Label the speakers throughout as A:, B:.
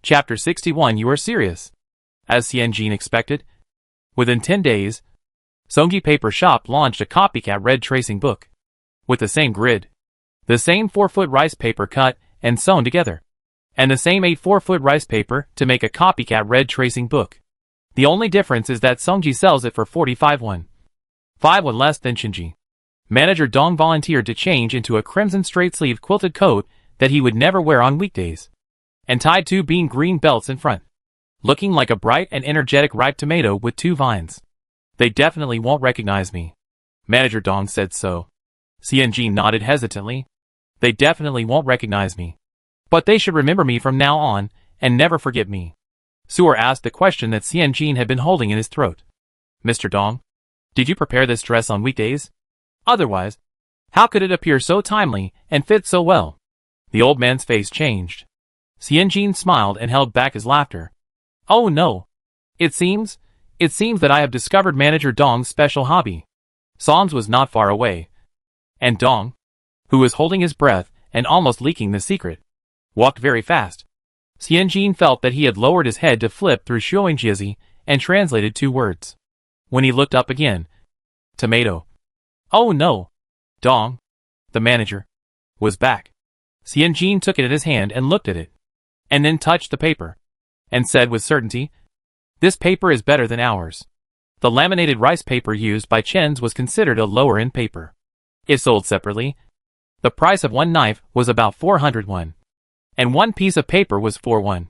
A: Chapter 61. You are serious. As Xianjin expected, within 10 days, Songji Paper Shop launched a copycat red tracing book. With the same grid, the same 4-foot rice paper cut and sewn together, and the same 8 4-foot rice paper to make a copycat red tracing book. The only difference is that Songji sells it for 45 won. 5 won less than Shinji. Manager Dong volunteered to change into a crimson straight-sleeved quilted coat that he would never wear on weekdays, and tied 2 bean green belts in front, looking like a bright and energetic ripe tomato with 2 vines. They definitely won't recognize me. Manager Dong said so. Xianjin nodded hesitantly. They definitely won't recognize me. But they should remember me from now on, and never forget me. Suor asked the question that Xianjin had been holding in his throat. Mr. Dong, did you prepare this dress on weekdays? Otherwise, how could it appear so timely and fit so well? The old man's face changed. Xianjin smiled and held back his laughter. Oh no. It seems that I have discovered Manager Dong's special hobby. Sans was not far away, and Dong, who was holding his breath and almost leaking the secret, walked very fast. Xianjin felt that he had lowered his head to flip through Shuangjiazi and translated 2 words. When he looked up again, tomato. Oh no. Dong, the manager, was back. Xianjin took it in his hand and looked at it, and then touched the paper, and said with certainty, this paper is better than ours. The laminated rice paper used by Chen's was considered a lower-end paper. If sold separately, the price of 1 knife was about 400 won, and 1 piece of paper was 4 won,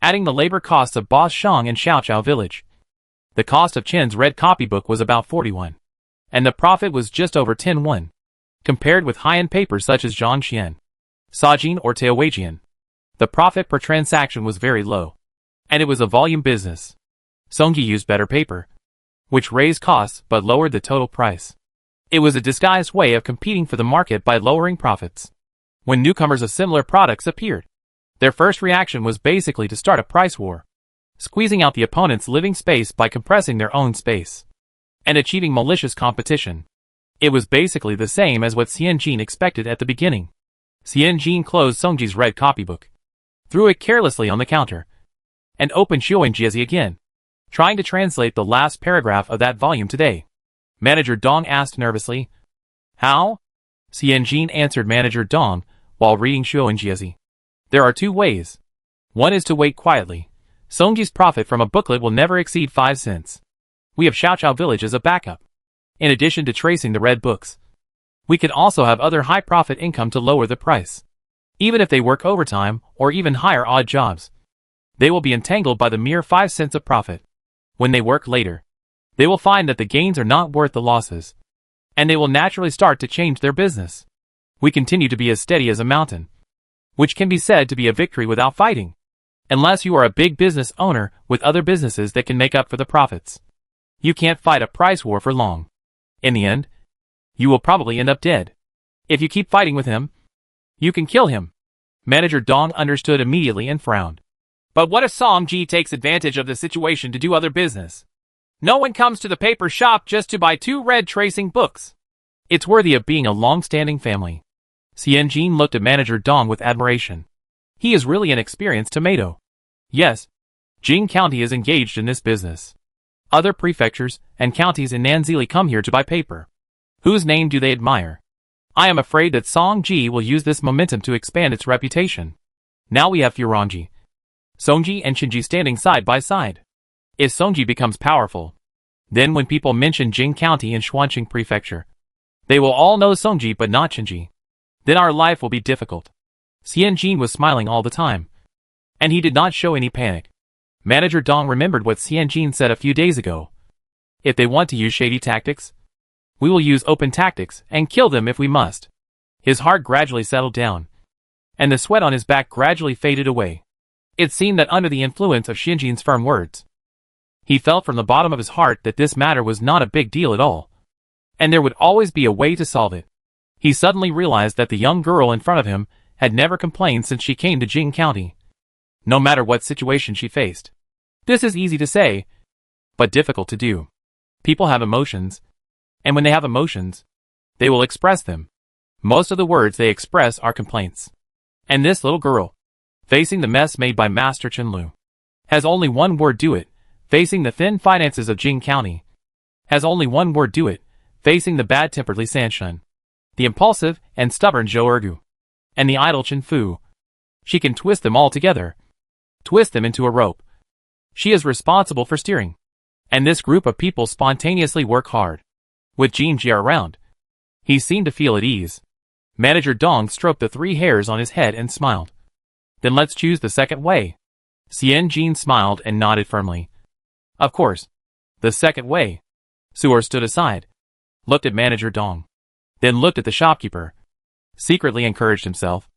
A: adding the labor costs of Boss Shang and Xiaoqiao village. The cost of Chen's red copybook was about 40 won, and the profit was just over 10 won. Compared with high-end papers such as Zhangxian, Sajin or Teowajian, the profit per transaction was very low, and it was a volume business. Songji used better paper, which raised costs but lowered the total price. It was a disguised way of competing for the market by lowering profits. When newcomers of similar products appeared, their first reaction was basically to start a price war, squeezing out the opponent's living space by compressing their own space, and achieving malicious competition. It was basically the same as what Xianjin expected at the beginning. Xianjin closed Songji's red copybook, threw it carelessly on the counter, and opened Shuangjiazi again, trying to translate the last paragraph of that volume today. Manager Dong asked nervously. How? Xianjin answered Manager Dong while reading Shuangjiazi. There are 2 ways. One is to wait quietly. Songji's profit from a booklet will never exceed 5 cents. We have Xiaoqiao village as a backup. In addition to tracing the red books, we can also have other high-profit income to lower the price. Even if they work overtime or even hire odd jobs, they will be entangled by the mere 5 cents of profit. When they work later, they will find that the gains are not worth the losses, and they will naturally start to change their business. We continue to be as steady as a mountain, which can be said to be a victory without fighting, unless you are a big business owner with other businesses that can make up for the profits. You can't fight a price war for long. In the end, you will probably end up dead. If you keep fighting with him, you can kill him. Manager Dong understood immediately and frowned. But what if Songji takes advantage of the situation to do other business? No one comes to the paper shop just to buy 2 red tracing books. It's worthy of being a long-standing family. Xianjin looked at Manager Dong with admiration. He is really an experienced tomato. Yes, Jing County is engaged in this business. Other prefectures and counties in Nanzili come here to buy paper. Whose name do they admire? I am afraid that Songji will use this momentum to expand its reputation. Now we have Furanji, Songji and Shinji standing side by side. If Songji becomes powerful, then when people mention Jing County and Xuanqing Prefecture, they will all know Songji but not Shinji. Then our life will be difficult. Xianjin was smiling all the time, and he did not show any panic. Manager Dong remembered what Xianjin said a few days ago. If they want to use shady tactics, we will use open tactics and kill them if we must. His heart gradually settled down, and the sweat on his back gradually faded away. It seemed that under the influence of Xianjin's firm words, he felt from the bottom of his heart that this matter was not a big deal at all, and there would always be a way to solve it. He suddenly realized that the young girl in front of him had never complained since she came to Jing County, no matter what situation she faced. This is easy to say, but difficult to do. People have emotions, and when they have emotions, they will express them. Most of the words they express are complaints. And this little girl, facing the mess made by Master Chenlu. Has only one word: do it, facing the thin finances of Jing County. Has only one word: do it, facing the bad-tempered Li Sanshun, the impulsive and stubborn Zhou Ergu, and the idle Chen Fu. She can twist them all together. Twist them into a rope. She is responsible for steering. And this group of people spontaneously work hard. With Jean Jia around, he seemed to feel at ease. Manager Dong stroked the 3 hairs on his head and smiled. Then let's choose the second way. Xian Jin smiled and nodded firmly. Of course. The second way. Suor stood aside, looked at Manager Dong, then looked at the shopkeeper, secretly encouraged himself,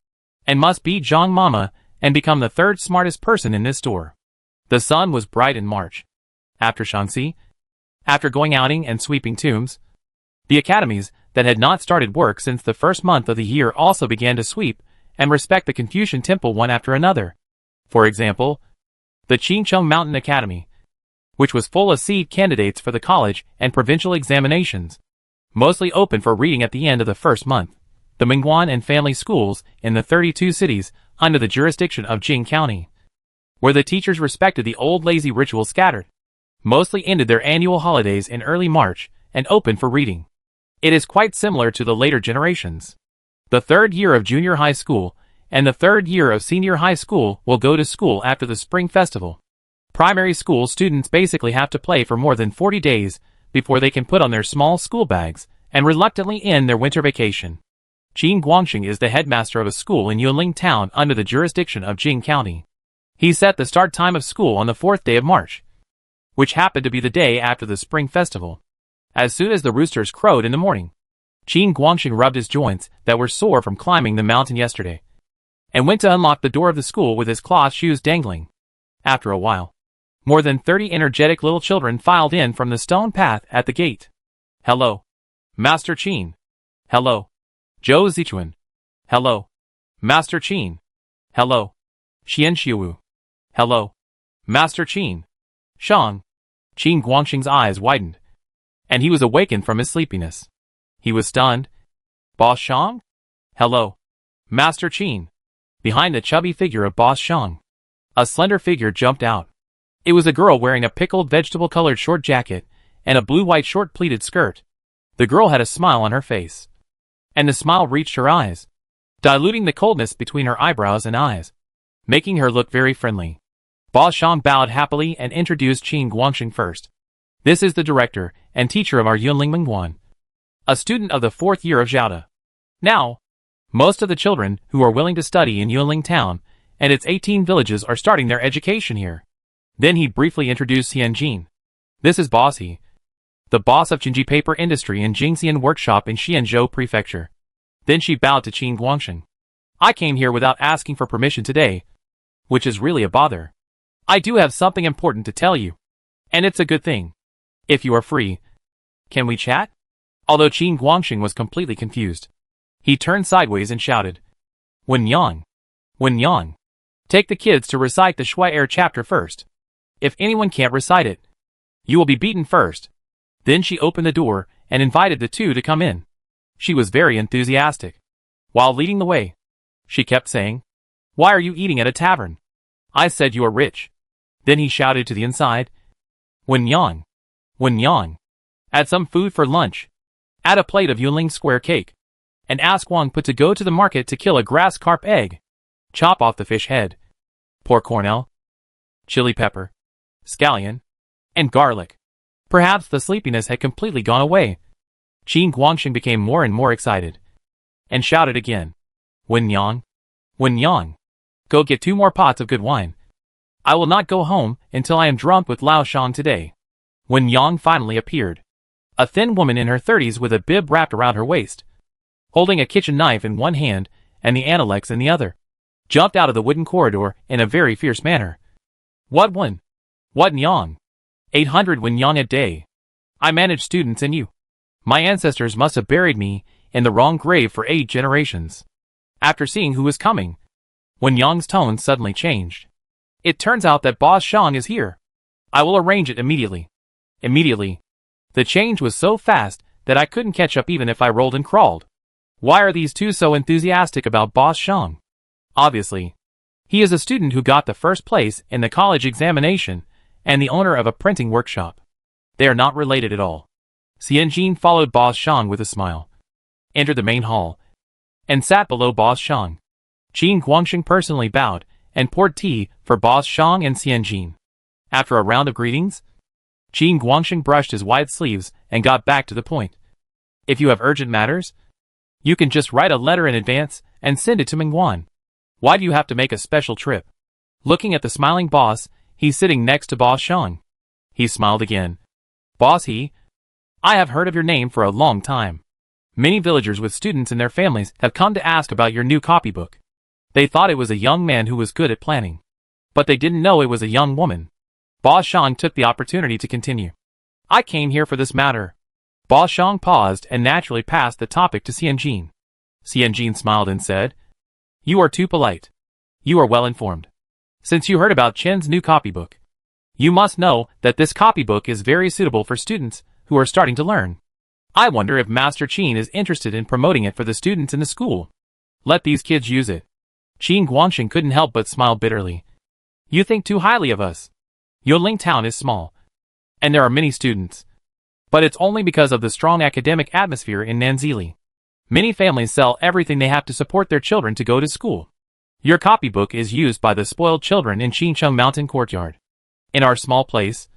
A: and must beat Zhang Mama and become the 3rd smartest person in this store. The sun was bright in March. After Shaanxi, after going outing and sweeping tombs, the academies that had not started work since the first month of the year also began to sweep and respect the Confucian temple one after another. For example, the Qingcheng Mountain Academy, which was full of seed candidates for the college and provincial examinations, mostly open for reading at the end of the first month. The Mingguan and family schools in the 32 cities under the jurisdiction of Jing County, where the teachers respected the old lazy rituals scattered, mostly ended their annual holidays in early March and opened for reading. It is quite similar to the later generations. The 3rd year of junior high school and the 3rd year of senior high school will go to school after the Spring Festival. Primary school students basically have to play for more than 40 days before they can put on their small school bags and reluctantly end their winter vacation. Qin Guangxing is the headmaster of a school in Yunling Town under the jurisdiction of Jing County. He set the start time of school on the 4th day of March, which happened to be the day after the Spring Festival. As soon as the roosters crowed in the morning, Qin Guangxing rubbed his joints that were sore from climbing the mountain yesterday, and went to unlock the door of the school with his cloth shoes dangling. After a while, more than 30 energetic little children filed in from the stone path at the gate. Hello, Master Qin. Hello, Zhou Zichuan. Hello, Master Qin. Hello, Xian Xiuwu. Hello, Master Qin. Shang. Qin Guangxing's eyes widened, and he was awakened from his sleepiness. He was stunned. Boss Shang? Hello, Master Qin. Behind the chubby figure of Boss Shang, a slender figure jumped out. It was a girl wearing a pickled vegetable-colored short jacket and a blue-white short pleated skirt. The girl had a smile on her face, and the smile reached her eyes, diluting the coldness between her eyebrows and eyes, making her look very friendly. Boss Shang bowed happily and introduced Qin Guangxing first. This is the director and teacher of our Yunling Mingguan, a student of the 4th year of Zhaoda. Now, most of the children who are willing to study in Yunling Town and its 18 villages are starting their education here. Then he briefly introduced Xianjin. This is Boss He, the boss of Qinji Paper Industry in Jingxian Workshop in Xianzhou Prefecture. Then she bowed to Qin Guangxing. I came here without asking for permission today, which is really a bother. I do have something important to tell you, and it's a good thing. If you are free, can we chat? Although Qin Guangxing was completely confused, he turned sideways and shouted, Wen Yang! Wen Yang! Take the kids to recite the Shui Er chapter first. If anyone can't recite it, you will be beaten first. Then she opened the door and invited the 2 to come in. She was very enthusiastic. While leading the way, she kept saying, Why are you eating at a tavern? I said you are rich. Then he shouted to the inside, Wen Yang! Wen Yang! Add some food for lunch. Add a plate of Yunling square cake. And ask Wang Put to go to the market to kill a grass carp egg. Chop off the fish head. Pour cornel, chili pepper, scallion, and garlic. Perhaps the sleepiness had completely gone away. Qin Guangxing became more and more excited, and shouted again, Wen Yang! Wen Yang! Go get 2 more pots of good wine. I will not go home until I am drunk with Lao Shang today. Wen Yang finally appeared. A thin woman in her 30s with a bib wrapped around her waist, holding a kitchen knife in one hand and the Analex in the other, jumped out of the wooden corridor in a very fierce manner. What Wen? What Yang? 800 Wen Yang a day. I manage students and you. My ancestors must have buried me in the wrong grave for 8 generations. After seeing who was coming, Wen Yang's tone suddenly changed. It turns out that Boss Shang is here. I will arrange it immediately. Immediately. The change was so fast that I couldn't catch up even if I rolled and crawled. Why are these 2 so enthusiastic about Boss Shang? Obviously, He is a student who got the first place in the college examination and the owner of a printing workshop. They are not related at all. Xianjin followed Boss Shang with a smile, entered the main hall, and sat below Boss Shang. Qin Guangxing personally bowed and poured tea for Boss Shang and Xianjin. After a round of greetings, Qin Guangxing brushed his wide sleeves and got back to the point. If you have urgent matters, you can just write a letter in advance and send it to Mingguan. Why do you have to make a special trip? Looking at the smiling boss, he's sitting next to Boss Shang. He smiled again. Boss He, I have heard of your name for a long time. Many villagers with students and their families have come to ask about your new copybook. They thought it was a young man who was good at planning, but they didn't know it was a young woman. Boss Shang took the opportunity to continue. I came here for this matter. Boss Shang paused and naturally passed the topic to Xianjin. Xianjin smiled and said, You are too polite. You are well informed. Since you heard about Chen's new copybook, you must know that this copybook is very suitable for students who are starting to learn. I wonder if Master Qin is interested in promoting it for the students in the school. Let these kids use it. Qin Guangxing couldn't help but smile bitterly. You think too highly of us. Yoling Town is small, and there are many students. But it's only because of the strong academic atmosphere in Nanzili. Many families sell everything they have to support their children to go to school. Your copybook is used by the spoiled children in Qincheng Mountain Courtyard. In our small place,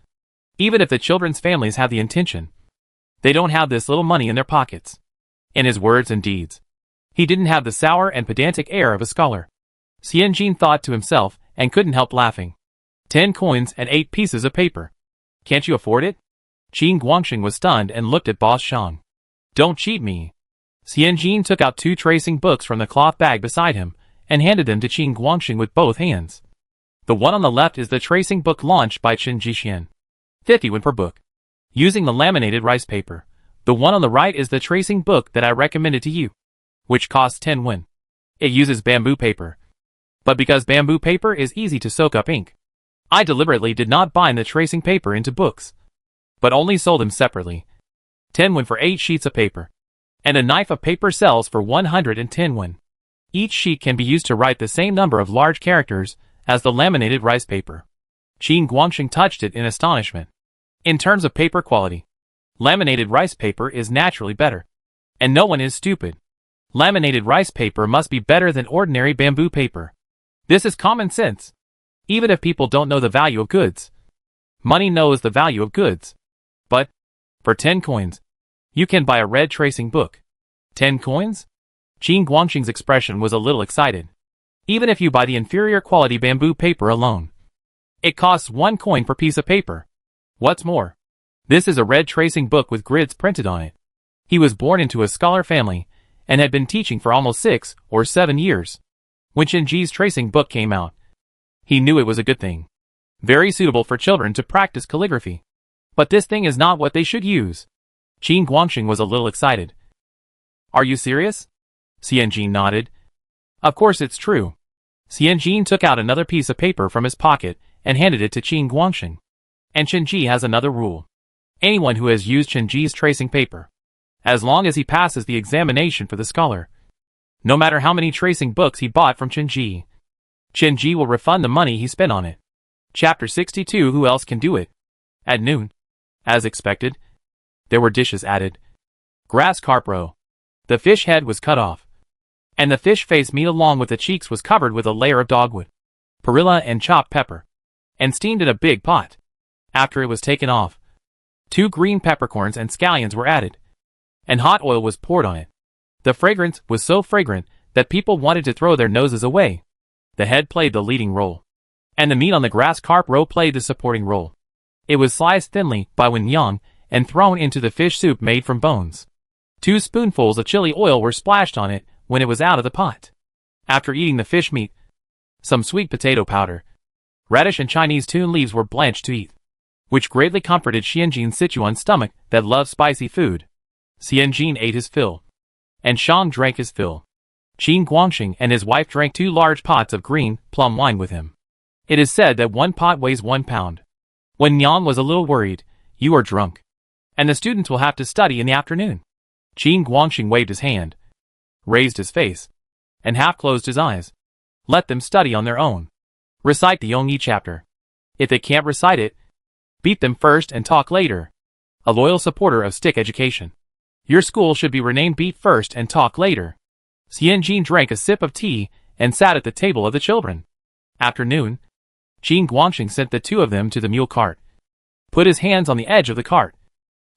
A: even if the children's families have the intention, they don't have this little money in their pockets. In his words and deeds, he didn't have the sour and pedantic air of a scholar. Xianjin thought to himself and couldn't help laughing. 10 coins and 8 pieces of paper. Can't you afford it? Qin Guangxing was stunned and looked at Boss Shang. Don't cheat me. Xianjin took out 2 tracing books from the cloth bag beside him and handed them to Qin Guangxing with both hands. The one on the left is the tracing book launched by Chen Jixian. 50 won per book. Using the laminated rice paper. The one on the right is the tracing book that I recommended to you, which costs 10 won. It uses bamboo paper. But because bamboo paper is easy to soak up ink, I deliberately did not bind the tracing paper into books, but only sold them separately. 10 won for 8 sheets of paper. And a knife of paper sells for 110 won. Each sheet can be used to write the same number of large characters as the laminated rice paper. Qin Guangxing touched it in astonishment. In terms of paper quality, laminated rice paper is naturally better. And no one is stupid. Laminated rice paper must be better than ordinary bamboo paper. This is common sense. Even if people don't know the value of goods, money knows the value of goods. But, for 10 coins, you can buy a red tracing book. 10 coins? Qin Guangxing's expression was a little excited. Even if you buy the inferior quality bamboo paper alone, it costs 1 coin per piece of paper. What's more, this is a red tracing book with grids printed on it. He was born into a scholar family and had been teaching for almost 6 or 7 years. When Shenji's tracing book came out, he knew it was a good thing. Very suitable for children to practice calligraphy. But this thing is not what they should use. Qin Guangxing was a little excited. Are you serious? Xianjin nodded. Of course it's true. Xianjin took out another piece of paper from his pocket and handed it to Qin Guangxing. And Shenji has another rule. Anyone who has used Shenji's tracing paper, as long as he passes the examination for the scholar, no matter how many tracing books he bought from Shenji, Shenji will refund the money he spent on it. Chapter 62. Who else can do it? At noon, as expected, there were dishes added. Grass carp roe. The fish head was cut off, and the fish face meat along with the cheeks was covered with a layer of dogwood, perilla and chopped pepper, and steamed in a big pot. After it was taken off, 2 green peppercorns and scallions were added, and hot oil was poured on it. The fragrance was so fragrant that people wanted to throw their noses away. The head played the leading role, and the meat on the grass carp roe played the supporting role. It was sliced thinly by Wen Yang and thrown into the fish soup made from bones. 2 spoonfuls of chili oil were splashed on it when it was out of the pot. After eating the fish meat, some sweet potato powder, radish and Chinese tune leaves were blanched to eat, which greatly comforted Xianjin's Sichuan stomach that loved spicy food. Xianjin ate his fill, and Shang drank his fill. Qin Guangxing and his wife drank 2 large pots of green plum wine with him. It is said that 1 pot weighs 1 pound. When Yang was a little worried, you are drunk, and the students will have to study in the afternoon. Qin Guangxing waved his hand, raised his face, and half closed his eyes. Let them study on their own. Recite the Yongyi chapter. If they can't recite it, beat them first and talk later. A loyal supporter of stick education. Your school should be renamed Beat First and Talk Later. Xianjin drank a sip of tea and sat at the table of the children. After noon, Qin Guangxing sent the two of them to the mule cart. Put his hands on the edge of the cart.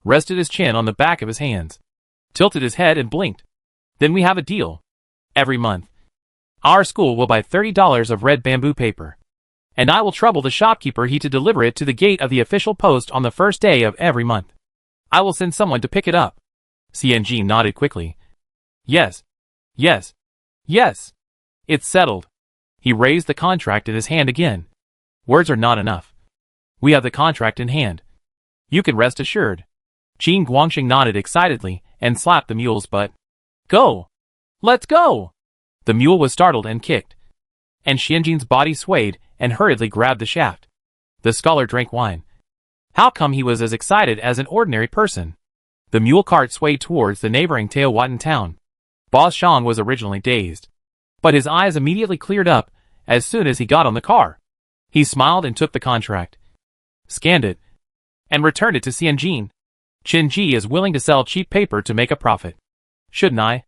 A: Rested his chin on the back of his hands. Tilted his head and blinked. Then we have a deal. Every month, our school will buy $30 of red bamboo paper. And I will trouble the shopkeeper to deliver it to the gate of the official post on the first day of every month. I will send someone to pick it up. Xianjin nodded quickly. Yes. Yes. Yes. It's settled. He raised the contract in his hand again. Words are not enough. We have the contract in hand. You can rest assured. Qin Guangxing nodded excitedly and slapped the mule's butt. Go! Let's go! The mule was startled and kicked. And Xianjin's body swayed and hurriedly grabbed the shaft. The scholar drank wine. How come he was as excited as an ordinary person? The mule cart swayed towards the neighboring Teotihuacan town. Boss Shang was originally dazed. But his eyes immediately cleared up as soon as he got on the car. He smiled and took the contract. Scanned it. And returned it to Xianjin. Qin is willing to sell cheap paper to make a profit. Shouldn't I,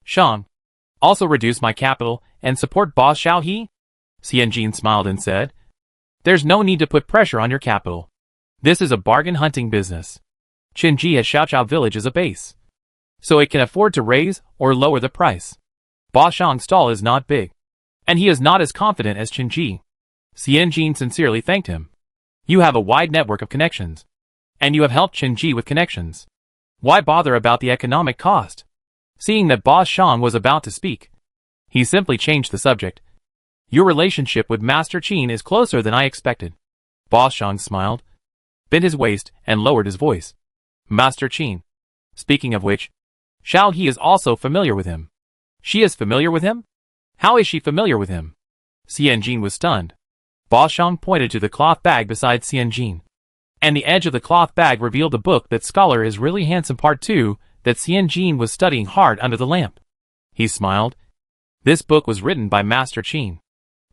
A: Shang, also reduce my capital and support Boss Xiao He? Xianjin smiled and said, There's no need to put pressure on your capital. This is a bargain hunting business. Qin has Xiaoqiao village as a base, so it can afford to raise or lower the price. Boss Shang's stall is not big, and he is not as confident as Qin. Xianjin sincerely thanked him. You have a wide network of connections, and you have helped Qin with connections. Why bother about the economic cost? Seeing that Boss Shang was about to speak, he simply changed the subject. Your relationship with Master Qin is closer than I expected. Boss Shang smiled, bent his waist, and lowered his voice. Master Qin. Speaking of which, Xiao He is also familiar with him. She is familiar with him? How is she familiar with him? Xianjin was stunned. Boss Shang pointed to the cloth bag beside Xianjin. And the edge of the cloth bag revealed a book that Scholar is Really Handsome Part 2 that Xianjin was studying hard under the lamp. He smiled. This book was written by Master Qin.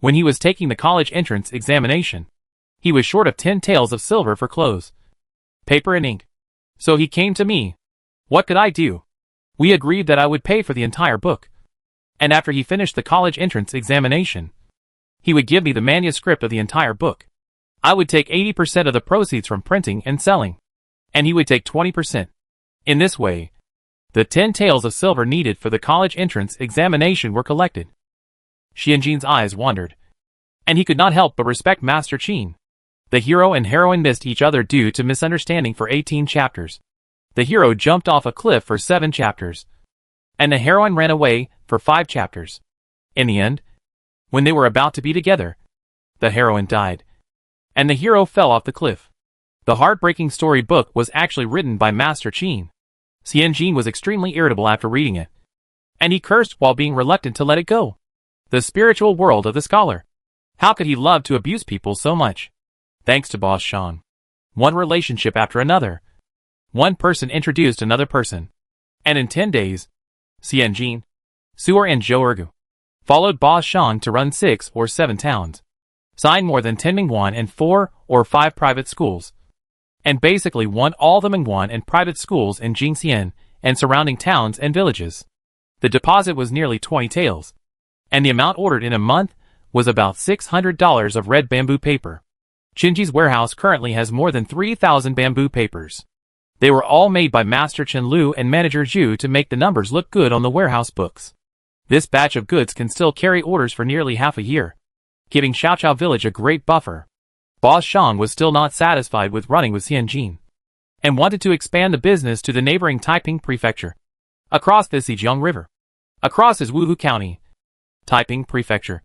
A: When he was taking the college entrance examination, he was short of 10 taels of silver for clothes, paper and ink. So he came to me. What could I do? We agreed that I would pay for the entire book. And after he finished the college entrance examination, he would give me the manuscript of the entire book. I would take 80% of the proceeds from printing and selling, and he would take 20%. In this way, the 10 taels of silver needed for the college entrance examination were collected. Xianjin's eyes wandered, and he could not help but respect Master Qin. The hero and heroine missed each other due to misunderstanding for 18 chapters. The hero jumped off a cliff for 7 chapters, and the heroine ran away for 5 chapters. In the end, when they were about to be together, the heroine died, and the hero fell off the cliff. The heartbreaking story book was actually written by Master Qin. Xianjin was extremely irritable after reading it, and he cursed while being reluctant to let it go. The spiritual world of the scholar. How could he love to abuse people so much? Thanks to Boss Shang. One relationship after another. One person introduced another person. And in 10 days, Xianjin, Su'er and Zhou followed Boss Shang to run 6 or 7 towns, signed more than 10 Mingguan and 4 or 5 private schools, and basically won all the Mingguan and private schools in Jingxian and surrounding towns and villages. The deposit was nearly 20 taels, and the amount ordered in a month was about $600 of red bamboo paper. Qinji's warehouse currently has more than 3,000 bamboo papers. They were all made by Master Chen Lu and Manager Zhu to make the numbers look good on the warehouse books. This batch of goods can still carry orders for nearly half a year, giving Xiaoqiao village a great buffer. Boss Shang was still not satisfied with running with Xianjin, and wanted to expand the business to the neighboring Taiping Prefecture, across the Zhejiang River, across his Wuhu County, Taiping Prefecture,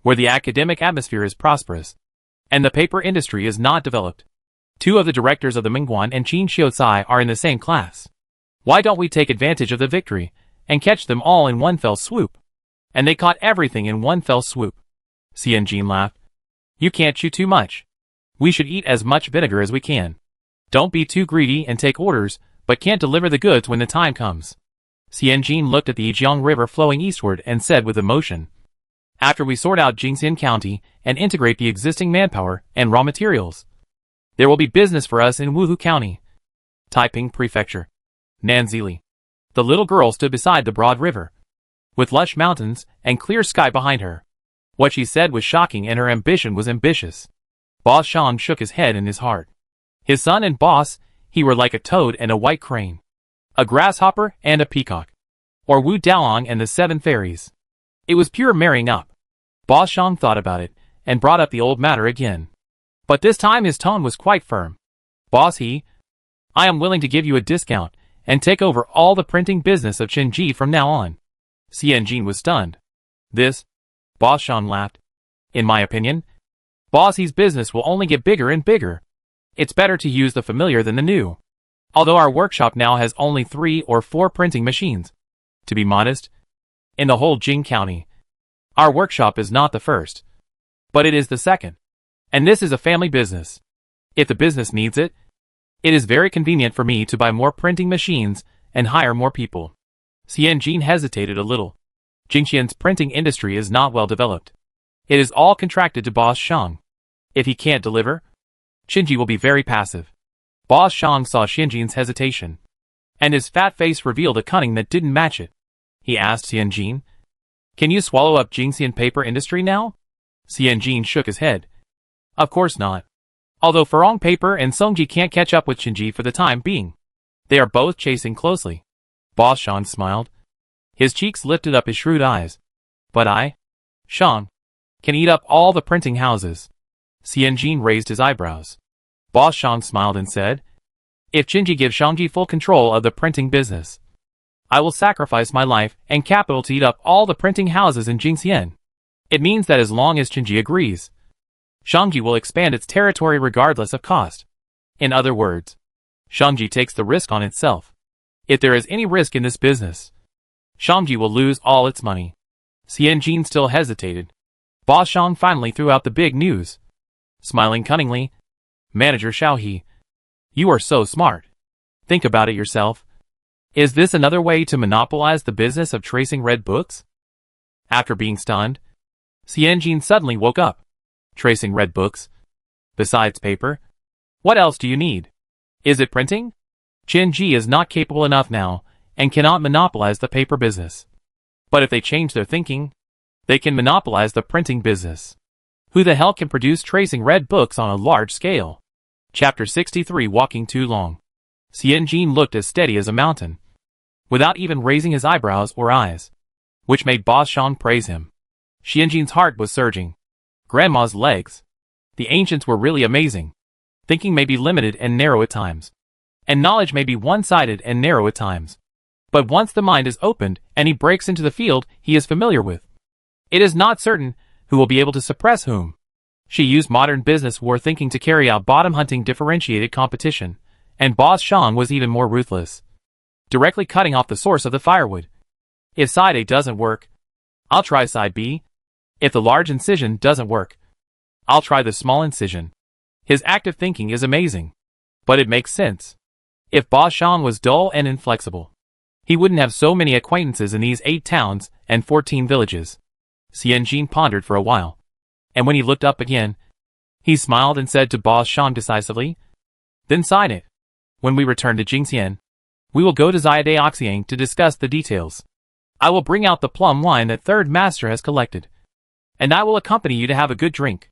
A: where the academic atmosphere is prosperous, and the paper industry is not developed. 2 of the directors of the Mingguan and Qin Xiucai are in the same class. Why don't we take advantage of the victory and catch them all in one fell swoop? And they caught everything in one fell swoop. Xianjin laughed. You can't chew too much. We should eat as much vinegar as we can. Don't be too greedy and take orders, but can't deliver the goods when the time comes. Xianjin looked at the Zhejiang River flowing eastward and said with emotion, After we sort out Jingxian County and integrate the existing manpower and raw materials, there will be business for us in Wuhu County, Taiping Prefecture, Nanzili. The little girl stood beside the broad river, with lush mountains and clear sky behind her. What she said was shocking and her ambition was ambitious. Boss Shang shook his head in his heart. His son and boss, he were like a toad and a white crane, a grasshopper and a peacock, or Wu Daolong and the seven fairies. It was pure marrying up. Boss Shang thought about it and brought up the old matter again. But this time his tone was quite firm. Boss I am willing to give you a discount and take over all the printing business of Qinji from now on. Xianjin was stunned. This? Boss Shang laughed. In my opinion, Boss He's business will only get bigger and bigger. It's better to use the familiar than the new. Although our workshop now has only 3 or 4 printing machines. To be modest, in the whole Jing County, our workshop is not the first, but it is the second. And this is a family business. If the business needs it, it is very convenient for me to buy more printing machines and hire more people. Xianjin hesitated a little. Jingxian's printing industry is not well developed. It is all contracted to Boss Shang. If he can't deliver, Qinji will be very passive. Boss Shang saw Xianjin's hesitation, and his fat face revealed a cunning that didn't match it. He asked Xianjin, "Can you swallow up Jingxian paper industry now?" Xianjin shook his head. Of course not. Although Farong Paper and Songji can't catch up with Qinji for the time being, they are both chasing closely. Boss Shang smiled. His cheeks lifted up his shrewd eyes. But I, Shang, can eat up all the printing houses. Xianjin raised his eyebrows. Boss Shang smiled and said, if Qinji gives Shangji full control of the printing business, I will sacrifice my life and capital to eat up all the printing houses in Jingxian. It means that as long as Qinji agrees, Shangji will expand its territory regardless of cost. In other words, Shangji takes the risk on itself. If there is any risk in this business, Shangji will lose all its money. Xianjin still hesitated. Boss Shang finally threw out the big news. Smiling cunningly, Manager Xiaohe, you are so smart. Think about it yourself. Is this another way to monopolize the business of tracing red books? After being stunned, Xianjin suddenly woke up. Tracing red books? Besides paper? What else do you need? Is it printing? Qinji is not capable enough now, and cannot monopolize the paper business. But if they change their thinking, they can monopolize the printing business. Who the hell can produce tracing red books on a large scale? Chapter 63 Walking Too Long. Xianjin looked as steady as a mountain, without even raising his eyebrows or eyes, which made Boss Shang praise him. Xianjin's heart was surging. Grandma's legs. The ancients were really amazing. Thinking may be limited and narrow at times, and knowledge may be one-sided and narrow at times. But once the mind is opened and he breaks into the field he is familiar with, it is not certain who will be able to suppress whom. She used modern business war thinking to carry out bottom-hunting differentiated competition, and Boss Shang was even more ruthless, directly cutting off the source of the firewood. If side A doesn't work, I'll try side B. If the large incision doesn't work, I'll try the small incision. His active thinking is amazing. But it makes sense. If Boss Shang was dull and inflexible, he wouldn't have so many acquaintances in these 8 towns and 14 villages. Xianjin pondered for a while, and when he looked up again, he smiled and said to Boss Shang decisively, then sign it. When we return to Jingxian, we will go to Xiade Oxiang to discuss the details. I will bring out the plum wine that Third Master has collected, and I will accompany you to have a good drink.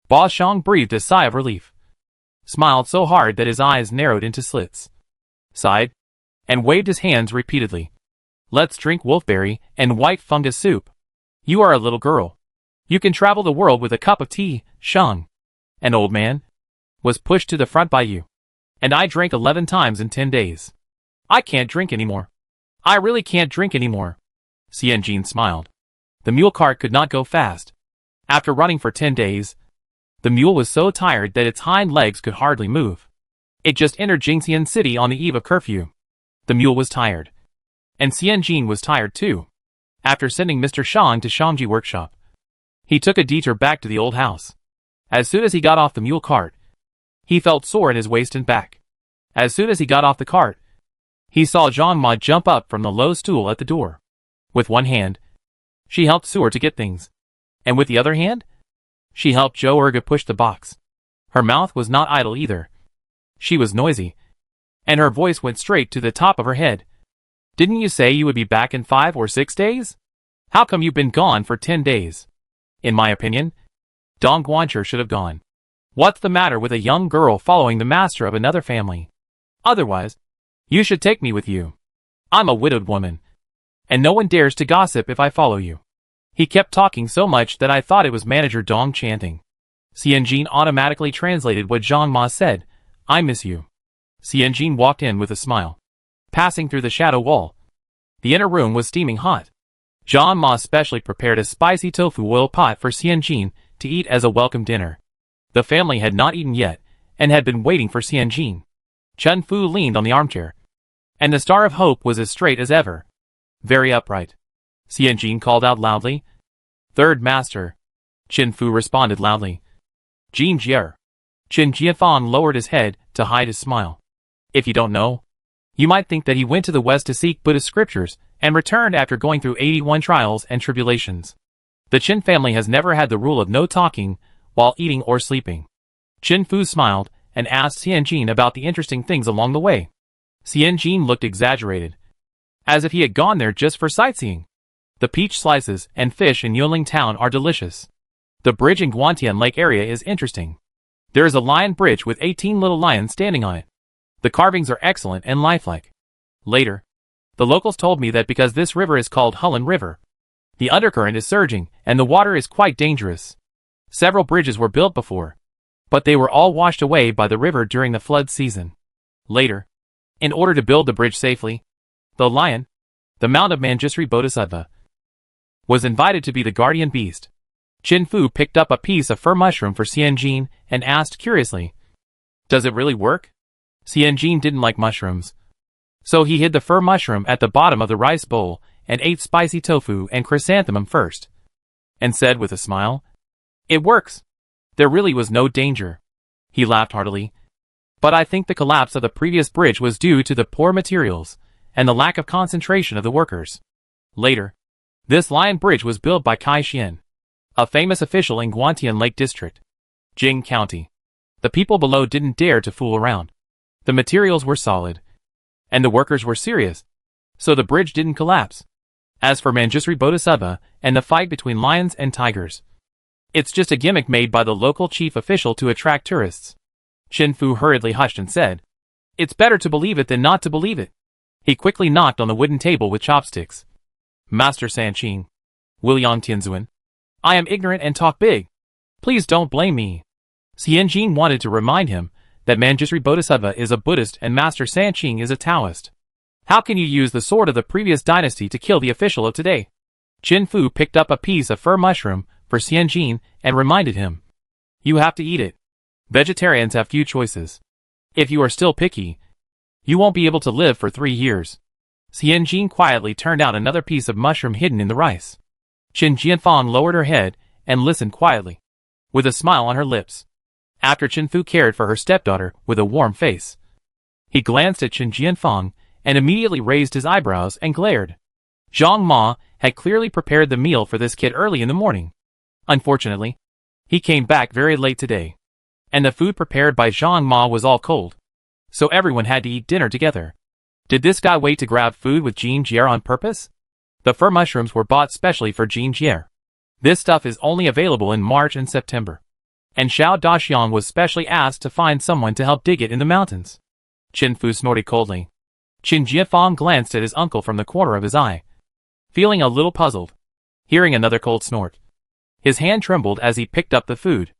A: Boss Shang breathed a sigh of relief, smiled so hard that his eyes narrowed into slits, sighed, and waved his hands repeatedly. Let's drink wolfberry and white fungus soup. You are a little girl. You can travel the world with a cup of tea, Shang. An old man was pushed to the front by you, and I drank 11 times in 10 days. I can't drink anymore. I really can't drink anymore. Xianjin smiled. The mule cart could not go fast. After running for 10 days, the mule was so tired that its hind legs could hardly move. It just entered Jingxian City on the eve of curfew. The mule was tired, and Xianjin was tired too. After sending Mr. Shang to Shangji workshop, he took a detour back to the old house. As soon as he got off the mule cart, he felt sore in his waist and back. As soon as he got off the cart, he saw Zhang Ma jump up from the low stool at the door. With one hand, she helped Suer to get things, And with the other hand, she helped Zhou Erge push the box. Her mouth was not idle either. She was noisy, and her voice went straight to the top of her head. Didn't you say you would be back in 5 or 6 days? How come you've been gone for 10 days? In my opinion, Dong Guancher should have gone. What's the matter with a young girl following the master of another family? Otherwise, you should take me with you. I'm a widowed woman, and no one dares to gossip if I follow you. He kept talking so much that I thought it was manager Dong chanting. Xianjin automatically translated what Zhang Ma said. I miss you. Xianjin walked in with a smile. Passing through the shadow wall, the inner room was steaming hot. Zhang Ma specially prepared a spicy tofu oil pot for Xianjin to eat as a welcome dinner. The family had not eaten yet, and had been waiting for Xianjin. Chen Fu leaned on the armchair, and the star of hope was as straight as ever. Very upright. Xianjin called out loudly. Third master. Chen Fu responded loudly. Jin Jie. Qin Jianfang lowered his head to hide his smile. If you don't know, you might think that he went to the west to seek Buddhist scriptures, and returned after going through 81 trials and tribulations. The Qin family has never had the rule of no talking while eating or sleeping. Chen Fu smiled and asked Xianjin about the interesting things along the way. Xianjin looked exaggerated, as if he had gone there just for sightseeing. The peach slices and fish in Yunling town are delicious. The bridge in Guantian Lake area is interesting. There is a lion bridge with 18 little lions standing on it. The carvings are excellent and lifelike. Later, the locals told me that because this river is called Hulun River, the undercurrent is surging and the water is quite dangerous. Several bridges were built before, but they were all washed away by the river during the flood season. Later, in order to build the bridge safely, the lion, the Mount of Manjusri Bodhisattva, was invited to be the guardian beast. Chen Fu picked up a piece of fir mushroom for Xianjin and asked curiously, Does it really work? Xianjin didn't like mushrooms, so he hid the fir mushroom at the bottom of the rice bowl and ate spicy tofu and chrysanthemum first, and said with a smile, It works. There really was no danger. He laughed heartily. But I think the collapse of the previous bridge was due to the poor materials and the lack of concentration of the workers. Later, this lion bridge was built by Kai Xian, a famous official in Guantian Lake District, Jing County. The people below didn't dare to fool around. The materials were solid, and the workers were serious, so the bridge didn't collapse. As for Manjusri Bodhisattva and the fight between lions and tigers, it's just a gimmick made by the local chief official to attract tourists. Chen Fu hurriedly hushed and said, It's better to believe it than not to believe it. He quickly knocked on the wooden table with chopsticks. Master Sanqing, William Tianzuan, I am ignorant and talk big. Please don't blame me. Xianjin wanted to remind him that Manjusri Bodhisattva is a Buddhist and Master Sanqing is a Taoist. How can you use the sword of the previous dynasty to kill the official of today? Chen Fu picked up a piece of fir mushroom for Xianjin and reminded him. You have to eat it. Vegetarians have few choices. If you are still picky, you won't be able to live for 3 years. Xianjin quietly turned out another piece of mushroom hidden in the rice. Qin Jianfang lowered her head and listened quietly, with a smile on her lips. After Chen Fu cared for her stepdaughter with a warm face, he glanced at Qin Jianfang and immediately raised his eyebrows and glared. Zhang Ma had clearly prepared the meal for this kid early in the morning. Unfortunately, he came back very late today, and the food prepared by Zhang Ma was all cold, so everyone had to eat dinner together. Did this guy wait to grab food with Jin Jie on purpose? The fir mushrooms were bought specially for Jin Jie. This stuff is only available in March and September, and Xiao Daxiang was specially asked to find someone to help dig it in the mountains. Chen Fu snorted coldly. Qin Jianfang glanced at his uncle from the corner of his eye, feeling a little puzzled. Hearing another cold snort, his hand trembled as he picked up the food.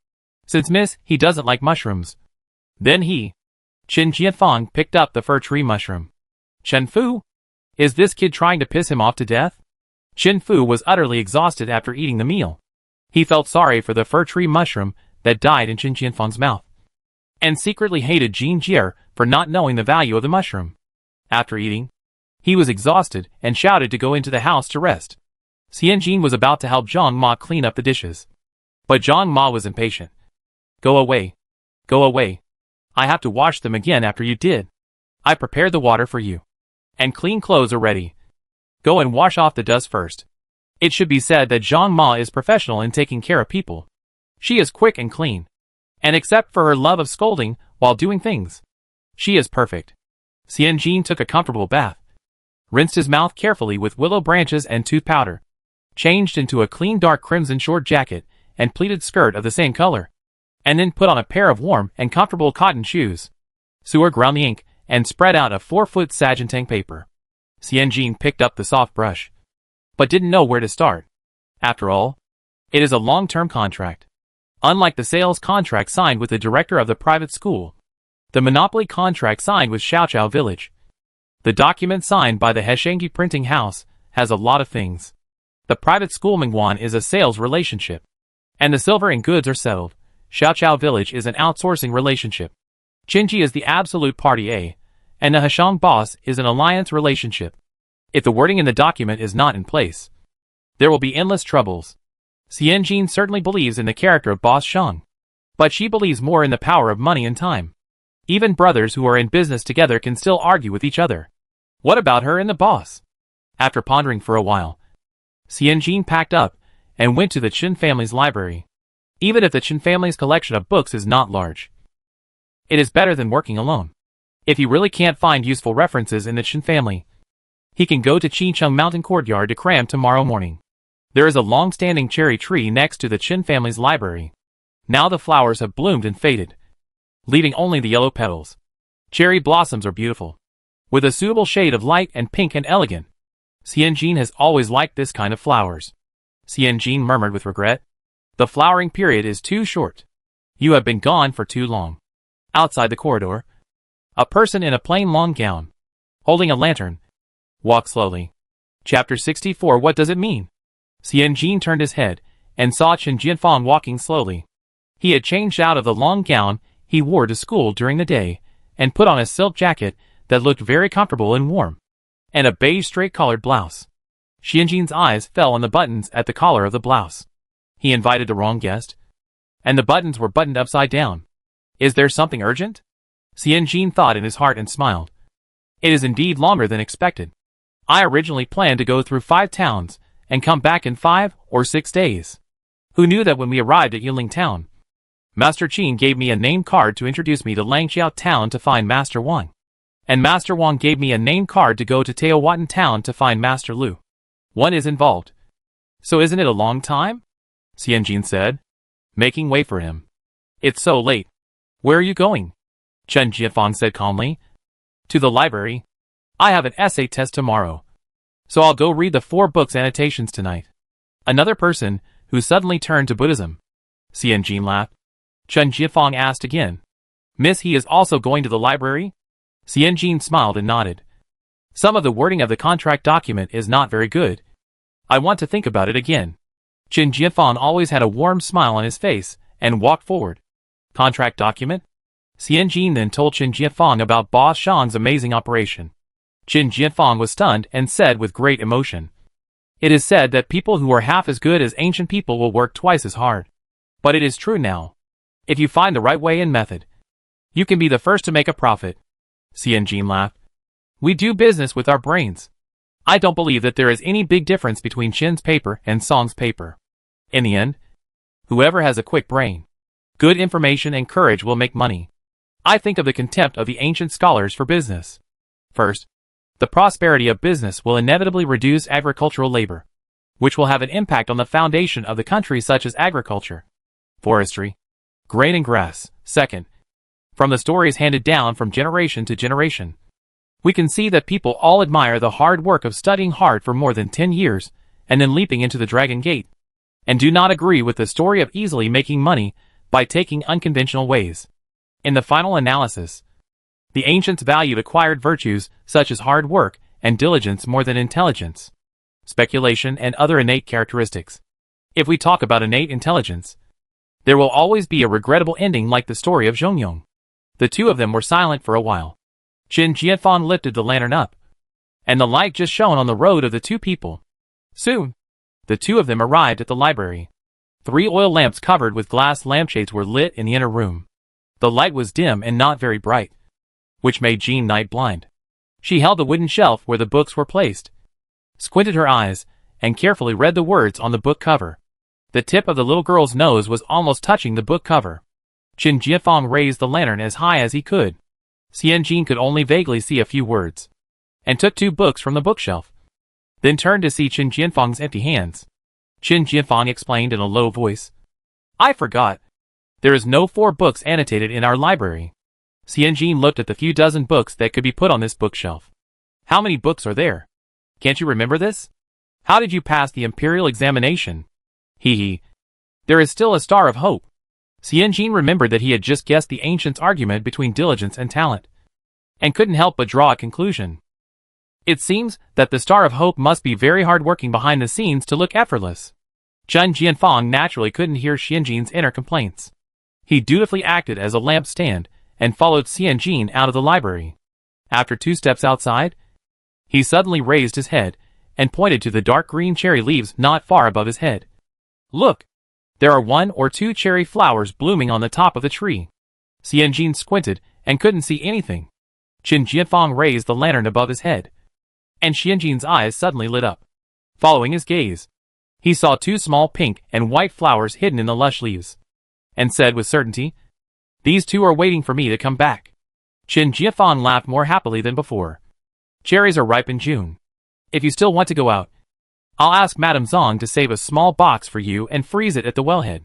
A: Since he doesn't like mushrooms. Then Qin Jianfang picked up the fir tree mushroom. Chen Fu? Is this kid trying to piss him off to death? Chen Fu was utterly exhausted after eating the meal. He felt sorry for the fir tree mushroom that died in Qin Jianfang's mouth, and secretly hated Jin Jie for not knowing the value of the mushroom. After eating, he was exhausted and shouted to go into the house to rest. Xianjin was about to help Zhang Ma clean up the dishes, but Zhang Ma was impatient. Go away. Go away. I have to wash them again after you did. I prepared the water for you, and clean clothes are ready. Go and wash off the dust first. It should be said that Zhang Ma is professional in taking care of people. She is quick and clean. And except for her love of scolding while doing things, she is perfect. Xianjin took a comfortable bath, rinsed his mouth carefully with willow branches and tooth powder, changed into a clean dark crimson short jacket and pleated skirt of the same color, and then put on a pair of warm and comfortable cotton shoes. Suer ground the ink and spread out a 4-foot Sagentang paper. Xianjin picked up the soft brush, but didn't know where to start. After all, it is a long-term contract. Unlike the sales contract signed with the director of the private school, the monopoly contract signed with Xiaoqiao Village, the document signed by the Heshengi printing house, has a lot of things. The private school Mingwan is a sales relationship, and the silver and goods are settled. Xiaoqiao Village is an outsourcing relationship. Qinji is the absolute party A, and the Heshang boss is an alliance relationship. If the wording in the document is not in place, there will be endless troubles. Xianjin certainly believes in the character of Boss Shang, but she believes more in the power of money and time. Even brothers who are in business together can still argue with each other. What about her and the boss? After pondering for a while, Xianjin packed up and went to the Qin family's library. Even if the Qin family's collection of books is not large, it is better than working alone. If he really can't find useful references in the Qin family, he can go to Qincheng Mountain Courtyard to cram tomorrow morning. There is a long-standing cherry tree next to the Qin family's library. Now the flowers have bloomed and faded, leaving only the yellow petals. Cherry blossoms are beautiful, with a suitable shade of light and pink and elegant. Xianjin has always liked this kind of flowers. Xianjin murmured with regret. The flowering period is too short. You have been gone for too long. Outside the corridor, a person in a plain long gown, holding a lantern, walked slowly. Chapter 64. What does it mean? Xianjin turned his head and saw Chen Jianfang walking slowly. He had changed out of the long gown he wore to school during the day and put on a silk jacket that looked very comfortable and warm, and a beige straight-collared blouse. Xianjin's eyes fell on the buttons at the collar of the blouse. He invited the wrong guest, and the buttons were buttoned upside down. Is there something urgent? Xianjin thought in his heart and smiled. It is indeed longer than expected. I originally planned to go through 5 towns and come back in 5 or 6 days. Who knew that when we arrived at Yiling Town, Master Qin gave me a name card to introduce me to Langxiao Town to find Master Wang, and Master Wang gave me a name card to go to Teotihuacan Town to find Master Lu. One is involved. So isn't it a long time? Xianjin said, making way for him. It's so late. Where are you going? Chen Jianfang said calmly. To the library. I have an essay test tomorrow, so I'll go read the 4 books annotations tonight. Another person who suddenly turned to Buddhism. Xianjin laughed. Chen Jianfang asked again. Miss, he is also going to the library? Xianjin smiled and nodded. Some of the wording of the contract document is not very good. I want to think about it again. Chen Jianfang always had a warm smile on his face and walked forward. Contract document? Xianjin then told Chen Jianfang about Boss Shang's amazing operation. Chen Jianfang was stunned and said with great emotion, It is said that people who are half as good as ancient people will work twice as hard. But it is true now. If you find the right way and method, you can be the first to make a profit. Xianjin laughed. We do business with our brains. I don't believe that there is any big difference between Qin's paper and Song's paper. In the end, whoever has a quick brain, good information and courage will make money. I think of the contempt of the ancient scholars for business. First, the prosperity of business will inevitably reduce agricultural labor, which will have an impact on the foundation of the country such as agriculture, forestry, grain and grass. Second, from the stories handed down from generation to generation, we can see that people all admire the hard work of studying hard for more than 10 years and then leaping into the Dragon Gate, and do not agree with the story of easily making money by taking unconventional ways. In the final analysis, the ancients valued acquired virtues such as hard work and diligence more than intelligence, speculation, and other innate characteristics. If we talk about innate intelligence, there will always be a regrettable ending like the story of Zhongyong. The two of them were silent for a while. Chen Jianfang lifted the lantern up, and the light just shone on the road of the two people. Soon, the two of them arrived at the library. 3 oil lamps covered with glass lampshades were lit in the inner room. The light was dim and not very bright, which made Jean night blind. She held the wooden shelf where the books were placed, squinted her eyes, and carefully read the words on the book cover. The tip of the little girl's nose was almost touching the book cover. Qin Jianfang raised the lantern as high as he could. Xianjin could only vaguely see a few words, and took 2 books from the bookshelf. Then turned to see Qin Jianfang's empty hands. Qin Jianfang explained in a low voice, "I forgot. There is no 4 books annotated in our library." Xianjin looked at the few dozen books that could be put on this bookshelf. "How many books are there? Can't you remember this? How did you pass the imperial examination?" Hee. There is still a star of hope." Xianjin remembered that he had just guessed the ancient's argument between diligence and talent, and couldn't help but draw a conclusion. It seems that the star of hope must be very hard working behind the scenes to look effortless. Qin Jianfang naturally couldn't hear Xianjin's inner complaints. He dutifully acted as a lampstand and followed Xianjin out of the library. After 2 steps outside, he suddenly raised his head and pointed to the dark green cherry leaves not far above his head. "Look! There are 1 or 2 cherry flowers blooming on the top of the tree." Xianjin squinted and couldn't see anything. Qin Jianfang raised the lantern above his head, and Xianjin's eyes suddenly lit up. Following his gaze, he saw 2 small pink and white flowers hidden in the lush leaves, and said with certainty, "These 2 are waiting for me to come back." Qin Jianfang laughed more happily than before. "Cherries are ripe in June. If you still want to go out, I'll ask Madame Zong to save a small box for you and freeze it at the wellhead."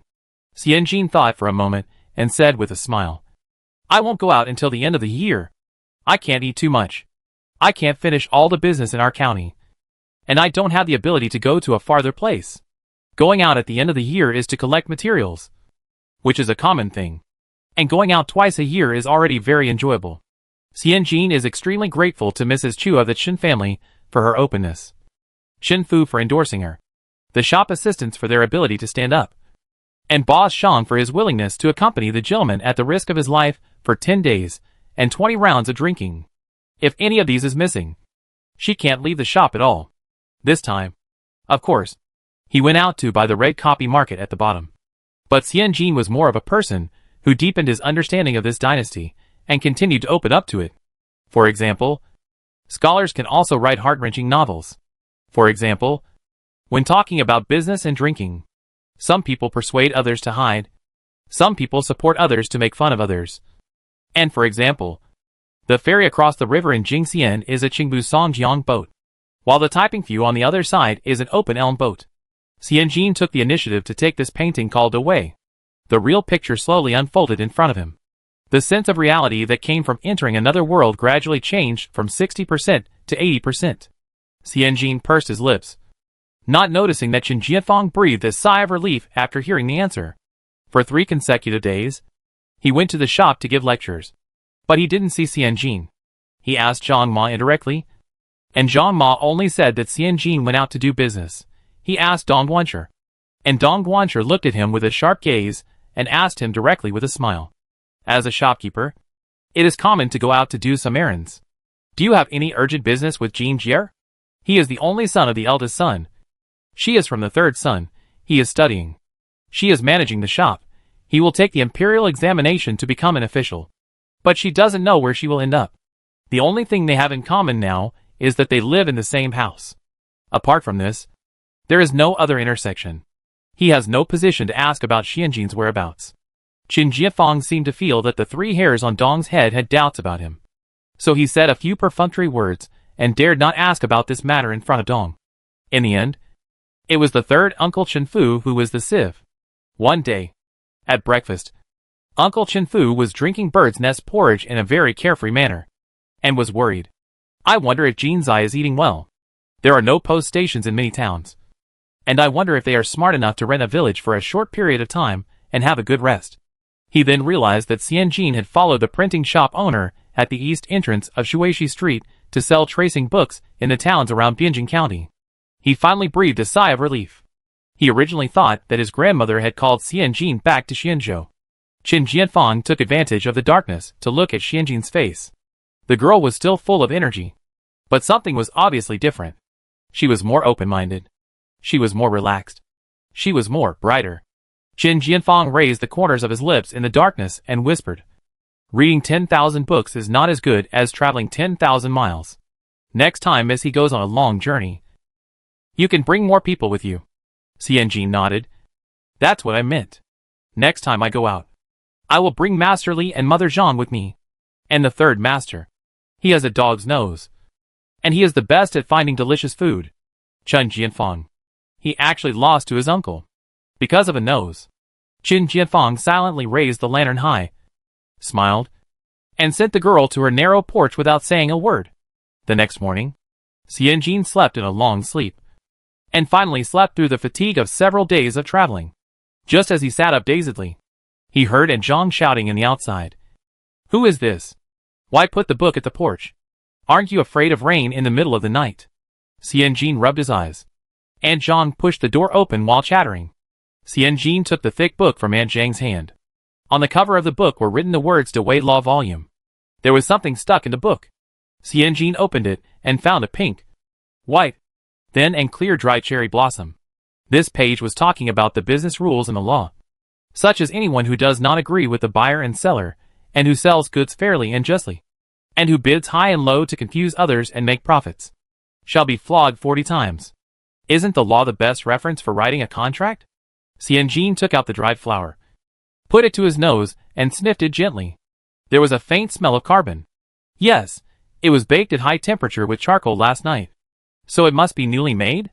A: Xianjin thought for a moment and said with a smile, "I won't go out until the end of the year. I can't eat too much. I can't finish all the business in our county. And I don't have the ability to go to a farther place. Going out at the end of the year is to collect materials, which is a common thing. And going out twice a year is already very enjoyable." Xianjin is extremely grateful to Mrs. Chu of the Chen family for her openness, Shen Fu for endorsing her, the shop assistants for their ability to stand up, and Boss Shang for his willingness to accompany the gentleman at the risk of his life for 10 days and 20 rounds of drinking. If any of these is missing, she can't leave the shop at all. This time, of course, he went out to buy the red copy market at the bottom. But Xianjin was more of a person who deepened his understanding of this dynasty and continued to open up to it. For example, scholars can also write heart-wrenching novels. For example, when talking about business and drinking, some people persuade others to hide. Some people support others to make fun of others. And for example, the ferry across the river in Jingxian is a Qingbu Songjiang boat, while the Taiping Fu on the other side is an open elm boat. Xianjin took the initiative to take this painting called away. The real picture slowly unfolded in front of him. The sense of reality that came from entering another world gradually changed from 60% to 80%. Xianjin pursed his lips, not noticing that Qin Jianfang breathed a sigh of relief after hearing the answer. For 3 consecutive days, he went to the shop to give lectures, but he didn't see Xianjin. He asked Zhang Ma indirectly, and Zhang Ma only said that Xianjin went out to do business. He asked Dong Guancher, and Dong Guancher looked at him with a sharp gaze and asked him directly with a smile. "As a shopkeeper, it is common to go out to do some errands. Do you have any urgent business with Jean Jier? He is the only son of the eldest son. She is from the 3rd son. He is studying. She is managing the shop. He will take the imperial examination to become an official. But she doesn't know where she will end up. The only thing they have in common now is that they live in the same house. Apart from this, there is no other intersection. He has no position to ask about Xianjin's whereabouts." Qin Jianfang seemed to feel that the 3 hairs on Dong's head had doubts about him. So he said a few perfunctory words and dared not ask about this matter in front of Dong. In the end, it was the 3rd Uncle Chen Fu who was the sieve. One day, at breakfast, Uncle Chen Fu was drinking bird's nest porridge in a very carefree manner, and was worried. "I wonder if Jean Zai is eating well. There are no post stations in many towns, and I wonder if they are smart enough to rent a village for a short period of time and have a good rest." He then realized that Xianjin had followed the printing shop owner at the east entrance of Shuishi Street to sell tracing books in the towns around Bianjing County. He finally breathed a sigh of relief. He originally thought that his grandmother had called Xianjin back to Xianzhou. Qin Jianfang took advantage of the darkness to look at Xianjin's face. The girl was still full of energy, but something was obviously different. She was more open-minded. She was more relaxed. She was more brighter. Qin Jianfang raised the corners of his lips in the darkness and whispered, "Reading 10,000 books is not as good as traveling 10,000 miles. Next time Missy goes on a long journey, You can bring more people with you. Xianjin nodded. That's what I meant. Next time I go out, I will bring Master Li and Mother Zhang with me. And the third master. He has a dog's nose. And he is the best at finding delicious food. Chen Jianfang. He actually lost to his uncle. Because of a nose. Chen Jianfang silently raised the lantern high, smiled, and sent the girl to her narrow porch without saying a word. The next morning, Xianjin slept in a long sleep, and finally slept through the fatigue of several days of traveling. Just as he sat up dazedly, he heard Aunt Zhang shouting in the outside. Who is this? Why put the book at the porch? Aren't you afraid of rain in the middle of the night? Xianjin rubbed his eyes. Aunt Zhang pushed the door open while chattering. Xianjin took the thick book from Aunt Zhang's hand. On the cover of the book were written the words "De Wei Law Volume." There was something stuck in the book. Xianjin opened it and found a pink, white, thin and clear dried cherry blossom. This page was talking about the business rules and the law, such as anyone who does not agree with the buyer and seller, and who sells goods fairly and justly, and who bids high and low to confuse others and make profits, shall be flogged 40 times. Isn't the law the best reference for writing a contract? Xianjin took out the dried flower, put it to his nose, and sniffed it gently. There was a faint smell of carbon. Yes, it was baked at high temperature with charcoal last night. So it must be newly made?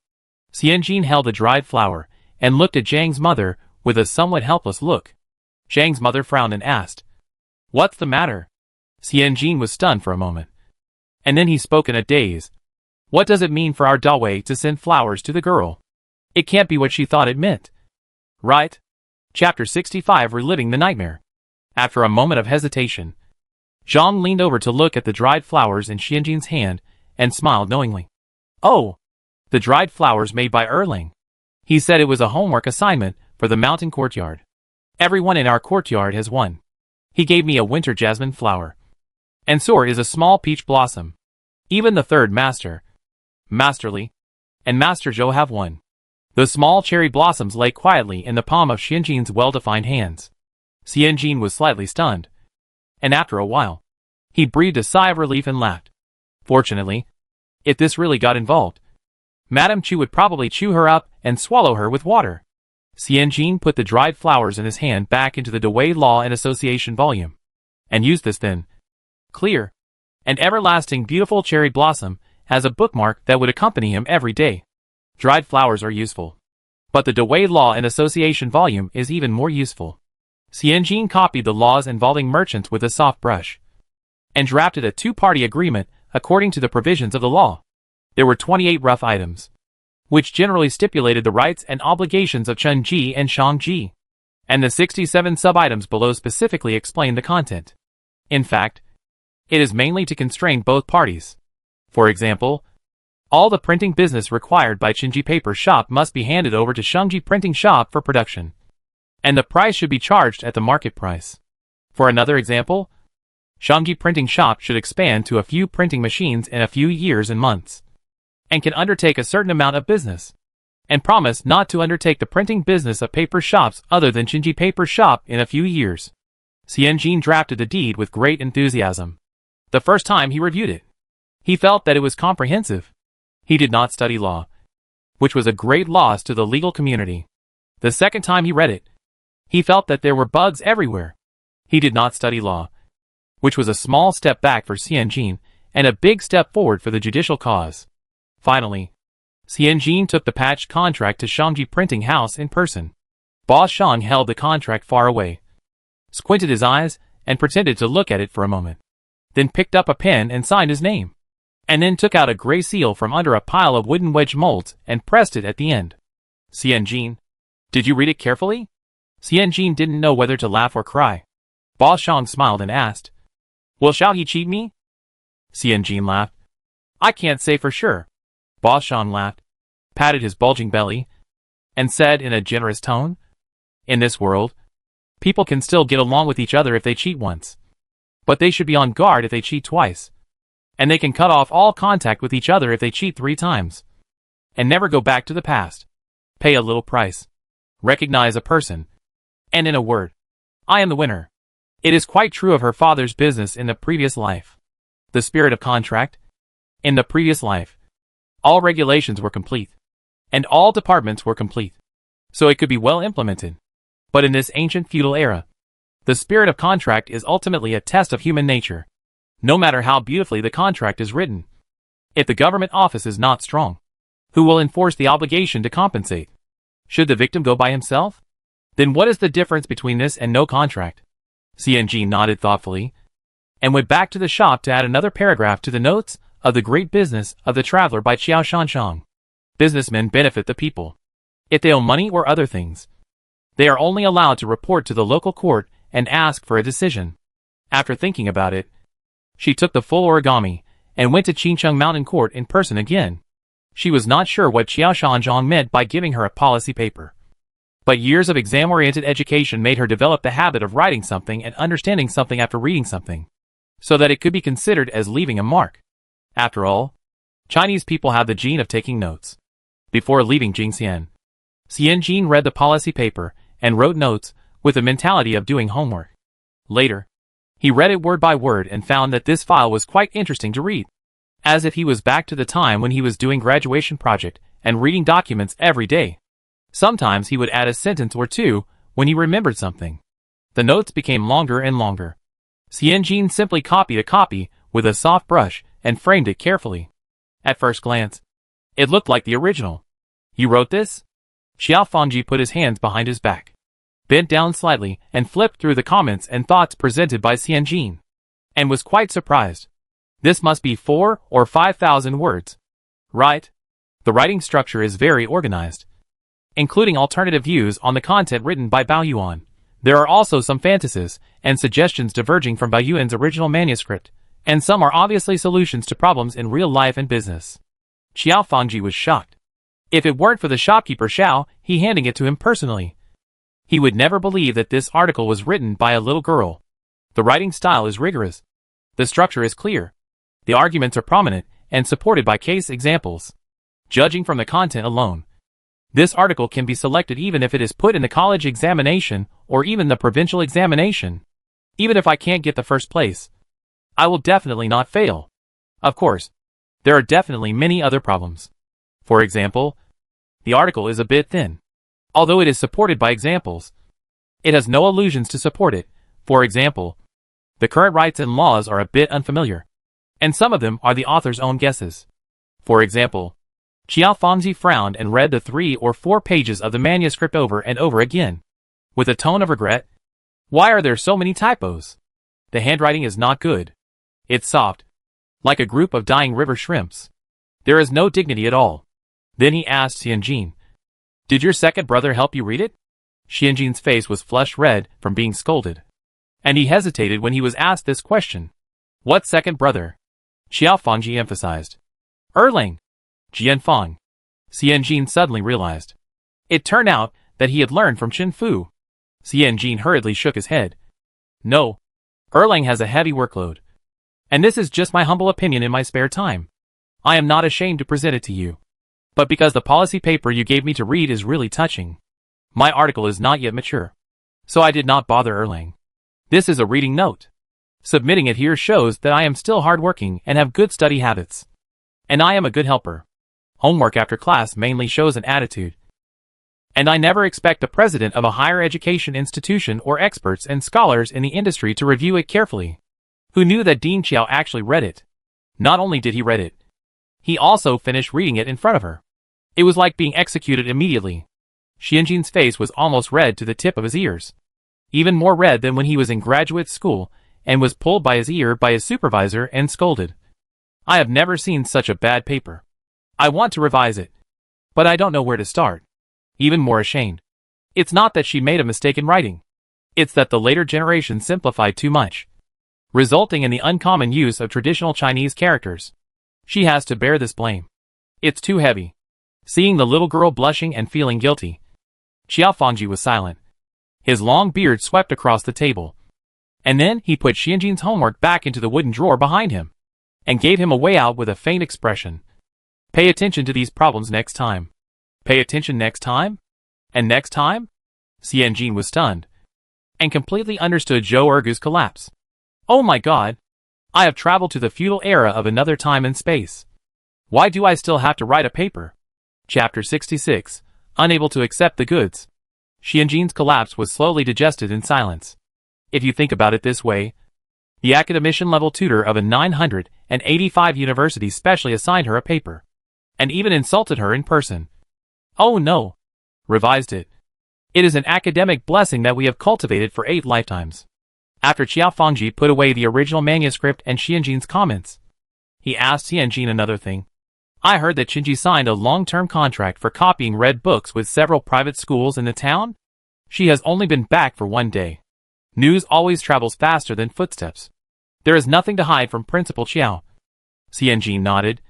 A: Xianjin held the dried flower, and looked at Zhang's mother with a somewhat helpless look. Zhang's mother frowned and asked, What's the matter? Xianjin was stunned for a moment. And then he spoke in a daze. What does it mean for our Dawei to send flowers to the girl? It can't be what she thought it meant. Right? Chapter 65 Reliving the Nightmare. After a moment of hesitation, Zhang leaned over to look at the dried flowers in Xianjin's hand and smiled knowingly. Oh! The dried flowers made by Erling. He said it was a homework assignment for the mountain courtyard. Everyone in our courtyard has one. He gave me a winter jasmine flower. And Soar is a small peach blossom. Even the third master, Master Li, and Master Zhou have one. The small cherry blossoms lay quietly in the palm of Xianjin's well-defined hands. Xianjin was slightly stunned. And after a while, he breathed a sigh of relief and laughed. Fortunately, if this really got involved, Madame Chu would probably chew her up and swallow her with water. Xianjin put the dried flowers in his hand back into the Dawei Law and Association volume, and used this thin, clear, and everlasting beautiful cherry blossom as a bookmark that would accompany him every day. Dried flowers are useful, but the Dawei Law and Association volume is even more useful. Xianjin copied the laws involving merchants with a soft brush, and drafted a two-party agreement according to the provisions of the law. There were 28 rough items, which generally stipulated the rights and obligations of Chen Ji and Shang Ji, and the 67 sub-items below specifically explain the content. In fact, it is mainly to constrain both parties. For example, all the printing business required by Chenji Paper Shop must be handed over to Shangji Printing Shop for production, and the price should be charged at the market price. For another example, Shangji Printing Shop should expand to a few printing machines in a few years and months, and can undertake a certain amount of business, and promise not to undertake the printing business of paper shops other than Chenji Paper Shop in a few years. Xianjin drafted the deed with great enthusiasm. The first time he reviewed it, he felt that it was comprehensive. He did not study law, which was a great loss to the legal community. The second time he read it, he felt that there were bugs everywhere. He did not study law, which was a small step back for Xianjin and a big step forward for the judicial cause. Finally, Xianjin took the patched contract to Shangji Printing House in person. Boss Shang held the contract far away, squinted his eyes, and pretended to look at it for a moment, then picked up a pen and signed his name, and then took out a gray seal from under a pile of wooden wedge molds and pressed it at the end. Xianjin, did you read it carefully? Xianjin didn't know whether to laugh or cry. Boss Shang smiled and asked, shall he cheat me? Xianjin laughed. I can't say for sure. Boss Shang laughed, patted his bulging belly, and said in a generous tone, In this world, people can still get along with each other if they cheat once. But they should be on guard if they cheat twice. And they can cut off all contact with each other if they cheat 3 times. And never go back to the past. Pay a little price. Recognize a person. And in a word, I am the winner. It is quite true of her father's business in the previous life. The spirit of contract. In the previous life, all regulations were complete. and all departments were complete, so it could be well implemented. But in this ancient feudal era, the spirit of contract is ultimately a test of human nature. No matter how beautifully the contract is written, if the government office is not strong, who will enforce the obligation to compensate? Should the victim go by himself? Then what is the difference between this and no contract? CNG nodded thoughtfully, and went back to the shop to add another paragraph to the notes of The Great Business of the Traveler by Qiao Shanshang. Businessmen benefit the people. If they owe money or other things, they are only allowed to report to the local court and ask for a decision. After thinking about it, she took the full origami and went to Qincheng Mountain Court in person again. She was not sure what Qiao Shanzhong meant by giving her a policy paper. But years of exam-oriented education made her develop the habit of writing something and understanding something after reading something, so that it could be considered as leaving a mark. After all, Chinese people have the gene of taking notes. Before leaving Jingxian, Xianjin read the policy paper and wrote notes with the mentality of doing homework. Later, he read it word by word and found that this file was quite interesting to read, as if he was back to the time when he was doing graduation project and reading documents every day. Sometimes he would add a sentence or two when he remembered something. The notes became longer and longer. Xianjin simply copied a copy with a soft brush and framed it carefully. At first glance, it looked like the original. "You wrote this?" Xiao Fangji put his hands behind his back, bent down slightly and flipped through the comments and thoughts presented by Xianjin, and was quite surprised. This must be 4,000 or 5,000 words. Right? The writing structure is very organized, including alternative views on the content written by Bao Yuan. There are also some fantasies and suggestions diverging from Bao Yuan's original manuscript, and some are obviously solutions to problems in real life and business. Qiao Fangji was shocked. If it weren't for the shopkeeper Xiao, he handing it to him personally, he would never believe that this article was written by a little girl. The writing style is rigorous. The structure is clear. The arguments are prominent and supported by case examples. Judging from the content alone, this article can be selected even if it is put in the college examination or even the provincial examination. Even if I can't get the first place, I will definitely not fail. Of course, there are definitely many other problems. For example, the article is a bit thin. Although it is supported by examples, it has no allusions to support it. For example, the current rights and laws are a bit unfamiliar, and some of them are the author's own guesses. For example, Qiao Fangji frowned and read the 3 or 4 pages of the manuscript over and over again, with a tone of regret. Why are there so many typos? The handwriting is not good. It's soft, like a group of dying river shrimps. There is no dignity at all. Then he asked Xianjin, "Did your second brother help you read it?" Xianjin's face was flushed red from being scolded, and he hesitated when he was asked this question. "What second brother?" Qiao Fangji emphasized. "Erlang. Jianfang." Xianjin suddenly realized. It turned out that he had learned from Chen Fu. Xianjin hurriedly shook his head. "No. Erlang has a heavy workload. And this is just my humble opinion in my spare time. I am not ashamed to present it to you. But because the policy paper you gave me to read is really touching, my article is not yet mature. So I did not bother Erlang. This is a reading note. Submitting it here shows that I am still hardworking and have good study habits. And I am a good helper. Homework after class mainly shows an attitude. And I never expect the president of a higher education institution or experts and scholars in the industry to review it carefully. Who knew that Dean Qiao actually read it? Not only did he read it, he also finished reading it in front of her. It was like being executed immediately. Xianjin's face was almost red to the tip of his ears. Even more red than when he was in graduate school and was pulled by his ear by his supervisor and scolded. I have never seen such a bad paper. I want to revise it, but I don't know where to start. Even more ashamed. It's not that she made a mistake in writing. It's that the later generation simplified too much, resulting in the uncommon use of traditional Chinese characters. She has to bear this blame. It's too heavy. Seeing the little girl blushing and feeling guilty, Qiao Fangji was silent. His long beard swept across the table. And then he put Xianjin's homework back into the wooden drawer behind him, and gave him a way out with a faint expression. Pay attention to these problems next time. Pay attention next time? And next time? Xianjin was stunned, and completely understood Zhou Ergu's collapse. Oh my god! I have traveled to the feudal era of another time and space. Why do I still have to write a paper? Chapter 66. Unable to accept the goods. Xianjin's collapse was slowly digested in silence. If you think about it this way, the academician-level tutor of a 985 university specially assigned her a paper, and even insulted her in person. Oh no! Revised it. It is an academic blessing that we have cultivated for 8 lifetimes. After Qiao Fangji put away the original manuscript and Xianjin's comments, he asked Xianjin another thing. I heard that Qinji signed a long-term contract for copying red books with several private schools in the town? She has only been back for 1 day. News always travels faster than footsteps. There is nothing to hide from Principal Qiao. Xianjin nodded.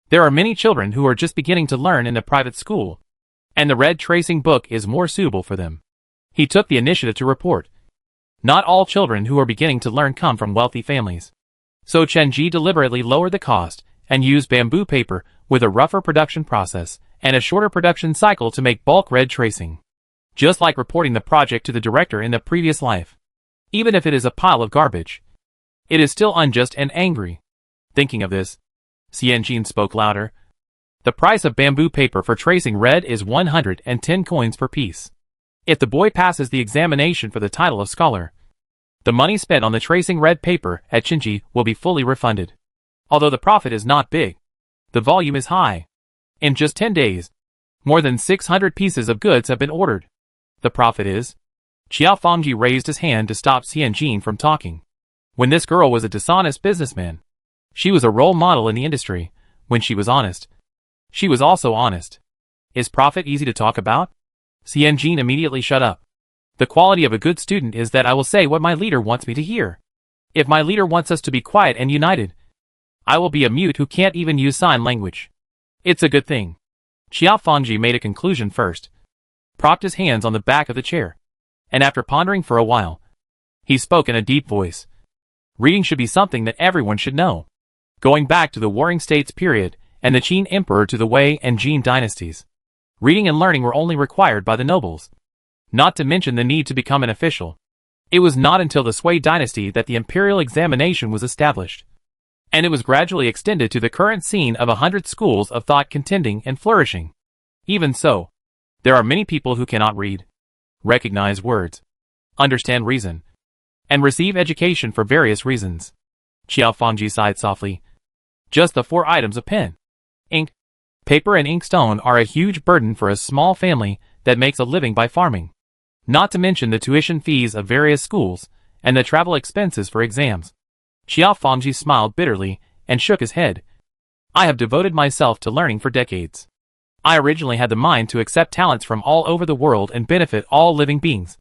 A: There are many children who are just beginning to learn in a private school, and the red tracing book is more suitable for them. He took the initiative to report. Not all children who are beginning to learn come from wealthy families. So Chenji deliberately lowered the cost and used bamboo paper with a rougher production process and a shorter production cycle to make bulk red tracing. Just like reporting the project to the director in the previous life. Even if it is a pile of garbage, it is still unjust and angry. Thinking of this, Xianjin spoke louder. The price of bamboo paper for tracing red is 110 coins per piece. If the boy passes the examination for the title of scholar, the money spent on the tracing red paper at Qinji will be fully refunded. Although the profit is not big, the volume is high. In just 10 days, more than 600 pieces of goods have been ordered. The profit is... Qiao Fangji raised his hand to stop Xianjin from talking. When this girl was a dishonest businessman, she was a role model in the industry. When she was honest, she was also honest. Is profit easy to talk about? Xianjin immediately shut up. The quality of a good student is that I will say what my leader wants me to hear. If my leader wants us to be quiet and united, I will be a mute who can't even use sign language. It's a good thing. Qiao Fangji made a conclusion first, propped his hands on the back of the chair, and after pondering for a while, he spoke in a deep voice. Reading should be something that everyone should know. Going back to the Warring States period and the Qin Emperor to the Wei and Jin dynasties, reading and learning were only required by the nobles. Not to mention the need to become an official. It was not until the Sui dynasty that the imperial examination was established, and it was gradually extended to the current scene of 100 schools of thought contending and flourishing. Even so, there are many people who cannot read, recognize words, understand reason, and receive education for various reasons. Qiao Fangji sighed softly. Just the 4 items of pen, ink, paper and inkstone are a huge burden for a small family that makes a living by farming. Not to mention the tuition fees of various schools and the travel expenses for exams. Qiao Fangji smiled bitterly and shook his head. I have devoted myself to learning for decades. I originally had the mind to accept talents from all over the world and benefit all living beings.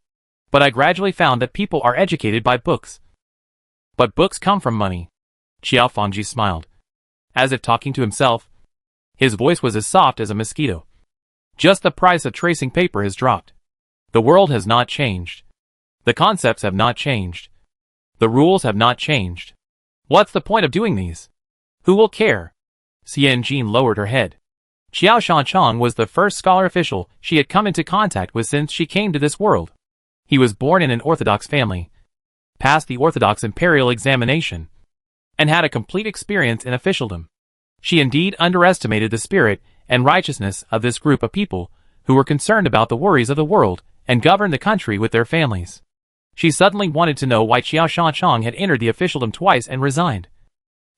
A: But I gradually found that people are educated by books. But books come from money. Qiao Fangji smiled, as if talking to himself. His voice was as soft as a mosquito. Just the price of tracing paper has dropped. The world has not changed. The concepts have not changed. The rules have not changed. What's the point of doing these? Who will care? Xianjin lowered her head. Qiao Shanchang was the first scholar official she had come into contact with since she came to this world. He was born in an orthodox family, passed the orthodox imperial examination, and had a complete experience in officialdom. She indeed underestimated the spirit and righteousness of this group of people who were concerned about the worries of the world and governed the country with their families. She suddenly wanted to know why Qiao Shanchang had entered the officialdom twice and resigned.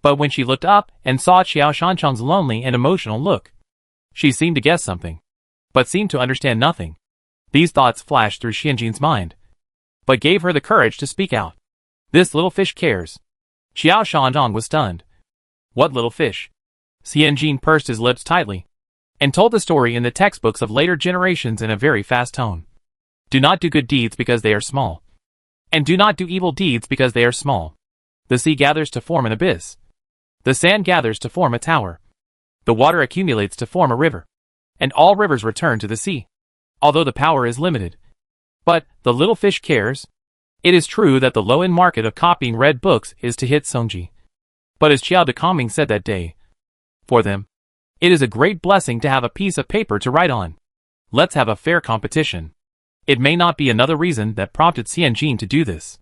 A: But when she looked up and saw Qiao Shanchang's lonely and emotional look, she seemed to guess something, but seemed to understand nothing. These thoughts flashed through Xianjin's mind, but gave her the courage to speak out. This little fish cares. Qiao Shanchang was stunned. What little fish? Xianjin pursed his lips tightly, and told the story in the textbooks of later generations in a very fast tone. Do not do good deeds because they are small, and do not do evil deeds because they are small. The sea gathers to form an abyss. The sand gathers to form a tower. The water accumulates to form a river, and all rivers return to the sea, although the power is limited. But the little fish cares. It is true that the low-end market of copying red books is to hit Songji. But as Qiao Dekaming said that day, for them, it is a great blessing to have a piece of paper to write on. Let's have a fair competition. It may not be another reason that prompted Xianjin to do this.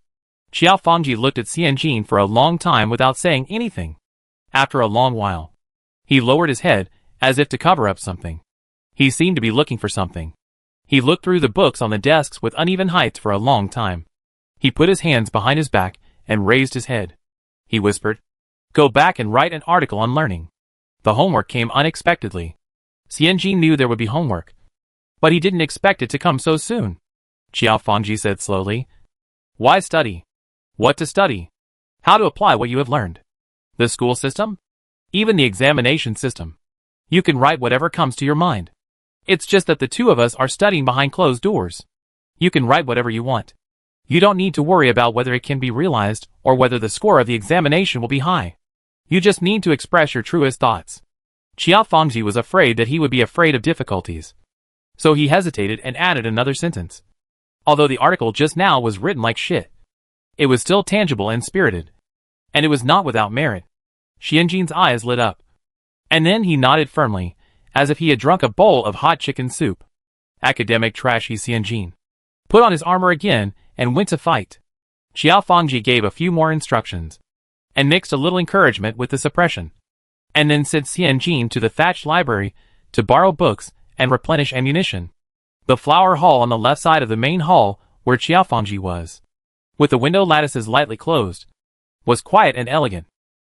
A: Qiao Fangji looked at Xianjin for a long time without saying anything. After a long while, he lowered his head, as if to cover up something. He seemed to be looking for something. He looked through the books on the desks with uneven heights for a long time. He put his hands behind his back and raised his head. He whispered, "Go back and write an article on learning." The homework came unexpectedly. Xianjin knew there would be homework, but he didn't expect it to come so soon. Qiao Fangji said slowly, "Why study? What to study? How to apply what you have learned? The school system? Even the examination system. You can write whatever comes to your mind. It's just that the two of us are studying behind closed doors. You can write whatever you want. You don't need to worry about whether it can be realized or whether the score of the examination will be high. You just need to express your truest thoughts." Qiao Fangji was afraid that he would be afraid of difficulties. So he hesitated and added another sentence. Although the article just now was written like shit, it was still tangible and spirited. And it was not without merit. Xianjin's eyes lit up. And then he nodded firmly, as if he had drunk a bowl of hot chicken soup. Academic trashy Xianjin put on his armor again and went to fight. Qiao Fangji gave a few more instructions, and mixed a little encouragement with the suppression, and then sent Xianjin to the thatched library to borrow books and replenish ammunition. The flower hall on the left side of the main hall, where Qiao Fangji was, with the window lattices lightly closed, was quiet and elegant.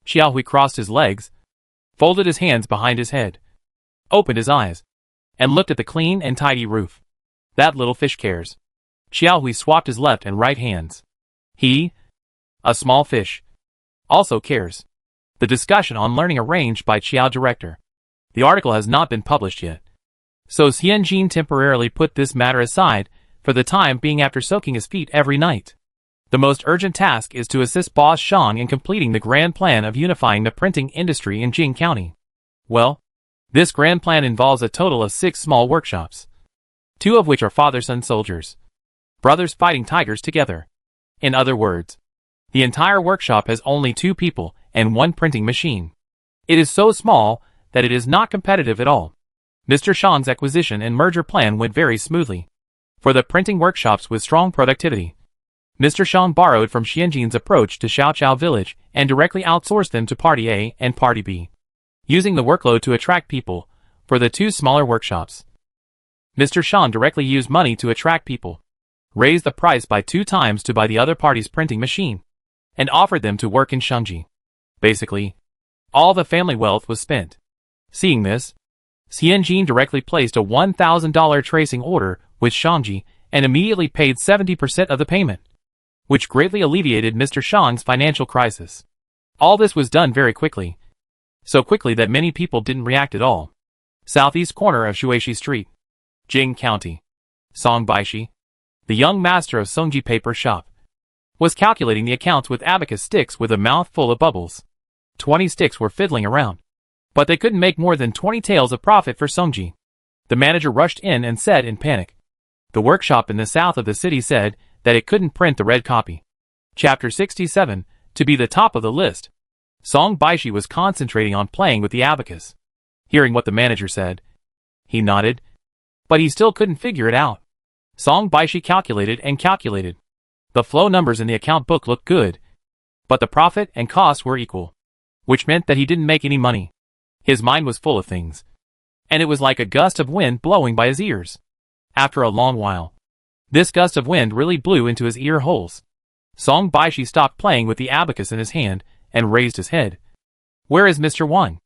A: Qiao Hui crossed his legs, folded his hands behind his head, opened his eyes, and looked at the clean and tidy roof. That little fish cares. Qiao Hui swapped his left and right hands. He, a small fish, also cares. The discussion on learning arranged by Qiao director. The article has not been published yet. So Xianjin temporarily put this matter aside for the time being after soaking his feet every night. The most urgent task is to assist Boss Shang in completing the grand plan of unifying the printing industry in Jing County. Well, this grand plan involves a total of 6 small workshops, 2 of which are father-son soldiers, brothers fighting tigers together. In other words, the entire workshop has only 2 people and 1 printing machine. It is so small that it is not competitive at all. Mr. Shang's acquisition and merger plan went very smoothly. For the printing workshops with strong productivity, Mr. Shang borrowed from Xianjin's approach to Xiaoqiao Village and directly outsourced them to Party A and Party B, using the workload to attract people for the 2 smaller workshops. Mr. Shang directly used money to attract people, raised the price by 2 times to buy the other party's printing machine, and offered them to work in Shangji. Basically, all the family wealth was spent. Seeing this, Xianjin directly placed a $1,000 tracing order with Shangji and immediately paid 70% of the payment, which greatly alleviated Mr. Shang's financial crisis. All this was done very quickly, so quickly that many people didn't react at all. Southeast corner of Shuishi Street, Jing County. Song Baishi, the young master of Songji paper shop, was calculating the accounts with abacus sticks with a mouth full of bubbles. 20 sticks were fiddling around, but they couldn't make more than 20 taels of profit for Songji. The manager rushed in and said in panic. The workshop in the south of the city said that it couldn't print the red copy. Chapter 67, to be the top of the list. Song Baishi was concentrating on playing with the abacus. Hearing what the manager said, he nodded, but he still couldn't figure it out. Song Baishi calculated and calculated. The flow numbers in the account book looked good, but the profit and costs were equal, which meant that he didn't make any money. His mind was full of things, and it was like a gust of wind blowing by his ears. After a long while, this gust of wind really blew into his ear holes. Song Baishi stopped playing with the abacus in his hand and raised his head. Where is Mr. Wang?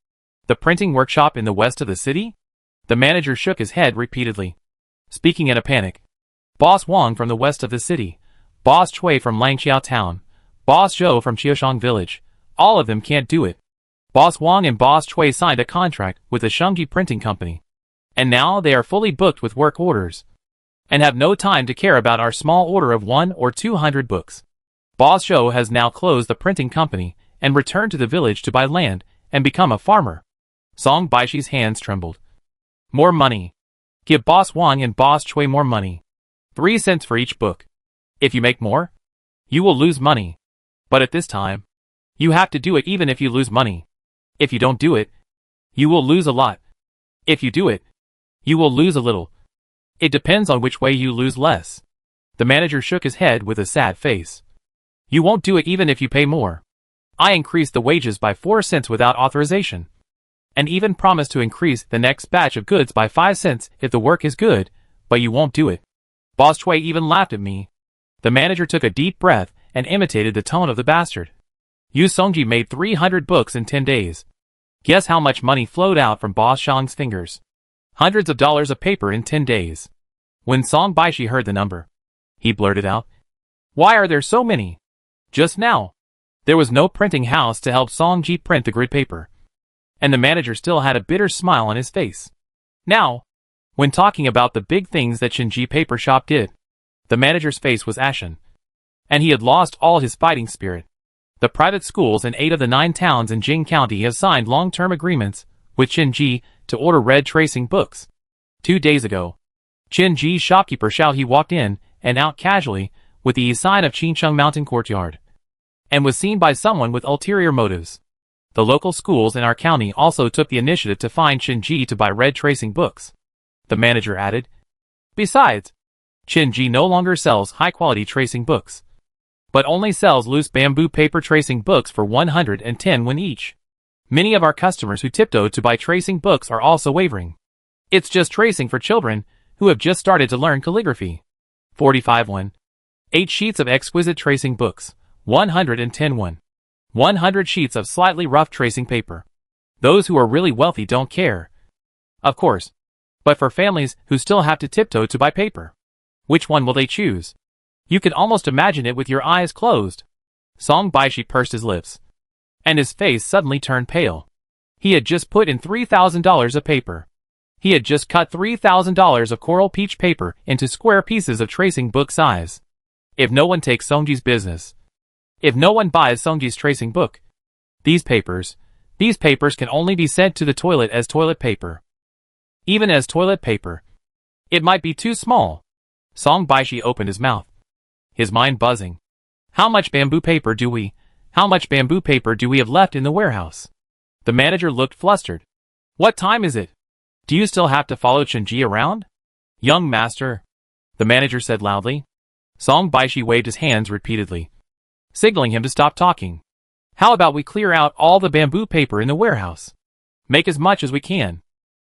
A: The printing workshop in the west of the city? The manager shook his head repeatedly, speaking in a panic. Boss Wang from the west of the city, Boss Chui from Langqiao Town, Boss Zhou from Qiushang Village, all of them can't do it. Boss Wang and Boss Chui signed a contract with the Shengji printing company, and now they are fully booked with work orders, and have no time to care about our small order of 100 or 200 books. Boss Zhou has now closed the printing company and returned to the village to buy land and become a farmer. Song Baishi's hands trembled. More money. Give Boss Wang and Boss Chui more money. 3 cents for each book. If you make more, you will lose money. But at this time, you have to do it even if you lose money. If you don't do it, you will lose a lot. If you do it, you will lose a little. It depends on which way you lose less. The manager shook his head with a sad face. You won't do it even if you pay more. I increased the wages by 4 cents without authorization. and even promised to increase the next batch of goods by 5 cents if the work is good, but you won't do it. Boss Chui even laughed at me. The manager took a deep breath and imitated the tone of the bastard. Yu Songji made 300 books in 10 days. Guess how much money flowed out from Boss Shang's fingers? Hundreds of dollars of paper in 10 days. When Song Baishi heard the number, he blurted out, "Why are there so many?" Just now, there was no printing house to help Songji print the grid paper. And the manager still had a bitter smile on his face. Now, when talking about the big things that Shinji Paper Shop did, the manager's face was ashen. And he had lost all his fighting spirit. The private schools in 8 of the 9 towns in Jing County have signed long-term agreements with Shinji to order red tracing books. 2 days ago, Shinji's shopkeeper Xiao He walked in and out casually with the sign of Qincheng Mountain Courtyard, and was seen by someone with ulterior motives. The local schools in our county also took the initiative to find Shinji to buy red tracing books. The manager added. Besides, Shinji no longer sells high-quality tracing books, but only sells loose bamboo paper tracing books for 110 won each. Many of our customers who tiptoed to buy tracing books are also wavering. It's just tracing for children who have just started to learn calligraphy. 45 won. 8 sheets of exquisite tracing books, 110 won. 100 sheets of slightly rough tracing paper. Those who are really wealthy don't care. Of course. But for families who still have to tiptoe to buy paper, which one will they choose? You could almost imagine it with your eyes closed. Song Baishi pursed his lips, and his face suddenly turned pale. He had just put in $3,000 of paper. He had just cut $3,000 of coral peach paper into square pieces of tracing book size. If no one takes Songji's business, if no one buys Songji's tracing book, these papers can only be sent to the toilet as toilet paper. Even as toilet paper, it might be too small. Song Baishi opened his mouth, his mind buzzing. How much bamboo paper do we have left in the warehouse? The manager looked flustered. What time is it? Do you still have to follow Shinji around? Young master, the manager said loudly. Song Baishi waved his hands repeatedly, signaling him to stop talking. How about we clear out all the bamboo paper in the warehouse? Make as much as we can.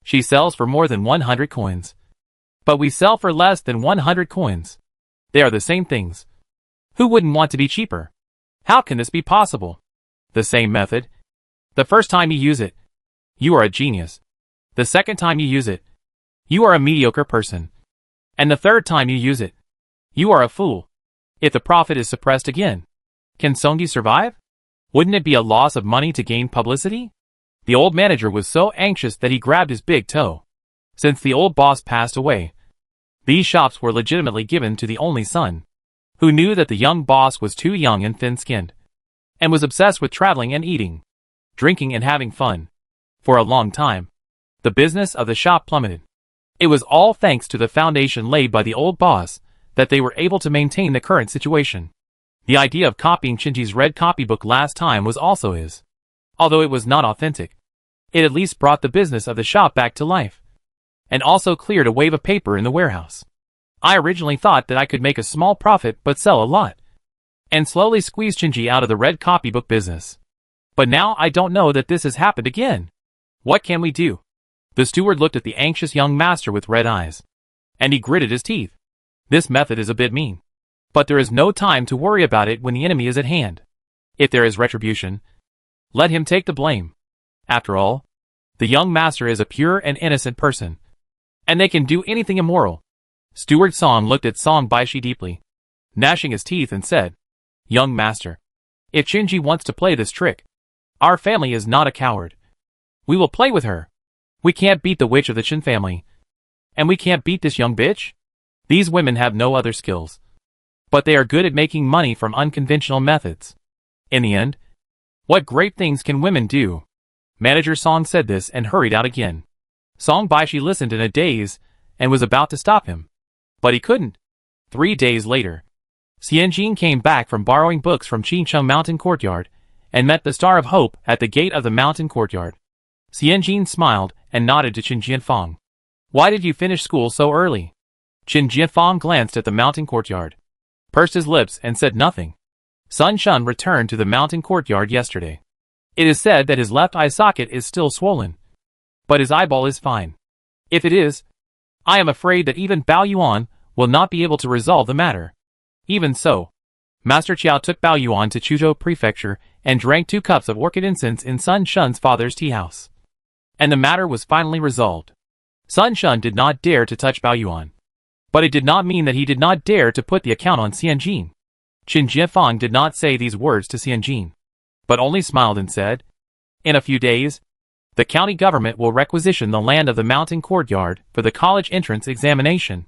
A: She sells for more than 100 coins. But we sell for less than 100 coins. They are the same things. Who wouldn't want to be cheaper? How can this be possible? The same method. The first time you use it, you are a genius. The second time you use it, you are a mediocre person. And the third time you use it, you are a fool. If the profit is suppressed again, can Songji survive? Wouldn't it be a loss of money to gain publicity? The old manager was so anxious that he grabbed his big toe. Since the old boss passed away, these shops were legitimately given to the only son, who knew that the young boss was too young and thin-skinned, and was obsessed with traveling and eating, drinking and having fun. For a long time, the business of the shop plummeted. It was all thanks to the foundation laid by the old boss that they were able to maintain the current situation. The idea of copying Shinji's red copybook last time was also his. Although it was not authentic, it at least brought the business of the shop back to life, and also cleared a wave of paper in the warehouse. I originally thought that I could make a small profit but sell a lot, and slowly squeeze Shinji out of the red copybook business. But now I don't know that this has happened again. What can we do? The steward looked at the anxious young master with red eyes, and he gritted his teeth. This method is a bit mean, but there is no time to worry about it when the enemy is at hand. If there is retribution, let him take the blame. After all, the young master is a pure and innocent person, and they can do anything immoral. Steward Song looked at Song Baishi deeply, gnashing his teeth, and said, Young master, if Shinji wants to play this trick, our family is not a coward. We will play with her. We can't beat the witch of the Chen family. And we can't beat this young bitch. These women have no other skills, but they are good at making money from unconventional methods. In the end, what great things can women do? Manager Song said this and hurried out again. Song Baishi listened in a daze and was about to stop him, but he couldn't. 3 days later, Xianjin came back from borrowing books from Qincheng Mountain Courtyard and met the Star of Hope at the gate of the mountain courtyard. Xianjin smiled and nodded to Qin Jianfang. Why did you finish school so early? Qin Jianfang glanced at the mountain courtyard, pursed his lips, and said nothing. Sun Shun returned to the mountain courtyard yesterday. It is said that his left eye socket is still swollen. but his eyeball is fine. If it is, I am afraid that even Bao Yuan will not be able to resolve the matter. Even so, Master Chiao took Bao Yuan to Chuzhou Prefecture and drank 2 cups of orchid incense in Sun Shun's father's tea house. And the matter was finally resolved. Sun Shun did not dare to touch Bao Yuan. But it did not mean that he did not dare to put the account on Xianjin. Qin Jiefang did not say these words to Xianjin, but only smiled and said, "In a few days, the county government will requisition the land of the mountain courtyard for the college entrance examination.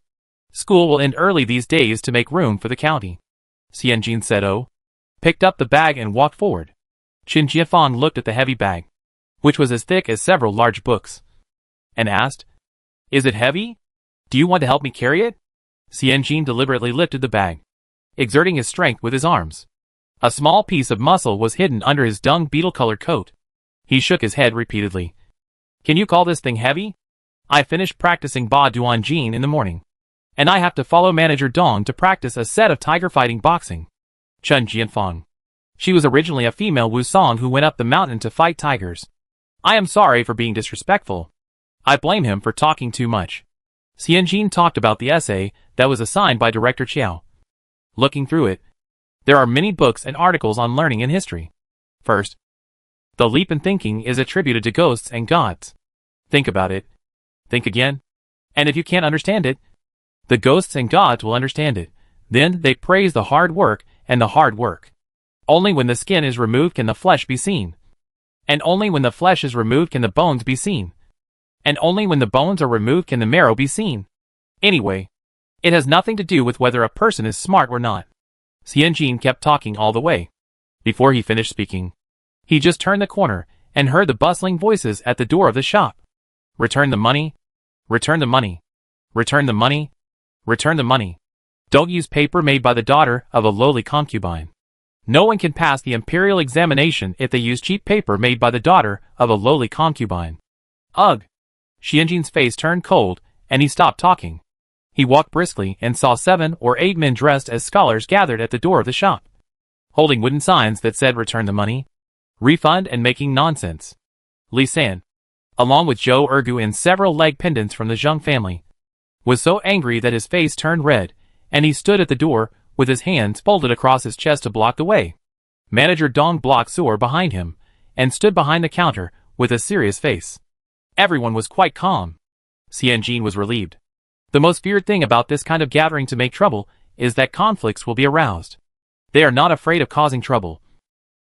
A: School will end early these days to make room for the county." Xianjin said, "Oh," picked up the bag and walked forward. Qin Jiefang looked at the heavy bag, which was as thick as several large books, and asked, "Is it heavy? Do you want to help me carry it?" Xianjin deliberately lifted the bag, exerting his strength with his arms. A small piece of muscle was hidden under his dung beetle-colored coat. He shook his head repeatedly. "Can you call this thing heavy? I finished practicing Ba Duan Jin in the morning, and I have to follow Manager Dong to practice a set of tiger fighting boxing." Chen Jianfang. She was originally a female Wusong who went up the mountain to fight tigers. I am sorry for being disrespectful. I blame him for talking too much. Xianjin talked about the essay that was assigned by Director Chiao. Looking through it, there are many books and articles on learning and history. First, the leap in thinking is attributed to ghosts and gods. Think about it. Think again. And if you can't understand it, the ghosts and gods will understand it. Then they praise the hard work and the hard work. Only when the skin is removed can the flesh be seen. And only when the flesh is removed can the bones be seen. And only when the bones are removed can the marrow be seen. Anyway, it has nothing to do with whether a person is smart or not. Xianjin kept talking all the way. Before he finished speaking, he just turned the corner and heard the bustling voices at the door of the shop. "Return the money. Return the money. Return the money. Return the money. Don't use paper made by the daughter of a lowly concubine. No one can pass the imperial examination if they use cheap paper made by the daughter of a lowly concubine." Ugh! Xianjin's face turned cold, and he stopped talking. He walked briskly and saw 7 or 8 men dressed as scholars gathered at the door of the shop, holding wooden signs that said "Return the money," "Refund," and "Making nonsense." Li San, along with Zhou Ergu and several leg pendants from the Zheng family, was so angry that his face turned red, and he stood at the door with his hands folded across his chest to block the way. Manager Dong blocked Suor behind him, and stood behind the counter with a serious face. Everyone was quite calm. Xianjin was relieved. The most feared thing about this kind of gathering to make trouble is that conflicts will be aroused. They are not afraid of causing trouble,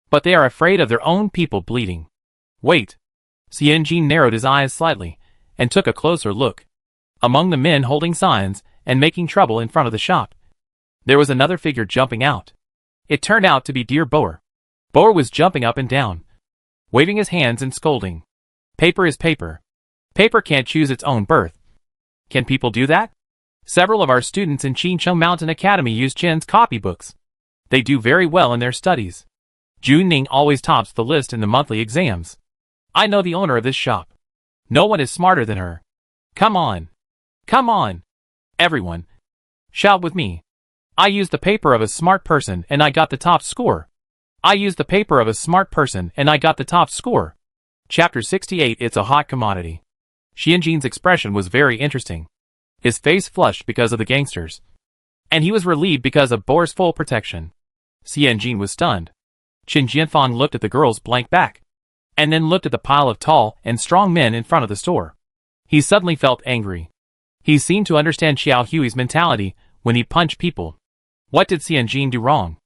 A: but they are afraid of their own people bleeding. Wait. Xianjin narrowed his eyes slightly, and took a closer look. Among the men holding signs and making trouble in front of the shop, there was another figure jumping out. It turned out to be dear Boer. Boer was jumping up and down, waving his hands and scolding. Paper is paper. Paper can't choose its own birth. Can people do that? Several of our students in Qincheng Mountain Academy use Chen's copybooks. They do very well in their studies. Juning always tops the list in the monthly exams. I know the owner of this shop. No one is smarter than her. Come on. Come on. Everyone. Shout with me. I used the paper of a smart person and I got the top score. I used the paper of a smart person and I got the top score. Chapter 68. It's a hot commodity. Xianjin's expression was very interesting. His face flushed because of the gangsters, and he was relieved because of Boer's full protection. Xianjin was stunned. Qin Jianfang looked at the girl's blank back, and then looked at the pile of tall and strong men in front of the store. He suddenly felt angry. He seemed to understand Xiao Hui's mentality when he punched people. What did Xianjin do wrong?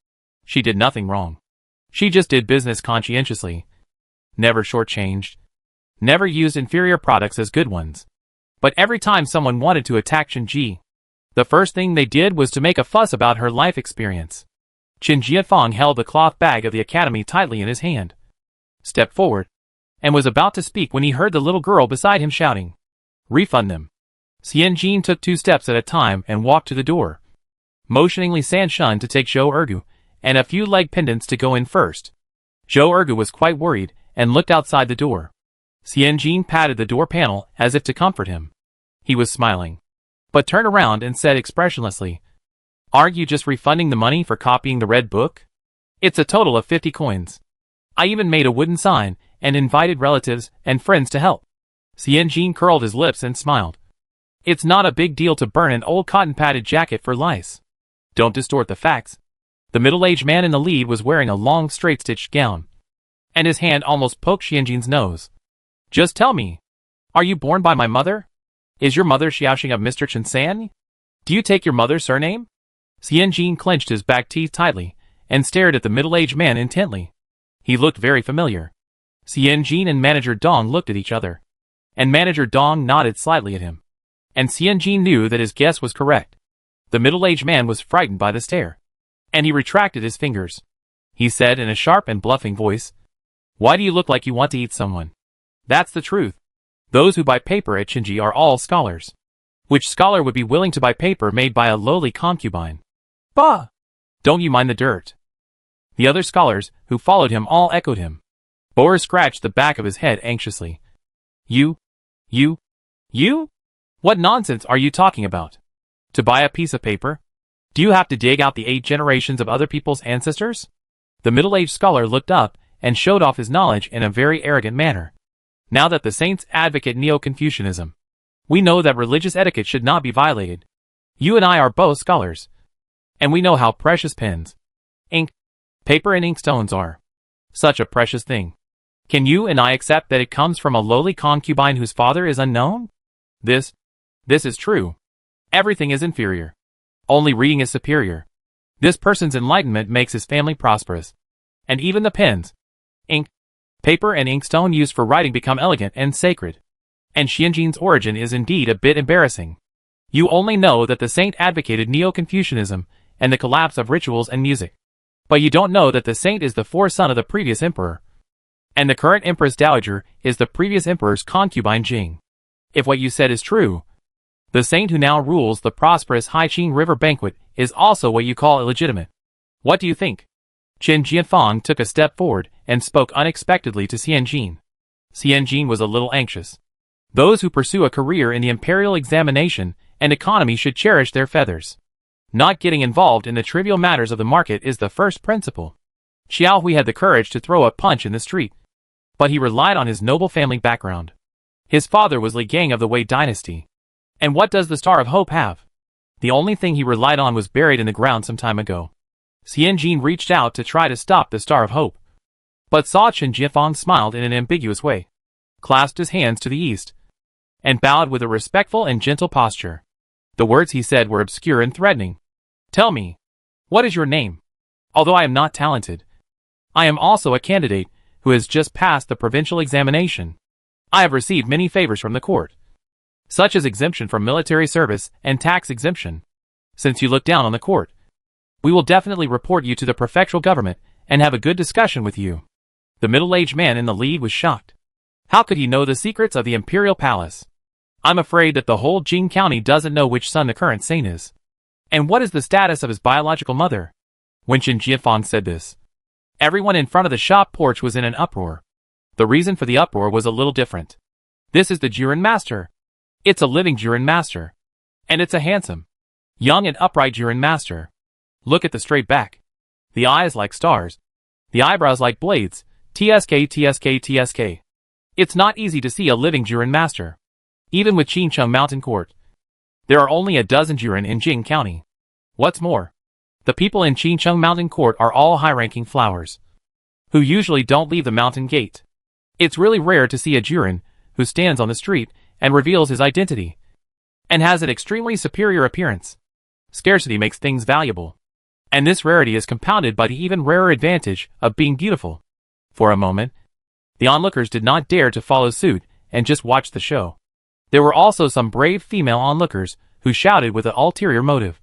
A: She did nothing wrong. She just did business conscientiously. Never shortchanged. Never used inferior products as good ones. But every time someone wanted to attack Qin, the first thing they did was to make a fuss about her life experience. Qin Jianfang held the cloth bag of the academy tightly in his hand, stepped forward, and was about to speak when he heard the little girl beside him shouting, "Refund them." Xianjin took 2 steps at a time and walked to the door, motioning Li Sanshun to take Zhou Ergu and a few leg pendants to go in first. Zhou Ergu was quite worried and looked outside the door. Xianjin patted the door panel as if to comfort him. He was smiling, but turned around and said expressionlessly, "Aren't you just refunding the money for copying the red book? It's a total of 50 coins. I even made a wooden sign and invited relatives and friends to help." Xianjin curled his lips and smiled. It's not a big deal to burn an old cotton-padded jacket for lice. Don't distort the facts. The middle-aged man in the lead was wearing a long straight-stitched gown, and his hand almost poked Xianjin's nose. Just tell me, are you born by my mother? Is your mother Xiaoxing of Mr. Chensan? Do you take your mother's surname? Xianjin clenched his back teeth tightly and stared at the middle-aged man intently. He looked very familiar. Xianjin and Manager Dong looked at each other, and Manager Dong nodded slightly at him. And Xianjin knew that his guess was correct. The middle-aged man was frightened by the stare, and he retracted his fingers. He said in a sharp and bluffing voice, "Why do you look like you want to eat someone? That's the truth. Those who buy paper at Qinji are all scholars. Which scholar would be willing to buy paper made by a lowly concubine? Bah! Don't you mind the dirt?" The other scholars, who followed him, all echoed him. Boer scratched the back of his head anxiously. You? What nonsense are you talking about? To buy a piece of paper? Do you have to dig out the 8 generations of other people's ancestors? The middle-aged scholar looked up and showed off his knowledge in a very arrogant manner. Now that the saints advocate Neo-Confucianism, we know that religious etiquette should not be violated. You and I are both scholars, and we know how precious pens, ink, paper and inkstones are. Such a precious thing. Can you and I accept that it comes from a lowly concubine whose father is unknown? This is true. Everything is inferior. Only reading is superior. This person's enlightenment makes his family prosperous. And even the pens, ink, paper and inkstone used for writing become elegant and sacred. And Xianjin's origin is indeed a bit embarrassing. You only know that the saint advocated Neo-Confucianism and the collapse of rituals and music. But you don't know that the saint is the foreson of the previous emperor. And the current Empress Dowager is the previous emperor's concubine Jing. If what you said is true, the saint who now rules the prosperous Haiqing River banquet is also what you call illegitimate. What do you think? Chen Jianfang took a step forward and spoke unexpectedly to Xianjin. Xianjin was a little anxious. Those who pursue a career in the imperial examination and economy should cherish their feathers. Not getting involved in the trivial matters of the market is the first principle. Xiao Hui had the courage to throw a punch in the street, but he relied on his noble family background. His father was Li Gang of the Wei dynasty. And what does the Star of Hope have? The only thing he relied on was buried in the ground some time ago. Xianjin reached out to try to stop the Star of Hope, but saw Chen Jianfang smiled in an ambiguous way, clasped his hands to the east, and bowed with a respectful and gentle posture. The words he said were obscure and threatening. Tell me, what is your name? Although I am not talented, I am also a candidate who has just passed the provincial examination. I have received many favors from the court, such as exemption from military service and tax exemption. Since you look down on the court, we will definitely report you to the prefectural government and have a good discussion with you. The middle-aged man in the lead was shocked. How could he know the secrets of the imperial palace? I'm afraid that the whole Jing County doesn't know which son the current saint is. And what is the status of his biological mother? When Chen Jianfang said this, everyone in front of the shop porch was in an uproar. The reason for the uproar was a little different. This is the Juren Master. It's a living Juren Master. And it's a handsome, young and upright Juren Master. Look at the straight back. The eyes like stars. The eyebrows like blades. TSK. It's not easy to see a living Juren Master. Even with Qincheng Mountain Court, there are only a dozen Juren in Jing County. What's more, the people in Qincheng Mountain Court are all high-ranking flowers, who usually don't leave the mountain gate. It's really rare to see a Juren who stands on the street and reveals his identity, and has an extremely superior appearance. Scarcity makes things valuable, and this rarity is compounded by the even rarer advantage of being beautiful. For a moment, the onlookers did not dare to follow suit and just watch the show. There were also some brave female onlookers who shouted with an ulterior motive.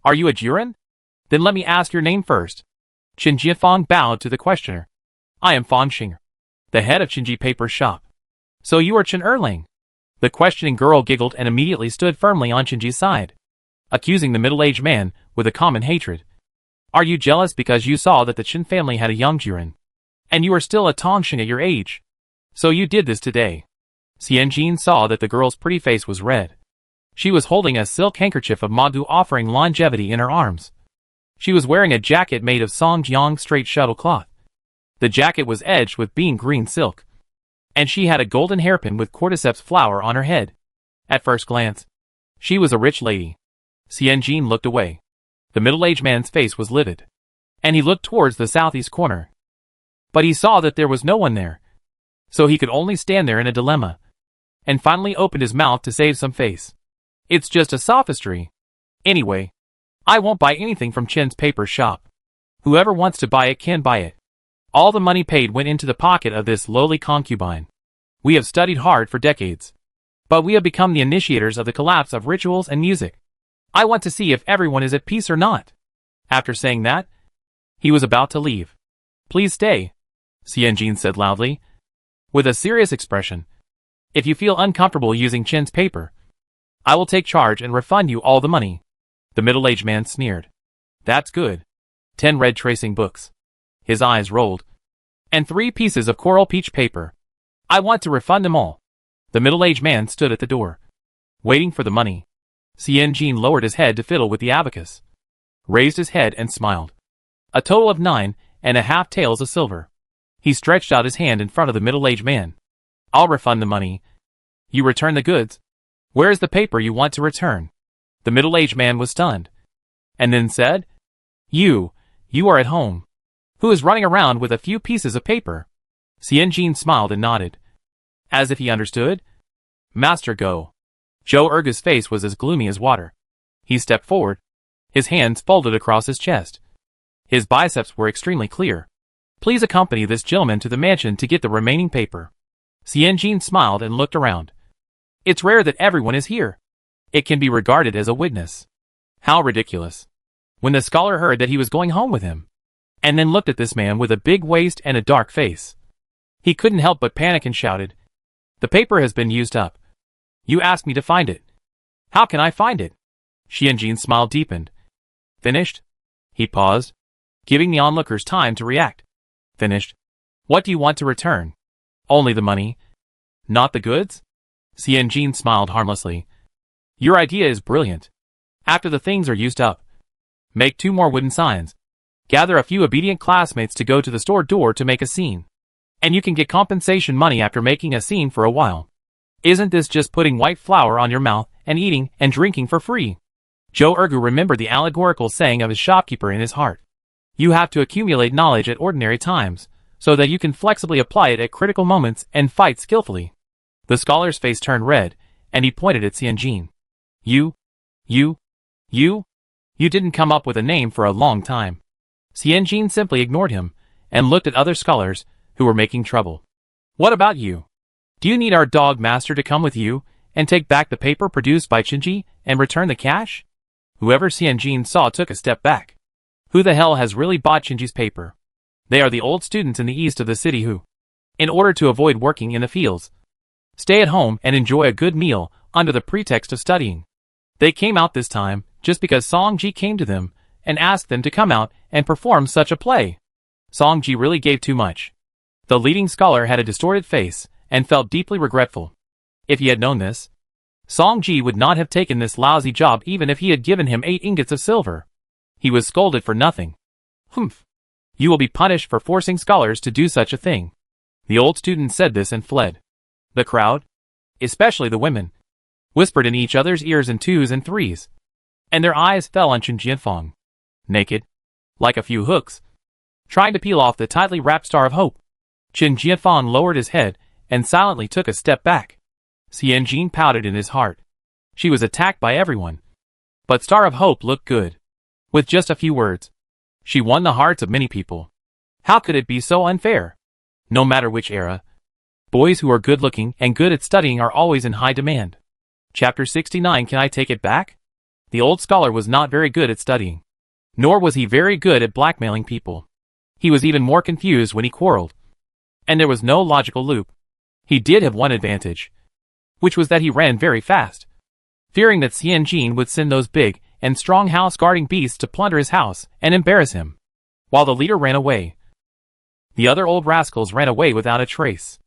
A: Are you a Juren? Then let me ask your name first. Chen Jianfang bowed to the questioner. I am Fan Xinger, the head of Qinji Paper Shop. So you are Chen Erlang? The questioning girl giggled and immediately stood firmly on Qinji's side, accusing the middle-aged man with a common hatred. Are you jealous because you saw that the Chen family had a young Juren, and you are still a Tongxing at your age? So you did this today. Xianjin saw that the girl's pretty face was red. She was holding a silk handkerchief of Madu offering longevity in her arms. She was wearing a jacket made of Songjiang straight shuttle cloth. The jacket was edged with bean green silk, and she had a golden hairpin with cordyceps flower on her head. At first glance, she was a rich lady. Xianjin looked away. The middle-aged man's face was livid, and he looked towards the southeast corner. But he saw that there was no one there, so he could only stand there in a dilemma, and finally opened his mouth to save some face. It's just a sophistry. Anyway, I won't buy anything from Chen's paper shop. Whoever wants to buy it can buy it. All the money paid went into the pocket of this lowly concubine. We have studied hard for decades, but we have become the initiators of the collapse of rituals and music. I want to see if everyone is at peace or not. After saying that, he was about to leave. Please stay, Xianjin said loudly, with a serious expression. If you feel uncomfortable using Chen's paper, I will take charge and refund you all the money. The middle-aged man sneered. That's good. 10 red tracing books. His eyes rolled. And 3 pieces of coral peach paper. I want to refund them all. The middle-aged man stood at the door, waiting for the money. Xianjin lowered his head to fiddle with the abacus, raised his head and smiled. A total of 9.5 taels of silver. He stretched out his hand in front of the middle-aged man. I'll refund the money. You return the goods. Where is the paper you want to return? The middle-aged man was stunned, and then said, You are at home. Who is running around with a few pieces of paper? Xianjin smiled and nodded, as if he understood. Master Go. Zhou Erge's face was as gloomy as water. He stepped forward, his hands folded across his chest. His biceps were extremely clear. Please accompany this gentleman to the mansion to get the remaining paper. Xianjin smiled and looked around. It's rare that everyone is here. It can be regarded as a witness. How ridiculous. When the scholar heard that he was going home with him, and then looked at this man with a big waist and a dark face, he couldn't help but panic and shouted, The paper has been used up. You asked me to find it. How can I find it? Xianjin's smile deepened. Finished? He paused, giving the onlookers time to react. Finished. What do you want to return? Only the money. Not the goods? Xianjin smiled harmlessly. Your idea is brilliant. After the things are used up, make 2 more wooden signs. Gather a few obedient classmates to go to the store door to make a scene. And you can get compensation money after making a scene for a while. Isn't this just putting white flour on your mouth and eating and drinking for free? Zhou Ergu remembered the allegorical saying of his shopkeeper in his heart. You have to accumulate knowledge at ordinary times, so that you can flexibly apply it at critical moments and fight skillfully. The scholar's face turned red, and he pointed at Xianjin. You didn't come up with a name for a long time. Xianjin simply ignored him, and looked at other scholars, who were making trouble. What about you? Do you need our dog master to come with you, and take back the paper produced by Qinji, and return the cash? Whoever Xianjin saw took a step back. Who the hell has really bought Qinji's paper? They are the old students in the east of the city who, in order to avoid working in the fields, stay at home and enjoy a good meal under the pretext of studying. They came out this time just because Songji came to them and asked them to come out and perform such a play. Songji really gave too much. The leading scholar had a distorted face and felt deeply regretful. If he had known this, Songji would not have taken this lousy job even if he had given him 8 ingots of silver. He was scolded for nothing. Humph. You will be punished for forcing scholars to do such a thing. The old student said this and fled. The crowd, especially the women, whispered in each other's ears in 2s and 3s, and their eyes fell on Chen Jianfang, naked, like a few hooks, trying to peel off the tightly wrapped Star of Hope. Chen Jianfang lowered his head and silently took a step back. Xianjin pouted in his heart. She was attacked by everyone. But Star of Hope looked good. With just a few words, she won the hearts of many people. How could it be so unfair? No matter which era, boys who are good-looking and good at studying are always in high demand. Chapter 69. Can I take it back? The old scholar was not very good at studying. Nor was he very good at blackmailing people. He was even more confused when he quarreled. And there was no logical loop. He did have one advantage, which was that he ran very fast. Fearing that Xianjin would send those big and strong house-guarding beasts to plunder his house and embarrass him, while the leader ran away. The other old rascals ran away without a trace.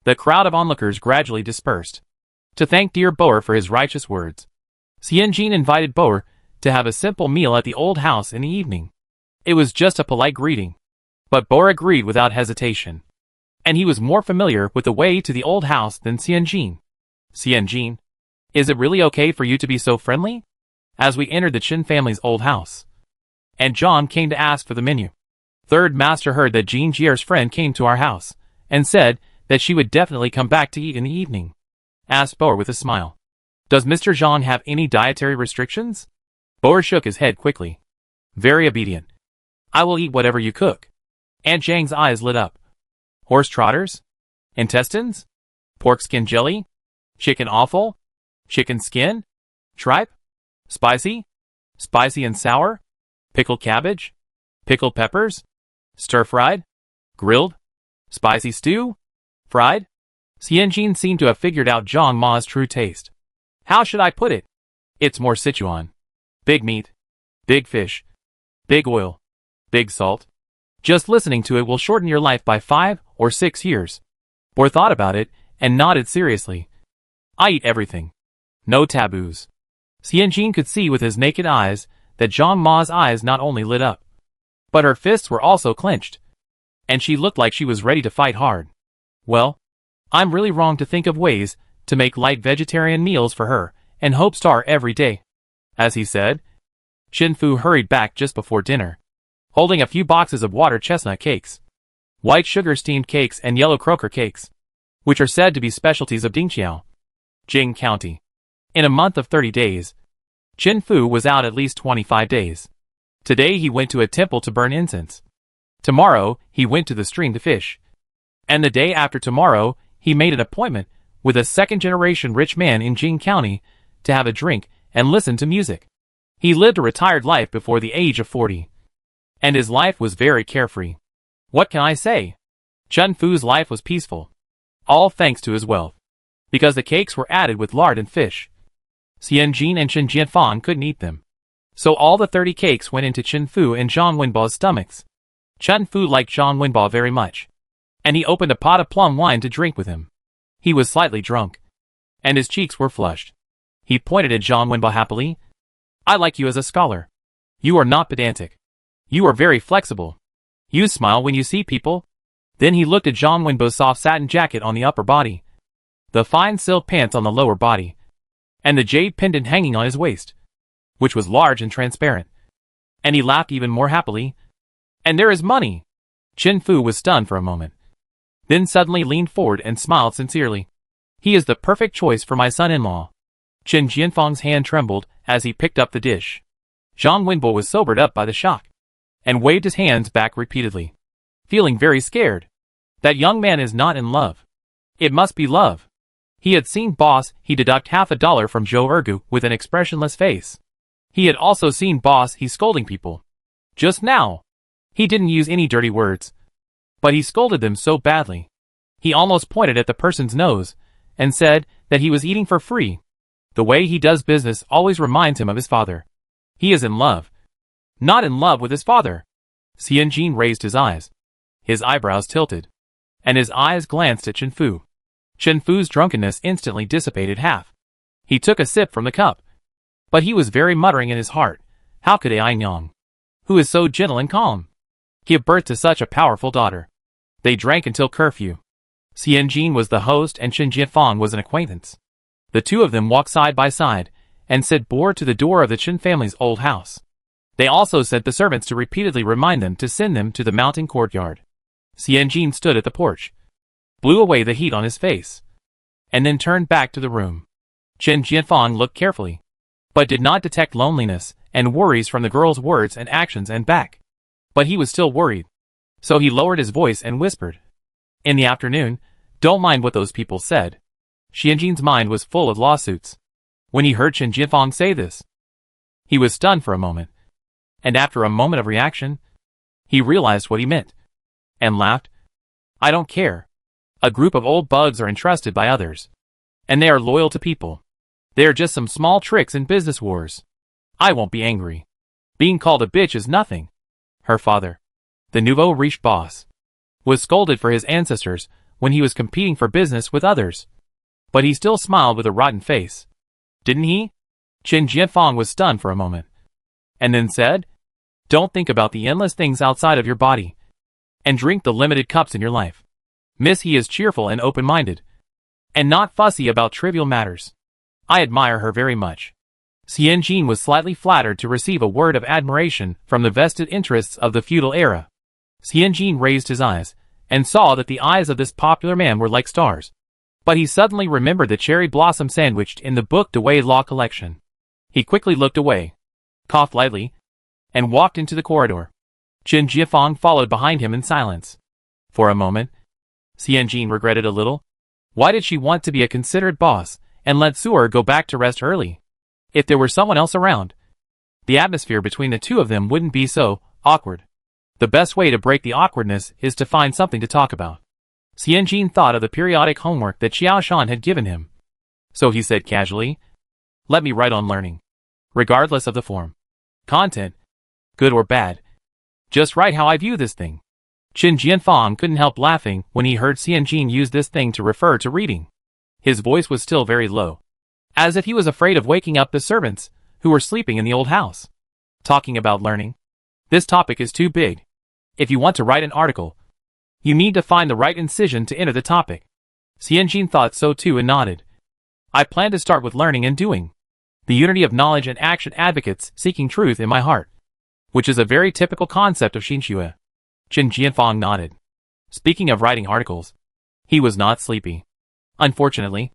A: The crowd of onlookers gradually dispersed, to thank dear Boer for his righteous words. Xianjin invited Boer to have a simple meal at the old house in the evening. It was just a polite greeting, but Boer agreed without hesitation. and he was more familiar with the way to the old house than Xianjin. Xianjin, is it really okay for you to be so friendly? As we entered the Qin family's old house, and John came to ask for the menu. Third master heard that Jean Jier's friend came to our house, and said that she would definitely come back to eat in the evening. Asked Boer with a smile. Does Mr. Jean have any dietary restrictions? Boer shook his head quickly. Very obedient. I will eat whatever you cook. Aunt Zhang's eyes lit up. Horse trotters? Intestines? Pork skin jelly? Chicken offal? Chicken skin? Tripe? Spicy? Spicy and sour? Pickled cabbage? Pickled peppers? Stir-fried? Grilled? Spicy stew? Fried? Xianjin seemed to have figured out Zhang Ma's true taste. How should I put it? It's more Sichuan. Big meat. Big fish. Big oil. Big salt. Just listening to it will shorten your life by 5 or 6 years. Boer thought about it and nodded seriously. I eat everything. No taboos. Xianjin could see with his naked eyes that Zhang Ma's eyes not only lit up, but her fists were also clenched, and she looked like she was ready to fight hard. Well, I'm really wrong to think of ways to make light vegetarian meals for her and Hope Star every day. As he said, Qin Fu hurried back just before dinner, holding a few boxes of water chestnut cakes, white sugar steamed cakes and yellow croaker cakes, which are said to be specialties of Dingqiao, Jing County. In a month of 30 days, Qin Fu was out at least 25 days. Today he went to a temple to burn incense. Tomorrow he went to the stream to fish. And the day after tomorrow he made an appointment with a second-generation rich man in Jing County to have a drink and listen to music. He lived a retired life before the age of 40. And his life was very carefree. What can I say? Qin Fu's life was peaceful. All thanks to his wealth. Because the cakes were added with lard and fish. Xianjin and Chen Jianfang couldn't eat them. So all the 30 cakes went into Qin Fu and Zhang Wenbao's stomachs. Qin Fu liked Zhang Wenbao very much, and he opened a pot of plum wine to drink with him. He was slightly drunk, and his cheeks were flushed. He pointed at Zhang Wenbao happily. I like you as a scholar. You are not pedantic. You are very flexible. You smile when you see people. Then he looked at Zhang Wenbao's soft satin jacket on the upper body, the fine silk pants on the lower body, and the jade pendant hanging on his waist, which was large and transparent. And he laughed even more happily. And there is money! Qin Fu was stunned for a moment, then suddenly leaned forward and smiled sincerely. He is the perfect choice for my son-in-law. Chen Jianfang's hand trembled as he picked up the dish. Zhang Wenbo was sobered up by the shock, and waved his hands back repeatedly, feeling very scared. That young man is not in love. It must be love. He had seen Boss he deduct $50 from Zhou Ergu with an expressionless face. He had also seen Boss he scolding people. Just now. He didn't use any dirty words, but he scolded them so badly. He almost pointed at the person's nose and said that he was eating for free. The way he does business always reminds him of his father. He is in love. Not in love with his father. Xianjin raised his eyes. His eyebrows tilted, and his eyes glanced at Qin Fu. Qin Fu's drunkenness instantly dissipated half. He took a sip from the cup, but he was very muttering in his heart. How could Ai Nyang, who is so gentle and calm, give birth to such a powerful daughter? They drank until curfew. Xianjin was the host and Chen Jianfang was an acquaintance. The two of them walked side by side and sent Boer to the door of the Qin family's old house. They also sent the servants to repeatedly remind them to send them to the mountain courtyard. Xianjin stood at the porch, blew away the heat on his face, and then turned back to the room. Chen Jianfang looked carefully, but did not detect loneliness and worries from the girl's words and actions and back. But he was still worried, so he lowered his voice and whispered, "In the afternoon, don't mind what those people said." Xianjin's mind was full of lawsuits. When he heard Chen Jianfang say this, he was stunned for a moment, and after a moment of reaction, he realized what he meant, and laughed. "I don't care. A group of old bugs are entrusted by others, and they are loyal to people. They are just some small tricks in business wars. I won't be angry. Being called a bitch is nothing." Her father, the nouveau riche boss, was scolded for his ancestors when he was competing for business with others. But he still smiled with a rotten face. Didn't he? Chen Jianfang was stunned for a moment, and then said, "Don't think about the endless things outside of your body, and drink the limited cups in your life. Miss He is cheerful and open-minded, and not fussy about trivial matters. I admire her very much. Xian Jin was slightly flattered to receive a word of admiration from the vested interests of the feudal era. Xian Jin raised his eyes, and saw that the eyes of this popular man were like stars. But he suddenly remembered the cherry blossom sandwiched in the book De Wei Law collection. He quickly looked away, coughed lightly, and walked into the corridor. Chen Jiafang followed behind him in silence. For a moment, Xian Jin regretted a little. Why did she want to be a considerate boss and let Su'er go back to rest early? If there were someone else around, the atmosphere between the two of them wouldn't be so awkward. The best way to break the awkwardness is to find something to talk about. Xian Jin thought of the periodic homework that Xiao Shan had given him. So he said casually, "Let me write on learning. Regardless of the form. Content. Good or bad. Just write how I view this thing." Qin Jianfang couldn't help laughing when he heard Xian Jin use this thing to refer to reading. His voice was still very low, as if he was afraid of waking up the servants who were sleeping in the old house. Talking about learning. This topic is too big. If you want to write an article, you need to find the right incision to enter the topic. Xian Jin thought so too and nodded. I plan to start with learning and doing. The unity of knowledge and action advocates seeking truth in my heart, which is a very typical concept of Xinxue. Qin Jianfang nodded. Speaking of writing articles, he was not sleepy. Unfortunately,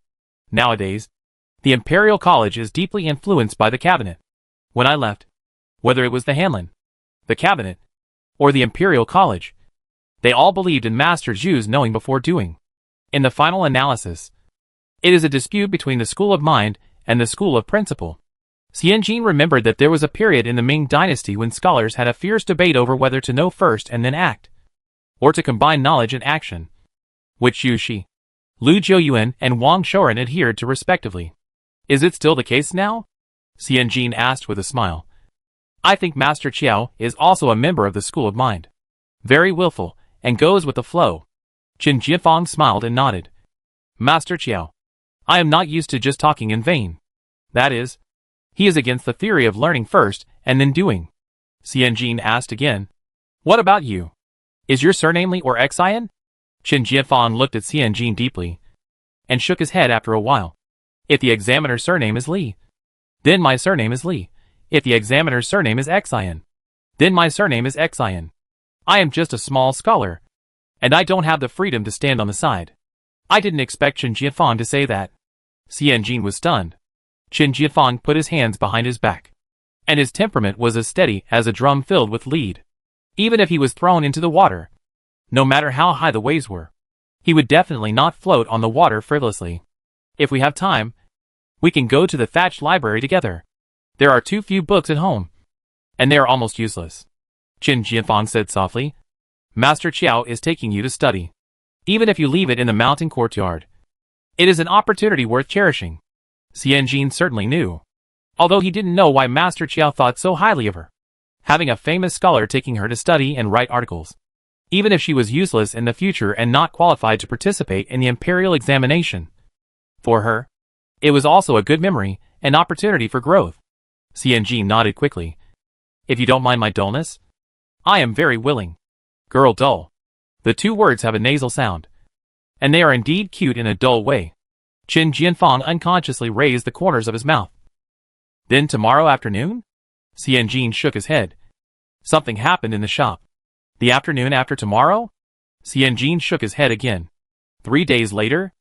A: nowadays, the Imperial College is deeply influenced by the cabinet. When I left, whether it was the Hanlin, the cabinet, or the Imperial College, they all believed in Master Zhu's knowing before doing. In the final analysis, it is a dispute between the school of mind and the school of principle. Xian Jin remembered that there was a period in the Ming dynasty when scholars had a fierce debate over whether to know first and then act, or to combine knowledge and action, which Yu Shi, Lu Jiuyuan, and Wang Shouren adhered to respectively. Is it still the case now? Xian Jin asked with a smile. I think Master Qiao is also a member of the school of mind. Very willful, and goes with the flow. Qin Jianfang smiled and nodded. Master Qiao, I am not used to just talking in vain. That is, he is against the theory of learning first and then doing. Xian Jin asked again. What about you? Is your surname Li or Xian? Qin Jianfang looked at Xian Jin deeply, and shook his head after a while. If the examiner's surname is Li, then my surname is Li. If the examiner's surname is Xian, then my surname is Xian. I am just a small scholar, and I don't have the freedom to stand on the side. I didn't expect Qin Jianfang to say that. Xian Jin was stunned. Qin Jianfang put his hands behind his back, and his temperament was as steady as a drum filled with lead. Even if he was thrown into the water, no matter how high the waves were, he would definitely not float on the water frivolously. If we have time, we can go to the thatched library together. There are too few books at home, and they are almost useless. Qin Jianfang said softly. Master Qiao is taking you to study. Even if you leave it in the mountain courtyard, it is an opportunity worth cherishing. Xian Jin certainly knew, although he didn't know why Master Qiao thought so highly of her. Having a famous scholar taking her to study and write articles, even if she was useless in the future and not qualified to participate in the imperial examination. For her, it was also a good memory, an opportunity for growth. Xian Jin nodded quickly. If you don't mind my dullness, I am very willing. Girl dull. The two words have a nasal sound, and they are indeed cute in a dull way. Qin Jianfang unconsciously raised the corners of his mouth. Then tomorrow afternoon? Xian Jin shook his head. Something happened in the shop. The afternoon after tomorrow? Xian Jin shook his head again. 3 days later?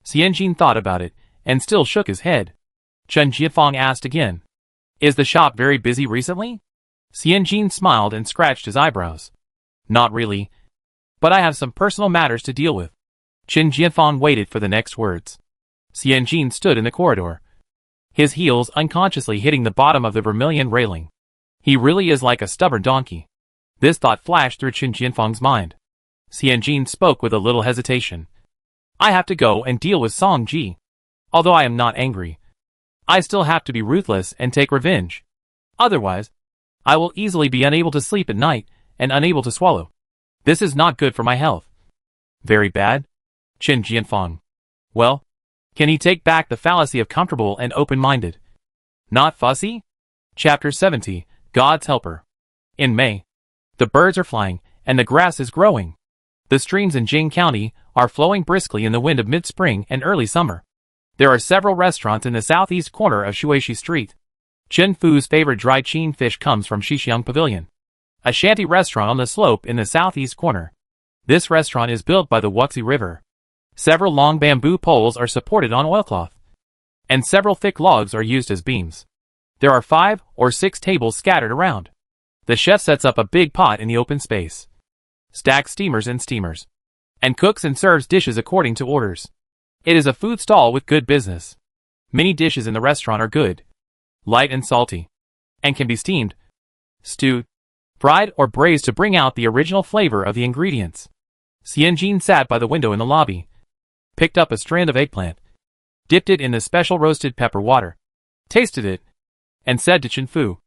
A: Xian Jin thought about it, and still shook his head. Qin Jianfang asked again. Is the shop very busy recently? Xian Jin smiled and scratched his eyebrows. Not really, but I have some personal matters to deal with. Qin Jianfang waited for the next words. Xian Jin stood in the corridor, his heels unconsciously hitting the bottom of the vermilion railing. He really is like a stubborn donkey. This thought flashed through Qin Jianfang's mind. Xian Jin spoke with a little hesitation. I have to go and deal with Song Ji. Although I am not angry, I still have to be ruthless and take revenge. Otherwise, I will easily be unable to sleep at night and unable to swallow. This is not good for my health. Very bad? Qin Jianfang. Well, can he take back the fallacy of comfortable and open-minded? Not fussy? Chapter 70, God's Helper. In May, the birds are flying, and the grass is growing. The streams in Jing County are flowing briskly in the wind of mid-spring and early summer. There are several restaurants in the southeast corner of Shuishi Street. Chen Fu's favorite dried Qin fish comes from Xishiang Pavilion, a shanty restaurant on the slope in the southeast corner. This restaurant is built by the Wuxi River. Several long bamboo poles are supported on oilcloth, and several thick logs are used as beams. There are 5 or 6 tables scattered around. The chef sets up a big pot in the open space, stacks steamers and cooks and serves dishes according to orders. It is a food stall with good business. Many dishes in the restaurant are good, light and salty, and can be steamed, stewed, fried or braised to bring out the original flavor of the ingredients. Xianjin sat by the window in the lobby, picked up a strand of eggplant, dipped it in the special roasted pepper water, tasted it, and said to Chen Fu,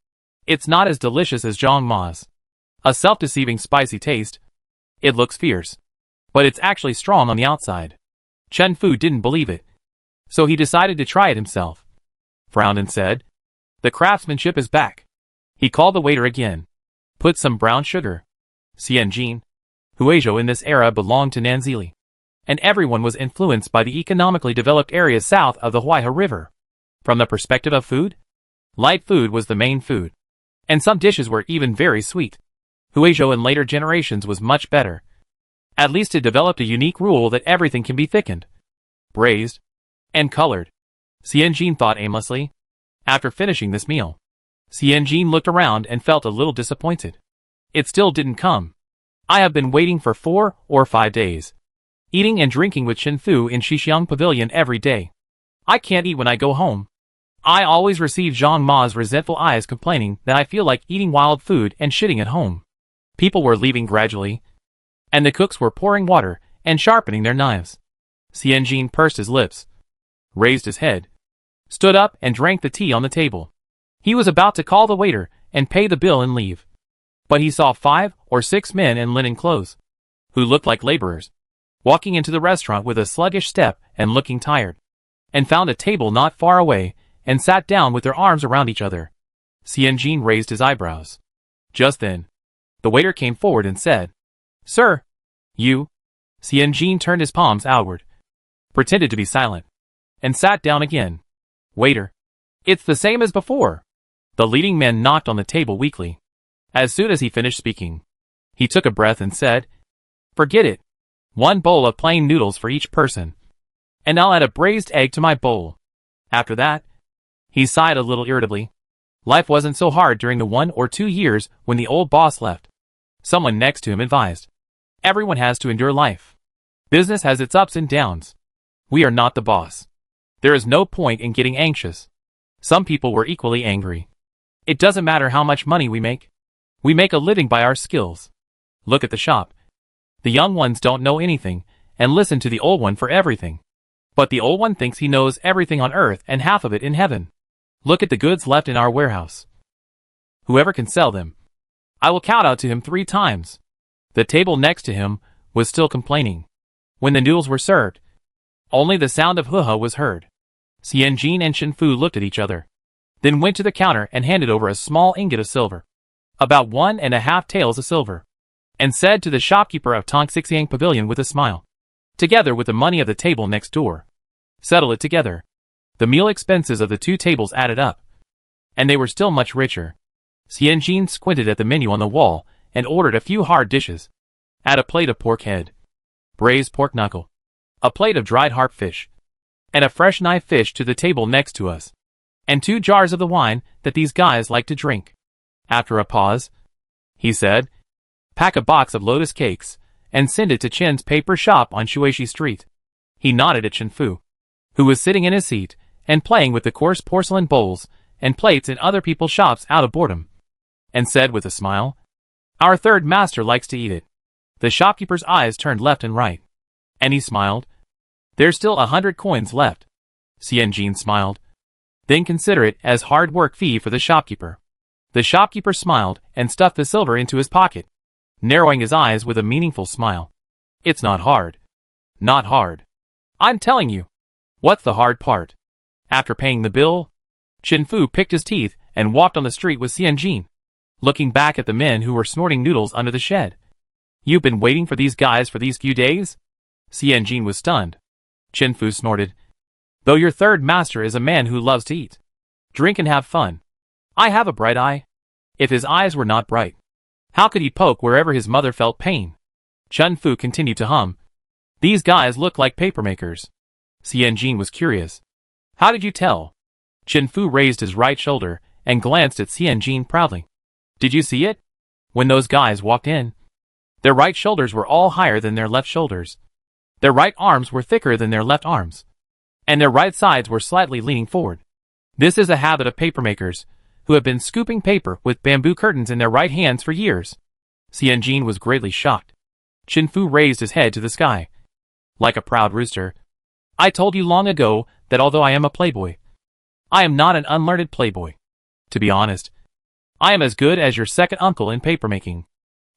A: "It's not as delicious as Zhang Ma's. A self-deceiving spicy taste. It looks fierce, but it's actually strong on the outside." Chen Fu didn't believe it, so he decided to try it himself. Frowned and said, "The craftsmanship is back." He called the waiter again. "Put some brown sugar." Xianjin, Huizhou in this era belonged to Nanzili, and everyone was influenced by the economically developed areas south of the Huaihe River. From the perspective of food, light food was the main food, and some dishes were even very sweet. Huizhou in later generations was much better. At least it developed a unique rule that everything can be thickened, braised, and colored. Xianjin thought aimlessly. After finishing this meal, Xianjin looked around and felt a little disappointed. It still didn't come. I have been waiting for 4 or 5 days, eating and drinking with Chen Fu in Xishiang Pavilion every day. I can't eat when I go home. I always receive Zhang Ma's resentful eyes complaining that I feel like eating wild food and shitting at home. People were leaving gradually, and the cooks were pouring water and sharpening their knives. Xianjin pursed his lips, raised his head, stood up and drank the tea on the table. He was about to call the waiter and pay the bill and leave, but he saw 5 or 6 men in linen clothes, who looked like laborers, walking into the restaurant with a sluggish step and looking tired, and found a table not far away and sat down with their arms around each other. Xianjin raised his eyebrows. Just then, the waiter came forward and said, "Sir, you?" Xianjin turned his palms outward, pretended to be silent, and sat down again. "Waiter, it's the same as before." The leading man knocked on the table weakly. As soon as he finished speaking, he took a breath and said, "Forget it. 1 bowl of plain noodles for each person, and I'll add a braised egg to my bowl." After that, he sighed a little irritably. Life wasn't so hard during the 1 or 2 years when the old boss left. Someone next to him advised, "Everyone has to endure life. Business has its ups and downs. We are not the boss. There is no point in getting anxious." Some people were equally angry. "It doesn't matter how much money we make. We make a living by our skills. Look at the shop. The young ones don't know anything and listen to the old one for everything. But the old one thinks he knows everything on earth and half of it in heaven. Look at the goods left in our warehouse. Whoever can sell them, I will count out to him 3 times." The table next to him was still complaining. When the noodles were served, only the sound of hoo-ha was heard. Xianjin and Chen Fu looked at each other, then went to the counter and handed over a small ingot of silver, about 1½ taels of silver, and said to the shopkeeper of Tongxixiang Pavilion with a smile, "Together with the money of the table next door, settle it together." The meal expenses of the 2 tables added up, and they were still much richer. Xianjin squinted at the menu on the wall and ordered a few hard dishes. Add a plate of pork head, braised pork knuckle, a plate of dried harp fish, and a fresh knife fish to the table next to us, and 2 jars of the wine that these guys like to drink. After a pause, he said, "Pack a box of lotus cakes and send it to Chen's paper shop on Shuishi Street." He nodded at Chen Fu, who was sitting in his seat and playing with the coarse porcelain bowls and plates in other people's shops out of boredom, and said with a smile, "Our third master likes to eat it." The shopkeeper's eyes turned left and right, and he smiled. "There's still 100 coins left." Xianjin smiled. "Then consider it as hard work fee for the shopkeeper." The shopkeeper smiled and stuffed the silver into his pocket, narrowing his eyes with a meaningful smile. "It's not hard. Not hard. I'm telling you." "What's the hard part?" After paying the bill, Chen Fu picked his teeth and walked on the street with Xianjin, looking back at the men who were snorting noodles under the shed. You've been waiting for these guys for these few days? Xian Jin was stunned. Chen Fu snorted. Though your third master is a man who loves to eat, drink and have fun. I have a bright eye. If his eyes were not bright, how could he poke wherever his mother felt pain? Chen Fu continued to hum. These guys look like papermakers. Xian Jin was curious. How did you tell? Chen Fu raised his right shoulder and glanced at Xian Jin proudly. Did you see it? When those guys walked in, their right shoulders were all higher than their left shoulders. Their right arms were thicker than their left arms. And their right sides were slightly leaning forward. This is a habit of papermakers, who have been scooping paper with bamboo curtains in their right hands for years. Xian Jin was greatly shocked. Chen Fu raised his head to the sky. Like a proud rooster. I told you long ago that although I am a playboy, I am not an unlearned playboy. To be honest, I am as good as your second uncle in papermaking.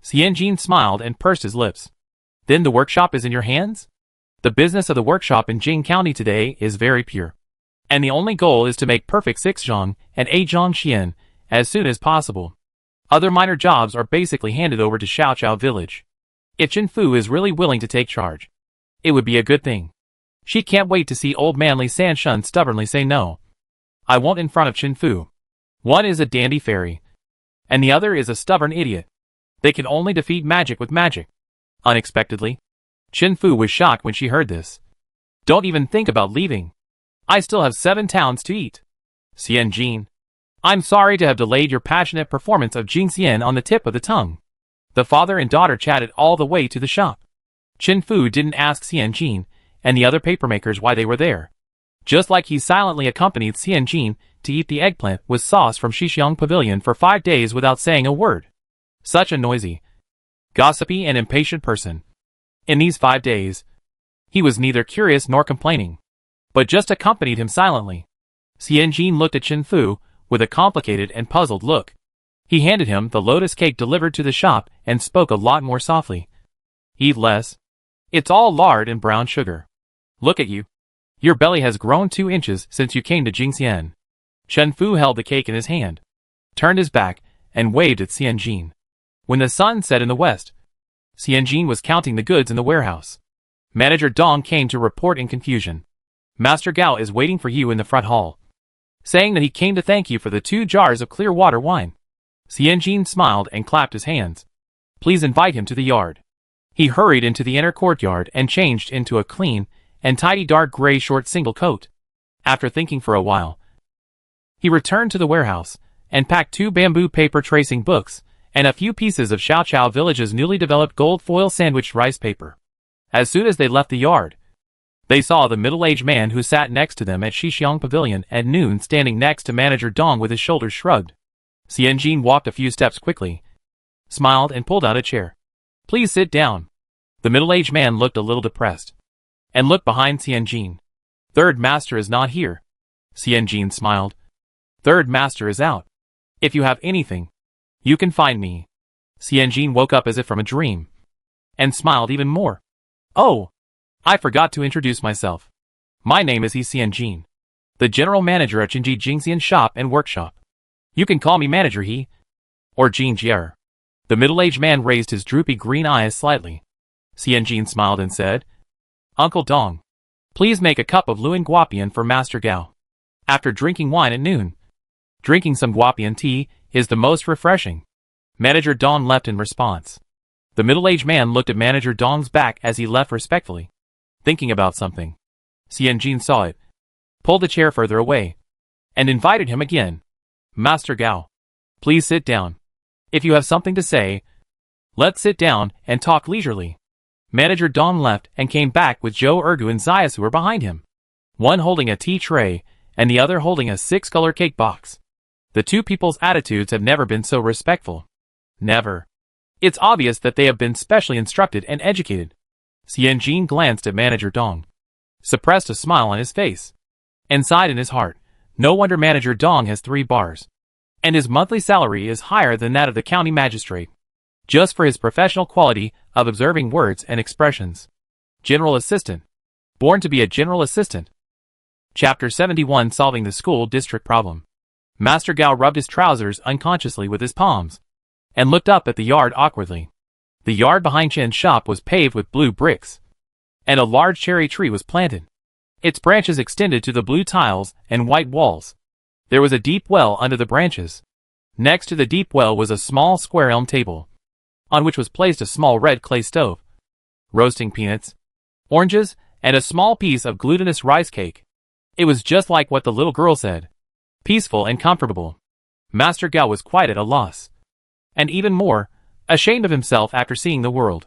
A: Xian Jin smiled and pursed his lips. Then the workshop is in your hands? The business of the workshop in Jing County today is very pure. And the only goal is to make perfect 6-zhong and 8-zhong xian as soon as possible. Other minor jobs are basically handed over to Xiaoqiao village. If Chen Fu is really willing to take charge, it would be a good thing. She can't wait to see old man Li Sanshun stubbornly say no. I won't in front of Chen Fu. One is a dandy fairy, and the other is a stubborn idiot. They can only defeat magic with magic. Unexpectedly, Chen Fu was shocked when she heard this. Don't even think about leaving. I still have 7 towns to eat. Xian Jin, I'm sorry to have delayed your passionate performance of Jing Xian on the tip of the tongue. The father and daughter chatted all the way to the shop. Chen Fu didn't ask Xian Jin and the other papermakers why they were there. Just like he silently accompanied Xian Jin to eat the eggplant with sauce from Shixiang Pavilion for 5 days without saying a word. Such a noisy, gossipy and impatient person. In these 5 days, he was neither curious nor complaining, but just accompanied him silently. Xian Jin looked at Chen Fu with a complicated and puzzled look. He handed him the lotus cake delivered to the shop and spoke a lot more softly. Eat less. It's all lard and brown sugar. Look at you. Your belly has grown 2 inches since you came to Jingxian. Chen Fu held the cake in his hand, turned his back, and waved at Xian Jin. When the sun set in the west, Xian Jin was counting the goods in the warehouse. Manager Dong came to report in confusion. Master Gao is waiting for you in the front hall, saying that he came to thank you for the 2 jars of clear water wine. Xian Jin smiled and clapped his hands. Please invite him to the yard. He hurried into the inner courtyard and changed into a clean and tidy dark gray short single coat. After thinking for a while, he returned to the warehouse and packed 2 bamboo paper tracing books and a few pieces of Xiaoqiao village's newly developed gold foil sandwiched rice paper. As soon as they left the yard, they saw the middle-aged man who sat next to them at Shixiang Pavilion at noon standing next to Manager Dong with his shoulders shrugged. Xian Jin walked a few steps quickly, smiled and pulled out a chair. Please sit down. The middle-aged man looked a little depressed, and looked behind Xian Jin. Third master is not here. Xian Jin smiled. Third master is out. If you have anything, you can find me. Xian Jin woke up as if from a dream, and smiled even more. Oh, I forgot to introduce myself. My name is Xian Jin, the general manager at Jinji Jingxian shop and workshop. You can call me manager He, or Jin Jier. The middle-aged man raised his droopy green eyes slightly. Xian Jin smiled and said, Uncle Dong, please make a cup of Luan Guapian for Master Gao. After drinking wine at noon, drinking some Guapian tea is the most refreshing. Manager Dong left in response. The middle-aged man looked at Manager Dong's back as he left respectfully, thinking about something. Xian Jin saw it, pulled the chair further away, and invited him again. Master Gao, please sit down. If you have something to say, let's sit down and talk leisurely. Manager Dong left and came back with Zhou Ergu and Zayas who were behind him, one holding a tea tray and the other holding a 6-color cake box. The 2 people's attitudes have never been so respectful. Never. It's obvious that they have been specially instructed and educated. Xian Jin glanced at Manager Dong, suppressed a smile on his face, and sighed in his heart. No wonder Manager Dong has 3 bars, and his monthly salary is higher than that of the county magistrate, just for his professional quality of observing words and expressions. General Assistant. Born to be a General Assistant. Chapter 71 Solving the School District Problem. Master Gao rubbed his trousers unconsciously with his palms, and looked up at the yard awkwardly. The yard behind Chen's shop was paved with blue bricks, and a large cherry tree was planted. Its branches extended to the blue tiles and white walls. There was a deep well under the branches. Next to the deep well was a small square elm table, on which was placed a small red clay stove, roasting peanuts, oranges, and a small piece of glutinous rice cake. It was just like what the little girl said. Peaceful and comfortable. Master Gao was quite at a loss, and even more, ashamed of himself after seeing the world.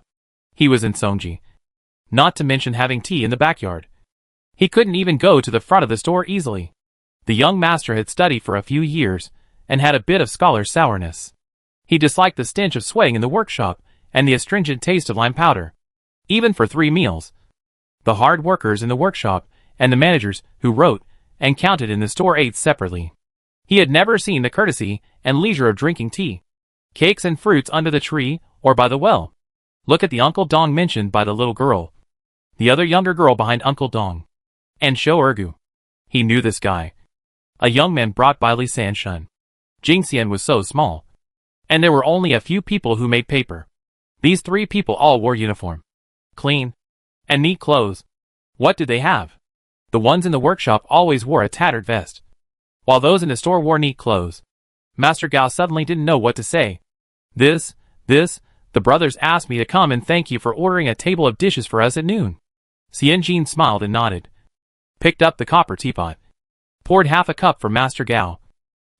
A: He was in Songji, not to mention having tea in the backyard. He couldn't even go to the front of the store easily. The young master had studied for a few years, and had a bit of scholar's sourness. He disliked the stench of sweating in the workshop, and the astringent taste of lime powder. Even for 3 meals, the hard workers in the workshop, and the managers who wrote and counted in the store ate separately. He had never seen the courtesy and leisure of drinking tea, cakes and fruits under the tree or by the well. Look at the Uncle Dong mentioned by the little girl, the other younger girl behind Uncle Dong, and Shou Ergu. He knew this guy. A young man brought by Li Sanshun. Jingxian was so small, and there were only a few people who made paper. These 3 people all wore uniform, clean, and neat clothes. What did they have? The ones in the workshop always wore a tattered vest, while those in the store wore neat clothes. Master Gao suddenly didn't know what to say. The brothers asked me to come and thank you for ordering a table of dishes for us at noon. Xianjin smiled and nodded, picked up the copper teapot, poured half a cup for Master Gao,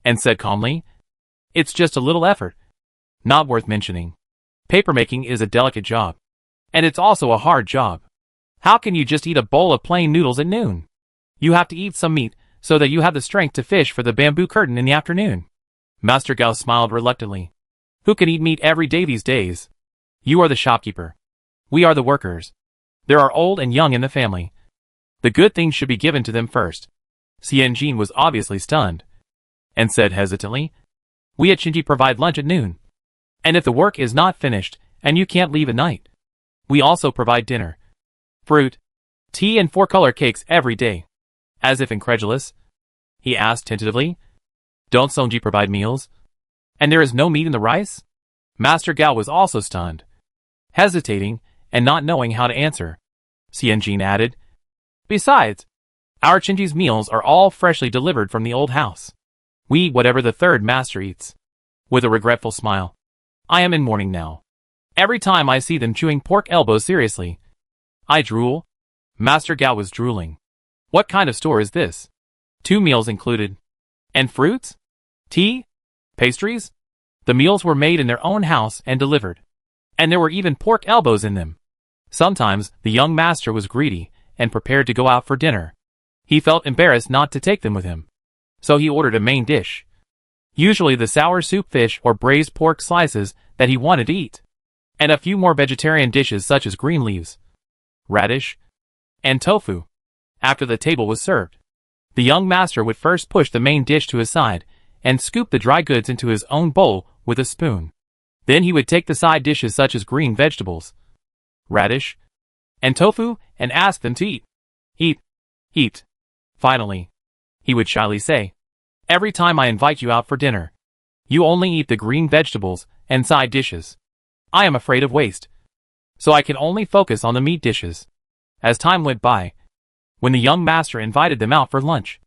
A: and said calmly, "It's just a little effort. Not worth mentioning. Papermaking is a delicate job, and it's also a hard job. How can you just eat a bowl of plain noodles at noon? You have to eat some meat so that you have the strength to fish for the bamboo curtain in the afternoon." Master Gao smiled reluctantly. Who can eat meat every day these days? You are the shopkeeper. We are the workers. There are old and young in the family. The good things should be given to them first. Xianjin was obviously stunned, and said hesitantly, "We at Shinji provide lunch at noon. And if the work is not finished, and you can't leave at night, we also provide dinner. Fruit, tea and 4-color cakes every day." As if incredulous, he asked tentatively, "Don't Songji provide meals? And there is no meat in the rice?" Master Gao was also stunned, hesitating, and not knowing how to answer. Xianjin added, "Besides, our Shinji's meals are all freshly delivered from the old house. We eat whatever the 3rd master eats." With a regretful smile, "I am in mourning now. Every time I see them chewing pork elbows seriously, I drool." Master Gao was drooling. What kind of store is this? 2 meals included. And fruits? Tea? Pastries? The meals were made in their own house and delivered. And there were even pork elbows in them. Sometimes the young master was greedy and prepared to go out for dinner. He felt embarrassed not to take them with him, so he ordered a main dish. Usually the sour soup fish or braised pork slices that he wanted to eat, and a few more vegetarian dishes such as green leaves, radish, and tofu. After the table was served, the young master would first push the main dish to his side and scoop the dry goods into his own bowl with a spoon. Then he would take the side dishes such as green vegetables, radish, and tofu and ask them to eat. Eat. Eat. Finally, he would shyly say, "Every time I invite you out for dinner, you only eat the green vegetables and side dishes. I am afraid of waste, so I can only focus on the meat dishes." As time went by, when the young master invited them out for lunch,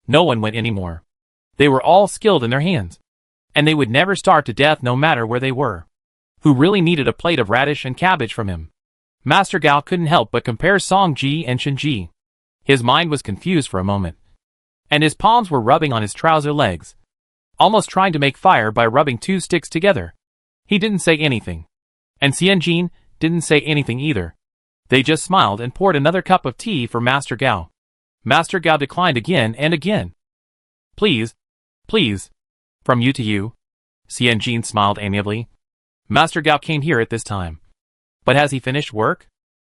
A: no one went anymore. They were all skilled in their hands, and they would never starve to death no matter where they were. Who really needed a plate of radish and cabbage from him? Master Gao couldn't help but compare Songji and Shinji. His mind was confused for a moment, and his palms were rubbing on his trouser legs, almost trying to make fire by rubbing 2 sticks together. He didn't say anything, and Xianjin didn't say anything either. They just smiled and poured another cup of tea for Master Gao. Master Gao declined again and again. Please, from you to you." Xianjin smiled amiably. "Master Gao came here at this time. But has he finished work?"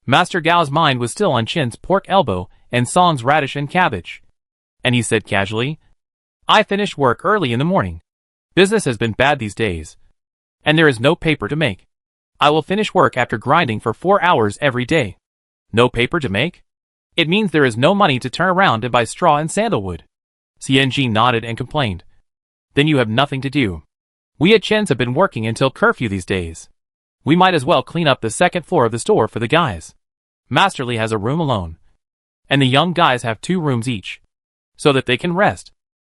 A: Master Gao's mind was still on Chen's pork elbow and Song's radish and cabbage, and he said casually, "I finished work early in the morning. Business has been bad these days, and there is no paper to make. I will finish work after grinding for 4 hours every day." No paper to make? It means there is no money to turn around and buy straw and sandalwood. Xianjin nodded and complained. "Then you have nothing to do. We at Chen's have been working until curfew these days. We might as well clean up the second floor of the store for the guys. Master Li has a room alone. And the young guys have 2 rooms each. So that they can rest.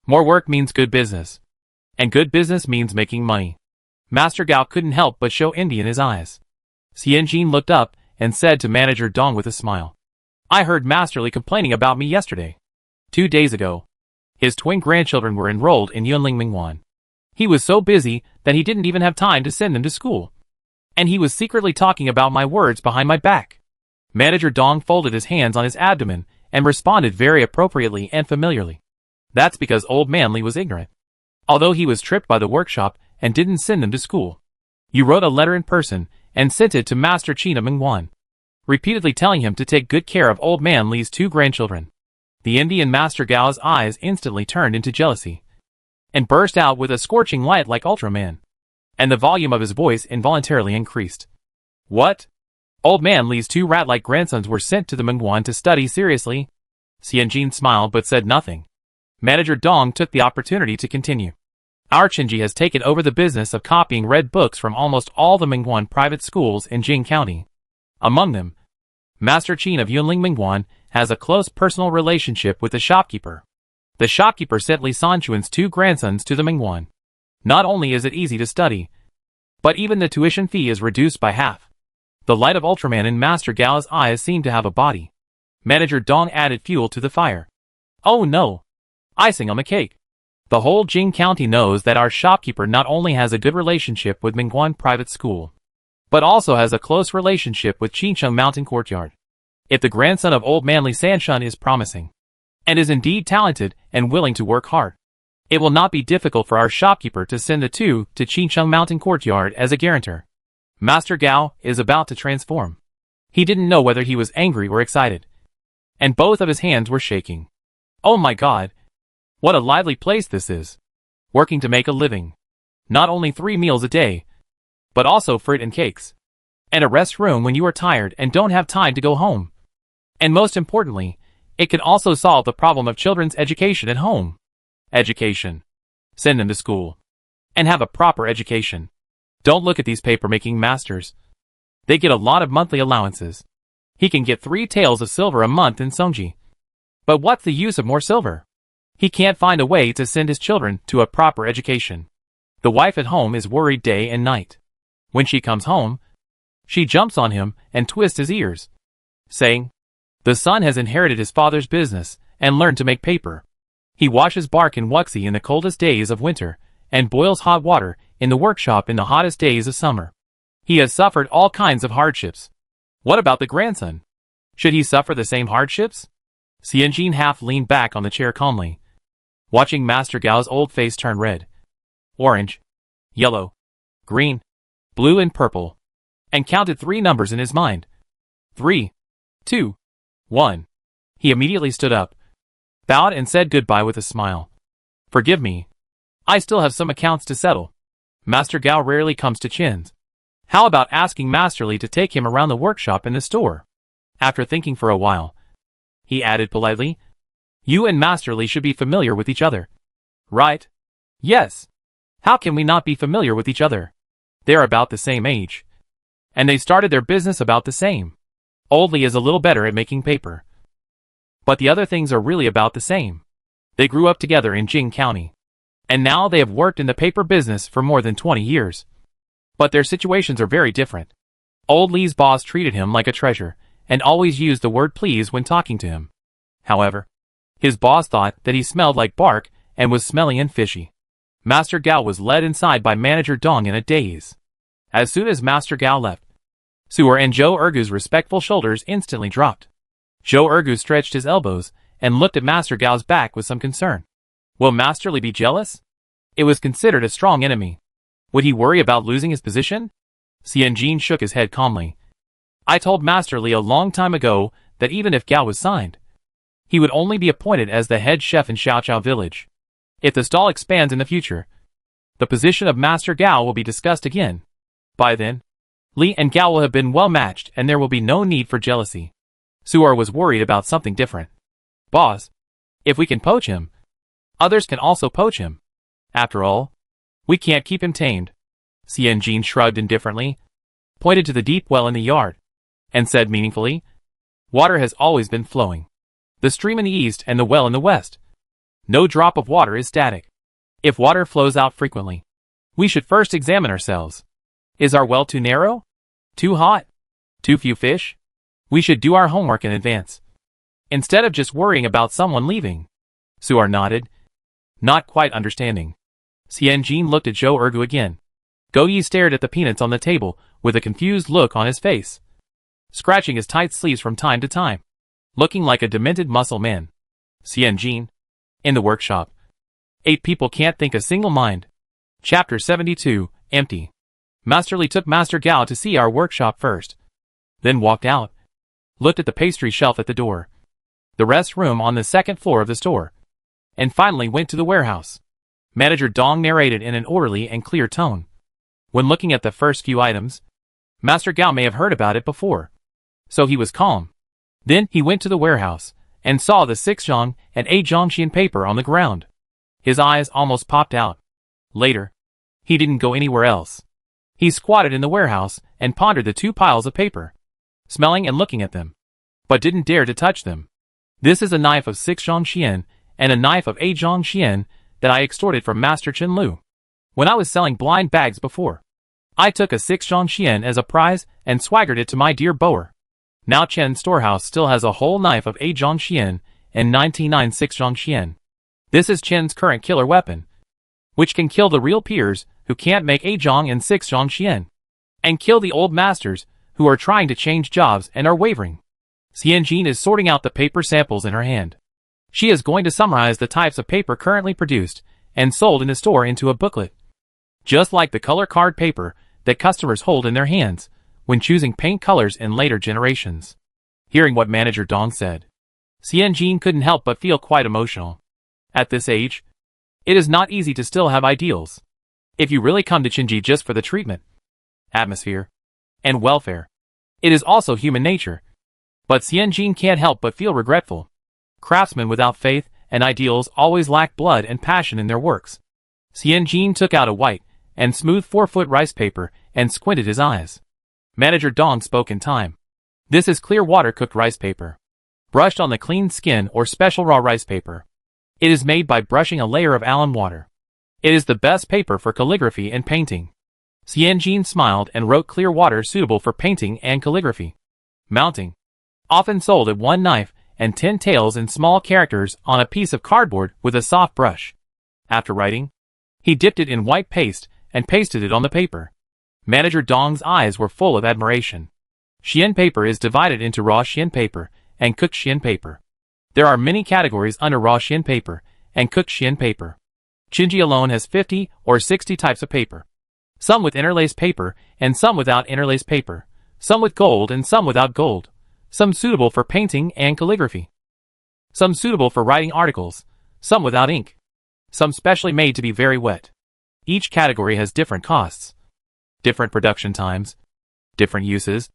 A: More work means good business. And good business means making money. Master Gao couldn't help but show envy in his eyes. Xianjin looked up and said to Manager Dong with a smile. I heard Master Li complaining about me yesterday. 2 days ago. His twin grandchildren were enrolled in Yunling Mingwan. He was so busy that he didn't even have time to send them to school. And he was secretly talking about my words behind my back. Manager Dong folded his hands on his abdomen and responded very appropriately and familiarly. That's because old man Li was ignorant. Although he was tripped by the workshop and didn't send them to school. You wrote a letter in person and sent it to Master Qin of Mingwan, repeatedly telling him to take good care of old man Li's 2 grandchildren. The Indian Master Gao's eyes instantly turned into jealousy and burst out with a scorching light like Ultraman. And the volume of his voice involuntarily increased. What? Old man Li's 2 rat-like grandsons were sent to the Mingwan to study seriously? Xianjin smiled but said nothing. Manager Dong took the opportunity to continue. Our Chenji has taken over the business of copying red books from almost all the Mingwan private schools in Jing County. Among them, Master Qin of Yunling Mingwan has a close personal relationship with the shopkeeper. The shopkeeper sent Li Sanchuan's 2 grandsons to the Mingwan. Not only is it easy to study, but even the tuition fee is reduced by half. The light of Ultraman in Master Gao's eyes seemed to have a body. Manager Dong added fuel to the fire. Oh no! Icing on the cake. The whole Jing County knows that our shopkeeper not only has a good relationship with Mingguan Private School, but also has a close relationship with Qincheng Mountain Courtyard. If the grandson of old man Li Sanshun is promising, and is indeed talented and willing to work hard, it will not be difficult for our shopkeeper to send the 2 to Qincheng Mountain Courtyard as a guarantor. Master Gao is about to transform. He didn't know whether he was angry or excited. And both of his hands were shaking. Oh my god! What a lively place this is. Working to make a living. Not only 3 meals a day, but also fruit and cakes. And a rest room when you are tired and don't have time to go home. And most importantly, it can also solve the problem of children's education at home. Education. Send them to school. And have a proper education. Don't look at these paper-making masters. They get a lot of monthly allowances. He can get 3 taels of silver a month in Songji. But what's the use of more silver? He can't find a way to send his children to a proper education. The wife at home is worried day and night. When she comes home, she jumps on him and twists his ears, saying, the son has inherited his father's business and learned to make paper. He washes bark in Wuxi in the coldest days of winter and boils hot water in the workshop in the hottest days of summer. He has suffered all kinds of hardships. What about the grandson? Should he suffer the same hardships? Xianjin half leaned back on the chair calmly, watching Master Gao's old face turn red, orange, yellow, green, blue and purple, and counted 3 numbers in his mind. 3, 2, 1. He immediately stood up, bowed and said goodbye with a smile. Forgive me. I still have some accounts to settle. Master Gao rarely comes to Qin's. How about asking Master Li to take him around the workshop and the store? After thinking for a while, he added politely, you and Master Li should be familiar with each other. Right? Yes. How can we not be familiar with each other? They're about the same age. And they started their business about the same. Old Li is a little better at making paper. But the other things are really about the same. They grew up together in Jing County. And now they have worked in the paper business for more than 20 years. But their situations are very different. Old Li's boss treated him like a treasure, and always used the word please when talking to him. However, his boss thought that he smelled like bark and was smelly and fishy. Master Gao was led inside by Manager Dong in a daze. As soon as Master Gao left, Su'er and Zhou Ergu's respectful shoulders instantly dropped. Zhou Ergu stretched his elbows and looked at Master Gao's back with some concern. Will Master Li be jealous? It was considered a strong enemy. Would he worry about losing his position? Xianjin shook his head calmly. I told Master Li a long time ago that even if Gao was signed, he would only be appointed as the head chef in Xiaoqiao village. If the stall expands in the future, the position of Master Gao will be discussed again. By then, Li and Gao will have been well matched and there will be no need for jealousy. Su'er was worried about something different. Boss, if we can poach him, others can also poach him. After all, we can't keep him tamed. Xianjin shrugged indifferently. pointed to the deep well in the yard, and said meaningfully, "Water has always been flowing. The stream in the east and the well in the west. No drop of water is static. If water flows out frequently, we should first examine ourselves. Is our well too narrow? Too hot? Too few fish? We should do our homework in advance, instead of just worrying about someone leaving." Suar nodded, not quite understanding. Xianjin looked at Zhou Ergu again. Goyi stared at the peanuts on the table with a confused look on his face, scratching his tight sleeves from time to time, looking like a demented muscle man. Xianjin. In the workshop. 8 people can't think a single mind. Chapter 72, Empty. Master Li took Master Gao to see our workshop first, then walked out, looked at the pastry shelf at the door, the rest room on the second floor of the store, and finally went to the warehouse. Manager Dong narrated in an orderly and clear tone. When looking at the first few items, Master Gao may have heard about it before, so he was calm. Then he went to the warehouse and saw the 6 zhang and 8 zhangxian paper on the ground. His eyes almost popped out. Later, he didn't go anywhere else. He squatted in the warehouse and pondered the 2 piles of paper, smelling and looking at them, but didn't dare to touch them. "This is a knife of 6 zhangxian and a knife of 8 zhangxian that I extorted from Master Chen Lu. When I was selling blind bags before, I took a 6 zhangxian as a prize and swaggered it to my dear Boer. Now Chen's storehouse still has a whole knife of 8 zhangxian and 99 6 zhangxian. This is Chen's current killer weapon, which can kill the real peers who can't make 8 zhang and 6 zhangxian, and kill the old masters who are trying to change jobs and are wavering." Xianjin is sorting out the paper samples in her hand. She is going to summarize the types of paper currently produced and sold in the store into a booklet, just like the color card paper that customers hold in their hands when choosing paint colors in later generations. Hearing what Manager Dong said, Xianjin couldn't help but feel quite emotional. At this age, it is not easy to still have ideals. If you really come to Qinji just for the treatment, atmosphere, and welfare, it is also human nature. But Xianjin can't help but feel regretful. Craftsmen without faith and ideals always lack blood and passion in their works. Xianjin took out a white and smooth 4-foot rice paper and squinted his eyes. Manager Dong spoke in time. "This is clear water cooked rice paper, brushed on the clean skin or special raw rice paper. It is made by brushing a layer of alum water. It is the best paper for calligraphy and painting." Xianjin smiled and wrote clear water suitable for painting and calligraphy. Mounting. Often sold at 1 knife and 10 tails in small characters on a piece of cardboard with a soft brush. After writing, he dipped it in white paste and pasted it on the paper. Manager Dong's eyes were full of admiration. Xian paper is divided into raw Xian paper and cooked Xian paper. There are many categories under raw Xian paper and cooked Xian paper. Qinji alone has 50 or 60 types of paper. Some with interlaced paper and some without interlaced paper. Some with gold and some without gold. Some suitable for painting and calligraphy. Some suitable for writing articles. Some without ink. Some specially made to be very wet. Each category has different costs, different production times, different uses,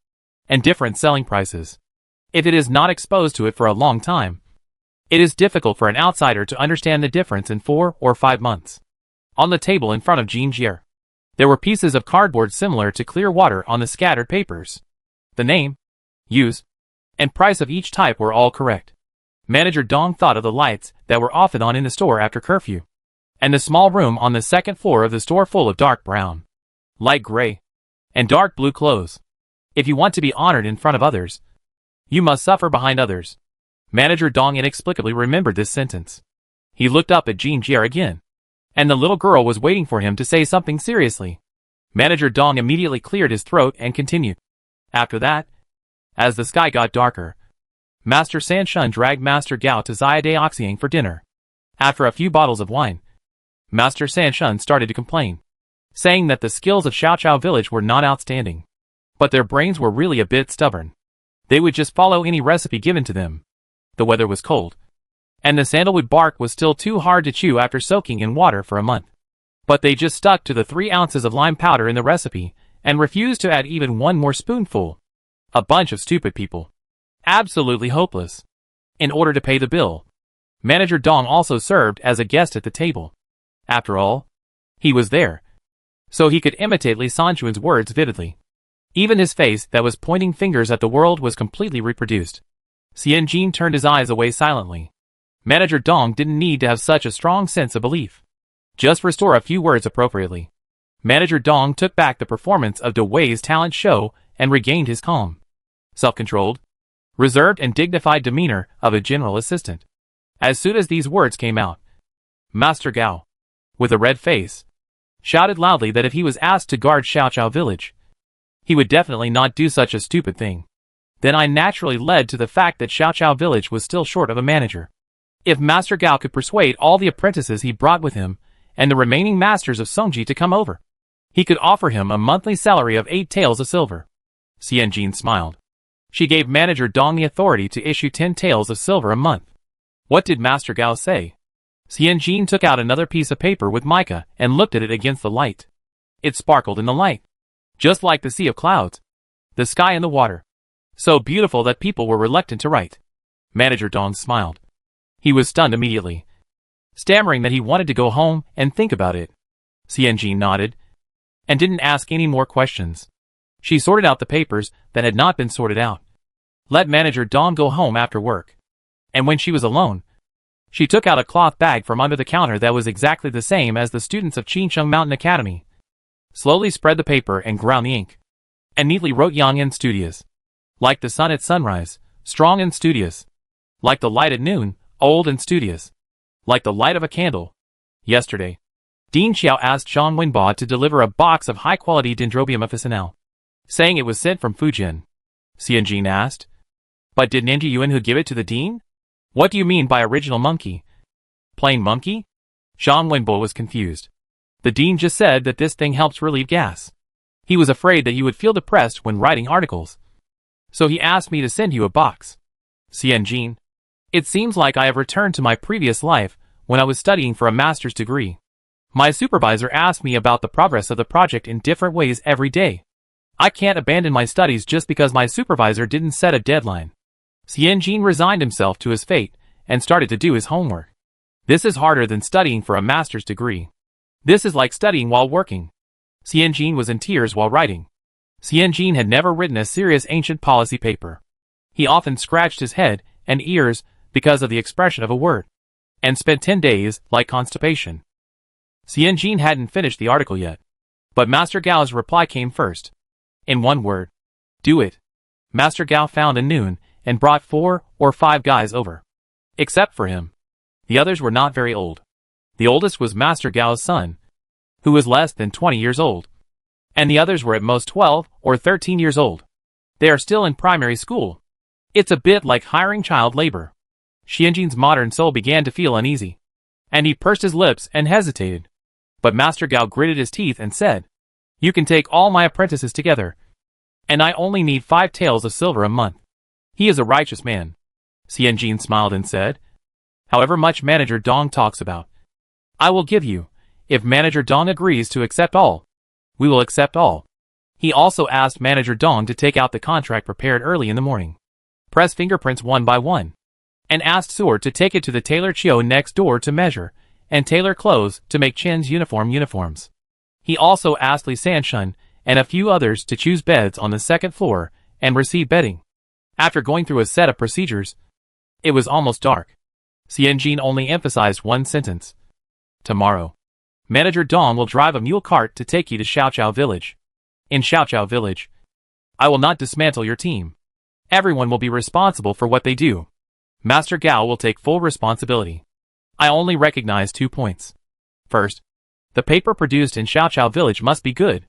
A: and different selling prices. If it is not exposed to it for a long time, it is difficult for an outsider to understand the difference in 4 or 5 months. On the table in front of Jean Gier, there were pieces of cardboard similar to clear water on the scattered papers. The name, use, and price of each type were all correct. Manager Dong thought of the lights that were often on in the store after curfew, and the small room on the second floor of the store full of dark brown, light gray, and dark blue clothes. If you want to be honored in front of others, you must suffer behind others. Manager Dong inexplicably remembered this sentence. He looked up at Jean Gier again, and the little girl was waiting for him to say something seriously. Manager Dong immediately cleared his throat and continued. After that, as the sky got darker, Master Sanshun dragged Master Gao to Xiaodaoxiang for dinner. After a few bottles of wine, Master Sanshun started to complain, saying that the skills of Xiaochao village were not outstanding, but their brains were really a bit stubborn. They would just follow any recipe given to them. The weather was cold, and the sandalwood bark was still too hard to chew after soaking in water for a month. But they just stuck to the 3 ounces of lime powder in the recipe, and refused to add even 1 more spoonful. A bunch of stupid people. Absolutely hopeless. In order to pay the bill, Manager Dong also served as a guest at the table. After all, he was there, so he could imitate Li Sanjuan's words vividly. Even his face that was pointing fingers at the world was completely reproduced. Xianjin turned his eyes away silently. Manager Dong didn't need to have such a strong sense of belief. Just restore a few words appropriately. Manager Dong took back the performance of De Wei's talent show and regained his calm, self-controlled, reserved and dignified demeanor of a general assistant. As soon as these words came out, Master Gao, with a red face, shouted loudly that if he was asked to guard Xiaoqiao village, he would definitely not do such a stupid thing. Then I naturally led to the fact that Xiaoqiao village was still short of a manager. If Master Gao could persuade all the apprentices he brought with him and the remaining masters of Songji to come over, he could offer him a monthly salary of 8 taels of silver. Xianjin smiled. She gave Manager Dong the authority to issue 10 taels of silver a month. What did Master Gao say? Xianjin took out another piece of paper with mica and looked at it against the light. It sparkled in the light, just like the sea of clouds, the sky and the water. So beautiful that people were reluctant to write. Manager Dong smiled. He was stunned immediately, stammering that he wanted to go home and think about it. Xianjin nodded and didn't ask any more questions. She sorted out the papers that had not been sorted out. Let Manager Dong go home after work. And when she was alone, she took out a cloth bag from under the counter that was exactly the same as the students of Qinsheng Mountain Academy, slowly spread the paper and ground the ink, and neatly wrote young and studious. Like the sun at sunrise, strong and studious. Like the light at noon, old and studious. Like the light of a candle. Yesterday, Dean Xiao asked Zhang Wenba to deliver a box of high-quality Dendrobium officinale, saying it was sent from Fujian. Xianjin asked, "But did Ninja Yuanhu give it to the dean? What do you mean by original monkey? Plain monkey?" Zhang Wenba was confused. The dean just said that this thing helps relieve gas. He was afraid that you would feel depressed when writing articles. So he asked me to send you a box. Xianjin, it seems like I have returned to my previous life when I was studying for a master's degree. My supervisor asked me about the progress of the project in different ways every day. I can't abandon my studies just because my supervisor didn't set a deadline. Xianjin resigned himself to his fate and started to do his homework. This is harder than studying for a master's degree. This is like studying while working. Xianjin was in tears while writing. Xianjin had never written a serious ancient policy paper. He often scratched his head and ears because of the expression of a word, and spent 10 days like constipation. Xianjin hadn't finished the article yet, but Master Gao's reply came first. In one word, do it. Master Gao found a noon and brought 4 or 5 guys over. Except for him. The others were not very old. The oldest was Master Gao's son, who was less than 20 years old. And the others were at most 12 or 13 years old. They are still in primary school. It's a bit like hiring child labor. Xianjin's modern soul began to feel uneasy, and he pursed his lips and hesitated. But Master Gao gritted his teeth and said, "You can take all my apprentices together, and I only need 5 taels of silver a month." He is a righteous man. Xianjin smiled and said, "However much Manager Dong talks about, I will give you. If Manager Dong agrees to accept all, we will accept all." He also asked Manager Dong to take out the contract prepared early in the morning, press fingerprints one by one, and asked Suor to take it to the tailor Chio next door to measure, and tailor clothes to make Chen's uniforms. He also asked Li Sanshun and a few others to choose beds on the 2nd floor and receive bedding. After going through a set of procedures, it was almost dark. Xianjin only emphasized one sentence. "Tomorrow, Manager Dong will drive a mule cart to take you to Xiaoqiao village. In Xiaoqiao village, I will not dismantle your team. Everyone will be responsible for what they do. Master Gao will take full responsibility. I only recognize 2 points. First, the paper produced in Xiaoqiao village must be good.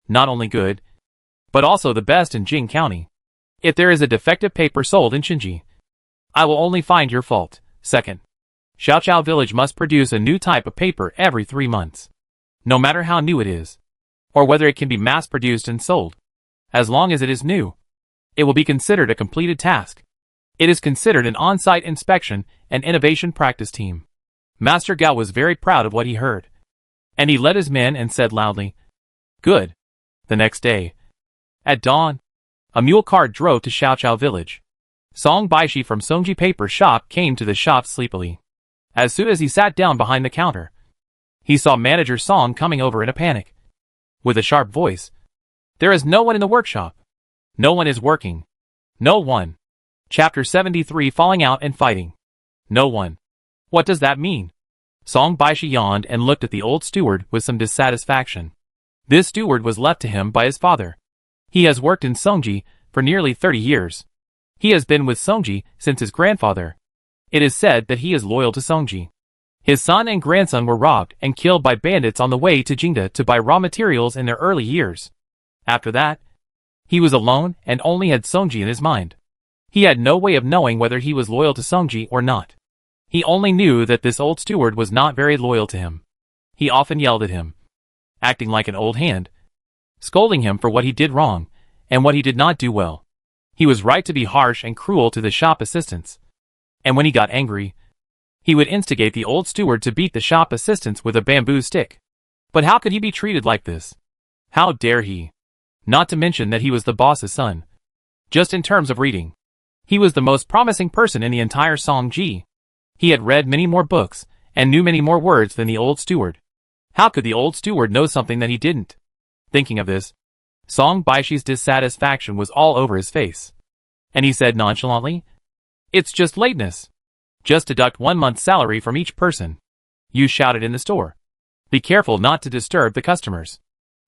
A: Not only good, but also the best in Jing County. If there is a defective paper sold in Shinji, I will only find your fault. Second, Xiaoqiao village must produce a new type of paper every 3 months. No matter how new it is, or whether it can be mass-produced and sold. As long as it is new, it will be considered a completed task. It is considered an on-site inspection and innovation practice team." Master Gao was very proud of what he heard, and he led his men and said loudly, "Good." The next day, at dawn, a mule cart drove to Xiaoqiao village. Song Baishi from Songji Paper Shop came to the shop sleepily. As soon as he sat down behind the counter, he saw Manager Song coming over in a panic. With a sharp voice, There is no one in the workshop. No one is working. No one. Chapter 73 Falling Out and Fighting. No one. What does that mean? Song Baishi yawned and looked at the old steward with some dissatisfaction. This steward was left to him by his father. He has worked in Songji for nearly 30 years. He has been with Songji since his grandfather. It is said that he is loyal to Songji. His son and grandson were robbed and killed by bandits on the way to Jingda to buy raw materials in their early years. After that, he was alone and only had Songji in his mind. He had no way of knowing whether he was loyal to Songji or not. He only knew that this old steward was not very loyal to him. He often yelled at him, acting like an old hand, scolding him for what he did wrong and what he did not do well. He was right to be harsh and cruel to the shop assistants. And when he got angry, he would instigate the old steward to beat the shop assistants with a bamboo stick. But how could he be treated like this? How dare he? Not to mention that he was the boss's son. Just in terms of reading, he was the most promising person in the entire Songji. He had read many more books and knew many more words than the old steward. How could the old steward know something that he didn't? Thinking of this, Song Baishi's dissatisfaction was all over his face. And he said nonchalantly, "It's just lateness. Just deduct 1 month's salary from each person." You shouted in the store. "Be careful not to disturb the customers."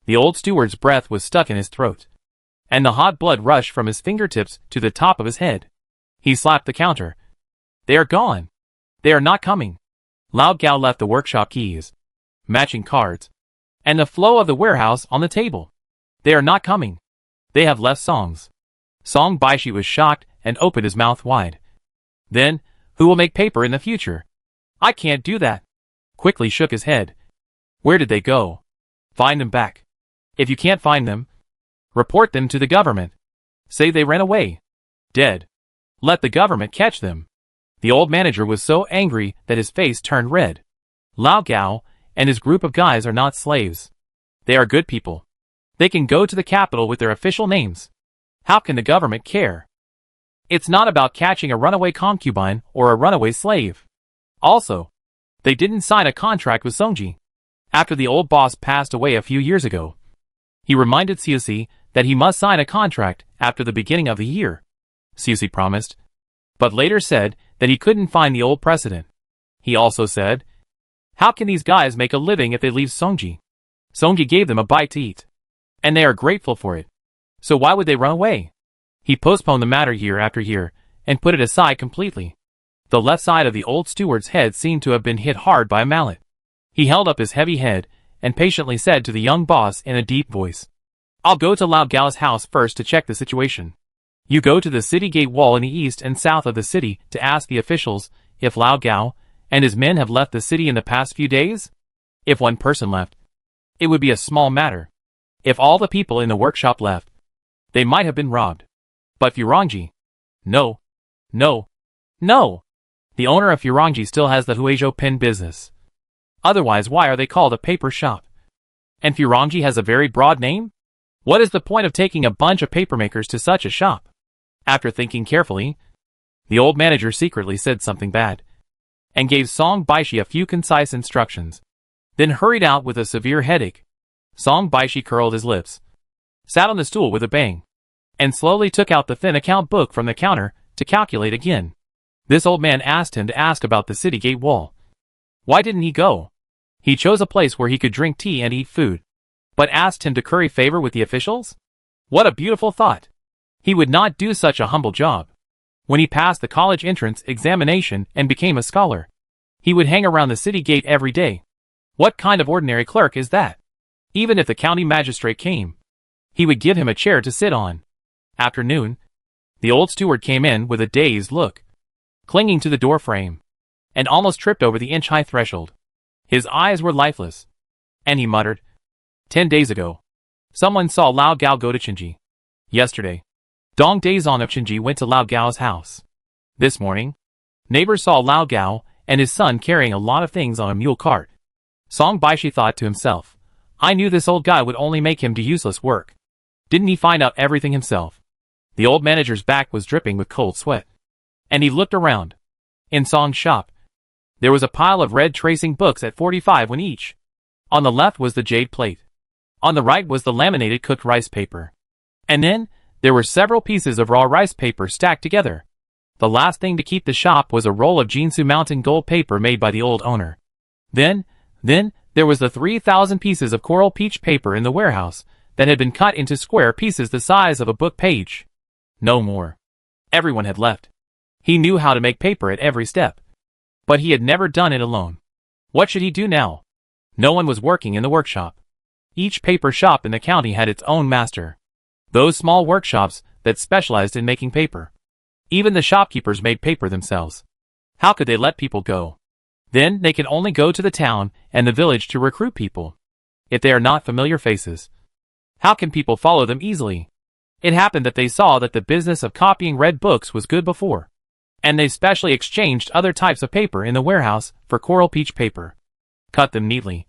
A: The old steward's breath was stuck in his throat, and the hot blood rushed from his fingertips to the top of his head. He slapped the counter. "They are gone. They are not coming." Lao Gao left the workshop keys, matching cards, and the flow of the warehouse on the table. "They are not coming. They have left Songs." Song Baishi was shocked and opened his mouth wide. "Then, who will make paper in the future?" "I can't do that." Quickly shook his head. "Where did they go?" "Find them back. If you can't find them, report them to the government. Say they ran away. Dead. Let the government catch them." The old manager was so angry that his face turned red. Lao Gao and his group of guys are not slaves. They are good people. They can go to the capital with their official names. How can the government care? It's not about catching a runaway concubine or a runaway slave. Also, they didn't sign a contract with Songji. After the old boss passed away a few years ago, he reminded Siusi that he must sign a contract after the beginning of the year. Siusi promised, but later said that he couldn't find the old precedent. He also said, "How can these guys make a living if they leave Songji? Songji gave them a bite to eat, and they are grateful for it. So why would they run away?" He postponed the matter year after year and put it aside completely. The left side of the old steward's head seemed to have been hit hard by a mallet. He held up his heavy head and patiently said to the young boss in a deep voice, "I'll go to Lao Gao's house first to check the situation. You go to the city gate wall in the east and south of the city to ask the officials if Lao Gao and his men have left the city in the past few days. If one person left, it would be a small matter. If all the people in the workshop left, they might have been robbed. But Furongji, no, no, no. The owner of Furongji still has the Huizhou pen business. Otherwise, why are they called a paper shop? And Furongji has a very broad name? What is the point of taking a bunch of papermakers to such a shop?" After thinking carefully, the old manager secretly said something bad, and gave Song Baishi a few concise instructions, then hurried out with a severe headache. Song Baishi curled his lips, sat on the stool with a bang, and slowly took out the thin account book from the counter to calculate again. This old man asked him to ask about the city gate wall. Why didn't he go? He chose a place where he could drink tea and eat food, but asked him to curry favor with the officials? What a beautiful thought! He would not do such a humble job. When he passed the college entrance examination and became a scholar, he would hang around the city gate every day. What kind of ordinary clerk is that? Even if the county magistrate came, he would give him a chair to sit on. After noon, the old steward came in with a dazed look, clinging to the door frame, and almost tripped over the inch-high threshold. His eyes were lifeless, and he muttered, 10 days ago, someone saw Lao Gao go to Qinji. Yesterday, Dong Daizan of Qinji went to Lao Gao's house. This morning, neighbors saw Lao Gao and his son carrying a lot of things on a mule cart. Song Baishi thought to himself, I knew this old guy would only make him do useless work. Didn't he find out everything himself? The old manager's back was dripping with cold sweat, and he looked around. In Song's shop, there was a pile of red tracing books at 45 won each. On the left was the jade plate. On the right was the laminated cooked rice paper. And then, there were several pieces of raw rice paper stacked together. The last thing to keep the shop was a roll of Jinsu Mountain gold paper made by the old owner. Then, there was the 3,000 pieces of coral peach paper in the warehouse that had been cut into square pieces the size of a book page. No more. Everyone had left. He knew how to make paper at every step. But he had never done it alone. What should he do now? No one was working in the workshop. Each paper shop in the county had its own master. Those small workshops that specialized in making paper. Even the shopkeepers made paper themselves. How could they let people go? Then they can only go to the town and the village to recruit people. If they are not familiar faces, how can people follow them easily? It happened that they saw that the business of copying red books was good before, and they specially exchanged other types of paper in the warehouse for coral peach paper, cut them neatly,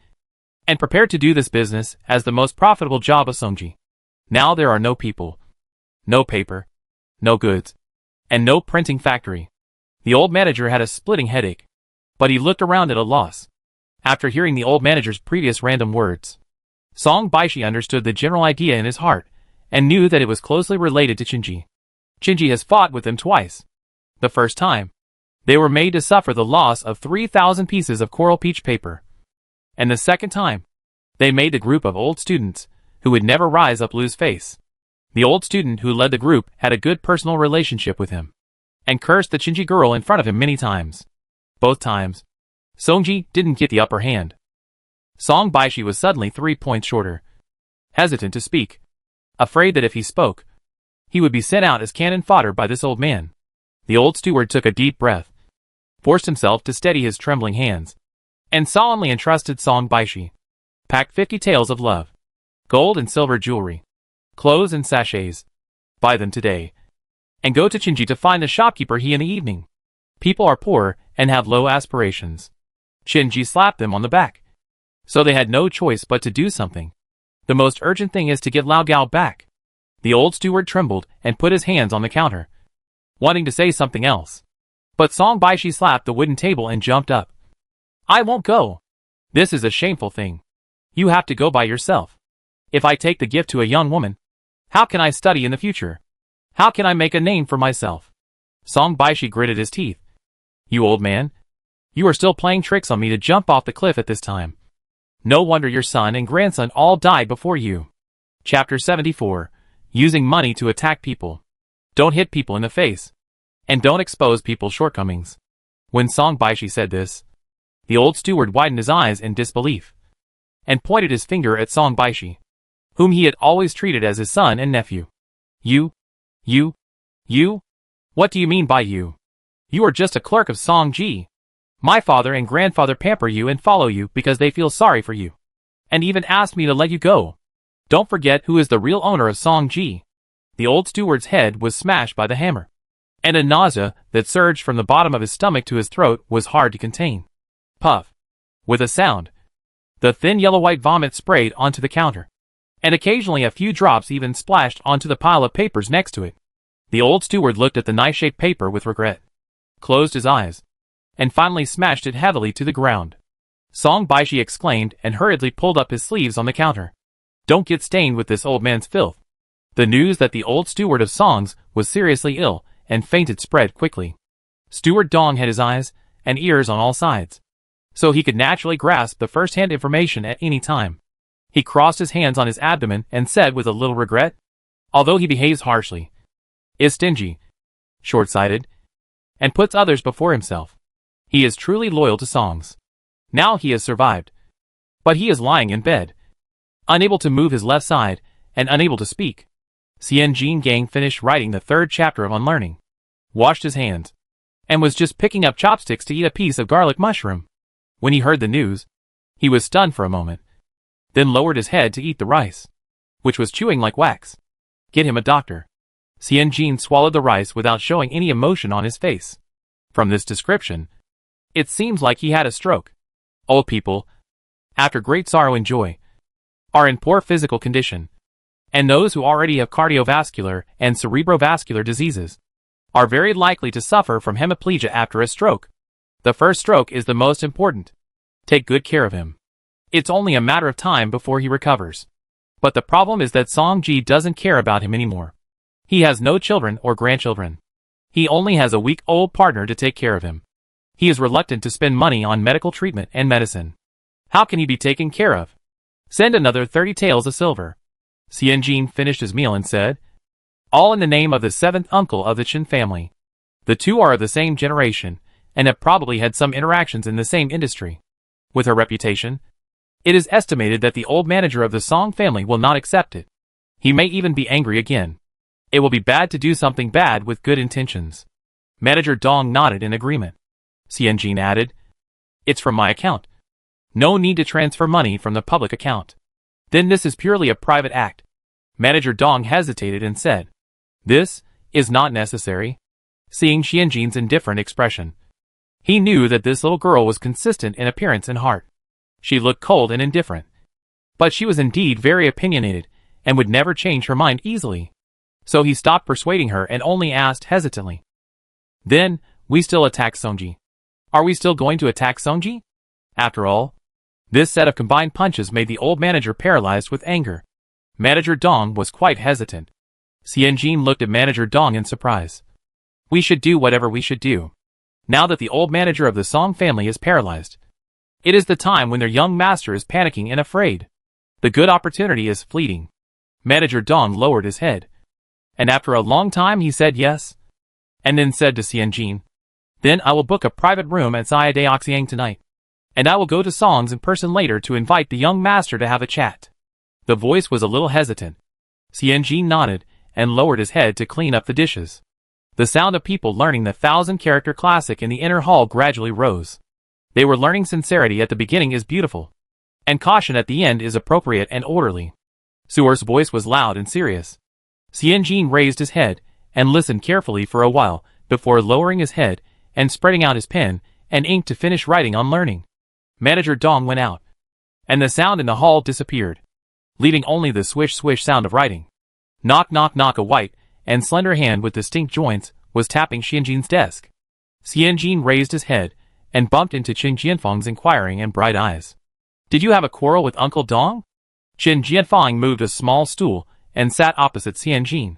A: and prepared to do this business as the most profitable job of Songji. Now there are no people, no paper, no goods, and no printing factory. The old manager had a splitting headache, but he looked around at a loss. After hearing the old manager's previous random words, Song Baishi understood the general idea in his heart, and knew that it was closely related to Chinji. Chinji has fought with them twice. The first time, they were made to suffer the loss of 3,000 pieces of coral peach paper. And the second time, they made the group of old students, who would never rise up lose face. The old student who led the group had a good personal relationship with him, and cursed the Chinji girl in front of him many times. Both times, Songji didn't get the upper hand. Song Baishi was suddenly 3 points shorter, hesitant to speak, afraid that if he spoke, he would be sent out as cannon fodder by this old man. The old steward took a deep breath, forced himself to steady his trembling hands, and solemnly entrusted Song Baishi. Pack 50 taels of love, gold and silver jewelry, clothes and sachets. Buy them today, and go to Chinji to find the shopkeeper he in the evening. People are poor and have low aspirations. Chinji slapped them on the back. So they had no choice but to do something. The most urgent thing is to get Lao Gao back. The old steward trembled and put his hands on the counter, wanting to say something else. But Song Baishi slapped the wooden table and jumped up. I won't go. This is a shameful thing. You have to go by yourself. If I take the gift to a young woman, how can I study in the future? How can I make a name for myself? Song Baishi gritted his teeth. You old man. You are still playing tricks on me to jump off the cliff at this time. No wonder your son and grandson all died before you. Chapter 74. Using money to attack people. Don't hit people in the face. And don't expose people's shortcomings. When Song Baishi said this, the old steward widened his eyes in disbelief, and pointed his finger at Song Baishi, whom he had always treated as his son and nephew. You? What do you mean by you? You are just a clerk of Song Ji. My father and grandfather pamper you and follow you because they feel sorry for you, and even asked me to let you go. Don't forget who is the real owner of Song Ji. The old steward's head was smashed by the hammer, and a nausea that surged from the bottom of his stomach to his throat was hard to contain. Puff. With a sound, the thin yellow-white vomit sprayed onto the counter, and occasionally a few drops even splashed onto the pile of papers next to it. The old steward looked at the knife-shaped paper with regret, closed his eyes, and finally smashed it heavily to the ground. Song Baishi exclaimed and hurriedly pulled up his sleeves on the counter. Don't get stained with this old man's filth. The news that the old steward of Song's was seriously ill and fainted spread quickly. Steward Dong had his eyes and ears on all sides, so he could naturally grasp the first-hand information at any time. He crossed his hands on his abdomen and said with a little regret, although he behaves harshly, is stingy, short-sighted, and puts others before himself, he is truly loyal to Song's. Now he has survived, but he is lying in bed, unable to move his left side and unable to speak. Xian Jin Gang finished writing the 3rd chapter of Unlearning, washed his hands, and was just picking up chopsticks to eat a piece of garlic mushroom. When he heard the news, he was stunned for a moment, then lowered his head to eat the rice, which was chewing like wax. Get him a doctor. Xian Jin swallowed the rice without showing any emotion on his face. From this description, it seems like he had a stroke. Old people, after great sorrow and joy, are in poor physical condition, and those who already have cardiovascular and cerebrovascular diseases are very likely to suffer from hemiplegia after a stroke. The first stroke is the most important. Take good care of him. It's only a matter of time before he recovers. But the problem is that Song-ji doesn't care about him anymore. He has no children or grandchildren. He only has a week-old partner to take care of him. He is reluctant to spend money on medical treatment and medicine. How can he be taken care of? Send another 30 taels of silver. Xianjin finished his meal and said, all in the name of the seventh uncle of the Chen family. The two are of the same generation, and have probably had some interactions in the same industry. With her reputation, it is estimated that the old manager of the Song family will not accept it. He may even be angry again. It will be bad to do something bad with good intentions. Manager Dong nodded in agreement. Xianjin added, it's from my account. No need to transfer money from the public account. Then this is purely a private act. Manager Dong hesitated and said, this is not necessary. Seeing Xianjin's indifferent expression, he knew that this little girl was consistent in appearance and heart. She looked cold and indifferent. But she was indeed very opinionated, and would never change her mind easily. So he stopped persuading her and only asked hesitantly, then, we still attack Songji. Are we still going to attack Songji? After all, this set of combined punches made the old manager paralyzed with anger. Manager Dong was quite hesitant. Xianjin looked at Manager Dong in surprise. We should do whatever we should do. Now that the old manager of the Song family is paralyzed, it is the time when their young master is panicking and afraid. The good opportunity is fleeting. Manager Dong lowered his head. And after a long time he said yes. And then said to Xianjin, then I will book a private room at Xiaodaoxiang tonight. And I will go to Song's in person later to invite the young master to have a chat. The voice was a little hesitant. Xianjin nodded and lowered his head to clean up the dishes. The sound of people learning the 1,000-character classic in the inner hall gradually rose. They were learning sincerity at the beginning is beautiful, and caution at the end is appropriate and orderly. Suer's voice was loud and serious. Xianjin raised his head and listened carefully for a while before lowering his head and spreading out his pen and ink to finish writing on learning. Manager Dong went out, and the sound in the hall disappeared, leaving only the swish-swish sound of writing. Knock knock knock. A white and slender hand with distinct joints was tapping Xianjin's desk. Xianjin raised his head and bumped into Qin Jianfeng's inquiring and bright eyes. Did you have a quarrel with Uncle Dong? Qin Jianfeng moved a small stool and sat opposite Xianjin.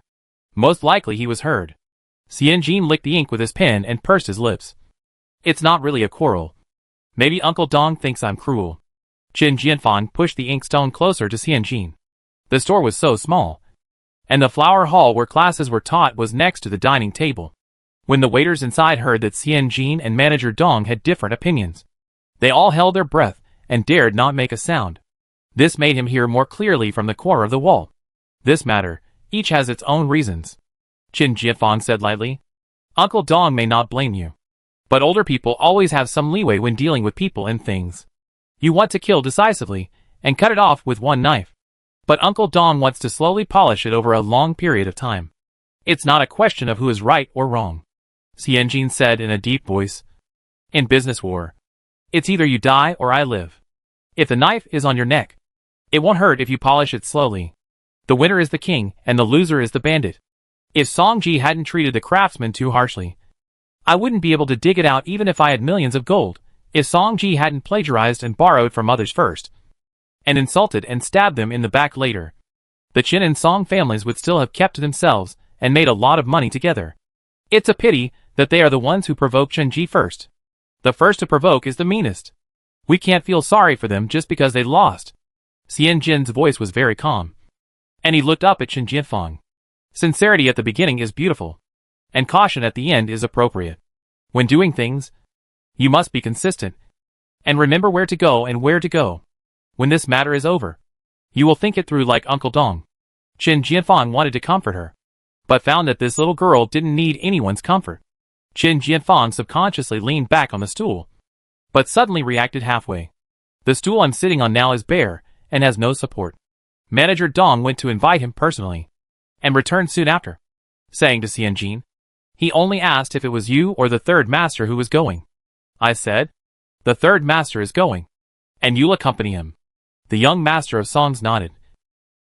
A: Most likely he was heard. Xianjin licked the ink with his pen and pursed his lips. It's not really a quarrel. Maybe Uncle Dong thinks I'm cruel. Qin Jianfeng pushed the inkstone closer to Xianjin. The store was so small, and the flower hall where classes were taught was next to the dining table. When the waiters inside heard that Xianjin and Manager Dong had different opinions, they all held their breath and dared not make a sound. This made him hear more clearly from the corner of the wall. This matter, each has its own reasons. Qin Jianfeng said lightly. Uncle Dong may not blame you. But older people always have some leeway when dealing with people and things. You want to kill decisively, and cut it off with one knife. But Uncle Dong wants to slowly polish it over a long period of time. It's not a question of who is right or wrong. Xianjin said in a deep voice. In business war, it's either you die or I live. If the knife is on your neck, it won't hurt if you polish it slowly. The winner is the king, and the loser is the bandit. If Song-ji hadn't treated the craftsman too harshly, I wouldn't be able to dig it out even if I had millions of gold. If Song-ji hadn't plagiarized and borrowed from others first, and insulted and stabbed them in the back later, the Qin and Song families would still have kept to themselves and made a lot of money together. It's a pity that they are the ones who provoke Chen-ji first. The first to provoke is the meanest. We can't feel sorry for them just because they lost. Xianjin's voice was very calm, and he looked up at Qin Jianfeng. Sincerity at the beginning is beautiful, and caution at the end is appropriate. When doing things, you must be consistent, and remember where to go and where to go. When this matter is over, you will think it through like Uncle Dong. Qin Jianfeng wanted to comfort her, but found that this little girl didn't need anyone's comfort. Qin Jianfeng subconsciously leaned back on the stool, but suddenly reacted halfway. The stool I'm sitting on now is bare, and has no support. Manager Dong went to invite him personally, and returned soon after, saying to Xianjin, he only asked if it was you or the third master who was going. I said, the third master is going, and you'll accompany him. The young master of songs nodded.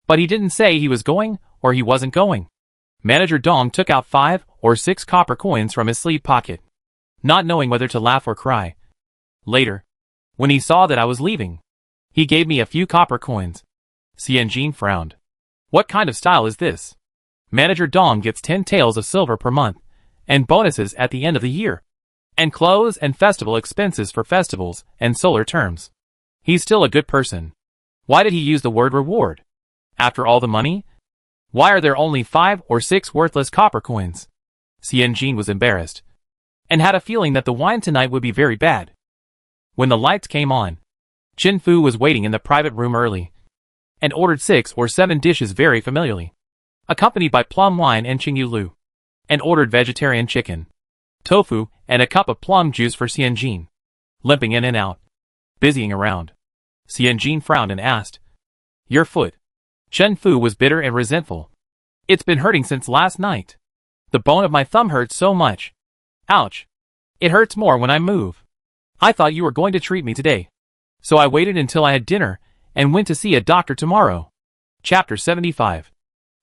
A: But he didn't say he was going or he wasn't going. Manager Dong took out 5 or 6 copper coins from his sleeve pocket, not knowing whether to laugh or cry. Later, when he saw that I was leaving, he gave me a few copper coins. Xianjin frowned. What kind of style is this? Manager Dong gets 10 taels of silver per month, and bonuses at the end of the year, and clothes and festival expenses for festivals and solar terms. He's still a good person. Why did he use the word reward? After all the money? Why are there only 5 or 6 worthless copper coins? Xianjin was embarrassed, and had a feeling that the wine tonight would be very bad. When the lights came on, Chen Fu was waiting in the private room early, and ordered 6 or 7 dishes very familiarly, accompanied by plum wine and Qingyu Lu, and ordered vegetarian chicken, tofu, and a cup of plum juice for Xianjin. Limping in and out, busying around, Xianjin frowned and asked, "Your foot?" Chen Fu was bitter and resentful. "It's been hurting since last night. The bone of my thumb hurts so much. Ouch. It hurts more when I move. I thought you were going to treat me today, so I waited until I had dinner and went to see a doctor tomorrow." Chapter 75.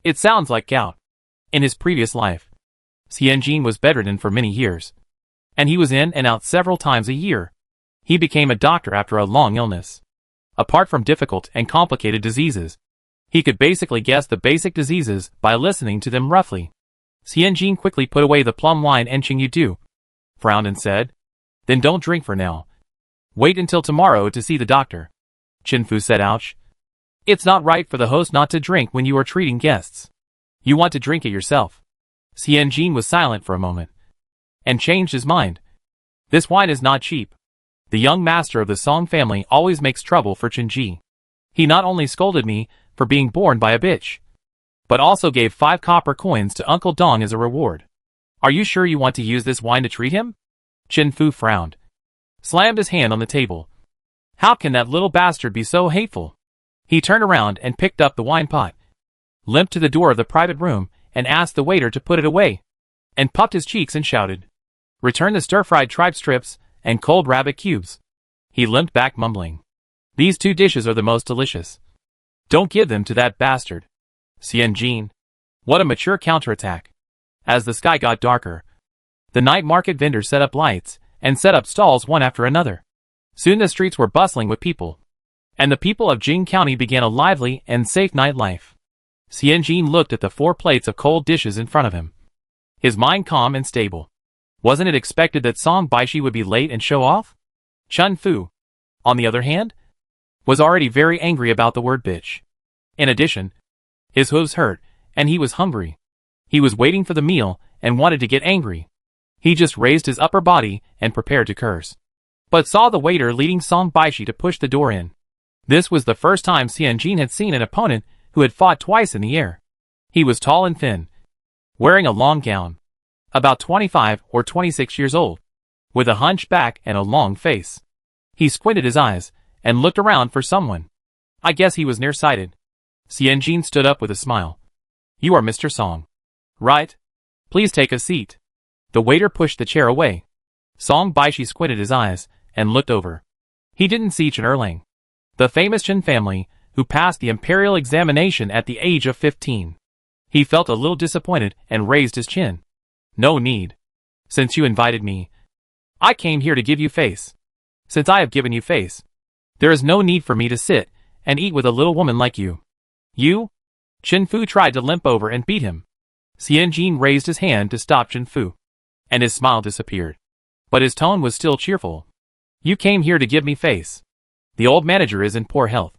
A: It sounds like gout. In his previous life, Xianjin was bedridden for many years, and he was in and out several times a year. He became a doctor after a long illness. Apart from difficult and complicated diseases, he could basically guess the basic diseases by listening to them roughly. Xianjin quickly put away the plum wine and Qingyu Du, frowned and said, "Then don't drink for now. Wait until tomorrow to see the doctor." Chen Fu said, "Ouch. It's not right for the host not to drink when you are treating guests. You want to drink it yourself." Xianjin was silent for a moment, and changed his mind. "This wine is not cheap. The young master of the Song family always makes trouble for Chen Ji. He not only scolded me for being born by a bitch, but also gave 5 copper coins to Uncle Dong as a reward. Are you sure you want to use this wine to treat him?" Chen Fu frowned, slammed his hand on the table. How can that little bastard be so hateful? He turned around and picked up the wine pot, limped to the door of the private room and asked the waiter to put it away, and puffed his cheeks and shouted, "Return the stir-fried tripe strips and cold rabbit cubes." He limped back mumbling, "These 2 dishes are the most delicious. Don't give them to that bastard." Xianjin. What a mature counterattack. As the sky got darker, the night market vendors set up lights and set up stalls one after another. Soon the streets were bustling with people, and the people of Jing County began a lively and safe nightlife. Xianjin looked at the 4 plates of cold dishes in front of him, his mind calm and stable. Wasn't it expected that Song Baishi would be late and show off? Chen Fu, on the other hand, was already very angry about the word bitch. In addition, his hooves hurt, and he was hungry. He was waiting for the meal and wanted to get angry. He just raised his upper body and prepared to curse, but saw the waiter leading Song Baishi to push the door in. This was the first time Xianjin had seen an opponent who had fought twice in the air. He was tall and thin, wearing a long gown, about 25 or 26 years old, with a hunched back and a long face. He squinted his eyes and looked around for someone. I guess he was nearsighted. Xianjin stood up with a smile. "You are Mr. Song, right? Please take a seat." The waiter pushed the chair away. Song Baishi squinted his eyes and looked over. He didn't see Chen Erlang, the famous Chen family, who passed the imperial examination at the age of 15. He felt a little disappointed and raised his chin. "No need. Since you invited me, I came here to give you face. Since I have given you face, there is no need for me to sit and eat with a little woman like you." "You?" Chen Fu tried to limp over and beat him. Xianjin raised his hand to stop Chen Fu, and his smile disappeared. But his tone was still cheerful. "You came here to give me face. The old manager is in poor health.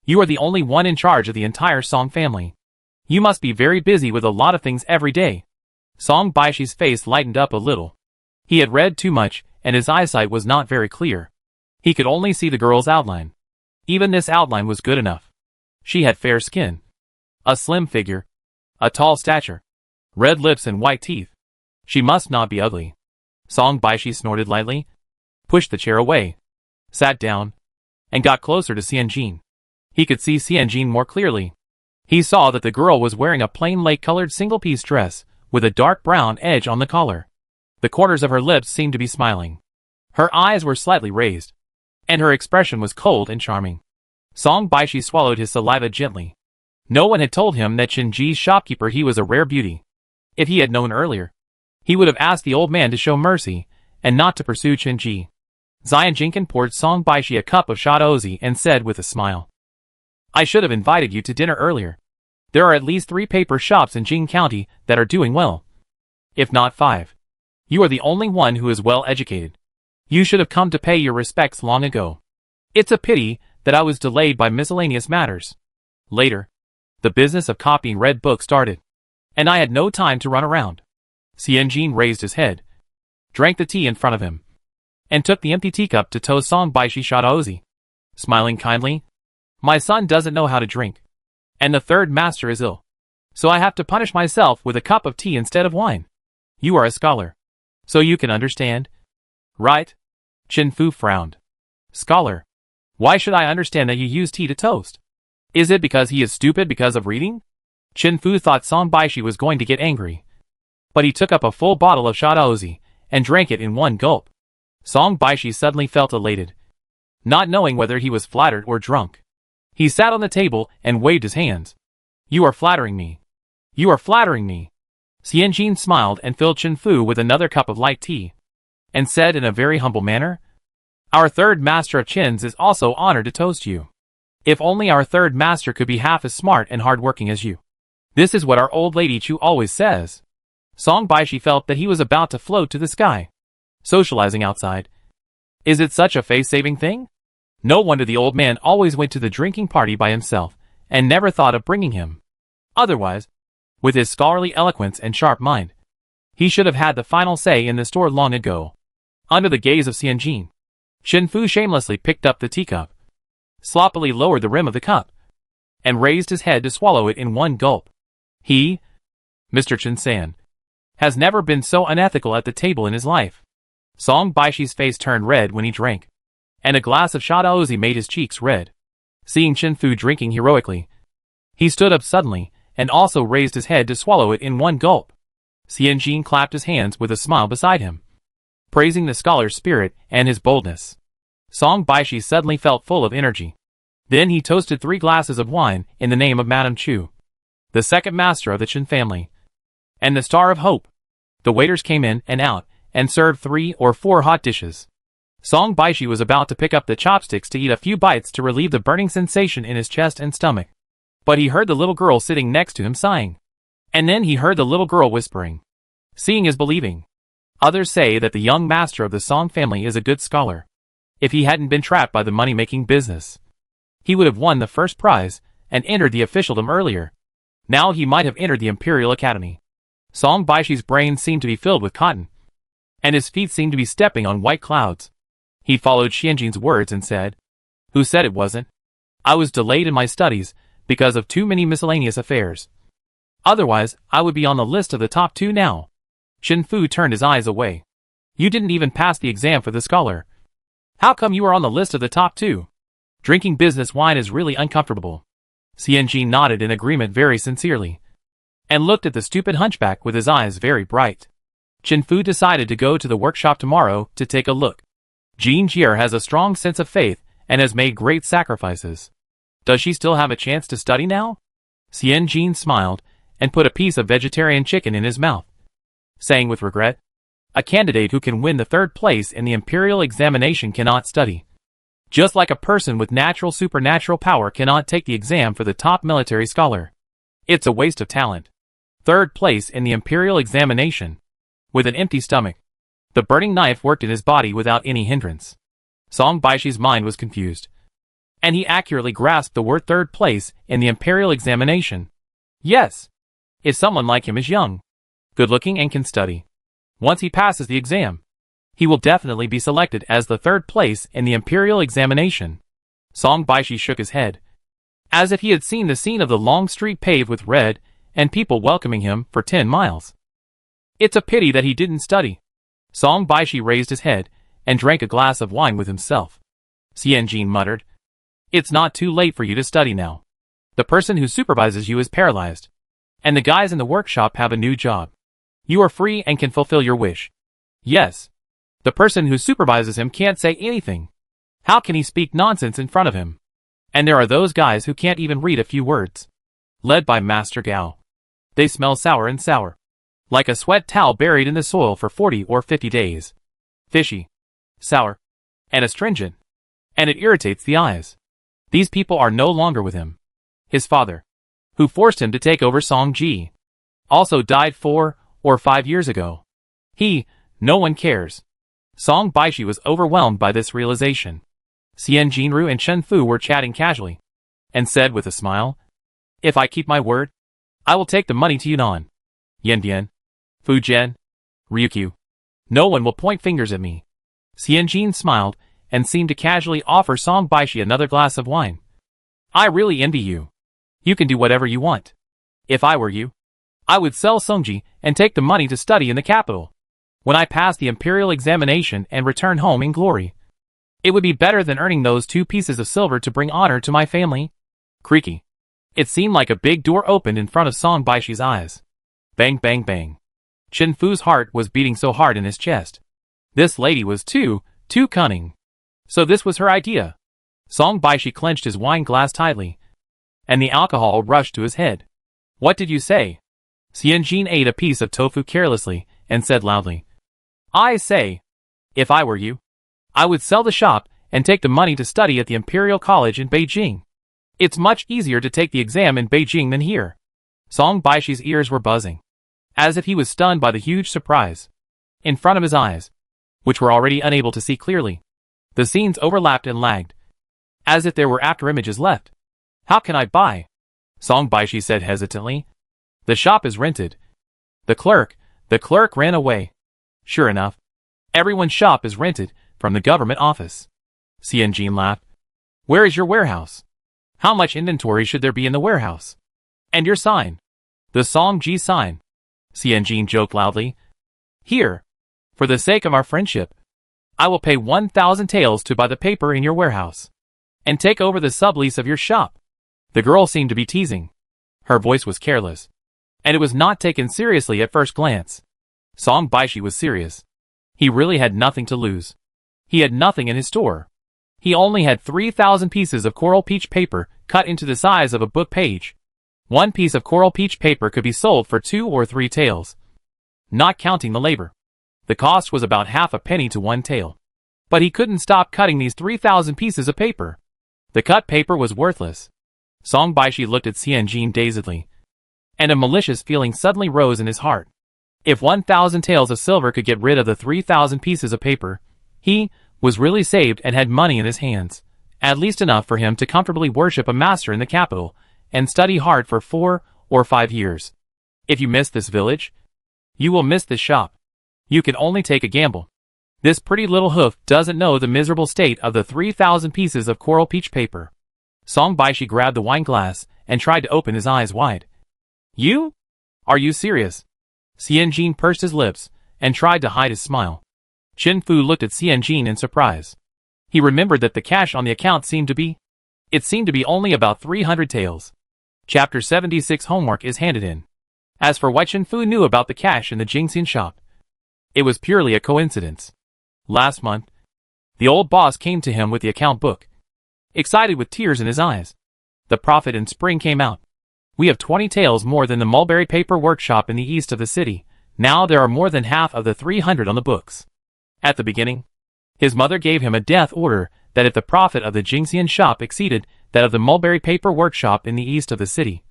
A: You are the only one in charge of the entire Song family. You must be very busy with a lot of things every day." Song Baishi's face lightened up a little. He had read too much, and his eyesight was not very clear. He could only see the girl's outline. Even this outline was good enough. She had fair skin, a slim figure, a tall stature, red lips and white teeth. She must not be ugly. Song Baishi snorted lightly, pushed the chair away, sat down, and got closer to Xianjin. He could see Xianjin more clearly. He saw that the girl was wearing a plain light-colored single-piece dress with a dark brown edge on the collar. The corners of her lips seemed to be smiling. Her eyes were slightly raised, and her expression was cold and charming. Song Baishi swallowed his saliva gently. No one had told him that Chen Ji's shopkeeper he was a rare beauty. If he had known earlier, he would have asked the old man to show mercy and not to pursue Chen Ji. Xianjin poured Song Baishi a cup of shot ozi and said with a smile, I should have invited you to dinner earlier. There are at least 3 paper shops in Jing County that are doing well. If not 5. You are the only one who is well educated. You should have come to pay your respects long ago. It's a pity that I was delayed by miscellaneous matters. Later, the business of copying red books started, and I had no time to run around. Xianjin raised his head, drank the tea in front of him, and took the empty teacup to toast Song Baishi Shadaozi, smiling kindly. My son doesn't know how to drink, and the third master is ill, so I have to punish myself with a cup of tea instead of wine. You are a scholar, so you can understand, right? Chen Fu frowned. Scholar? Why should I understand that you use tea to toast? Is it because he is stupid because of reading? Chen Fu thought Song Baishi was going to get angry, but he took up a full bottle of Shadaozi and drank it in one gulp. Song Baishi suddenly felt elated, not knowing whether he was flattered or drunk. He sat on the table and waved his hands. You are flattering me. You are flattering me. Xianjin smiled and filled Chen Fu with another cup of light tea, and said in a very humble manner, Our third master of Qins is also honored to toast you. If only our third master could be half as smart and hardworking as you. This is what our old lady Chu always says. Song Baishi felt that he was about to float to the sky. Socializing outside. Is it such a face-saving thing? No wonder the old man always went to the drinking party by himself, and never thought of bringing him. Otherwise, with his scholarly eloquence and sharp mind, he should have had the final say in the store long ago. Under the gaze of Xianjin, Chen Fu shamelessly picked up the teacup, sloppily lowered the rim of the cup, and raised his head to swallow it in one gulp. He, Mr. Chen San, has never been so unethical at the table in his life. Song Baishi's face turned red when he drank, and a glass of Shadaozi made his cheeks red. Seeing Chen Fu drinking heroically, he stood up suddenly, and also raised his head to swallow it in one gulp. Xianjin clapped his hands with a smile beside him, praising the scholar's spirit and his boldness. Song Baishi suddenly felt full of energy. Then he toasted 3 glasses of wine in the name of Madame Chu, the second master of the Chen family, and the Star of Hope. The waiters came in and out, and served 3 or 4 hot dishes. Song Baishi was about to pick up the chopsticks to eat a few bites to relieve the burning sensation in his chest and stomach. But he heard the little girl sitting next to him sighing. And then he heard the little girl whispering. Seeing is believing. Others say that the young master of the Song family is a good scholar. If he hadn't been trapped by the money-making business, he would have won the first prize and entered the officialdom earlier. Now he might have entered the Imperial Academy. Song Baishi's brain seemed to be filled with cotton, and his feet seemed to be stepping on white clouds. He followed Xianjin's words and said, Who said it wasn't? I was delayed in my studies because of too many miscellaneous affairs. Otherwise, I would be on the list of the top 2 now. Chen Fu turned his eyes away. You didn't even pass the exam for the scholar. How come you are on the list of the top 2? Drinking business wine is really uncomfortable. Xianjin nodded in agreement very sincerely, and looked at the stupid hunchback with his eyes very bright. Chen Fu decided to go to the workshop tomorrow to take a look. Jean Jier has a strong sense of faith and has made great sacrifices. Does she still have a chance to study now? Xianjin smiled and put a piece of vegetarian chicken in his mouth, saying with regret, A candidate who can win the 3rd place in the imperial examination cannot study. Just like a person with natural supernatural power cannot take the exam for the top military scholar. It's a waste of talent. 3rd place in the imperial examination. With an empty stomach, the burning knife worked in his body without any hindrance. Song Baishi's mind was confused, and he accurately grasped the word 3rd place in the imperial examination. Yes, if someone like him is young, good-looking and can study, once he passes the exam, he will definitely be selected as the 3rd place in the imperial examination. Song Baishi shook his head, as if he had seen the scene of the long street paved with red and people welcoming him for 10 miles. It's a pity that he didn't study. Song Baishi raised his head and drank a glass of wine with himself. Xianjin muttered, It's not too late for you to study now. The person who supervises you is paralyzed, and the guys in the workshop have a new job. You are free and can fulfill your wish. Yes. The person who supervises him can't say anything. How can he speak nonsense in front of him? And there are those guys who can't even read a few words. Led by Master Gao. They smell sour and sour, like a sweat towel buried in the soil for 40 or 50 days. Fishy, sour, and astringent. And it irritates the eyes. These people are no longer with him. His father, who forced him to take over Songji, also died 4 or 5 years ago. No one cares. Song Baishi was overwhelmed by this realization. Xian Jinru and Chen Fu were chatting casually, and said with a smile, "If I keep my word, I will take the money to Yunnan, Yanbian, Fujian, Ryukyu. No one will point fingers at me." Xian Jin smiled and seemed to casually offer Song Baishi another glass of wine. "I really envy you. You can do whatever you want. If I were you, I would sell Songji and take the money to study in the capital. When I pass the imperial examination and return home in glory, it would be better than earning those 2 pieces of silver to bring honor to my family." Creaky. It seemed like a big door opened in front of Song Baishi's eyes. Bang bang bang. Chen Fu's heart was beating so hard in his chest. This lady was too cunning. So this was her idea. Song Baishi clenched his wine glass tightly, and the alcohol rushed to his head. "What did you say?" Xian Jin ate a piece of tofu carelessly and said loudly, "I say, if I were you, I would sell the shop and take the money to study at the Imperial College in Beijing. It's much easier to take the exam in Beijing than here." Song Baishi's ears were buzzing, as if he was stunned by the huge surprise in front of his eyes, which were already unable to see clearly. The scenes overlapped and lagged, as if there were afterimages left. "How can I buy?" Song Baishi said hesitantly. "The shop is rented." The clerk ran away. "Sure enough, everyone's shop is rented from the government office." Xian Jin laughed. "Where is your warehouse? How much inventory should there be in the warehouse? And your sign?" "The Songji sign," Xian Jin joked loudly. "Here, for the sake of our friendship, I will pay 1,000 taels to buy the paper in your warehouse, and take over the sublease of your shop." The girl seemed to be teasing. Her voice was careless, and it was not taken seriously at first glance. Song Baishi was serious. He really had nothing to lose. He had nothing in his store. He only had 3,000 pieces of coral peach paper cut into the size of a book page. One piece of coral peach paper could be sold for 2 or 3 taels, not counting the labor. The cost was about half a penny to 1 tael. But he couldn't stop cutting these 3,000 pieces of paper. The cut paper was worthless. Song Baishi looked at Xian Jin dazedly, and a malicious feeling suddenly rose in his heart. If 1,000 taels of silver could get rid of the 3,000 pieces of paper, he was really saved and had money in his hands, at least enough for him to comfortably worship a master in the capital and study hard for 4 or 5 years. If you miss this village, you will miss this shop. You can only take a gamble. This pretty little hoof doesn't know the miserable state of the 3,000 pieces of coral peach paper. Song Baishi grabbed the wine glass and tried to open his eyes wide. "You? Are you serious?" Xian Jin pursed his lips and tried to hide his smile. Chen Fu looked at Xian Jin in surprise. He remembered that the cash on the account seemed to be only about 300 taels. Chapter 76 Homework is handed in. As for what Chen Fu knew about the cash in the Jingxian shop, it was purely a coincidence. Last month, the old boss came to him with the account book, excited with tears in his eyes. The profit in spring came out. "We have 20 taels more than the mulberry paper workshop in the east of the city. Now there are more than half of the 300 on the books." At the beginning, his mother gave him a death order that if the profit of the Jingxian shop exceeded that of the mulberry paper workshop in the east of the city,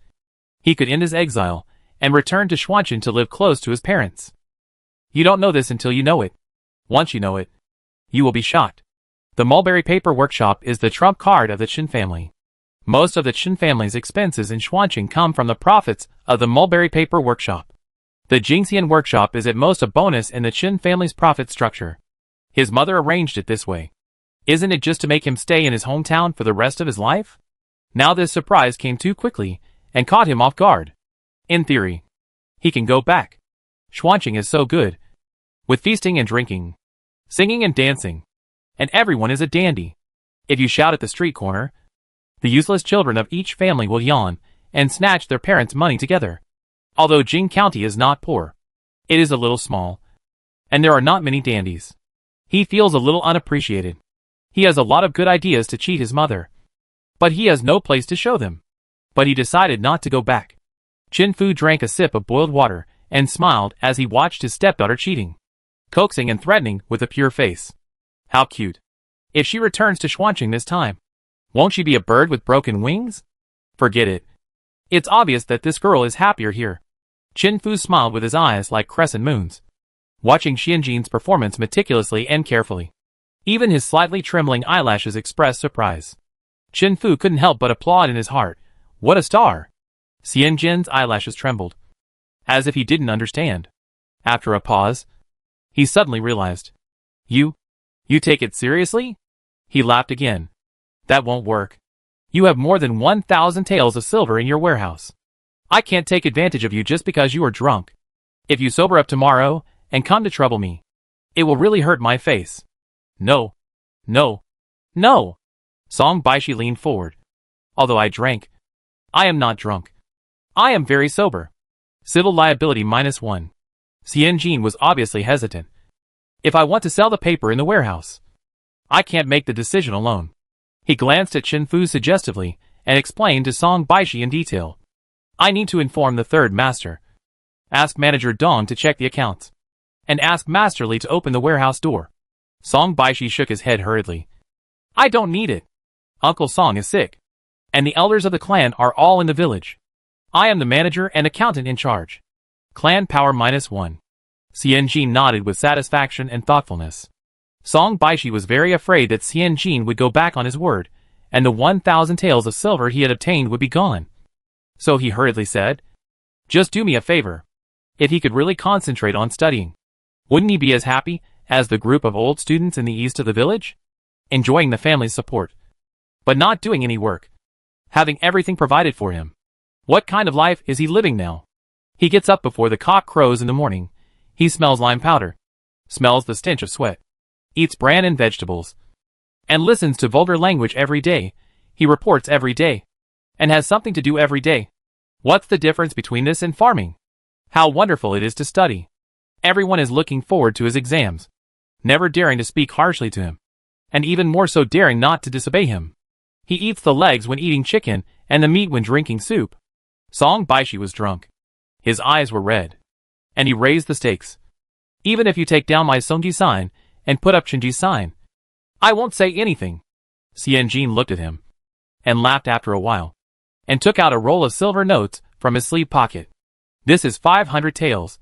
A: he could end his exile and return to Shuanshan to live close to his parents. You don't know this until you know it. Once you know it, you will be shocked. The mulberry paper workshop is the trump card of the Chen family. Most of the Chen family's expenses in Shuanshan come from the profits of the mulberry paper workshop. The Jingxian workshop is at most a bonus in the Chen family's profit structure. His mother arranged it this way. Isn't it just to make him stay in his hometown for the rest of his life? Now this surprise came too quickly and caught him off guard. In theory, he can go back. Shuanshan is so good, with feasting and drinking, singing and dancing, and everyone is a dandy. If you shout at the street corner, the useless children of each family will yawn and snatch their parents' money together. Although Jing County is not poor, it is a little small, and there are not many dandies. He feels a little unappreciated. He has a lot of good ideas to cheat his mother, but he has no place to show them. But he decided not to go back. Chen Fu drank a sip of boiled water and smiled as he watched his stepdaughter cheating, coaxing and threatening with a pure face. How cute. If she returns to Shuanshan this time, won't she be a bird with broken wings? Forget it. It's obvious that this girl is happier here. Chen Fu smiled with his eyes like crescent moons, watching Xianjin's performance meticulously and carefully. Even his slightly trembling eyelashes expressed surprise. Chen Fu couldn't help but applaud in his heart. What a star! Xianjin's eyelashes trembled, as if he didn't understand. After a pause, he suddenly realized. You take it seriously? He laughed again. That won't work. You have more than 1,000 taels of silver in your warehouse. I can't take advantage of you just because you are drunk. If you sober up tomorrow and come to trouble me, it will really hurt my face. No. No. No. Song Baishi leaned forward. Although I drank, I am not drunk. I am very sober. Civil liability -1. Xianjin was obviously hesitant. If I want to sell the paper in the warehouse, I can't make the decision alone. He glanced at Chen Fu suggestively and explained to Song Baishi in detail. I need to inform the third master. Ask Manager Dong to check the accounts. And ask Master Li to open the warehouse door. Song Baishi shook his head hurriedly. I don't need it. Uncle Song is sick. And the elders of the clan are all in the village. I am the manager and accountant in charge. Clan power -1. Xianjin nodded with satisfaction and thoughtfulness. Song Baishi was very afraid that Xianjin would go back on his word, and the 1,000 taels of silver he had obtained would be gone. So he hurriedly said, just do me a favor. If he could really concentrate on studying, wouldn't he be as happy as the group of old students in the east of the village? Enjoying the family's support, but not doing any work. Having everything provided for him. What kind of life is he living now? He gets up before the cock crows in the morning. He smells lime powder, smells the stench of sweat, eats bran and vegetables, and listens to vulgar language every day. He reports every day, and has something to do every day. What's the difference between this and farming? How wonderful it is to study. Everyone is looking forward to his exams, never daring to speak harshly to him, and even more so daring not to disobey him. He eats the legs when eating chicken and the meat when drinking soup. Song Baishi was drunk. His eyes were red, and he raised the stakes. Even if you take down my Songji sign and put up Chenji's sign, I won't say anything. Xianjin looked at him and laughed after a while, and took out a roll of silver notes from his sleeve pocket. This is 500 taels,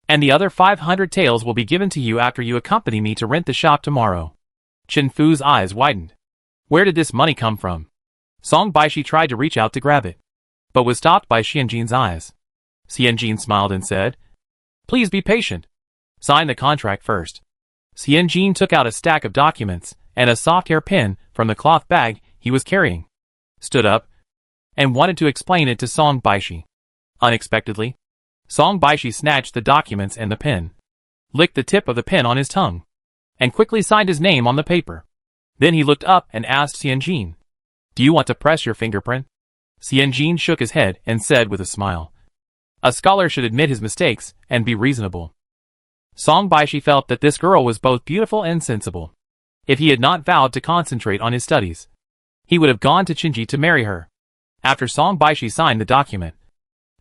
A: and the other 500 taels will be given to you after you accompany me to rent the shop tomorrow. Chen Fu's eyes widened. Where did this money come from? Song Baishi tried to reach out to grab it, but was stopped by Xianjin's eyes. Xianjin smiled and said, please be patient. Sign the contract first. Xianjin took out a stack of documents and a soft hair pin from the cloth bag he was carrying, stood up, and wanted to explain it to Song Baishi. Unexpectedly, Song Baishi snatched the documents and the pen, licked the tip of the pen on his tongue, and quickly signed his name on the paper. Then he looked up and asked Xianjin, do you want to press your fingerprint? Xianjin shook his head and said with a smile, a scholar should admit his mistakes and be reasonable. Song Baishi felt that this girl was both beautiful and sensible. If he had not vowed to concentrate on his studies, he would have gone to Chenji to marry her. After Song Baishi signed the document,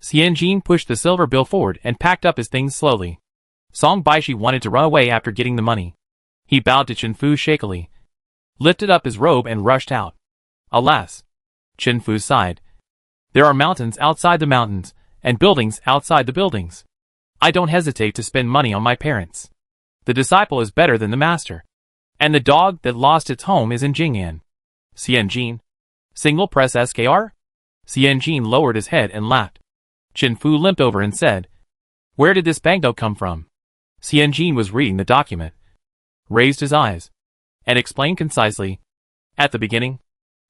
A: Xianjin pushed the silver bill forward and packed up his things slowly. Song Baishi wanted to run away after getting the money. He bowed to Chen Fu shakily, lifted up his robe and rushed out. Alas! Chen Fu sighed. There are mountains outside the mountains, and buildings outside the buildings. I don't hesitate to spend money on my parents. The disciple is better than the master. And the dog that lost its home is in Jing'an. Xianjin. Single press SKR? Xianjin lowered his head and laughed. Chen Fu limped over and said, where did this banknote come from? Xianjin was reading the document, raised his eyes, and explained concisely. At the beginning,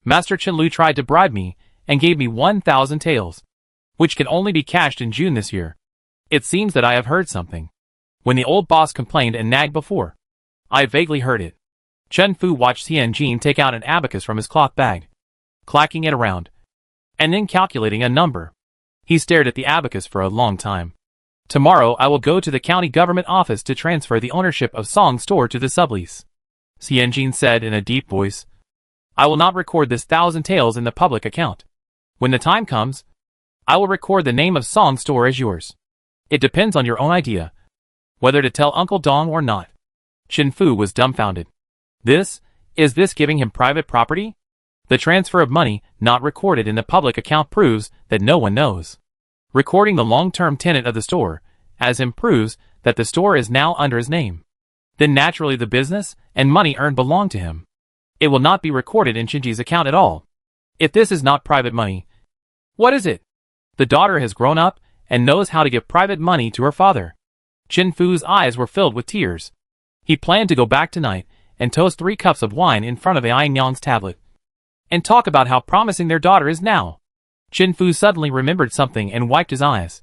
A: Master Chen Lu tried to bribe me and gave me 1,000 taels, which can only be cashed in June this year. It seems that I have heard something. When the old boss complained and nagged before, I vaguely heard it. Chen Fu watched Xianjin take out an abacus from his cloth bag, clacking it around, and then calculating a number. He stared at the abacus for a long time. Tomorrow I will go to the county government office to transfer the ownership of Song store to the sublease. Xianjin said in a deep voice, I will not record this 1,000 taels in the public account. When the time comes, I will record the name of Song store as yours. It depends on your own idea, whether to tell Uncle Dong or not. Chen Fu was dumbfounded. Is this giving him private property? The transfer of money not recorded in the public account proves that no one knows. Recording the long-term tenant of the store, as him, proves that the store is now under his name. Then naturally the business and money earned belong to him. It will not be recorded in Shinji's account at all. If this is not private money, what is it? The daughter has grown up and knows how to give private money to her father. Chen Fu's eyes were filled with tears. He planned to go back tonight and toast 3 cups of wine in front of Ai Nyang's tablet, and talk about how promising their daughter is now. Chen Fu suddenly remembered something and wiped his eyes.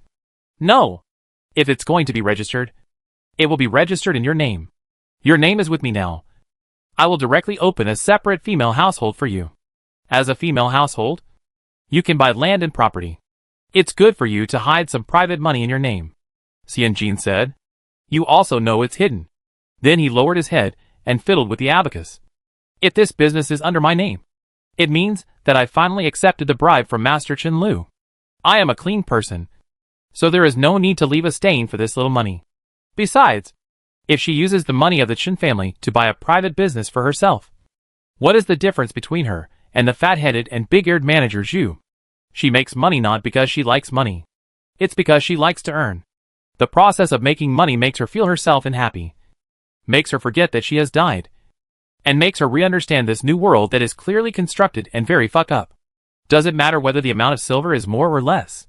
A: No! If it's going to be registered, it will be registered in your name. Your name is with me now. I will directly open a separate female household for you. As a female household, you can buy land and property. It's good for you to hide some private money in your name, Xianjin said. You also know it's hidden. Then he lowered his head and fiddled with the abacus. If this business is under my name, it means that I finally accepted the bribe from Master Chen Lu. I am a clean person, so there is no need to leave a stain for this little money. Besides, if she uses the money of the Chen family to buy a private business for herself, what is the difference between her and the fat-headed and big-eared manager Zhu? She makes money not because she likes money. It's because she likes to earn. The process of making money makes her feel herself and happy, makes her forget that she has died, and makes her re-understand this new world that is clearly constructed and very fuck up. Does it matter whether the amount of silver is more or less?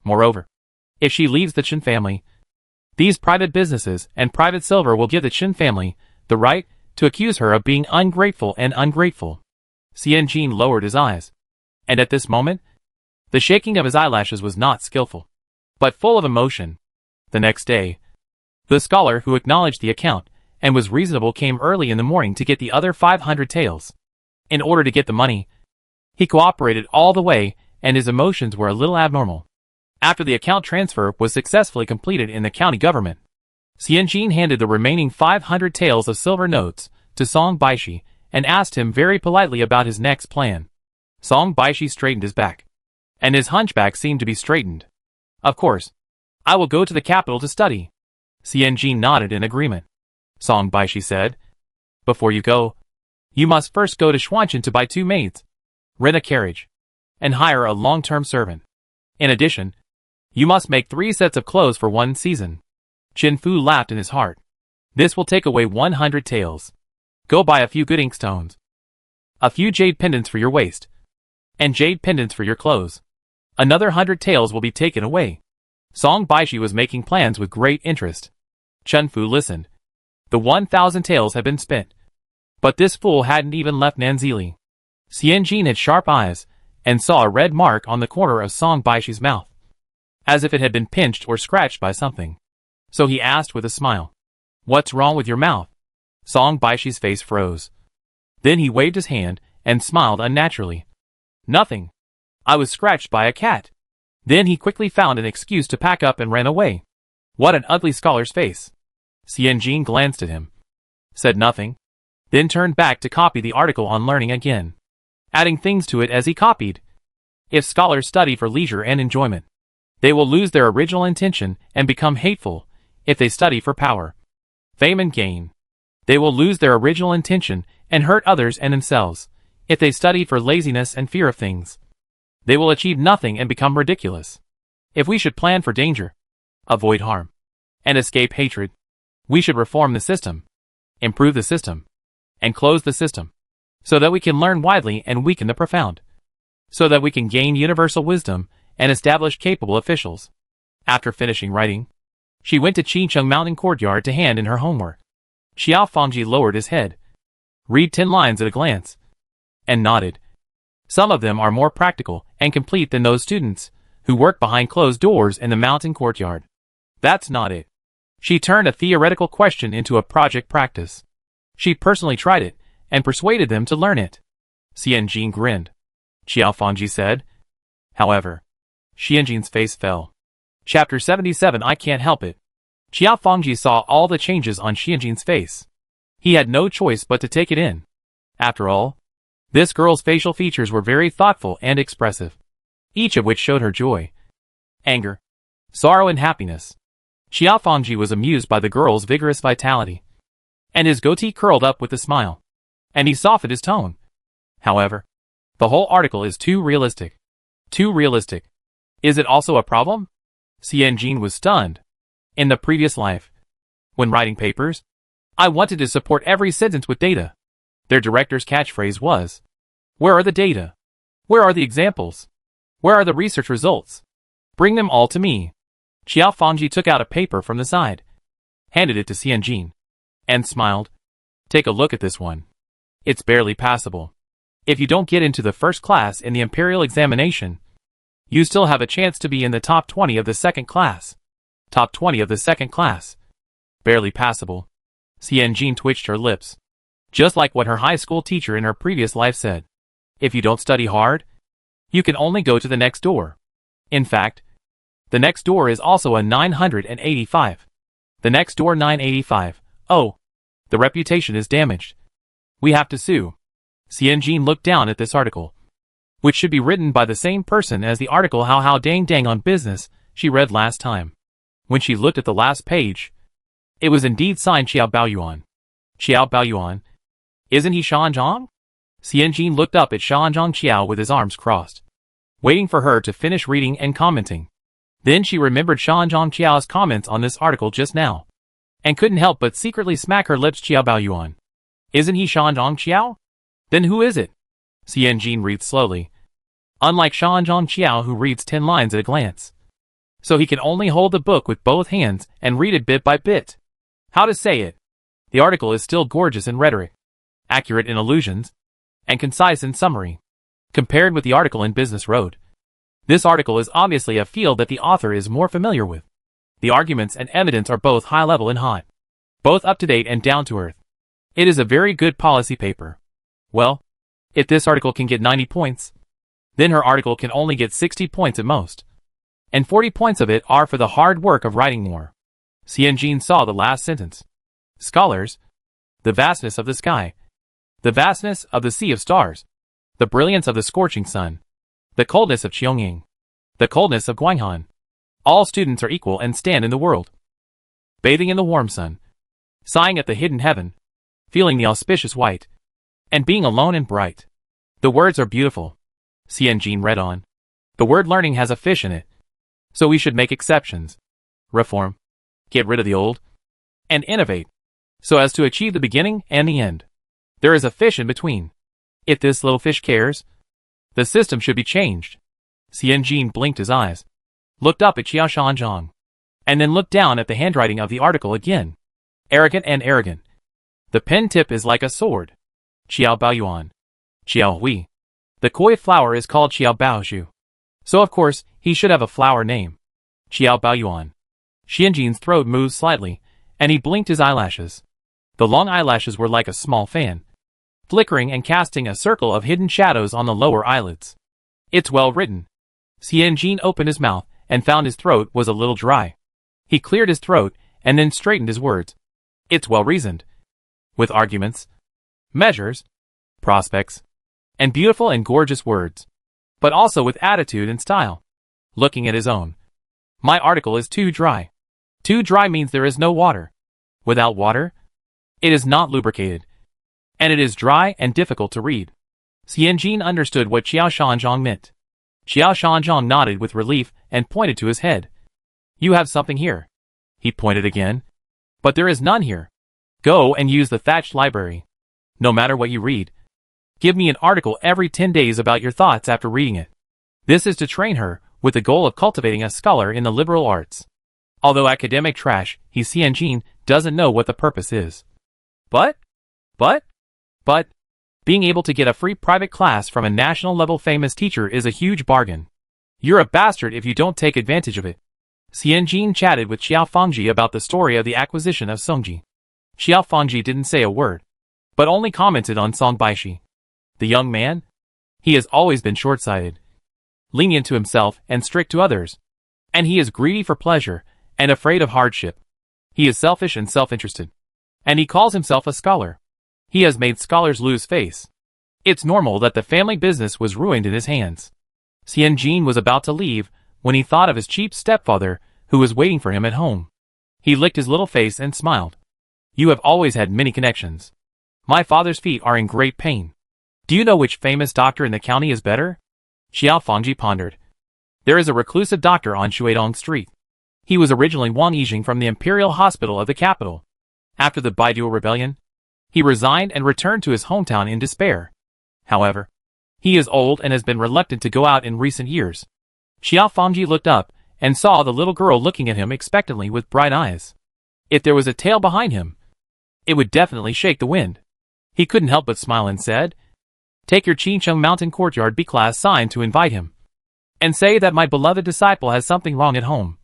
A: Moreover, if she leaves the Chen family, these private businesses and private silver will give the Chen family the right to accuse her of being ungrateful and ungrateful. Xianjin lowered his eyes, and at this moment, the shaking of his eyelashes was not skillful, but full of emotion. The next day, the scholar who acknowledged the account and was reasonable came early in the morning to get the other 500 taels. In order to get the money, he cooperated all the way, and his emotions were a little abnormal. After the account transfer was successfully completed in the county government, Xianjin handed the remaining 500 taels of silver notes to Song Baishi and asked him very politely about his next plan. Song Baishi straightened his back, and his hunchback seemed to be straightened. Of course, I will go to the capital to study. Xianjin nodded in agreement. Song Baishi said, before you go, you must first go to Xuanchen to buy 2 maids, rent a carriage, and hire a long-term servant. In addition, you must make 3 sets of clothes for 1 season. Chen Fu laughed in his heart. This will take away 100 taels. Go buy a few good inkstones, a few jade pendants for your waist, and jade pendants for your clothes. Another 100 taels will be taken away. Song Baishi was making plans with great interest. Chen Fu listened. The 1,000 taels had been spent, but this fool hadn't even left Nanzili. Xianjin had sharp eyes and saw a red mark on the corner of Song Baishi's mouth, as if it had been pinched or scratched by something. So he asked with a smile, "What's wrong with your mouth?" Song Baishi's face froze. Then he waved his hand and smiled unnaturally. "Nothing. I was scratched by a cat." Then he quickly found an excuse to pack up and ran away. What an ugly scholar's face. Xianjin glanced at him, said nothing, then turned back to copy the article on learning again, adding things to it as he copied. If scholars study for leisure and enjoyment, they will lose their original intention and become hateful. If they study for power, fame and gain, they will lose their original intention and hurt others and themselves. If they study for laziness and fear of things, they will achieve nothing and become ridiculous. If we should plan for danger, avoid harm, and escape hatred, we should reform the system, improve the system, and close the system, so that we can learn widely and weaken the profound, so that we can gain universal wisdom and establish capable officials. After finishing writing, she went to Qincheng Mountain Courtyard to hand in her homework. Xiao Fangji lowered his head, read 10 lines at a glance, and nodded. Some of them are more practical and complete than those students who work behind closed doors in the mountain courtyard. That's not it. She turned a theoretical question into a project practice. She personally tried it and persuaded them to learn it. Xianjin grinned. Xiao Fangji said. However, Xianjin's face fell. Chapter 77. I can't help it. Xiao Fangji saw all the changes on Xianjin's face. He had no choice but to take it in. After all, this girl's facial features were very thoughtful and expressive, each of which showed her joy, anger, sorrow and happiness. Xiao Fangji was amused by the girl's vigorous vitality, and his goatee curled up with a smile, and he softened his tone. However, The whole article is too realistic. Too realistic. Is it also a problem? Xianjin was stunned. In the previous life, when writing papers, I wanted to support every sentence with data. Their director's catchphrase was, "Where are the data? Where are the examples? Where are the research results? Bring them all to me." Qiao Fangji took out a paper from the side, handed it to Xianjin, and smiled. "Take a look at this one. It's barely passable. If you don't get into the first class in the imperial examination, you still have a chance to be in the top 20 of the second class. Top 20 of the second class. Barely passable." Xianjin twitched her lips. Just like what her high school teacher in her previous life said. If you don't study hard, you can only go to the next door. In fact, the next door is also a 985. The next door 985. Oh, the reputation is damaged. We have to sue. Xianjin looked down at this article, which should be written by the same person as the article How Dang Dang on Business she read last time. When she looked at the last page, it was indeed signed Qiao Baoyuan. Qiao Baoyuan? Isn't he Shanzhong? Xianjin looked up at Shanzhong Qiao with his arms crossed, waiting for her to finish reading and commenting. Then she remembered Shanzhong Qiao's comments on this article just now, and couldn't help but secretly smack her lips. Qiao Baoyuan. Isn't he Shanzhong Qiao? Then who is it? Xianjin reads slowly. Unlike Shanzhong Qiao, who reads 10 lines at a glance, so he can only hold the book with both hands and read it bit by bit. How to say it? The article is still gorgeous in rhetoric, accurate in allusions, and concise in summary. Compared with the article in Business Road, this article is obviously a field that the author is more familiar with. The arguments and evidence are both high-level and hot, both up-to-date and down-to-earth. It is a very good policy paper. Well, if this article can get 90 points, then her article can only get 60 points at most. And 40 points of it are for the hard work of writing more. Xianjin saw the last sentence. Scholars, the vastness of the sky, the vastness of the sea of stars, the brilliance of the scorching sun, the coldness of Cheongying, the coldness of Guanghan. All students are equal and stand in the world, bathing in the warm sun, sighing at the hidden heaven, feeling the auspicious white, and being alone and bright. The words are beautiful. Xianjin read on. The word learning has a fish in it, so we should make exceptions. Reform. Get rid of the old, and innovate, so as to achieve the beginning and the end. There is a fish in between. If this little fish cares, the system should be changed. Xianjin blinked his eyes, looked up at Qiao Shanzhong, and then looked down at the handwriting of the article again. Arrogant and arrogant. The pen tip is like a sword. Qiao Baoyuan. Qiao Hui. The koi flower is called Qiao Baozhu. So of course, he should have a flower name. Qiao Baoyuan. Xianjin's throat moved slightly, and he blinked his eyelashes. The long eyelashes were like a small fan, flickering and casting a circle of hidden shadows on the lower eyelids. It's well written. Xianjin opened his mouth and found his throat was a little dry. He cleared his throat and then straightened his words. It's well reasoned. With arguments, measures, prospects, and beautiful and gorgeous words, but also with attitude and style. Looking at his own. My article is too dry. Too dry means there is no water. Without water, it is not lubricated, and it is dry and difficult to read. Xianjin understood what Qiao Shanzhong meant. Qiao Shanzhong nodded with relief and pointed to his head. You have something here. He pointed again. But there is none here. Go and use the thatched library. No matter what you read, give me an article every 10 days about your thoughts after reading it. This is to train her, with the goal of cultivating a scholar in the liberal arts. Although academic trash, Xianjin doesn't know what the purpose is. But, being able to get a free private class from a national-level famous teacher is a huge bargain. You're a bastard if you don't take advantage of it. Xianjin chatted with Qiao Fangji about the story of the acquisition of Songji. Qiao Fangji didn't say a word, but only commented on Song Baishi. The young man? He has always been short-sighted, lenient to himself and strict to others. And he is greedy for pleasure and afraid of hardship. He is selfish and self-interested. And he calls himself a scholar. He has made scholars lose face. It's normal that the family business was ruined in his hands. Xianjin was about to leave when he thought of his cheap stepfather who was waiting for him at home. He licked his little face and smiled. You have always had many connections. My father's feet are in great pain. Do you know which famous doctor in the county is better? Xiao Fangji pondered. There is a reclusive doctor on Shuidong Street. He was originally Wang Yijing from the Imperial Hospital of the capital. After the Baidu Rebellion, he resigned and returned to his hometown in despair. However, he is old and has been reluctant to go out in recent years. Xiao Fangji looked up and saw the little girl looking at him expectantly with bright eyes. If there was a tail behind him, it would definitely shake the wind. He couldn't help but smile and said, "Take your Qincheng Mountain Courtyard B-class sign to invite him. And say that my beloved disciple has something wrong at home.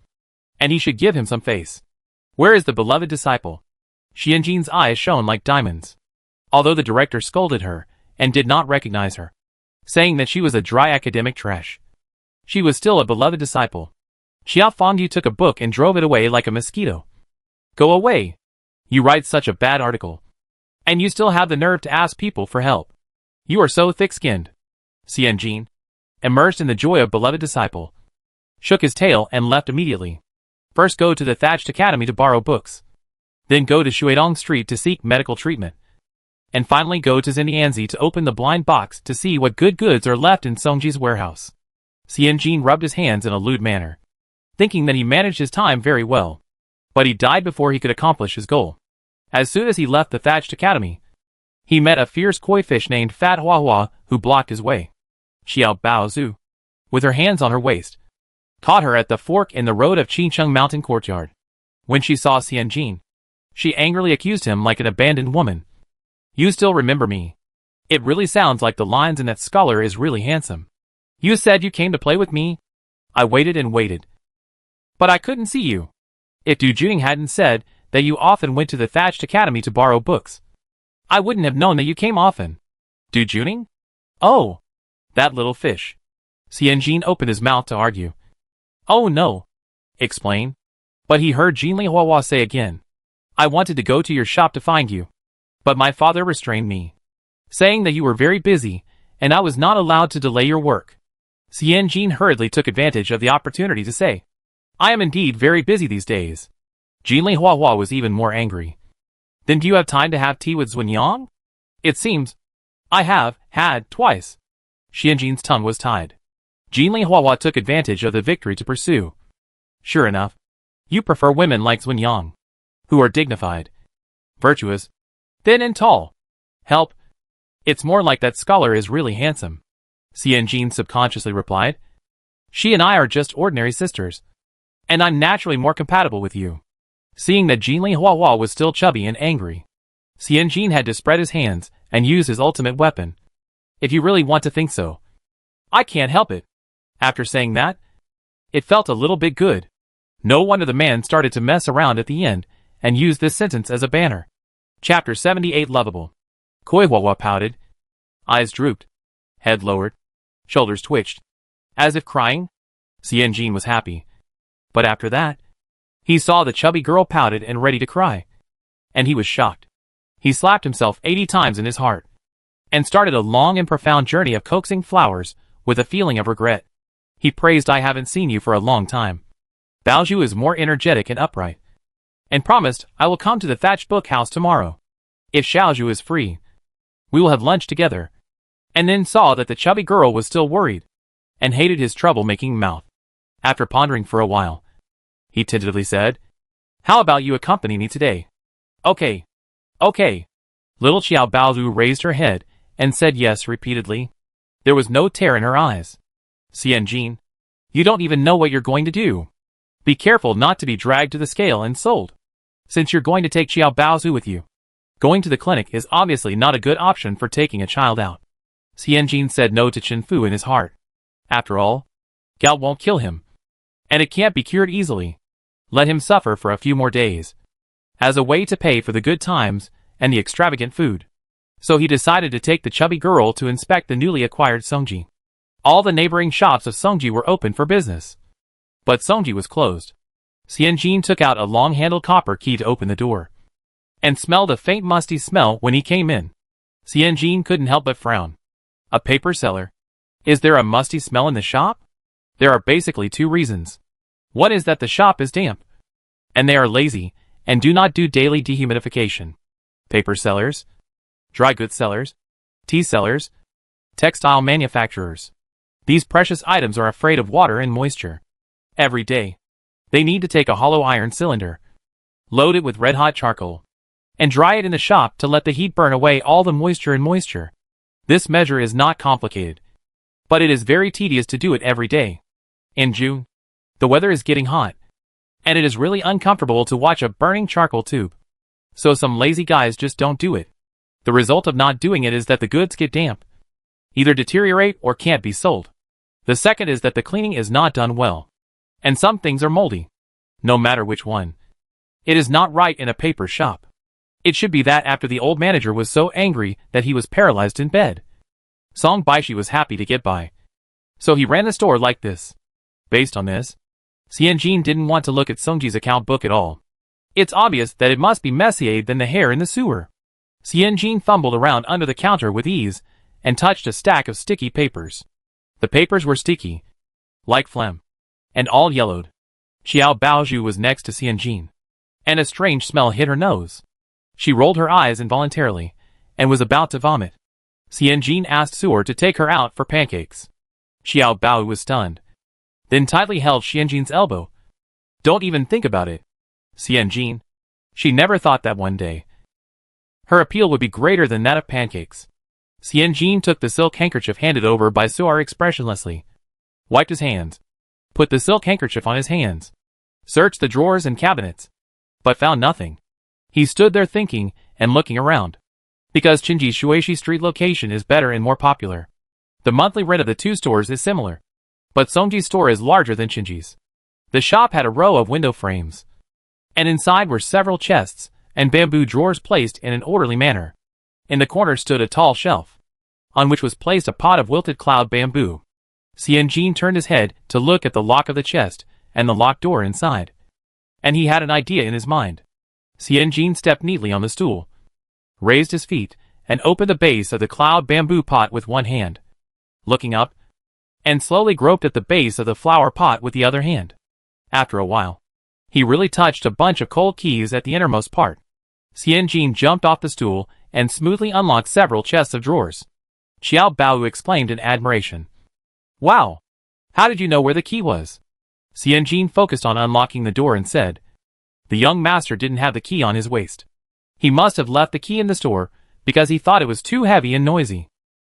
A: And he should give him some face." Where is the beloved disciple? Xianjin's eyes shone like diamonds. Although the director scolded her and did not recognize her, saying that she was a dry academic trash, she was still a beloved disciple. Xiao Fangyu took a book and drove it away like a mosquito. "Go away. You write such a bad article. And you still have the nerve to ask people for help. You are so thick-skinned." Xianjin, immersed in the joy of beloved disciple, shook his tail and left immediately. First go to the Thatched Academy to borrow books. Then go to Shuidong Street to seek medical treatment. And finally go to Xinyanzi to open the blind box to see what good goods are left in Songji's warehouse. Xianjin rubbed his hands in a lewd manner, thinking that he managed his time very well. But he died before he could accomplish his goal. As soon as he left the Thatched Academy, he met a fierce koi fish named Fat Hua Hua who blocked his way. Xiao Baozu, with her hands on her waist, caught her at the fork in the road of Qincheng Mountain Courtyard. When she saw Xianjin, she angrily accused him like an abandoned woman. "You still remember me? It really sounds like the lines in that scholar is really handsome. You said you came to play with me? I waited and waited, but I couldn't see you. If Du Juning hadn't said that you often went to the Thatched Academy to borrow books, I wouldn't have known that you came often." "Du Juning? Oh, that little fish." Xianjin opened his mouth to argue. "Oh no. Explain." But he heard Jinli Huahua say again, "I wanted to go to your shop to find you, but my father restrained me, saying that you were very busy and I was not allowed to delay your work." Xianjin hurriedly took advantage of the opportunity to say, "I am indeed very busy these days." Jinli Huahua was even more angry. "Then do you have time to have tea with Xuanyang?" "It seems I have had twice." Xianjin's tongue was tied. Jinli Huahua took advantage of the victory to pursue. "Sure enough, you prefer women like Xuanyang, who are dignified, virtuous, thin and tall. Help. It's more like that scholar is really handsome." Xianjin subconsciously replied, "She and I are just ordinary sisters, and I'm naturally more compatible with you." Seeing that Jinli Huahua was still chubby and angry, Xianjin had to spread his hands and use his ultimate weapon. "If you really want to think so, I can't help it." After saying that, it felt a little bit good. No wonder the man started to mess around at the end and used this sentence as a banner. Chapter 78 Lovable. Koi Huahua pouted, eyes drooped, head lowered, shoulders twitched, as if crying. Xianjin was happy. But after that, he saw the chubby girl pouted and ready to cry, and he was shocked. He slapped himself 80 times in his heart, and started a long and profound journey of coaxing flowers with a feeling of regret. He praised, "I haven't seen you for a long time. Baozhu is more energetic and upright, and promised I will come to the thatched book house tomorrow. If Xiaozhu is free, we will have lunch together." And then saw that the chubby girl was still worried, and hated his trouble-making mouth. After pondering for a while, he tentatively said, "How about you accompany me today?" "Okay. Okay." Little Xiao Baozhu raised her head and said yes repeatedly. There was no tear in her eyes. "Xianjin, you don't even know what you're going to do. Be careful not to be dragged to the scale and sold, since you're going to take Xiao Baozhu with you. Going to the clinic is obviously not a good option for taking a child out." Xianjin said no to Chen Fu in his heart. After all, gout won't kill him, and it can't be cured easily. Let him suffer for a few more days, as a way to pay for the good times and the extravagant food. So he decided to take the chubby girl to inspect the newly acquired Songji. All the neighboring shops of Songji were open for business, but Songji was closed. Xianjin took out a long-handled copper key to open the door, and smelled a faint musty smell when he came in. Xianjin couldn't help but frown. A paper seller? Is there a musty smell in the shop? There are basically two reasons. One is that the shop is damp, and they are lazy and do not do daily dehumidification. Paper sellers, dry goods sellers, tea sellers, Textile manufacturers. These precious items are afraid of water and moisture. Every day, they need to take a hollow iron cylinder, load it with red-hot charcoal, and dry it in the shop to let the heat burn away all the moisture. This measure is not complicated, but it is very tedious to do it every day. In June, the weather is getting hot, and it is really uncomfortable to watch a burning charcoal tube. So some lazy guys just don't do it. The result of not doing it is that the goods get damp, either deteriorate or can't be sold. The second is that the cleaning is not done well, and some things are moldy. No matter which one, it is not right in a paper shop. It should be that after the old manager was so angry that he was paralyzed in bed. Song Baishi was happy to get by, so he ran the store like this. Based on this, Xianjin didn't want to look at Songji's account book at all. It's obvious that it must be messier than the hair in the sewer. Xianjin fumbled around under the counter with ease and touched a stack of sticky papers. The papers were sticky, like phlegm, and all yellowed. Xiao Baozhu was next to Xianjin, and a strange smell hit her nose. She rolled her eyes involuntarily and was about to vomit. Xianjin asked Suor to take her out for pancakes. Xiao Bao was stunned, then tightly held Xianjin's elbow. Don't even think about it, Xianjin. She never thought that one day her appeal would be greater than that of pancakes. Xianjin took the silk handkerchief handed over by Suor expressionlessly, wiped his hands, put the silk handkerchief on his hands, searched the drawers and cabinets, but found nothing. He stood there thinking and looking around, because Qinji's Shuishi Street location is better and more popular. The monthly rent of the two stores is similar, but Songji's store is larger than Qinji's. The shop had a row of window frames, and inside were several chests and bamboo drawers placed in an orderly manner. In the corner stood a tall shelf, on which was placed a pot of wilted cloud bamboo. Xianjin turned his head to look at the lock of the chest and the locked door inside, and he had an idea in his mind. Xianjin stepped neatly on the stool, raised his feet, and opened the base of the cloud bamboo pot with one hand, looking up, and slowly groped at the base of the flower pot with the other hand. After a while, he really touched a bunch of cold keys at the innermost part. Xianjin jumped off the stool and smoothly unlocked several chests of drawers. Xiao Bao exclaimed in admiration. Wow! How did you know where the key was? Xianjin focused on unlocking the door and said, the young master didn't have the key on his waist. He must have left the key in the store because he thought it was too heavy and noisy.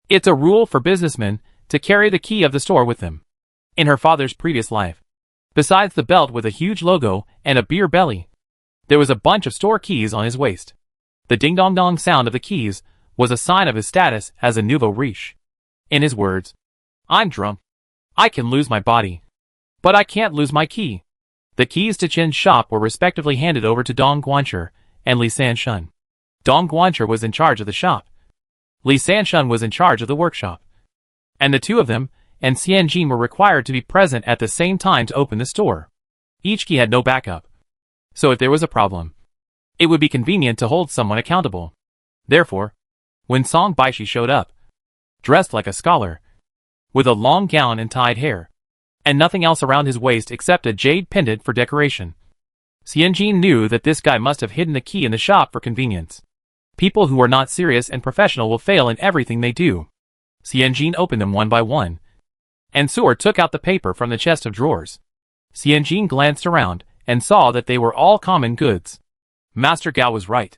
A: It's a rule for businessmen to carry the key of the store with them. In her father's previous life, besides the belt with a huge logo and a beer belly, there was a bunch of store keys on his waist. The ding-dong-dong sound of the keys was a sign of his status as a nouveau riche. In his words, I'm drunk. I can lose my body, but I can't lose my key. The keys to Chen's shop were respectively handed over to Dong Guancher and Li Sanshun. Dong Guancher was in charge of the shop. Li Sanshun was in charge of the workshop. And the two of them and Xianjin were required to be present at the same time to open the store. Each key had no backup, so if there was a problem, it would be convenient to hold someone accountable. Therefore, when Song Baishi showed up, dressed like a scholar, with a long gown and tied hair, and nothing else around his waist except a jade pendant for decoration, Xianjin knew that this guy must have hidden the key in the shop for convenience. People who are not serious and professional will fail in everything they do. Xianjin opened them one by one, and Suor took out the paper from the chest of drawers. Xianjin glanced around and saw that they were all common goods. Master Gao was right.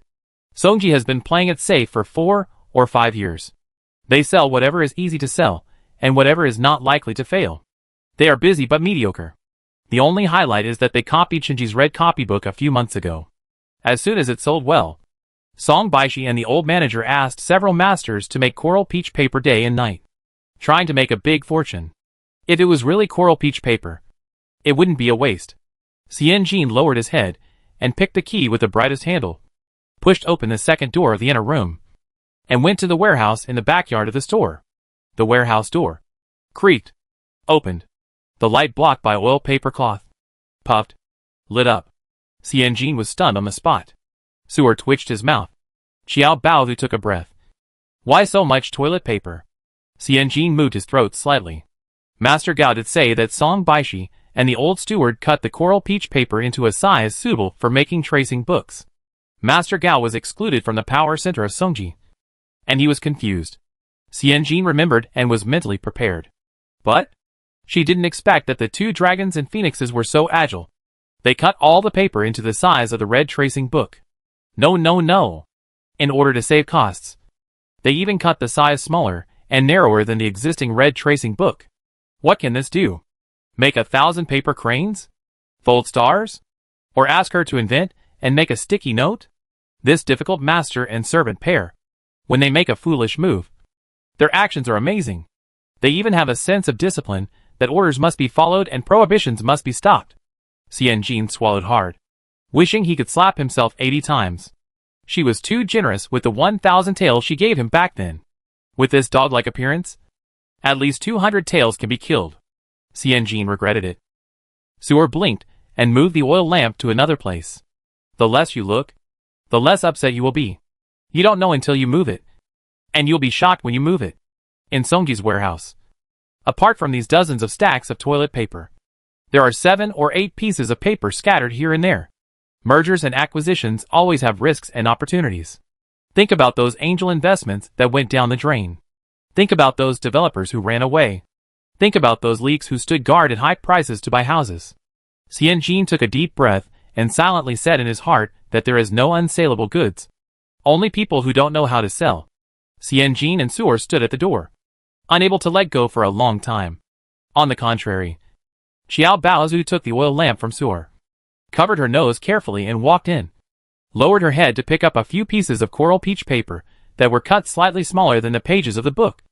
A: Songji has been playing it safe for 4 or 5 years. They sell whatever is easy to sell, and whatever is not likely to fail. They are busy but mediocre. The only highlight is that they copied Qinji's red copybook a few months ago. As soon as it sold well, Song Baishi and the old manager asked several masters to make coral peach paper day and night, trying to make a big fortune. If it was really coral peach paper, it wouldn't be a waste. Xianjin lowered his head and picked the key with the brightest handle, pushed open the second door of the inner room, and went to the warehouse in the backyard of the store. The warehouse door creaked, opened, the light blocked by oil paper cloth, puffed, lit up. Xianjin was stunned on the spot. Suor twitched his mouth. Xiao Baozu took a breath. Why so much toilet paper? Xianjin moved his throat slightly. Master Gao did say that Song Baishi and the old steward cut the coral peach paper into a size suitable for making tracing books. Master Gao was excluded from the power center of Songji, and he was confused. Xianjin remembered and was mentally prepared. But she didn't expect that the two dragons and phoenixes were so agile. They cut all the paper into the size of the red tracing book. No, no, no. In order to save costs, they even cut the size smaller and narrower than the existing red tracing book. What can this do? Make 1,000 paper cranes? Fold stars? Or ask her to invent and make a sticky note? This difficult master and servant pair, when they make a foolish move, their actions are amazing. They even have a sense of discipline that orders must be followed and prohibitions must be stopped. Xianjin swallowed hard, wishing he could slap himself 80 times. She was too generous with the 1,000 taels she gave him back then. With this dog-like appearance, at least 200 taels can be killed. Xianjin regretted it. Suor blinked and moved the oil lamp to another place. The less you look, the less upset you will be. You don't know until you move it, and you'll be shocked when you move it. In Songji's warehouse, apart from these dozens of stacks of toilet paper, there are 7 or 8 pieces of paper scattered here and there. Mergers and acquisitions always have risks and opportunities. Think about those angel investments that went down the drain. Think about those developers who ran away. Think about those leaks who stood guard at high prices to buy houses. Xianjin took a deep breath and silently said in his heart that there is no unsaleable goods. Only people who don't know how to sell. Xianjin and Suor stood at the door, unable to let go for a long time. On the contrary, Xiao Baozu took the oil lamp from Suor, covered her nose carefully and walked in, lowered her head to pick up a few pieces of coral peach paper that were cut slightly smaller than the pages of the book,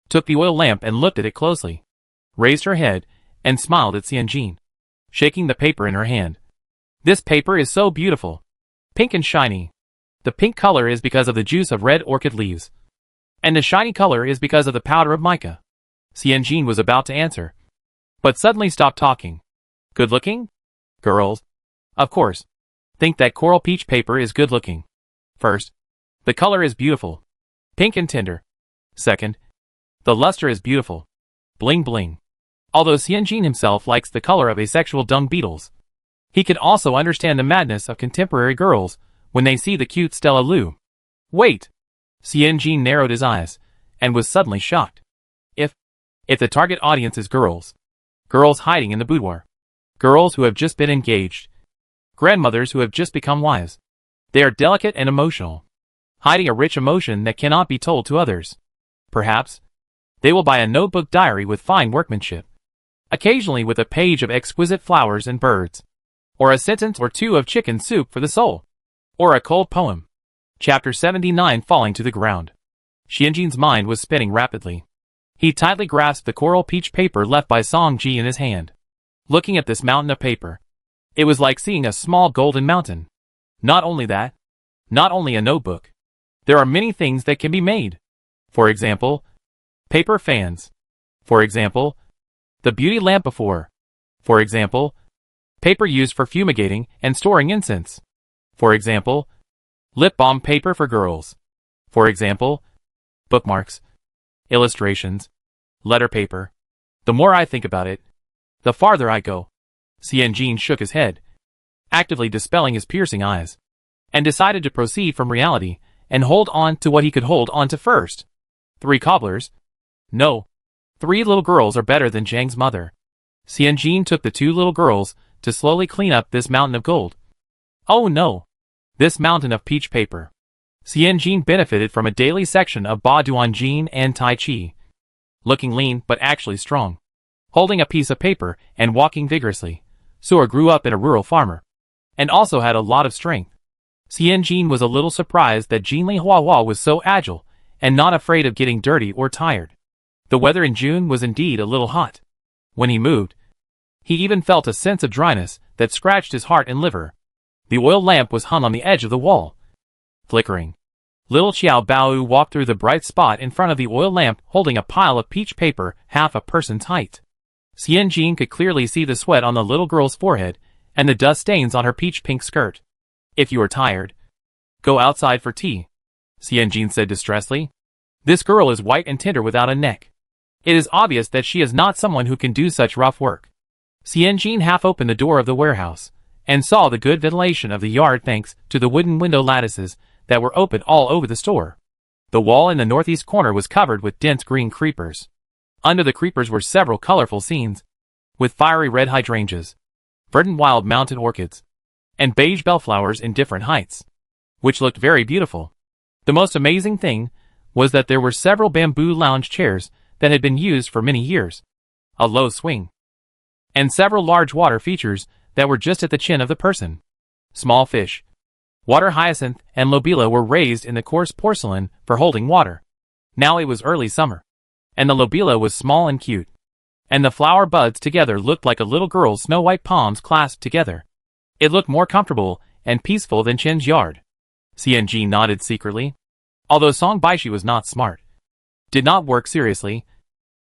A: took the oil lamp and looked at it closely, raised her head, and smiled at Xianjin, shaking the paper in her hand. This paper is so beautiful, pink and shiny. The pink color is because of the juice of red orchid leaves, and the shiny color is because of the powder of mica. Xianjin was about to answer, but suddenly stopped talking. Good looking? Girls, of course, think that coral peach paper is good looking. First, the color is beautiful, pink and tender. Second, the luster is beautiful, bling bling. Although Xianjin himself likes the color of asexual dung beetles, he can also understand the madness of contemporary girls when they see the cute Stella Lu. Wait! Xianjin narrowed his eyes, and was suddenly shocked. If the target audience is girls hiding in the boudoir, girls who have just been engaged, grandmothers who have just become wives, they are delicate and emotional, hiding a rich emotion that cannot be told to others. Perhaps they will buy a notebook diary with fine workmanship, occasionally with a page of exquisite flowers and birds, or a sentence or two of chicken soup for the soul, or a cold poem. Chapter 79 falling to the ground. Xianjin's mind was spinning rapidly. He tightly grasped the coral peach paper left by Songji in his hand. Looking at this mountain of paper, it was like seeing a small golden mountain. Not only that, not only a notebook. There are many things that can be made. For example, paper fans. For example, the beauty lamp before. For example, paper used for fumigating and storing incense. For example, lip balm paper for girls. For example, bookmarks, illustrations, letter paper. The more I think about it, the farther I go. Xianjin shook his head, actively dispelling his piercing eyes, and decided to proceed from reality and hold on to what he could hold on to first. 3 cobblers? No. 3 little girls are better than Zhang's mother. Xianjin took the 2 little girls to slowly clean up this mountain of gold. Oh no! This mountain of peach paper. Xianjin benefited from a daily section of Ba Duanjin and Tai Chi. Looking lean but actually strong, holding a piece of paper and walking vigorously, Suor grew up in a rural farmer, and also had a lot of strength. Xianjin was a little surprised that Jinli Huahua was so agile and not afraid of getting dirty or tired. The weather in June was indeed a little hot. When he moved, he even felt a sense of dryness that scratched his heart and liver. The oil lamp was hung on the edge of the wall, flickering. Little Xiao Bao walked through the bright spot in front of the oil lamp holding a pile of peach paper half a person's height. Xianjin could clearly see the sweat on the little girl's forehead and the dust stains on her peach-pink skirt. If you are tired, go outside for tea, Xianjin said distressedly. This girl is white and tender without a neck. It is obvious that she is not someone who can do such rough work. Xianjin half opened the door of the warehouse, and saw the good ventilation of the yard thanks to the wooden window lattices that were open all over the store. The wall in the northeast corner was covered with dense green creepers. Under the creepers were several colorful scenes, with fiery red hydrangeas, verdant wild mountain orchids, and beige bellflowers in different heights, which looked very beautiful. The most amazing thing was that there were several bamboo lounge chairs that had been used for many years, a low swing, and several large water features that were just at the chin of the person. Small fish, water hyacinth and lobila were raised in the coarse porcelain for holding water. Now it was early summer, and the lobila was small and cute, and the flower buds together looked like a little girl's snow-white palms clasped together. It looked more comfortable and peaceful than Chen's yard. CNG nodded secretly. Although Song Baishi was not smart, did not work seriously,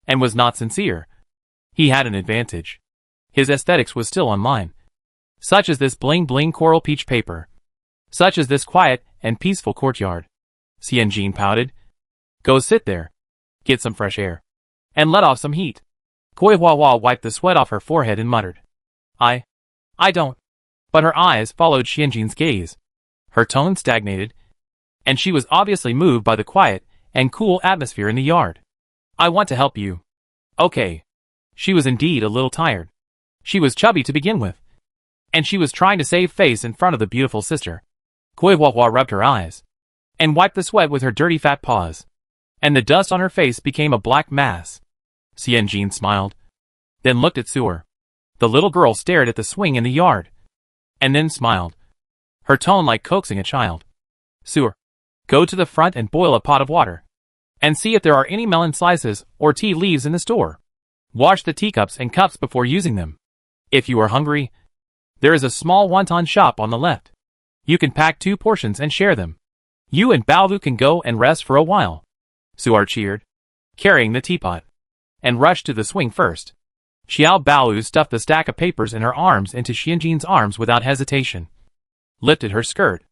A: and was not sincere, he had an advantage. His aesthetics was still online, such as this bling-bling coral peach paper, such as this quiet and peaceful courtyard. CNG pouted. Go sit there, get some fresh air, and let off some heat. Koi Hua wiped the sweat off her forehead and muttered, I don't. But her eyes followed Xianjin's gaze. Her tone stagnated, and she was obviously moved by the quiet and cool atmosphere in the yard. I want to help you. Okay. She was indeed a little tired. She was chubby to begin with, and she was trying to save face in front of the beautiful sister. Koi Hua rubbed her eyes, and wiped the sweat with her dirty fat paws, and the dust on her face became a black mass. Xianjin smiled, then looked at Suer. The little girl stared at the swing in the yard, and then smiled, her tone like coaxing a child. Suer, go to the front and boil a pot of water, and see if there are any melon slices or tea leaves in the store. Wash the teacups and cups before using them. If you are hungry, there is a small wonton shop on the left. You can pack 2 portions and share them. You and Baovu can go and rest for a while. Suer cheered, carrying the teapot, and rushed to the swing first. Xiao Baowu stuffed the stack of papers in her arms into Xianjin's arms without hesitation, lifted her skirt,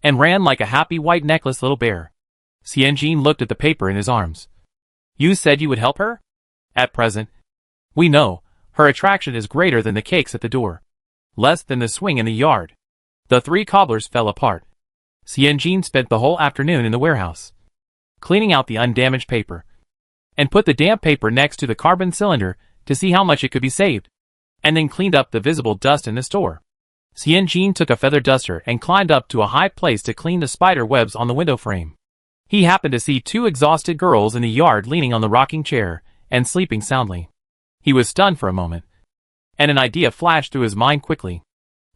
A: and ran like a happy white necklace little bear. Xianjin looked at the paper in his arms. You said you would help her? At present, we know her attraction is greater than the cakes at the door, less than the swing in the yard. The 3 cobblers fell apart. Xianjin spent the whole afternoon in the warehouse, cleaning out the undamaged paper, and put the damp paper next to the carbon cylinder to see how much it could be saved, and then cleaned up the visible dust in the store. Xianjin took a feather duster and climbed up to a high place to clean the spider webs on the window frame. He happened to see 2 exhausted girls in the yard leaning on the rocking chair and sleeping soundly. He was stunned for a moment, and an idea flashed through his mind quickly.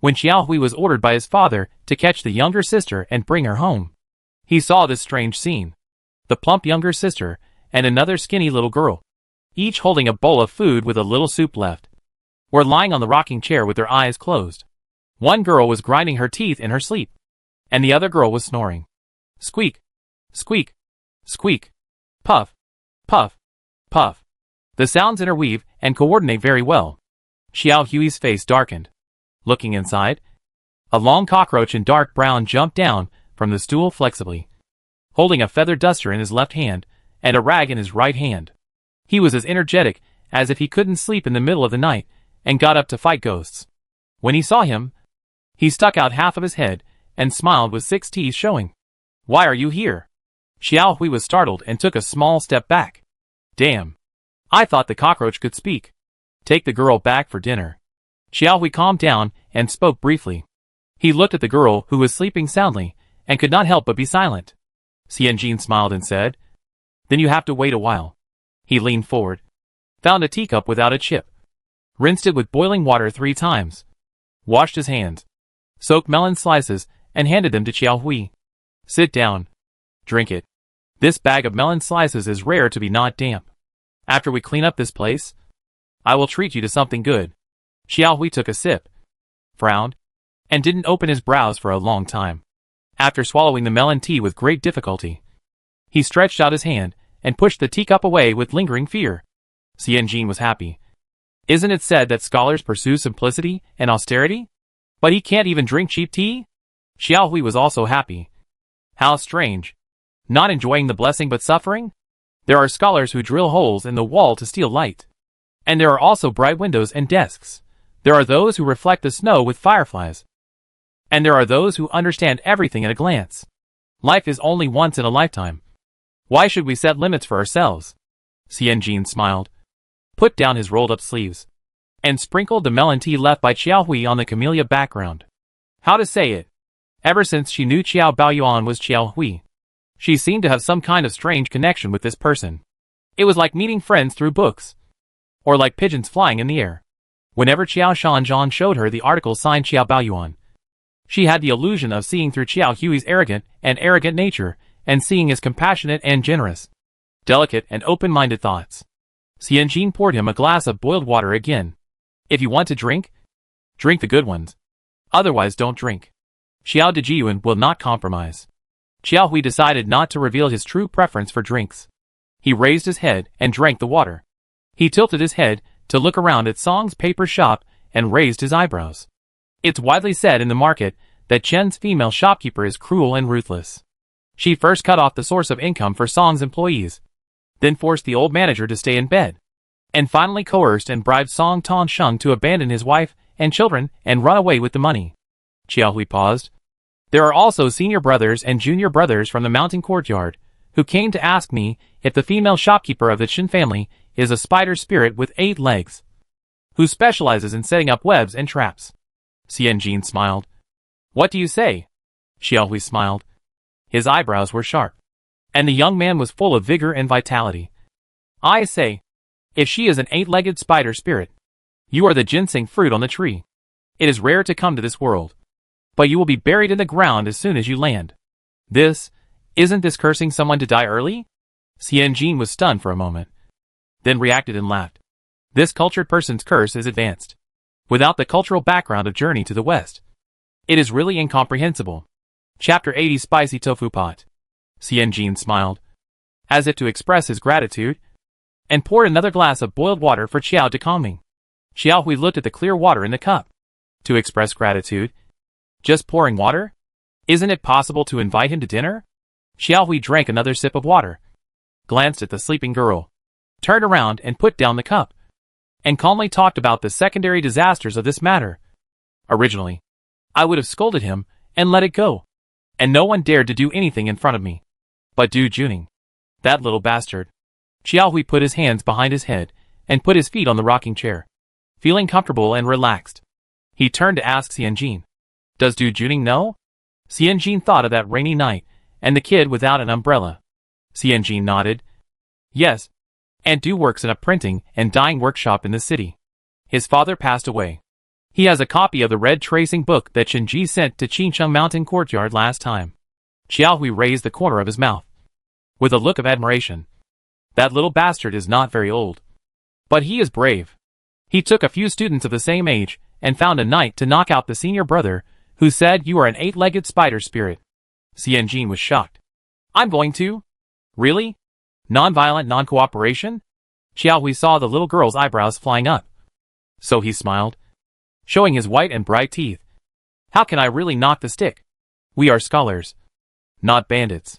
A: When Xiaohui was ordered by his father to catch the younger sister and bring her home, he saw this strange scene. The plump younger sister and another skinny little girl, each holding a bowl of food with a little soup left, were lying on the rocking chair with their eyes closed. One girl was grinding her teeth in her sleep, and the other girl was snoring. Squeak, squeak, squeak, puff, puff, puff. The sounds interweave and coordinate very well. Xiao Hui's face darkened. Looking inside, a long cockroach in dark brown jumped down from the stool flexibly, holding a feather duster in his left hand and a rag in his right hand. He was as energetic as if he couldn't sleep in the middle of the night and got up to fight ghosts. When he saw him, he stuck out half of his head and smiled with 6 teeth showing. Why are you here? Xiao Hui was startled and took a small step back. Damn. I thought the cockroach could speak. Take the girl back for dinner. Xiao Hui calmed down and spoke briefly. He looked at the girl who was sleeping soundly and could not help but be silent. Xianjin smiled and said, Then you have to wait a while. He leaned forward, found a teacup without a chip, rinsed it with boiling water 3 times, washed his hands, soaked melon slices, and handed them to Xiao Hui. Sit down. Drink it. This bag of melon slices is rare to be not damp. After we clean up this place, I will treat you to something good. Xiao Hui took a sip, frowned, and didn't open his brows for a long time. After swallowing the melon tea with great difficulty, he stretched out his hand and pushed the teacup away with lingering fear. Xianjin was happy. Isn't it said that scholars pursue simplicity and austerity? But he can't even drink cheap tea? Xiao Hui was also happy. How strange. Not enjoying the blessing but suffering? There are scholars who drill holes in the wall to steal light. And there are also bright windows and desks. There are those who reflect the snow with fireflies. And there are those who understand everything at a glance. Life is only once in a lifetime. Why should we set limits for ourselves? Xianjin smiled, put down his rolled-up sleeves, and sprinkled the melon tea left by Qiao Hui on the camellia background. How to say it? Ever since she knew Qiao Baoyuan was Qiao Hui, she seemed to have some kind of strange connection with this person. It was like meeting friends through books, or like pigeons flying in the air. Whenever Qiao Shanzhan showed her the article signed Qiao Baoyuan, she had the illusion of seeing through Qiao Hui's arrogant nature and seeing his compassionate and generous, delicate and open-minded thoughts. Xianjin poured him a glass of boiled water again. If you want to drink, drink the good ones. Otherwise don't drink. Xiao Dejiyuan will not compromise. Qiao Hui decided not to reveal his true preference for drinks. He raised his head and drank the water. He tilted his head to look around at Song's paper shop and raised his eyebrows. It's widely said in the market that Chen's female shopkeeper is cruel and ruthless. She first cut off the source of income for Song's employees, then forced the old manager to stay in bed, and finally coerced and bribed Song Tongsheng to abandon his wife and children and run away with the money. Qiao Hui paused. There are also senior brothers and junior brothers from the mountain courtyard, who came to ask me if the female shopkeeper of the Chen family is a spider spirit with 8 legs, who specializes in setting up webs and traps. Xianjin smiled. What do you say? Qiao Hui smiled. His eyebrows were sharp, and the young man was full of vigor and vitality. I say, if she is an 8-legged spider spirit, you are the ginseng fruit on the tree. It is rare to come to this world, but you will be buried in the ground as soon as you land. Isn't this cursing someone to die early? Xianjin was stunned for a moment, then reacted and laughed. This cultured person's curse is advanced, without the cultural background of Journey to the West. It is really incomprehensible. Chapter 80 Spicy Tofu Pot. Xianjin smiled, as if to express his gratitude, and poured another glass of boiled water for Qiao Decalming. Qiao Hui looked at the clear water in the cup. To express gratitude? Just pouring water? Isn't it possible to invite him to dinner? Qiao Hui drank another sip of water, glanced at the sleeping girl, turned around and put down the cup, and calmly talked about the secondary disasters of this matter. Originally, I would have scolded him and let it go, and no one dared to do anything in front of me. But Du Juning, that little bastard. Qiao Hui put his hands behind his head and put his feet on the rocking chair, feeling comfortable and relaxed. He turned to ask Xianjin, does Du Juning know? Xianjin thought of that rainy night and the kid without an umbrella. Xianjin nodded. Yes, and Du works in a printing and dyeing workshop in the city. His father passed away. He has a copy of the red tracing book that Chen Ji sent to Qincheng Mountain Courtyard last time. Qiao Hui raised the corner of his mouth, with a look of admiration. That little bastard is not very old, but he is brave. He took a few students of the same age and found a knight to knock out the senior brother, who said you are an 8-legged spider spirit. Xianjin was shocked. I'm going to? Really? Non-violent non-cooperation? Qiao Hui saw the little girl's eyebrows flying up. So he smiled, showing his white and bright teeth. How can I really knock the stick? We are scholars, not bandits.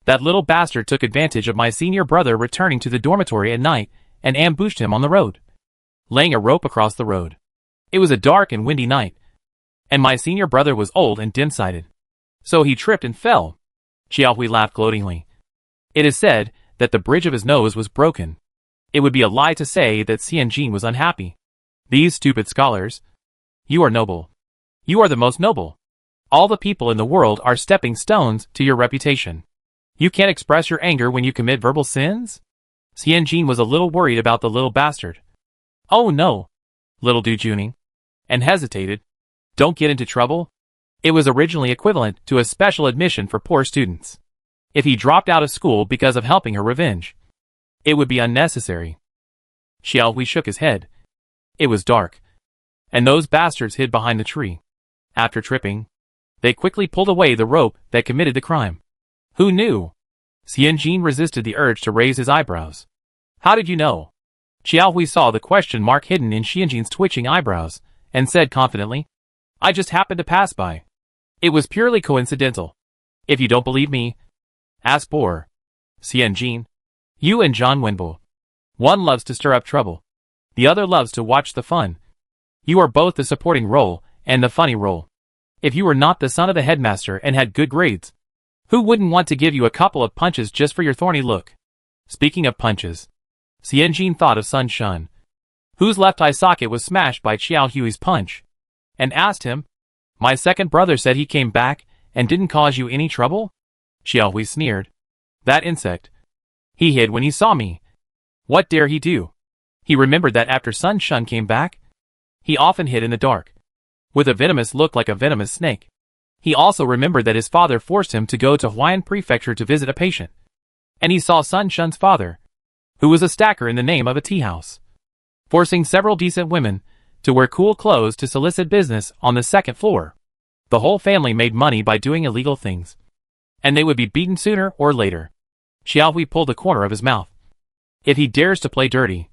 A: That little bastard took advantage of my senior brother returning to the dormitory at night and ambushed him on the road, laying a rope across the road. It was a dark and windy night, and my senior brother was old and dim-sighted, so he tripped and fell. Qiao Hui laughed gloatingly. It is said that the bridge of his nose was broken. It would be a lie to say that Xianjin was unhappy. These stupid scholars. You are noble. You are the most noble. All the people in the world are stepping stones to your reputation. You can't express your anger when you commit verbal sins? Xianjin was a little worried about the little bastard. Oh no, little Du Juning, and hesitated. Don't get into trouble. It was originally equivalent to a special admission for poor students. If he dropped out of school because of helping her revenge, it would be unnecessary. Xiao Hui shook his head. It was dark, and those bastards hid behind the tree. After tripping, they quickly pulled away the rope that committed the crime. Who knew? Xianjin resisted the urge to raise his eyebrows. How did you know? Qiao Hui saw the question mark hidden in Xianjin's twitching eyebrows, and said confidently, I just happened to pass by. It was purely coincidental. If you don't believe me, ask Boer. Xianjin, you and Zhang Wenbo. One loves to stir up trouble. The other loves to watch the fun. You are both the supporting role and the funny role. If you were not the son of the headmaster and had good grades, Who wouldn't want to give you a couple of punches just for your thorny look? Speaking of punches, Xianjin thought of Sun Shun, whose left eye socket was smashed by Qiao Hui's punch, and asked him, "My second brother said he came back and didn't cause you any trouble?" Qiao Hui sneered. "That insect. He hid when he saw me. What dare he do?" He remembered that after Sun Shun came back, he often hid in the dark, with a venomous look like a venomous snake. He also remembered that his father forced him to go to Huayan Prefecture to visit a patient, and he saw Sun Shun's father, who was a stacker in the name of a tea house, forcing several decent women to wear cool clothes to solicit business on the second floor. The whole family made money by doing illegal things, and they would be beaten sooner or later. Qiao Hui pulled the corner of his mouth. If he dares to play dirty,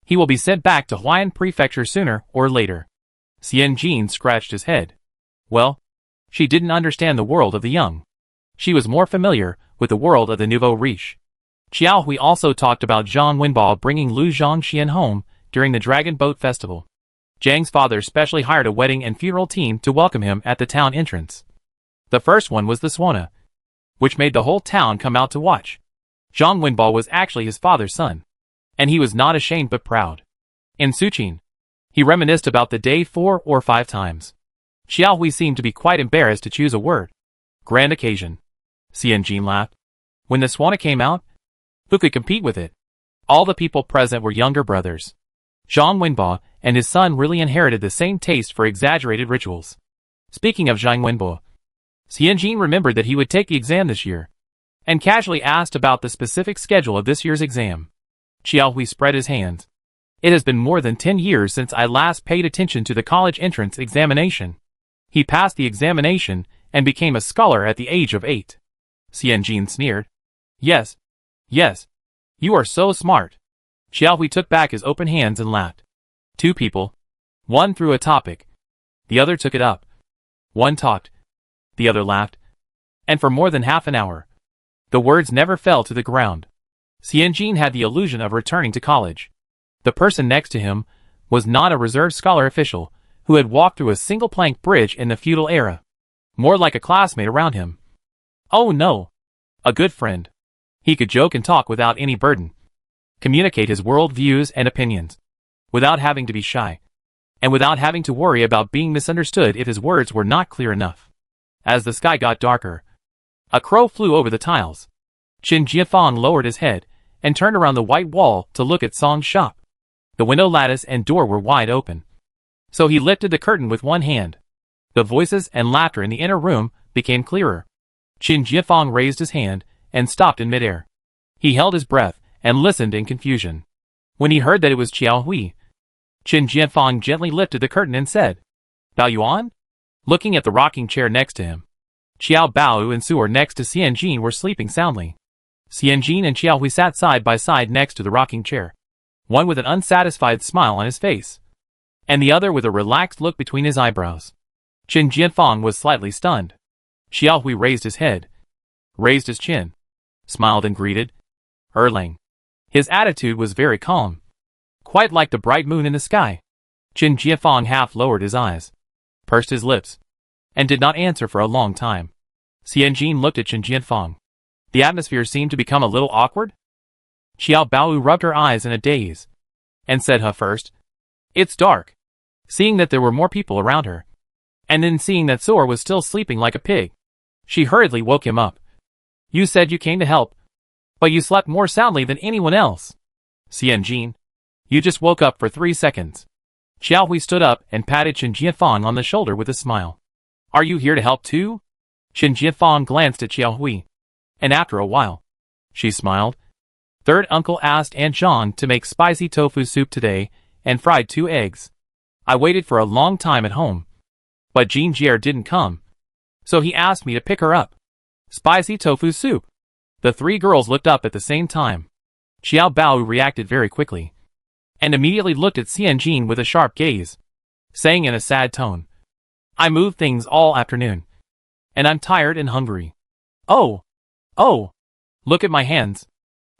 A: he will be sent back to Huayan Prefecture sooner or later. Xianjin scratched his head. Well, she didn't understand the world of the young. She was more familiar with the world of the nouveau riche. Qiao Hui also talked about Zhang Wenbao bringing Lu Zhongxian home during the Dragon Boat Festival. Zhang's father specially hired a wedding and funeral team to welcome him at the town entrance. The first one was the Swana, which made the whole town come out to watch. Zhang Wenbao was actually his father's son, and he was not ashamed but proud. In Suqin, he reminisced about the day 4 or 5 times. Qiao Hui seemed to be quite embarrassed to choose a word. Grand occasion. Xianjin laughed. When the Swana came out, who could compete with it? All the people present were younger brothers. Zhang Wenbao and his son really inherited the same taste for exaggerated rituals. Speaking of Zhang Wenbao, Xianjin remembered that he would take the exam this year, and casually asked about the specific schedule of this year's exam. Qiao Hui spread his hands. It has been more than 10 years since I last paid attention to the college entrance examination. He passed the examination and became a scholar at the age of 8. Xianjin sneered. Yes. You are so smart. Qiao Hui took back his open hands and laughed. 2 people. One threw a topic. The other took it up. One talked. The other laughed. And for more than half an hour, the words never fell to the ground. Xianjin had the illusion of returning to college. The person next to him was not a reserved scholar official who had walked through a single plank bridge in the feudal era. More like a classmate around him. Oh no! A good friend. He could joke and talk without any burden. Communicate his world views and opinions, without having to be shy, and without having to worry about being misunderstood if his words were not clear enough. As the sky got darker, a crow flew over the tiles. Qin Jiafang lowered his head and turned around the white wall to look at Song's shop. The window lattice and door were wide open, so he lifted the curtain with one hand. The voices and laughter in the inner room became clearer. Qin Jiafang raised his hand and stopped in midair. He held his breath and listened in confusion. When he heard that it was Qiao Hui, Qin Jiafang gently lifted the curtain and said, "Bao Yuan?" Looking at the rocking chair next to him, Qiao Bao and Su'er next to Xianjin were sleeping soundly. Xianjin and Qiao Hui sat side by side next to the rocking chair, one with an unsatisfied smile on his face, and the other with a relaxed look between his eyebrows. Qin Jianfang was slightly stunned. Qiao Hui raised his head, raised his chin, smiled and greeted, "Erlang." His attitude was very calm, quite like the bright moon in the sky. Qin Jianfang half lowered his eyes, pursed his lips, and did not answer for a long time. Xianjin looked at Qin Jianfang. The atmosphere seemed to become a little awkward. Qiao Bao rubbed her eyes in a daze, and said first, "It's dark." Seeing that there were more people around her, and then seeing that Su'er was still sleeping like a pig, she hurriedly woke him up. "You said you came to help, but you slept more soundly than anyone else." "Xianjin, you just woke up for 3 seconds." Qiao Hui stood up and patted Qin Jianfang on the shoulder with a smile. "Are you here to help too?" Qin Jianfang glanced at Qiao Hui, and after a while, she smiled. "Third uncle asked Aunt Jean to make spicy tofu soup today and fried 2 eggs. I waited for a long time at home, but Jean Jier didn't come, so he asked me to pick her up. Spicy tofu soup." The 3 girls looked up at the same time. Qiao Bao reacted very quickly, and immediately looked at Xianjin with a sharp gaze, saying in a sad tone, "I moved things all afternoon, and I'm tired and hungry." Oh, look at my hands."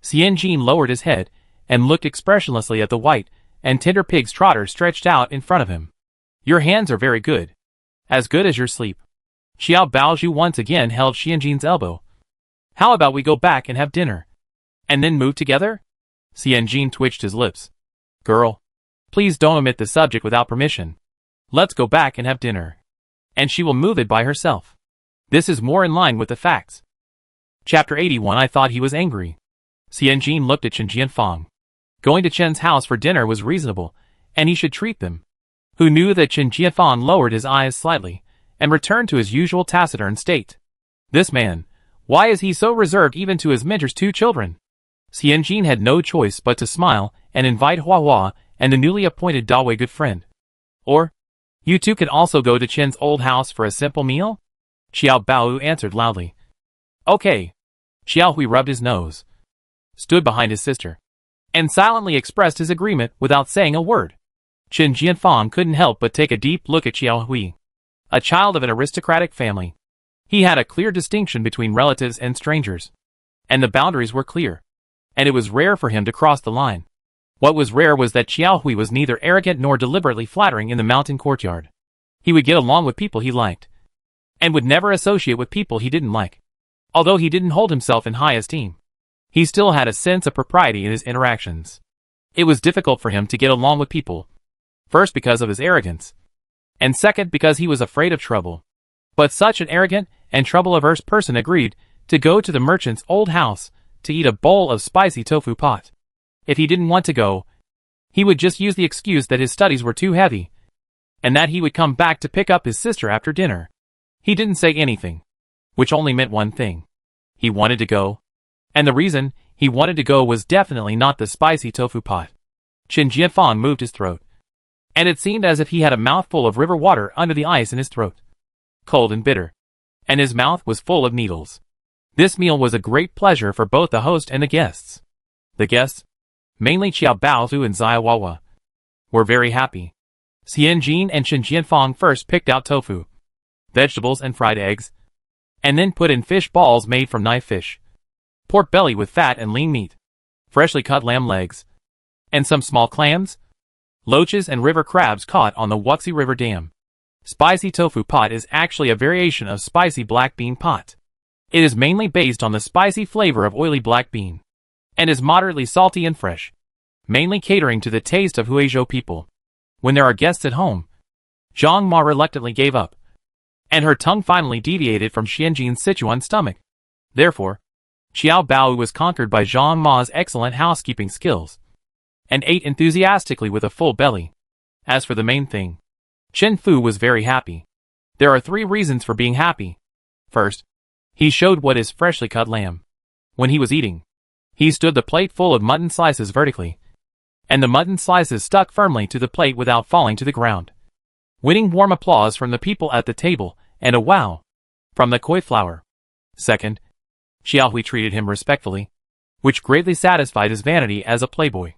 A: Xianjin lowered his head and looked expressionlessly at the white and tender pig's trotter stretched out in front of him. "Your hands are very good. As good as your sleep." Qiao Baozhu once again held Xianjin's elbow, How about we go back and have dinner? And then move together? Xianjin twitched his lips. Girl, please don't omit the subject without permission. Let's go back and have dinner. And she will move it by herself. This is more in line with the facts. Chapter 81. I thought he was angry. Xianjin looked at Chen Jianfang. Going to Chen's house for dinner was reasonable, and he should treat them. Who knew that Chen Jianfang lowered his eyes slightly, and returned to his usual taciturn state. This man, why is he so reserved even to his mentor's 2 children? Xianjin had no choice but to smile and invite Hua Hua and the newly appointed Dawei good friend. Or, you two could also go to Chen's old house for a simple meal? Xiao Bao answered loudly. Okay. Xiao Hui rubbed his nose, stood behind his sister, and silently expressed his agreement without saying a word. Chen Jianfang couldn't help but take a deep look at Xiao Hui. A child of an aristocratic family, he had a clear distinction between relatives and strangers. And the boundaries were clear. And it was rare for him to cross the line. What was rare was that Xiao Hui was neither arrogant nor deliberately flattering in the mountain courtyard. He would get along with people he liked, and would never associate with people he didn't like. Although he didn't hold himself in high esteem, he still had a sense of propriety in his interactions. It was difficult for him to get along with people. First because of his arrogance, and second because he was afraid of trouble. But such an arrogant and trouble-averse person agreed to go to the merchant's old house to eat a bowl of spicy tofu pot. If he didn't want to go, he would just use the excuse that his studies were too heavy, and that he would come back to pick up his sister after dinner. He didn't say anything, which only meant one thing. He wanted to go. And the reason he wanted to go was definitely not the spicy tofu pot. Chen Jianfang moved his throat, and it seemed as if he had a mouthful of river water under the ice in his throat, cold and bitter, and his mouth was full of needles. This meal was a great pleasure for both the host and the guests. The guests, mainly Xiao Baozu and Xia Wawa, were very happy. Xianjin and Chen Jianfang first picked out tofu, vegetables and fried eggs, and then put in fish balls made from knife fish, pork belly with fat and lean meat, freshly cut lamb legs, and some small clams, loaches and river crabs caught on the Wuxi River Dam. Spicy tofu pot is actually a variation of spicy black bean pot. It is mainly based on the spicy flavor of oily black bean, and is moderately salty and fresh, mainly catering to the taste of Huizhou people. When there are guests at home, Zhang Ma reluctantly gave up, and her tongue finally deviated from Xianjin's Sichuan stomach. Therefore, Xiao Bao was conquered by Zhang Ma's excellent housekeeping skills, and ate enthusiastically with a full belly. As for the main thing, Chen Fu was very happy. There are 3 reasons for being happy. First, he showed what is freshly cut lamb. When he was eating, he stood the plate full of mutton slices vertically, and the mutton slices stuck firmly to the plate without falling to the ground, winning warm applause from the people at the table and a wow from the koi flour. Second, Xiao Hui treated him respectfully, which greatly satisfied his vanity as a playboy.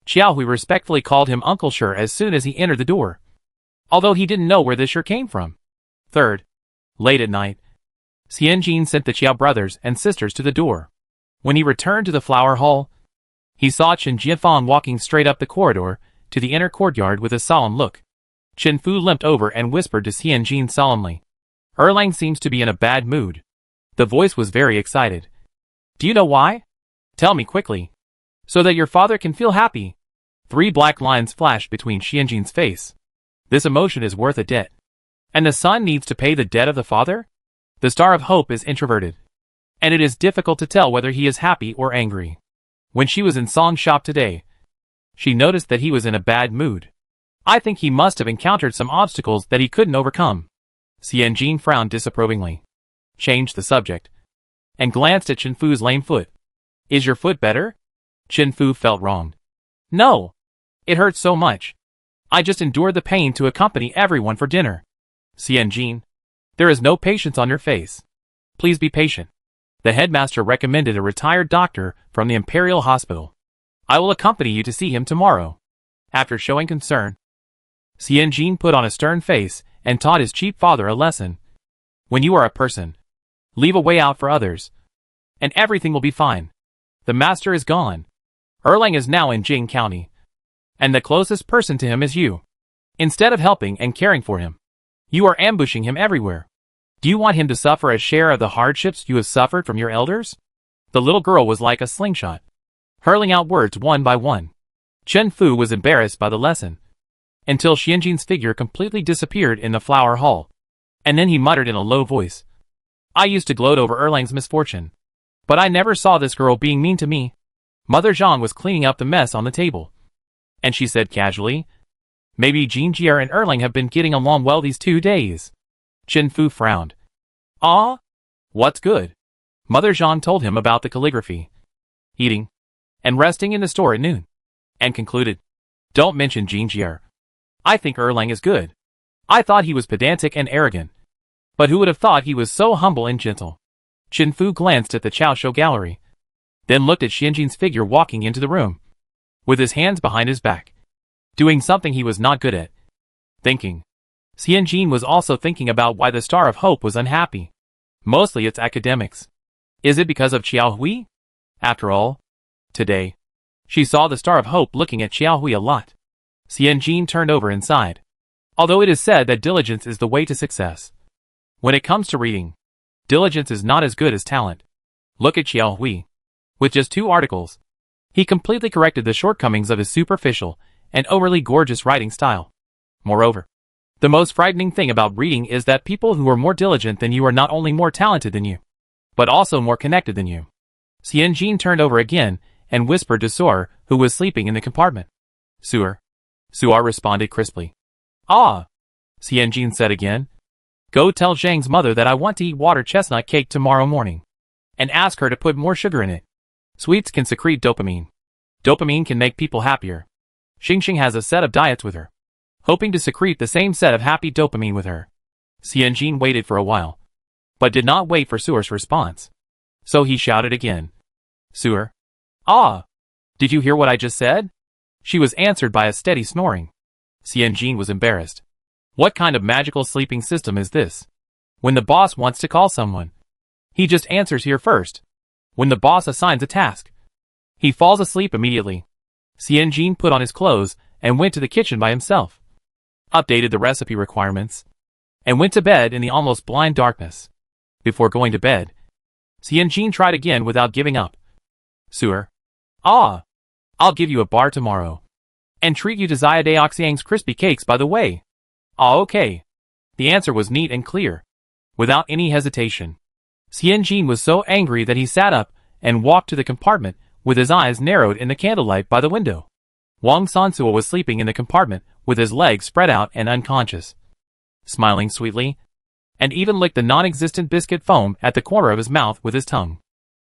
A: Xiao Hui respectfully called him Uncle Sure as soon as he entered the door, although he didn't know where this sure came from. Third, late at night, Xianjin sent the Qiao brothers and sisters to the door. When he returned to the flower hall, he saw Chen Jianfang walking straight up the corridor to the inner courtyard with a solemn look. Chen Fu limped over and whispered to Xianjin solemnly, Erlang seems to be in a bad mood. The voice was very excited. Do you know why? Tell me quickly, so that your father can feel happy. 3 black lines flashed between Xianjin's face. This emotion is worth a debt. And the son needs to pay the debt of the father? The star of hope is introverted, and it is difficult to tell whether he is happy or angry. When she was in Song's shop today, she noticed that he was in a bad mood. I think he must have encountered some obstacles that he couldn't overcome. Xianjin frowned disapprovingly, changed the subject, and glanced at Chen Fu's lame foot. Is your foot better? Chen Fu felt wronged. No. It hurts so much. I just endured the pain to accompany everyone for dinner. Xianjin, there is no patience on your face. Please be patient. The headmaster recommended a retired doctor from the Imperial Hospital. I will accompany you to see him tomorrow. After showing concern, Xianjin put on a stern face and taught his cheap father a lesson. When you are a person, leave a way out for others, and everything will be fine. The master is gone. Erlang is now in Jing County, and the closest person to him is you. Instead of helping and caring for him, you are ambushing him everywhere. Do you want him to suffer a share of the hardships you have suffered from your elders? The little girl was like a slingshot, hurling out words one by one. Chen Fu was embarrassed by the lesson, until Xianjin's figure completely disappeared in the flower hall. And then he muttered in a low voice, I used to gloat over Erlang's misfortune, but I never saw this girl being mean to me. Mother Zhang was cleaning up the mess on the table, and she said casually, maybe Jinjier and Erlang have been getting along well these 2 days. Chen Fu frowned. Ah? What's good? Mother Zhang told him about the calligraphy, eating, and resting in the store at noon, and concluded, don't mention Jinjier. I think Erlang is good. I thought he was pedantic and arrogant, but who would have thought he was so humble and gentle? Chen Fu glanced at the Chao Show gallery, then looked at Xianjin's figure walking into the room, with his hands behind his back, doing something he was not good at, thinking. Xianjin was also thinking about why the Star of Hope was unhappy. Mostly it's academics. Is it because of Qiao Hui? After all, today, she saw the Star of Hope looking at Qiao Hui a lot. Xianjin turned over and sighed. Although it is said that diligence is the way to success, when it comes to reading, diligence is not as good as talent. Look at Qiao Hui. With just 2 articles, he completely corrected the shortcomings of his superficial and overly gorgeous writing style. Moreover, the most frightening thing about reading is that people who are more diligent than you are not only more talented than you, but also more connected than you. Xianjin turned over again and whispered to Suar, who was sleeping in the compartment. Suar. Suar responded crisply. Ah! Xianjin said again. Go tell Zhang's mother that I want to eat water chestnut cake tomorrow morning, and ask her to put more sugar in it. Sweets can secrete dopamine. Dopamine can make people happier. Xingxing has a set of diets with her, hoping to secrete the same set of happy dopamine with her. Xianjin waited for a while, but did not wait for Suar's response. So he shouted again. Suar. Ah! Did you hear what I just said? She was answered by a steady snoring. Xianjin was embarrassed. What kind of magical sleeping system is this? When the boss wants to call someone, he just answers here first. When the boss assigns a task, he falls asleep immediately. Xianjin put on his clothes and went to the kitchen by himself, updated the recipe requirements, and went to bed in the almost blind darkness. Before going to bed, Xianjin tried again without giving up. Suar. Ah! I'll give you a bar tomorrow, and treat you to Xiaodeoxiang's crispy cakes by the way. Ah, okay. The answer was neat and clear, without any hesitation. Xianjin was so angry that he sat up and walked to the compartment with his eyes narrowed in the candlelight by the window. Wang Sansua was sleeping in the compartment with his legs spread out and unconscious, smiling sweetly, and even licked the non-existent biscuit foam at the corner of his mouth with his tongue.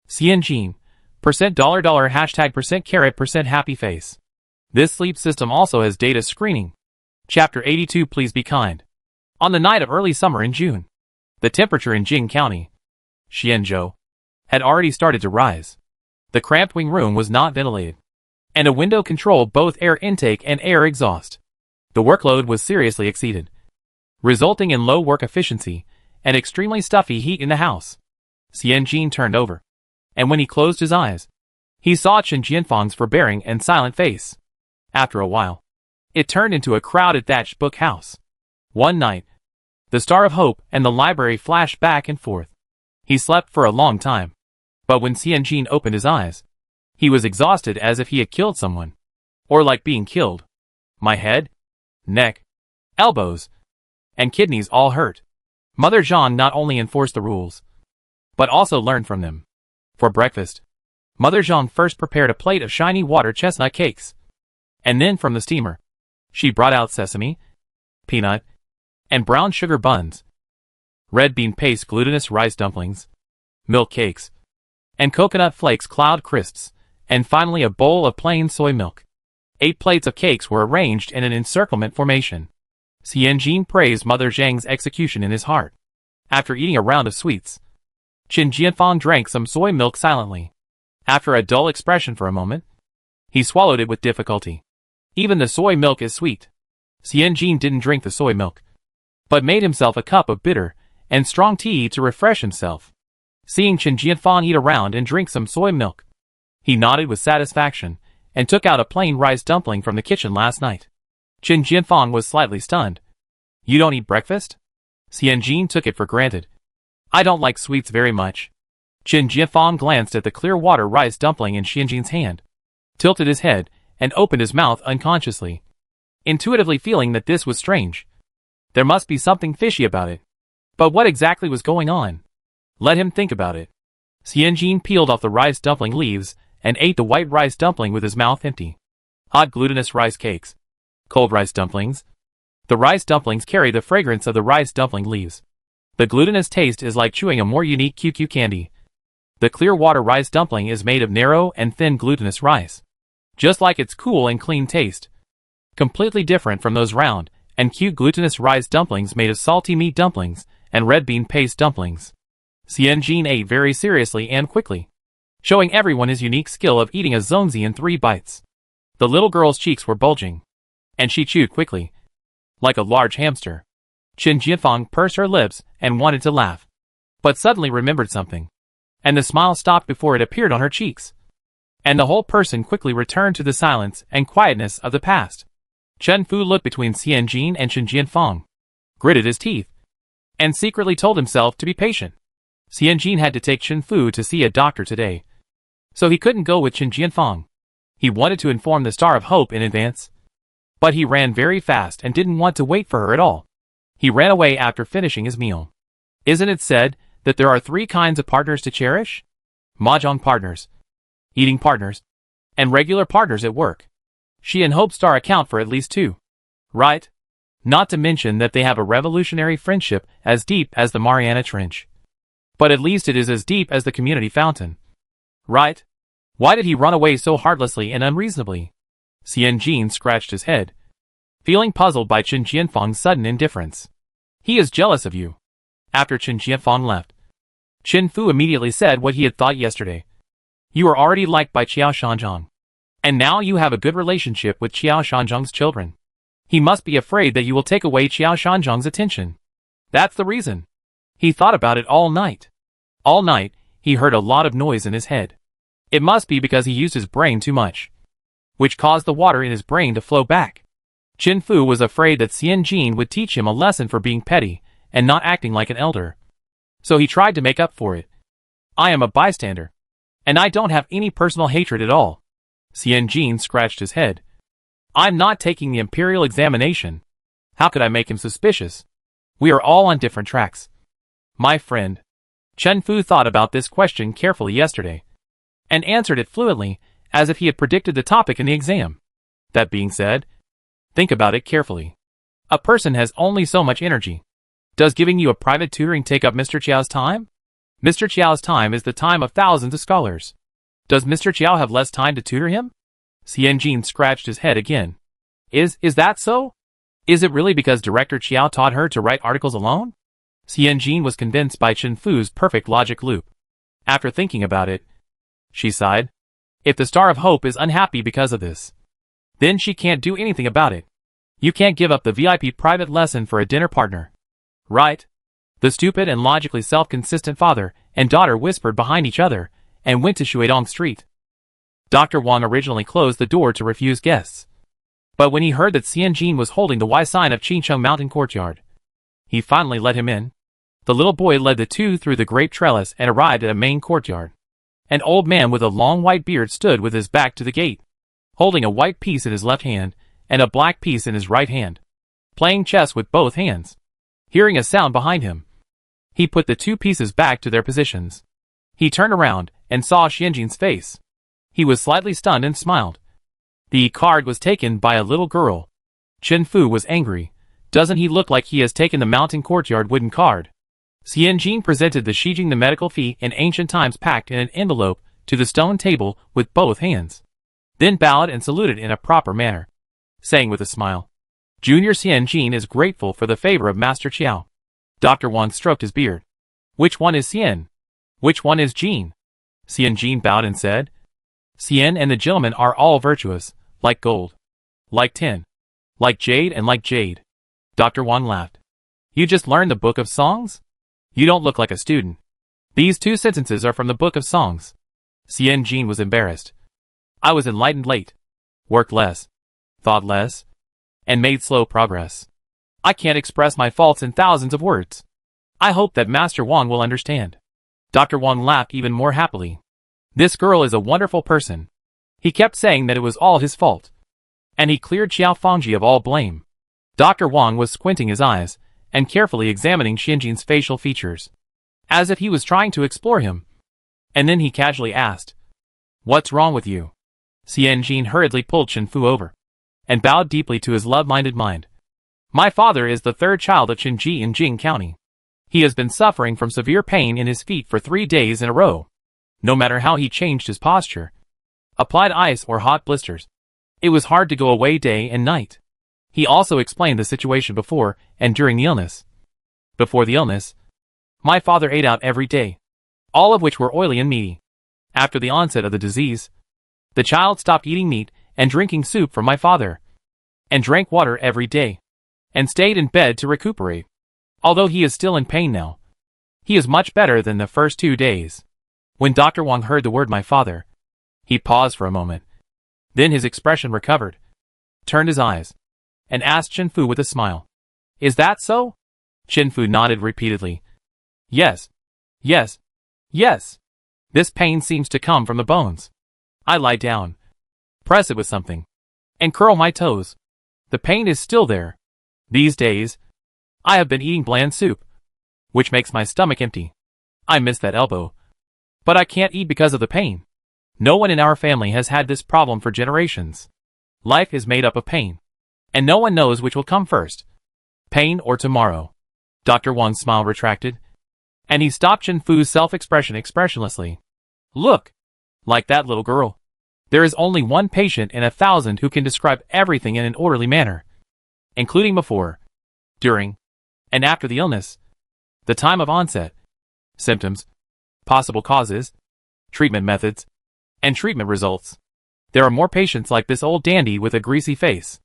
A: Xianjin, $$, hashtag %carat% happy face. This sleep system also has data screening. Chapter 82 Please be kind. On the night of early summer in June, the temperature in Jing County, Xianzhou, had already started to rise. The cramped wing room was not ventilated, and a window controlled both air intake and air exhaust. The workload was seriously exceeded, resulting in low work efficiency and extremely stuffy heat in the house. Xianjin turned over, and when he closed his eyes, he saw Chen Jianfang's forbearing and silent face. After a while, it turned into a crowded thatched book house. One night, the Star of Hope and the library flashed back and forth. He slept for a long time, but when Xianjin opened his eyes, he was exhausted as if he had killed someone, or like being killed. My head, neck, elbows, and kidneys all hurt. Mother Zhang not only enforced the rules, but also learned from them. For breakfast, Mother Zhang first prepared a plate of shiny water chestnut cakes, and then from the steamer, she brought out sesame, peanut, and brown sugar buns, red bean paste glutinous rice dumplings, milk cakes, and coconut flakes cloud crisps, and finally a bowl of plain soy milk. 8 plates of cakes were arranged in an encirclement formation. Xianjin praised Mother Zhang's execution in his heart. After eating a round of sweets, Chen Jianfang drank some soy milk silently. After a dull expression for a moment, he swallowed it with difficulty. Even the soy milk is sweet. Xianjin didn't drink the soy milk, but made himself a cup of bitter and strong tea to refresh himself. Seeing Chen Jianfang eat around and drink some soy milk, he nodded with satisfaction and took out a plain rice dumpling from the kitchen last night. Chen Jianfang was slightly stunned. You don't eat breakfast? Xianjin took it for granted. I don't like sweets very much. Qin Jianfang glanced at the clear water rice dumpling in Xianjin's hand, tilted his head, and opened his mouth unconsciously, intuitively feeling that this was strange. There must be something fishy about it. But what exactly was going on? Let him think about it. Xianjin peeled off the rice dumpling leaves and ate the white rice dumpling with his mouth empty. Hot glutinous rice cakes. Cold rice dumplings. The rice dumplings carry the fragrance of the rice dumpling leaves. The glutinous taste is like chewing a more unique QQ candy. The clear water rice dumpling is made of narrow and thin glutinous rice, just like its cool and clean taste. Completely different from those round and cute glutinous rice dumplings made of salty meat dumplings and red bean paste dumplings. Xianjin ate very seriously and quickly, showing everyone his unique skill of eating a zongzi in 3 bites. The little girl's cheeks were bulging, and she chewed quickly, like a large hamster. Qin Jianfang pursed her lips and wanted to laugh, but suddenly remembered something, and the smile stopped before it appeared on her cheeks, and the whole person quickly returned to the silence and quietness of the past. Chen Fu looked between Xianjin and Qin Jianfang, gritted his teeth, and secretly told himself to be patient. Xianjin had to take Chen Fu to see a doctor today, so he couldn't go with Qin Jianfang. He wanted to inform the Star of Hope in advance, but he ran very fast and didn't want to wait for her at all. He ran away after finishing his meal. Isn't it said that there are 3 kinds of partners to cherish? Mahjong partners, eating partners, and regular partners at work. She and Hope Star account for at least 2. Right? Not to mention that they have a revolutionary friendship as deep as the Mariana Trench. But at least it is as deep as the community fountain. Right? Why did he run away so heartlessly and unreasonably? Xianjin scratched his head, feeling puzzled by Qin Jianfang's sudden indifference. He is jealous of you. After Qin Jianfang left, Chen Fu immediately said what he had thought yesterday. You are already liked by Qiao Shanzhong, and now you have a good relationship with Qiao Shanzhong's children. He must be afraid that you will take away Qiao Shanzhong's attention. That's the reason. He thought about it all night. All night, he heard a lot of noise in his head. It must be because he used his brain too much, which caused the water in his brain to flow back. Chen Fu was afraid that Xianjin would teach him a lesson for being petty and not acting like an elder. So he tried to make up for it. I am a bystander, and I don't have any personal hatred at all. Xianjin scratched his head. I'm not taking the imperial examination. How could I make him suspicious? We are all on different tracks. My friend. Chen Fu thought about this question carefully yesterday, and answered it fluently, as if he had predicted the topic in the exam. That being said, think about it carefully. A person has only so much energy. Does giving you a private tutoring take up Mr. Chiao's time? Mr. Chiao's time is the time of thousands of scholars. Does Mr. Chiao have less time to tutor him? Xianjin scratched his head again. Is that so? Is it really because Director Chiao taught her to write articles alone? Xianjin was convinced by Chen Fu's perfect logic loop. After thinking about it, she sighed. If the Star of Hope is unhappy because of this, then she can't do anything about it. You can't give up the VIP private lesson for a dinner partner. Right? The stupid and logically self-consistent father and daughter whispered behind each other and went to Shuidong Street. Dr. Wang originally closed the door to refuse guests, but when he heard that Xianjin was holding the Y sign of Qingcheng Mountain Courtyard, he finally let him in. The little boy led the 2 through the grape trellis and arrived at a main courtyard. An old man with a long white beard stood with his back to the gate, holding a white piece in his left hand and a black piece in his right hand, playing chess with both hands. Hearing a sound behind him, he put the 2 pieces back to their positions. He turned around and saw Xianjin's face. He was slightly stunned and smiled. The card was taken by a little girl. Chen Fu was angry. Doesn't he look like he has taken the mountain courtyard wooden card? Xianjin presented the Shijing the medical fee in ancient times packed in an envelope to the stone table with both hands, then bowed and saluted in a proper manner, saying with a smile, Junior Xianjin is grateful for the favor of Master Chiao. Dr. Wang stroked his beard. Which one is Xian? Which one is Jin? Xianjin bowed and said, Xian and the gentleman are all virtuous, like gold, like tin, like jade and like jade. Dr. Wang laughed. You just learned the book of songs? You don't look like a student. These 2 sentences are from the book of songs. Xianjin was embarrassed. I was enlightened late, worked less, thought less, and made slow progress. I can't express my faults in thousands of words. I hope that Master Wang will understand. Dr. Wang laughed even more happily. This girl is a wonderful person. He kept saying that it was all his fault. And he cleared Xiao Fangji of all blame. Dr. Wang was squinting his eyes and carefully examining Xianjin's facial features, as if he was trying to explore him. And then he casually asked, "What's wrong with you?" Xianjin hurriedly pulled Chen Fu over and bowed deeply to his love-minded mind. "My father is the third child of Qinji in Jing County. He has been suffering from severe pain in his feet for 3 days in a row. No matter how he changed his posture, applied ice or hot blisters, it was hard to go away day and night." He also explained the situation before and during the illness. Before the illness, my father ate out every day, all of which were oily and meaty. After the onset of the disease, the child stopped eating meat and drinking soup from my father, and drank water every day, and stayed in bed to recuperate. Although he is still in pain now, he is much better than the first 2 days. When Dr. Wang heard the word my father, he paused for a moment. Then his expression recovered, turned his eyes, and asked Chen Fu with a smile, "Is that so?" Chen Fu nodded repeatedly. "Yes, yes, yes. This pain seems to come from the bones. I lie down, press it with something, and curl my toes. The pain is still there. These days, I have been eating bland soup, which makes my stomach empty. I miss that elbow, but I can't eat because of the pain. No one in our family has had this problem for generations. Life is made up of pain, and no one knows which will come first, pain or tomorrow." Dr. Wang's smile retracted, and he stopped Chen Fu's self-expression expressionlessly. "Look, like that little girl. There is only one patient in 1,000 who can describe everything in an orderly manner, including before, during, and after the illness, the time of onset, symptoms, possible causes, treatment methods, and treatment results. There are more patients like this old dandy with a greasy face.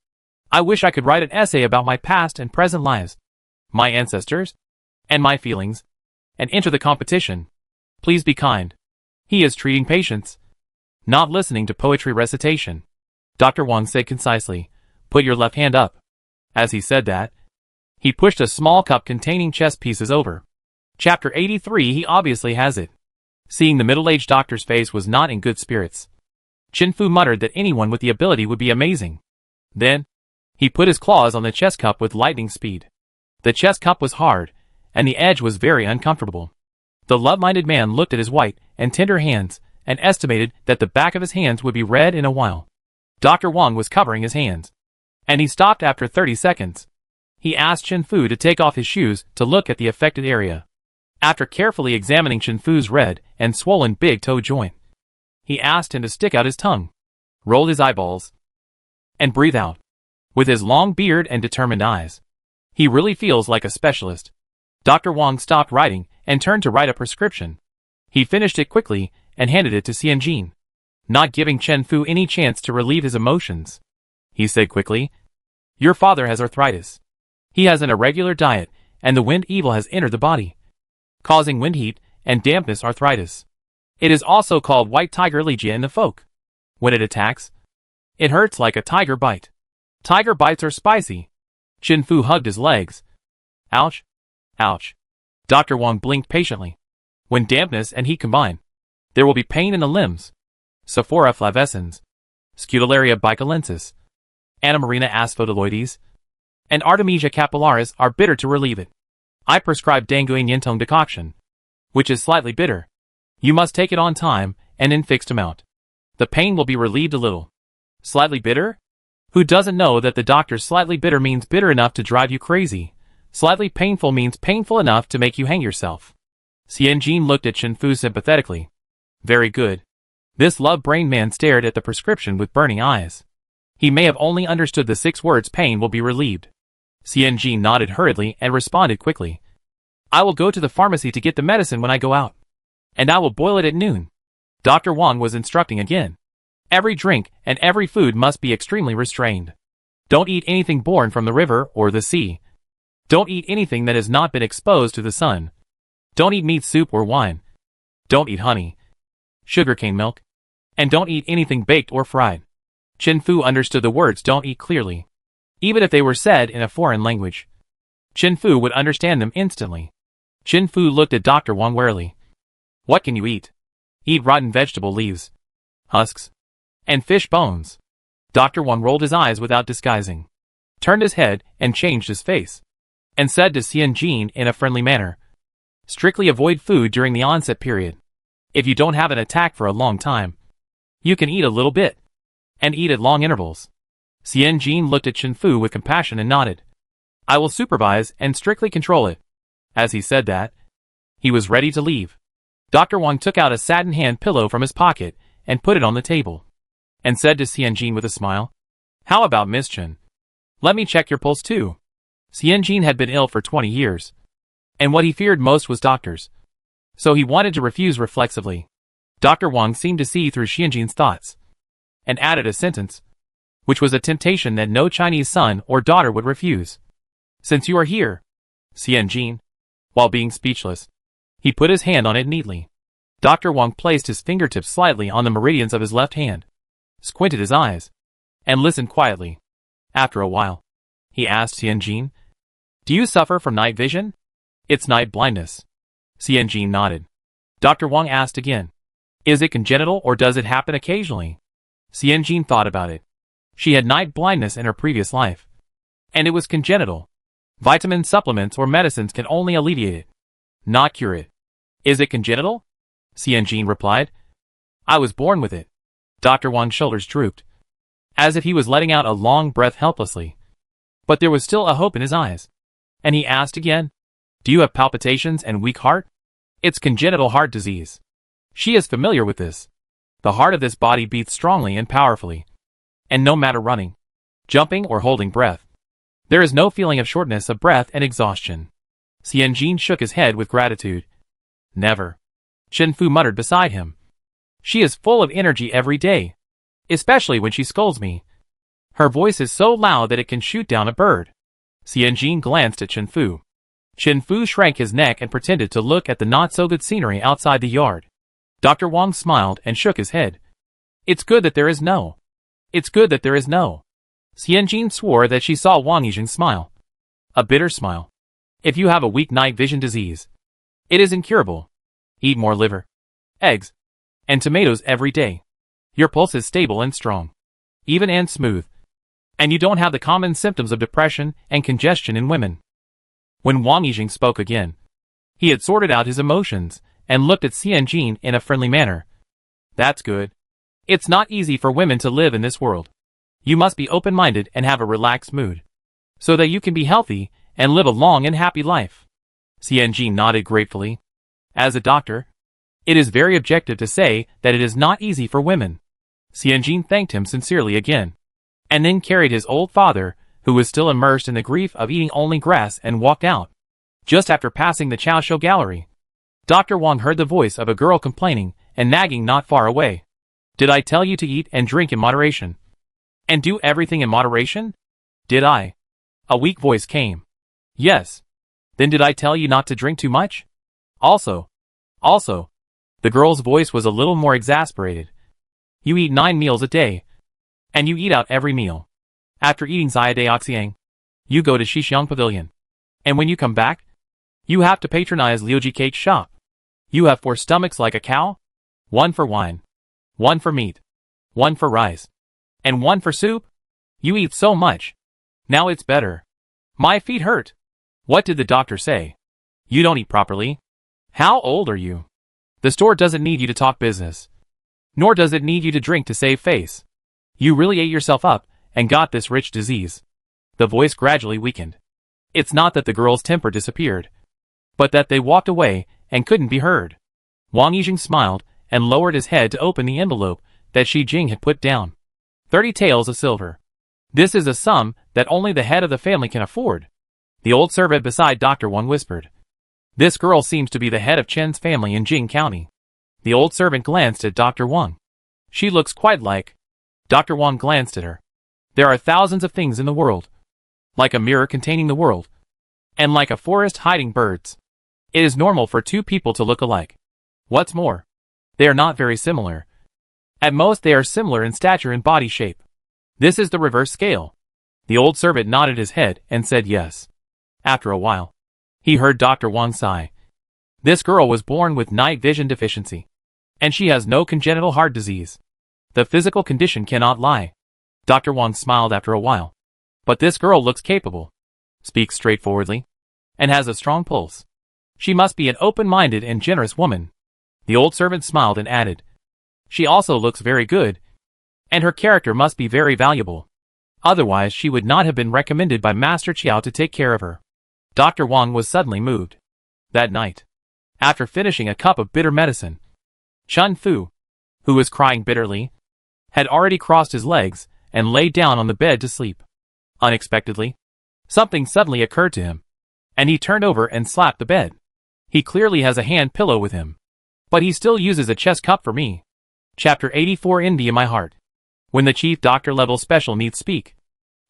A: I wish I could write an essay about my past and present lives, my ancestors, and my feelings, and enter the competition. Please be kind. He is treating patients, not listening to poetry recitation." Dr. Wang said concisely, "Put your left hand up." As he said that, he pushed a small cup containing chess pieces over. Chapter 83. He obviously has it. Seeing the middle-aged doctor's face was not in good spirits, Chen Fu muttered that anyone with the ability would be amazing. Then, he put his claws on the chess cup with lightning speed. The chess cup was hard, and the edge was very uncomfortable. The love-minded man looked at his white and tender hands and estimated that the back of his hands would be red in a while. Dr. Wang was covering his hands, and he stopped after 30 seconds. He asked Chen Fu to take off his shoes to look at the affected area. After carefully examining Chen Fu's red and swollen big toe joint, he asked him to stick out his tongue, roll his eyeballs, and breathe out. With his long beard and determined eyes, he really feels like a specialist. Dr. Wang stopped writing and turned to write a prescription. He finished it quickly and handed it to Xianjin, not giving Chen Fu any chance to relieve his emotions. He said quickly, "Your father has arthritis. He has an irregular diet, and the wind evil has entered the body, causing wind heat and dampness arthritis. It is also called white tiger legia in the folk. When it attacks, it hurts like a tiger bite. Tiger bites are spicy." Chen Fu hugged his legs. "Ouch, ouch." Dr. Wang blinked patiently. "When dampness and heat combine, there will be pain in the limbs. Sophora flavescens, Scutellaria bicalensis, Anamarina asphodaloides, and Artemisia capillaris are bitter to relieve it. I prescribe Danguin Yintong decoction, which is slightly bitter. You must take it on time and in fixed amount. The pain will be relieved a little." Slightly bitter? Who doesn't know that the doctor's slightly bitter means bitter enough to drive you crazy? Slightly painful means painful enough to make you hang yourself. Xianjin looked at Chen Fu sympathetically. "Very good." This love-brained man stared at the prescription with burning eyes. He may have only understood the 6 words pain will be relieved. Xianjin nodded hurriedly and responded quickly. "I will go to the pharmacy to get the medicine when I go out. And I will boil it at noon." Dr. Wang was instructing again. Every drink and every food must be extremely restrained. Don't eat anything born from the river or the sea. Don't eat anything that has not been exposed to the sun. Don't eat meat soup or wine. Don't eat honey, sugarcane milk, and don't eat anything baked or fried. Chen Fu understood the words don't eat clearly. Even if they were said in a foreign language, Chen Fu would understand them instantly. Chen Fu looked at Dr. Wang warily. What can you eat? Eat rotten vegetable leaves, husks, and fish bones. Dr. Wang rolled his eyes without disguising, turned his head and changed his face, and said to Xianjin in a friendly manner, strictly avoid food during the onset period. If you don't have an attack for a long time, you can eat a little bit, and eat at long intervals. Xianjin looked at Chen Fu with compassion and nodded. I will supervise and strictly control it. As he said that, he was ready to leave. Dr. Wang took out a satin hand pillow from his pocket and put it on the table, and said to Xianjin with a smile, how about Miss Chen? Let me check your pulse too. Xianjin had been ill for 20 years, and what he feared most was doctors, so he wanted to refuse reflexively. Dr. Wang seemed to see through Xianjin's thoughts, and added a sentence, which was a temptation that no Chinese son or daughter would refuse. Since you are here, Xianjin, while being speechless, he put his hand on it neatly. Dr. Wang placed his fingertips slightly on the meridians of his left hand, squinted his eyes, and listened quietly. After a while, he asked Xianjin, do you suffer from night vision? It's night blindness. Xianjin nodded. Dr. Wang asked again, is it congenital or does it happen occasionally? Xianjin thought about it. She had night blindness in her previous life, and it was congenital. Vitamin supplements or medicines can only alleviate it, not cure it. Is it congenital? Xianjin replied. I was born with it. Dr. Wang's shoulders drooped, as if he was letting out a long breath helplessly. But there was still a hope in his eyes, and he asked again, do you have palpitations and weak heart? It's congenital heart disease. She is familiar with this. The heart of this body beats strongly and powerfully, and no matter running, jumping or holding breath, there is no feeling of shortness of breath and exhaustion. Xianjin shook his head with gratitude. Never. Chen Fu muttered beside him. She is full of energy every day, especially when she scolds me. Her voice is so loud that it can shoot down a bird. Xianjin glanced at Chen Fu. Chen Fu shrank his neck and pretended to look at the not-so-good scenery outside the yard. Dr. Wang smiled and shook his head. It's good that there is no. It's good that there is no. Xianjin swore that she saw Wang Yijing smile. A bitter smile. If you have a weak night vision disease, it is incurable. Eat more liver, eggs, and tomatoes every day. Your pulse is stable and strong, even and smooth, and you don't have the common symptoms of depression and congestion in women. When Wang Yijing spoke again, he had sorted out his emotions and looked at Xianjin in a friendly manner. That's good. It's not easy for women to live in this world. You must be open-minded and have a relaxed mood, so that you can be healthy and live a long and happy life. Xianjin nodded gratefully. As a doctor, it is very objective to say that it is not easy for women. Xianjin thanked him sincerely again, and then carried his old father, who was still immersed in the grief of eating only grass, and walked out. Just after passing the Chow Show Gallery, Dr. Wang heard the voice of a girl complaining and nagging not far away. Did I tell you to eat and drink in moderation? And do everything in moderation? Did I? A weak voice came. Yes. Then did I tell you not to drink too much? Also. The girl's voice was a little more exasperated. You eat 9 meals a day, and you eat out every meal. After eating Xiaodaoxiang, you go to Xixiang Pavilion, and when you come back, you have to patronize Liuji Cake's shop. You have 4 stomachs like a cow, 1 for wine, 1 for meat, 1 for rice, and 1 for soup. You eat so much. Now it's better. My feet hurt. What did the doctor say? You don't eat properly. How old are you? The store doesn't need you to talk business, nor does it need you to drink to save face. You really ate yourself up and got this rich disease. The voice gradually weakened. It's not that the girl's temper disappeared, but that they walked away and couldn't be heard. Wang Yijing smiled and lowered his head to open the envelope that Xi Jing had put down. 30 taels of silver. This is a sum that only the head of the family can afford. The old servant beside Dr. Wang whispered. This girl seems to be the head of Chen's family in Jing County. The old servant glanced at Dr. Wang. She looks quite like. Dr. Wang glanced at her. There are thousands of things in the world, like a mirror containing the world, and like a forest hiding birds. It is normal for 2 people to look alike. What's more, they are not very similar. At most they are similar in stature and body shape. This is the reverse scale. The old servant nodded his head and said yes. After a while, he heard Dr. Wang sigh. This girl was born with night vision deficiency. And she has no congenital heart disease. The physical condition cannot lie. Dr. Wang smiled after a while. But this girl looks capable, speaks straightforwardly, and has a strong pulse. She must be an open-minded and generous woman. The old servant smiled and added, she also looks very good, and her character must be very valuable. Otherwise she would not have been recommended by Master Chiao to take care of her. Dr. Wang was suddenly moved. That night, after finishing a cup of bitter medicine, Chun Fu, who was crying bitterly, had already crossed his legs and lay down on the bed to sleep. Unexpectedly, something suddenly occurred to him, and he turned over and slapped the bed. He clearly has a hand pillow with him, but he still uses a chest cup for me. Chapter 84 Envy in my heart. When the chief doctor level special needs speak,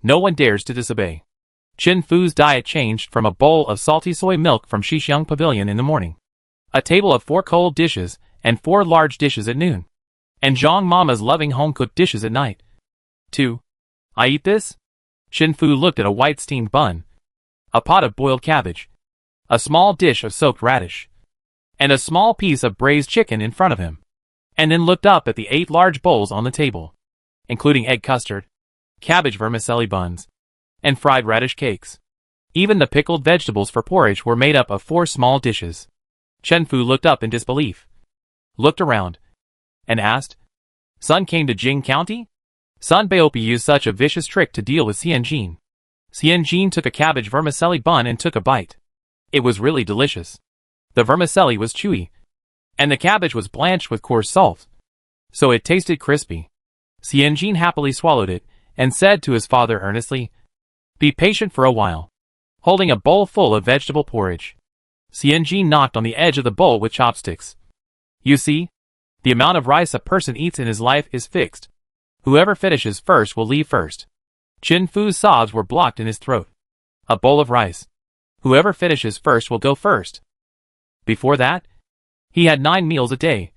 A: no one dares to disobey. Chin Fu's diet changed from a bowl of salty soy milk from Shixiang Pavilion in the morning, a table of 4 cold dishes, and 4 large dishes at noon, and Zhang Mama's loving home-cooked dishes at night. 2. I eat this? Chin Fu looked at a white steamed bun, a pot of boiled cabbage, a small dish of soaked radish, and a small piece of braised chicken in front of him, and then looked up at the 8 large bowls on the table, including egg custard, cabbage vermicelli buns, and fried radish cakes. Even the pickled vegetables for porridge were made up of 4 small dishes. Chen Fu looked up in disbelief, looked around, and asked, Sun came to Jing County? Sun Baopi used such a vicious trick to deal with Xian Jin. Xian Jin took a cabbage vermicelli bun and took a bite. It was really delicious. The vermicelli was chewy, and the cabbage was blanched with coarse salt, so it tasted crispy. Xian Jin happily swallowed it, and said to his father earnestly, be patient for a while. Holding a bowl full of vegetable porridge, Xian Jin knocked on the edge of the bowl with chopsticks. You see, the amount of rice a person eats in his life is fixed. Whoever finishes first will leave first. Chin Fu's sobs were blocked in his throat. A bowl of rice. Whoever finishes first will go first. Before that, he had 9 meals a day,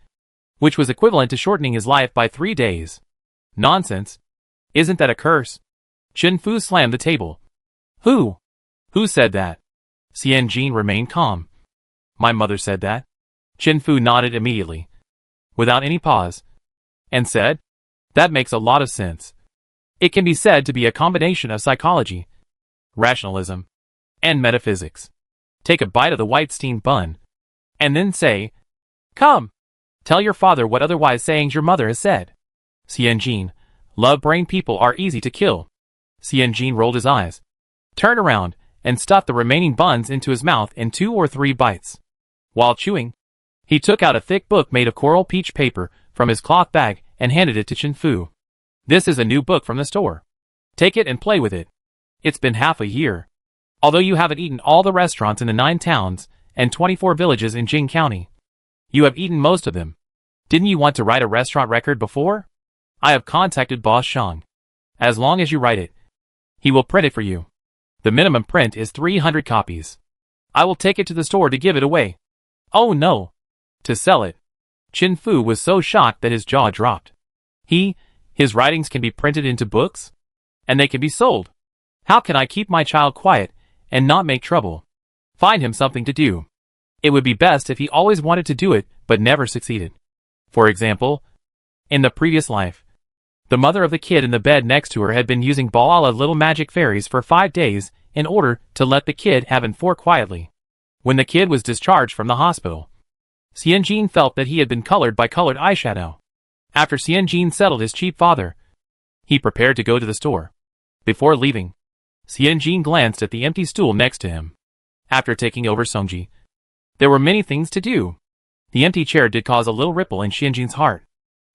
A: which was equivalent to shortening his life by 3 days. Nonsense. Isn't that a curse? Chin Fu slammed the table. Who? Who said that? Xian Jin remained calm. My mother said that. Chin Fu nodded immediately, without any pause, and said, that makes a lot of sense. It can be said to be a combination of psychology, rationalism, and metaphysics. Take a bite of the white steamed bun, and then say, come, tell your father what otherwise sayings your mother has said. Xian Jin, love-brain people are easy to kill. Xian Jin rolled his eyes, turned around, and stuffed the remaining buns into his mouth in 2 or 3 bites. While chewing, he took out a thick book made of coral peach paper from his cloth bag and handed it to Chin Fu. This is a new book from the store. Take it and play with it. It's been half a year. Although you haven't eaten all the restaurants in the 9 towns and 24 villages in Jing County, you have eaten most of them. Didn't you want to write a restaurant record before? I have contacted Boss Shang. As long as you write it, he will print it for you. The minimum print is 300 copies. I will take it to the store to give it away. Oh no! To sell it. Chin Fu was so shocked that his jaw dropped. His writings can be printed into books? And they can be sold. How can I keep my child quiet and not make trouble? Find him something to do. It would be best if he always wanted to do it but never succeeded. For example, in the previous life, the mother of the kid in the bed next to her had been using Baalala little magic fairies for 5 days in order to let the kid have N4 quietly. When the kid was discharged from the hospital, Xian Jin felt that he had been colored by colored eyeshadow. After Xian Jin settled his cheap father, he prepared to go to the store. Before leaving, Xian Jin glanced at the empty stool next to him. After taking over Songji, there were many things to do. The empty chair did cause a little ripple in Xian Jin's heart,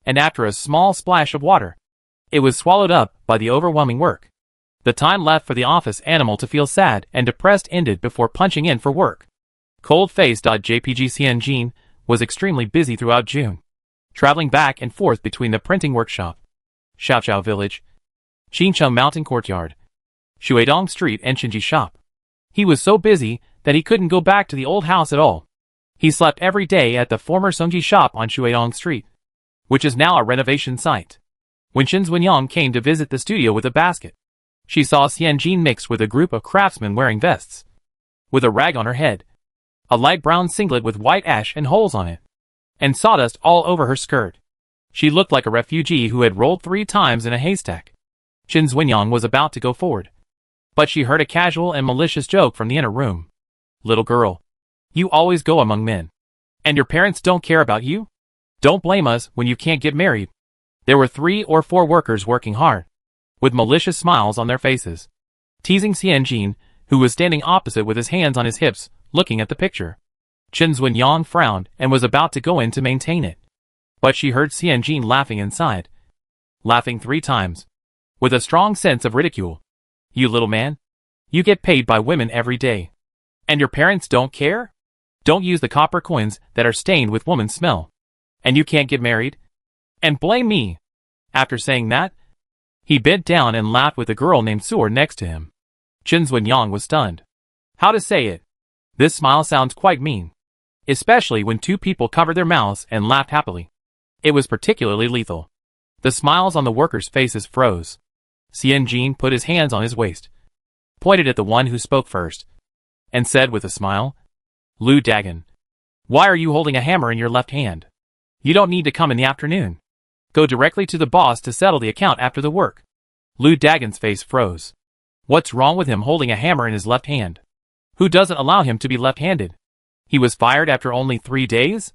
A: and after a small splash of water, it was swallowed up by the overwhelming work. The time left for the office animal to feel sad and depressed ended before punching in for work. Cold-faced .jpg Xian Jin was extremely busy throughout June, traveling back and forth between the printing workshop, Xiaoqiao Village, Qincheng Mountain Courtyard, Shuidong Street and Qinji Shop. He was so busy that he couldn't go back to the old house at all. He slept every day at the former Songji shop on Shuidong Street, which is now a renovation site. When Shin Zhunyang came to visit the studio with a basket, she saw Xian Jin mixed with a group of craftsmen wearing vests, with a rag on her head, a light brown singlet with white ash and holes on it, and sawdust all over her skirt. She looked like a refugee who had rolled 3 times in a haystack. Chen Xuanyang was about to go forward, but she heard a casual and malicious joke from the inner room. "Little girl, you always go among men, and your parents don't care about you? Don't blame us when you can't get married." There were 3 or 4 workers working hard, with malicious smiles on their faces, teasing Xianjin, who was standing opposite with his hands on his hips, looking at the picture. Chen Xuanyang frowned and was about to go in to maintain it, but she heard Xianjin laughing inside, laughing 3 times, with a strong sense of ridicule. "You little man, you get paid by women every day, and your parents don't care? Don't use the copper coins that are stained with woman's smell, and you can't get married? And blame me." After saying that, he bent down and laughed with a girl named Suor next to him. Chen Xuanyang was stunned. How to say it? This smile sounds quite mean, especially when 2 people covered their mouths and laughed happily. It was particularly lethal. The smiles on the workers' faces froze. Xianjin put his hands on his waist, pointed at the one who spoke first, and said with a smile, "Lu Dagan, why are you holding a hammer in your left hand? You don't need to come in the afternoon. Go directly to the boss to settle the account after the work." Lu Dagan's face froze. What's wrong with him holding a hammer in his left hand? Who doesn't allow him to be left-handed? He was fired after only 3 days?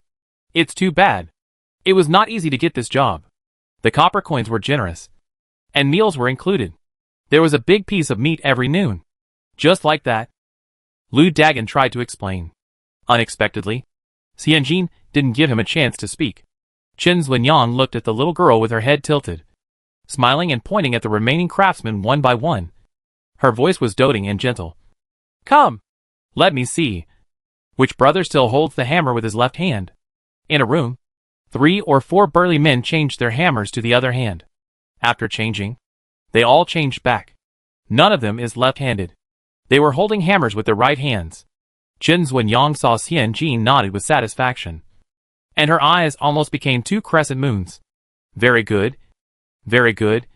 A: It's too bad. It was not easy to get this job. The copper coins were generous, and meals were included. There was a big piece of meat every noon. Just like that. Lu Dagan tried to explain. Unexpectedly, Xianjin didn't give him a chance to speak. Chen Xuanyang looked at the little girl with her head tilted, smiling and pointing at the remaining craftsmen one by one. Her voice was doting and gentle. "Come, let me see. Which brother still holds the hammer with his left hand?" In a room, 3 or 4 burly men changed their hammers to the other hand. After changing, they all changed back. None of them is left-handed. They were holding hammers with their right hands. Chen Xuanyang saw Xianjin nodded with satisfaction, and her eyes almost became 2 crescent moons. Very good. Very good.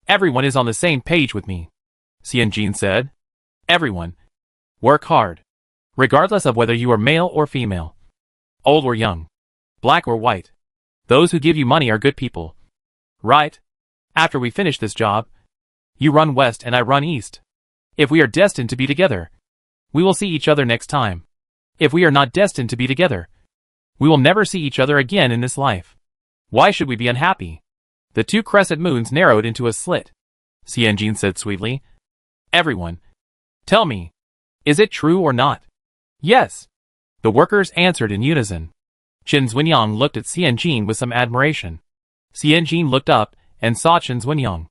A: Everyone is on the same page with me," Xianjin said. "Everyone. Work hard, regardless of whether you are male or female, old or young, black or white. Those who give you money are good people. Right? After we finish this job, you run west and I run east. If we are destined to be together, we will see each other next time. If we are not destined to be together, we will never see each other again in this life. Why should we be unhappy?" The 2 crescent moons narrowed into a slit. Xianjin said sweetly, "Everyone, tell me, is it true or not?" "Yes," the workers answered in unison. Chen Xuanyang looked at Xianjin with some admiration. Xianjin looked up and saw Chen Xuanyang.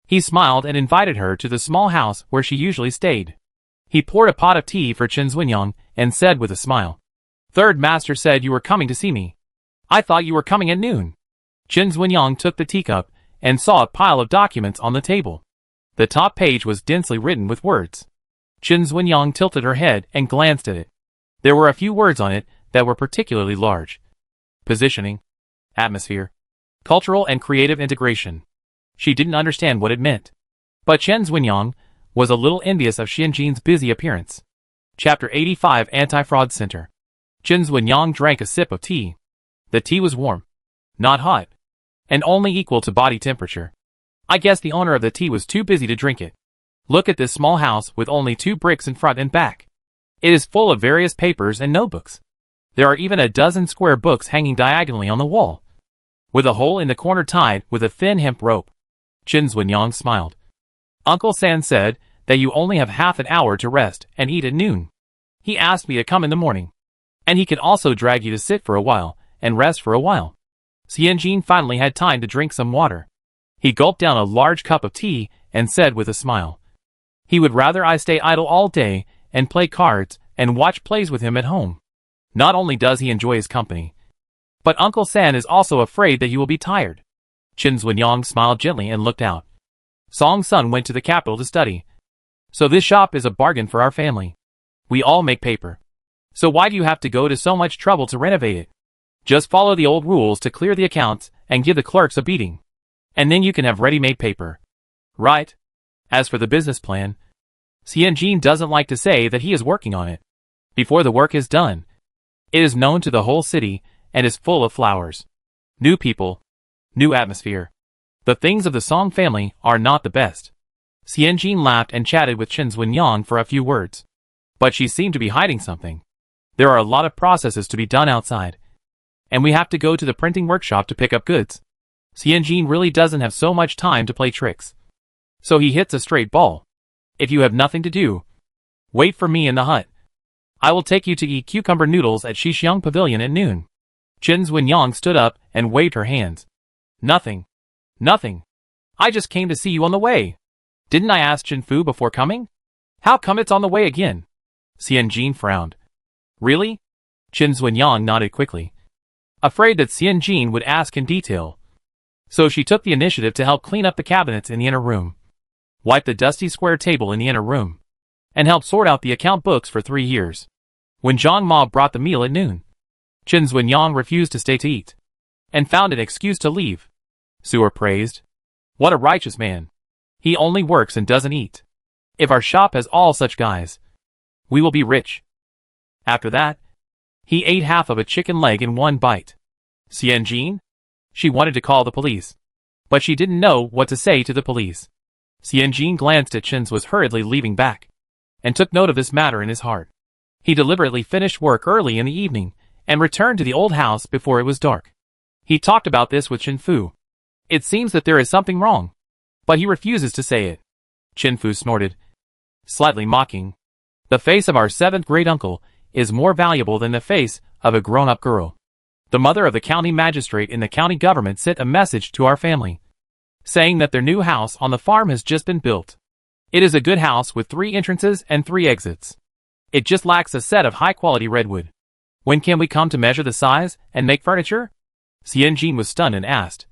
A: He smiled and invited her to the small house where she usually stayed. He poured a pot of tea for Chen Xuanyang and said with a smile, "Third master said you were coming to see me. I thought you were coming at noon." Chen Xuanyang took the teacup and saw a pile of documents on the table. The top page was densely written with words. Chen Xuanyang tilted her head and glanced at it. There were a few words on it that were particularly large. Positioning, atmosphere, cultural and creative integration. She didn't understand what it meant, but Chen Xuanyang was a little envious of Xianjin's busy appearance. Chapter 85 Anti-Fraud Center. Chen Xuanyang drank a sip of tea. The tea was warm, not hot, and only equal to body temperature. I guess the owner of the tea was too busy to drink it. Look at this small house with only 2 bricks in front and back. It is full of various papers and notebooks. There are even a dozen square books hanging diagonally on the wall, with a hole in the corner tied with a thin hemp rope. Chen Xuanyang smiled. "Uncle San said that you only have half an hour to rest and eat at noon. He asked me to come in the morning, and he can also drag you to sit for a while and rest for a while." Xianjin finally had time to drink some water. He gulped down a large cup of tea and said with a smile, "He would rather I stay idle all day and play cards and watch plays with him at home. Not only does he enjoy his company, but Uncle San is also afraid that you will be tired." Chen Xuanyang smiled gently and looked out. Song's son went to the capital to study. "So this shop is a bargain for our family. We all make paper. So why do you have to go to so much trouble to renovate it? Just follow the old rules to clear the accounts and give the clerks a beating. And then you can have ready-made paper. Right? As for the business plan, Xianjin doesn't like to say that he is working on it. before the work is done. It is known to the whole city and is full of flowers. New people. New atmosphere. The things of the Song family are not the best. Xianjin laughed and chatted with Chen Xuanyang for a few words. But she seemed to be hiding something. There are a lot of processes to be done outside. And we have to go to the printing workshop to pick up goods. Xianjin really doesn't have so much time to play tricks. So he hits a straight ball. If you have nothing to do, wait for me in the hut. I will take you to eat cucumber noodles at Shixiang Pavilion at noon. Chen Xuanyang stood up and waved her hands. Nothing. Nothing. I just came to see you on the way. Didn't I ask Chen Fu before coming? How come it's on the way again? Xianjin frowned. Really? Chen Xuanyang nodded quickly, afraid that Xianjin would ask in detail. So she took the initiative to help clean up the cabinets in the inner room, wipe the dusty square table in the inner room, and help sort out the account books for 3 years. When Zhang Ma brought the meal at noon, Chen Xuanyang refused to stay to eat, and found an excuse to leave. Su'er praised. What a righteous man. He only works and doesn't eat. If our shop has all such guys, we will be rich. After that, he ate half of a chicken leg in one bite. Xianjin? She wanted to call the police, but she didn't know what to say to the police. Xianjin glanced at Chen's was hurriedly leaving back, and took note of this matter in his heart. He deliberately finished work early in the evening, and returned to the old house before it was dark. He talked about this with Chen Fu. It seems that there is something wrong, but he refuses to say it. Chen Fu snorted, slightly mocking. The face of our 7th great uncle is more valuable than the face of a grown-up girl. The mother of the county magistrate in the county government sent a message to our family, saying that their new house on the farm has just been built. It is a good house with 3 entrances and 3 exits. It just lacks a set of high-quality redwood. When can we come to measure the size and make furniture? Xianjin was stunned and asked.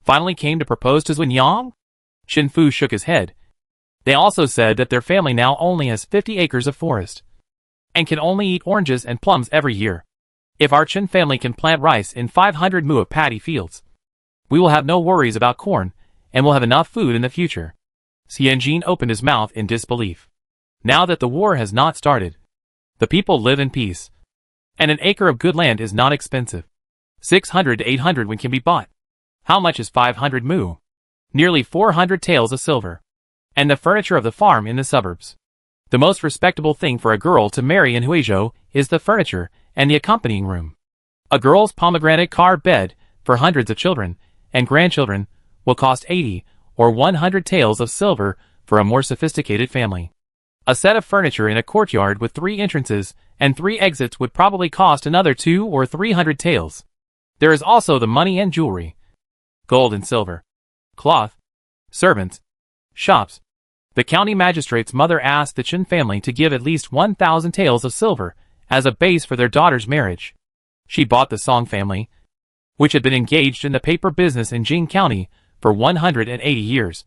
A: Finally came to propose to Xuanyang? Chen Fu shook his head. They also said that their family now only has 50 acres of forest, and can only eat oranges and plums every year. If our Chen family can plant rice in 500 mu of paddy fields, we will have no worries about corn, and will have enough food in the future. Xianjin opened his mouth in disbelief. Now that the war has not started, the people live in peace, and an acre of good land is not expensive. 600 to 800 when can be bought. How much is 500 mu? Nearly 400 taels of silver. And the furniture of the farm in the suburbs. The most respectable thing for a girl to marry in Huizhou is the furniture and the accompanying room. A girl's pomegranate carved bed, for hundreds of children and grandchildren, will cost 80 or 100 taels of silver for a more sophisticated family. A set of furniture in a courtyard with 3 entrances and 3 exits would probably cost another 200 or 300 taels. There is also the money and jewelry. Gold and silver. Cloth. Servants. Shops. The county magistrate's mother asked the Chen family to give at least 1,000 taels of silver as a base for their daughter's marriage. She bought the Song family, which had been engaged in the paper business in Jing County for 180 years,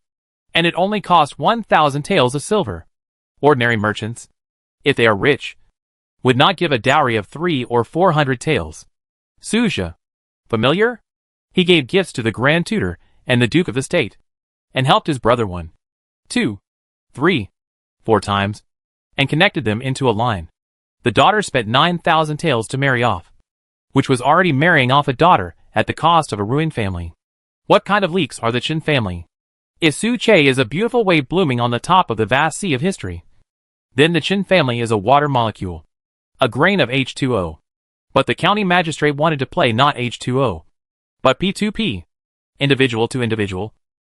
A: and it only cost 1,000 taels of silver. Ordinary merchants, if they are rich, would not give a dowry of 300 or 400 taels. Suzhou. Familiar? He gave gifts to the Grand Tutor and the Duke of the State, and helped his brother 1, 2, 3, 4 times, and connected them into a line. The daughter spent 9,000 taels to marry off, which was already marrying off a daughter at the cost of a ruined family. What kind of leaks are the Chen family? If Su Che is a beautiful wave blooming on the top of the vast sea of history, then the Chen family is a water molecule, a grain of H2O. But the county magistrate wanted to play not H2O, but P2P, individual to individual,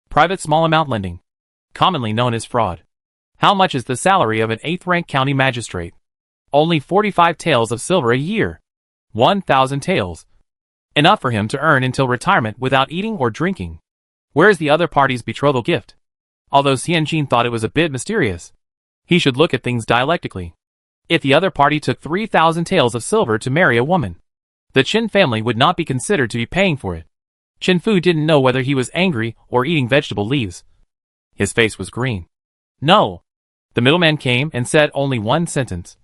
A: private small amount lending, commonly known as fraud. How much is the salary of an 8th-rank county magistrate? Only 45 taels of silver a year. 1,000 taels. Enough for him to earn until retirement without eating or drinking. Where is the other party's betrothal gift? Although Xianjin thought it was a bit mysterious, he should look at things dialectically. If the other party took 3,000 taels of silver to marry a woman, the Chen family would not be considered to be paying for it. Chen Fu didn't know whether he was angry or eating vegetable leaves. His face was green. No. The middleman came and said only one sentence.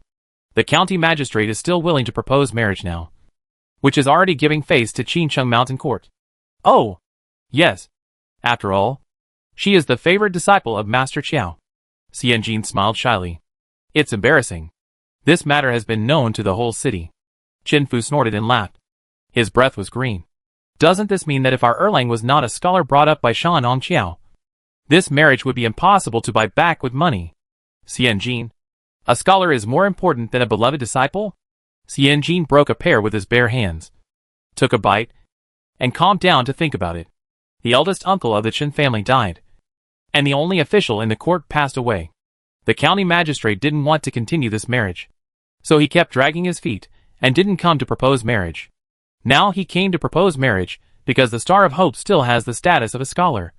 A: The county magistrate is still willing to propose marriage now, which is already giving face to Qincheng Mountain Court. Oh, yes. After all, she is the favored disciple of Master Qiao. Xianjin smiled shyly. It's embarrassing. This matter has been known to the whole city. Chen Fu snorted and laughed. His breath was green. Doesn't this mean that if our Erlang was not a scholar brought up by Shan Hongqiao, this marriage would be impossible to buy back with money? Xianjin, a scholar is more important than a beloved disciple? Xianjin broke a pear with his bare hands, took a bite, and calmed down to think about it. The eldest uncle of the Chen family died, and the only official in the court passed away. The county magistrate didn't want to continue this marriage, so he kept dragging his feet and didn't come to propose marriage. Now he came to propose marriage because the Star of Hope still has the status of a scholar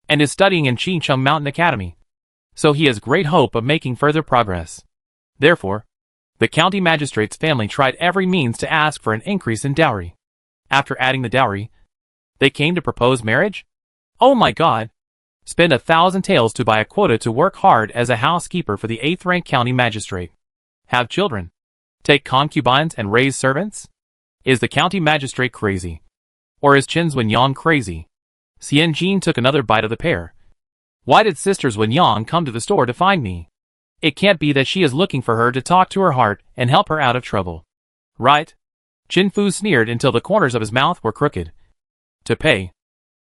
A: and is studying in Qincheng Mountain Academy, so he has great hope of making further progress. Therefore, the county magistrate's family tried every means to ask for an increase in dowry. After adding the dowry, they came to propose marriage? Oh my god! Spend 1,000 taels to buy a quota to work hard as a housekeeper for the 8th rank county magistrate. Have children. Take concubines and raise servants? Is the county magistrate crazy? Or is Chen Zuanyang crazy? Xianjin took another bite of the pear. Why did Sisters Zuanyang come to the store to find me? It can't be that she is looking for her to talk to her heart and help her out of trouble. Right? Chen Fu sneered until the corners of his mouth were crooked. To pay.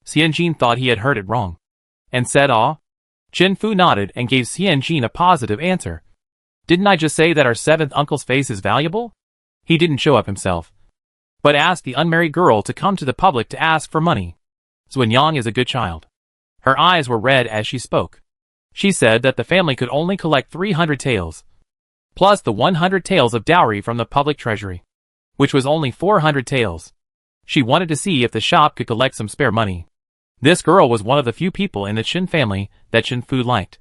A: Xianjin thought he had heard it wrong, and said ah. Chen Fu nodded and gave Xianjin a positive answer. Didn't I just say that our 7th uncle's face is valuable? He didn't show up himself, but asked the unmarried girl to come to the public to ask for money. Zuanyang is a good child. Her eyes were red as she spoke. She said that the family could only collect 300 taels, plus the 100 taels of dowry from the public treasury, which was only 400 taels. She wanted to see if the shop could collect some spare money. This girl was one of the few people in the Chen family that Chen Fu liked.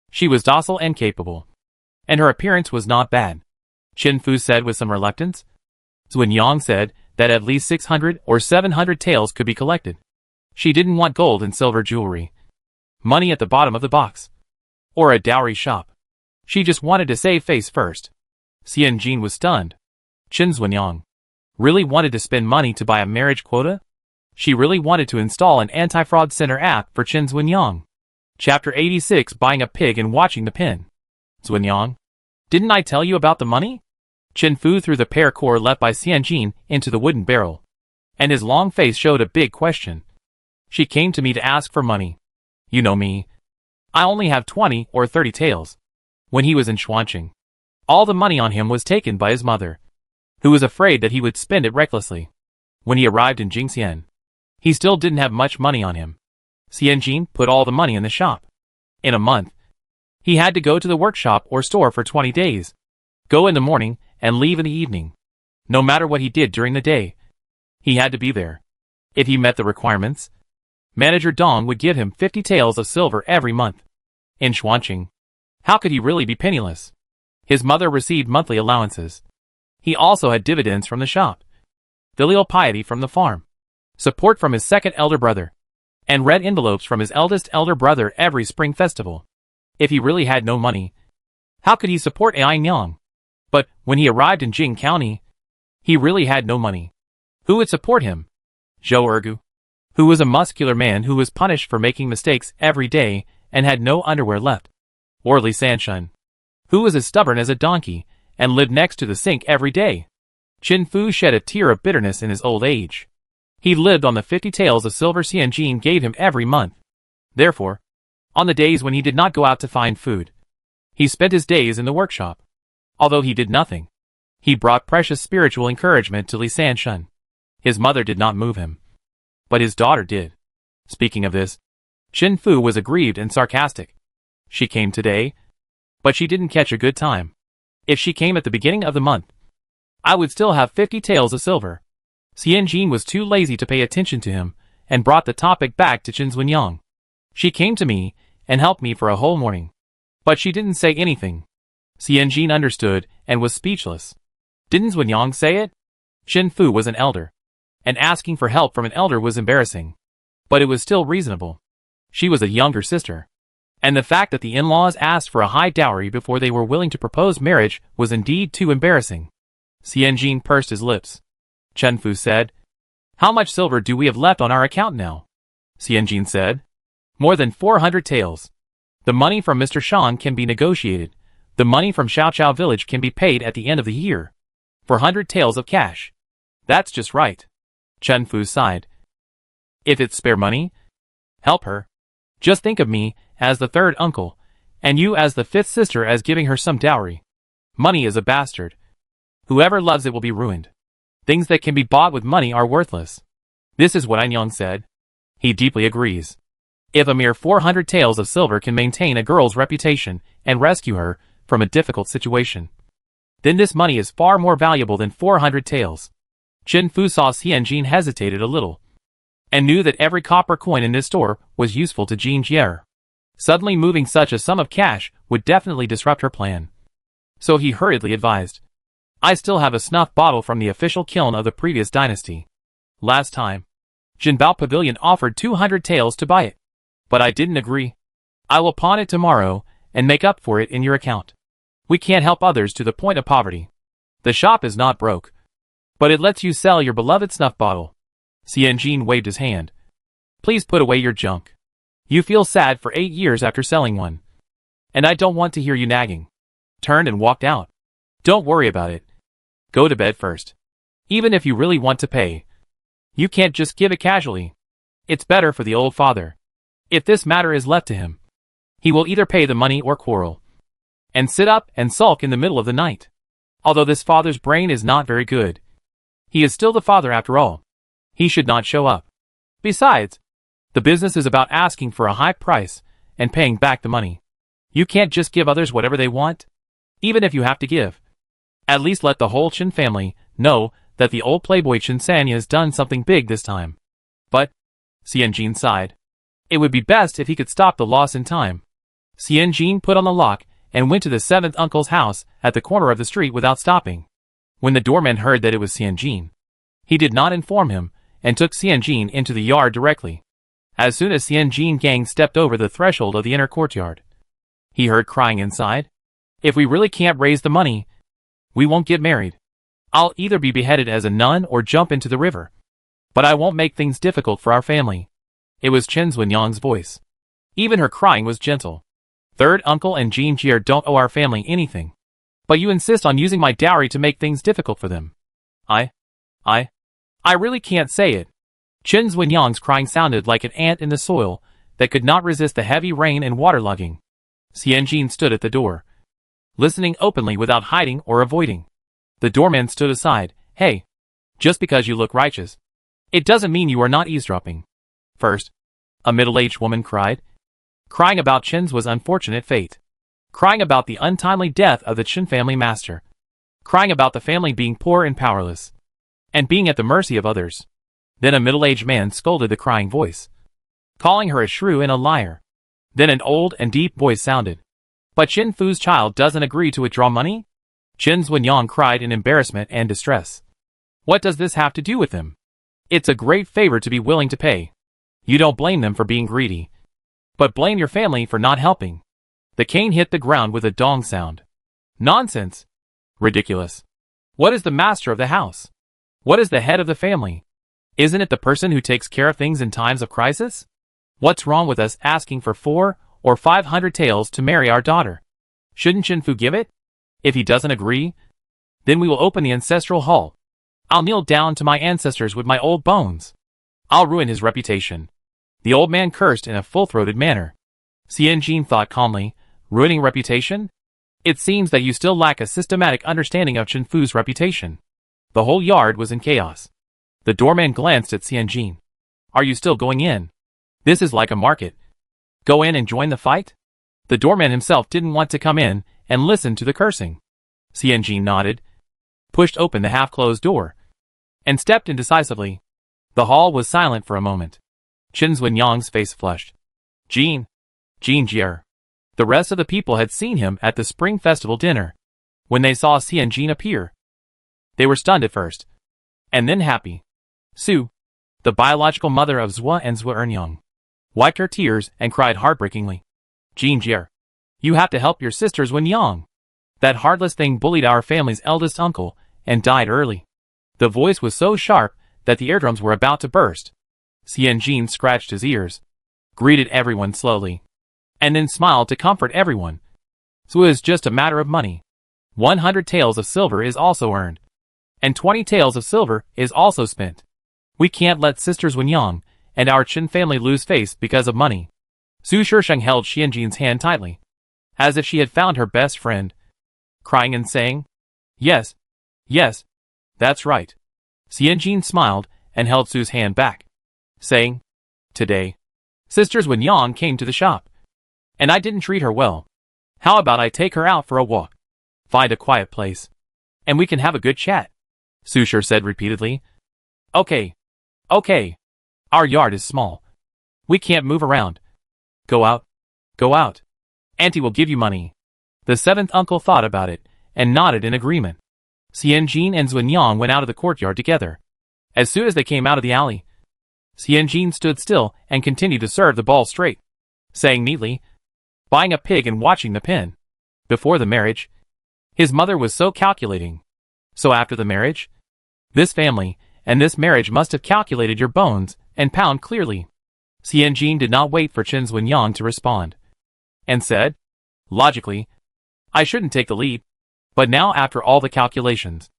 A: She was docile and capable, and her appearance was not bad. Chen Fu said with some reluctance. Zuanyang said that at least 600 or 700 taels could be collected. She didn't want gold and silver jewelry, money at the bottom of the box, or a dowry shop. She just wanted to save face first. Xianjin was stunned. Chen Zuanyang really wanted to spend money to buy a marriage quota? She really wanted to install an anti-fraud center app for Chen Zuanyang. Chapter 86: Buying a Pig and Watching the Pin. Zuanyang, didn't I tell you about the money? Chen Fu threw the pear core left by Xianjin into the wooden barrel, and his long face showed a big question. She came to me to ask for money. You know me. I only have 20 or 30 taels. When he was in Xuanqing, all the money on him was taken by his mother, who was afraid that he would spend it recklessly. When he arrived in Jingxian, he still didn't have much money on him. Xianjin put all the money in the shop. In a month, he had to go to the workshop or store for 20 days. Go in the morning and leave in the evening. No matter what he did during the day, he had to be there. If he met the requirements, Manager Dong would give him 50 taels of silver every month. In Xuanqing, how could he really be penniless? His mother received monthly allowances. He also had dividends from the shop, filial piety from the farm, support from his second elder brother, and red envelopes from his eldest elder brother every spring festival. If he really had no money, how could he support Ainyang? But when he arrived in Jing County, he really had no money. Who would support him? Zhou Ergu, who was a muscular man who was punished for making mistakes every day and had no underwear left. Or Li Sanshun, who was as stubborn as a donkey and lived next to the sink every day. Chen Fu shed a tear of bitterness in his old age. He lived on the 50 taels of silver Xianjin gave him every month. Therefore, on the days when he did not go out to find food, he spent his days in the workshop. Although he did nothing, he brought precious spiritual encouragement to Li Sanshun. His mother did not move him, but his daughter did. Speaking of this, Chen Fu was aggrieved and sarcastic. She came today, but she didn't catch a good time. If she came at the beginning of the month, I would still have 50 taels of silver. Xianjin was too lazy to pay attention to him and brought the topic back to Chen Zuanyang. She came to me and helped me for a whole morning, but she didn't say anything. Xianjin understood and was speechless. Didn't Zuanyang say it? Chen Fu was an elder, and asking for help from an elder was embarrassing. But it was still reasonable. She was a younger sister, and the fact that the in-laws asked for a high dowry before they were willing to propose marriage was indeed too embarrassing. Xianjin pursed his lips. Chen Fu said, "How much silver do we have left on our account now?" Xianjin said, "More than 400 taels. The money from Mr. Shan can be negotiated, The money from Xiao Chao village can be paid at the end of the year. 400 taels of cash. That's just right. Chen Fu sighed. If it's spare money, help her. Just think of me as the third uncle, and you as the fifth sister as giving her some dowry. Money is a bastard. Whoever loves it will be ruined. Things that can be bought with money are worthless. This is what Anyang said. He deeply agrees. If a mere 400 taels of silver can maintain a girl's reputation and rescue her from a difficult situation, then this money is far more valuable than 400 taels. Chen Fu saw Xianjin hesitated a little, and knew that every copper coin in this store was useful to Jean Jier. Suddenly moving such a sum of cash would definitely disrupt her plan. So he hurriedly advised. I still have a snuff bottle from the official kiln of the previous dynasty. Last time, Jinbao Pavilion offered 200 taels to buy it. But I didn't agree. I will pawn it tomorrow and make up for it in your account. We can't help others to the point of poverty. The shop is not broke, but it lets you sell your beloved snuff bottle. Xianjin waved his hand. Please put away your junk. You feel sad for 8 years after selling one. And I don't want to hear you nagging. Turned and walked out. Don't worry about it. Go to bed first. Even if you really want to pay, you can't just give it casually. It's better for the old father. If this matter is left to him, he will either pay the money or quarrel, and sit up and sulk in the middle of the night. Although this father's brain is not very good, he is still the father after all. He should not show up. Besides, the business is about asking for a high price and paying back the money. You can't just give others whatever they want, even if you have to give. At least let the whole Chen family know that the old playboy Chen Sanya has done something big this time. But, Xianjin sighed. It would be best if he could stop the loss in time. Xianjin put on the lock and went to the seventh uncle's house at the corner of the street without stopping. When the doorman heard that it was Xianjin, he did not inform him and took Xianjin into the yard directly. As soon as Xianjin gang stepped over the threshold of the inner courtyard, he heard crying inside. If we really can't raise the money, we won't get married. I'll either be beheaded as a nun or jump into the river. But I won't make things difficult for our family. It was Chen Zunyang's voice. Even her crying was gentle. Third uncle and Jean Jier don't owe our family anything. But you insist on using my dowry to make things difficult for them. I really can't say it. Chen Zunyang's crying sounded like an ant in the soil that could not resist the heavy rain and waterlogging. Xianjin stood at the door, listening openly without hiding or avoiding. The doorman stood aside. Hey, just because you look righteous, it doesn't mean you are not eavesdropping. First, a middle-aged woman cried, crying about Chen's unfortunate fate, crying about the untimely death of the Chen family master, crying about the family being poor and powerless, and being at the mercy of others. Then a middle-aged man scolded the crying voice, calling her a shrew and a liar. Then an old and deep voice sounded. But Chen Fu's child doesn't agree to withdraw money? Chen Zunyang cried in embarrassment and distress. What does this have to do with him? It's a great favor to be willing to pay. You don't blame them for being greedy, but blame your family for not helping. The cane hit the ground with a dong sound. Nonsense. Ridiculous. What is the master of the house? What is the head of the family? Isn't it the person who takes care of things in times of crisis? What's wrong with us asking for 400 or 500 taels to marry our daughter? Shouldn't Chen Fu give it? If he doesn't agree, then we will open the ancestral hall. I'll kneel down to my ancestors with my old bones. I'll ruin his reputation. The old man cursed in a full-throated manner. Xianjin thought calmly, ruining reputation? It seems that you still lack a systematic understanding of Chen Fu's reputation. The whole yard was in chaos. The doorman glanced at Xianjin. Are you still going in? This is like a market. Go in and join the fight? The doorman himself didn't want to come in and listen to the cursing. Xianjin nodded, pushed open the half-closed door, and stepped in decisively. The hall was silent for a moment. Chen Zunyang's face flushed. Jean Jier. The rest of the people had seen him at the Spring Festival dinner. When they saw Xianjin appear, they were stunned at first, and then happy. Su, the biological mother of Zhua and Zhua Ernyang, wiped her tears and cried heartbreakingly. Jean Jier, you have to help your sisters Wenyang. That heartless thing bullied our family's eldest uncle and died early. The voice was so sharp that the eardrums were about to burst. Xianjin scratched his ears, greeted everyone slowly, and then smiled to comfort everyone. so it is just a matter of money. 100 taels of silver is also earned, and 20 taels of silver is also spent. We can't let Sisters Wenyang and our Chen family lose face because of money. Su Shisheng held Xianjin's hand tightly, as if she had found her best friend, crying and saying, "Yes, yes, that's right." Xianjin smiled and held Su's hand back, saying, "Today, Sisters Wenyang came to the shop, and I didn't treat her well. How about I take her out for a walk? Find a quiet place, and we can have a good chat," Su Shi said repeatedly. Okay. Our yard is small. We can't move around. Go out. Auntie will give you money." The seventh uncle thought about it, and nodded in agreement. Xianjin and Zuanyang went out of the courtyard together. As soon as they came out of the alley, Xianjin stood still and continued to serve the ball straight, saying neatly, "Buying a pig and watching the pen." Before the marriage, his mother was so calculating. So after the marriage, this family and this marriage must have calculated your bones and pound clearly. Xianjin did not wait for Chen Zuanyang to respond, and said, logically, "I shouldn't take the lead. But now after all the calculations,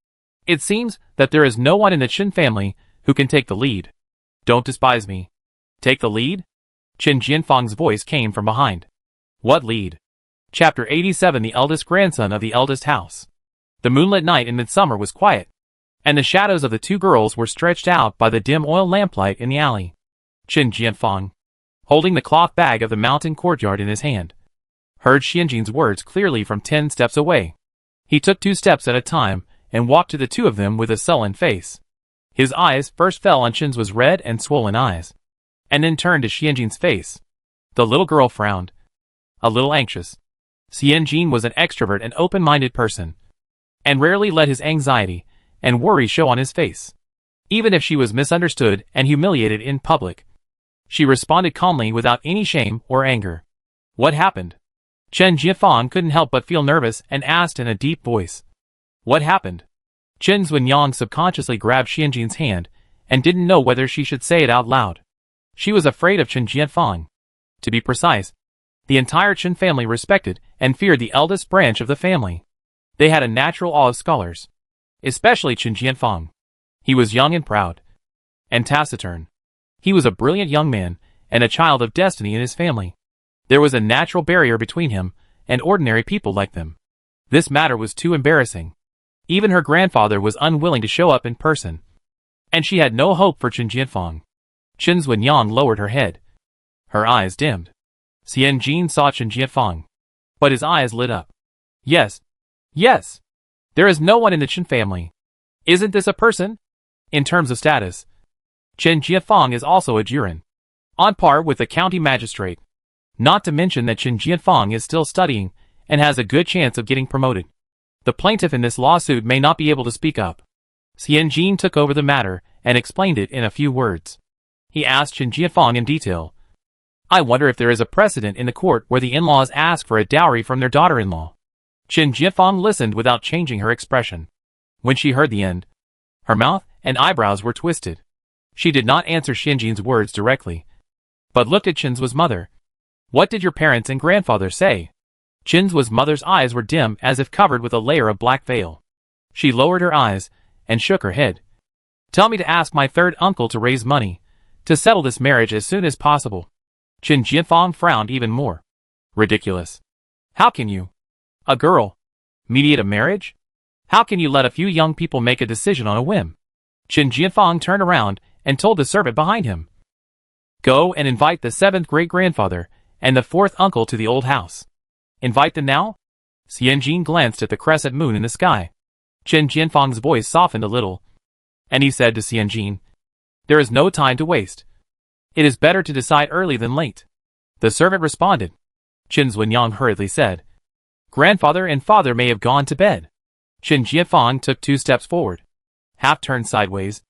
A: it seems that there is no one in the Chen family who can take the lead. Don't despise me. Take the lead?" Chen Jianfang's voice came from behind. "What lead?" Chapter 87. The eldest grandson of the eldest house. The moonlit night in midsummer was quiet, and the shadows of the two girls were stretched out by the dim oil lamplight in the alley. Chen Jianfang, holding the cloth bag of the mountain courtyard in his hand, heard Xianjin's words clearly from 10 steps away. He took 2 steps at a time and walked to the two of them with a sullen face. His eyes first fell on Chen's red and swollen eyes, and then turned to Xianjin's face. The little girl frowned, a little anxious. Xianjin was an extrovert and open-minded person, and rarely let his anxiety and worry show on his face. Even if she was misunderstood and humiliated in public, she responded calmly without any shame or anger. "What happened?" Chen Jianfang couldn't help but feel nervous and asked in a deep voice. "What happened?" Chen Zuanyang subconsciously grabbed Xianjin's hand and didn't know whether she should say it out loud. She was afraid of Chen Jianfang. To be precise, the entire Chen family respected and feared the eldest branch of the family. They had a natural awe of scholars, especially Chen Jianfang. He was young and proud, and taciturn. He was a brilliant young man and a child of destiny in his family. There was a natural barrier between him and ordinary people like them. This matter was too embarrassing. Even her grandfather was unwilling to show up in person, and she had no hope for Chen Jianfang. Chen Zuanyang lowered her head. Her eyes dimmed. Xianjin saw Chen Jianfang, but his eyes lit up. Yes. There is no one in the Chen family. Isn't this a person? In terms of status, Chen Jianfang is also a jurin, on par with the county magistrate. Not to mention that Chen Jianfang is still studying and has a good chance of getting promoted. The plaintiff in this lawsuit may not be able to speak up. Xianjin took over the matter and explained it in a few words. He asked Chen Jianfang in detail. "I wonder if there is a precedent in the court where the in-laws ask for a dowry from their daughter-in-law." Chen Jianfang listened without changing her expression. When she heard the end, her mouth and eyebrows were twisted. She did not answer Xianjin's words directly, but looked at Chen's mother. "What did your parents and grandfather say?" Chen's mother's eyes were dim as if covered with a layer of black veil. She lowered her eyes and shook her head. "Tell me to ask my third uncle to raise money, to settle this marriage as soon as possible." Chen Jianfang frowned even more. "Ridiculous. How can you, a girl, mediate a marriage? How can you let a few young people make a decision on a whim?" Chen Jianfang turned around and told the servant behind him. "Go and invite the 7th great-grandfather and the 4th uncle to the old house. Invite them now?" Xianjin glanced at the crescent moon in the sky. Chen Jianfang's voice softened a little, and he said to Xianjin, "There is no time to waste. It is better to decide early than late." The servant responded. Chen Zuanyang hurriedly said, "Grandfather and father may have gone to bed." Chen Jianfang took 2 steps forward, half turned sideways,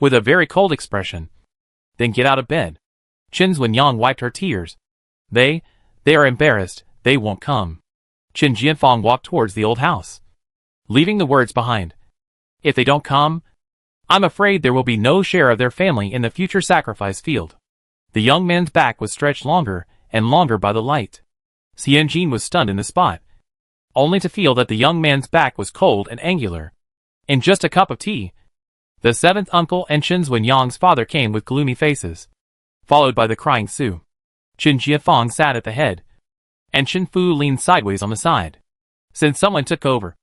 A: with a very cold expression. "Then get out of bed." Chen Zuanyang wiped her tears. They are embarrassed, they won't come." Chen Jianfang walked towards the old house, leaving the words behind. "If they don't come, I'm afraid there will be no share of their family in the future sacrifice field." The young man's back was stretched longer and longer by the light. Xianjin was stunned in the spot. only to feel that the young man's back was cold and angular. In just a cup of tea, the seventh uncle and Chen Xuanyang's father came with gloomy faces, followed by the crying Su. Chen Jiafang sat at the head, and Chen Fu leaned sideways on the side. Since someone took over,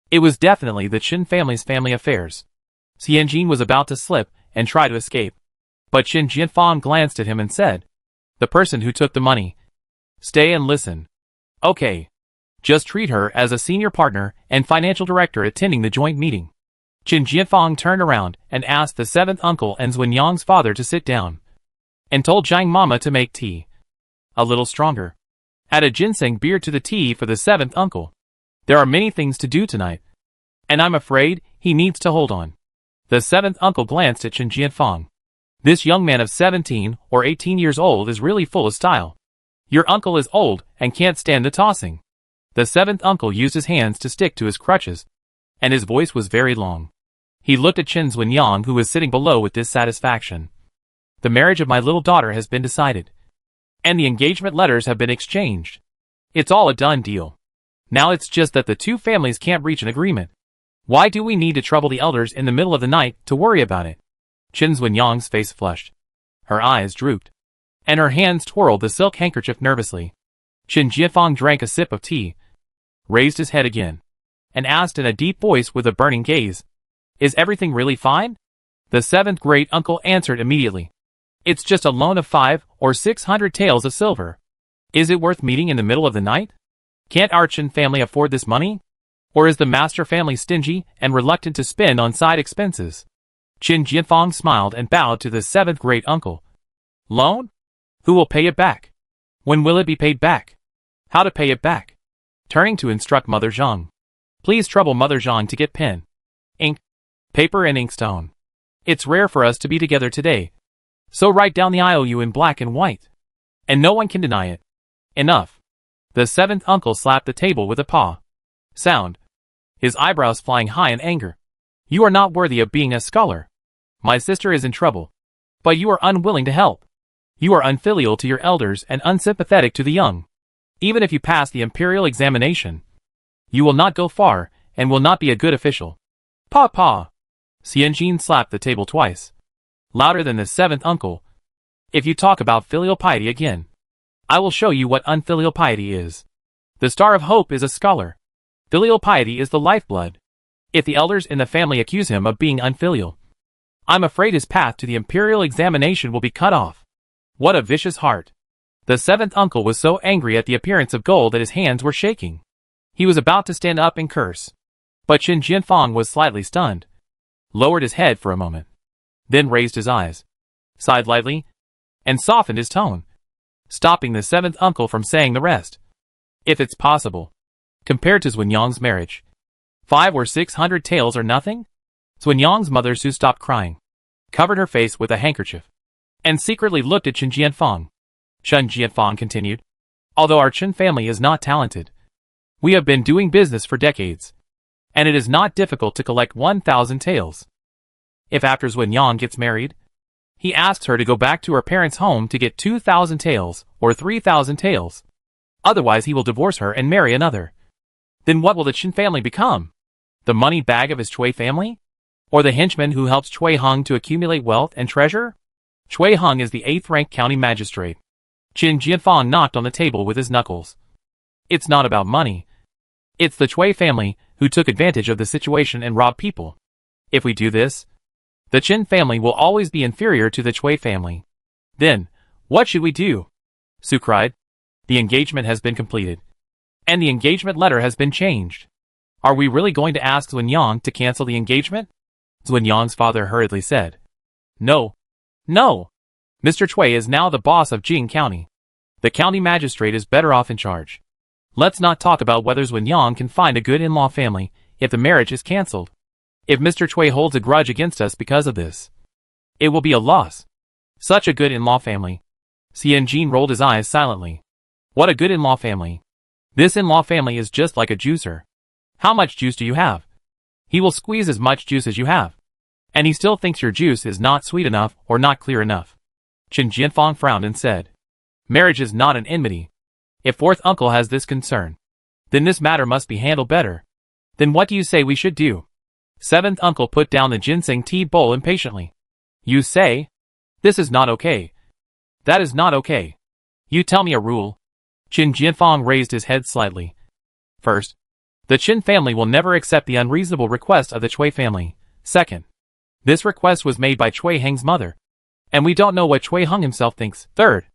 A: it was definitely the Chen family's family affairs. Xianjin was about to slip and try to escape, but Chen Jianfang glanced at him and said, "The person who took the money. Stay and listen. Okay. Just treat her as a senior partner and financial director attending the joint meeting." Chen Jianfang turned around and asked the seventh uncle and Xuanyang's father to sit down, and told Zhang Mama to make tea. A little stronger. Add a ginseng beer to the tea for the seventh uncle. There are many things to do tonight, and I'm afraid he needs to hold on. The seventh uncle glanced at Chen Jianfang. This young man of 17 or 18 years old is really full of style. Your uncle is old and can't stand the tossing. The seventh uncle used his hands to stick to his crutches, and his voice was very long. He looked at Chen Xuanyang, who was sitting below, with dissatisfaction. The marriage of my little daughter has been decided, and the engagement letters have been exchanged. It's all a done deal. Now it's just that the two families can't reach an agreement. Why do we need to trouble the elders in the middle of the night to worry about it? Chen Xuanyang's face flushed. Her eyes drooped, and her hands twirled the silk handkerchief nervously. Chen Jiafang drank a sip of tea, raised his head again, and asked in a deep voice with a burning gaze, "Is everything really fine?" The seventh great uncle answered immediately, "It's just a loan of 500 or 600 taels of silver. Is it worth meeting in the middle of the night? Can't our Chen family afford this money? Or is the master family stingy and reluctant to spend on side expenses?" Chen Jianfang smiled and bowed to the seventh great uncle. "Loan? Who will pay it back? When will it be paid back? How to pay it back?" Turning to instruct Mother Zhang. "Please trouble Mother Zhang to get pen, ink, paper and inkstone. It's rare for us to be together today, so write down the IOU in black and white, and no one can deny it. Enough." The seventh uncle slapped the table with a paw. Sound, his eyebrows flying high in anger. "You are not worthy of being a scholar. My sister is in trouble, but you are unwilling to help. You are unfilial to your elders and unsympathetic to the young. Even if you pass the imperial examination, you will not go far and will not be a good official." "Pa pa!" Xianjin slapped the table twice, louder than the seventh uncle. "If you talk about filial piety again, I will show you what unfilial piety is. The Star of Hope is a scholar. Filial piety is the lifeblood. If the elders in the family accuse him of being unfilial, I'm afraid his path to the imperial examination will be cut off." What a vicious heart. The seventh uncle was so angry at the appearance of gold that his hands were shaking. He was about to stand up and curse, but Chen Jianfang was slightly stunned, lowered his head for a moment, then raised his eyes, sighed lightly, and softened his tone, stopping the seventh uncle from saying the rest. "If it's possible, compared to Xuanyang's marriage, 500 or 600 taels are nothing?" Xuanyang's mother Su stopped crying, covered her face with a handkerchief, and secretly looked at Chen Jianfang. Chen Jianfang continued, "Although our Chen family is not talented, we have been doing business for decades, and it is not difficult to collect 1,000 taels. If after Xuanyang gets married, he asks her to go back to her parents' home to get 2,000 taels or 3,000 taels, otherwise he will divorce her and marry another, then what will the Chen family become? The money bag of his Chui family? Or the henchman who helps Chui Hung to accumulate wealth and treasure? Chui Hung is the 8th-ranked county magistrate." Chen Jianfang knocked on the table with his knuckles. "It's not about money. It's the Chui family who took advantage of the situation and robbed people. If we do this, the Chen family will always be inferior to the Chui family. Then, what should we do?" Su cried. "The engagement has been completed, and the engagement letter has been changed. Are we really going to ask Xuanyang to cancel the engagement?" Xuanyang's father hurriedly said. "No. No. Mr. Chui is now the boss of Jing County. The county magistrate is better off in charge. Let's not talk about whether Xuanyang can find a good in-law family if the marriage is cancelled. If Mr. Chui holds a grudge against us because of this, it will be a loss. Such a good in-law family." Xianjin rolled his eyes silently. "What a good in-law family. This in-law family is just like a juicer. How much juice do you have? He will squeeze as much juice as you have, and he still thinks your juice is not sweet enough or not clear enough." Chen Jianfang frowned and said, "Marriage is not an enmity. If fourth uncle has this concern, Then this matter must be handled better. Then what do you say we should do? Seventh uncle put down the ginseng tea bowl impatiently. You say? This is not okay. That is not okay. You tell me a rule. Qin Jianfang raised his head slightly. First, the Qin family will never accept the unreasonable request of the Cui family. Second, this request was made by Cui Heng's mother, and we don't know what Cui Heng himself thinks. Third,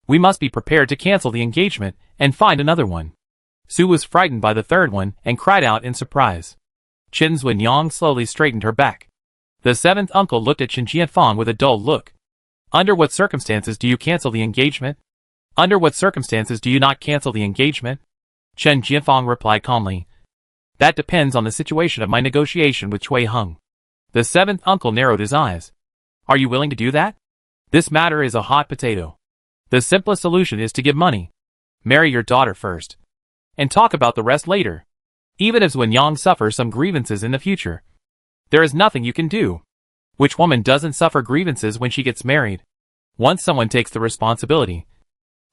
A: we must be prepared to cancel the engagement and find another one. Su was frightened by the third one and cried out in surprise. Qin Zunyang slowly straightened her back. The seventh uncle looked at Qin Jianfang with a dull look. Under what circumstances do you cancel the engagement? Under what circumstances do you not cancel the engagement? Qin Jianfang replied calmly. That depends on the situation of my negotiation with Cui Heng. The seventh uncle narrowed his eyes. Are you willing to do that? This matter is a hot potato. The simplest solution is to give money. Marry your daughter first. And talk about the rest later. Even if Zunyang suffers some grievances in the future, there is nothing you can do. Which woman doesn't suffer grievances when she gets married? Once someone takes the responsibility,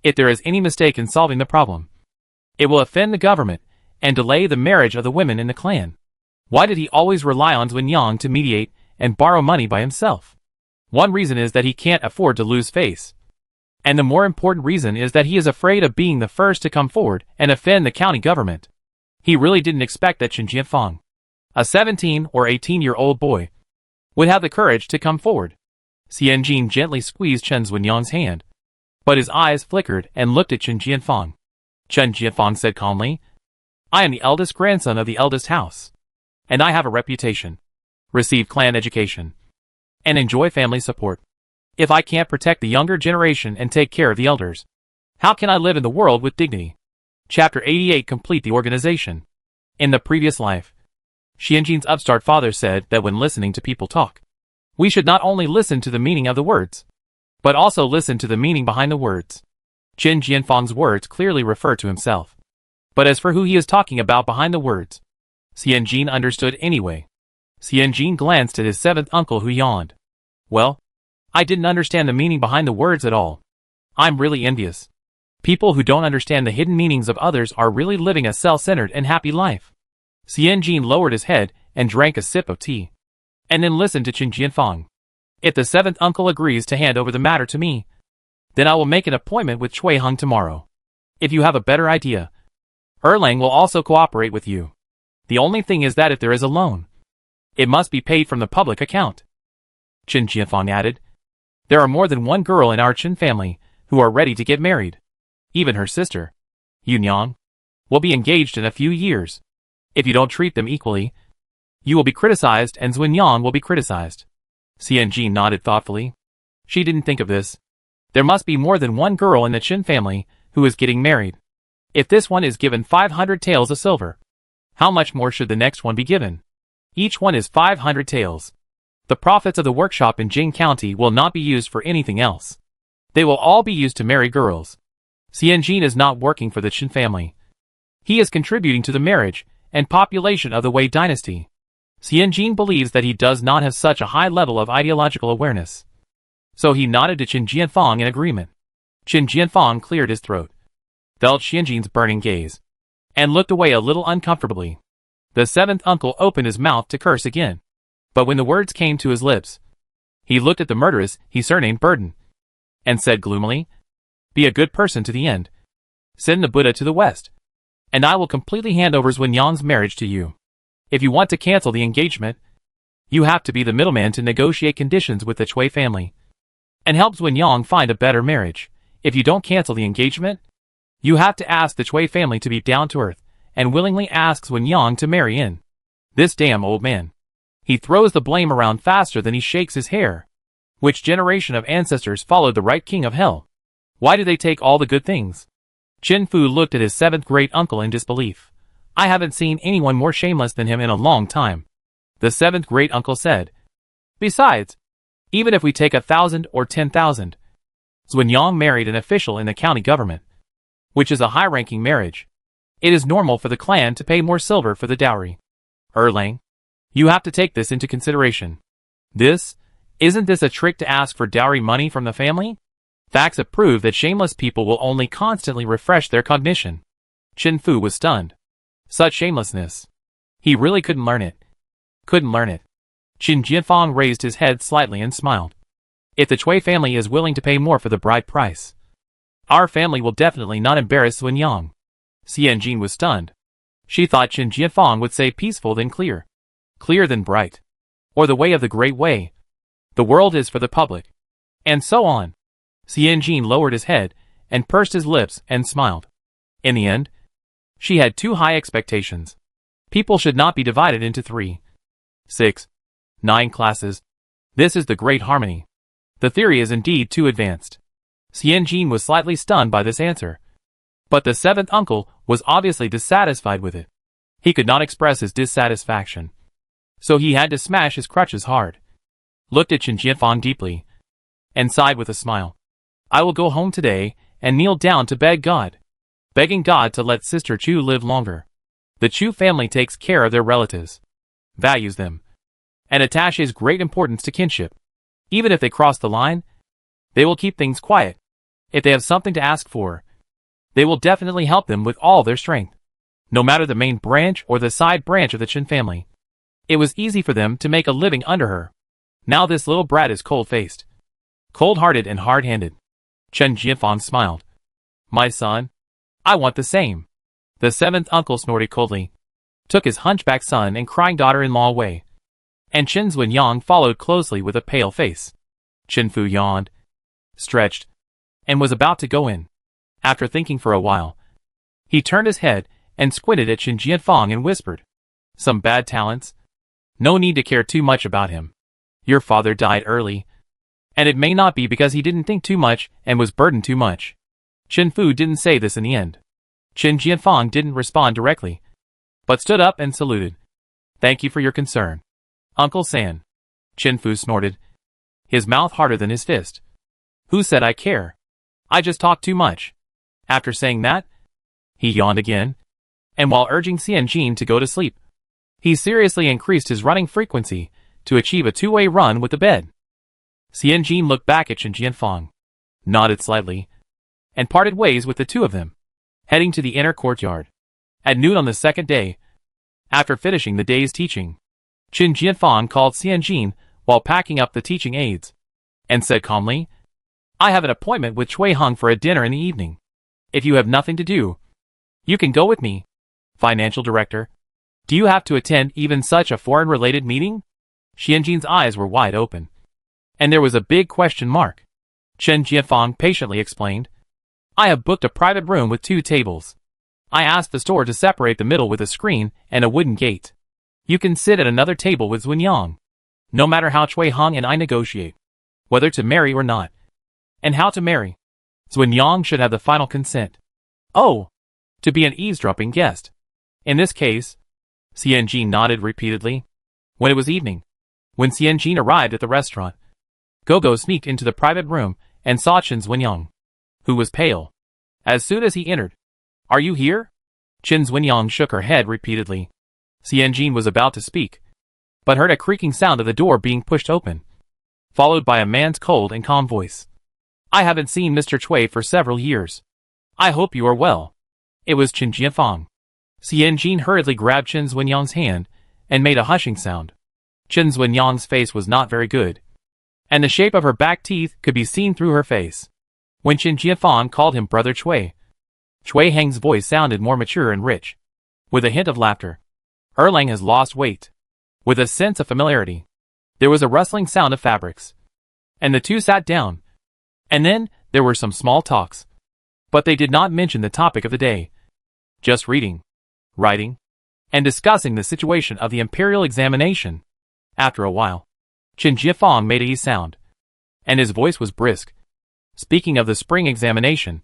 A: if there is any mistake in solving the problem, it will offend the government and delay the marriage of the women in the clan. Why did he always rely on Zunyang to mediate and borrow money by himself? One reason is that he can't afford to lose face. And the more important reason is that he is afraid of being the first to come forward and offend the county government. He really didn't expect that Qin Jianfang, a 17 or 18-year-old boy, would have the courage to come forward. Xianjin gently squeezed Chen Zunyang's hand, but his eyes flickered and looked at Qin Jianfang. Qin Jianfang said calmly, I am the eldest grandson of the eldest house, and I have a reputation, receive clan education, and enjoy family support. If I can't protect the younger generation and take care of the elders, how can I live in the world with dignity? Chapter 88 Complete the Organization. In the previous life, Xianjin's upstart father said that when listening to people talk, we should not only listen to the meaning of the words, but also listen to the meaning behind the words. Qin Jianfang's words clearly refer to himself. But as for who he is talking about behind the words, Xianjin understood anyway. Xianjin glanced at his seventh uncle who yawned. Well, I didn't understand the meaning behind the words at all. I'm really envious. People who don't understand the hidden meanings of others are really living a self-centered and happy life. Xianjin lowered his head and drank a sip of tea, and then listened to Qin Jianfang. If the seventh uncle agrees to hand over the matter to me, then I will make an appointment with Cui Heng tomorrow. If you have a better idea, Erlang will also cooperate with you. The only thing is that if there is a loan, it must be paid from the public account. Qin Jianfang added, there are more than one girl in our Qin family who are ready to get married. Even her sister, Yunyang, will be engaged in a few years. If you don't treat them equally, you will be criticized and Zunyang will be criticized. Xianjin nodded thoughtfully. She didn't think of this. There must be more than one girl in the Qin family who is getting married. If this one is given 500 taels of silver, how much more should the next one be given? Each one is 500 taels. The profits of the workshop in Jing County will not be used for anything else. They will all be used to marry girls. Xianjin is not working for the Qin family. He is contributing to the marriage and population of the Wei dynasty. Xianjin believes that he does not have such a high level of ideological awareness. So he nodded to Qin Jianfang in agreement. Qin Jianfang cleared his throat, felt Xianjin's burning gaze, and looked away a little uncomfortably. The seventh uncle opened his mouth to curse again, but when the words came to his lips, he looked at the murderess he surnamed Burden, and said gloomily, be a good person to the end. Send the Buddha to the west, and I will completely hand over Zunyang's marriage to you. If you want to cancel the engagement, you have to be the middleman to negotiate conditions with the Cui family, and help Zunyang find a better marriage. If you don't cancel the engagement, you have to ask the Cui family to be down to earth, and willingly ask Zunyang to marry in. This damn old man. He throws the blame around faster than he shakes his hair. Which generation of ancestors followed the right king of hell? Why do they take all the good things? Qin Fu looked at his seventh great uncle in disbelief. I haven't seen anyone more shameless than him in a long time. The seventh great uncle said. Besides, even if we take 1,000 or 10,000, Zunyang married an official in the county government, which is a high-ranking marriage. It is normal for the clan to pay more silver for the dowry. Erlang, you have to take this into consideration. Isn't this a trick to ask for dowry money from the family? Facts have proved that shameless people will only constantly refresh their cognition. Qin Fu was stunned. Such shamelessness. He really couldn't learn it. Couldn't learn it. Qin Jianfang raised his head slightly and smiled. If the Chui family is willing to pay more for the bride price, our family will definitely not embarrass Sun Yang. Xian Jin was stunned. She thought Qin Jianfang would say peaceful then clear. Clear than bright. Or the way of the great way. The world is for the public. And so on. Xian Jin lowered his head and pursed his lips and smiled. In the end, she had too high expectations. People should not be divided into 3, 6, 9 classes. This is the great harmony. The theory is indeed too advanced. Xian Jin was slightly stunned by this answer. But the 7th uncle was obviously dissatisfied with it. He could not express his dissatisfaction. So he had to smash his crutches hard. Looked at Qin Jianfang deeply. And sighed with a smile. I will go home today and kneel down to beg God. Begging God to let Sister Chu live longer. The Chu family takes care of their relatives. Values them. And attaches great importance to kinship. Even if they cross the line, they will keep things quiet. If they have something to ask for, they will definitely help them with all their strength. No matter the main branch or the side branch of the Chen family. It was easy for them to make a living under her. Now this little brat is cold-faced. Cold-hearted and hard-handed. Qin Jianfang smiled. My son, I want the same. The 7th uncle snorted coldly. Took his hunchback son and crying daughter-in-law away. And Qin Zunyang followed closely with a pale face. Qin Fu yawned. Stretched. And was about to go in. After thinking for a while, he turned his head and squinted at Qin Jianfang and whispered. Some bad talents? No need to care too much about him. Your father died early. And it may not be because he didn't think too much and was burdened too much. Qin Fu didn't say this in the end. Qin Jianfang didn't respond directly, but stood up and saluted. Thank you for your concern, Uncle San. Qin Fu snorted, his mouth harder than his fist. Who said I care? I just talk too much. After saying that, he yawned again, and while urging Xian Jin to go to sleep, he seriously increased his running frequency to achieve a two-way run with the bed. Xian Jin looked back at Qin Jianfang, nodded slightly, and parted ways with the two of them, heading to the inner courtyard. At noon on the second day, after finishing the day's teaching, Qin Jianfang called Xian Jin while packing up the teaching aids, and said calmly, I have an appointment with Chui Hung for a dinner in the evening. If you have nothing to do, you can go with me. Financial Director, do you have to attend even such a foreign-related meeting? Xian Jin's eyes were wide open, and there was a big question mark. Qin Jianfang patiently explained, I have booked a private room with 2 tables. I asked the store to separate the middle with a screen and a wooden gate. You can sit at another table with Zunyang. No matter how Chui Hung and I negotiate, whether to marry or not, and how to marry, Zunyang should have the final consent. Oh, to be an eavesdropping guest. In this case, Xian Jin nodded repeatedly. When it was evening, when Xian Jin arrived at the restaurant, Gogo sneaked into the private room and saw Qin Zunyang, who was pale. As soon as he entered, Are you here? Qin Zunyang shook her head repeatedly. Xian Jin was about to speak, but heard a creaking sound of the door being pushed open, followed by a man's cold and calm voice. I haven't seen Mr. Chui for several years. I hope you are well. It was Qin Jianfang. Xian Jin hurriedly grabbed Qin Zunyang's hand and made a hushing sound. Qin Zunyang's face was not very good, and the shape of her back teeth could be seen through her face. When Qin Jianfang called him Brother Chui, Chui Heng's voice sounded more mature and rich, with a hint of laughter. Erlang has lost weight. With a sense of familiarity, there was a rustling sound of fabrics, and the two sat down. And then, there were some small talks. But they did not mention the topic of the day. Just reading, writing, and discussing the situation of the imperial examination. After a while, Qin Jianfang made a sound, and his voice was brisk. Speaking of the spring examination,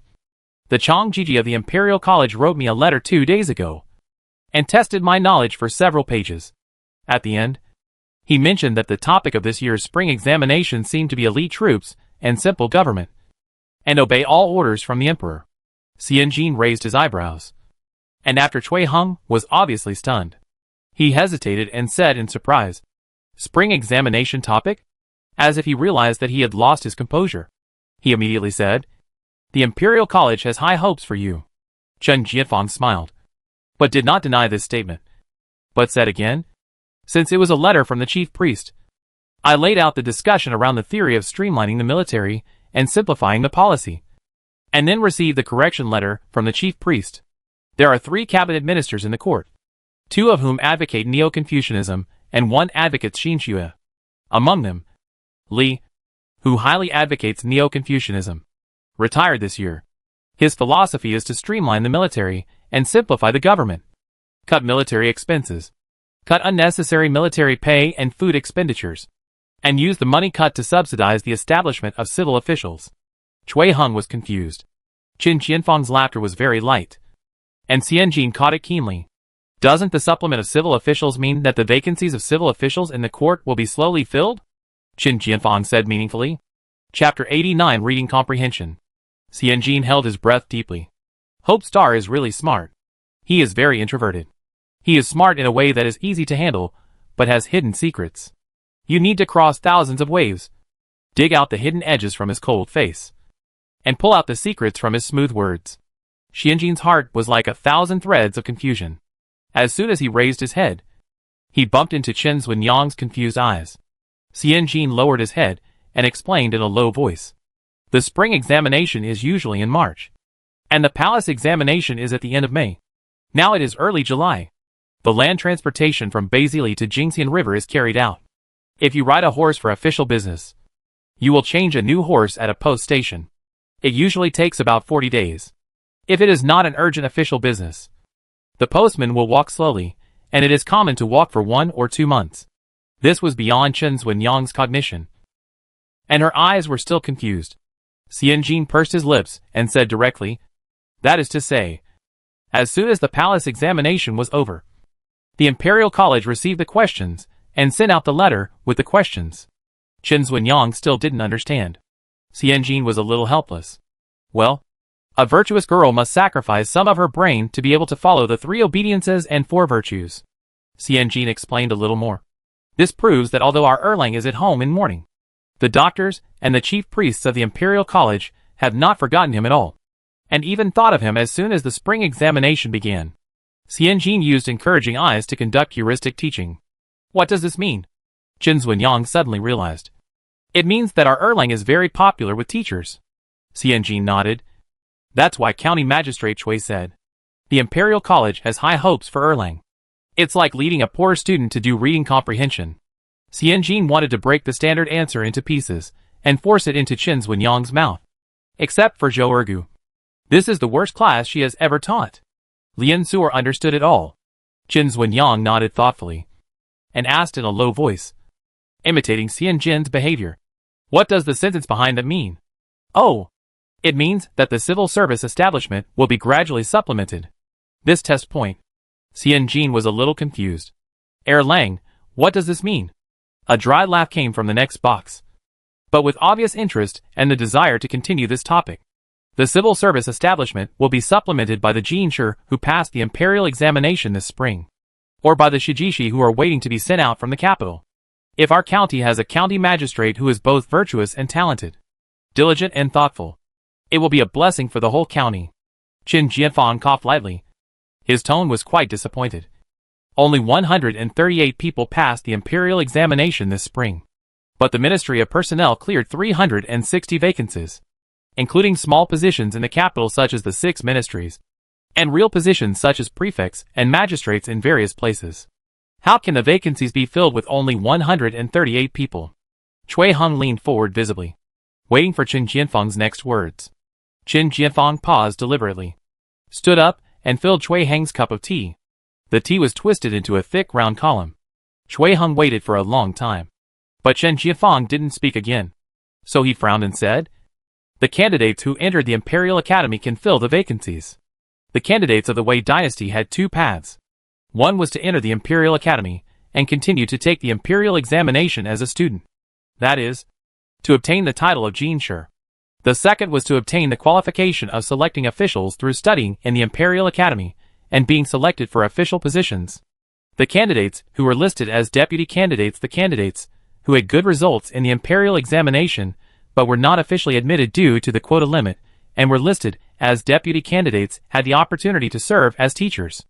A: the Chang Jiji of the Imperial College wrote me a letter 2 days ago, and tested my knowledge for several pages. At the end, he mentioned that the topic of this year's spring examination seemed to be elite troops and simple government, and obey all orders from the emperor. Xian Jin raised his eyebrows, and after Chui Hung was obviously stunned, he hesitated and said in surprise, Spring examination topic? As if he realized that he had lost his composure. He immediately said, The Imperial College has high hopes for you. Qin Jianfang smiled. but did not deny this statement, but said again, since it was a letter from the chief priest, I laid out the discussion around the theory of streamlining the military and simplifying the policy, and then received the correction letter from the chief priest. There are 3 cabinet ministers in the court, 2 of whom advocate Neo-Confucianism and 1 advocates Xinxue. Among them, Li, who highly advocates Neo-Confucianism, retired this year. His philosophy is to streamline the military and simplify the government, cut military expenses, cut unnecessary military pay and food expenditures, and use the money cut to subsidize the establishment of civil officials. Cui Heng was confused. Qin Qianfang's laughter was very light, and Xianjin caught it keenly. Doesn't the supplement of civil officials mean that the vacancies of civil officials in the court will be slowly filled? Qin Qianfang said meaningfully. Chapter 89 Reading Comprehension. Xianjin held his breath deeply. Hope Star is really smart. He is very introverted. He is smart in a way that is easy to handle, but has hidden secrets. You need to cross thousands of waves, dig out the hidden edges from his cold face, and pull out the secrets from his smooth words. Xianjin's heart was like 1,000 threads of confusion. As soon as he raised his head, he bumped into Chen Zunyang's confused eyes. Xianjin lowered his head and explained in a low voice. The spring examination is usually in March, and the palace examination is at the end of May. Now it is early July. The land transportation from Beizili to Jingxian River is carried out. If you ride a horse for official business, you will change a new horse at a post station. It usually takes about 40 days. If it is not an urgent official business, the postman will walk slowly, and it is common to walk for 1 or 2 months. This was beyond Chen Zunyang's cognition, and her eyes were still confused. Xianjin pursed his lips and said directly, that is to say, as soon as the palace examination was over, the Imperial College received the questions and sent out the letter with the questions. Chen Zunyang still didn't understand. Xianjin was a little helpless. Well, a virtuous girl must sacrifice some of her brain to be able to follow the 3 obediences and 4 virtues. Xianjin explained a little more. This proves that although our Erlang is at home in mourning, the doctors and the chief priests of the Imperial College have not forgotten him at all, and even thought of him as soon as the spring examination began. Xianjin used encouraging eyes to conduct heuristic teaching. What does this mean? Chen Zunyang suddenly realized. It means that our Erlang is very popular with teachers. Xianjin nodded. That's why County Magistrate Cui said. The Imperial College has high hopes for Erlang. It's like leading a poor student to do reading comprehension. Xianjin wanted to break the standard answer into pieces and force it into Chen Zunyang's mouth. Except for Zhou Ergu. This is the worst class she has ever taught. Lian Suer understood it all. Chen Zunyang nodded thoughtfully and asked in a low voice, imitating Xianjin's behavior. What does the sentence behind it mean? Oh, it means that the civil service establishment will be gradually supplemented. This test point. Xianjin was a little confused. Erlang, what does this mean? A dry laugh came from the next box, but with obvious interest and the desire to continue this topic. The civil service establishment will be supplemented by the Jinshi who passed the imperial examination this spring, or by the Shijishi who are waiting to be sent out from the capital. If our county has a county magistrate who is both virtuous and talented, diligent and thoughtful, it will be a blessing for the whole county. Qin Jianfang coughed lightly. His tone was quite disappointed. Only 138 people passed the imperial examination this spring, but the Ministry of Personnel cleared 360 vacancies, including small positions in the capital such as the 6 ministries, and real positions such as prefects and magistrates in various places. How can the vacancies be filled with only 138 people? Cui Heng leaned forward visibly, waiting for Qin Jianfang's next words. Qin Jianfang paused deliberately, stood up, and filled Cui Heng's cup of tea. The tea was twisted into a thick round column. Cui Heng waited for a long time, but Qin Jianfang didn't speak again. So he frowned and said, the candidates who entered the Imperial Academy can fill the vacancies. The candidates of the Wei dynasty had 2 paths. One was to enter the Imperial Academy and continue to take the Imperial examination as a student. That is, to obtain the title of Jinshi. The second was to obtain the qualification of selecting officials through studying in the Imperial Academy and being selected for official positions. The candidates who were listed as deputy candidates, the candidates who had good results in the Imperial examination but were not officially admitted due to the quota limit and were listed as deputy candidates, had the opportunity to serve as teachers.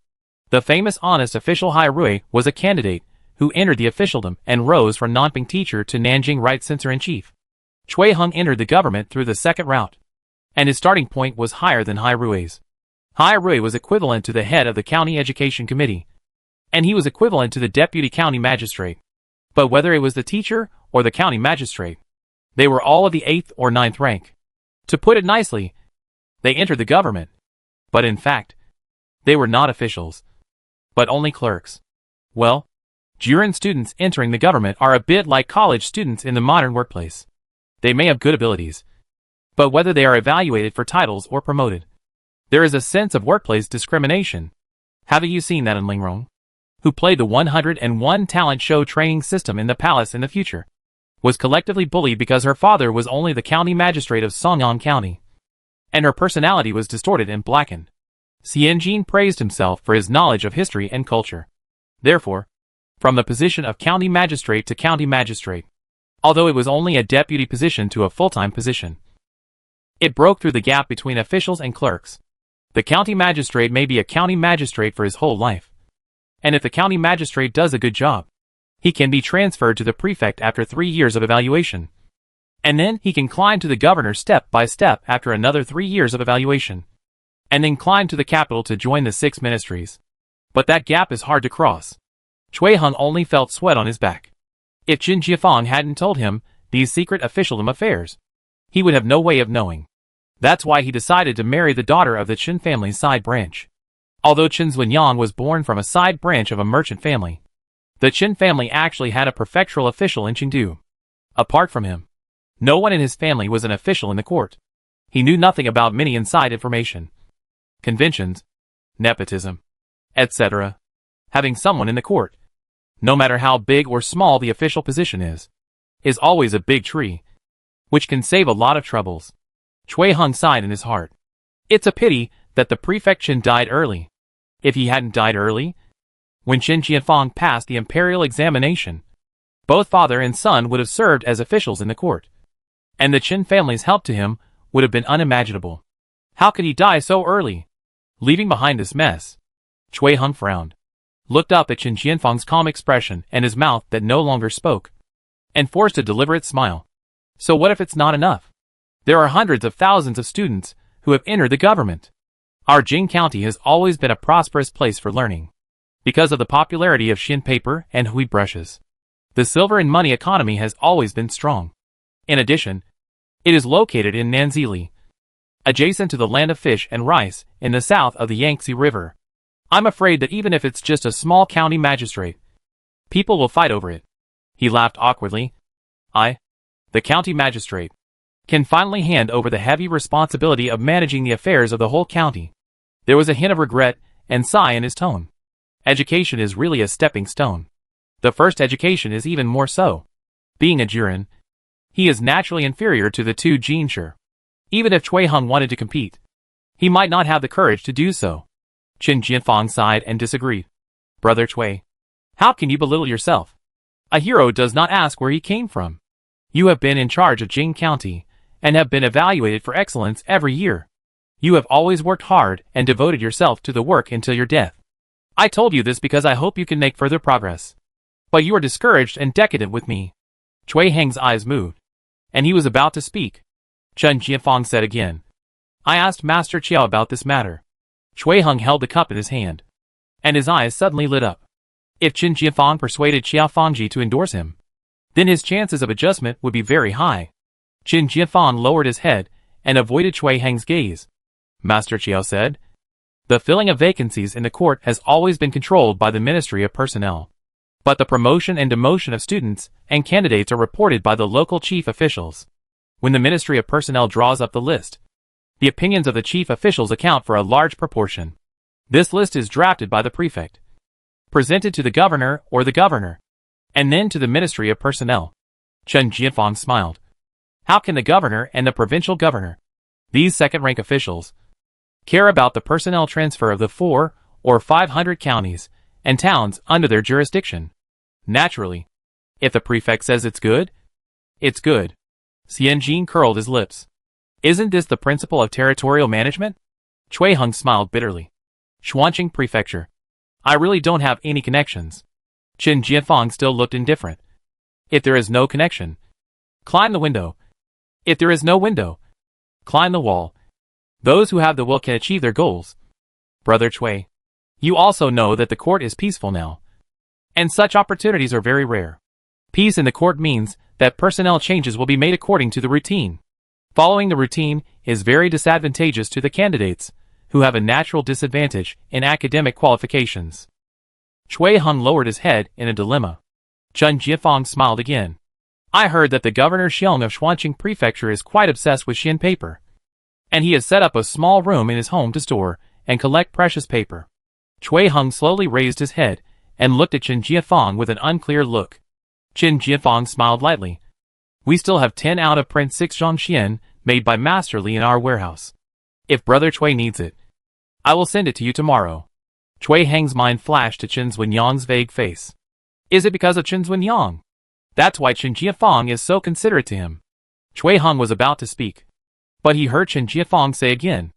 A: The famous honest official Hai Rui was a candidate who entered the officialdom and rose from Nanping teacher to Nanjing right censor-in-chief. Cui Hong entered the government through the second route, and his starting point was higher than Hai Rui's. Hai Rui was equivalent to the head of the county education committee, and he was equivalent to the deputy county magistrate. But whether it was the teacher or the county magistrate, they were all of the 8th or 9th rank. To put it nicely, they entered the government, but in fact, they were not officials, but only clerks. Well, Jurin students entering the government are a bit like college students in the modern workplace. They may have good abilities, but whether they are evaluated for titles or promoted, there is a sense of workplace discrimination. Haven't you seen that in Lingrong, who played the 101 talent show training system in the palace in the future, was collectively bullied because her father was only the county magistrate of Songyang County, and her personality was distorted and blackened. Xianjin praised himself for his knowledge of history and culture. Therefore, from the position of county magistrate to county magistrate, although it was only a deputy position to a full-time position, it broke through the gap between officials and clerks. The county magistrate may be a county magistrate for his whole life, and if the county magistrate does a good job, he can be transferred to the prefect after 3 years of evaluation, and then he can climb to the governor step by step after another 3 years of evaluation, and then climb to the capital to join the 6 ministries. But that gap is hard to cross. Cui Hong only felt sweat on his back. If Qin Jiafang hadn't told him these secret officialdom affairs, he would have no way of knowing. That's why he decided to marry the daughter of the Qin family's side branch. Although Qin Zuanyang was born from a side branch of a merchant family, the Qin family actually had a prefectural official in Chengdu. Apart from him, no one in his family was an official in the court. He knew nothing about many inside information, conventions, nepotism, etc. Having someone in the court, no matter how big or small the official position is always a big tree, which can save a lot of troubles. Cui Hong sighed in his heart. It's a pity that the prefect Qin died early. If he hadn't died early, when Qin Jianfang passed the imperial examination, both father and son would have served as officials in the court, and the Qin family's help to him would have been unimaginable. How could he die so early, leaving behind this mess? Cui Hong frowned, looked up at Qin Jianfang's calm expression and his mouth that no longer spoke, and forced a deliberate smile. So what if it's not enough? There are hundreds of thousands of students who have entered the government. Our Jing County has always been a prosperous place for learning, because of the popularity of Xin paper and hui brushes. The silver and money economy has always been strong. In addition, it is located in Nanzili, adjacent to the land of fish and rice in the south of the Yangtze River. I'm afraid that even if it's just a small county magistrate, people will fight over it. He laughed awkwardly. The county magistrate, can finally hand over the heavy responsibility of managing the affairs of the whole county. There was a hint of regret and sigh in his tone. Education is really a stepping stone. The first education is even more so. Being a Jurin, he is naturally inferior to the 2 Jinshi. Even if Cui Hong wanted to compete, he might not have the courage to do so. Qin Jianfang sighed and disagreed. Brother Cui, how can you belittle yourself? A hero does not ask where he came from. You have been in charge of Jing County, and have been evaluated for excellence every year. You have always worked hard and devoted yourself to the work until your death. I told you this because I hope you can make further progress. But you are discouraged and decadent with me. Cui Hong's eyes moved, and he was about to speak. Qin Jianfang said again, I asked Master Qiao about this matter. Cui Hong held the cup in his hand, and his eyes suddenly lit up. If Qin Jianfang persuaded Qiao Fangji to endorse him, then his chances of adjustment would be very high. Qin Jianfang lowered his head and avoided Cui Hong's gaze. Master Qiao said, the filling of vacancies in the court has always been controlled by the Ministry of Personnel. But the promotion and demotion of students and candidates are reported by the local chief officials. When the Ministry of Personnel draws up the list, the opinions of the chief officials account for a large proportion. This list is drafted by the prefect, presented to the governor or the governor, and then to the Ministry of Personnel. Qin Jianfang smiled. How can the governor and the provincial governor, these second-rank officials, care about the personnel transfer of the 400 or 500 counties and towns under their jurisdiction? Naturally, if the prefect says it's good, it's good. Xianjin curled his lips. Isn't this the principle of territorial management? Cui Hong smiled bitterly. Xuanqing Prefecture. I really don't have any connections. Qin Jianfang still looked indifferent. If there is no connection, climb the window. If there is no window, climb the wall. Those who have the will can achieve their goals. Brother Cui, you also know that the court is peaceful now. And such opportunities are very rare. Peace in the court means that personnel changes will be made according to the routine. Following the routine is very disadvantageous to the candidates, who have a natural disadvantage in academic qualifications. Cui Hung lowered his head in a dilemma. Qin Jianfang smiled again. I heard that the Governor Xiong of Xuanqing Prefecture is quite obsessed with Xin paper. And he has set up a small room in his home to store and collect precious paper. Cui Hung slowly raised his head and looked at Qin Jianfang with an unclear look. Qin Jianfang smiled lightly. We still have 10 out of print 6 Zhongxian made by Master Li in our warehouse. If Brother Cui needs it, I will send it to you tomorrow. Cui Hang's mind flashed to Qin Zunyang's vague face. Is it because of Qin Zunyang? That's why Qin Jianfang is so considerate to him. Cui Hang was about to speak, but he heard Qin Jianfang say again.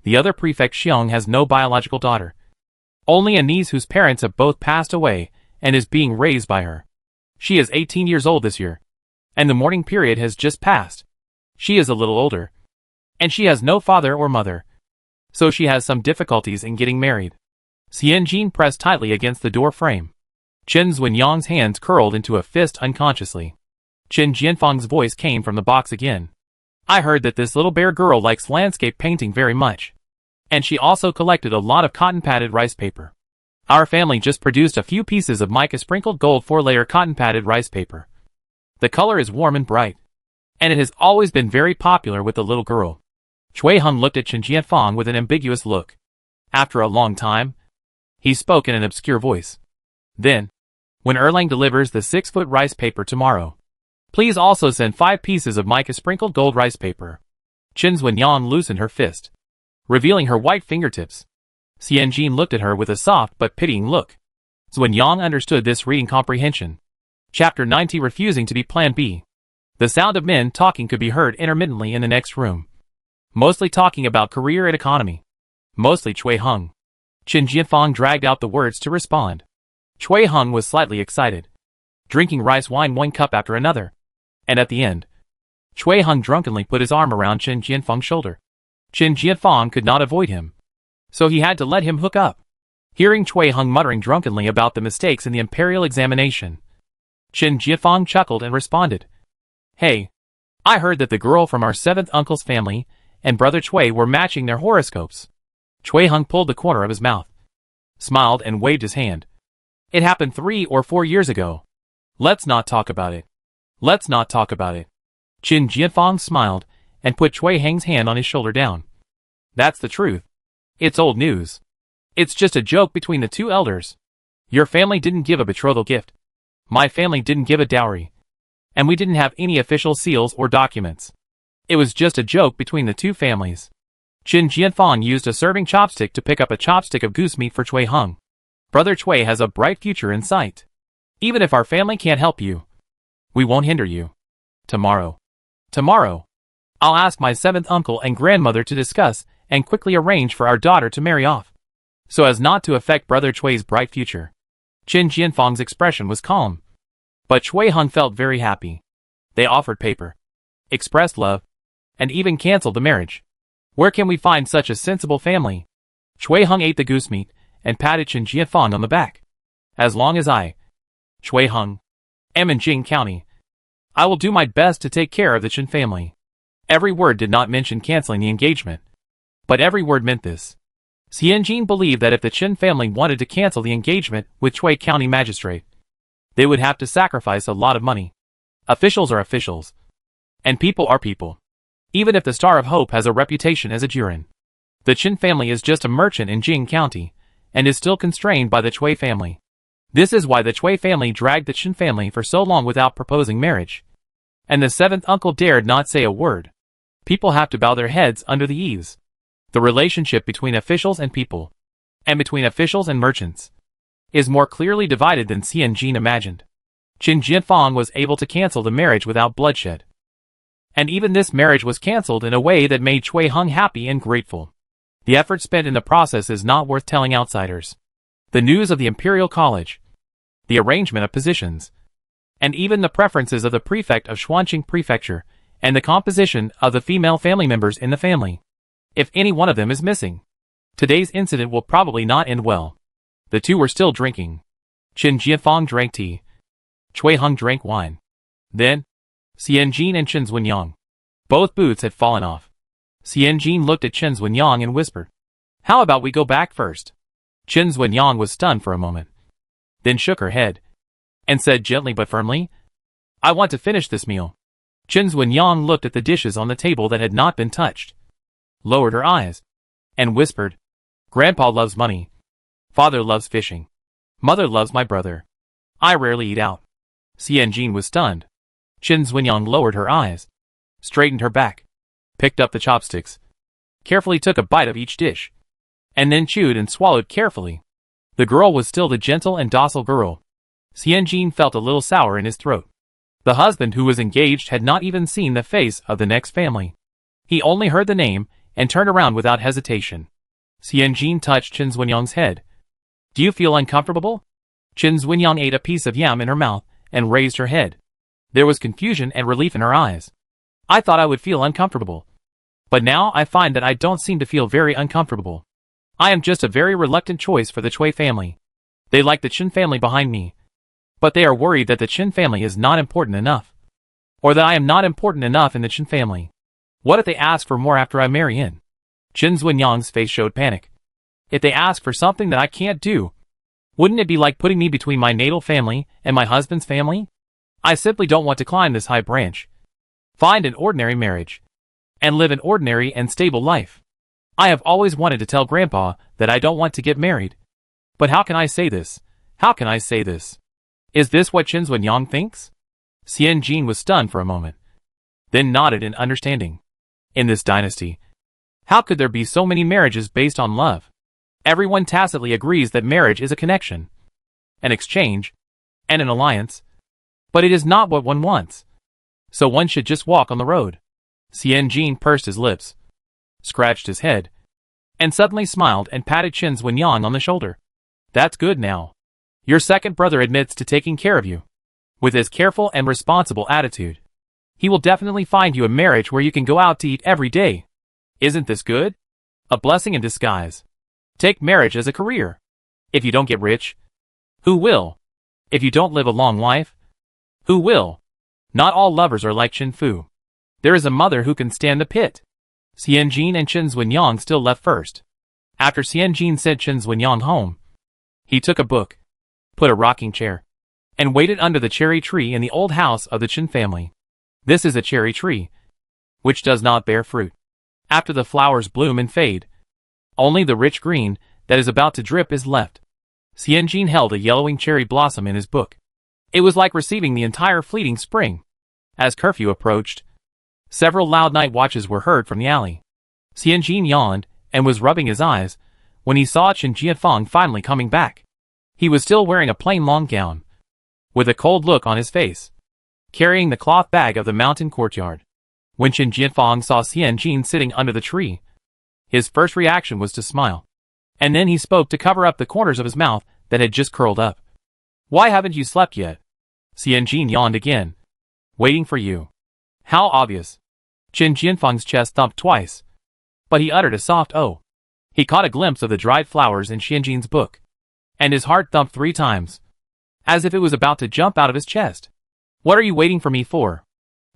A: The other prefect Xiong has no biological daughter. Only a niece whose parents have both passed away and is being raised by her. She is 18 years old this year, and the mourning period has just passed. She is a little older, and she has no father or mother, so she has some difficulties in getting married. Xianjin pressed tightly against the door frame. Qin Zunyang's hands curled into a fist unconsciously. Qin Jianfang's voice came from the box again. I heard that this little bear girl likes landscape painting very much. And she also collected a lot of cotton-padded rice paper. Our family just produced a few pieces of mica-sprinkled gold 4-layer cotton-padded rice paper. The color is warm and bright. And it has always been very popular with the little girl. Cui Hung looked at Qin Jianfang with an ambiguous look. After a long time, he spoke in an obscure voice. Then, when Erlang delivers the 6-foot rice paper tomorrow, please also send 5 pieces of mica-sprinkled gold rice paper. Qin Zunyang loosened her fist, revealing her white fingertips. Xianjin looked at her with a soft but pitying look. Zunyang understood this reading comprehension. Chapter 90 Refusing to be Plan B. The sound of men talking could be heard intermittently in the next room. Mostly talking about career and economy. Mostly Cui Hung. Qin Jianfang dragged out the words to respond. Cui Hung was slightly excited, drinking rice wine one cup after another. And at the end, Cui Hung drunkenly put his arm around Qin Jianfang's shoulder. Qin Jianfang could not avoid him, so he had to let him hook up. Hearing Cui Hung muttering drunkenly about the mistakes in the imperial examination, Qin Jianfang chuckled and responded. Hey, I heard that the girl from our 7th uncle's family and Brother Cui were matching their horoscopes. Cui Hung pulled the corner of his mouth, smiled and waved his hand. It happened 3 or 4 years ago. Let's not talk about it. Let's not talk about it. Qin Jianfang smiled and put Cui Hang's hand on his shoulder down. That's the truth. It's old news. It's just a joke between the 2 elders. Your family didn't give a betrothal gift. My family didn't give a dowry. And we didn't have any official seals or documents. It was just a joke between the 2 families. Qin Jianfang used a serving chopstick to pick up a chopstick of goose meat for Cui Hung. Brother Cui has a bright future in sight. Even if our family can't help you, we won't hinder you. Tomorrow, I'll ask my 7th uncle and grandmother to discuss and quickly arrange for our daughter to marry off, so as not to affect Brother Cui's bright future. Qin Jianfang's expression was calm, but Cui Hung felt very happy. They offered paper, expressed love, and even canceled the marriage. Where can we find such a sensible family? Cui Hung ate the goose meat and patted Qin Jianfang on the back. As long as I, Cui Hung, am in Jing County, I will do my best to take care of the Qin family. Every word did not mention canceling the engagement, but every word meant this. Xianjin believed that if the Qin family wanted to cancel the engagement with Cui County Magistrate, they would have to sacrifice a lot of money. Officials are officials, and people are people. Even if the Star of Hope has a reputation as a Jurin, the Qin family is just a merchant in Jing County, and is still constrained by the Cui family. This is why the Cui family dragged the Qin family for so long without proposing marriage. And the 7th uncle dared not say a word. People have to bow their heads under the eaves. The relationship between officials and people, and between officials and merchants, is more clearly divided than Xianjin imagined. Qin Jianfang was able to cancel the marriage without bloodshed. And even this marriage was cancelled in a way that made Cui Hung happy and grateful. The effort spent in the process is not worth telling outsiders. the news of the Imperial College, the arrangement of positions, and even the preferences of the prefect of Xuanqing Prefecture, and the composition of the female family members in the family. If any one of them is missing, today's incident will probably not end well. The two were still drinking. Qin Jianfang drank tea. Cui Heng drank wine. Then, Xian Jin and Chen Zunyang. Both boots had fallen off. Xian Jin looked at Chen Zunyang and whispered, "How about we go back first?" Chen Zunyang was stunned for a moment, then shook her head, and said gently but firmly, "I want to finish this meal." Chen Zunyang looked at the dishes on the table that had not been touched, lowered her eyes, and whispered, "Grandpa loves money. Father loves fishing. Mother loves my brother. I rarely eat out." Xian Jin was stunned. Chen Zunyang lowered her eyes, straightened her back, picked up the chopsticks, carefully took a bite of each dish, and then chewed and swallowed carefully. The girl was still the gentle and docile girl. Xian Jin felt a little sour in his throat. The husband who was engaged had not even seen the face of the next family. He only heard the name and turned around without hesitation. Xian Jin touched Chen Zunyang's head. "Do you feel uncomfortable?" Chen Zunyang ate a piece of yam in her mouth and raised her head. There was confusion and relief in her eyes. "I thought I would feel uncomfortable. But now I find that I don't seem to feel very uncomfortable. I am just a very reluctant choice for the Cui family. They like the Qin family behind me. But they are worried that the Qin family is not important enough. Or that I am not important enough in the Qin family. What if they ask for more after I marry in?" Chen Zunyang's face showed panic. "If they ask for something that I can't do, wouldn't it be like putting me between my natal family and my husband's family? I simply don't want to climb this high branch. Find an ordinary marriage, and live an ordinary and stable life. I have always wanted to tell Grandpa that I don't want to get married. But how can I say this? How can I say this? Is this what Chen Zunyang thinks?" Xian Jin was stunned for a moment, then nodded in understanding. In this dynasty, how could there be so many marriages based on love? Everyone tacitly agrees that marriage is a connection, an exchange, and an alliance. But it is not what one wants. So one should just walk on the road. Xian Jin pursed his lips, scratched his head, and suddenly smiled and patted Chen Zunyang on the shoulder. "That's good now. Your second brother admits to taking care of you. With his careful and responsible attitude, he will definitely find you a marriage where you can go out to eat every day. Isn't this good? A blessing in disguise. Take marriage as a career. If you don't get rich, who will? If you don't live a long life, who will? Not all lovers are like Chen Fu. There is a mother who can stand the pit." Xian Jin and Chen Zunyang still left first. After Xian Jin sent Chen Zunyang home, he took a book, put a rocking chair, and waited under the cherry tree in the old house of the Qin family. This is a cherry tree, which does not bear fruit. After the flowers bloom and fade, only the rich green that is about to drip is left. Xian Jin held a yellowing cherry blossom in his book. It was like receiving the entire fleeting spring. As curfew approached, several loud night watches were heard from the alley. Xian Jin yawned and was rubbing his eyes when he saw Qin Jianfang finally coming back. He was still wearing a plain long gown, with a cold look on his face, carrying the cloth bag of the mountain courtyard. When Qin Jianfang saw Xian Jin sitting under the tree, his first reaction was to smile. And then he spoke to cover up the corners of his mouth that had just curled up. "Why haven't you slept yet?" Xian Jin yawned again. "Waiting for you." "How obvious." Qin Jianfang's chest thumped twice, but he uttered a soft "oh." He caught a glimpse of the dried flowers in Xian Jin's book, and his heart thumped 3 times, as if it was about to jump out of his chest. "What are you waiting for me for?"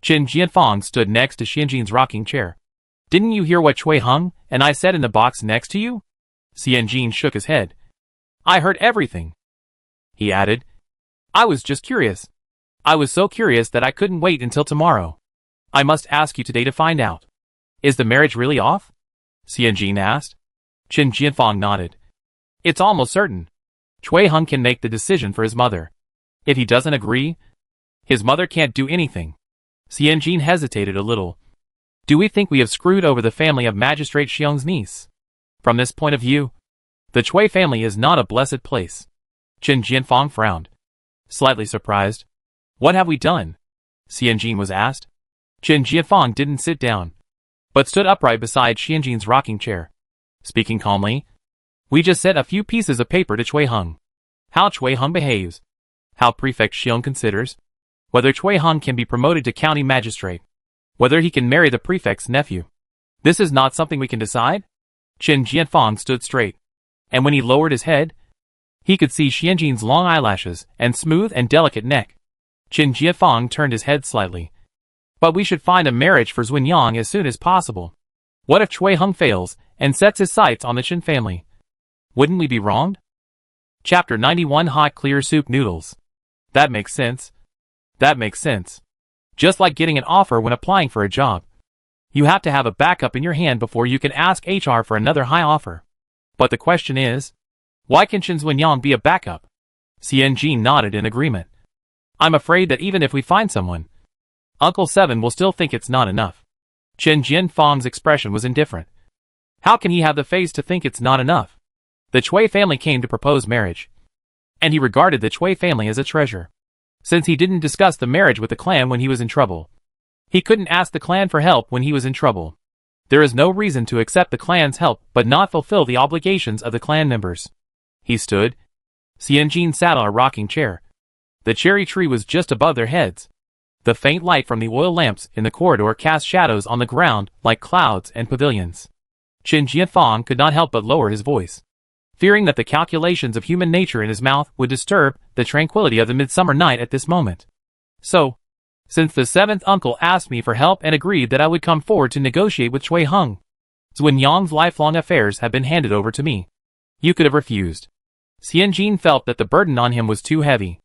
A: Qin Jianfang stood next to Xian Jin's rocking chair. "Didn't you hear what Cui Heng and I said in the box next to you?" Xian Jin shook his head. "I heard everything," he added. "I was just curious. I was so curious that I couldn't wait until tomorrow. I must ask you today to find out. Is the marriage really off?" Xian Jin asked. Qin Jianfang nodded. "It's almost certain. Cui Heng can make the decision for his mother. If he doesn't agree, his mother can't do anything." Xian Jin hesitated a little. "Do we think we have screwed over the family of Magistrate Xiong's niece? From this point of view, the Cui family is not a blessed place." Qin Jianfang frowned, slightly surprised. "What have we done?" Xian Jin was asked. Qin Jianfang didn't sit down, but stood upright beside Xian Jin's rocking chair. Speaking calmly, We just set a few pieces of paper to Chui Hung. How Chui Hung behaves. How Prefect Xiong considers. Whether Chui Hung can be promoted to county magistrate. Whether he can marry the prefect's nephew. This is not something we can decide? Qin Jianfang stood straight. And when he lowered his head, he could see Xianjin's long eyelashes and smooth and delicate neck. Qin Jianfang turned his head slightly. But we should find a marriage for Zunyang as soon as possible. What if Chui Hung fails and sets his sights on the Qin family? Wouldn't we be wronged? Chapter 91 Hot Clear Soup Noodles. That makes sense. That makes sense. Just like getting an offer when applying for a job. You have to have a backup in your hand before you can ask HR for another high offer. But the question is, why can Qin Zunyang be a backup? Xianjin nodded in agreement. I'm afraid that even if we find someone, Uncle Seven will still think it's not enough. Qin Jianfang's expression was indifferent. How can he have the face to think it's not enough? The Chui family came to propose marriage. And he regarded the Chui family as a treasure. Since he didn't discuss the marriage with the clan when he was in trouble, he couldn't ask the clan for help when he was in trouble. There is no reason to accept the clan's help but not fulfill the obligations of the clan members. He stood. Xianjin sat on a rocking chair. The cherry tree was just above their heads. The faint light from the oil lamps in the corridor cast shadows on the ground like clouds and pavilions. Qin Jianfang could not help but lower his voice, fearing that the calculations of human nature in his mouth would disturb the tranquility of the midsummer night at this moment. So, since the seventh uncle asked me for help and agreed that I would come forward to negotiate with Chui Hung, Zunyang's lifelong affairs have been handed over to me. You could have refused. Xianjin felt that the burden on him was too heavy.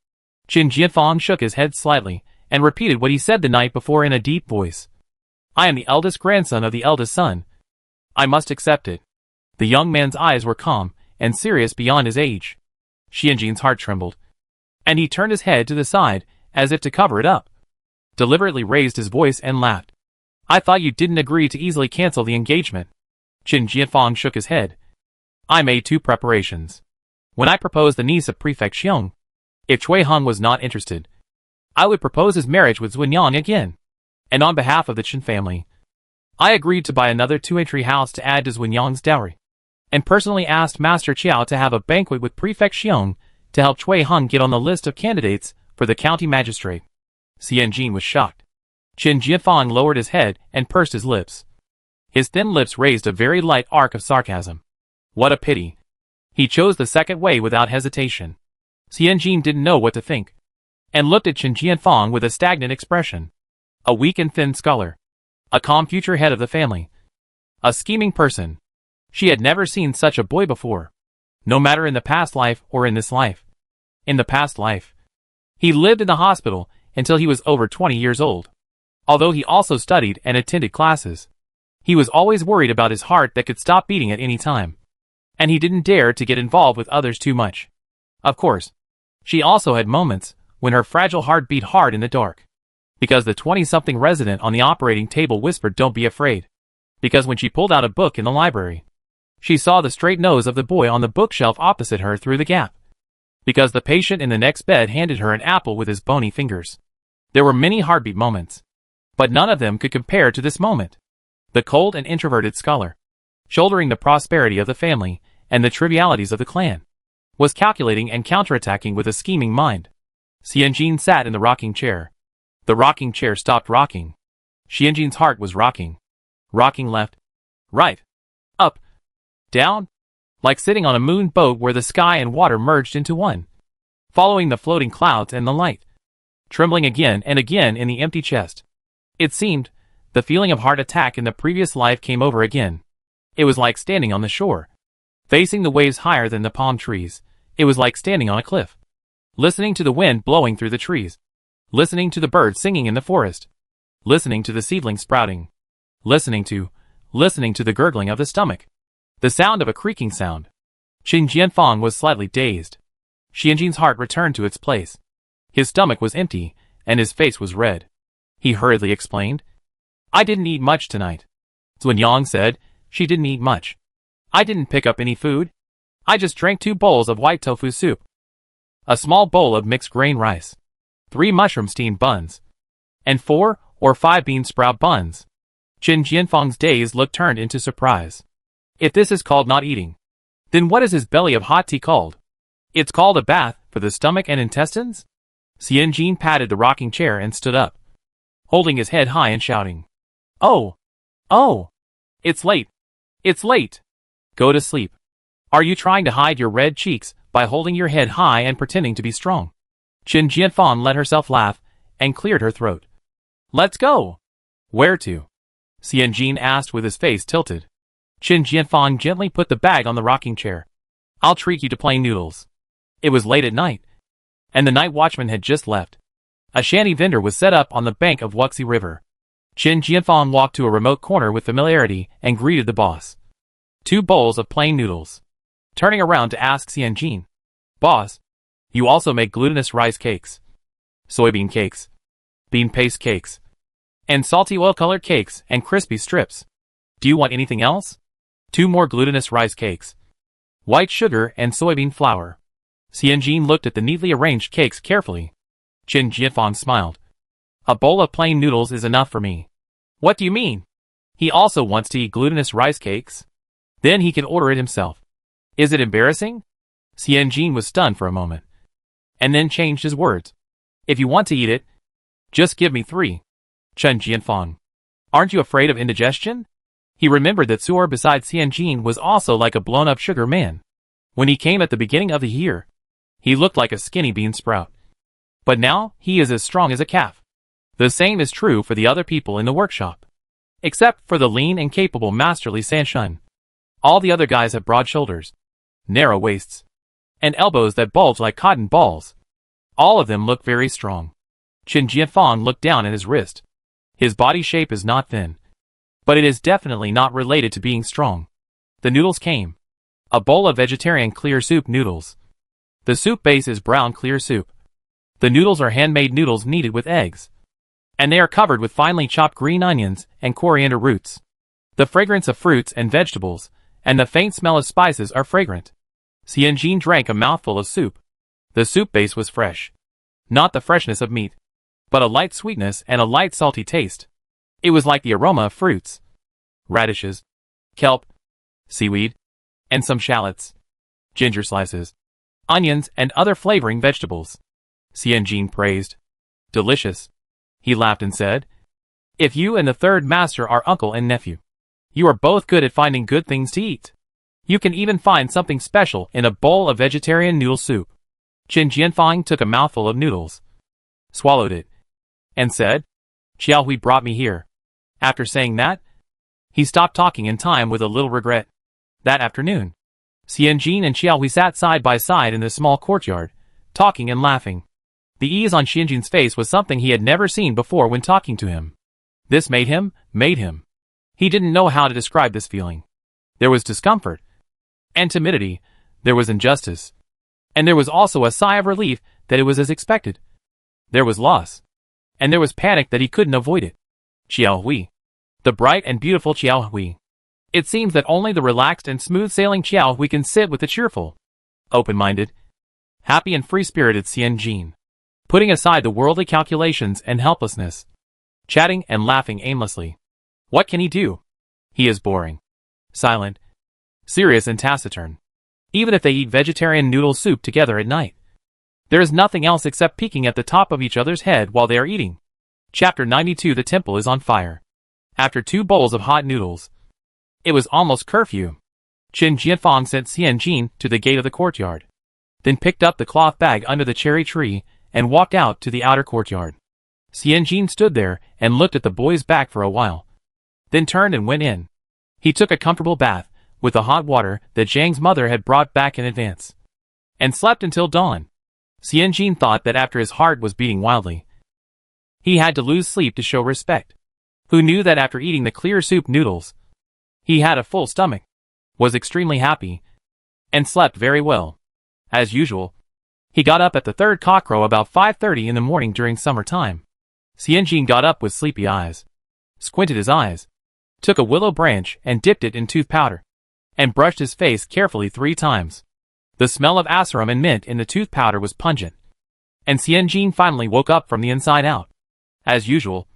A: Qin Jianfang shook his head slightly and repeated what he said the night before in a deep voice. I am the eldest grandson of the eldest son. I must accept it. The young man's eyes were calm and serious beyond his age. Xianjin's heart trembled, and he turned his head to the side as if to cover it up. Deliberately raised his voice and laughed. I thought you didn't agree to easily cancel the engagement. Qin Jianfang shook his head. I made two preparations. When I proposed the niece of Prefect Xiong, if Chui Hung was not interested, I would propose his marriage with Zunyang again. And on behalf of the Qin family, I agreed to buy another two-entry house to add to Zunyang's dowry, and personally asked Master Qiao to have a banquet with Prefect Xiong to help Chui Hung get on the list of candidates for the county magistrate. Xianjin was shocked. Qin Jianfang lowered his head and pursed his lips. His thin lips raised a very light arc of sarcasm. What a pity. He chose the second way without hesitation. Xianjin didn't know what to think, and looked at Qin Jianfang with a stagnant expression. A weak and thin scholar. A calm future head of the family. A scheming person. She had never seen such a boy before. No matter in the past life or in this life. In the past life, he lived in the hospital until he was over 20 years old. Although he also studied and attended classes, he was always worried about his heart that could stop beating at any time. And he didn't dare to get involved with others too much. Of course, she also had moments when her fragile heart beat hard in the dark. Because the 20-something resident on the operating table whispered, "Don't be afraid." Because when she pulled out a book in the library, she saw the straight nose of the boy on the bookshelf opposite her through the gap. Because the patient in the next bed handed her an apple with his bony fingers. There were many heartbeat moments, but none of them could compare to this moment. The cold and introverted scholar, shouldering the prosperity of the family and the trivialities of the clan, was calculating and counterattacking with a scheming mind. Xianjin sat in the rocking chair. The rocking chair stopped rocking. Xianjin's heart was rocking. Rocking left, right, up, down, like sitting on a moon boat where the sky and water merged into one, following the floating clouds and the light, trembling again and again in the empty chest. It seemed, the feeling of heart attack in the previous life came over again. It was like standing on the shore, facing the waves higher than the palm trees. It was like standing on a cliff, listening to the wind blowing through the trees, listening to the birds singing in the forest, listening to the seedlings sprouting, listening to the gurgling of the stomach, the sound of a creaking sound. Qin Jianfang was slightly dazed. Xianjin's heart returned to its place. His stomach was empty, and his face was red. He hurriedly explained. I didn't eat much tonight. Zunyang said. She didn't eat much. I didn't pick up any food. I just drank 2 bowls of white tofu soup, a small bowl of mixed grain rice, 3 mushroom steamed buns, and 4 or 5 bean sprout buns. Qin Jianfang's dazed look turned into surprise. If this is called not eating, Then what is his belly of hot tea called? It's called a bath for the stomach and intestines? Xianjin patted the rocking chair and stood up, holding his head high and shouting. Oh! Oh! It's late! It's late! Go to sleep. Are you trying to hide your red cheeks by holding your head high and pretending to be strong? Qin Jianfang let herself laugh and cleared her throat. Let's go! Where to? Xianjin asked with his face tilted. Qin Jianfang gently put the bag on the rocking chair. I'll treat you to plain noodles. It was late at night, and the night watchman had just left. A shanty vendor was set up on the bank of Wuxi River. Qin Jianfang walked to a remote corner with familiarity and greeted the boss. 2 bowls of plain noodles. Turning around to ask Xianjin. Boss, you also make glutinous rice cakes, soybean cakes, bean paste cakes, and salty oil-colored cakes and crispy strips. Do you want anything else? 2 more glutinous rice cakes, white sugar and soybean flour. Xianjin looked at the neatly arranged cakes carefully. Qin Jianfang smiled. A bowl of plain noodles is enough for me. What do you mean? He also wants to eat glutinous rice cakes? Then he can order it himself. Is it embarrassing? Xianjin was stunned for a moment, and then changed his words. If you want to eat it, just give me 3. Qin Jianfang. Aren't you afraid of indigestion? He remembered that Suor beside Xianjin was also like a blown-up sugar man. When he came at the beginning of the year, he looked like a skinny bean sprout. But now, he is as strong as a calf. The same is true for the other people in the workshop. Except for the lean and capable Masterly Sanshun. All the other guys have broad shoulders, narrow waists, and elbows that bulge like cotton balls. All of them look very strong. Qin Jianfang looked down at his wrist. His body shape is not thin, but it is definitely not related to being strong. The noodles came. A bowl of vegetarian clear soup noodles. The soup base is brown clear soup. The noodles are handmade noodles kneaded with eggs, and they are covered with finely chopped green onions and coriander roots. The fragrance of fruits and vegetables, and the faint smell of spices are fragrant. Xianjin drank a mouthful of soup. The soup base was fresh. Not the freshness of meat, but a light sweetness and a light salty taste. It was like the aroma of fruits, radishes, kelp, seaweed, and some shallots, ginger slices, onions, and other flavoring vegetables. Xianjin praised. Delicious. He laughed and said, if you and the 3rd master are uncle and nephew, you are both good at finding good things to eat. You can even find something special in a bowl of vegetarian noodle soup. Qin Jianfang took a mouthful of noodles, swallowed it, and said, Xiaohui brought me here. After saying that, he stopped talking in time with a little regret. That afternoon, Xianjin and Xiaohui sat side by side in the small courtyard, talking and laughing. The ease on Xianjin's face was something he had never seen before when talking to him. This made him. He didn't know how to describe this feeling. There was discomfort and timidity, there was injustice, and there was also a sigh of relief that it was as expected. There was loss, and there was panic that he couldn't avoid it. Xiaohui. The bright and beautiful Xiaohui. It seems that only the relaxed and smooth-sailing Xiaohui can sit with the cheerful, open-minded, happy and free-spirited Xianjin, putting aside the worldly calculations and helplessness, chatting and laughing aimlessly. What can he do? He is boring, silent, serious and taciturn. Even if they eat vegetarian noodle soup together at night, there is nothing else except peeking at the top of each other's head while they are eating. Chapter 92. The temple is on fire. After 2 bowls of hot noodles, it was almost curfew. Qin Jianfang sent Xianjin to the gate of the courtyard, then picked up the cloth bag under the cherry tree and walked out to the outer courtyard. Xianjin stood there and looked at the boy's back for a while, then turned and went in. He took a comfortable bath with the hot water that Zhang's mother had brought back in advance, and slept until dawn. Xianjin thought that after his heart was beating wildly, he had to lose sleep to show respect. Who knew that after eating the clear soup noodles, he had a full stomach, was extremely happy, and slept very well. As usual, he got up at the 3rd cockcrow about 5:30 in the morning during summer time. Xianjin got up with sleepy eyes, squinted his eyes, took a willow branch and dipped it in tooth powder, and brushed his face carefully 3 times. The smell of asarum and mint in the tooth powder was pungent, and Xianjin finally woke up from the inside out. As usual,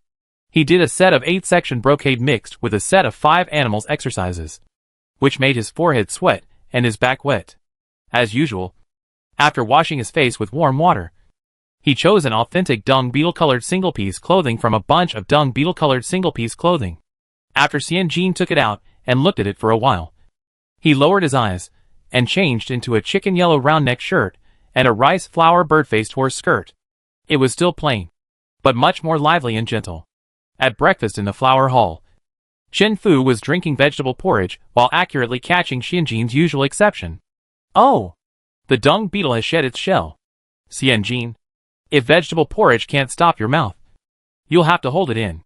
A: he did a set of 8-section brocade mixed with a set of 5 animals exercises, which made his forehead sweat and his back wet. As usual, after washing his face with warm water, he chose an authentic dung beetle-colored single-piece clothing from a bunch of dung beetle-colored single-piece clothing. After Xianjin took it out and looked at it for a while, he lowered his eyes and changed into a chicken yellow round-neck shirt and a rice flower bird-faced horse skirt. It was still plain, but much more lively and gentle. At breakfast in the flower hall, Chen Fu was drinking vegetable porridge while accurately catching Xianjin's usual exception. "Oh, the dung beetle has shed its shell. Xianjin, if vegetable porridge can't stop your mouth, you'll have to hold it in."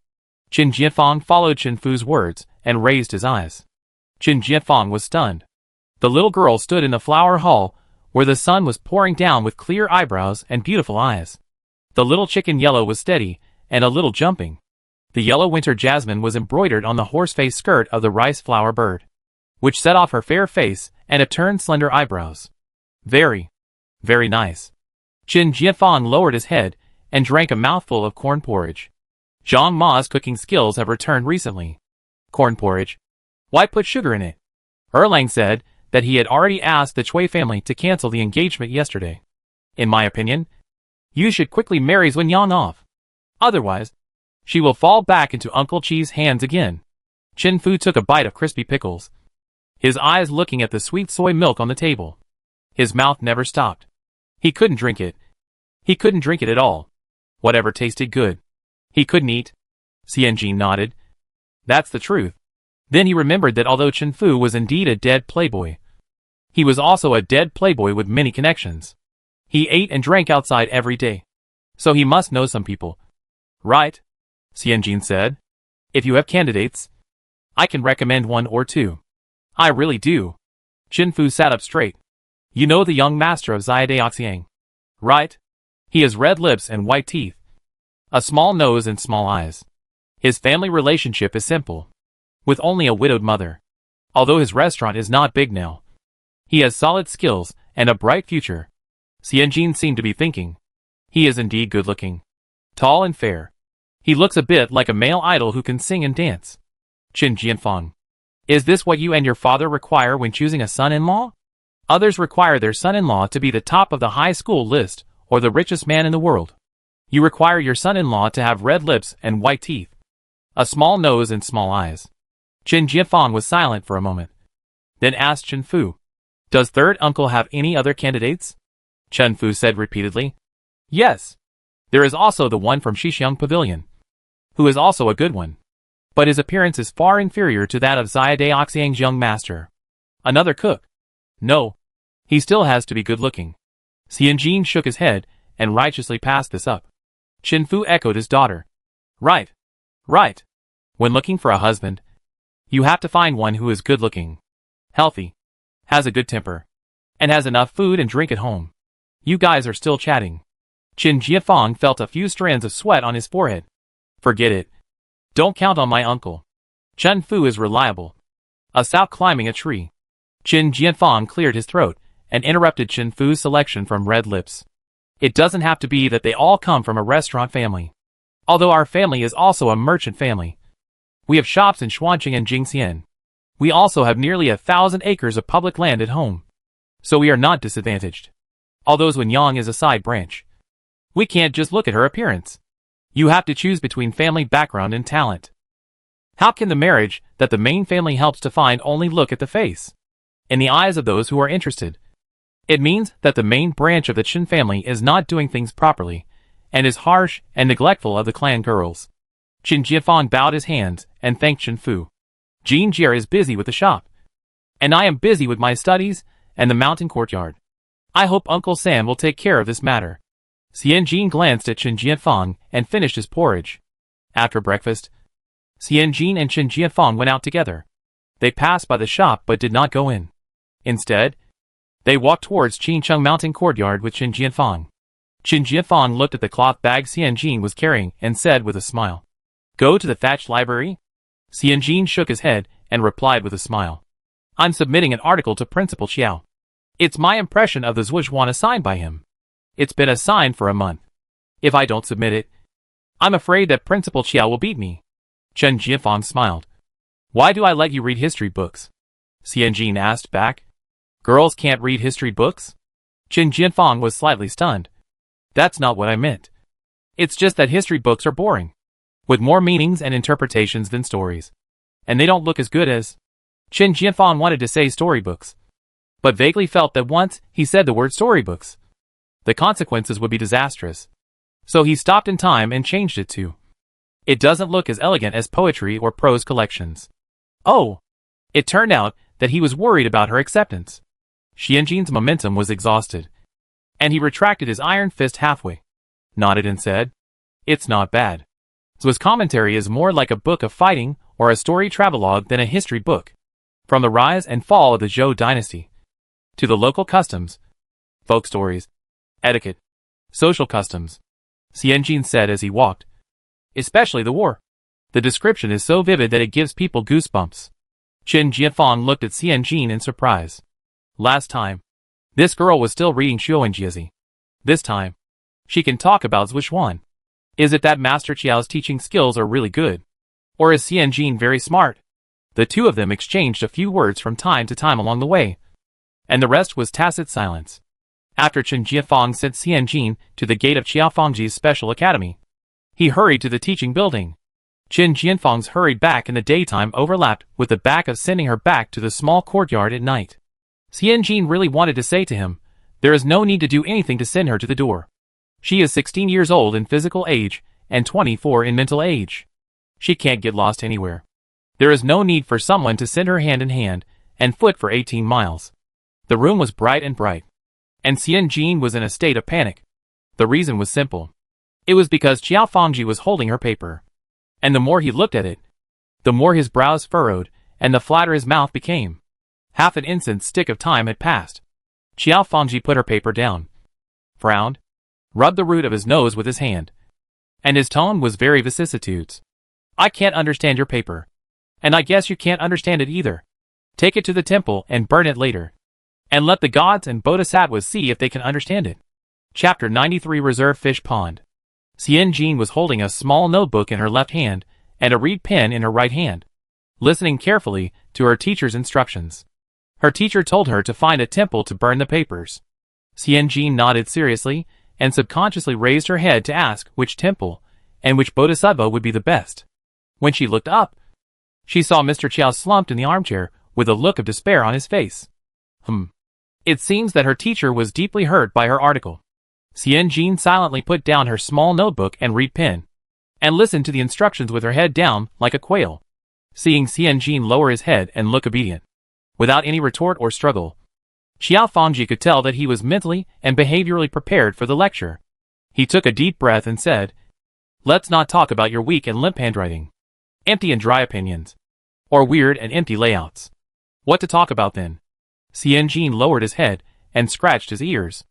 A: Qin Jianfang followed Chen Fu's words and raised his eyes. Qin Jianfang was stunned. The little girl stood in the flower hall where the sun was pouring down with clear eyebrows and beautiful eyes. The little chicken yellow was steady and a little jumping. The yellow winter jasmine was embroidered on the horse-faced skirt of the rice flower bird, which set off her fair face and upturned slender eyebrows. Very, very nice. Qin Jianfang lowered his head and drank a mouthful of corn porridge. Zhang Ma's cooking skills have returned recently. Corn porridge? Why put sugar in it? Erlang said that he had already asked the Cui family to cancel the engagement yesterday. In my opinion, you should quickly marry Xuanyang off. Otherwise, she will fall back into Uncle Chi's hands again. Chen Fu took a bite of crispy pickles, his eyes looking at the sweet soy milk on the table. His mouth never stopped. He couldn't drink it. He couldn't drink it at all. Whatever tasted good, he couldn't eat. Xianjin nodded. That's the truth. Then he remembered that although Chen Fu was indeed a dead playboy, he was also a dead playboy with many connections. He ate and drank outside every day, so he must know some people. Right? Xianjin said. If you have candidates, I can recommend one or two. I really do. Chen Fu sat up straight. You know the young master of Xiaodaoxiang, right? He has red lips and white teeth, a small nose and small eyes. His family relationship is simple, with only a widowed mother. Although his restaurant is not big now, he has solid skills and a bright future. Xianjin seemed to be thinking. He is indeed good-looking, tall and fair. He looks a bit like a male idol who can sing and dance. Qin Jianfang, is this what you and your father require when choosing a son-in-law? Others require their son-in-law to be the top of the high school list or the richest man in the world. You require your son-in-law to have red lips and white teeth, a small nose and small eyes. Qin Jianfang was silent for a moment, then asked Chen Fu, does third uncle have any other candidates? Chen Fu said repeatedly, yes. There is also the one from Shixiang Pavilion, who is also a good one. But his appearance is far inferior to that of Xiaodaoxiang's young master. Another cook? No. He still has to be good-looking. Xianjin shook his head and righteously passed this up. Chen Fu echoed his daughter. Right. Right. When looking for a husband, you have to find one who is good-looking, healthy, has a good temper, and has enough food and drink at home. You guys are still chatting. Qin Jianfang felt a few strands of sweat on his forehead. Forget it. Don't count on my uncle. Chen Fu is reliable. Without climbing a tree. Qin Jianfang cleared his throat and interrupted Chen Fu's selection from red lips. It doesn't have to be that they all come from a restaurant family. Although our family is also a merchant family. We have shops in Xuanqing and Jingxian. We also have nearly 1,000 acres of public land at home. So we are not disadvantaged. Although Xuanyang is a side branch. We can't just look at her appearance. You have to choose between family background and talent. How can the marriage that the main family helps to find only look at the face? In the eyes of those who are interested, it means that the main branch of the Chen family is not doing things properly, and is harsh and neglectful of the clan girls. Qin Jianfang bowed his hands and thanked Chen Fu. Jean Jie is busy with the shop, and I am busy with my studies and the mountain courtyard. I hope Uncle Sam will take care of this matter. Xianjin glanced at Qin Jianfang and finished his porridge. After breakfast, Xianjin and Qin Jianfang went out together. They passed by the shop but did not go in. Instead, they walked towards Qincheng Mountain Courtyard with Qin Jianfang. Qin Jianfang looked at the cloth bag Xianjin was carrying and said with a smile, Go to the thatched library? Xianjin shook his head and replied with a smile, I'm submitting an article to Principal Qiao. It's my impression of the Zhuozhuan assigned by him. It's been assigned for a month. If I don't submit it, I'm afraid that Principal Qiao will beat me. Qin Jianfang smiled. Why do I let you read history books? Xianjin asked back. Girls can't read history books? Qin Jianfang was slightly stunned. That's not what I meant. It's just that history books are boring, with more meanings and interpretations than stories. And they don't look as good as... Qin Jianfang wanted to say storybooks, but vaguely felt that once he said the word storybooks, the consequences would be disastrous. So he stopped in time and changed it to, it doesn't look as elegant as poetry or prose collections. Oh! It turned out that he was worried about her acceptance. Xianjin's momentum was exhausted, and he retracted his iron fist halfway, nodded and said, "It's not bad." His commentary is more like a book of fighting or a story travelogue than a history book. From the rise and fall of the Zhou dynasty, to the local customs, folk stories, etiquette, social customs, Xianjin said as he walked. Especially the war. The description is so vivid that it gives people goosebumps. Qin Jianfang looked at Xianjin in surprise. Last time, this girl was still reading Xuanjiezi. This time, she can talk about Zhuan. Is it that Master Qiao's teaching skills are really good? Or is Xianjin very smart? The two of them exchanged a few words from time to time along the way, and the rest was tacit silence. After Qin Jianfang sent Xianjin to the gate of Qiaofangji's special academy, he hurried to the teaching building. Qin Jianfang's hurried back in the daytime overlapped with the back of sending her back to the small courtyard at night. Xianjin really wanted to say to him, there is no need to do anything to send her to the door. She is 16 years old in physical age and 24 in mental age. She can't get lost anywhere. There is no need for someone to send her hand in hand and foot for 18 miles. The room was bright, and Xianjin was in a state of panic. The reason was simple. It was because Qiaofangji was holding her paper. And the more he looked at it, the more his brows furrowed, and the flatter his mouth became. Half an instant's stick of time had passed. Qiaofangji put her paper down, frowned, rubbed the root of his nose with his hand, and his tone was very vicissitudes. I can't understand your paper. And I guess you can't understand it either. Take it to the temple and burn it later. And let the gods and bodhisattvas see if they can understand it. Chapter 93 Reserve Fish Pond. Xianjin was holding a small notebook in her left hand and a reed pen in her right hand, listening carefully to her teacher's instructions. Her teacher told her to find a temple to burn the papers. Xianjin nodded seriously and subconsciously raised her head to ask which temple and which bodhisattva would be the best. When she looked up, she saw Mr. Qiao slumped in the armchair with a look of despair on his face. It seems that her teacher was deeply hurt by her article. Xianjin silently put down her small notebook and reed pen, and listened to the instructions with her head down like a quail. Seeing Xianjin lower his head and look obedient, without any retort or struggle, Qiaofangji could tell that he was mentally and behaviorally prepared for the lecture. He took a deep breath and said, "Let's not talk about your weak and limp handwriting, empty and dry opinions, or weird and empty layouts. What to talk about then?" Xianjin lowered his head and scratched his ears.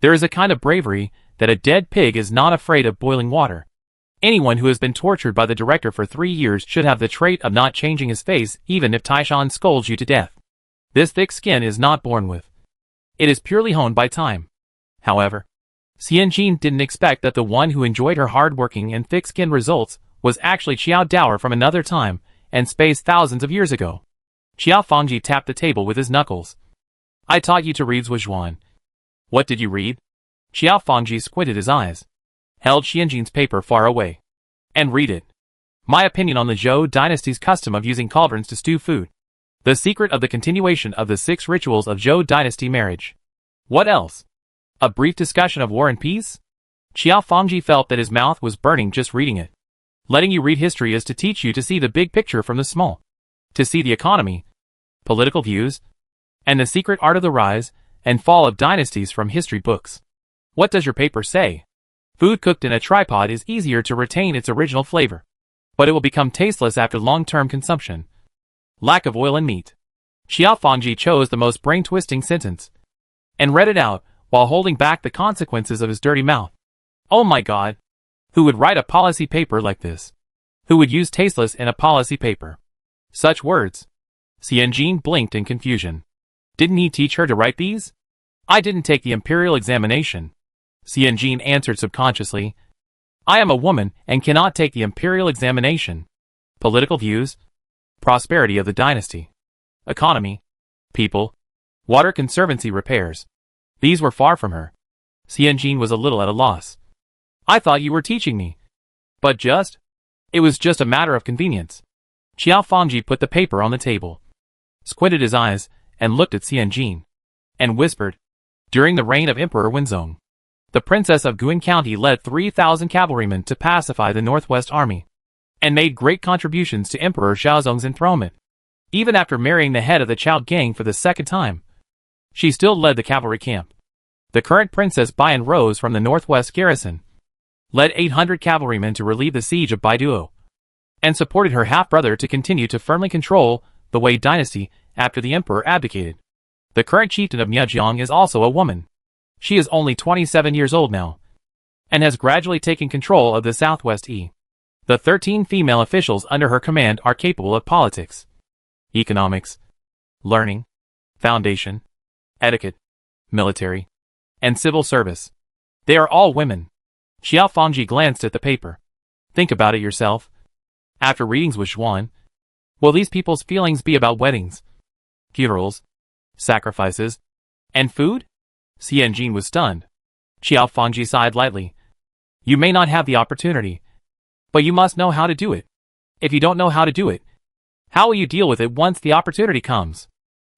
A: There is a kind of bravery that a dead pig is not afraid of boiling water. Anyone who has been tortured by the director for 3 years should have the trait of not changing his face even if Taishan scolds you to death. This thick skin is not born with. It is purely honed by time. However, Xianjin didn't expect that the one who enjoyed her hard-working and thick-skinned results was actually Qiao Dower from another time and space thousands of years ago. Qiaofangji tapped the table with his knuckles. "I taught you to read Zhuan. What did you read?" Qiaofangji squinted his eyes, held Xianjin's paper far away, and read it. "My opinion on the Zhou dynasty's custom of using cauldrons to stew food. The secret of the continuation of the 6 rituals of Zhou dynasty marriage. What else? A brief discussion of war and peace?" Qiaofangji felt that his mouth was burning just reading it. Letting you read history is to teach you to see the big picture from the small. To see the economy, political views, and the secret art of the rise and fall of dynasties from history books. What does your paper say? Food cooked in a tripod is easier to retain its original flavor, but it will become tasteless after long-term consumption. Lack of oil and meat. Qiaofangji chose the most brain-twisting sentence and read it out while holding back the consequences of his dirty mouth. Oh my God! Who would write a policy paper like this? Who would use tasteless in a policy paper? Such words. Xianjin blinked in confusion. Didn't he teach her to write these? I didn't take the imperial examination. Xianjin answered subconsciously. I am a woman and cannot take the imperial examination. Political views? Prosperity of the dynasty. Economy? People? Water conservancy repairs. These were far from her. Xianjin was a little at a loss. I thought you were teaching me. But just? It was just a matter of convenience. Qiao Fangji put the paper on the table, squinted his eyes, and looked at Xianjin, and whispered, during the reign of Emperor Wenzong, the princess of Guan County led 3,000 cavalrymen to pacify the Northwest Army, and made great contributions to Emperor Xiaozong's enthronement. Even after marrying the head of the Chao gang for the second time, she still led the cavalry camp. The current Princess Bian rose from the Northwest garrison, led 800 cavalrymen to relieve the siege of Baiduo, and supported her half-brother to continue to firmly control the Wei dynasty after the emperor abdicated. The current chieftain of Miajiang is also a woman. She is only 27 years old now, and has gradually taken control of the Southwest E. The 13 female officials under her command are capable of politics, economics, learning, foundation, etiquette, military, and civil service. They are all women. Qiao Fangji glanced at the paper. Think about it yourself. After readings with Xuan, will these people's feelings be about weddings, funerals, sacrifices, and food? Xianjin was stunned. Qiao Fangji sighed lightly. You may not have the opportunity, but you must know how to do it. If you don't know how to do it, how will you deal with it once the opportunity comes?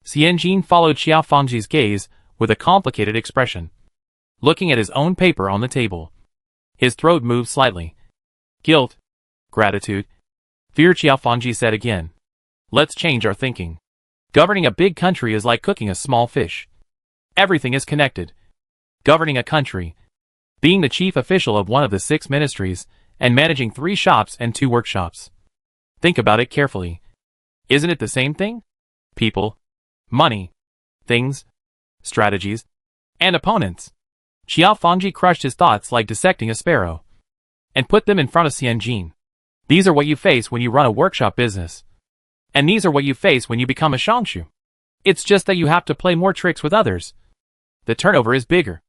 A: Xianjin followed Qiao Fangji's gaze with a complicated expression, looking at his own paper on the table. His throat moved slightly. Guilt, gratitude, fear. Qiao Fangji said again. Let's change our thinking. Governing a big country is like cooking a small fish. Everything is connected. Governing a country, being the chief official of one of the 6 ministries, and managing 3 shops and 2 workshops. Think about it carefully. Isn't it the same thing? People, money, things, strategies, and opponents. Qiao Fangji crushed his thoughts like dissecting a sparrow, and put them in front of Xianjin. These are what you face when you run a workshop business. And these are what you face when you become a shangshu. It's just that you have to play more tricks with others. The turnover is bigger,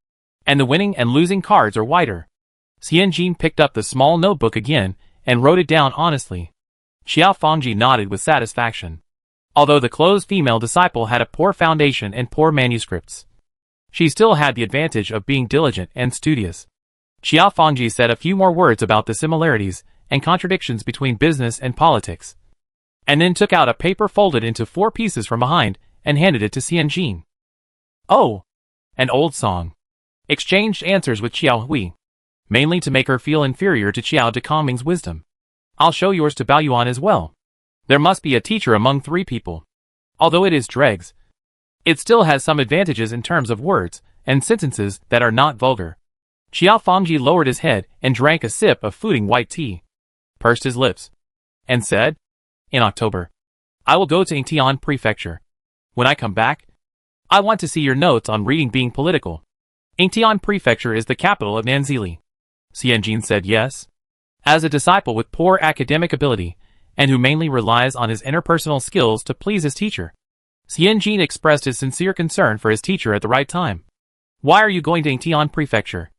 A: and the winning and losing cards are wider. Xianjin picked up the small notebook again and wrote it down honestly. Qiao Fangji nodded with satisfaction. Although the closed female disciple had a poor foundation and poor manuscripts, she still had the advantage of being diligent and studious. Qiao Fangji said a few more words about the similarities and contradictions between business and politics, and then took out a paper folded into 4 pieces from behind and handed it to Xianjin. Oh, an old song. Exchanged answers with Qiao Hui, mainly to make her feel inferior to Qiao Dekongming's wisdom. I'll show yours to Baoyuan as well. There must be a teacher among 3 people. Although it is dregs, it still has some advantages in terms of words and sentences that are not vulgar. Qiao Fangji lowered his head and drank a sip of fooding white tea, pursed his lips, and said, in October, I will go to Yingtian Prefecture. When I come back, I want to see your notes on reading being political. Yingtian Prefecture is the capital of Nanzili. Xianjin said yes. As a disciple with poor academic ability, and who mainly relies on his interpersonal skills to please his teacher, Xianjin expressed his sincere concern for his teacher at the right time. Why are you going to Yingtian Prefecture?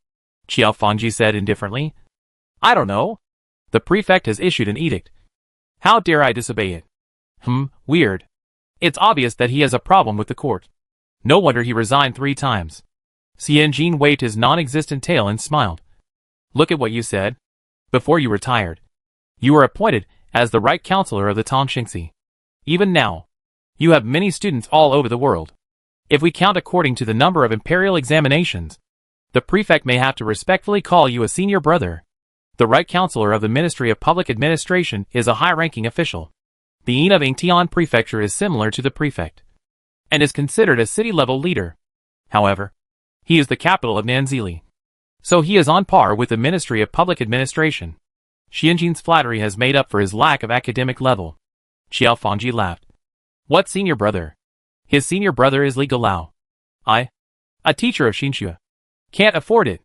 A: Qiao Fangji said indifferently. I don't know. The prefect has issued an edict. How dare I disobey it? Weird. It's obvious that he has a problem with the court. No wonder he resigned 3 times. Xianjin waved his non-existent tail and smiled. Look at what you said. Before you retired, you were appointed as the right counselor of the Tongxingxi. Even now, you have many students all over the world. If we count according to the number of imperial examinations, the prefect may have to respectfully call you a senior brother. The right counselor of the Ministry of Public Administration is a high-ranking official. The Yin of Yingtian Prefecture is similar to the prefect, and is considered a city-level leader. However, he is the capital of Nanzili, so he is on par with the Ministry of Public Administration. Xianjin's flattery has made up for his lack of academic level. Qiao Fangji laughed. What senior brother? His senior brother is Li Galao. A teacher of Xinxue. Can't afford it.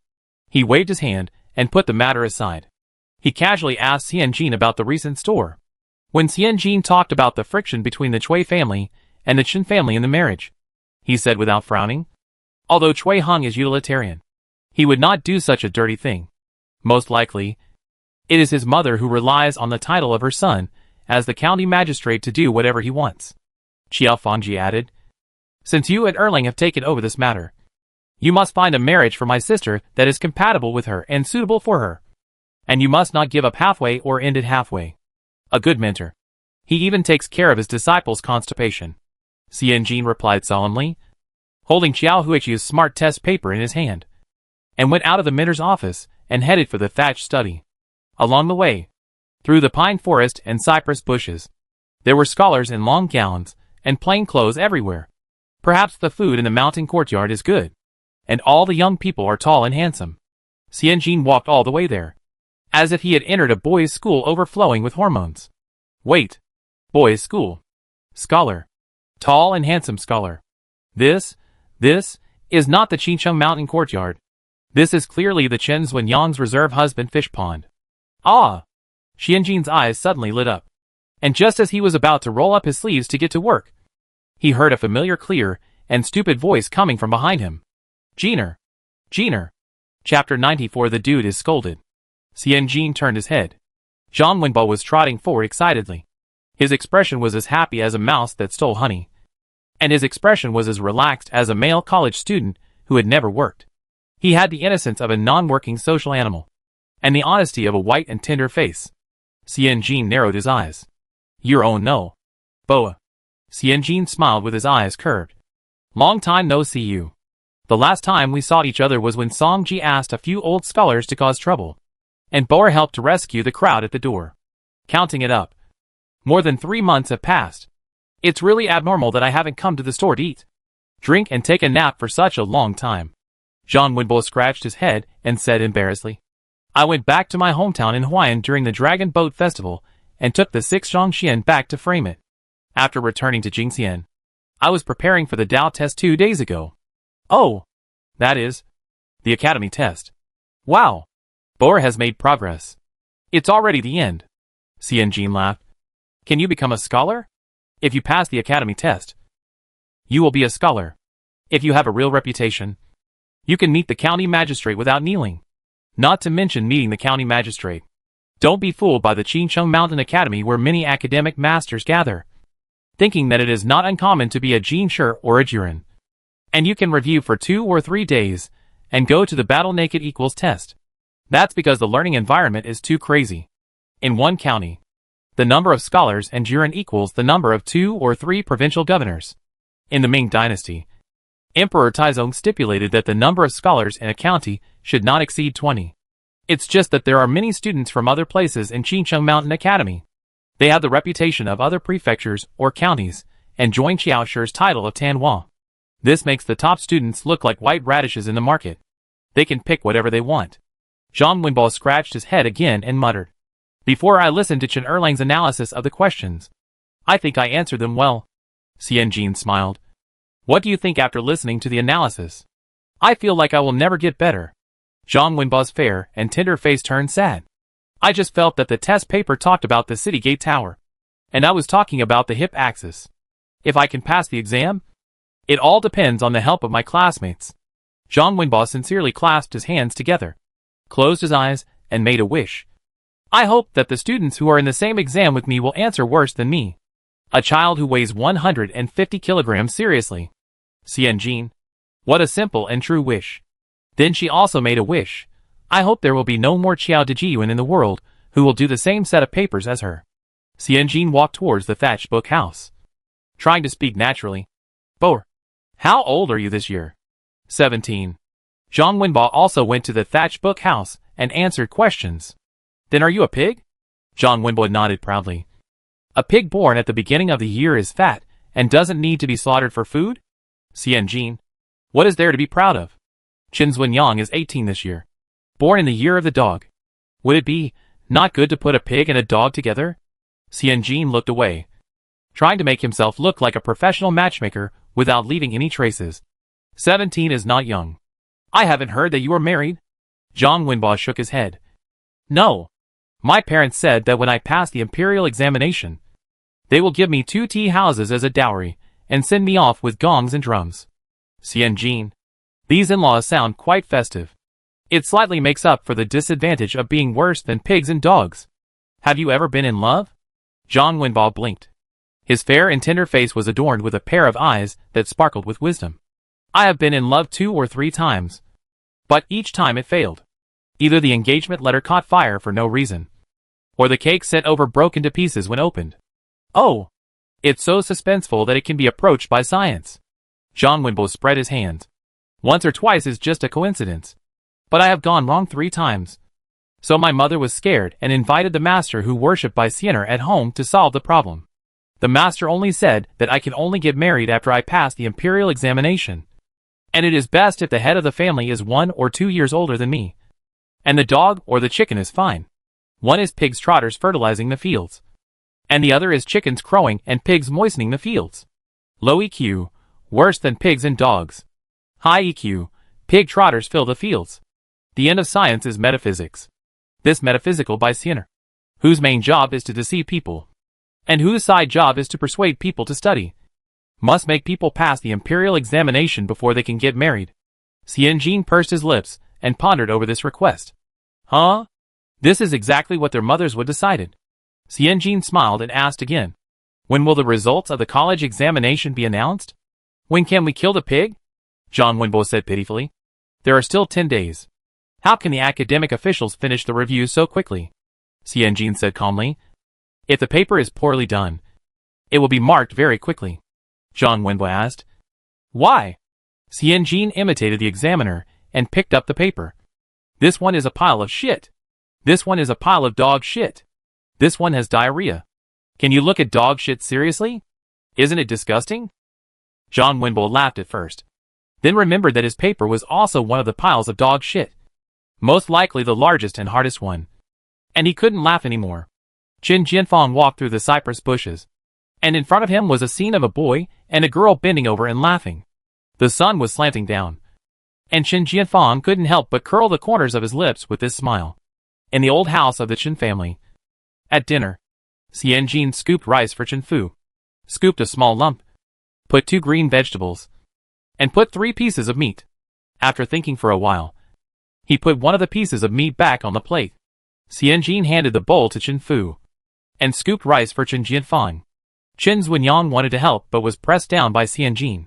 A: He waved his hand and put the matter aside. He casually asked Xianjin about the recent store. When Xianjin talked about the friction between the Cui family and the Chen family in the marriage, he said without frowning, although Cui Hong is utilitarian, he would not do such a dirty thing. Most likely, it is his mother who relies on the title of her son as the county magistrate to do whatever he wants. Qiao Fangji added, Since you and Erling have taken over this matter, you must find a marriage for my sister that is compatible with her and suitable for her. And you must not give up halfway or end it halfway. A good mentor. He even takes care of his disciples' constipation. Xianjin replied solemnly, holding Xiao Huiqiu's smart test paper in his hand, and went out of the mentor's office and headed for the thatched study. Along the way, through the pine forest and cypress bushes, there were scholars in long gowns and plain clothes everywhere. Perhaps the food in the mountain courtyard is good, and all the young people are tall and handsome. Xianjin walked all the way there, as if he had entered a boys' school overflowing with hormones. Wait. Boys' school. Scholar. Tall and handsome scholar. This is not the Qincheng Mountain Courtyard. This is clearly the Chen Zuanyang's reserve husband fish pond. Ah! Xianjin's eyes suddenly lit up. And just as he was about to roll up his sleeves to get to work, he heard a familiar clear and stupid voice coming from behind him. Jeaner! Jeaner! Chapter 94. The dude is scolded. Xianjin turned his head. Zhang Wenbo was trotting forward excitedly. His expression was as happy as a mouse that stole honey, and his expression was as relaxed as a male college student who had never worked. He had the innocence of a non-working social animal, and the honesty of a white and tender face. Xianjin narrowed his eyes. Your own no. Boa. Xianjin smiled with his eyes curved. Long time no see you. The last time we saw each other was when Song Ji asked a few old scholars to cause trouble, and Boer helped to rescue the crowd at the door. Counting it up, more than 3 months have passed. It's really abnormal that I haven't come to the store to eat, drink and take a nap for such a long time. Zhang Wenbo scratched his head and said embarrassedly, I went back to my hometown in Huayan during the Dragon Boat Festival and took the 6 Zhongxian back to frame it. After returning to Jingxian, I was preparing for the Dao test 2 days ago. Oh, that is, the academy test. Wow. Boer has made progress. It's already the end. Xianjin laughed. Can you become a scholar? If you pass the academy test, you will be a scholar. If you have a real reputation, you can meet the county magistrate without kneeling. Not to mention meeting the county magistrate. Don't be fooled by the Qincheng Mountain Academy where many academic masters gather, thinking that it is not uncommon to be a Jinshi or a Jiren. And you can review for 2 or 3 days and go to the battle naked equals test. That's because the learning environment is too crazy. In one county, the number of scholars and Jiren equals the number of 2 or 3 provincial governors. In the Ming dynasty, Emperor Taizong stipulated that the number of scholars in a county should not exceed 20. It's just that there are many students from other places in Qincheng Mountain Academy. They have the reputation of other prefectures or counties and join Xiaoshi's title of Tanhua. This makes the top students look like white radishes in the market. They can pick whatever they want. Zhang Wenbo scratched his head again and muttered, Before I listened to Chen Erlang's analysis of the questions, I think I answered them well. Xianjin smiled. What do you think after listening to the analysis? I feel like I will never get better. Zhang Wenbo's fair and tender face turned sad. I just felt that the test paper talked about the city gate tower, and I was talking about the hip axis. If I can pass the exam, it all depends on the help of my classmates. Zhang Wenbo sincerely clasped his hands together, closed his eyes, and made a wish. I hope that the students who are in the same exam with me will answer worse than me. A child who weighs 150 kilograms seriously. Xianjin. What a simple and true wish. Then she also made a wish. I hope there will be no more Qiao Dejiyuan in the world who will do the same set of papers as her. Xianjin walked towards the thatched book house, trying to speak naturally. Boer, how old are you this year? 17. Zhang Wenbo also went to the thatched book house and answered questions. Then are you a pig? Zhang Wenbo nodded proudly. A pig born at the beginning of the year is fat and doesn't need to be slaughtered for food? Xianjin. What is there to be proud of? Chen Zuanyang is 18 this year. Born in the year of the dog. Would it be not good to put a pig and a dog together? Xianjin looked away, trying to make himself look like a professional matchmaker without leaving any traces. 17 is not young. I haven't heard that you are married. Zhang Wenbo shook his head. No. My parents said that when I pass the imperial examination, they will give me 2 tea houses as a dowry and send me off with gongs and drums. Xianjin. These in-laws sound quite festive. It slightly makes up for the disadvantage of being worse than pigs and dogs. Have you ever been in love? Zhang Wenbo blinked. His fair and tender face was adorned with a pair of eyes that sparkled with wisdom. I have been in love 2 or 3 times. But each time it failed. Either the engagement letter caught fire for no reason, or the cake sent over broke into pieces when opened. Oh! It's so suspenseful that it can be approached by science. John Winbo spread his hands. Once or twice is just a coincidence. But I have gone wrong 3 times. So my mother was scared and invited the master who worshipped by Siena at home to solve the problem. The master only said that I can only get married after I pass the imperial examination. And it is best if the head of the family is 1 or 2 years older than me. And the dog or the chicken is fine. One is pigs trotters fertilizing the fields. And the other is chickens crowing and pigs moistening the fields. Low EQ, worse than pigs and dogs. High EQ, pig trotters fill the fields. The end of science is metaphysics. This metaphysical by Siena, whose main job is to deceive people, and whose side job is to persuade people to study, must make people pass the imperial examination before they can get married. Xianjin pursed his lips and pondered over this request. Huh? This is exactly what their mothers would decided. Xianjin smiled and asked again. When will the results of the college examination be announced? When can we kill the pig? John Winbo said pitifully. There are still 10 days. How can the academic officials finish the review so quickly? Xianjin said calmly. If the paper is poorly done, it will be marked very quickly. John Winbo asked. Why? Xianjin imitated the examiner and picked up the paper. This one is a pile of shit. This one is a pile of dog shit. This one has diarrhea. Can you look at dog shit seriously? Isn't it disgusting? John Winbo laughed at first, then remembered that his paper was also one of the piles of dog shit. Most likely the largest and hardest one. And he couldn't laugh anymore. Qin Jianfang walked through the cypress bushes, and in front of him was a scene of a boy and a girl bending over and laughing. The sun was slanting down, and Qin Jianfang couldn't help but curl the corners of his lips with this smile. In the old house of the Qin family. At dinner, Xianjin scooped rice for Qin Fu, scooped a small lump, put 2 green vegetables, and put 3 pieces of meat. After thinking for a while, he put one of the pieces of meat back on the plate. Xianjin handed the bowl to Qin Fu, and scooped rice for Qin Jianfang. Qin Zuanyang wanted to help but was pressed down by Xianjin.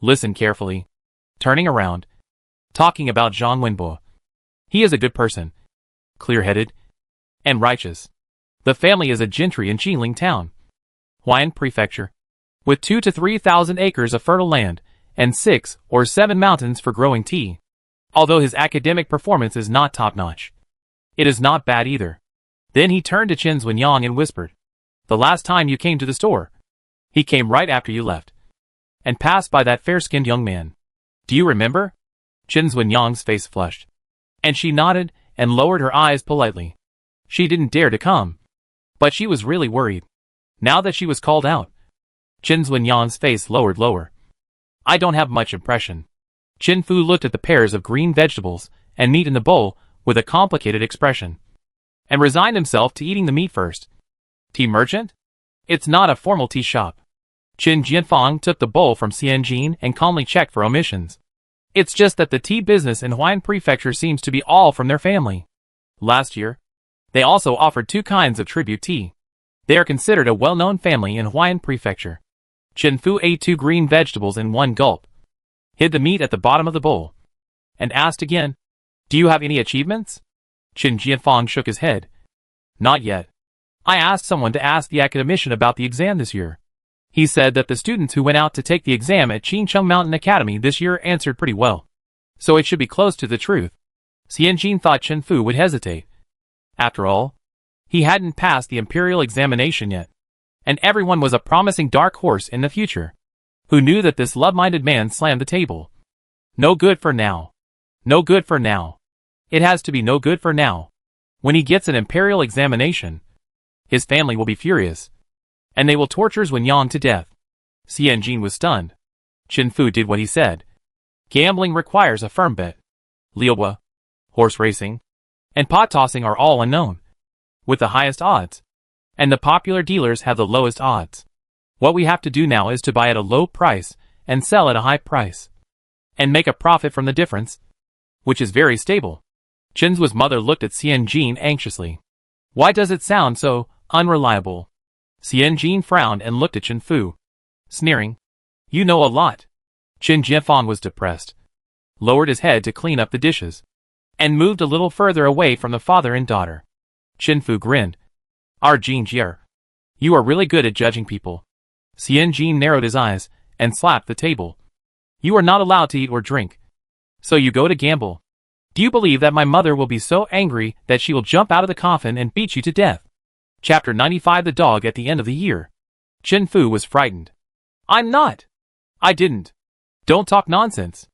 A: Listen carefully. Turning around, talking about Zhang Wenbo. He is a good person, clear-headed, and righteous. The family is a gentry in Jilin town, Huayan Prefecture, with 2,000 to 3,000 acres of fertile land, and 6 or 7 mountains for growing tea. Although his academic performance is not top-notch, it is not bad either. Then he turned to Qin Zuanyang and whispered, The last time you came to the store, he came right after you left, and passed by that fair-skinned young man. Do you remember? Qin Zuanyang's face flushed, and she nodded and lowered her eyes politely. She didn't dare to come, but she was really worried, now that she was called out. Qin Zuanyang's face lowered lower. I don't have much impression. Qin Fu looked at the pairs of green vegetables and meat in the bowl with a complicated expression, and resigned himself to eating the meat first. Tea merchant? It's not a formal tea shop. Qin Jianfang took the bowl from Xianjin and calmly checked for omissions. It's just that the tea business in Huayan Prefecture seems to be all from their family. Last year, they also offered 2 kinds of tribute tea. They are considered a well-known family in Huayan Prefecture. Qin Fu ate 2 green vegetables in one gulp, hid the meat at the bottom of the bowl, and asked again, Do you have any achievements? Qin Jianfang shook his head. Not yet. I asked someone to ask the academician about the exam this year. He said that the students who went out to take the exam at Qingcheng Mountain Academy this year answered pretty well, so it should be close to the truth. Xianjin thought Qin Fu would hesitate. After all, he hadn't passed the imperial examination yet, and everyone was a promising dark horse in the future. Who knew that this love-minded man slammed the table? No good for now. No good for now. It has to be no good for now. When he gets an imperial examination, his family will be furious, and they will torture Zuanyang to death. Xianjin was stunned. Qin Fu did what he said. Gambling requires a firm bet. Liuhua, horse racing, and pot tossing are all unknown, with the highest odds, and the popular dealers have the lowest odds. What we have to do now is to buy at a low price and sell at a high price, and make a profit from the difference, which is very stable. Qin's mother looked at Xianjin anxiously. Why does it sound so unreliable? Xianjin frowned and looked at Chen Fu, sneering. You know a lot. Chen Jianfang was depressed, lowered his head to clean up the dishes, and moved a little further away from the father and daughter. Chen Fu grinned. Our Jin Jie, you are really good at judging people. Xianjin narrowed his eyes and slapped the table. You are not allowed to eat or drink, so you go to gamble. Do you believe that my mother will be so angry that she will jump out of the coffin and beat you to death? Chapter 95. The dog at the end of the year. Chen Fu was frightened. I'm not. I didn't. Don't talk nonsense.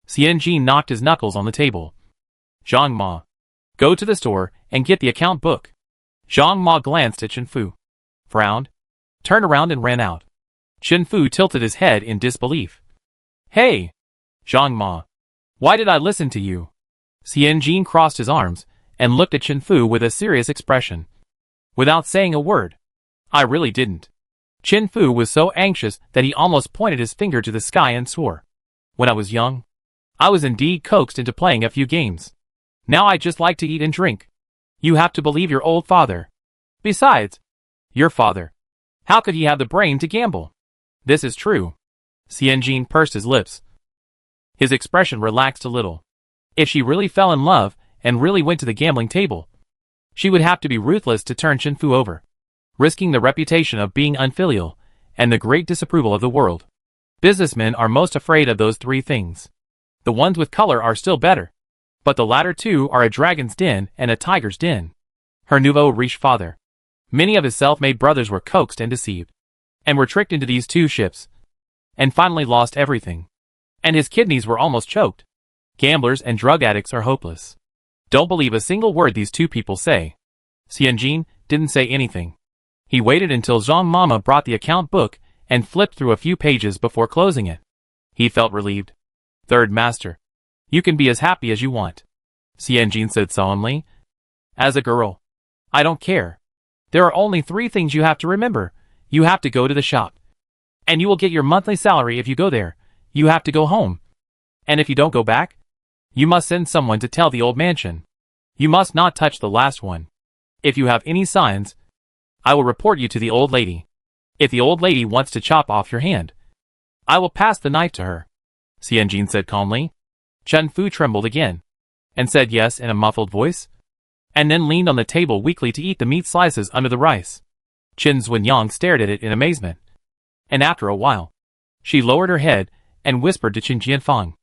A: Xianjin knocked his knuckles on the table. Zhang Ma, go to the store and get the account book. Zhang Ma glanced at Chen Fu, frowned, turned around and ran out. Chen Fu tilted his head in disbelief. Hey! Zhang Ma, why did I listen to you? Xianjin crossed his arms and looked at Chen Fu with a serious expression. Without saying a word. I really didn't. Chen Fu was so anxious that he almost pointed his finger to the sky and swore. When I was young, I was indeed coaxed into playing a few games. Now I just like to eat and drink. You have to believe your old father. Besides, your father. How could he have the brain to gamble? This is true. Xianjin pursed his lips. His expression relaxed a little. If she really fell in love and really went to the gambling table, she would have to be ruthless to turn Chen Fu over, risking the reputation of being unfilial and the great disapproval of the world. Businessmen are most afraid of those three things. The ones with color are still better, but the latter two are a dragon's den and a tiger's den. Her nouveau riche father. Many of his self-made brothers were coaxed and deceived, and were tricked into these two ships, and finally lost everything. And his kidneys were almost choked. Gamblers and drug addicts are hopeless. Don't believe a single word these two people say. Xianjin didn't say anything. He waited until Zhang Mama brought the account book and flipped through a few pages before closing it. He felt relieved. Third master, you can be as happy as you want, Xianjin said solemnly. As a girl, I don't care. There are only 3 things you have to remember. You have to go to the shop, and you will get your monthly salary if you go there. You have to go home, and if you don't go back, you must send someone to tell the old mansion. You must not touch the last one. If you have any signs, I will report you to the old lady. If the old lady wants to chop off your hand, I will pass the knife to her, Xianjin said calmly. Chen Fu trembled again, and said yes in a muffled voice, and then leaned on the table weakly to eat the meat slices under the rice. Chen Zunyang stared at it in amazement, and after a while, she lowered her head and whispered to Chen Jianfang.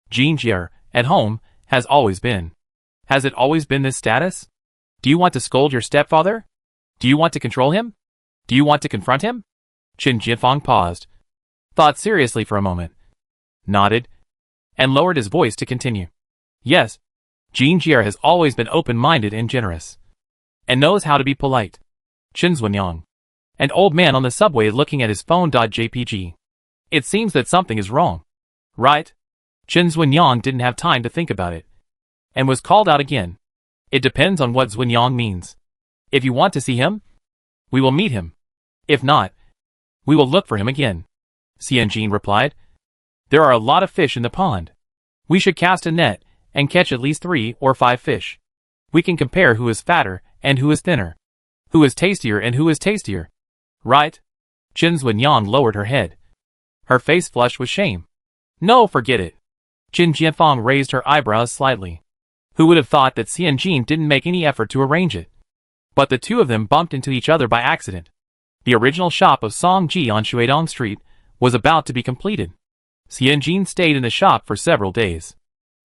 A: Jin Jie, at home, has always been. Has it always been this status? Do you want to scold your stepfather? Do you want to control him? Do you want to confront him? Chen Jianfang paused, thought seriously for a moment, nodded, and lowered his voice to continue. Yes, Jin Jie has always been open-minded and generous, and knows how to be polite. Chen Zunyang, an old man on the subway looking at his phone.jpg. It seems that something is wrong. Right? Chen Zunyang didn't have time to think about it, and was called out again. It depends on what Zunyang means. If you want to see him, we will meet him. If not, we will look for him again, Xianjin replied. There are a lot of fish in the pond. We should cast a net and catch at least 3 or 5 fish. We can compare who is fatter and who is thinner, who is tastier and who is tastier. Right? Chen Zunyang lowered her head. Her face flushed with shame. No, forget it. Chen Jianfang raised her eyebrows slightly. Who would have thought that Xianjin didn't make any effort to arrange it? But the two of them bumped into each other by accident. The original shop of Song Ji on Shuidong Street was about to be completed. Xianjin stayed in the shop for several days.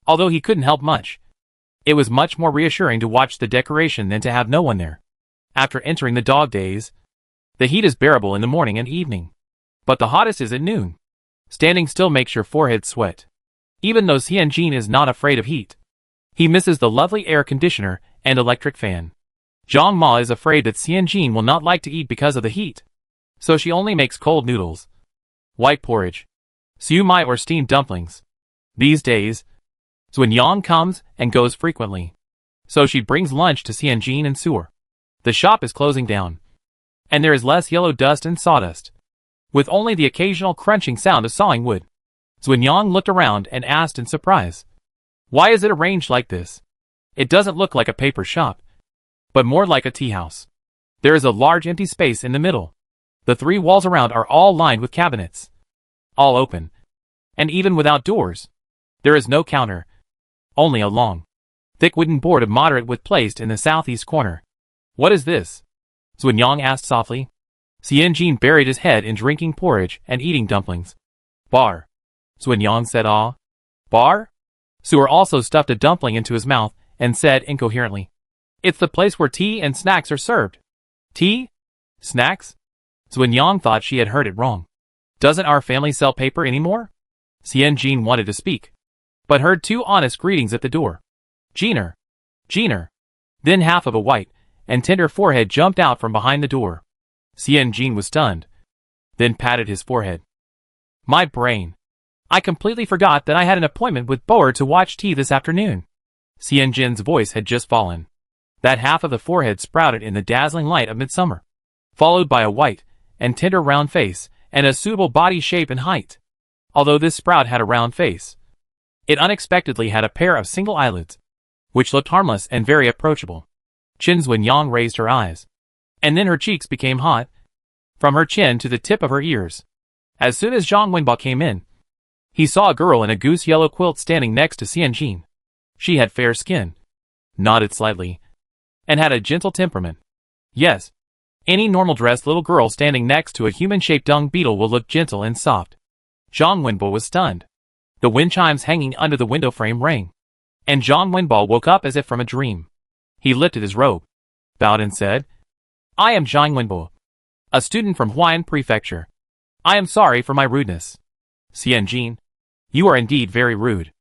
A: Although he couldn't help much, it was much more reassuring to watch the decoration than to have no one there. After entering the dog days, the heat is bearable in the morning and evening, but the hottest is at noon. Standing still makes your forehead sweat. Even though Xianjin is not afraid of heat, he misses the lovely air conditioner and electric fan. Zhang Ma is afraid that Xianjin will not like to eat because of the heat, so she only makes cold noodles, white porridge, siumai or steamed dumplings. These days, Zunyang comes and goes frequently, so she brings lunch to Xianjin and Suor. The shop is closing down, and there is less yellow dust and sawdust, with only the occasional crunching sound of sawing wood. Zunyang looked around and asked in surprise, "Why is it arranged like this? It doesn't look like a paper shop, but more like a tea house. There is a large empty space in the middle. The 3 walls around are all lined with cabinets. All open. And even without doors. There is no counter. Only a long, thick wooden board of moderate width placed in the southeast corner. What is this? Xuanyang asked softly. Xianjin buried his head in drinking porridge and eating dumplings. Bar. Xuanyang said ah. Bar? Su'er also stuffed a dumpling into his mouth and said incoherently. It's the place where tea and snacks are served. Tea? Snacks? Xuanyang thought she had heard it wrong. Doesn't our family sell paper anymore? Xianjin wanted to speak, but heard 2 honest greetings at the door. Jeaner. Jeaner. Then half of a white and tender forehead jumped out from behind the door. Xianjin was stunned, then patted his forehead. My brain. I completely forgot that I had an appointment with Boer to watch tea this afternoon. Xianjin's voice had just fallen. That half of the forehead sprouted in the dazzling light of midsummer, followed by a white and tender round face and a suitable body shape and height. Although this sprout had a round face, it unexpectedly had a pair of single eyelids, which looked harmless and very approachable. Xuanyang raised her eyes, and then her cheeks became hot, from her chin to the tip of her ears. As soon as Zhang Wenbo came in, he saw a girl in a goose-yellow quilt standing next to Xianjin. She had fair skin, nodded slightly, and had a gentle temperament. Yes, any normal-dressed little girl standing next to a human-shaped dung beetle will look gentle and soft. Zhang Wenbo was stunned. The wind chimes hanging under the window frame rang, and Zhang Wenbo woke up as if from a dream. He lifted his robe, bowed and said, I am Zhang Wenbo, a student from Huayan Prefecture. I am sorry for my rudeness. Xianjin, you are indeed very rude.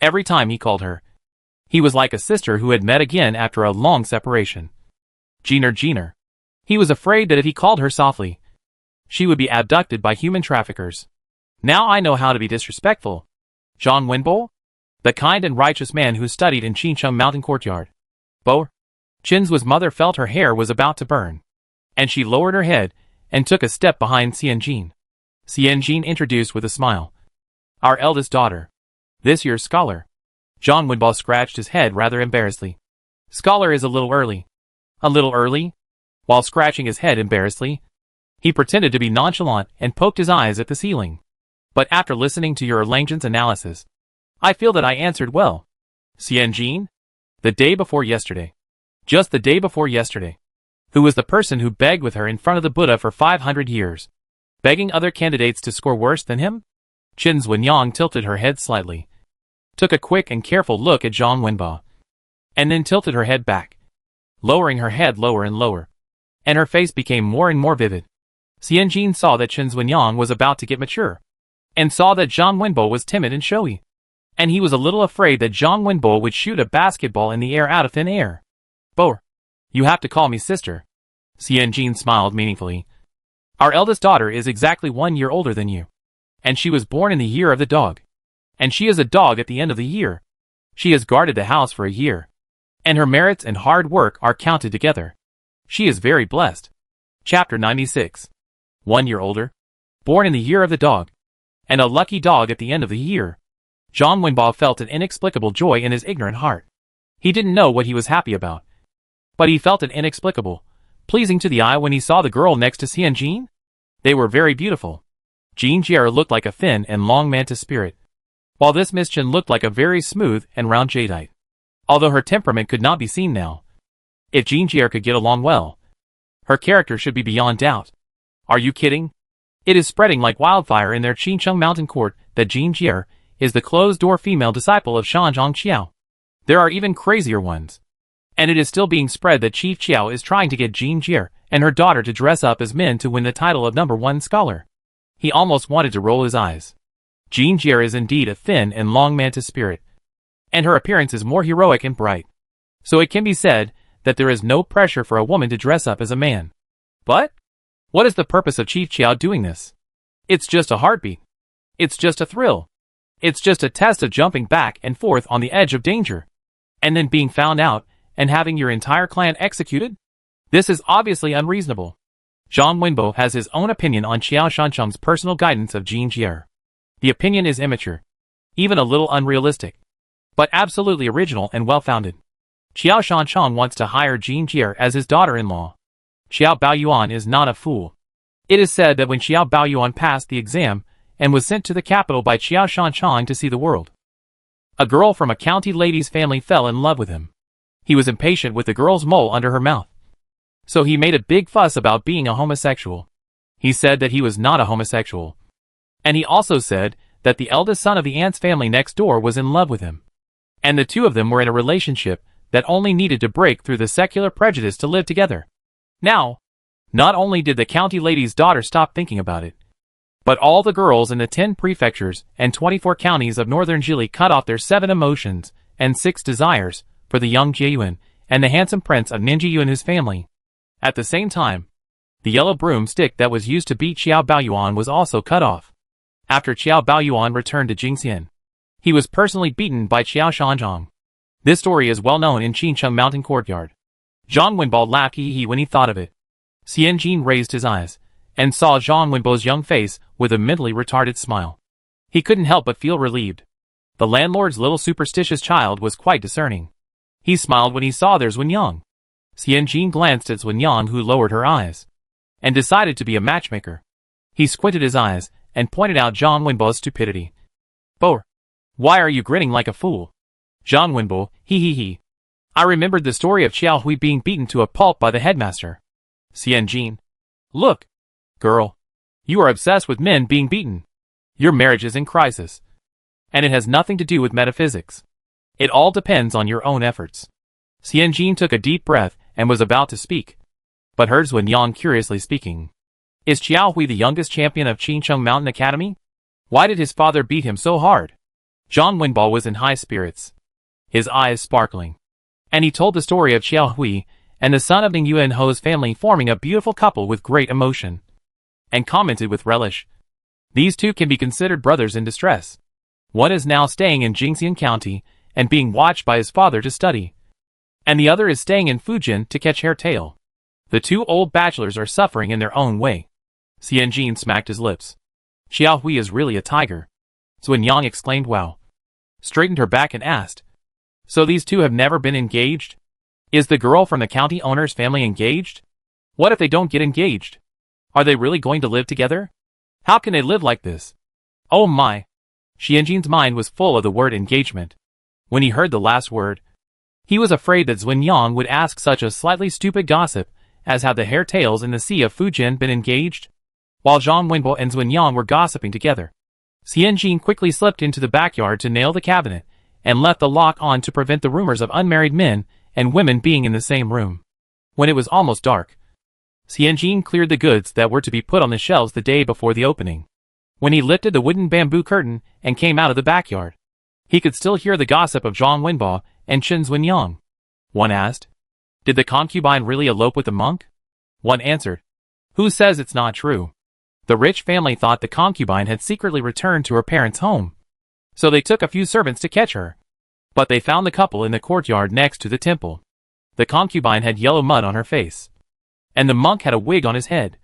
A: Every time he called her, he was like a sister who had met again after a long separation. Jeaner, Jeaner. He was afraid that if he called her softly, she would be abducted by human traffickers. Now I know how to be disrespectful. Zhang Wenbo? The kind and righteous man who studied in Qincheng Mountain Courtyard. Bo? Chinzua's mother felt her hair was about to burn, and she lowered her head and took a step behind Xianjin. Xianjin introduced with a smile. Our eldest daughter. This year's scholar. Zhang Wenbo scratched his head rather embarrassedly. Scholar is a little early. A little early? While scratching his head embarrassedly, he pretended to be nonchalant and poked his eyes at the ceiling. But after listening to your Langjin's analysis, I feel that I answered well. Xianjin? The day before yesterday. Just the day before yesterday. Who was the person who begged with her in front of the Buddha for 500 years? Begging other candidates to score worse than him? Xuanyang tilted her head slightly, took a quick and careful look at Zhang Wenbo, and then tilted her head back, lowering her head lower and lower, and her face became more and more vivid. Xianjin saw that Xuanyang was about to get mature, and saw that Zhang Wenbo was timid and showy, and he was a little afraid that Zhang Wenbo would shoot a basketball in the air out of thin air. Bo, you have to call me sister. Xianjin smiled meaningfully. Our eldest daughter is exactly 1 year older than you, and she was born in the year of the dog, and she is a dog at the end of the year. She has guarded the house for a year, and her merits and hard work are counted together. She is very blessed. Chapter 96. 1 year older, born in the year of the dog, and a lucky dog at the end of the year. Zhang Wenbo felt an inexplicable joy in his ignorant heart. He didn't know what he was happy about, but he felt it inexplicable, pleasing to the eye when he saw the girl next to Xianjin. They were very beautiful. Jinjier looked like a thin and long mantis spirit, while this Miss Chen looked like a very smooth and round jadeite. Although her temperament could not be seen now, if Jinjier could get along well, her character should be beyond doubt. Are you kidding? It is spreading like wildfire in their Qincheng Mountain Court that Jinjier is the closed-door female disciple of Shanzhong Qiao. There are even crazier ones. And it is still being spread that Chief Qiao is trying to get Jinjier and her daughter to dress up as men to win the title of #1 scholar. He almost wanted to roll his eyes. Jinjier is indeed a thin and long mantis spirit, and her appearance is more heroic and bright. So it can be said that there is no pressure for a woman to dress up as a man. But what is the purpose of Chief Qiao doing this? It's just a heartbeat. It's just a thrill. It's just a test of jumping back and forth on the edge of danger, and then being found out and having your entire clan executed? This is obviously unreasonable. Zhang Wenbo has his own opinion on Qiao Shancheng's personal guidance of Jinjier. The opinion is immature, even a little unrealistic, but absolutely original and well-founded. Qiao Shancheng wants to hire Jinjier as his daughter-in-law. Qiao Baoyuan is not a fool. It is said that when Xiao Baoyuan passed the exam and was sent to the capital by Qiao Shanchang to see the world, a girl from a county lady's family fell in love with him. He was impatient with the girl's mole under her mouth, so he made a big fuss about being a homosexual. He said that he was not a homosexual. And he also said that the eldest son of the aunt's family next door was in love with him. And the two of them were in a relationship that only needed to break through the secular prejudice to live together. Now, not only did the county lady's daughter stop thinking about it, but all the girls in the 10 prefectures and 24 counties of northern Jili cut off their 7 emotions and 6 desires for the young Jieyuan and the handsome prince of Ninjiyu and his family. At the same time, the yellow broomstick that was used to beat Qiao Baoyuan was also cut off. After Qiao Baoyuan returned to Jingxian, he was personally beaten by Qiao Shanzhong. This story is well known in Qincheng Mountain Courtyard. Zhang Wenbo laughed hee-hee when he thought of it. Xian Jin raised his eyes and saw Zhang Wenbo's young face with a mentally retarded smile. He couldn't help but feel relieved. The landlord's little superstitious child was quite discerning. He smiled when he saw their Xuanyang. Xian Jin glanced at Xuanyang, who lowered her eyes and decided to be a matchmaker. He squinted his eyes and pointed out Zhang Wenbo's stupidity. "Bo, why are you grinning like a fool?" Zhang Wenbo, hee. I remembered the story of Qiao Hui being beaten to a pulp by the headmaster. Xian Jin. Look, girl, you are obsessed with men being beaten. Your marriage is in crisis. And it has nothing to do with metaphysics. It all depends on your own efforts. Xian Jin took a deep breath and was about to speak, but heard Xuanyang curiously speaking. Is Qiao Hui the youngest champion of Qincheng Mountain Academy? Why did his father beat him so hard? Zhang Wenbo was in high spirits, his eyes sparkling, and he told the story of Qiao Hui and the son of Ning Yuan Ho's family forming a beautiful couple with great emotion, and commented with relish. These two can be considered brothers in distress. One is now staying in Jingxian County and being watched by his father to study, and the other is staying in Fujian to catch hairtail. The two old bachelors are suffering in their own way. Xian Jin smacked his lips. Qiao Hui is really a tiger. Xuanyang exclaimed wow, straightened her back and asked, so these two have never been engaged? Is the girl from the county owner's family engaged? What if they don't get engaged? Are they really going to live together? How can they live like this? Oh my! Xian Jin's mind was full of the word engagement. When he heard the last word, he was afraid that Xuanyang would ask such a slightly stupid gossip as have the hairtails in the sea of Fujian been engaged? While Zhang Wenbo and Xuanyang were gossiping together, Xian Jin quickly slipped into the backyard to nail the cabinet and left the lock on to prevent the rumors of unmarried men and women being in the same room. When it was almost dark, Xian Jin cleared the goods that were to be put on the shelves the day before the opening. When he lifted the wooden bamboo curtain and came out of the backyard, he could still hear the gossip of Zhang Wenbo and Chen Xuanyang. One asked, did the concubine really elope with the monk? One answered, who says it's not true? The rich family thought the concubine had secretly returned to her parents' home, so they took a few servants to catch her. But they found the couple in the courtyard next to the temple. The concubine had yellow mud on her face, and the monk had a wig on his head,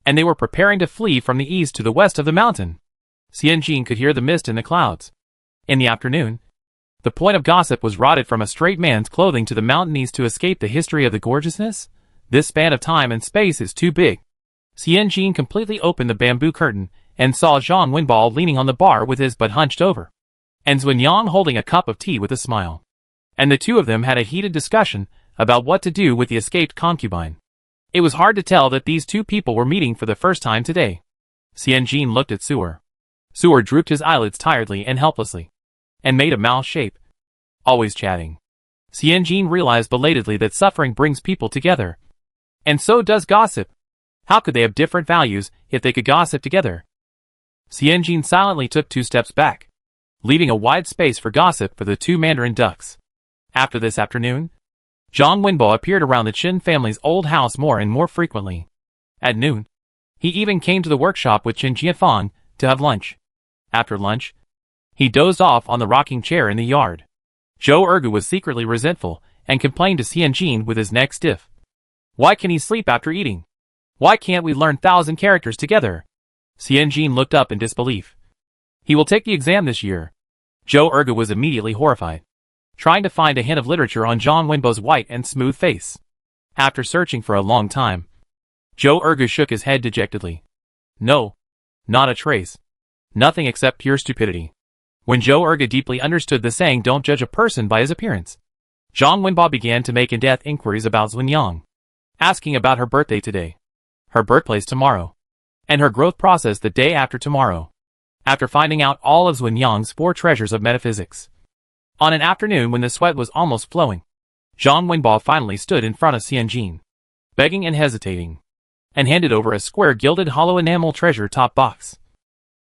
A: and they were preparing to flee from the east to the west of the mountain. Xian Jin could hear the mist in the clouds. In the afternoon, the point of gossip was rotted from a straight man's clothing to the mountain east to escape the history of the gorgeousness. This span of time and space is too big. Xian Jin completely opened the bamboo curtain and saw Zhang Wenbo leaning on the bar with his butt hunched over, and Xuanyang holding a cup of tea with a smile. And the two of them had a heated discussion about what to do with the escaped concubine. It was hard to tell that these two people were meeting for the first time today. Xian Jin looked at Su'er. Su'er drooped his eyelids tiredly and helplessly, and made a mouth shape. Always chatting. Xian Jin realized belatedly that suffering brings people together. And so does gossip. How could they have different values if they could gossip together? Xian Jin silently took 2 steps back, leaving a wide space for gossip for the 2 Mandarin ducks. After this afternoon, Zhang Wenbo appeared around the Chen family's old house more and more frequently. At noon, he even came to the workshop with Chen Jiafang to have lunch. After lunch, he dozed off on the rocking chair in the yard. Zhou Ergu was secretly resentful and complained to Xian Jin with his neck stiff. Why can he sleep after eating? Why can't we learn 1,000 characters together? Xian Jin looked up in disbelief. He will take the exam this year. Zhou Ergu was immediately horrified, trying to find a hint of literature on Zhang Wenbo's white and smooth face. After searching for a long time, Joe Erga shook his head dejectedly. No. Not a trace. Nothing except pure stupidity. When Joe Erga deeply understood the saying don't judge a person by his appearance, Zhang Wenbo began to make in-depth inquiries about Xuanyang, asking about her birthday today, her birthplace tomorrow, and her growth process the day after tomorrow. After finding out all of Xuanyang's 4 treasures of metaphysics, on an afternoon when the sweat was almost flowing, Zhang Wenbo finally stood in front of Xianjin, begging and hesitating, and handed over a square gilded hollow enamel treasure top box,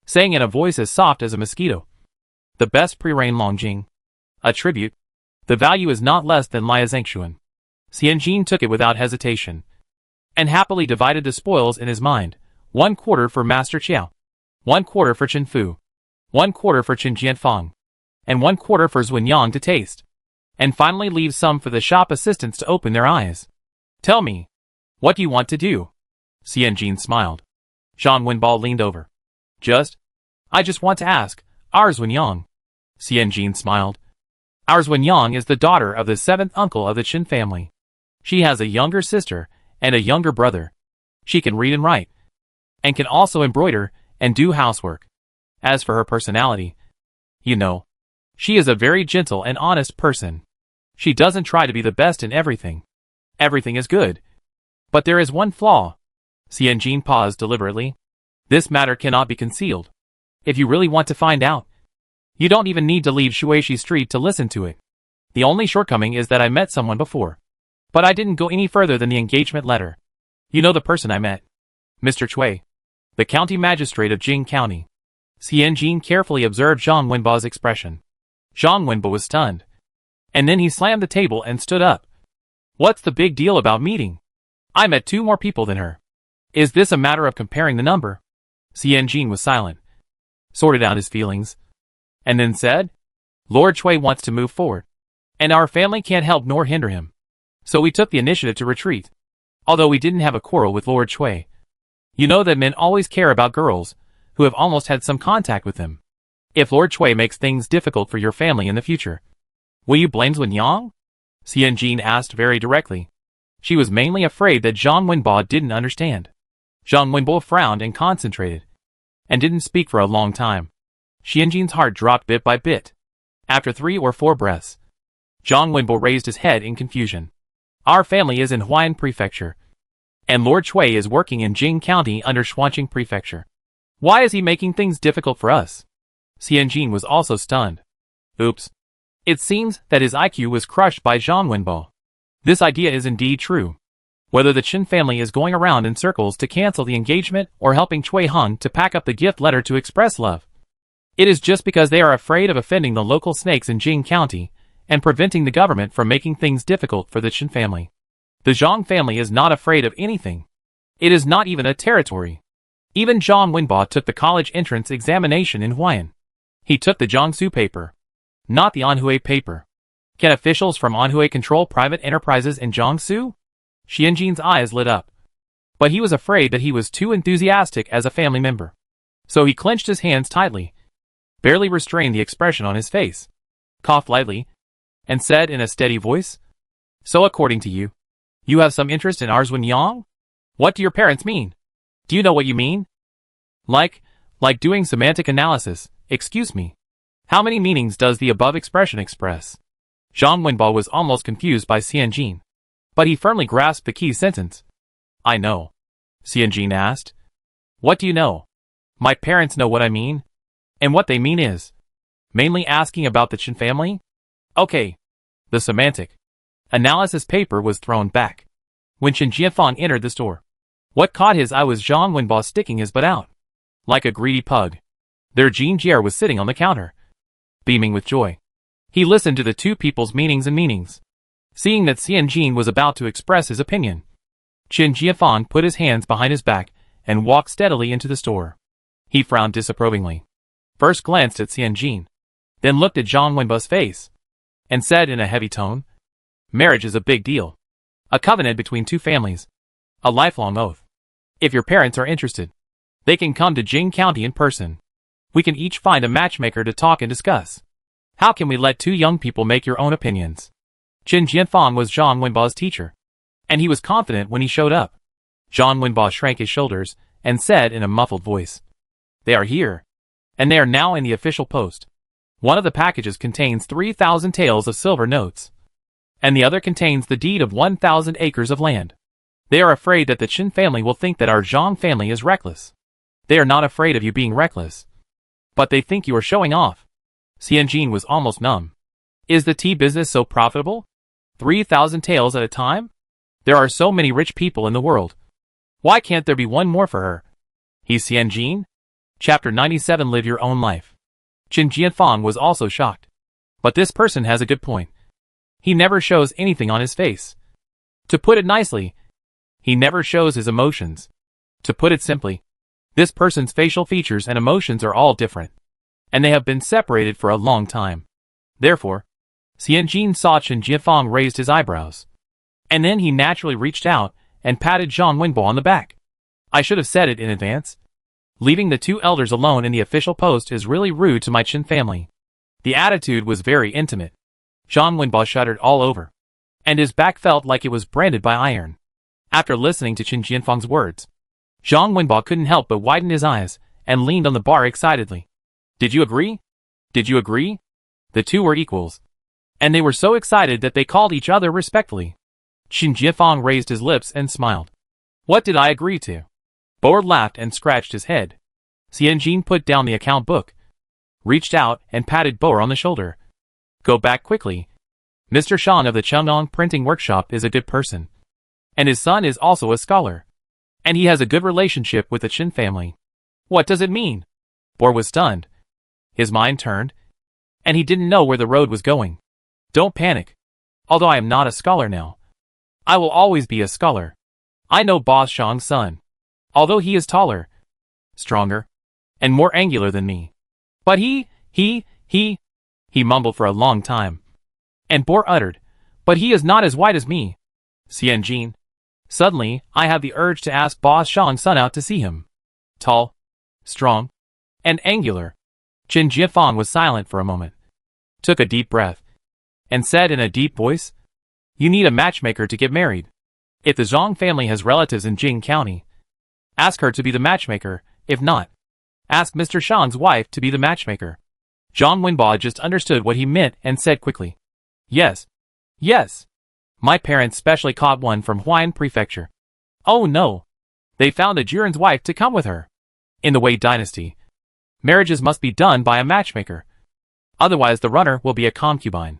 A: saying in a voice as soft as a mosquito, "The best pre-rain Longjing. A tribute. The value is not less than Lia Zhengshuan." Xianjin took it without hesitation, and happily divided the spoils in his mind, 1/4 for Master Chiao, 1/4 for Chen Fu, 1/4 for Chen Jianfang, and 1/4 for Xuanyang to taste, and finally leave some for the shop assistants to open their eyes. "Tell me, what do you want to do?" Xianjin smiled. Zhang Wenbo leaned over. I just want to ask, our Xuanyang." Xianjin smiled. "Our Xuanyang is the daughter of the 7th uncle of the Chen family. She has a younger sister and a younger brother. She can read and write, and can also embroider and do housework. As for her personality, she is a very gentle and honest person. She doesn't try to be the best in everything. Everything is good. But there is one flaw." Xianjin paused deliberately. "This matter cannot be concealed. If you really want to find out, you don't even need to leave Shuishi Street to listen to it. The only shortcoming is that I met someone before. But I didn't go any further than the engagement letter. You know the person I met? Mr. Cui, the county magistrate of Jing County." Xianjin carefully observed Zhang Wenbo's expression. Zhang Wenbo was stunned. And then he slammed the table and stood up. "What's the big deal about meeting? I met 2 more people than her. Is this a matter of comparing the number?" Xianjin was silent, sorted out his feelings, and then said, "Lord Cui wants to move forward, and our family can't help nor hinder him. So we took the initiative to retreat, although we didn't have a quarrel with Lord Cui. You know that men always care about girls who have almost had some contact with them. If Lord Cui makes things difficult for your family in the future, will you blame Xuanyang?" Xianjin asked very directly. She was mainly afraid that Zhang Wenbo didn't understand. Zhang Wenbo frowned and concentrated, and didn't speak for a long time. Xianjin's heart dropped bit by bit. After 3 or 4 breaths, Zhang Wenbo raised his head in confusion. "Our family is in Huayan Prefecture, and Lord Cui is working in Jing County under Shuanqing Prefecture. Why is he making things difficult for us?" Xianjin was also stunned. Oops. It seems that his IQ was crushed by Zhang Wenbo. This idea is indeed true. Whether the Chen family is going around in circles to cancel the engagement or helping Cui Hung to pack up the gift letter to express love, it is just because they are afraid of offending the local snakes in Jing County and preventing the government from making things difficult for the Chen family. The Zhang family is not afraid of anything. It is not even a territory. Even Zhang Wenbo took the college entrance examination in Huayan. He took the Jiangsu paper, not the Anhui paper. Can officials from Anhui control private enterprises in Jiangsu? Xianjin's eyes lit up. But he was afraid that he was too enthusiastic as a family member. So he clenched his hands tightly, barely restrained the expression on his face, coughed lightly, and said in a steady voice, "So according to you, you have some interest in our Xuanyang? What do your parents mean? Do you know what you mean? Like doing semantic analysis, excuse me. How many meanings does the above expression express?" Zhang Wenbo was almost confused by Xianjin, but he firmly grasped the key sentence. "I know." Xianjin asked, "What do you know?" "My parents know what I mean. And what they mean is mainly asking about the Chen family?" "Okay." The semantic analysis paper was thrown back when Chen Jianfang entered the store. What caught his eye was Zhang Wenbo sticking his butt out like a greedy pug. Their Jean Jier was sitting on the counter, beaming with joy. He listened to the 2 people's meanings. Seeing that Xianjin was about to express his opinion, Chen Jianfang put his hands behind his back and walked steadily into the store. He frowned disapprovingly, first glanced at Xianjin, then looked at Zhang Wenbo's face, and said in a heavy tone, "Marriage is a big deal. A covenant between 2 families. A lifelong oath. If your parents are interested, they can come to Jing County in person. We can each find a matchmaker to talk and discuss. How can we let 2 young people make your own opinions?" Chen Jianfang was Zhang Wenbo's teacher, and he was confident when he showed up. Zhang Wenbo shrank his shoulders and said in a muffled voice, "They are here. And they are now in the official post. One of the packages contains 3,000 taels of silver notes, and the other contains the deed of 1,000 acres of land. They are afraid that the Qin family will think that our Zhang family is reckless. They are not afraid of you being reckless, but they think you are showing off." Xianjin was almost numb. Is the tea business so profitable? 3,000 taels at a time? There are so many rich people in the world. Why can't there be one more for her? He's Xianjin? Chapter 97. Live your own life. Qin Jianfang was also shocked. But this person has a good point. He never shows anything on his face. To put it nicely, he never shows his emotions. To put it simply, this person's facial features and emotions are all different, and they have been separated for a long time. Therefore, Xianjin saw Qin Jianfang raised his eyebrows, and then he naturally reached out and patted Zhang Wenbo on the back. I should have said it in advance. Leaving the two elders alone in the official post is really rude to my Qin family. The attitude was very intimate. Zhang Wenbo shuddered all over, and his back felt like it was branded by iron. After listening to Qin Jianfang's words, Zhang Wenbo couldn't help but widen his eyes and leaned on the bar excitedly. Did you agree? Did you agree? The two were equals, and they were so excited that they called each other respectfully. Qin Jianfang raised his lips and smiled. What did I agree to? Boer laughed and scratched his head. Xianjin put down the account book, reached out and patted Boer on the shoulder. Go back quickly. Mr. Shan of the Chengdong printing workshop is a good person, and his son is also a scholar, and he has a good relationship with the Qin family. What does it mean? Boer was stunned. His mind turned, and he didn't know where the road was going. Don't panic. Although I am not a scholar now, I will always be a scholar. I know Boss Shang's son, although he is taller, stronger, and more angular than me. But he mumbled for a long time. And Boer uttered, but he is not as white as me. Xianjin. Suddenly, I have the urge to ask Boss Shang's son out to see him. Tall, strong, and angular. Qin Jianfang was silent for a moment, took a deep breath, and said in a deep voice, you need a matchmaker to get married. If the Zhang family has relatives in Jing County, ask her to be the matchmaker. If not, ask Mr. Shan's wife to be the matchmaker. Zhang Wenbo just understood what he meant and said quickly, yes, yes. My parents specially caught one from Huayan Prefecture. Oh no. They found a Jiren's wife to come with her. In the Wei dynasty, marriages must be done by a matchmaker. Otherwise the runner will be a concubine.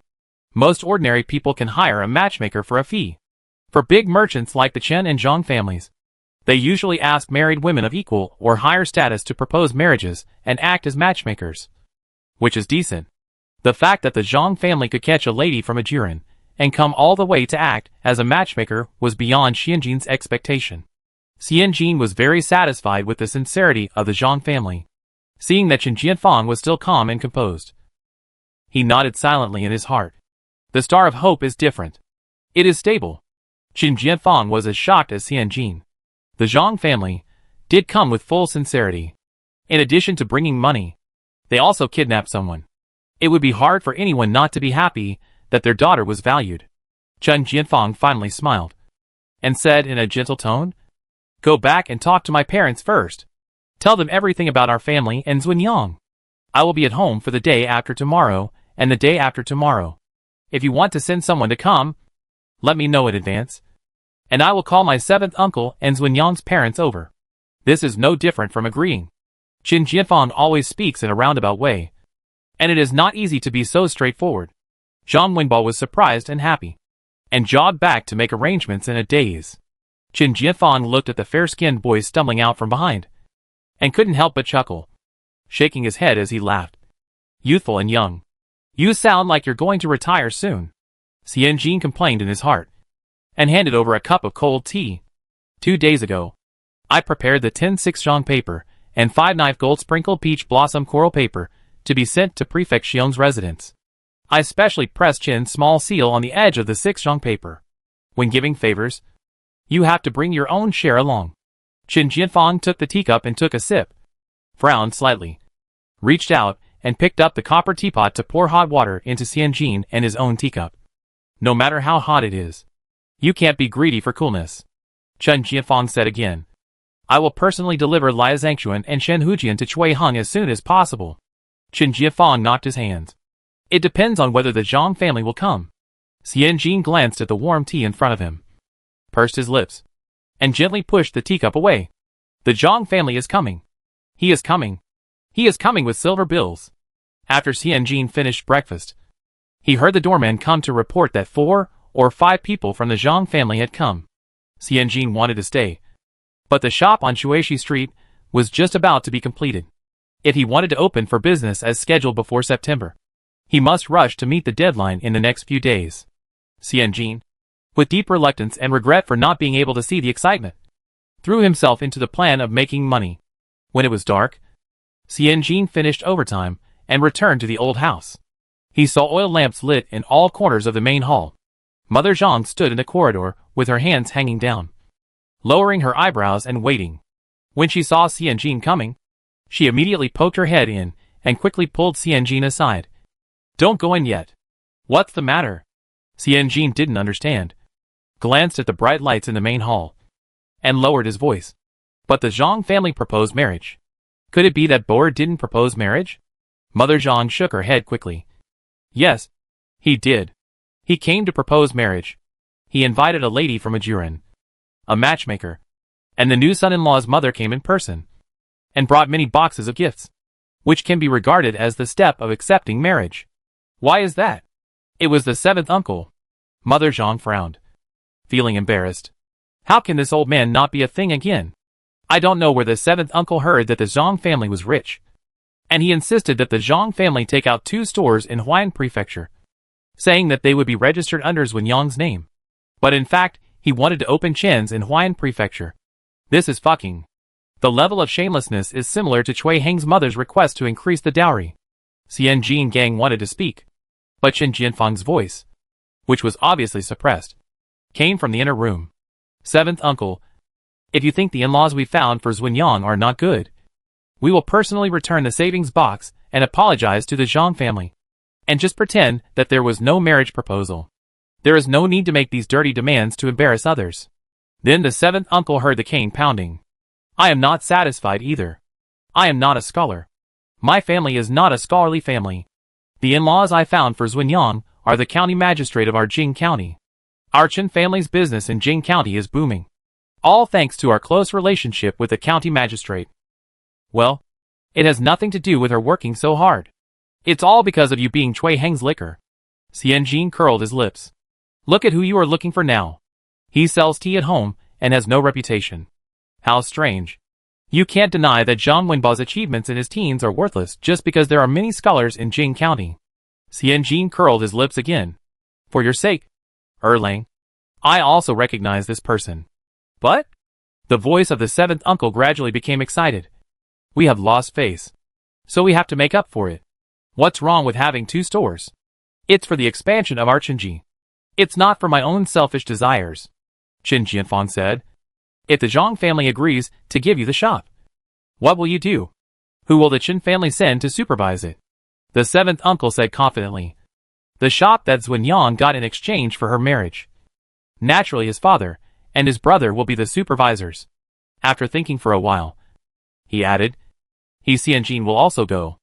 A: Most ordinary people can hire a matchmaker for a fee. For big merchants like the Chen and Zhang families, they usually ask married women of equal or higher status to propose marriages and act as matchmakers, which is decent. The fact that the Zhang family could catch a lady from a Jiren and come all the way to act as a matchmaker was beyond Xianjin's expectation. Xianjin was very satisfied with the sincerity of the Zhang family, seeing that Qin Jianfang was still calm and composed. He nodded silently in his heart. The star of hope is different. It is stable. Qin Jianfang was as shocked as Xianjin. The Zhang family did come with full sincerity. In addition to bringing money, they also kidnapped someone. It would be hard for anyone not to be happy that their daughter was valued. Qin Jianfang finally smiled and said in a gentle tone, go back and talk to my parents first. Tell them everything about our family and Zunyang. I will be at home for the day after tomorrow and the day after tomorrow. If you want to send someone to come, let me know in advance, and I will call my seventh uncle and Zunyang's parents over. This is no different from agreeing. Qin Jianfang always speaks in a roundabout way, and it is not easy to be so straightforward. Zhang Wenbo was surprised and happy, and jogged back to make arrangements in a daze. Qin Jianfang looked at the fair-skinned boy stumbling out from behind, and couldn't help but chuckle, shaking his head as he laughed. Youthful and young. You sound like you're going to retire soon. Xianjin complained in his heart, and handed over a cup of cold tea. 2 days ago, I prepared the 10/6 zhang paper and 5 gold sprinkled peach blossom coral paper to be sent to Prefect Xiong's residence. I specially pressed Qin's small seal on the edge of the 6 zhang paper. When giving favors, you have to bring your own share along. Qin Jianfang took the teacup and took a sip, frowned slightly, reached out and picked up the copper teapot to pour hot water into Xianjin and his own teacup. No matter how hot it is, you can't be greedy for coolness. Chen Jianfang said again. I will personally deliver Lia Zhangquan and Shen Hujian to Cui Heng as soon as possible. Chen Jianfang knocked his hands. It depends on whether the Zhang family will come. Xian Jin glanced at the warm tea in front of him, pursed his lips, and gently pushed the teacup away. The Zhang family is coming. He is coming. He is coming with silver bills. After Xian Jin finished breakfast, he heard the doorman come to report that 4 or 5 people from the Zhang family had come. Xian Jin wanted to stay, but the shop on Shuishi Street was just about to be completed. If he wanted to open for business as scheduled before September, he must rush to meet the deadline in the next few days. Xian Jin, with deep reluctance and regret for not being able to see the excitement, threw himself into the plan of making money. When it was dark, Xian Jin finished overtime and returned to the old house. He saw oil lamps lit in all corners of the main hall. Mother Zhang stood in the corridor with her hands hanging down, lowering her eyebrows and waiting. When she saw Xian Jin coming, she immediately poked her head in and quickly pulled Xian Jin aside. Don't go in yet. What's the matter? Xian Jin didn't understand, glanced at the bright lights in the main hall, and lowered his voice. But the Zhang family proposed marriage. Could it be that Boer didn't propose marriage? Mother Zhang shook her head quickly. Yes, he did. He came to propose marriage. He invited a lady from Ajuran, a matchmaker, and the new son-in-law's mother came in person, and brought many boxes of gifts, which can be regarded as the step of accepting marriage. Why is that? It was the 7th uncle. Mother Zhang frowned, feeling embarrassed. How can this old man not be a thing again? I don't know where the 7th uncle heard that the Zhang family was rich, and he insisted that the Zhang family take out 2 stores in Huayan Prefecture, saying that they would be registered under Xuanyang's name. But in fact, he wanted to open Chen's in Huayan Prefecture. This is fucking. The level of shamelessness is similar to Cui Heng's mother's request to increase the dowry. Xian Jin Gang wanted to speak, but Chen Jianfang's voice, which was obviously suppressed, came from the inner room. 7th uncle, if you think the in-laws we found for Xuanyang are not good, we will personally return the savings box and apologize to the Zhang family, and just pretend that there was no marriage proposal. There is no need to make these dirty demands to embarrass others. Then the 7th uncle heard the cane pounding. I am not satisfied either. I am not a scholar. My family is not a scholarly family. The in-laws I found for Xuanyang are the county magistrate of our Jing County. Our Chen family's business in Jing County is booming, all thanks to our close relationship with the county magistrate. Well, it has nothing to do with her working so hard. It's all because of you being Cui Heng's liquor. Xian Jin curled his lips. Look at who you are looking for now. He sells tea at home and has no reputation. How strange. You can't deny that Zhang Wenbao's achievements in his teens are worthless just because there are many scholars in Jing County. Xian Jin curled his lips again. For your sake, Erlang, I also recognize this person. But? The voice of the 7th uncle gradually became excited. We have lost face, so we have to make up for it. What's wrong with having 2 stores? It's for the expansion of our Chenji. It's not for my own selfish desires. Chen Jianfang said. If the Zhang family agrees to give you the shop, what will you do? Who will the Chen family send to supervise it? The 7th uncle said confidently. The shop that Xuanyang got in exchange for her marriage. Naturally his father and his brother will be the supervisors. After thinking for a while, he added, Xian Jin will also go.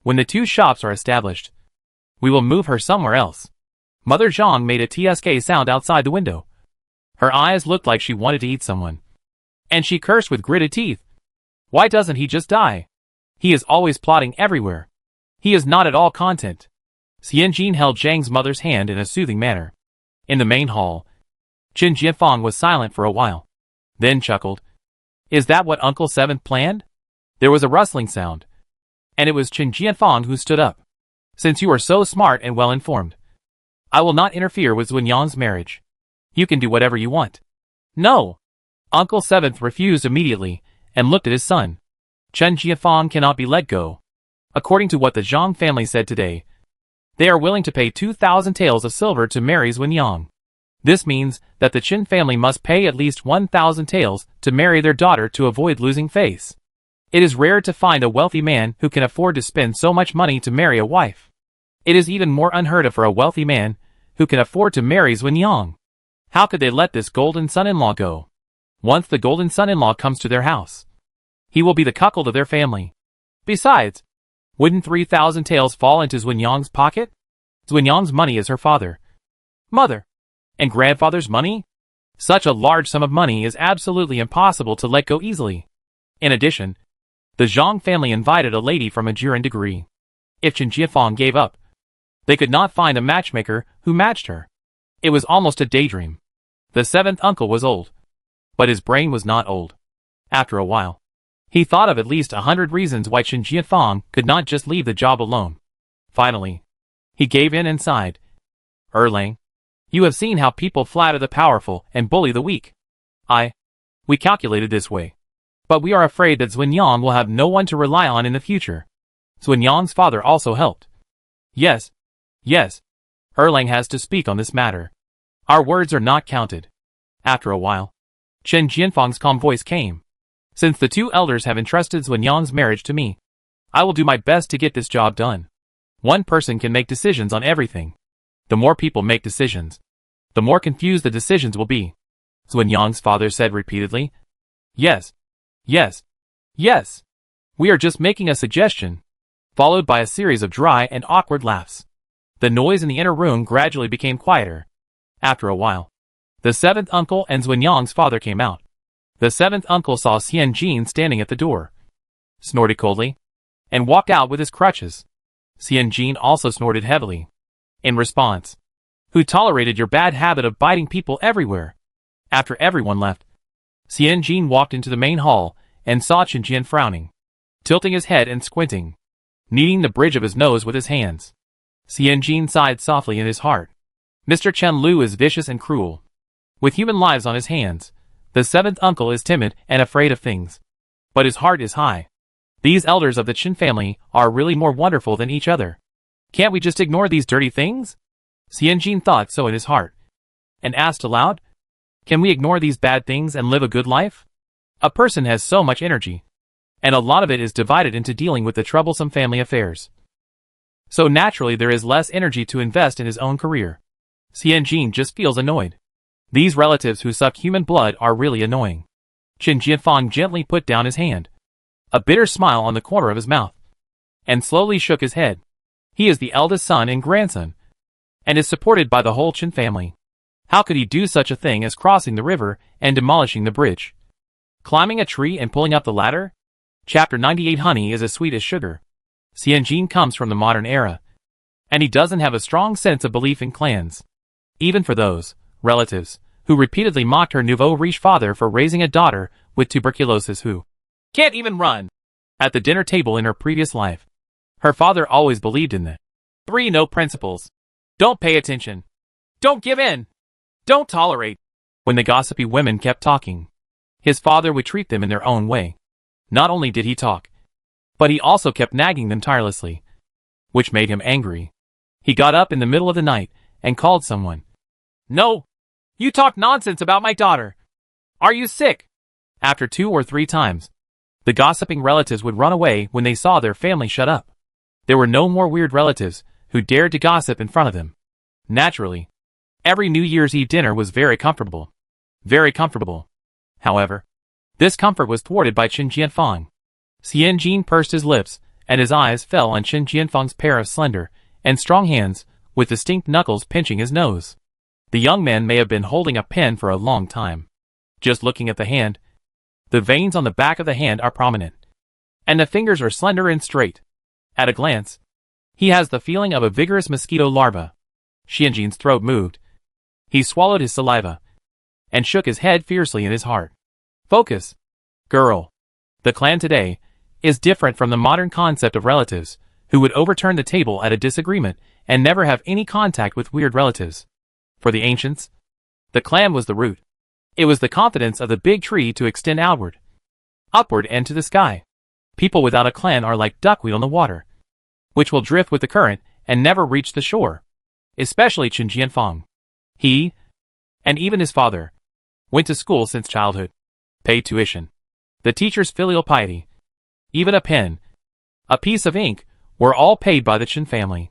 A: When the 2 shops are established, we will move her somewhere else. Mother Zhang made a TSK sound outside the window. Her eyes looked like she wanted to eat someone, and she cursed with gritted teeth. Why doesn't he just die? He is always plotting everywhere. He is not at all content. Xian Jin held Zhang's mother's hand in a soothing manner. In the main hall, Chen Jianfang was silent for a while, then chuckled. Is that what Uncle 7th planned? There was a rustling sound, and it was Chen Jianfang who stood up. Since you are so smart and well-informed, I will not interfere with Xuanyang's marriage. You can do whatever you want. No! Uncle 7th refused immediately and looked at his son. Chen Jianfang cannot be let go. According to what the Zhang family said today, they are willing to pay 2,000 taels of silver to marry Xuanyang. This means that the Chen family must pay at least 1,000 taels to marry their daughter to avoid losing face. It is rare to find a wealthy man who can afford to spend so much money to marry a wife. It is even more unheard of for a wealthy man who can afford to marry Xuanyang. How could they let this golden son-in-law go? Once the golden son-in-law comes to their house, he will be the cuckold of their family. Besides, wouldn't 3,000 taels fall into Xuanyang's pocket? Xuanyang's money is her father, mother, and grandfather's money? Such a large sum of money is absolutely impossible to let go easily. In addition, the Zhang family invited a lady from a Jiren degree. If Chen Jianfang gave up, they could not find a matchmaker who matched her. It was almost a daydream. The seventh uncle was old, but his brain was not old. After a while, he thought of at least 100 reasons why Chen Jianfang could not just leave the job alone. Finally, he gave in and sighed. Erlang, you have seen how people flatter the powerful and bully the weak. We calculated this way. But we are afraid that Xuanyang will have no one to rely on in the future. Xuanyang's father also helped. Yes. Erlang has to speak on this matter. Our words are not counted. After a while, Chen Jianfang's calm voice came. Since the two elders have entrusted Xuanyang's marriage to me, I will do my best to get this job done. One person can make decisions on everything. The more people make decisions, the more confused the decisions will be. Xuanyang's father said repeatedly. Yes. We are just making a suggestion, followed by a series of dry and awkward laughs. The noise in the inner room gradually became quieter. After a while, the seventh uncle and Xuanyang's father came out. The seventh uncle saw Xianjin standing at the door, snorted coldly, and walked out with his crutches. Xianjin also snorted heavily. In response, who tolerated your bad habit of biting people everywhere? After everyone left, Xianjin walked into the main hall and saw Chen Jian frowning, tilting his head and squinting, kneading the bridge of his nose with his hands. Xianjin sighed softly in his heart. Mr. Chen Lu is vicious and cruel. With human lives on his hands, the seventh uncle is timid and afraid of things. But his heart is high. These elders of the Chen family are really more wonderful than each other. Can't we just ignore these dirty things? Xianjin thought so in his heart, and asked aloud, can we ignore these bad things and live a good life? A person has so much energy, and a lot of it is divided into dealing with the troublesome family affairs. So naturally there is less energy to invest in his own career. Xianjin just feels annoyed. These relatives who suck human blood are really annoying. Chen Jianfang gently put down his hand, a bitter smile on the corner of his mouth, and slowly shook his head. He is the eldest son and grandson, and is supported by the whole Chen family. How could he do such a thing as crossing the river and demolishing the bridge? Climbing a tree and pulling up the ladder? Chapter 98. Honey is as sweet as sugar. Xianjin comes from the modern era, and he doesn't have a strong sense of belief in clans. Even for those relatives who repeatedly mocked her nouveau riche father for raising a daughter with tuberculosis who can't even run. At the dinner table in her previous life, her father always believed in the 3 no principles. Don't pay attention. Don't give in. Don't tolerate. When the gossipy women kept talking, his father would treat them in their own way. Not only did he talk, but he also kept nagging them tirelessly, which made him angry. He got up in the middle of the night and called someone. No! You talk nonsense about my daughter! Are you sick? After 2 or 3 times, the gossiping relatives would run away when they saw their family shut up. There were no more weird relatives who dared to gossip in front of them. Naturally, every New Year's Eve dinner was very comfortable. Very comfortable. However, this comfort was thwarted by Chen Jianfang. Xianjin pursed his lips, and his eyes fell on Chen Jianfang's pair of slender and strong hands, with distinct knuckles pinching his nose. The young man may have been holding a pen for a long time. Just looking at the hand, the veins on the back of the hand are prominent, and the fingers are slender and straight. At a glance, he has the feeling of a vigorous mosquito larva. Xianjin's throat moved. He swallowed his saliva, and shook his head fiercely in his heart. Focus, girl. The clan today is different from the modern concept of relatives who would overturn the table at a disagreement and never have any contact with weird relatives. For the ancients, the clan was the root. It was the confidence of the big tree to extend outward, upward and to the sky. People without a clan are like duckweed on the water, which will drift with the current and never reach the shore. Especially Chen Jianfang. He, and even his father, went to school since childhood, paid tuition, the teacher's filial piety, even a pen, a piece of ink, were all paid by the Chen family.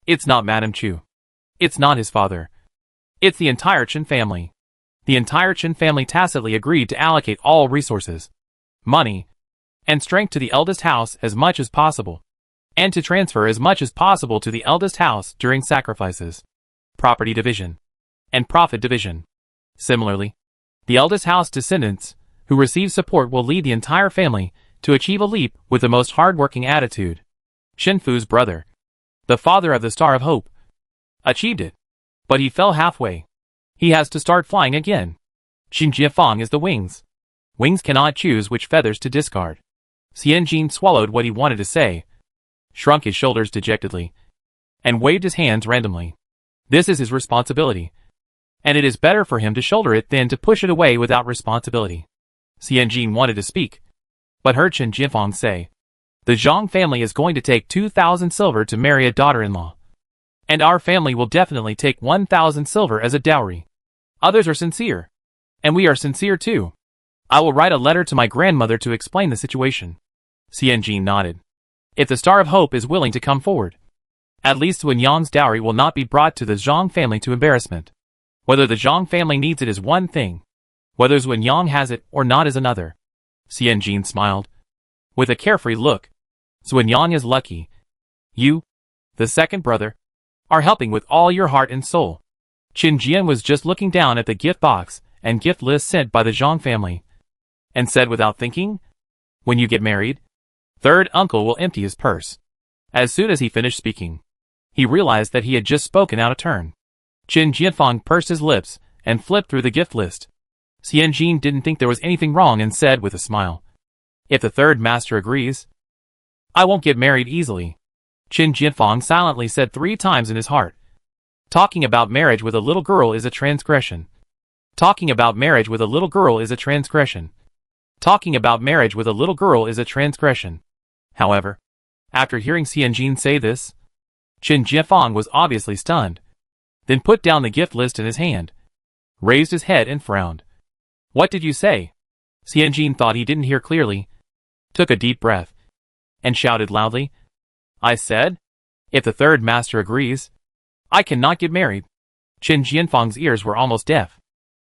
A: It's not Madame Chu. It's not his father. It's the entire Chen family. The entire Chen family tacitly agreed to allocate all resources, money, and strength to the eldest house as much as possible, and to transfer as much as possible to the eldest house during sacrifices, property division, and profit division. Similarly, the eldest house descendants who receive support will lead the entire family to achieve a leap with the most hard-working attitude. Shen Fu's brother, the father of the Star of Hope, achieved it, but he fell halfway. He has to start flying again. Xin Jiafang is the wings. Wings cannot choose which feathers to discard. Xianjin swallowed what he wanted to say, shrunk his shoulders dejectedly, and waved his hands randomly. This is his responsibility, and it is better for him to shoulder it than to push it away without responsibility. Xianjin wanted to speak, but heard Chen Jiafang say, "The Zhang family is going to take 2,000 silver to marry a daughter-in-law. And our family will definitely take 1,000 silver as a dowry. Others are sincere. And we are sincere too. I will write a letter to my grandmother to explain the situation." Xianjin nodded. If the Star of Hope is willing to come forward, at least Wen Yang's dowry will not be brought to the Zhang family to embarrassment. Whether the Zhang family needs it is one thing. Whether Wen Yang has it or not is another. Xianjin smiled, with a carefree look. Wen Yang is lucky. You, the second brother, are helping with all your heart and soul. Qin Jian was just looking down at the gift box and gift list sent by the Zhang family, and said without thinking, "When you get married, third uncle will empty his purse." As soon as he finished speaking, he realized that he had just spoken out of turn. Qin Jianfang pursed his lips and flipped through the gift list. Xianjin didn't think there was anything wrong and said with a smile, "If the third master agrees, I won't get married easily." Qin Jianfang silently said 3 times in his heart, "Talking about marriage with a little girl is a transgression. Talking about marriage with a little girl is a transgression. Talking about marriage with a little girl is a transgression." However, after hearing Xianjin say this, Qin Jianfang was obviously stunned, then put down the gift list in his hand, raised his head and frowned. "What did you say?" Xianjin thought he didn't hear clearly, took a deep breath, and shouted loudly, "I said, if the third master agrees, I cannot get married." Qin Jianfang's ears were almost deaf.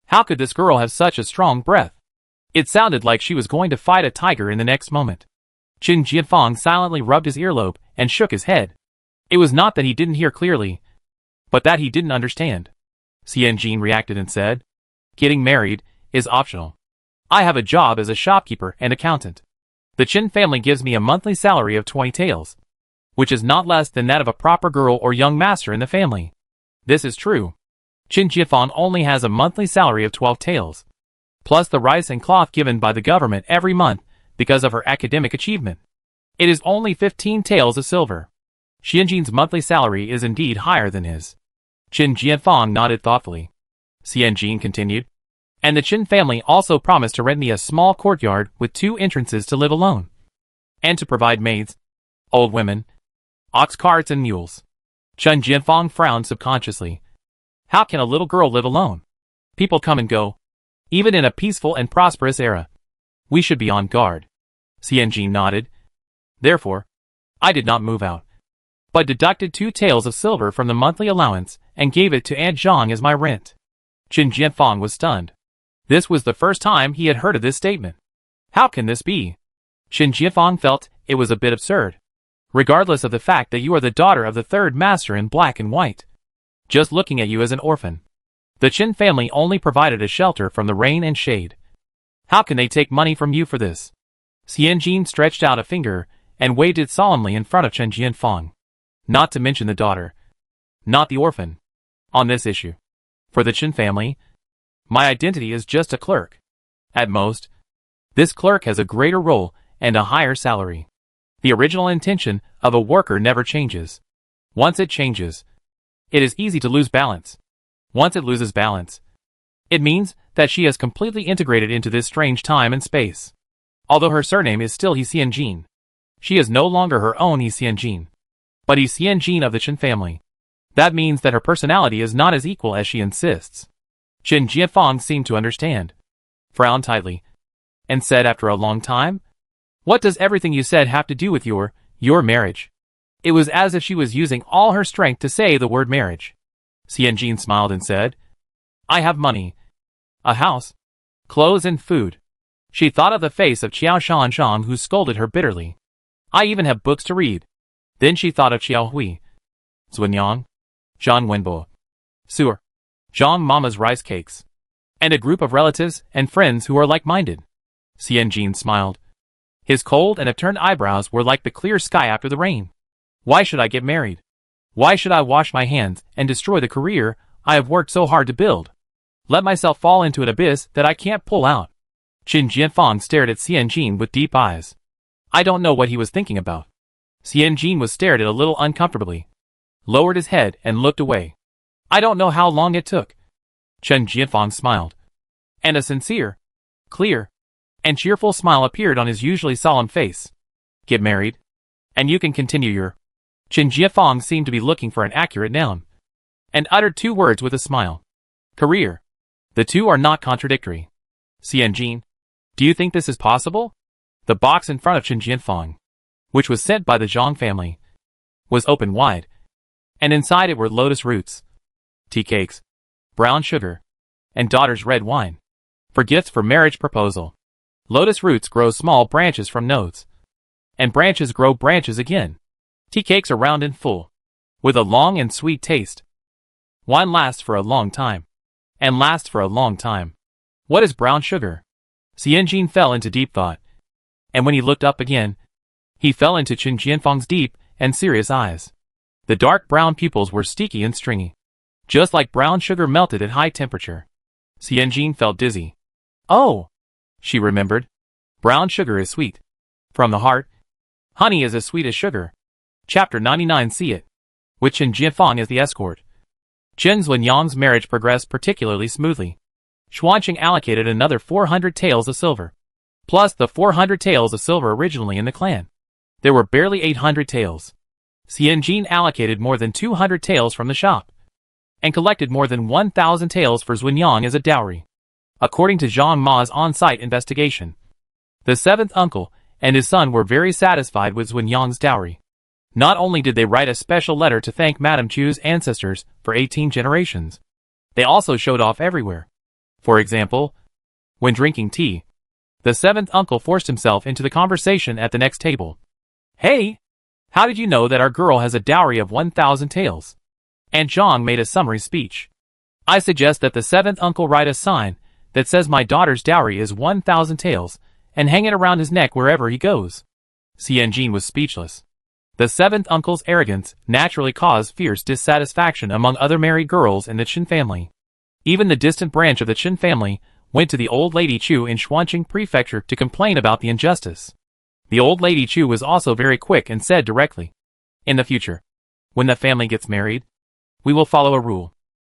A: How could this girl have such a strong breath? It sounded like she was going to fight a tiger in the next moment. Qin Jianfang silently rubbed his earlobe and shook his head. It was not that he didn't hear clearly, but that he didn't understand. Xianjin reacted and said, "Getting married is optional. I have a job as a shopkeeper and accountant. The Qin family gives me a monthly salary of 20 taels, which is not less than that of a proper girl or young master in the family. This is true. Qin Jianfang only has a monthly salary of 12 taels, plus the rice and cloth given by the government every month because of her academic achievement. It is only 15 taels of silver. Xianjin's monthly salary is indeed higher than his." Qin Jianfang nodded thoughtfully. Xianjin continued, "And the Qin family also promised to rent me a small courtyard with 2 entrances to live alone, and to provide maids, old women, ox carts and mules." Qin Jianfang frowned subconsciously. How can a little girl live alone? People come and go, even in a peaceful and prosperous era. We should be on guard. Xianjin nodded. Therefore, I did not move out, but deducted 2 taels of silver from the monthly allowance and gave it to Aunt Zhang as my rent. Qin Jianfang was stunned. This was the first time he had heard of this statement. How can this be? Qin Jianfang felt it was a bit absurd. Regardless of the fact that you are the daughter of the third master in black and white, just looking at you as an orphan. The Qin family only provided a shelter from the rain and shade. How can they take money from you for this? Xianjin stretched out a finger and waved it solemnly in front of Qin Jianfang. Not to mention the daughter, not the orphan. On this issue, for the Qin family, my identity is just a clerk. At most, this clerk has a greater role and a higher salary. The original intention of a worker never changes. Once it changes, it is easy to lose balance. Once it loses balance, it means that she has completely integrated into this strange time and space. Although her surname is still He Xianjin, she is no longer her own He Xianjin, but He Xianjin of the Qin family. That means that her personality is not as equal as she insists. Qin Jianfang seemed to understand, frowned tightly, and said after a long time, "What does everything you said have to do with your marriage?" It was as if she was using all her strength to say the word marriage. Xianjin smiled and said, "I have money. a house, clothes and food. She thought of the face of Qiao Shanshang who scolded her bitterly. I even have books to read. Then she thought of Qiao Hui, Zuanyang, Zhang Wenbo, Suer, Zhang Mama's rice cakes, and a group of relatives and friends who are like-minded. Xianjin smiled. His cold and upturned eyebrows were like the clear sky after the rain. Why should I get married? Why should I wash my hands and destroy the career I have worked so hard to build? Let myself fall into an abyss that I can't pull out. Qin Jianfang stared at Xianjin with deep eyes. I don't know what he was thinking about. Xianjin was stared at a little uncomfortably, lowered his head and looked away. I don't know how long it took. Qin Jianfang smiled. And a sincere, clear, and cheerful smile appeared on his usually solemn face. Get married, and you can continue your... Qin Jianfang seemed to be looking for an accurate noun, and uttered two words with a smile. Career. The two are not contradictory. Xianjin, do you think this is possible? The box in front of Qin Jianfang, which was sent by the Zhang family, was open wide, and inside it were lotus roots, tea cakes, brown sugar, and daughter's red wine, for gifts for marriage proposal. Lotus roots grow small branches from nodes, and branches grow branches again. Tea cakes are round and full, with a long and sweet taste. Wine lasts for a long time, and lasts for a long time. What is brown sugar? Xianjin fell into deep thought, and when he looked up again, he fell into Qin Jianfang's deep and serious eyes. The dark brown pupils were sticky and stringy, just like brown sugar melted at high temperature. Xianjin felt dizzy. Oh, she remembered. Brown sugar is sweet. From the heart. Honey is as sweet as sugar. Chapter 99. See it. With Qin Jianfang as the escort, Chen Zuanyang's marriage progressed particularly smoothly. Xuanqing allocated another 400 taels of silver, plus the 400 taels of silver originally in the clan. There were barely 800 taels. Xianjin allocated more than 200 taels from the shop, and collected more than 1,000 taels for Zuanyang as a dowry. According to Zhang Ma's on-site investigation, the seventh uncle and his son were very satisfied with Zuanyang's dowry. Not only did they write a special letter to thank Madame Chu's ancestors for 18 generations, they also showed off everywhere. For example, when drinking tea, the seventh uncle forced himself into the conversation at the next table. Hey, how did you know that our girl has a dowry of 1,000 taels? And Zhang made a summary speech. I suggest that the seventh uncle write a sign that says my daughter's dowry is 1,000 taels and hang it around his neck wherever he goes. Xianjin was speechless. The seventh uncle's arrogance naturally caused fierce dissatisfaction among other married girls in the Chen family. Even the distant branch of the Chen family went to the old lady Chu in Xuanqing Prefecture to complain about the injustice. The old lady Chu was also very quick and said directly, in the future, when the family gets married, we will follow a rule.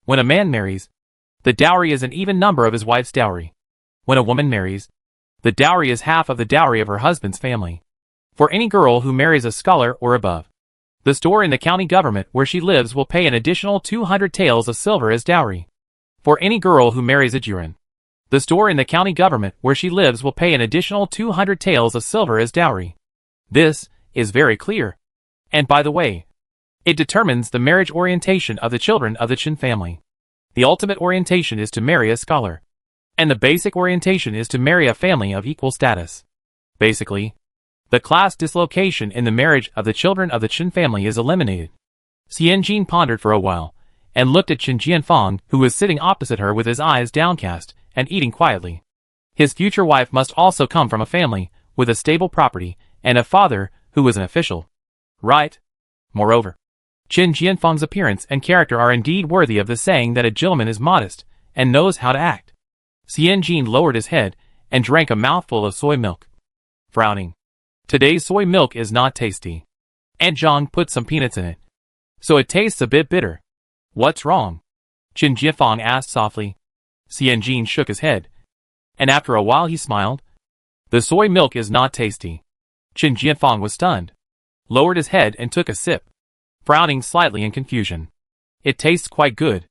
A: When a man marries, the dowry is an even number of his wife's dowry. When a woman marries, the dowry is half of the dowry of her husband's family. For any girl who marries a scholar or above, the store in the county government where she lives will pay an additional 200 taels of silver as dowry. For any girl who marries a Juren, the store in the county government where she lives will pay an additional 200 taels of silver as dowry. This is very clear. And by the way, it determines the marriage orientation of the children of the Chen family. The ultimate orientation is to marry a scholar, and the basic orientation is to marry a family of equal status. Basically, the class dislocation in the marriage of the children of the Chen family is eliminated. Xianjin pondered for a while, and looked at Qin Jianfang, who was sitting opposite her with his eyes downcast and eating quietly. His future wife must also come from a family with a stable property and a father who was an official. Right? Moreover, Qin Jianfang's appearance and character are indeed worthy of the saying that a gentleman is modest and knows how to act. Xianjin lowered his head and drank a mouthful of soy milk. Frowning. Today's soy milk is not tasty. Aunt Zhang put some peanuts in it, so it tastes a bit bitter. What's wrong? Qin Jianfang asked softly. Xianjin shook his head, and after a while he smiled. The soy milk is not tasty. Qin Jianfang was stunned, lowered his head and took a sip, frowning slightly in confusion. It tastes quite good.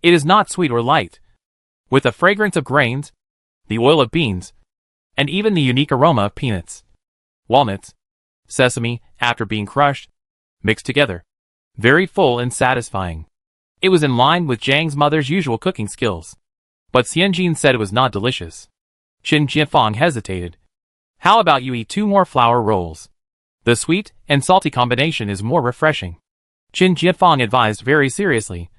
A: It is not sweet or light, with the fragrance of grains, the oil of beans, and even the unique aroma of peanuts, walnuts, sesame, after being crushed, mixed together. Very full and satisfying. It was in line with Zhang's mother's usual cooking skills. But Xianjin said it was not delicious. Qin Jianfang hesitated. How about you eat 2 more flour rolls? The sweet and salty combination is more refreshing. Qin Jianfang advised very seriously,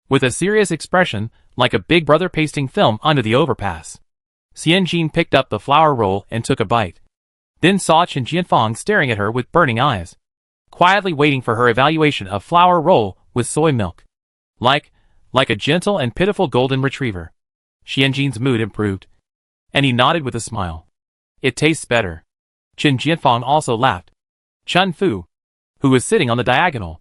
A: with a serious expression like a big brother pasting film under the overpass. Xianjin picked up the flour roll and took a bite. Then saw Qin Jianfang staring at her with burning eyes, quietly waiting for her evaluation of flour roll with soy milk. Like a gentle and pitiful golden retriever. Xianjin's mood improved, and he nodded with a smile. It tastes better. Qin Jianfang also laughed. Chun Fu, who was sitting on the diagonal,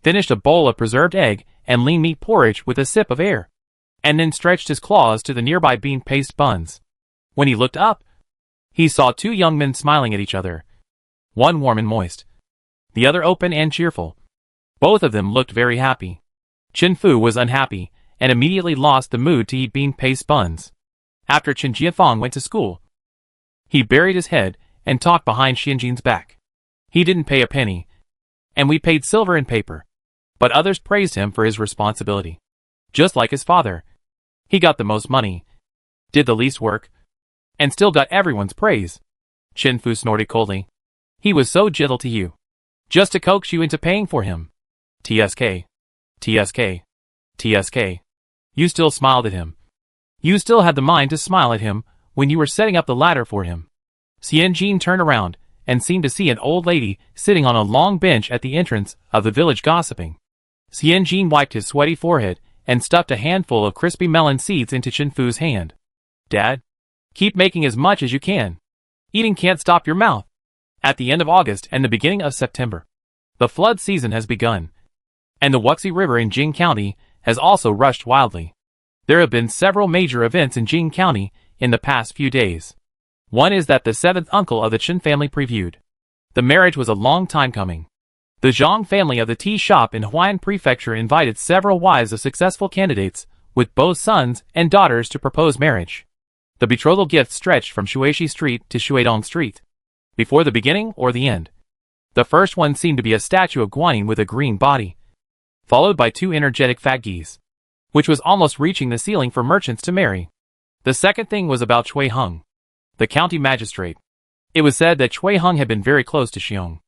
A: finished a bowl of preserved egg and lean meat porridge with a sip of air, and then stretched his claws to the nearby bean paste buns. When he looked up, he saw 2 young men smiling at each other, one warm and moist, the other open and cheerful. Both of them looked very happy. Qin Fu was unhappy, and immediately lost the mood to eat bean paste buns. After Qin Jianfang went to school, he buried his head and talked behind Xianjin's back. He didn't pay a penny, and we paid silver and paper. But others praised him for his responsibility. Just like his father, he got the most money, did the least work, and still got everyone's praise. Qin Fu snorted coldly. He was so gentle to you, just to coax you into paying for him. TSK. TSK. TSK. You still smiled at him. You still had the mind to smile at him when you were setting up the ladder for him. Xianjin turned around and seemed to see an old lady sitting on a long bench at the entrance of the village gossiping. Xianjin wiped his sweaty forehead and stuffed a handful of crispy melon seeds into Qin Fu's hand. Dad, keep making as much as you can. Eating can't stop your mouth. At the end of August and the beginning of September, the flood season has begun, and the Wuxi River in Jing County has also rushed wildly. There have been several major events in Jing County in the past few days. One is that the 7th uncle of the Chen family previewed. The marriage was a long time coming. The Zhang family of the tea shop in Huayan Prefecture invited several wives of successful candidates with both sons and daughters to propose marriage. The betrothal gift stretched from Shuishi Street to Shuidong Street. Before the beginning or the end. The first one seemed to be a statue of Guanyin with a green body, followed by 2 energetic fat geese, which was almost reaching the ceiling for merchants to marry. The second thing was about Cui Heng, the county magistrate. It was said that Cui Heng had been very close to Xiong,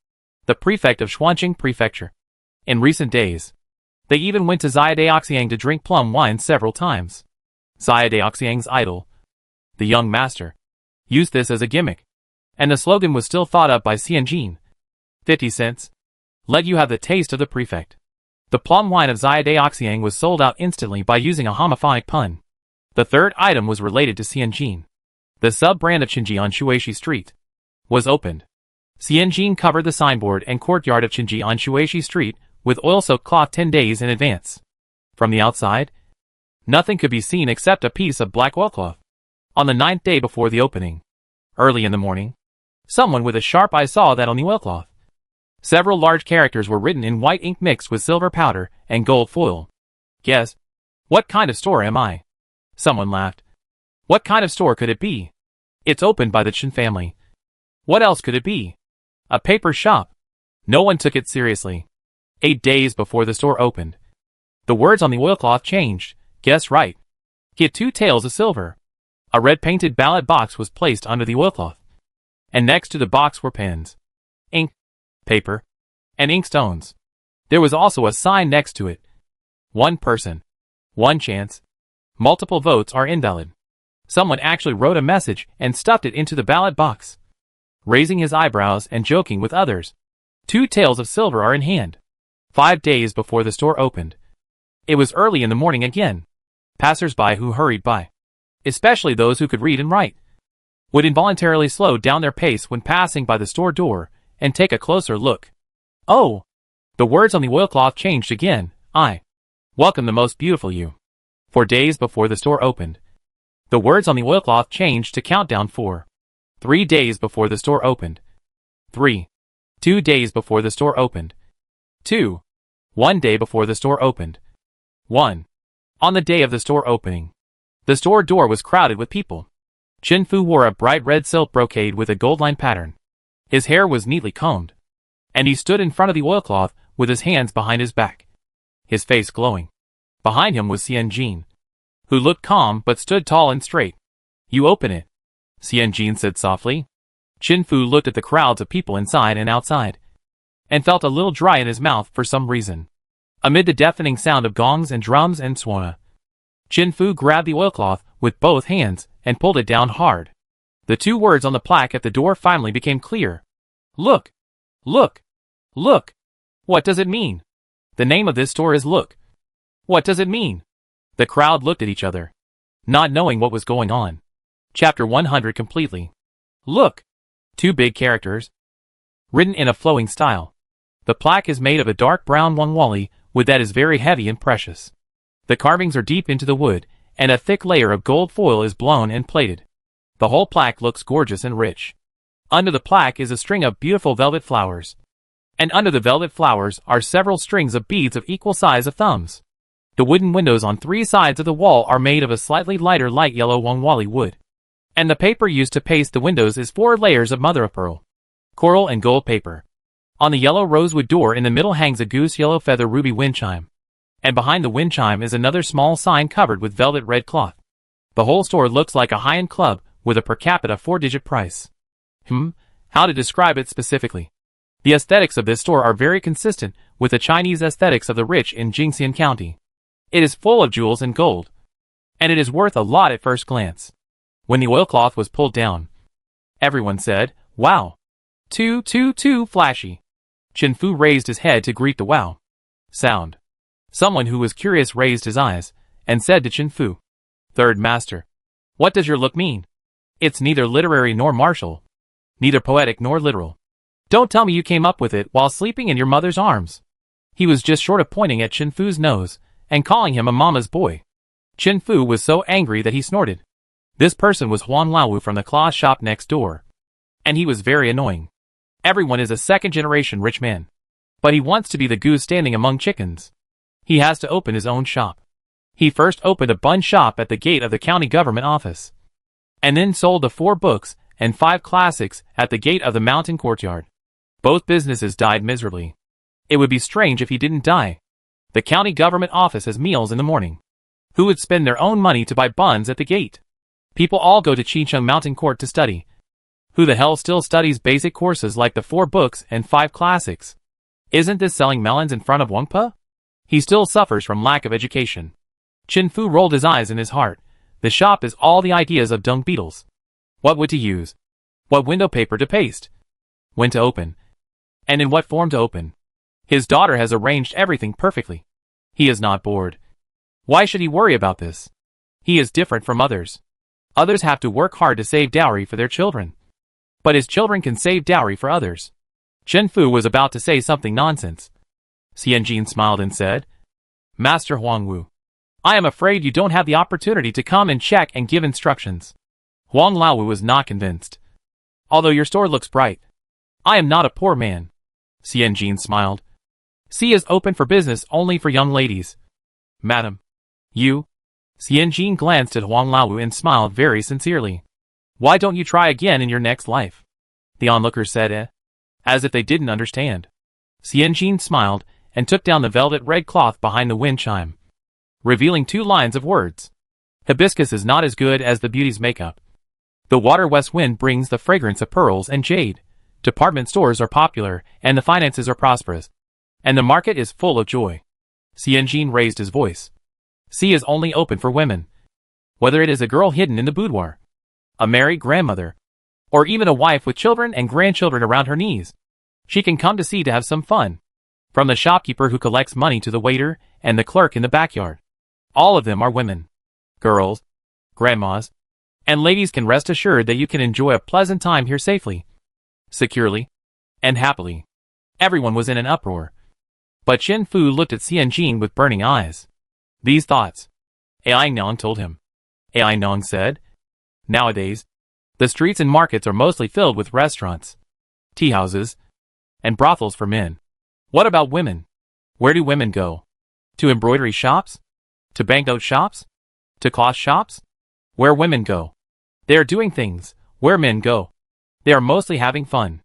A: the prefect of Xuanqing Prefecture. In recent days, they even went to Xiaodaoxiang to drink plum wine several times. Xiaodaoxiang's idol, the young master, used this as a gimmick, and the slogan was still thought up by Xianjin. 50 cents. Let you have the taste of the prefect. The plum wine of Xiaodaoxiang was sold out instantly by using a homophonic pun. The third item was related to Xianjin. The sub-brand of Qinji on Shuishi Street was opened. Xianjin covered the signboard and courtyard of Qinji on Shuishi Street with oil-soaked cloth 10 days in advance. From the outside, nothing could be seen except a piece of black oilcloth. On the 9th day before the opening, early in the morning, someone with a sharp eye saw that on the oilcloth, several large characters were written in white ink mixed with silver powder and gold foil. Guess, what kind of store am I? Someone laughed. What kind of store could it be? It's opened by the Chen family. What else could it be? A paper shop. No one took it seriously. 8 days before the store opened, the words on the oilcloth changed. Guess right. Get 2 taels of silver. A red painted ballot box was placed under the oilcloth, and next to the box were pens, ink, paper, and inkstones. There was also a sign next to it. 1 person. 1 chance. Multiple votes are invalid. Someone actually wrote a message and stuffed it into the ballot box, raising his eyebrows and joking with others. 2 taels of silver are in hand. 5 days before the store opened. It was early in the morning again. Passers-by who hurried by, especially those who could read and write, would involuntarily slow down their pace when passing by the store door and take a closer look. Oh! The words on the oilcloth changed again. I welcome the most beautiful you. 4 days before the store opened, the words on the oilcloth changed to countdown 4. 3 days before the store opened. 3. 2 days before the store opened. 2. 1 day before the store opened. 1. On the day of the store opening, the store door was crowded with people. Qin Fu wore a bright red silk brocade with a gold-lined pattern. His hair was neatly combed, and he stood in front of the oilcloth with his hands behind his back, his face glowing. Behind him was Xianjin, who looked calm but stood tall and straight. You open it, Xianjin said softly. Qin Fu looked at the crowds of people inside and outside, and felt a little dry in his mouth for some reason. Amid the deafening sound of gongs and drums and swana, Qin Fu grabbed the oilcloth with both hands and pulled it down hard. The two words on the plaque at the door finally became clear. Look! Look! Look! What does it mean? The name of this store is Look. What does it mean? The crowd looked at each other, not knowing what was going on. Chapter 100 completely. Look! Two big characters, written in a flowing style. The plaque is made of a dark brown wangwali wood that is very heavy and precious. The carvings are deep into the wood, and a thick layer of gold foil is blown and plated. The whole plaque looks gorgeous and rich. Under the plaque is a string of beautiful velvet flowers, and under the velvet flowers are several strings of beads of equal size of thumbs. The wooden windows on three sides of the wall are made of a slightly lighter light yellow wangwali wood, and the paper used to paste the windows is 4 layers of mother of pearl, coral and gold paper. On the yellow rosewood door in the middle hangs a goose yellow feather ruby wind chime, and behind the wind chime is another small sign covered with velvet red cloth. The whole store looks like a high-end club with a per capita 4-digit price. How to describe it specifically? The aesthetics of this store are very consistent with the Chinese aesthetics of the rich in Jingxian County. It is full of jewels and gold, and it is worth a lot at first glance. When the oilcloth was pulled down, everyone said, "Wow! Too flashy." Qin Fu raised his head to greet the wow sound. Someone who was curious raised his eyes and said to Qin Fu, "Third master, what does your look mean? It's neither literary nor martial, neither poetic nor literal. Don't tell me you came up with it while sleeping in your mother's arms." He was just short of pointing at Qin Fu's nose and calling him a mama's boy. Qin Fu was so angry that he snorted. This person was Huang Laowu from the cloth shop next door, and he was very annoying. Everyone is a second-generation rich man, but he wants to be the goose standing among chickens. He has to open his own shop. He first opened a bun shop at the gate of the county government office, and then sold the 4 books and 5 classics at the gate of the mountain courtyard. Both businesses died miserably. It would be strange if he didn't die. The county government office has meals in the morning. Who would spend their own money to buy buns at the gate? People all go to Qicheng Mountain Court to study. Who the hell still studies basic courses like the 4 books and 5 classics? Isn't this selling melons in front of Wangpa? He still suffers from lack of education. Qin Fu rolled his eyes in his heart. The shop is all the ideas of dung beetles. What wood to use? What window paper to paste? When to open? And in what form to open? His daughter has arranged everything perfectly. He is not bored. Why should he worry about this? He is different from others. Others have to work hard to save dowry for their children, but his children can save dowry for others. Qin Fu was about to say something nonsense. Xianjin smiled and said, "Master Huangwu, I am afraid you don't have the opportunity to come and check and give instructions." Huang Laowu was not convinced. "Although your store looks bright, I am not a poor man." Xianjin smiled. "C is open for business only for young ladies." "Madam, you?" Xianjin glanced at Huang Laowu and smiled very sincerely. "Why don't you try again in your next life?" The onlookers said, as if they didn't understand. Xianjin smiled and took down the velvet red cloth behind the wind chime, revealing 2 lines of words. "Hibiscus is not as good as the beauty's makeup. The water west wind brings the fragrance of pearls and jade. Department stores are popular, and the finances are prosperous, and the market is full of joy." Xianjin raised his voice. "C is only open for women. Whether it is a girl hidden in the boudoir, a married grandmother, or even a wife with children and grandchildren around her knees, she can come to C to have some fun. From the shopkeeper who collects money to the waiter and the clerk in the backyard, all of them are women. Girls, grandmas, and ladies can rest assured that you can enjoy a pleasant time here safely, securely, and happily." Everyone was in an uproar, but Qin Fu looked at Xianjin with burning eyes. These thoughts, Ai Nong told him. Ai Nong said, "Nowadays, the streets and markets are mostly filled with restaurants, tea houses, and brothels for men. What about women? Where do women go? To embroidery shops? To banknote shops? To cloth shops? Where women go, they are doing things. Where men go, they are mostly having fun."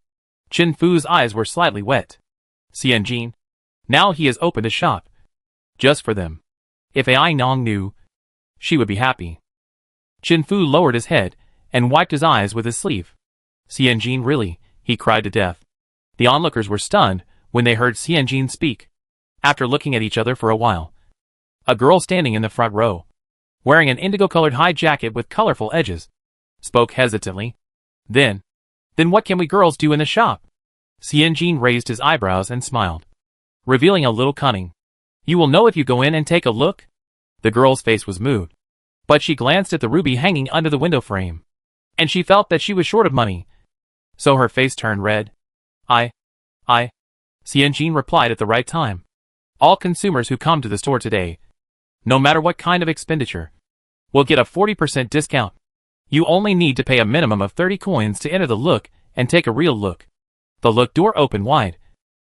A: Qin Fu's eyes were slightly wet. Xianjin, now he has opened a shop just for them. If Ai Nong knew, she would be happy. Chin Fu lowered his head and wiped his eyes with his sleeve. Xianjin, really? He cried to death. The onlookers were stunned when they heard Xianjin speak. After looking at each other for a while, a girl standing in the front row, wearing an indigo-colored high jacket with colorful edges, spoke hesitantly. Then what can we girls do in the shop? Xianjin raised his eyebrows and smiled, revealing a little cunning. You will know if you go in and take a look. The girl's face was moved, but she glanced at the ruby hanging under the window frame, and she felt that she was short of money, so her face turned red. I, Xianjin replied at the right time. All consumers who come to the store today, no matter what kind of expenditure, will get a 40% discount. You only need to pay a minimum of 30 coins to enter the look and take a real look. The look door opened wide,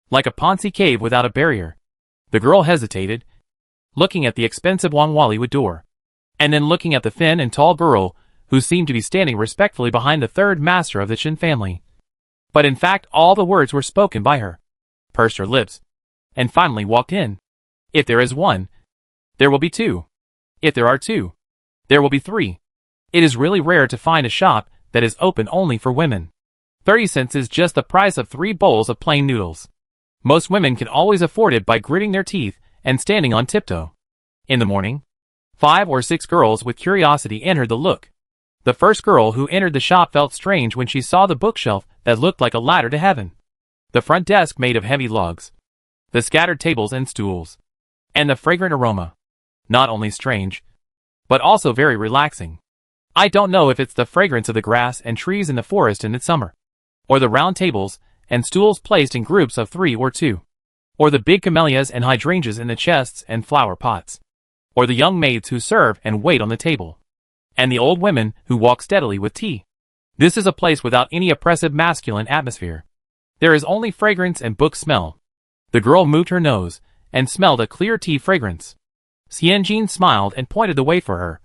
A: like a Ponzi cave without a barrier. The girl hesitated, looking at the expensive Wangwaliwood door, and then looking at the thin and tall girl who seemed to be standing respectfully behind the third master of the Chen family. But in fact all the words were spoken by her, pursed her lips, and finally walked in. If there is one, there will be two. If there are two, there will be three. It is really rare to find a shop that is open only for women. 30 cents is just the price of 3 bowls of plain noodles. Most women can always afford it by gritting their teeth and standing on tiptoe. In the morning, 5 or 6 girls with curiosity entered the look. The first girl who entered the shop felt strange when she saw the bookshelf that looked like a ladder to heaven, the front desk made of heavy logs, the scattered tables and stools, and the fragrant aroma. Not only strange, but also very relaxing. I don't know if it's the fragrance of the grass and trees in the forest in its summer, or the round tables and stools placed in groups of 3 or 2, or the big camellias and hydrangeas in the chests and flower pots, or the young maids who serve and wait on the table, and the old women who walk steadily with tea. This is a place without any oppressive masculine atmosphere. There is only fragrance and book smell. The girl moved her nose and smelled a clear tea fragrance. Xianjin smiled and pointed the way for her.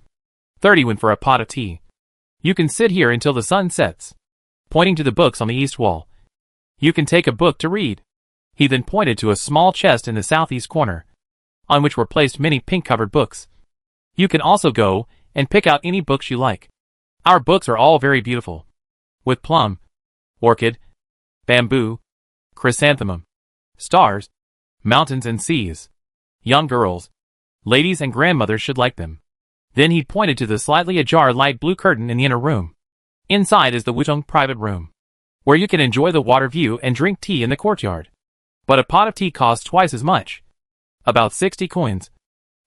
A: 30 went for a pot of tea. You can sit here until the sun sets. Pointing to the books on the east wall. You can take a book to read. He then pointed to a small chest in the southeast corner, on which were placed many pink-covered books. You can also go and pick out any books you like. Our books are all very beautiful, with plum, orchid, bamboo, chrysanthemum, stars, mountains and seas. Young girls, ladies and grandmothers should like them. Then he pointed to the slightly ajar light blue curtain in the inner room. Inside is the Wuzhong private room, where you can enjoy the water view and drink tea in the courtyard. But a pot of tea costs twice as much, about 60 coins,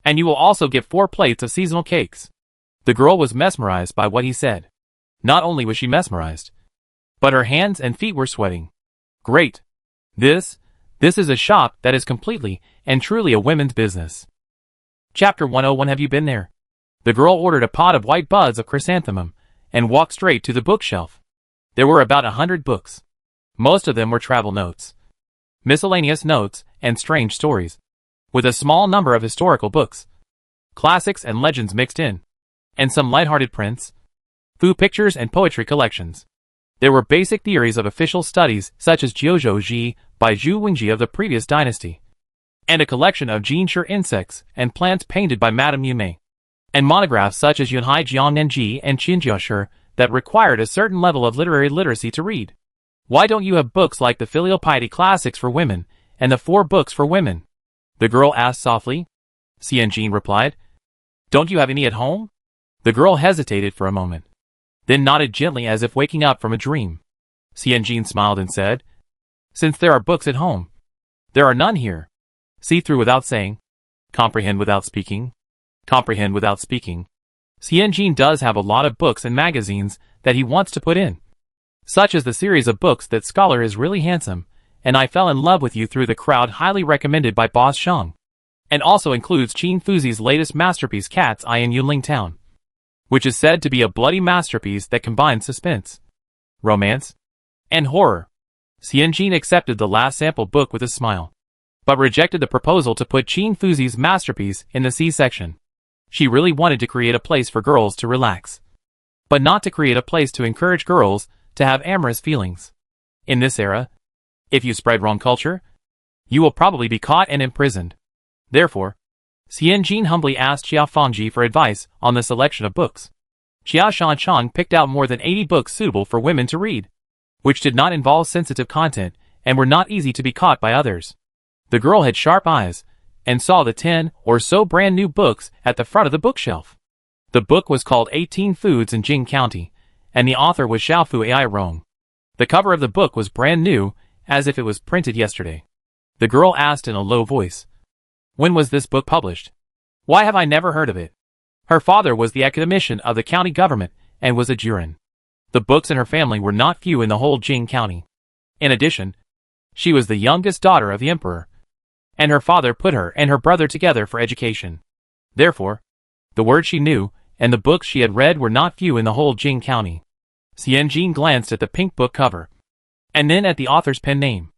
A: and you will also get 4 plates of seasonal cakes. The girl was mesmerized by what he said. Not only was she mesmerized, but her hands and feet were sweating. Great. This is a shop that is completely and truly a women's business. Chapter 101. Have you been there? The girl ordered a pot of white buds of chrysanthemum and walked straight to the bookshelf. There were about 100 books. Most of them were travel notes, miscellaneous notes, and strange stories, with a small number of historical books, classics and legends mixed in, and some light-hearted prints, fu pictures and poetry collections. There were basic theories of official studies such as Jiuzhou Ji by Zhu Wingji of the previous dynasty, and a collection of Jinshi insects and plants painted by Madame Yume, and monographs such as Yunhai Jiangnenji and Qinjiashi that required a certain level of literary literacy to read. Why don't you have books like the Filial Piety Classics for women and the 4 books for women? The girl asked softly. Xianjin replied. Don't you have any at home? The girl hesitated for a moment, then nodded gently as if waking up from a dream. Xianjin smiled and said, Since there are books at home, there are none here. See through without saying, comprehend without speaking, comprehend without speaking. Xianjin does have a lot of books and magazines that he wants to put in, such as the series of books that Scholar is really handsome, and I fell in love with you through the crowd highly recommended by Boss Shang, and also includes Qin Fuzi's latest masterpiece Cat's Eye in Yunling Town, which is said to be a bloody masterpiece that combines suspense, romance, and horror. Xianjin accepted the last sample book with a smile, but rejected the proposal to put Qin Fuzi's masterpiece in the C section. She really wanted to create a place for girls to relax, but not to create a place to encourage girls to have amorous feelings. In this era, if you spread wrong culture, you will probably be caught and imprisoned. Therefore, Xianjin humbly asked Xiao Fangji for advice on the selection of books. Xiao Shanchang picked out more than 80 books suitable for women to read, which did not involve sensitive content and were not easy to be caught by others. The girl had sharp eyes and saw the 10 or so brand new books at the front of the bookshelf. The book was called 18 Foods in Jing County, and the author was Xiaofu Ai Rong. The cover of the book was brand new, as if it was printed yesterday. The girl asked in a low voice, "When was this book published? Why have I never heard of it?" Her father was the academician of the county government and was a jurin. The books in her family were not few in the whole Jing County. In addition, she was the youngest daughter of the emperor, and her father put her and her brother together for education. Therefore, the words she knew and the books she had read were not few in the whole Jing County. Xianjin glanced at the pink book cover, and then at the author's pen name.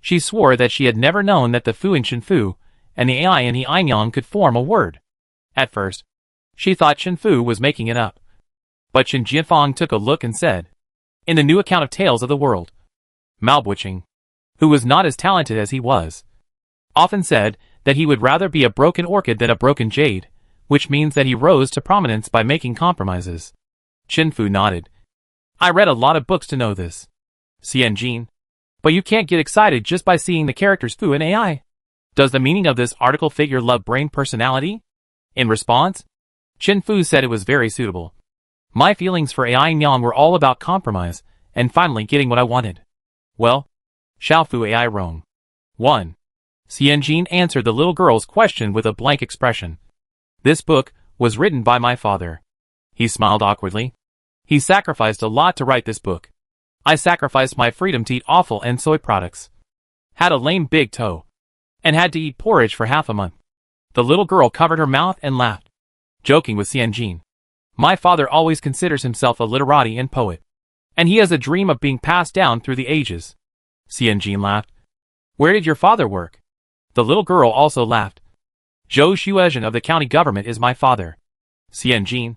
A: She swore that she had never known that the Fu in Shenfu and the Ai in the Ainyang could form a word. At first, she thought Shenfu was making it up. But Shen Jianfang took a look and said, in the new account of Tales of the World, Mao Buqing, who was not as talented as he was, often said that he would rather be a broken orchid than a broken jade, which means that he rose to prominence by making compromises. Shenfu nodded. I read a lot of books to know this, Xianjin. But you can't get excited just by seeing the characters Fu and Ai. Does the meaning of this article fit your love-brain personality? In response, Shenfu said it was very suitable. My feelings for Ai Nyang were all about compromise, and finally getting what I wanted. Well, Xiaofu Ai Rong. 1. Xianjin answered the little girl's question with a blank expression. This book was written by my father. He smiled awkwardly. He sacrificed a lot to write this book. I sacrificed my freedom to eat offal and soy products. Had a lame big toe. And had to eat porridge for half a month. The little girl covered her mouth and laughed, joking with Xianjin. My father always considers himself a literati and poet. And he has a dream of being passed down through the ages. Xianjin laughed. Where did your father work? The little girl also laughed. Zhou Xuezhen of the county government is my father. Xianjin.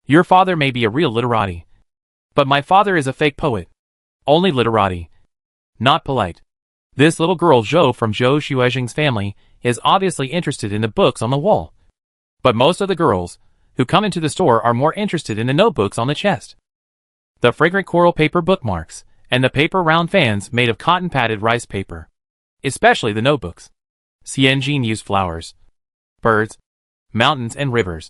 A: Your father may be a real literati. But my father is a fake poet. Only literati. Not polite. This little girl Zhou from Zhou Xuezhen's family is obviously interested in the books on the wall. But most of the girls who come into the store are more interested in the notebooks on the chest. The fragrant coral paper bookmarks, and the paper round fans made of cotton padded rice paper. Especially the notebooks. Xianjin used flowers, birds, mountains and rivers,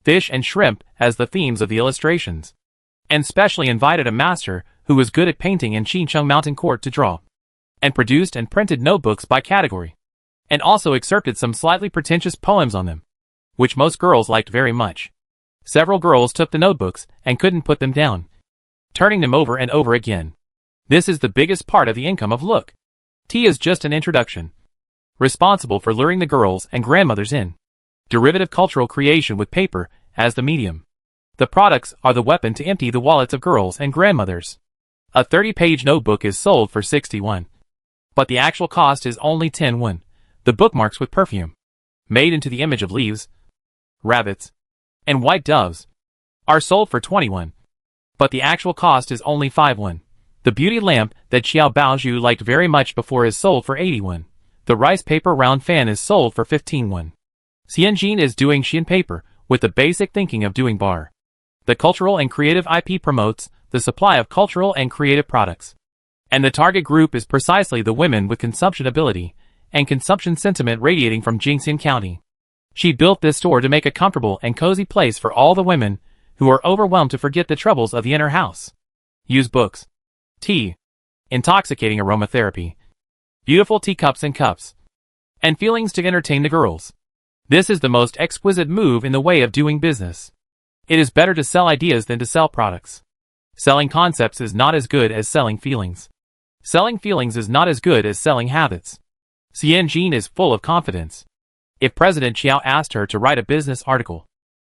A: fish and shrimp as the themes of the illustrations, and specially invited a master who was good at painting in Xincheng Mountain Court to draw, and produced and printed notebooks by category, and also excerpted some slightly pretentious poems on them, which most girls liked very much. Several girls took the notebooks and couldn't put them down, turning them over and over again. This is the biggest part of the income of Look. Tea is just an introduction, responsible for luring the girls and grandmothers in. Derivative cultural creation with paper as the medium. The products are the weapon to empty the wallets of girls and grandmothers. A 30-page notebook is sold for 61. But the actual cost is only 10 won. The bookmarks with perfume, made into the image of leaves, rabbits, and white doves, are sold for 21. But the actual cost is only 5 won. The beauty lamp that Xiao Baozhu liked very much before is sold for 81. The rice paper round fan is sold for 15 won. Xianjin is doing Xin paper with the basic thinking of doing bar. The cultural and creative IP promotes the supply of cultural and creative products. And the target group is precisely the women with consumption ability and consumption sentiment radiating from Jingxian County. She built this store to make a comfortable and cozy place for all the women who are overwhelmed to forget the troubles of the inner house. Use books, tea, intoxicating aromatherapy, beautiful teacups and cups, and feelings to entertain the girls. This is the most exquisite move in the way of doing business. It is better to sell ideas than to sell products. Selling concepts is not as good as selling feelings. Selling feelings is not as good as selling habits. Xianjin is full of confidence. If President Qiao asked her to write a business article,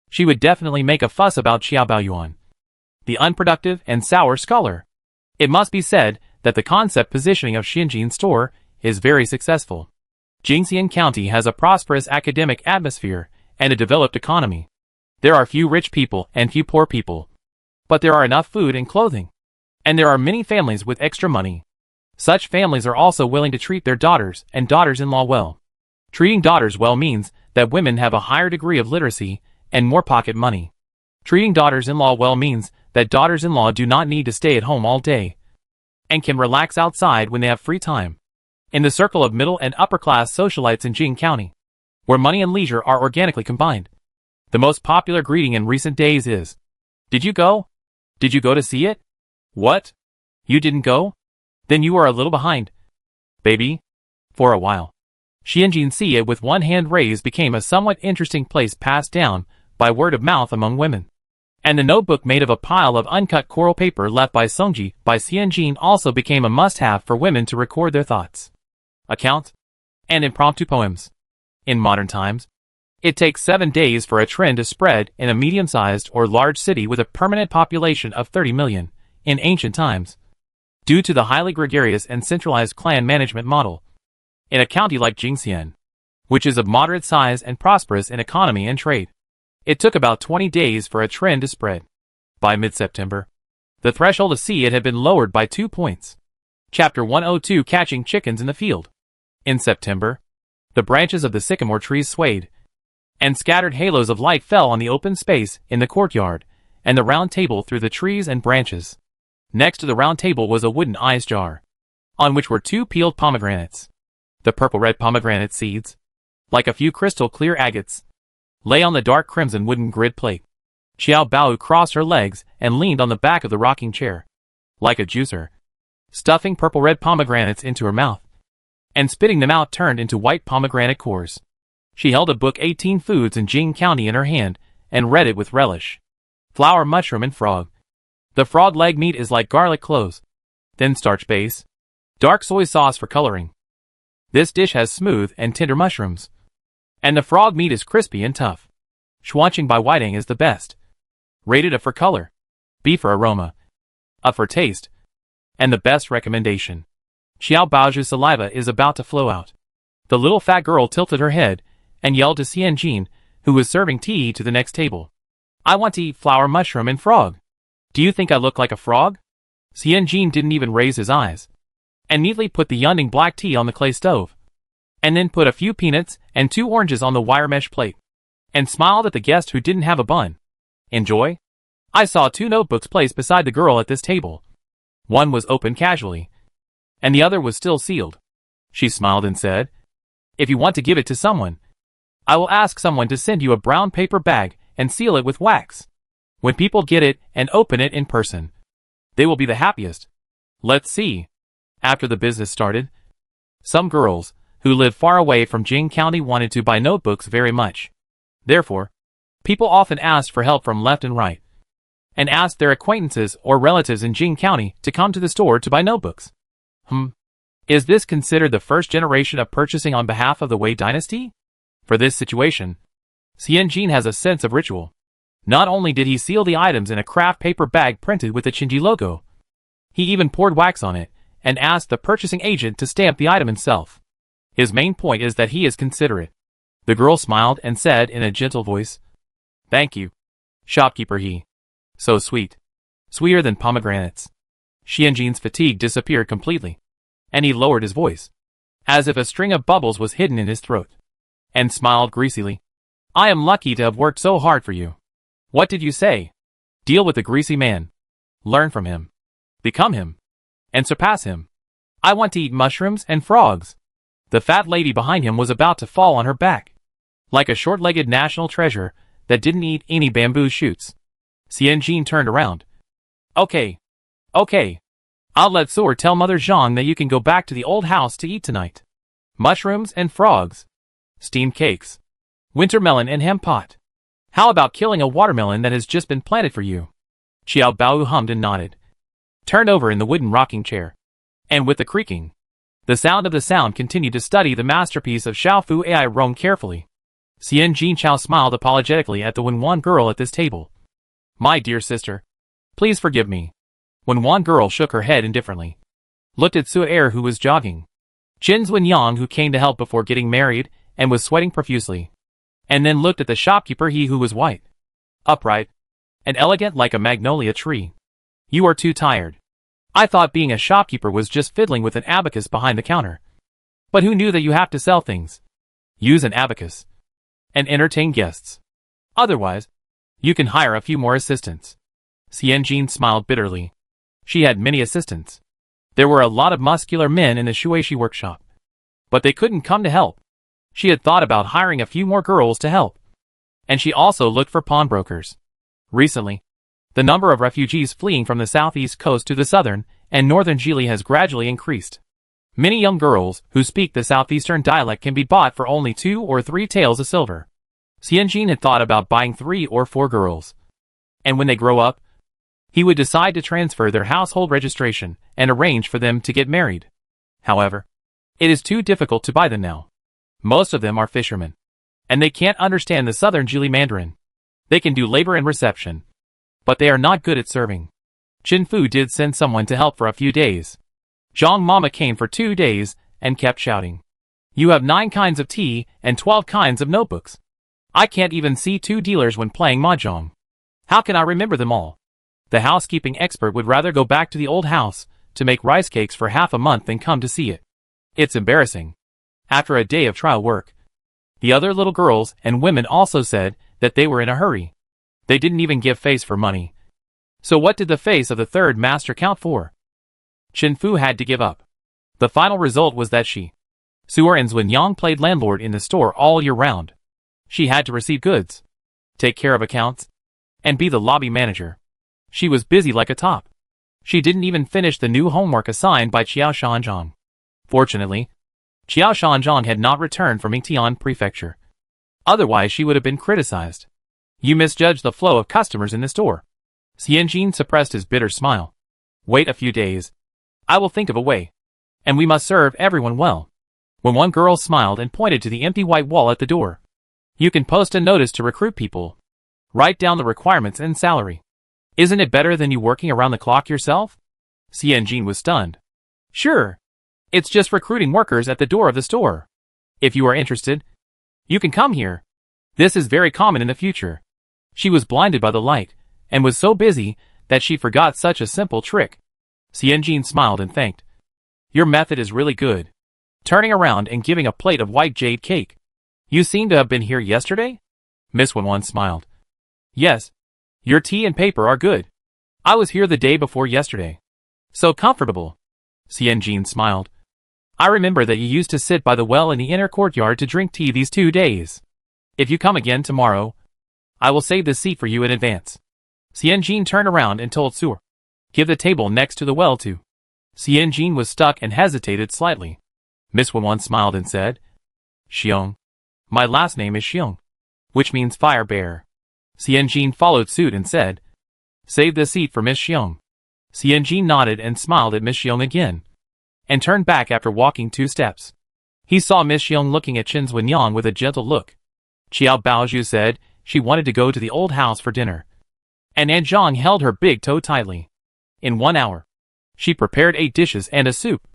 A: she would definitely make a fuss about Qiao Baoyuan, the unproductive and sour scholar. It must be said that the concept positioning of Xinjin's store is very successful. Jingxian County has a prosperous academic atmosphere and a developed economy. There are few rich people and few poor people. But there are enough food and clothing. And there are many families with extra money. Such families are also willing to treat their daughters and daughters-in-law well. Treating daughters well means that women have a higher degree of literacy and more pocket money. Treating daughters-in-law well means that daughters-in-law do not need to stay at home all day and can relax outside when they have free time. In the circle of middle and upper-class socialites in Jing County, where money and leisure are organically combined, the most popular greeting in recent days is, "Did you go? Did you go to see it? What? You didn't go? Then you are a little behind, baby." For a while, Xianjin see it with one hand raised became a somewhat interesting place passed down by word of mouth among women. And the notebook made of a pile of uncut coral paper left by Songji by Xianjin also became a must-have for women to record their thoughts, account, and impromptu poems. In modern times, it takes 7 days for a trend to spread in a medium-sized or large city with a permanent population of 30 million. In ancient times, due to the highly gregarious and centralized clan management model, in a county like Jingxian, which is of moderate size and prosperous in economy and trade, it took about 20 days for a trend to spread. By mid-September, the threshold to see it had been lowered by 2 points. Chapter 102 Catching Chickens in the Field. In September, the branches of the sycamore trees swayed, and scattered halos of light fell on the open space in the courtyard and the round table through the trees and branches. Next to the round table was a wooden ice jar, on which were 2 peeled pomegranates. The purple-red pomegranate seeds, like a few crystal-clear agates, lay on the dark crimson wooden grid plate. Xiao Bao crossed her legs and leaned on the back of the rocking chair, like a juicer, stuffing purple-red pomegranates into her mouth, and spitting them out turned into white pomegranate cores. She held a book 18 Foods in Jing County in her hand and read it with relish. Flour, mushroom, and frog. The frog leg meat is like garlic cloves, thin starch base, dark soy sauce for coloring. This dish has smooth and tender mushrooms, and the frog meat is crispy and tough. Xuanqing by Whiting is the best. Rated A for color, B for aroma, A for taste, and the best recommendation. Xiao Baoju's saliva is about to flow out. The little fat girl tilted her head and yelled to Xianjin, who was serving tea to the next table. "I want to eat flour, mushroom, and frog. Do you think I look like a frog?" Xianjin didn't even raise his eyes, and neatly put the Yunding black tea on the clay stove, and then put a few peanuts and 2 oranges on the wire mesh plate, and smiled at the guest who didn't have a bun. "Enjoy?" I saw 2 notebooks placed beside the girl at this table. One was open casually, and the other was still sealed. She smiled and said, "If you want to give it to someone, I will ask someone to send you a brown paper bag and seal it with wax. When people get it and open it in person, they will be the happiest. Let's see." After the business started, some girls who lived far away from Jing County wanted to buy notebooks very much. Therefore, people often asked for help from left and right, and asked their acquaintances or relatives in Jing County to come to the store to buy notebooks. Is this considered the first generation of purchasing on behalf of the Wei dynasty? For this situation, Xianjin has a sense of ritual. Not only did he seal the items in a craft paper bag printed with the Qinji logo, he even poured wax on it and asked the purchasing agent to stamp the item himself. His main point is that he is considerate. The girl smiled and said in a gentle voice, "Thank you, shopkeeper." He, so sweet, sweeter than pomegranates. Xianjin's fatigue disappeared completely, and he lowered his voice, as if a string of bubbles was hidden in his throat, and smiled greasily. "I am lucky to have worked so hard for you." "What did you say?" "Deal with the greasy man. Learn from him. Become him. And surpass him. I want to eat mushrooms and frogs." The fat lady behind him was about to fall on her back, like a short-legged national treasure that didn't eat any bamboo shoots. Xianjin turned around. Okay. I'll let Su'er tell Mother Zhang that you can go back to the old house to eat tonight. Mushrooms and frogs. Steamed cakes. Winter melon and ham pot. How about killing a watermelon that has just been planted for you?" Xiao Bao hummed and nodded, turned over in the wooden rocking chair, and with the creaking, the sound of the sound continued to study the masterpiece of Xiaofu Ai Rong carefully. Xianjin Chao smiled apologetically at the Wenwan girl at this table. "My dear sister, please forgive me." Wenwan girl shook her head indifferently, looked at Su'er who was jogging, Jin's Wenyang who came to help before getting married and was sweating profusely, and then looked at the shopkeeper, he who was white, upright, and elegant like a magnolia tree. "You are too tired. I thought being a shopkeeper was just fiddling with an abacus behind the counter. But who knew that you have to sell things? Use an abacus. and entertain guests. Otherwise, you can hire a few more assistants. Xianjin smiled bitterly. She had many assistants. There were a lot of muscular men in the Shueisha workshop. But they couldn't come to help. She had thought about hiring a few more girls to help. And she also looked for pawnbrokers. Recently, the number of refugees fleeing from the southeast coast to the southern and northern Jili has gradually increased. Many young girls who speak the southeastern dialect can be bought for only 2 or 3 taels of silver. Xianjin had thought about buying 3 or 4 girls. And when they grow up, he would decide to transfer their household registration and arrange for them to get married. However, it is too difficult to buy them now. Most of them are fishermen. And they can't understand the southern Jili Mandarin. They can do labor and reception. But they are not good at serving. Chen Fu did send someone to help for a few days. Zhang Mama came for 2 days and kept shouting. You have 9 kinds of tea and 12 kinds of notebooks. I can't even see 2 dealers when playing mahjong. How can I remember them all? The housekeeping expert would rather go back to the old house to make rice cakes for half a month than come to see it. It's embarrassing. After a day of trial work, the other little girls and women also said that they were in a hurry. They didn't even give face for money. So what did the face of the third master count for? Chen Fu had to give up. The final result was that she, Suer and Zhunyang, played landlord in the store all year round. She had to receive goods, take care of accounts, and be the lobby manager. She was busy like a top. She didn't even finish the new homework assigned by Qiao Shanzhong. Fortunately, Qiao Shanzhong had not returned from Yingtian Prefecture. Otherwise she would have been criticized. You misjudged the flow of customers in the store. Xianjin suppressed his bitter smile. Wait a few days. I will think of a way. And we must serve everyone well. When one girl smiled and pointed to the empty white wall at the door. You can post a notice to recruit people. Write down the requirements and salary. Isn't it better than you working around the clock yourself? Xianjin was stunned. Sure. It's just recruiting workers at the door of the store. If you are interested, you can come here. This is very common in the future. She was blinded by the light, and was so busy that she forgot such a simple trick. Xianjin smiled and thanked. Your method is really good. Turning around and giving a plate of white jade cake. You seem to have been here yesterday? Miss Wanwan smiled. Yes. Your tea and paper are good. I was here the day before yesterday. So comfortable. Xianjin smiled. I remember that you used to sit by the well in the inner courtyard to drink tea these 2 days. If you come again tomorrow, I will save the seat for you in advance. Xianjin turned around and told Suer. Give the table next to the well to. Xianjin was stuck and hesitated slightly. Miss Wanwan smiled and said, Xiong. My last name is Xiong, which means fire bearer. Xianjin followed suit and said, Save the seat for Miss Xiong. Xianjin nodded and smiled at Miss Xiong again, and turned back after walking 2 steps. He saw Miss Xiong looking at Chen Zhunyang with a gentle look. Qiao Baozhu said she wanted to go to the old house for dinner, and Anzhang held her big toe tightly. In 1 hour, she prepared 8 dishes and a soup,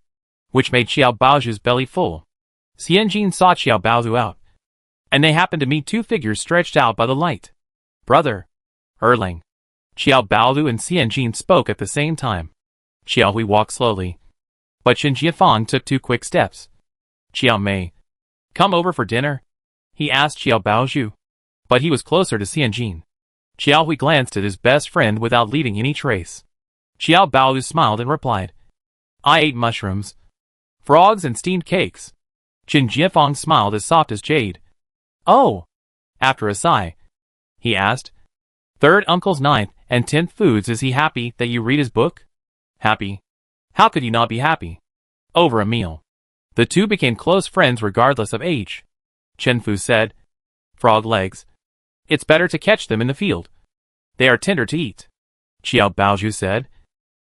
A: which made Qiao Baozhu's belly full. Xianjin saw Qiao Baozhu out, and they happened to meet 2 figures stretched out by the light. Brother, Erlang. Qiao Baozu and Xianjin spoke at the same time. Qiao Hui walked slowly, but Chen Jiafang took 2 quick steps. Qiao Mei, come over for dinner? He asked Qiao Baozhu, but he was closer to Xianjin. Qiao Hui glanced at his best friend without leaving any trace. Qiao Baozu smiled and replied, I ate mushrooms, frogs and steamed cakes. Chen Jiafang smiled as soft as jade. Oh! After a sigh, he asked, Third uncle's 9th and 10th foods, is he happy that you read his book? Happy? How could he not be happy? Over a meal. The 2 became close friends regardless of age. Chen Fu said, Frog legs. It's better to catch them in the field. They are tender to eat. Qiao Baozhu said,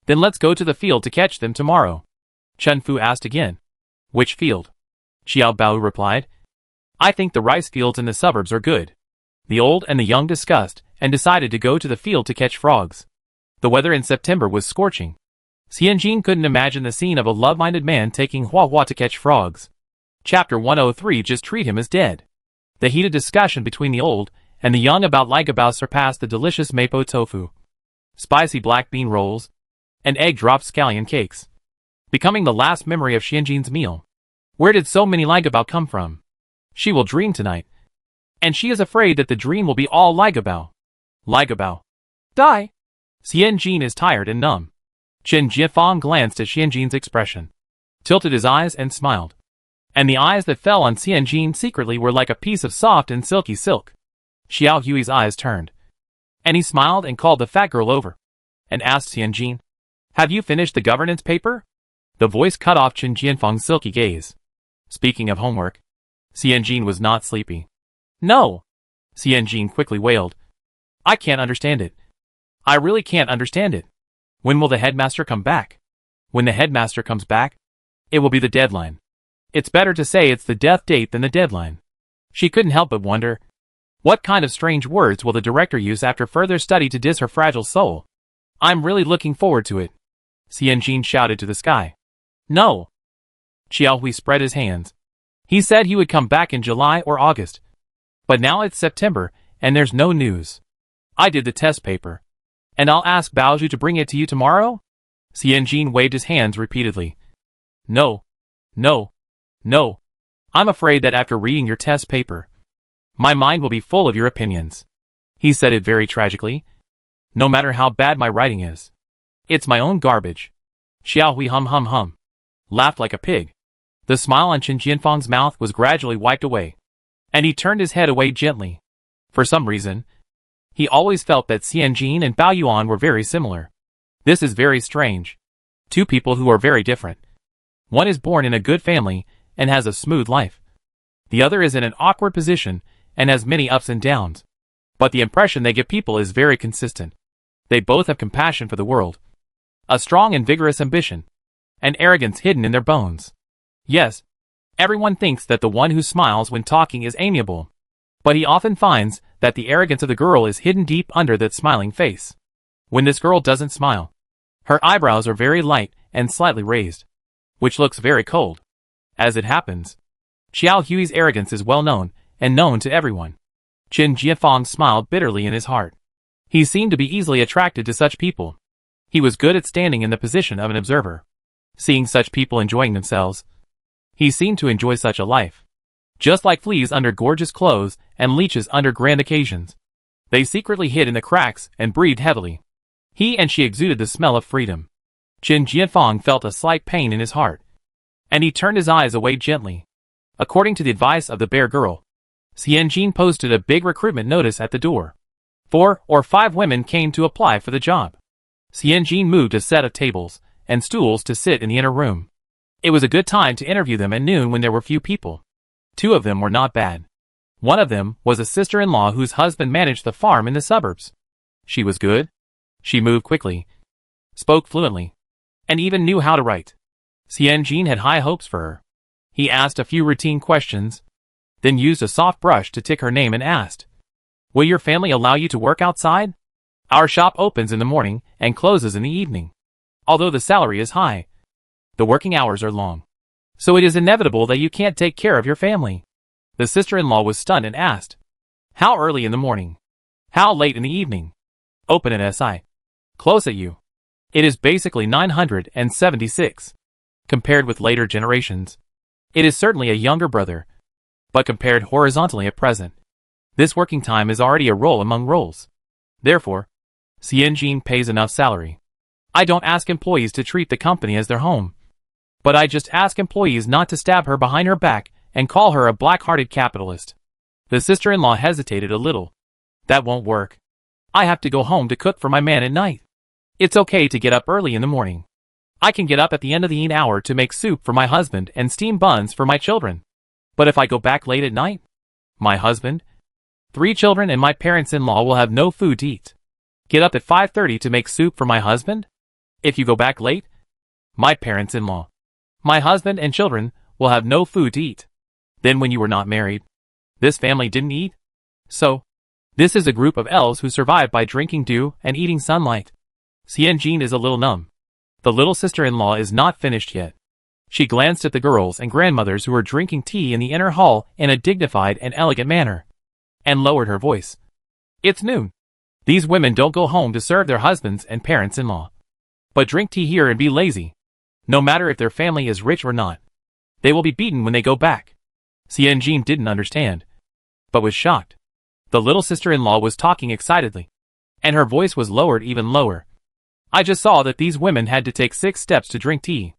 A: Then let's go to the field to catch them tomorrow. Chen Fu asked again, Which field? Qiao Baozhu replied, I think the rice fields in the suburbs are good. The old and the young discussed and decided to go to the field to catch frogs. The weather in September was scorching. Xianjin couldn't imagine the scene of a love-minded man taking Hua Hua to catch frogs. Chapter 103 just treat him as dead. The heated discussion between the old and the young about Ligabao surpassed the delicious mapo tofu, spicy black bean rolls, and egg-dropped scallion cakes, becoming the last memory of Xianjin's meal. Where did so many Ligabao come from? She will dream tonight. And she is afraid that the dream will be all Ligabao. Ligabao. Die. Xianjin is tired and numb. Chen Jianfang glanced at Xianjin's expression, tilted his eyes and smiled. And the eyes that fell on Xianjin secretly were like a piece of soft and silky silk. Xiao Hui's eyes turned, and he smiled and called the fat girl over, and asked Xianjin, "Have you finished the governance paper?" The voice cut off Chen Jianfang's silky gaze. Speaking of homework, Xianjin was not sleepy. "No!" Xianjin quickly wailed. "I can't understand it. I really can't understand it. When will the headmaster come back?" "When the headmaster comes back, it will be the deadline. It's better to say it's the death date than the deadline." She couldn't help but wonder, what kind of strange words will the director use after further study to diss her fragile soul? "I'm really looking forward to it," Xianjin shouted to the sky. "No." Xiao Hui spread his hands. "He said he would come back in July or August. But now it's September, and there's no news. I did the test paper. And I'll ask Baozhu to bring it to you tomorrow?" Xianjin waved his hands repeatedly. "No. No. No. I'm afraid that after reading your test paper, my mind will be full of your opinions." He said it very tragically. "No matter how bad my writing is, it's my own garbage." Xiao Hui hum, laughed like a pig. The smile on Chen Jianfang's mouth was gradually wiped away, and he turned his head away gently. For some reason, he always felt that Xianjin and Bao Yuan were very similar. This is very strange. Two people who are very different. One is born in a good family and has a smooth life. The other is in an awkward position and has many ups and downs. But the impression they give people is very consistent. They both have compassion for the world, a strong and vigorous ambition, and arrogance hidden in their bones. Yes, everyone thinks that the one who smiles when talking is amiable, but he often finds that the arrogance of the girl is hidden deep under that smiling face. When this girl doesn't smile, her eyebrows are very light and slightly raised, which looks very cold. As it happens, Xiao Hui's arrogance is well known and known to everyone. Chen Jianfang smiled bitterly in his heart. He seemed to be easily attracted to such people. He was good at standing in the position of an observer, seeing such people enjoying themselves. He seemed to enjoy such a life. Just like fleas under gorgeous clothes and leeches under grand occasions, they secretly hid in the cracks and breathed heavily. He and she exuded the smell of freedom. Chen Jianfang felt a slight pain in his heart, and he turned his eyes away gently. According to the advice of the bear girl, Xianjin posted a big recruitment notice at the door. 4 or 5 women came to apply for the job. Xianjin moved a set of tables and stools to sit in the inner room. It was a good time to interview them at noon when there were few people. 2 of them were not bad. One of them was a sister-in-law whose husband managed the farm in the suburbs. She was good. She moved quickly, spoke fluently, and even knew how to write. Xianjin had high hopes for her. He asked a few routine questions, then used a soft brush to tick her name and asked, "Will your family allow you to work outside? Our shop opens in the morning and closes in the evening. Although the salary is high, the working hours are long. So it is inevitable that you can't take care of your family." The sister-in-law was stunned and asked, "How early in the morning? How late in the evening? Open at SI. Close at U." It is basically 976. Compared with later generations, it is certainly a younger brother, but compared horizontally at present, this working time is already a roll among rolls. Therefore, Xianjin pays enough salary. I don't ask employees to treat the company as their home, but I just ask employees not to stab her behind her back and call her a black-hearted capitalist. The sister-in-law hesitated a little. That won't work. I have to go home to cook for my man at night. It's okay to get up early in the morning. I can get up at the end of the hour to make soup for my husband and steam buns for my children. But if I go back late at night, my husband, 3 children and my parents-in-law will have no food to eat. Get up at 5:30 to make soup for my husband? If you go back late, my parents-in-law, my husband and children will have no food to eat. Then when you were not married, this family didn't eat? So, this is a group of elves who survive by drinking dew and eating sunlight. Xianjin is a little numb. The little sister-in-law is not finished yet. She glanced at the girls and grandmothers who were drinking tea in the inner hall in a dignified and elegant manner, and lowered her voice. It's noon. These women don't go home to serve their husbands and parents-in-law, but drink tea here and be lazy. No matter if their family is rich or not, they will be beaten when they go back. Xianjin didn't understand. but was shocked. The little sister-in-law was talking excitedly, and her voice was lowered even lower. I just saw that these women had to take 6 steps to drink tea.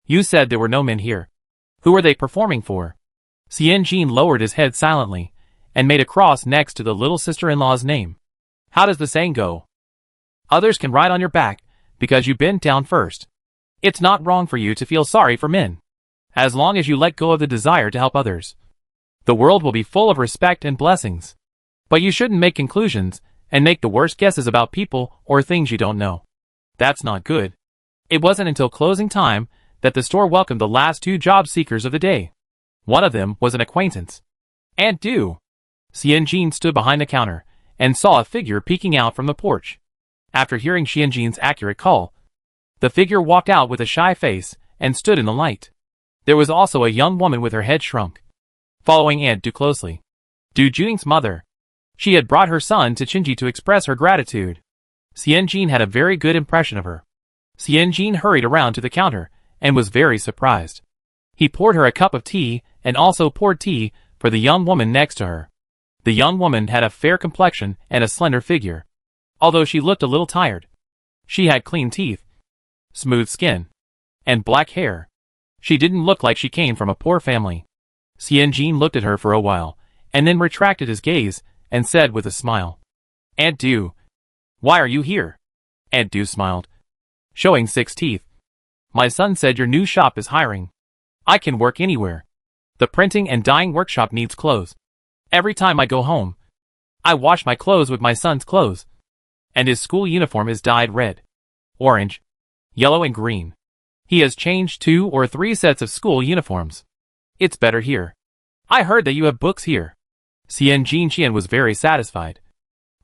A: You said there were no men here. Who are they performing for? Xianjin lowered his head silently, and made a cross next to the little sister-in-law's name. How does the saying go? Others can ride on your back, because you bent down first. It's not wrong for you to feel sorry for men, as long as you let go of the desire to help others. The world will be full of respect and blessings. But you shouldn't make conclusions, and make the worst guesses about people or things you don't know. That's not good. It wasn't until closing time that the store welcomed the last 2 job seekers of the day. One of them was an acquaintance. Aunt Du. Xianjin stood behind the counter, and saw a figure peeking out from the porch. After hearing Xianjin's accurate call, the figure walked out with a shy face, and stood in the light. There was also a young woman with her head shrunk, following Aunt Du closely. Du Juning's mother. She had brought her son to Qinji to express her gratitude. Xianjin had a very good impression of her. Xianjin hurried around to the counter, and was very surprised. He poured her a cup of tea, and also poured tea for the young woman next to her. The young woman had a fair complexion and a slender figure, although she looked a little tired. She had clean teeth, smooth skin, and black hair. She didn't look like she came from a poor family. Xianjin looked at her for a while, and then retracted his gaze, and said with a smile, Aunt Du, why are you here? Aunt Du smiled, showing 6 teeth. My son said your new shop is hiring. I can work anywhere. The printing and dyeing workshop needs clothes. Every time I go home, I wash my clothes with my son's clothes. And his school uniform is dyed red, orange, yellow and green. He has changed 2 or 3 sets of school uniforms. It's better here. I heard that you have books here. Xianjin was very satisfied.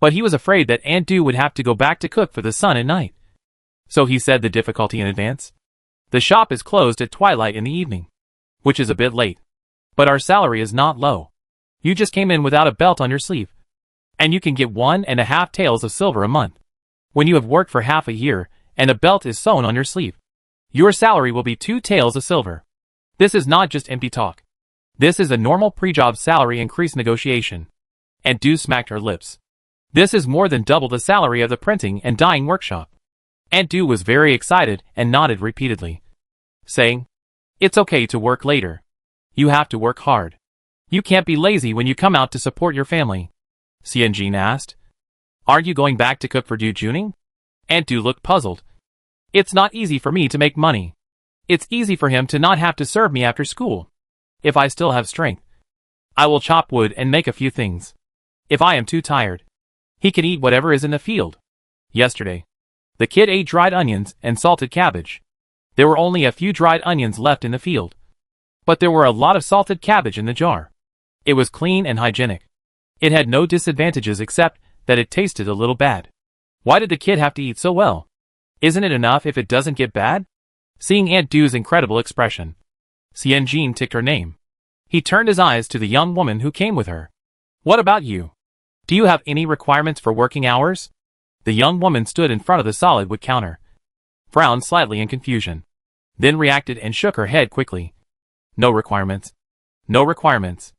A: But he was afraid that Aunt Du would have to go back to cook for the son at night. So he said the difficulty in advance. The shop is closed at twilight in the evening, which is a bit late. But our salary is not low. You just came in without a belt on your sleeve. And you can get 1.5 taels of silver a month. When you have worked for half a year, and a belt is sewn on your sleeve, your salary will be 2 taels of silver. This is not just empty talk. This is a normal pre-job salary increase negotiation. Aunt Du smacked her lips. This is more than double the salary of the printing and dyeing workshop. Aunt Du was very excited and nodded repeatedly, saying, It's okay to work later. You have to work hard. You can't be lazy when you come out to support your family. Xianjin asked. Aren't you going back to cook for Du Juning? Aunt Du looked puzzled. It's not easy for me to make money. It's easy for him to not have to serve me after school. If I still have strength, I will chop wood and make a few things. If I am too tired, he can eat whatever is in the field. Yesterday, the kid ate dried onions and salted cabbage. There were only a few dried onions left in the field, but there were a lot of salted cabbage in the jar. It was clean and hygienic. It had no disadvantages except that it tasted a little bad. Why did the kid have to eat so well? Isn't it enough if it doesn't get bad? Seeing Aunt Du's incredible expression, Xianjin ticked her name. He turned his eyes to the young woman who came with her. What about you? Do you have any requirements for working hours? The young woman stood in front of the solid wood counter, frowned slightly in confusion, then reacted and shook her head quickly. No requirements. No requirements.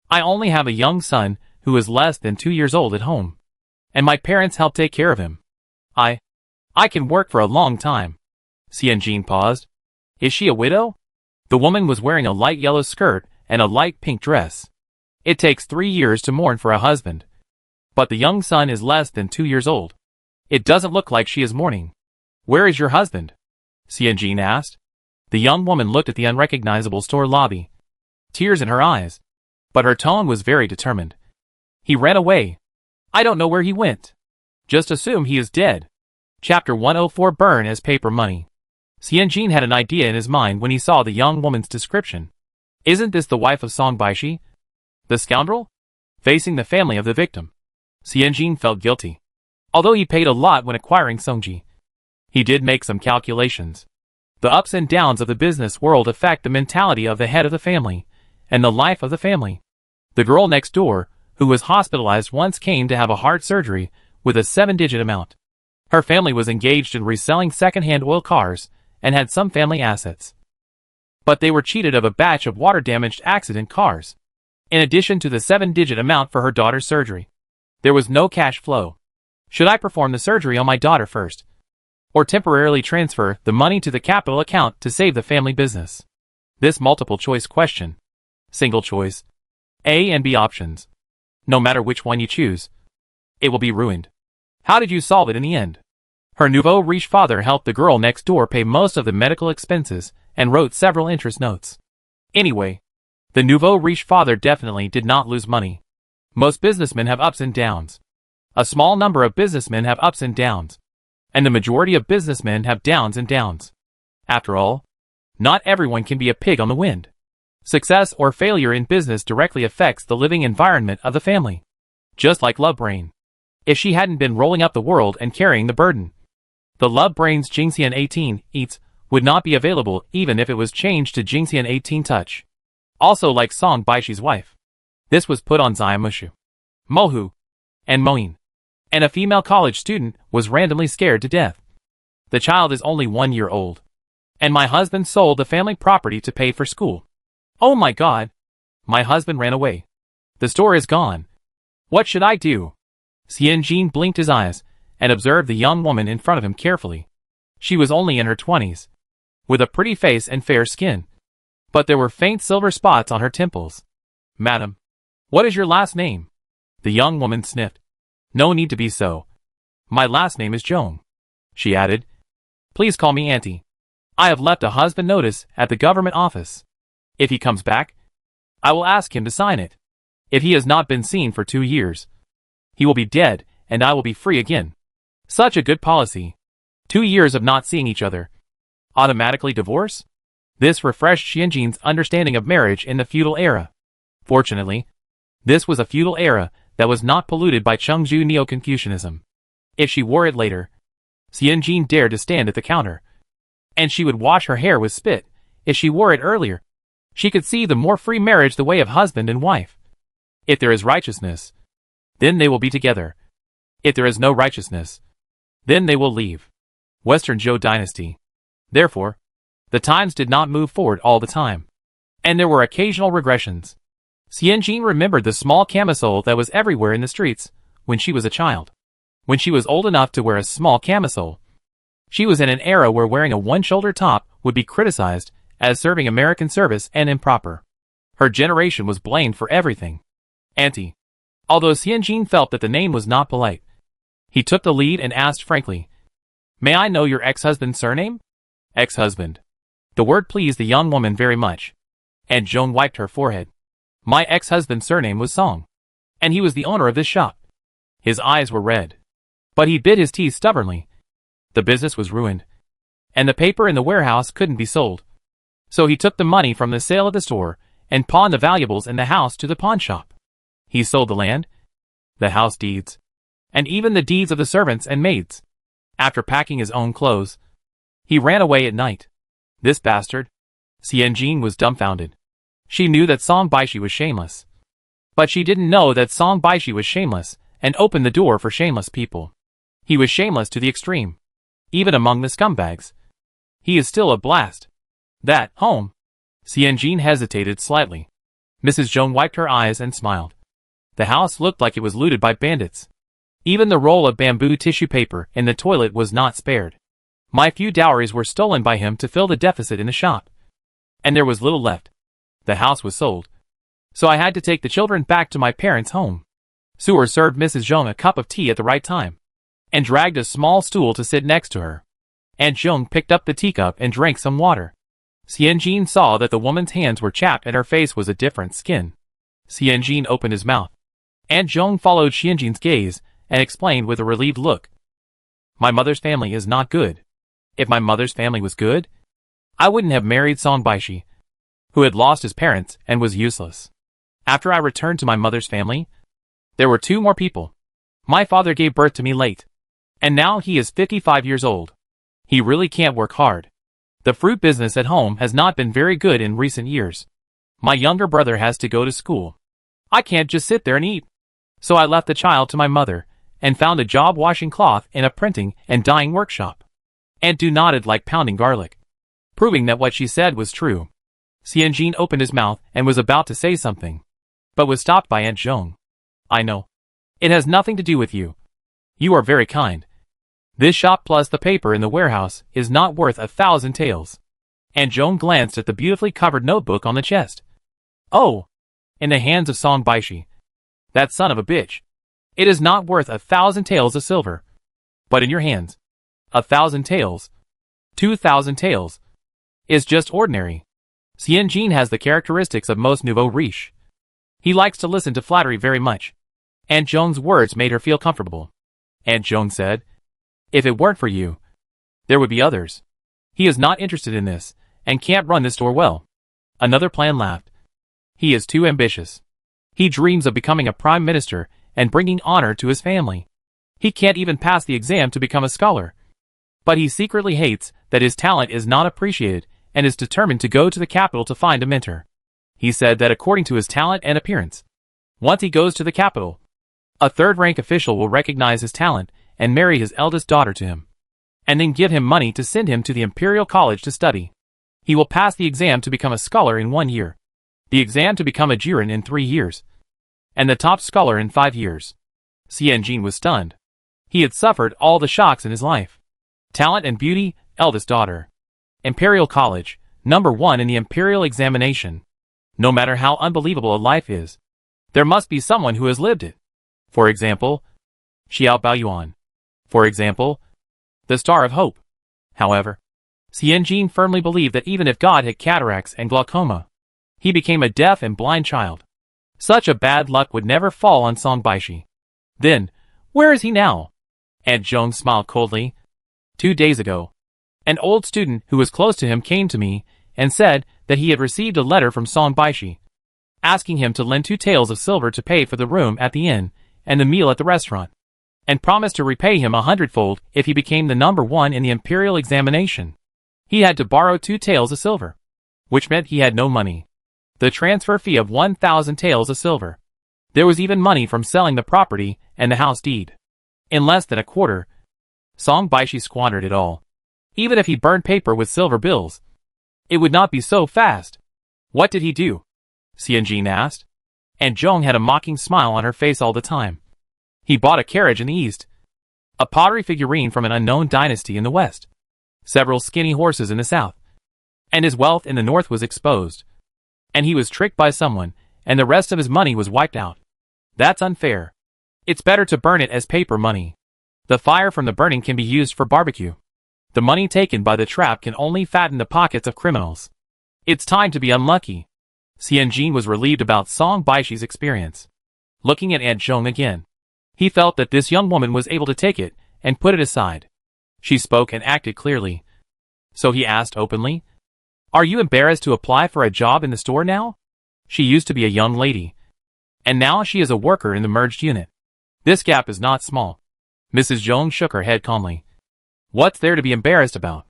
A: I only have a young son who is less than 2 years old at home, and my parents help take care of him. I can work for a long time. Xianjin paused. Is she a widow? The woman was wearing a light yellow skirt and a light pink dress. It takes 3 years to mourn for a husband. But the young son is less than 2 years old. It doesn't look like she is mourning. Where is your husband? Xianjin asked. The young woman looked at the unrecognizable store lobby, tears in her eyes, but her tone was very determined. He ran away. I don't know where he went. Just assume he is dead. Chapter 104 Burn as Paper Money. Xianjin had an idea in his mind when he saw the young woman's description. Isn't this the wife of Song Baishi, the scoundrel? Facing the family of the victim, Xianjin felt guilty. Although he paid a lot when acquiring Songji, he did make some calculations. The ups and downs of the business world affect the mentality of the head of the family, and the life of the family. The girl next door, who was hospitalized once, came to have a heart surgery with a 7-digit amount. Her family was engaged in reselling second-hand oil cars, and had some family assets. But they were cheated of a batch of water-damaged accident cars. in addition to the 7-digit amount for her daughter's surgery. There was no cash flow. Should I perform the surgery on my daughter first, or temporarily transfer the money to the capital account to save the family business? This multiple choice question. Single choice. A and B options. No matter which one you choose, it will be ruined. How did you solve it in the end? Her nouveau riche father helped the girl next door pay most of the medical expenses and wrote several interest notes. Anyway, the nouveau riche father definitely did not lose money. Most businessmen have ups and downs. A small number of businessmen have ups and downs, and the majority of businessmen have downs and downs. After all, not everyone can be a pig on the wind. Success or failure in business directly affects the living environment of the family. Just like Love Brain. If she hadn't been rolling up the world and carrying the burden, the Love Brain's Jingxian 18 Eats would not be available even if it was changed to Jingxian 18 Touch. Also like Song Baishi's wife. This was put on Xiaomushu, Mohu, and Moin. And a female college student was randomly scared to death. The child is only 1 year old. And my husband sold the family property to pay for school. Oh my god. My husband ran away. The store is gone. What should I do? Xianjin blinked his eyes and observed the young woman in front of him carefully. She was only in her 20s, with a pretty face and fair skin. But there were faint silver spots on her temples. Madam, what is your last name? The young woman sniffed. No need to be so. My last name is Zhong. She added. Please call me Auntie. I have left a husband notice at the government office. If he comes back, I will ask him to sign it. If he has not been seen for 2 years, he will be dead and I will be free again. Such a good policy. 2 years of not seeing each other. Automatically divorce? This refreshed Xianjin's understanding of marriage in the feudal era. Fortunately, this was a feudal era that was not polluted by Chengzhu Neo-Confucianism. If she wore it later, Xianjin dared to stand at the counter. And she would wash her hair with spit. If she wore it earlier, she could see the more free marriage the way of husband and wife. If there is righteousness, then they will be together. If there is no righteousness, then they will leave. Western Zhou dynasty. Therefore, the times did not move forward all the time. And there were occasional regressions. Xianjin remembered the small camisole that was everywhere in the streets when she was a child. When she was old enough to wear a small camisole, she was in an era where wearing a one-shoulder top would be criticized as serving American service and improper. Her generation was blamed for everything. Auntie. Although Xianjin felt that the name was not polite, he took the lead and asked frankly, May I know your ex-husband's surname? Ex-husband. The word pleased the young woman very much. And Zhong wiped her forehead. My ex-husband's surname was Song. And he was the owner of this shop. His eyes were red. But he bit his teeth stubbornly. The business was ruined. And the paper in the warehouse couldn't be sold. So he took the money from the sale of the store and pawned the valuables in the house to the pawn shop. He sold the land, the house deeds, and even the deeds of the servants and maids. After packing his own clothes, he ran away at night. This bastard. Xianjin was dumbfounded. She knew that Song Baishi was shameless. But she didn't know that Song Baishi was shameless and opened the door for shameless people. He was shameless to the extreme. Even among the scumbags. He is still a blast. That home. Xianjin hesitated slightly. Mrs. Zhong wiped her eyes and smiled. The house looked like it was looted by bandits. Even the roll of bamboo tissue paper in the toilet was not spared. My few dowries were stolen by him to fill the deficit in the shop. And there was little left. The house was sold. So I had to take the children back to my parents' home. Sewer served Mrs. Zhong a cup of tea at the right time, and dragged a small stool to sit next to her. Aunt Zhong picked up the teacup and drank some water. Xianjin saw that the woman's hands were chapped and her face was a different skin. Xianjin opened his mouth. Aunt Zhong followed Xianjin's gaze and explained with a relieved look. My mother's family is not good. If my mother's family was good, I wouldn't have married Song Baishi, who had lost his parents and was useless. After I returned to my mother's family, there were 2 more people. My father gave birth to me late. And now he is 55 years old. He really can't work hard. The fruit business at home has not been very good in recent years. My younger brother has to go to school. I can't just sit there and eat. So I left the child to my mother, and found a job washing cloth in a printing and dyeing workshop. Aunt Du nodded like pounding garlic, proving that what she said was true. Xianjin opened his mouth and was about to say something. but was stopped by Aunt Zhong. I know. It has nothing to do with you. You are very kind. This shop plus the paper in the warehouse is not worth 1,000 taels. Aunt Zhong glanced at the beautifully covered notebook on the chest. Oh! In the hands of Song Baishi. That son of a bitch. It is not worth 1,000 taels of silver. But in your hands, 1,000 taels, 2,000 taels, is just ordinary. Xianjin has the characteristics of most nouveau riche. He likes to listen to flattery very much. Aunt Zhong's words made her feel comfortable. Aunt Zhong said, if it weren't for you, there would be others. He is not interested in this, and can't run this store well. Another plan laughed. He is too ambitious. He dreams of becoming a prime minister and bringing honor to his family. He can't even pass the exam to become a scholar. But he secretly hates that his talent is not appreciated and is determined to go to the capital to find a mentor. He said that according to his talent and appearance, once he goes to the capital, a third-rank official will recognize his talent and marry his eldest daughter to him, and then give him money to send him to the Imperial College to study. He will pass the exam to become a scholar in 1 year, the exam to become a Jiren in 3 years, and the top scholar in 5 years. Xianjin was stunned. He had suffered all the shocks in his life. Talent and beauty, eldest daughter. Imperial College, number 1 in the Imperial examination. No matter how unbelievable a life is, there must be someone who has lived it. For example, Xiao Baoyuan. For example, the Star of Hope. However, Xianjin firmly believed that even if God had cataracts and glaucoma, he became a deaf and blind child. Such a bad luck would never fall on Song Baishi. Then, where is he now? Aunt Zhong smiled coldly. 2 days ago, an old student who was close to him came to me and said that he had received a letter from Song Baishi, asking him to lend 2 taels of silver to pay for the room at the inn and the meal at the restaurant, and promised to repay him 100-fold if he became the number 1 in the imperial examination. He had to borrow 2 taels of silver, which meant he had no money. The transfer fee of 1,000 taels of silver. There was even money from selling the property and the house deed. In less than a quarter, Song Baishi squandered it all. Even if he burned paper with silver bills, it would not be so fast. What did he do? Xianjin asked. Aunt Zhong had a mocking smile on her face all the time. He bought a carriage in the east, a pottery figurine from an unknown dynasty in the west, several skinny horses in the south, and his wealth in the north was exposed. And he was tricked by someone, and the rest of his money was wiped out. That's unfair. It's better to burn it as paper money. The fire from the burning can be used for barbecue. The money taken by the trap can only fatten the pockets of criminals. It's time to be unlucky. Xianjin was relieved about Song Baishi's experience. Looking at Aunt Zhong again, he felt that this young woman was able to take it and put it aside. She spoke and acted clearly. So he asked openly, "Are you embarrassed to apply for a job in the store now?" She used to be a young lady, and now she is a worker in the merged unit. This gap is not small. Mrs. Zhong shook her head calmly. What's there to be embarrassed about?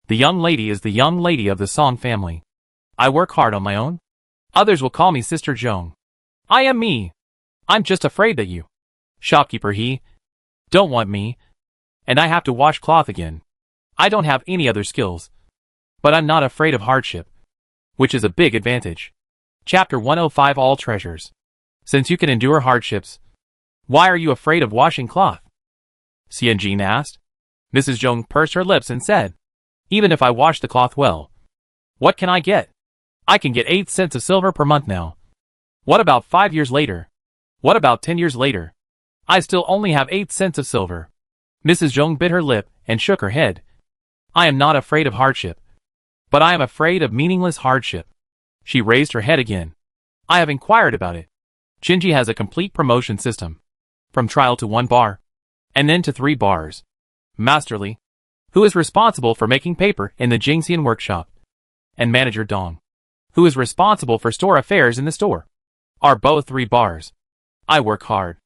A: The young lady is the young lady of the Song family. I work hard on my own. Others will call me Sister Zhong. I am me. I'm just afraid that you, shopkeeper don't want me, and I have to wash cloth again. I don't have any other skills. But I'm not afraid of hardship, which is a big advantage. Chapter 105 All Treasures. Since you can endure hardships, why are you afraid of washing cloth? Xianjin asked. Mrs. Zhong pursed her lips and said, Even if I wash the cloth well, what can I get? I can get 8 cents of silver per month now. What about 5 years later? What about 10 years later? I still only have 8 cents of silver. Mrs. Zhong bit her lip and shook her head. I am not afraid of hardship, but I am afraid of meaningless hardship. She raised her head again. I have inquired about it. Chinji has a complete promotion system. From trial to 1 bar, and then to 3 bars. Masterly, who is responsible for making paper in the Jingxian workshop, and Manager Dong, who is responsible for store affairs in the store, are both 3 bars. I work hard.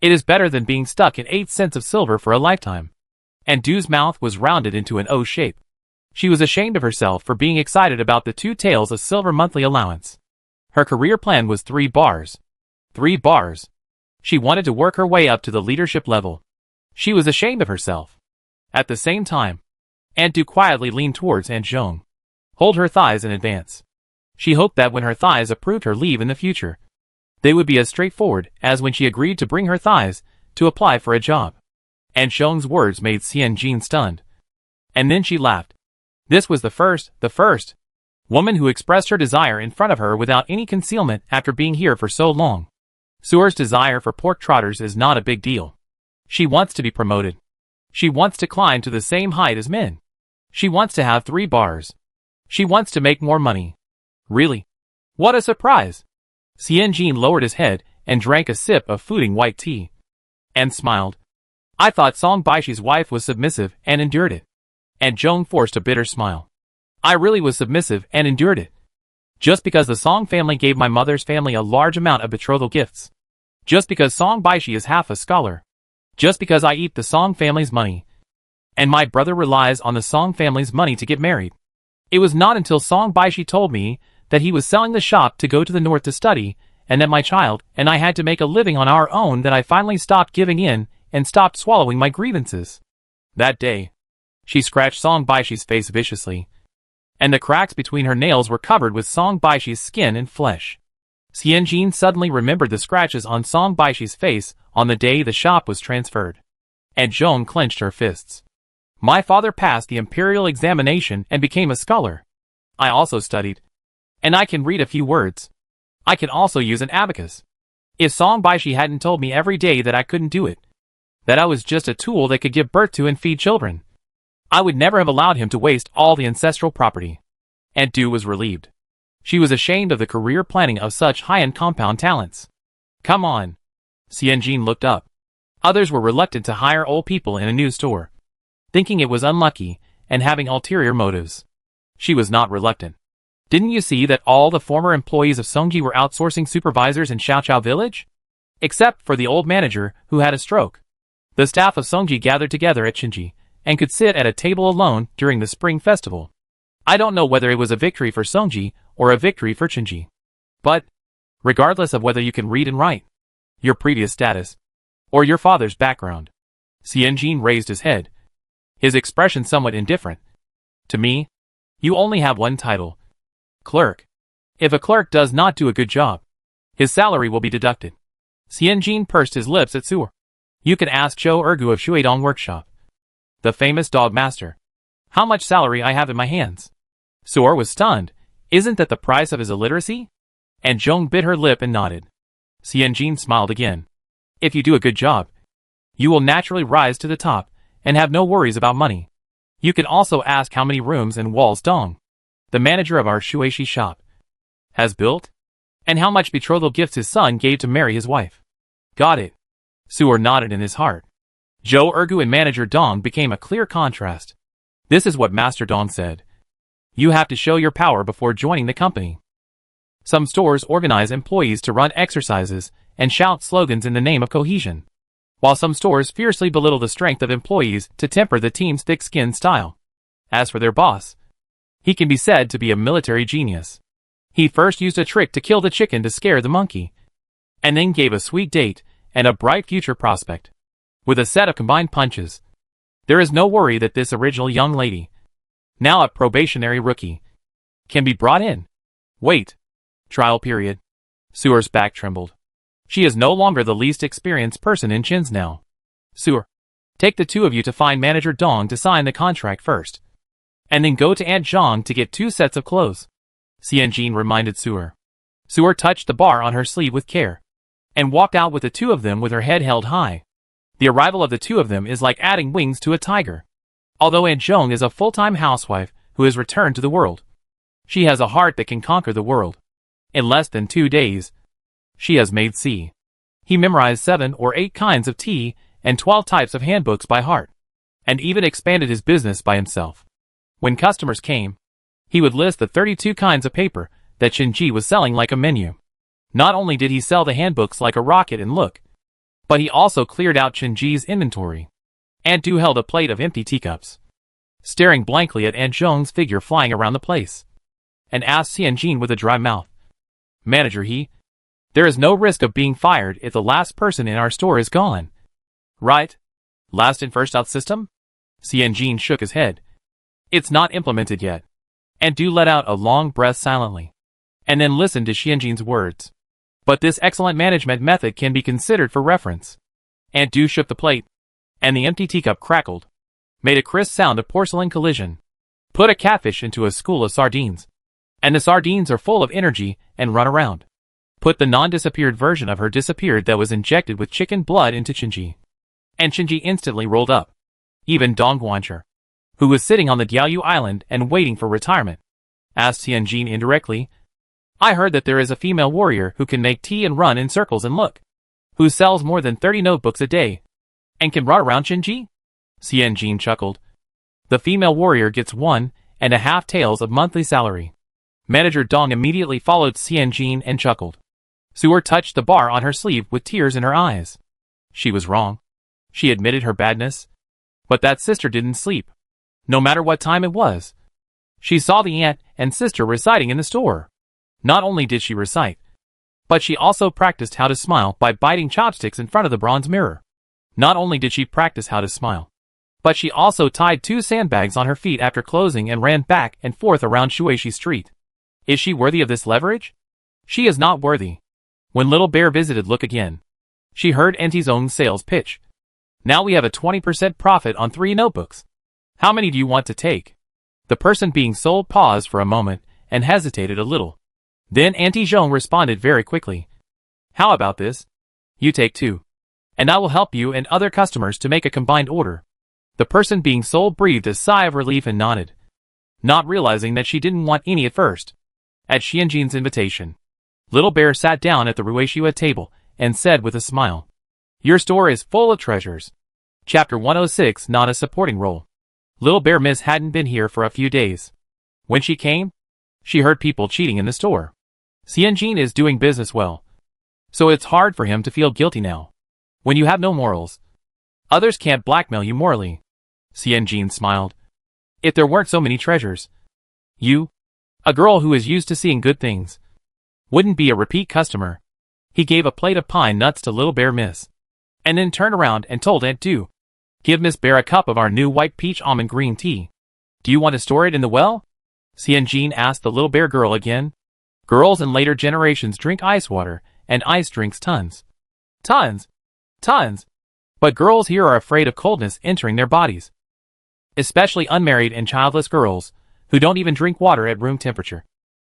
A: It is better than being stuck in 8 cents of silver for a lifetime. And Du's mouth was rounded into an O shape. She was ashamed of herself for being excited about the 2 taels of silver monthly allowance. Her career plan was 3 bars. 3 bars. She wanted to work her way up to the leadership level. She was ashamed of herself. At the same time, Aunt Du quietly leaned towards Aunt Zhong. Hold her thighs in advance. She hoped that when her thighs approved her leave in the future, They would be as straightforward as when she agreed to bring her thighs to apply for a job. And Zhong's words made Xianjin stunned. And then she laughed. This was the first woman who expressed her desire in front of her without any concealment after being here for so long. Suer's desire for pork trotters is not a big deal. She wants to be promoted. She wants to climb to the same height as men. She wants to have 3 bars. She wants to make more money. Really? What a surprise! Xianjin lowered his head and drank a sip of footing white tea. And smiled. I thought Song Baishi's wife was submissive and endured it. And Zhong forced a bitter smile. I really was submissive and endured it. Just because the Song family gave my mother's family a large amount of betrothal gifts. Just because Song Baishi is half a scholar. Just because I eat the Song family's money. And my brother relies on the Song family's money to get married. It was not until Song Baishi told me that he was selling the shop to go to the north to study, and that my child and I had to make a living on our own, that I finally stopped giving in and stopped swallowing my grievances. That day, she scratched Song Baishi's face viciously, and the cracks between her nails were covered with Song Baishi's skin and flesh. Xianjin suddenly remembered the scratches on Song Baishi's face on the day the shop was transferred. And Zhong clenched her fists. My father passed the imperial examination and became a scholar. I also studied. And I can read a few words. I can also use an abacus. If Song Baishi hadn't told me every day that I couldn't do it, that I was just a tool that could give birth to and feed children, I would never have allowed him to waste all the ancestral property. Aunt Du was relieved. She was ashamed of the career planning of such high-end compound talents. Come on. Xianjin looked up. Others were reluctant to hire old people in a new store, thinking it was unlucky and having ulterior motives. She was not reluctant. Didn't you see that all the former employees of Songji were outsourcing supervisors in Xiaoqiao village? Except for the old manager who had a stroke. The staff of Songji gathered together at Qinji and could sit at a table alone during the spring festival. I don't know whether it was a victory for Songji or a victory for Qinji. But, regardless of whether you can read and write, your previous status, or your father's background, Xianjin raised his head, his expression somewhat indifferent. To me, you only have one title. Clerk. If a clerk does not do a good job, his salary will be deducted. Xianjin pursed his lips at Suer. You can ask Zhou Ergu of Shuidong Workshop, the famous dog master, how much salary I have in my hands. Suer was stunned. Isn't that the price of his illiteracy? And Zhong bit her lip and nodded. Xianjin smiled again. If you do a good job, you will naturally rise to the top and have no worries about money. You can also ask how many rooms and walls Dong, the manager of our Shuishi shop, has built, and how much betrothal gifts his son gave to marry his wife. Got it. Suer nodded in his heart. Zhou Ergu and manager Dong became a clear contrast. This is what Master Dong said. You have to show your power before joining the company. Some stores organize employees to run exercises and shout slogans in the name of cohesion, while some stores fiercely belittle the strength of employees to temper the team's thick-skinned style. As for their boss, he can be said to be a military genius. He first used a trick to kill the chicken to scare the monkey, and then gave a sweet date and a bright future prospect. With a set of combined punches, there is no worry that this original young lady, now a probationary rookie, can be brought in. Wait. Trial period. Suer's back trembled. She is no longer the least experienced person in Qin's now. Suer, take the two of you to find manager Dong to sign the contract first, and then go to Aunt Zhang to get 2 sets of clothes, Xianjin reminded Suer. Suer touched the bar on her sleeve with care, and walked out with the 2 of them with her head held high. The arrival of the 2 of them is like adding wings to a tiger. Although Aunt Zhang is a full-time housewife who has returned to the world, she has a heart that can conquer the world. In less than 2 days, she has made C. He memorized 7 or 8 kinds of tea and 12 types of handbooks by heart, and even expanded his business by himself. When customers came, he would list the 32 kinds of paper that Qinji was selling like a menu. Not only did he sell the handbooks like a rocket and look, but he also cleared out Qinji's inventory. Aunt Du held a plate of empty teacups, staring blankly at Aunt Zhong's figure flying around the place, and asked Xianjin with a dry mouth, Manager there is no risk of being fired if the last person in our store is gone, right? Last in first out system? Xianjin shook his head. It's not implemented yet. Aunt Du let out a long breath silently, and then listened to Xianjin's words. But this excellent management method can be considered for reference. Aunt Du shook the plate, and the empty teacup crackled, made a crisp sound of porcelain collision. Put a catfish into a school of sardines, and the sardines are full of energy and run around. Put the non-disappeared version of her disappeared that was injected with chicken blood into Chinji, and Chinji instantly rolled up. Even Dong Guancher, who was sitting on the Diaoyu Island and waiting for retirement, asked Tianjin indirectly, I heard that there is a female warrior who can make tea and run in circles and look, who sells more than 30 notebooks a day, and can run around Chinji? Tianjin chuckled. The female warrior gets 1.5 taels of monthly salary. Manager Dong immediately followed Tianjin and chuckled. Suer touched the bar on her sleeve with tears in her eyes. She was wrong. She admitted her badness. But that sister didn't sleep. No matter what time it was. She saw the aunt and sister reciting in the store. Not only did she recite, but she also practiced how to smile by biting chopsticks in front of the bronze mirror. Not only did she practice how to smile, but she also tied 2 sandbags on her feet after closing and ran back and forth around Shueisha Street. Is she worthy of this leverage? She is not worthy. When Little Bear visited Look Again, she heard Auntie's own sales pitch. Now we have a 20% profit on 3 notebooks. How many do you want to take? The person being sold paused for a moment and hesitated a little. Then Auntie Zhong responded very quickly. How about this? You take 2. And I will help you and other customers to make a combined order. The person being sold breathed a sigh of relief and nodded, not realizing that she didn't want any at first. At Xianjin's invitation, Little Bear sat down at the Ruishua table and said with a smile, Your store is full of treasures. Chapter 106 Not a supporting role. Little Bear Miss hadn't been here for a few days. When she came, she heard people cheating in the store. Xianjin is doing business well, so it's hard for him to feel guilty now. When you have no morals, others can't blackmail you morally. Xianjin smiled. If there weren't so many treasures, you, a girl who is used to seeing good things, wouldn't be a repeat customer. He gave a plate of pine nuts to Little Bear Miss, and then turned around and told Aunt Du, Give Miss Bear a cup of our new white peach almond green tea. Do you want to store it in the well? Xianjin asked the Little Bear girl again. Girls in later generations drink ice water, and ice drinks tons. Tons. Tons. But girls here are afraid of coldness entering their bodies. Especially unmarried and childless girls, who don't even drink water at room temperature,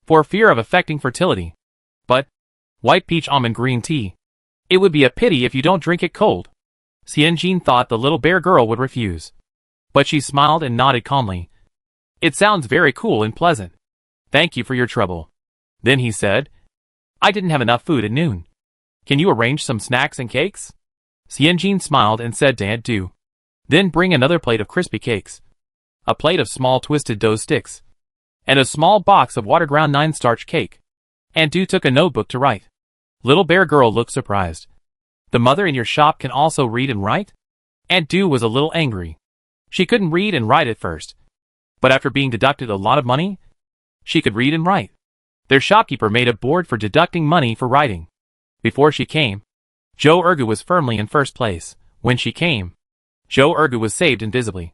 A: for fear of affecting fertility. But, white peach almond green tea. It would be a pity if you don't drink it cold. Xianjin thought the Little Bear girl would refuse. But she smiled and nodded calmly. It sounds very cool and pleasant. Thank you for your trouble. Then he said, I didn't have enough food at noon. Can you arrange some snacks and cakes? Xianjin smiled and said to Aunt Du, Then bring another plate of crispy cakes, a plate of small twisted dough sticks, and a small box of water-ground 9-starch cake. Aunt Du took a notebook to write. Little Bear girl looked surprised. The mother in your shop can also read and write? Aunt Du was a little angry. She couldn't read and write at first, but after being deducted a lot of money, she could read and write. Their shopkeeper made a board for deducting money for writing. Before she came, Zhou Ergu was firmly in first place. When she came, Zhou Ergu was saved invisibly,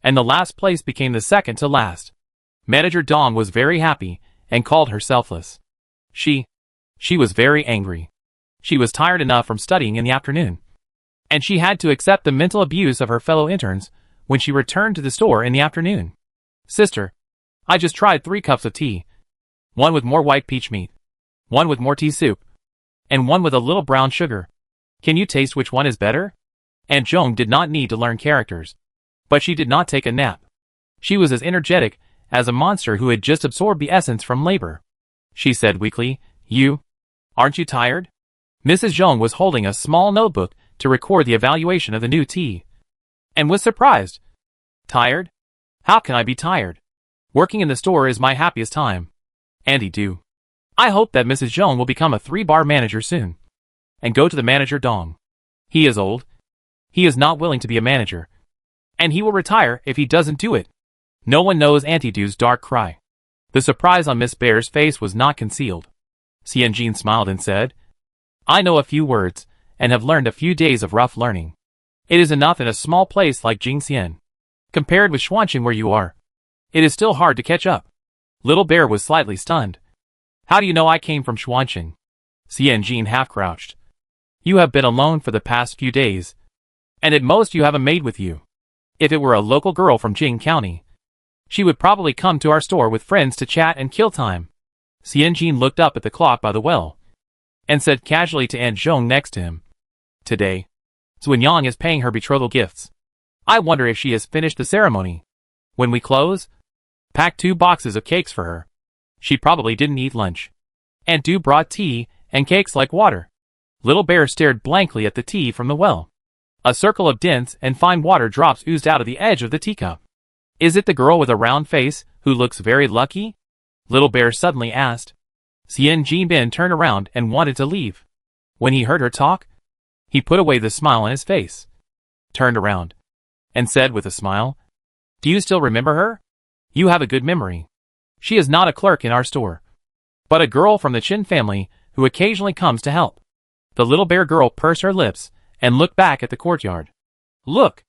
A: and the last place became the second to last. Manager Dong was very happy and called her selfless. She was very angry. She was tired enough from studying in the afternoon, and she had to accept the mental abuse of her fellow interns when she returned to the store in the afternoon. Sister, I just tried 3 cups of tea. 1 with more white peach meat, 1 with more tea soup, and 1 with a little brown sugar. Can you taste which one is better? Aunt Zhong did not need to learn characters, but she did not take a nap. She was as energetic as a monster who had just absorbed the essence from labor. She said weakly, Aren't you tired? Mrs. Zhong was holding a small notebook to record the evaluation of the new tea, and was surprised. Tired? How can I be tired? Working in the store is my happiest time. Auntie Du, I hope that Mrs. Zhong will become a 3-bar manager soon, and go to the manager Dong. He is old. He is not willing to be a manager, and he will retire if he doesn't do it. No one knows Auntie Du's dark cry. The surprise on Miss Bear's face was not concealed. Xianjin smiled and said, I know a few words, and have learned a few days of rough learning. It is enough in a small place like Jingxian. Compared with Xuanqing where you are, it is still hard to catch up. Little Bear was slightly stunned. How do you know I came from Xuanqing? Xianjin half-crouched. You have been alone for the past few days, and at most you have a maid with you. If it were a local girl from Jing County, she would probably come to our store with friends to chat and kill time. Xianjin looked up at the clock by the well, and said casually to Aunt Zhong next to him, Today, Zuanyang is paying her betrothal gifts. I wonder if she has finished the ceremony. When we close, pack 2 boxes of cakes for her. She probably didn't eat lunch. Aunt Du brought tea and cakes like water. Little Bear stared blankly at the tea from the well. A circle of dense and fine water drops oozed out of the edge of the teacup. Is it the girl with a round face who looks very lucky? Little Bear suddenly asked. Xianjin turned around and wanted to leave. When he heard her talk, he put away the smile on his face, turned around, and said with a smile, Do you still remember her? You have a good memory. She is not a clerk in our store, but a girl from the Qin family who occasionally comes to help. The Little Bear girl pursed her lips and looked back at the courtyard. Look!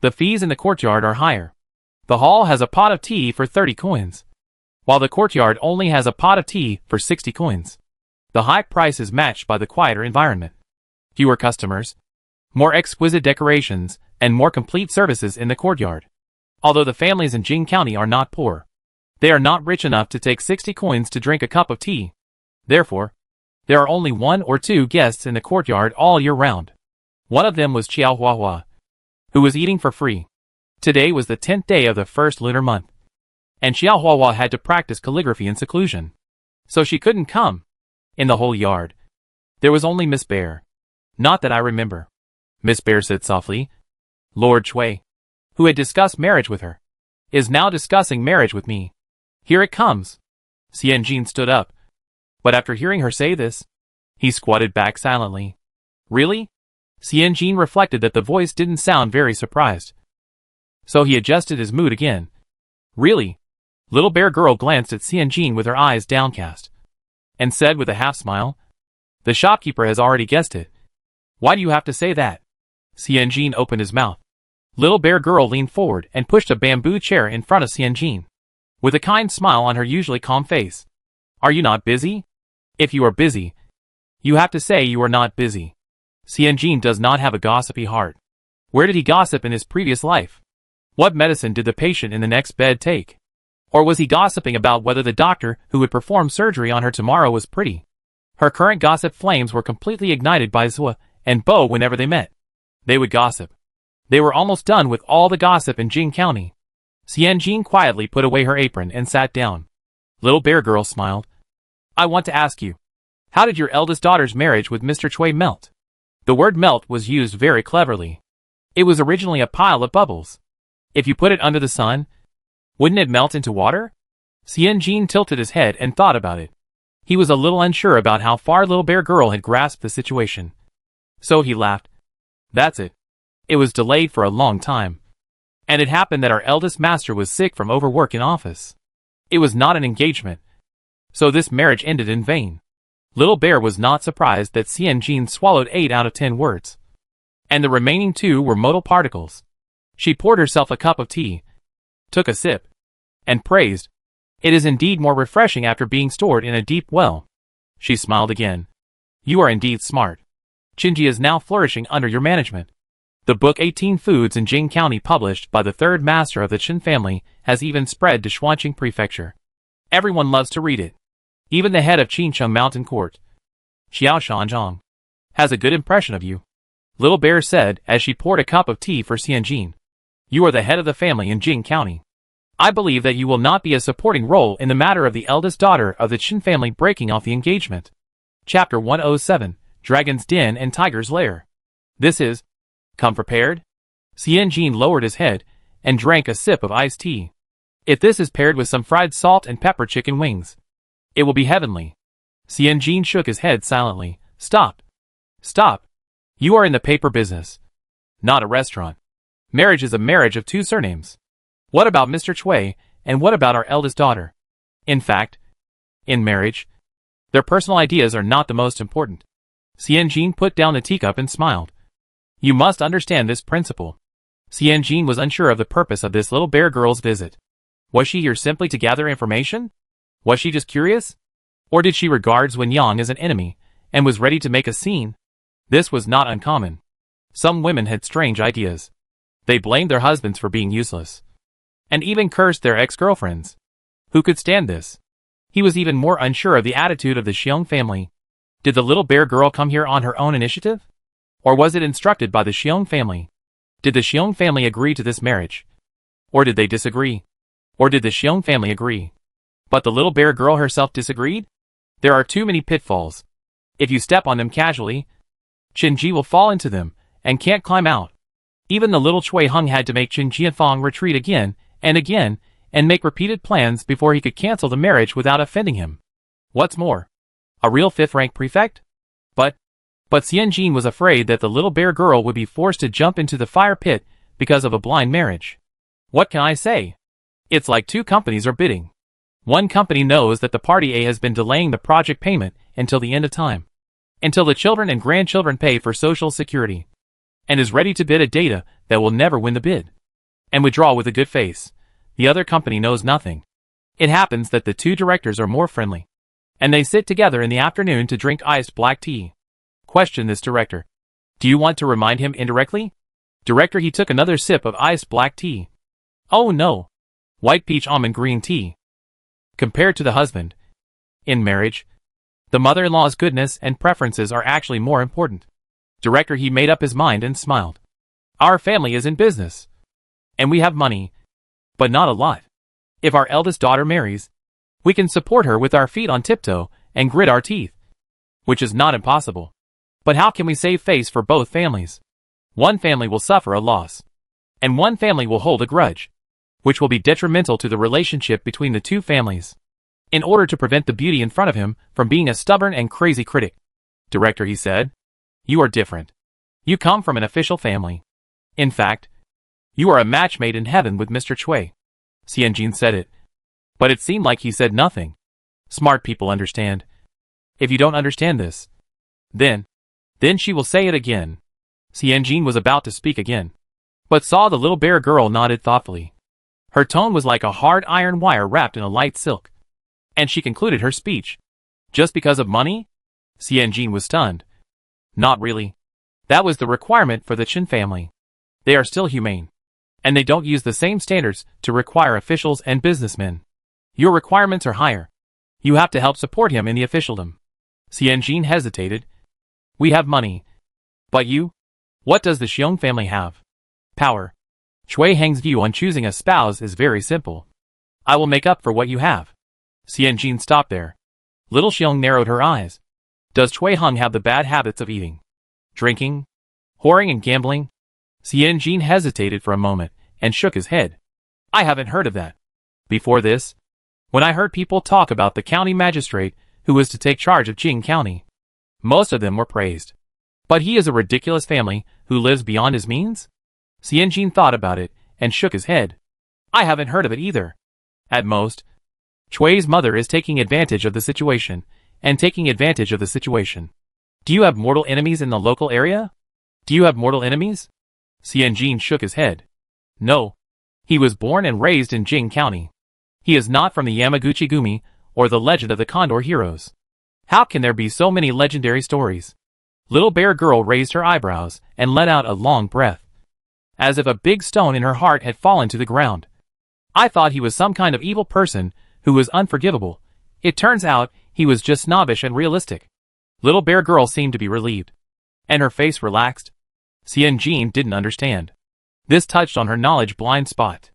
A: The fees in the courtyard are higher. The hall has a pot of tea for 30 coins, while the courtyard only has a pot of tea for 60 coins. The high price is matched by the quieter environment. Fewer customers, more exquisite decorations, and more complete services in the courtyard. Although the families in Jing County are not poor, they are not rich enough to take 60 coins to drink a cup of tea. Therefore, there are only 1 or 2 guests in the courtyard all year round. One of them was Qiao Huahua, who was eating for free. Today was the 10th day of the first lunar month, and Qiao Huahua had to practice calligraphy in seclusion, so she couldn't come. In the whole yard, there was only Miss Bear. Not that I remember. Miss Bear said softly. Lord Chui, who had discussed marriage with her, is now discussing marriage with me. Here it comes. Xianjin stood up, but after hearing her say this, he squatted back silently. Really? Xianjin reflected that the voice didn't sound very surprised, so he adjusted his mood again. Really? Little Bear girl glanced at Xianjin with her eyes downcast, and said with a half-smile, The shopkeeper has already guessed it. Why do you have to say that? Xianjin opened his mouth. Little Bear girl leaned forward and pushed a bamboo chair in front of Xianjin, with a kind smile on her usually calm face. Are you not busy? If you are busy, you have to say you are not busy. Xianjin does not have a gossipy heart. Where did he gossip in his previous life? What medicine did the patient in the next bed take? Or was he gossiping about whether the doctor who would perform surgery on her tomorrow was pretty? Her current gossip flames were completely ignited by Zua and Bo whenever they met. They would gossip. They were almost done with all the gossip in Jing County. Xianjin quietly put away her apron and sat down. Little Bear girl smiled. I want to ask you, how did your eldest daughter's marriage with Mr. Chui melt? The word melt was used very cleverly. It was originally a pile of bubbles. If you put it under the sun, wouldn't it melt into water? Xianjin tilted his head and thought about it. He was a little unsure about how far Little Bear girl had grasped the situation. So he laughed. That's it. It was delayed for a long time. And it happened that our eldest master was sick from overwork in office. It was not an engagement, so this marriage ended in vain. Little Bear was not surprised that Xianjin swallowed 8 out of 10 words, and the remaining 2 were modal particles. She poured herself a cup of tea, took a sip, and praised, It is indeed more refreshing after being stored in a deep well. She smiled again. You are indeed smart. Qinji is now flourishing under your management. The book 18 Foods in Jing County, published by the 3rd master of the Qin family, has even spread to Xuanqing Prefecture. Everyone loves to read it. Even the head of Qincheng Mountain Court, Xiao Shanzhong, has a good impression of you. Little Bear said as she poured a cup of tea for Xianjin. You are the head of the family in Jing County. I believe that you will not be a supporting role in the matter of the eldest daughter of the Qin family breaking off the engagement. Chapter 107, Dragon's Den and Tiger's Lair. This is, come prepared? Xianjin lowered his head and drank a sip of iced tea. If this is paired with some fried salt and pepper chicken wings, it will be heavenly. Xianjin shook his head silently. Stop. Stop. You are in the paper business, not a restaurant. Marriage is a marriage of 2 surnames. What about Mr. Chui, and what about our eldest daughter? In fact, in marriage, their personal ideas are not the most important. Xianjin put down the teacup and smiled. You must understand this principle. Xianjin was unsure of the purpose of this Little Bear girl's visit. Was she here simply to gather information? Was she just curious? Or did she regard Zuanyang as an enemy, and was ready to make a scene. This was not uncommon. Some women had strange ideas. They blamed their husbands for being useless, and even cursed their ex-girlfriends. Who could stand this? He was even more unsure of the attitude of the Xiong family. Did the little bear girl come here on her own initiative? Or was it instructed by the Xiong family? Did the Xiong family agree to this marriage? Or did they disagree? Or did the Xiong family agree, but the little bear girl herself disagreed? There are too many pitfalls. If you step on them casually, Qinji will fall into them and can't climb out. Even the little Chui Hung had to make Qin Jianfang retreat again and make repeated plans before he could cancel the marriage without offending him. What's more, a real fifth-rank prefect? But Xianjin was afraid that the little bear girl would be forced to jump into the fire pit because of a blind marriage. What can I say? It's like two companies are bidding. One company knows that the party A has been delaying the project payment until the end of time, until the children and grandchildren pay for social security, and is ready to bid a data that will never win the bid, and withdraw with a good face. The other company knows nothing. It happens that the two directors are more friendly, and they sit together in the afternoon to drink iced black tea. Question this director. Do you want to remind him indirectly? Director, he took another sip of iced black tea. Oh no. White peach almond green tea. Compared to the husband, in marriage, the mother-in-law's goodness and preferences are actually more important. Director, he made up his mind and smiled. Our family is in business, and we have money, but not a lot. If our eldest daughter marries, we can support her with our feet on tiptoe and grit our teeth, which is not impossible. But how can we save face for both families? One family will suffer a loss, and one family will hold a grudge, which will be detrimental to the relationship between the two families. In order to prevent the beauty in front of him from being a stubborn and crazy critic, Director, he said, you are different. You come from an official family. In fact, you are a match made in heaven with Mr. Chui. Xianjin said it, but it seemed like he said nothing. Smart people understand. If you don't understand this, then she will say it again. Xianjin was about to speak again, but saw the little bear girl nodded thoughtfully. Her tone was like a hard iron wire wrapped in a light silk, and she concluded her speech. Just because of money? Xianjin was stunned. Not really. That was the requirement for the Qin family. They are still humane, and they don't use the same standards to require officials and businessmen. Your requirements are higher. You have to help support him in the officialdom. Xianjin hesitated. We have money. But you? What does the Xiong family have? Power. Chui Heng's view on choosing a spouse is very simple. I will make up for what you have. Xianjin stopped there. Little Xiong narrowed her eyes. Does Chui Heng have the bad habits of eating, drinking, whoring and gambling? Xianjin hesitated for a moment and shook his head. I haven't heard of that. Before this, when I heard people talk about the county magistrate who was to take charge of Jing County, most of them were praised. But he is a ridiculous family who lives beyond his means? Xianjin thought about it and shook his head. I haven't heard of it either. At most, Chui's mother is taking advantage of the situation, and taking advantage of the situation. Do you have mortal enemies in the local area? Do you have mortal enemies? Xianjin shook his head. No. He was born and raised in Jing County. He is not from the Yamaguchi Gumi or the Legend of the Condor Heroes. How can there be so many legendary stories? Little bear girl raised her eyebrows and let out a long breath, as if a big stone in her heart had fallen to the ground. I thought he was some kind of evil person who was unforgivable. It turns out he was just snobbish and realistic. Little bear girl seemed to be relieved, and her face relaxed. Xianjin didn't understand. This touched on her knowledge blind spot.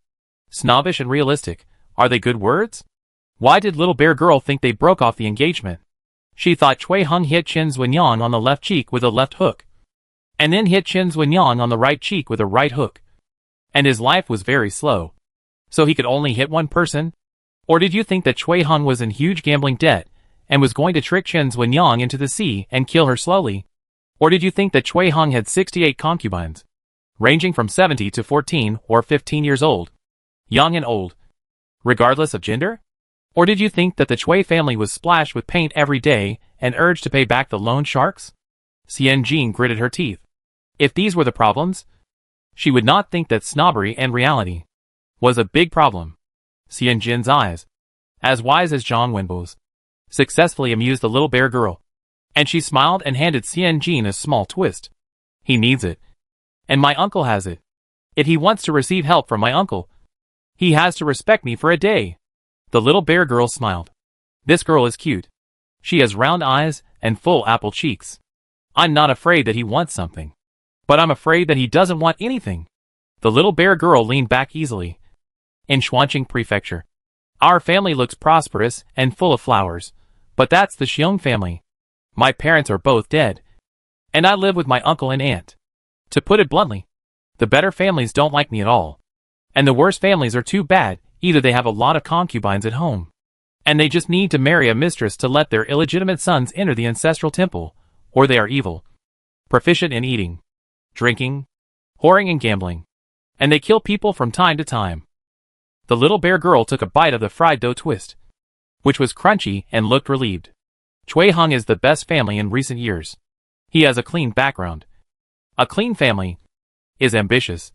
A: Snobbish and realistic, are they good words? Why did little bear girl think they broke off the engagement? She thought Chui Heng hit Chen Zuinyang on the left cheek with a left hook, and then hit Chen Zuinyang on the right cheek with a right hook. And his life was very slow, so he could only hit one person? Or did you think that Chui Heng was in huge gambling debt and was going to trick Chen Zuinyang into the sea and kill her slowly? Or did you think that Chui Heng had 68 concubines, ranging from 70 to 14 or 15 years old, young and old, regardless of gender? Or did you think that the Chui family was splashed with paint every day and urged to pay back the loan sharks? Xianjin gritted her teeth. If these were the problems, she would not think that snobbery and reality was a big problem. Xianjin's eyes, as wise as Zhang Wenbo's, successfully amused the little bear girl. And she smiled and handed Xianjin a small twist. He needs it. And my uncle has it. If he wants to receive help from my uncle, he has to respect me for a day. The little bear girl smiled. This girl is cute. She has round eyes and full apple cheeks. I'm not afraid that he wants something. But I'm afraid that he doesn't want anything. The little bear girl leaned back easily. In Xuanqing Prefecture, our family looks prosperous and full of flowers, but that's the Xiong family. My parents are both dead, and I live with my uncle and aunt. To put it bluntly, the better families don't like me at all. And the worst families are too bad, either they have a lot of concubines at home, and they just need to marry a mistress to let their illegitimate sons enter the ancestral temple, or they are evil, proficient in eating, drinking, whoring and gambling, and they kill people from time to time. The little bear girl took a bite of the fried dough twist, which was crunchy and looked relieved. Cui Hung is the best family in recent years. He has a clean background. A clean family, is ambitious,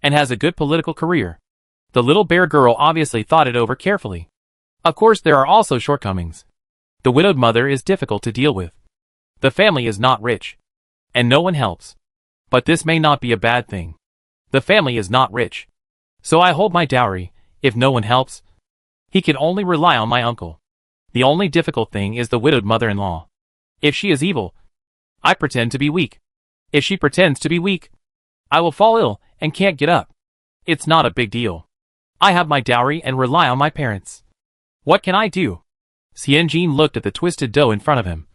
A: and has a good political career. The little bear girl obviously thought it over carefully. Of course there are also shortcomings. The widowed mother is difficult to deal with. The family is not rich, and no one helps. But this may not be a bad thing. The family is not rich. So I hold my dowry. If no one helps, he can only rely on my uncle. The only difficult thing is the widowed mother-in-law. If she is evil, I pretend to be weak. If she pretends to be weak, I will fall ill and can't get up. It's not a big deal. I have my dowry and rely on my parents. What can I do? Xianjin looked at the twisted dough in front of him,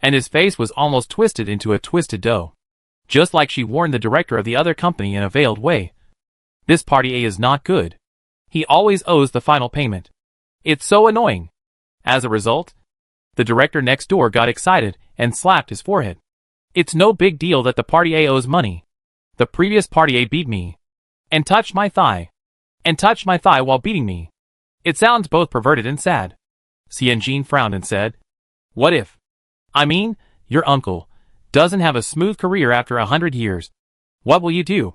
A: and his face was almost twisted into a twisted dough. Just like she warned the director of the other company in a veiled way. This party A is not good. He always owes the final payment. It's so annoying. As a result, the director next door got excited and slapped his forehead. It's no big deal that the party A owes money. The previous party A beat me. And touched my thigh. And touched my thigh while beating me. It sounds both perverted and sad. Xianjin frowned and said, What if? I mean, your uncle doesn't have a smooth career after 100 years. What will you do?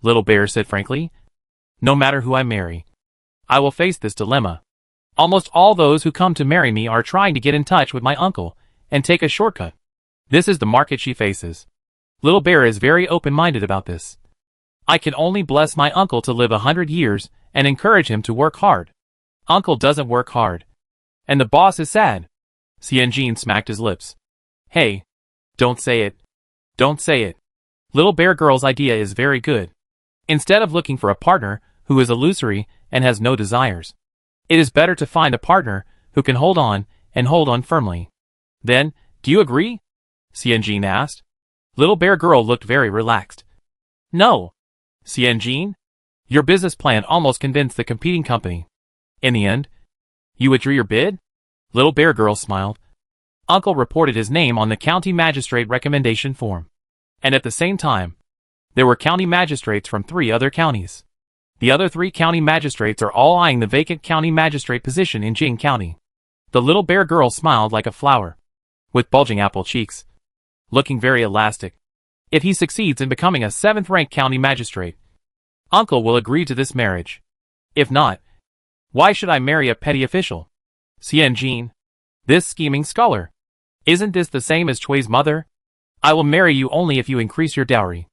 A: Little Bear said frankly. No matter who I marry, I will face this dilemma. Almost all those who come to marry me are trying to get in touch with my uncle and take a shortcut. This is the market she faces. Little Bear is very open-minded about this. I can only bless my uncle to live 100 years and encourage him to work hard. Uncle doesn't work hard. And the boss is sad. Xianjin smacked his lips. Hey, don't say it. Don't say it. Little Bear Girl's idea is very good. Instead of looking for a partner who is illusory and has no desires, it is better to find a partner who can hold on and hold on firmly. Then, do you agree? Xianjin asked. Little Bear Girl looked very relaxed. No. Xianjin, your business plan almost convinced the competing company. In the end, you withdrew your bid? Little Bear Girl smiled. Uncle reported his name on the county magistrate recommendation form. And at the same time, there were county magistrates from 3 other counties. The other 3 county magistrates are all eyeing the vacant county magistrate position in Jing County. The little bear girl smiled like a flower, with bulging apple cheeks, looking very elastic. If he succeeds in becoming a 7th-ranked county magistrate, Uncle will agree to this marriage. If not, why should I marry a petty official? Xianjin, this scheming scholar. Isn't this the same as Chui's mother? I will marry you only if you increase your dowry.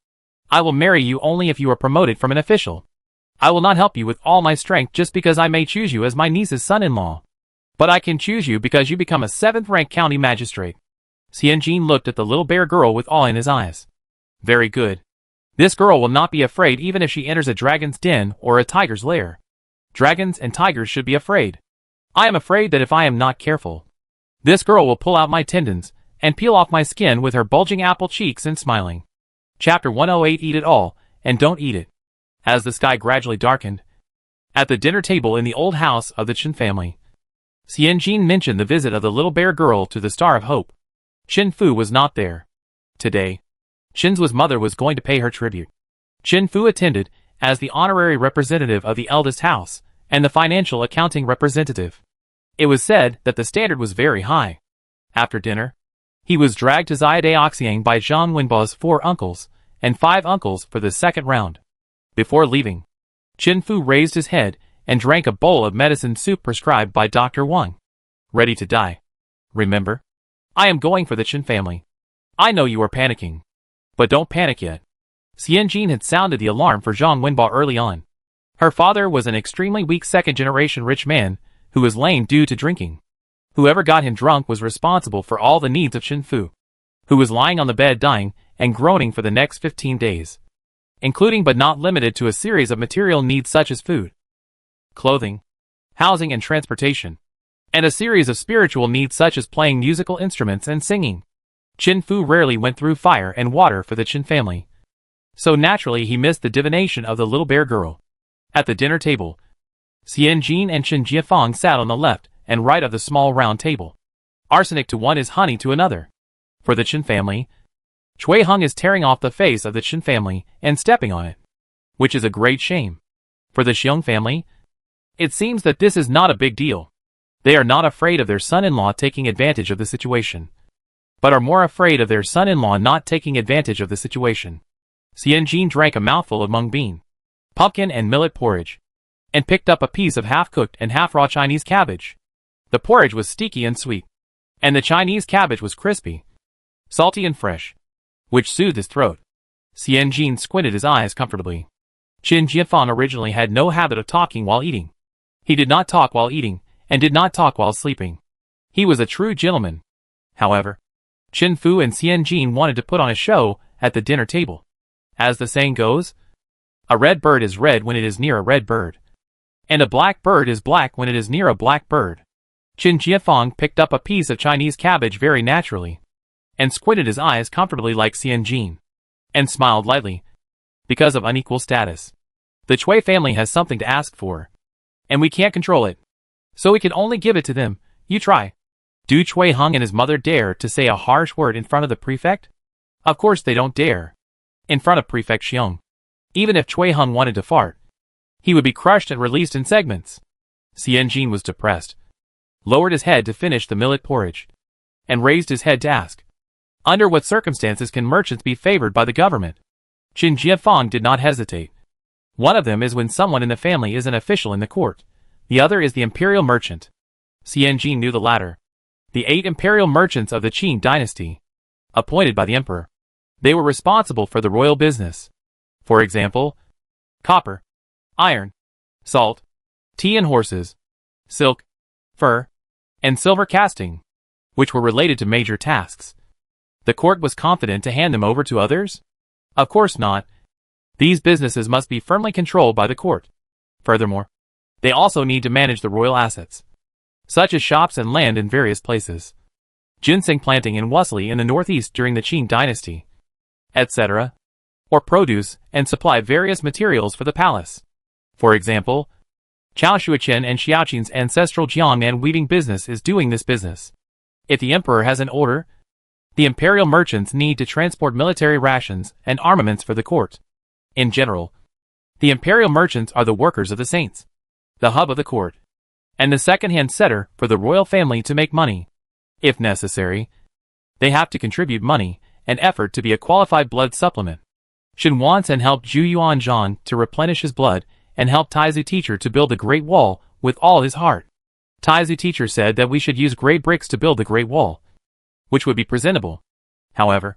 A: I will marry you only if you are promoted from an official. I will not help you with all my strength just because I may choose you as my niece's son-in-law. But I can choose you because you become a 7th-ranked county magistrate. Xianjin looked at the little bear girl with awe in his eyes. Very good. This girl will not be afraid even if she enters a dragon's den or a tiger's lair. Dragons and tigers should be afraid. I am afraid that if I am not careful, this girl will pull out my tendons and peel off my skin with her bulging apple cheeks and smiling. Chapter 108 Eat it all, and don't eat it. As the sky gradually darkened, at the dinner table in the old house of the Chen family, Xianjin mentioned the visit of the little bear girl to the Star of Hope. Chen Fu was not there. Today, Chen's mother was going to pay her tribute. Chen Fu attended as the honorary representative of the eldest house and the financial accounting representative. It was said that the standard was very high. After dinner, he was dragged to Xiaodaoxiang by Zhang Wenbao's 4 uncles and 5 uncles for the second round. Before leaving, Chen Fu raised his head and drank a bowl of medicine soup prescribed by Dr. Wang. Ready to die. Remember? I am going for the Qin family. I know you are panicking. But don't panic yet. Xian Jin had sounded the alarm for Zhang Wenba early on. Her father was an extremely weak second-generation rich man who was lame due to drinking. Whoever got him drunk was responsible for all the needs of Qin Fu, who was lying on the bed dying and groaning for the next 15 days, including but not limited to a series of material needs such as food, clothing, housing and transportation, and a series of spiritual needs such as playing musical instruments and singing. Qin Fu rarely went through fire and water for the Qin family, so naturally he missed the divination of the little bear girl. At the dinner table, Xian Jin and Qin Jiafang sat on the left and right of the small round table. Arsenic to one is honey to another. For the Qin family, Cui Hung is tearing off the face of the Qin family and stepping on it, which is a great shame. For the Xiong family, it seems that this is not a big deal. They are not afraid of their son-in-law taking advantage of the situation, but are more afraid of their son-in-law not taking advantage of the situation. Xian Jin drank a mouthful of mung bean, pumpkin and millet porridge, and picked up a piece of half-cooked and half-raw Chinese cabbage. The porridge was sticky and sweet, and the Chinese cabbage was crispy, salty and fresh, which soothed his throat. Xian Jin squinted his eyes comfortably. Qin Jiafang originally had no habit of talking while eating. He did not talk while eating, and did not talk while sleeping. He was a true gentleman. However, Qin Fu and Xian Jin wanted to put on a show at the dinner table. As the saying goes, a red bird is red when it is near a red bird, and a black bird is black when it is near a black bird. Qin Jiafang picked up a piece of Chinese cabbage very naturally, and squinted his eyes comfortably like Xian Jin, and smiled lightly, because of unequal status. The Cui family has something to ask for, and we can't control it, so we can only give it to them. You try. Do Cui Hung and his mother dare to say a harsh word in front of the prefect? Of course they don't dare. In front of Prefect Xiong. Even if Cui Hung wanted to fart, he would be crushed and released in segments. Xian Jin was depressed, lowered his head to finish the millet porridge, and raised his head to ask, under what circumstances can merchants be favored by the government? Qin Jiafang did not hesitate. One of them is when someone in the family is an official in the court. The other is the imperial merchant. Xian Jin knew the latter. The 8 imperial merchants of the Qin dynasty, appointed by the emperor. They were responsible for the royal business. For example, copper, iron, salt, tea and horses, silk, fur, and silver casting, which were related to major tasks. The court was confident to hand them over to others? Of course not. These businesses must be firmly controlled by the court. Furthermore, they also need to manage the royal assets, such as shops and land in various places, ginseng planting in Wesley in the northeast during the Qin dynasty, etc., or produce and supply various materials for the palace. For example, Chao Shuichen and Xiaoqin's ancestral Jiangnan weaving business is doing this business. If the emperor has an order, the imperial merchants need to transport military rations and armaments for the court. In general, the imperial merchants are the workers of the saints, the hub of the court, and the second-hand setter for the royal family to make money. If necessary, they have to contribute money and effort to be a qualified blood supplement. Shen Wansen helped Zhu Yuanzhan to replenish his blood and helped Taizu Teacher to build the Great Wall with all his heart. Taizu Teacher said that we should use grey bricks to build the Great Wall, which would be presentable. However,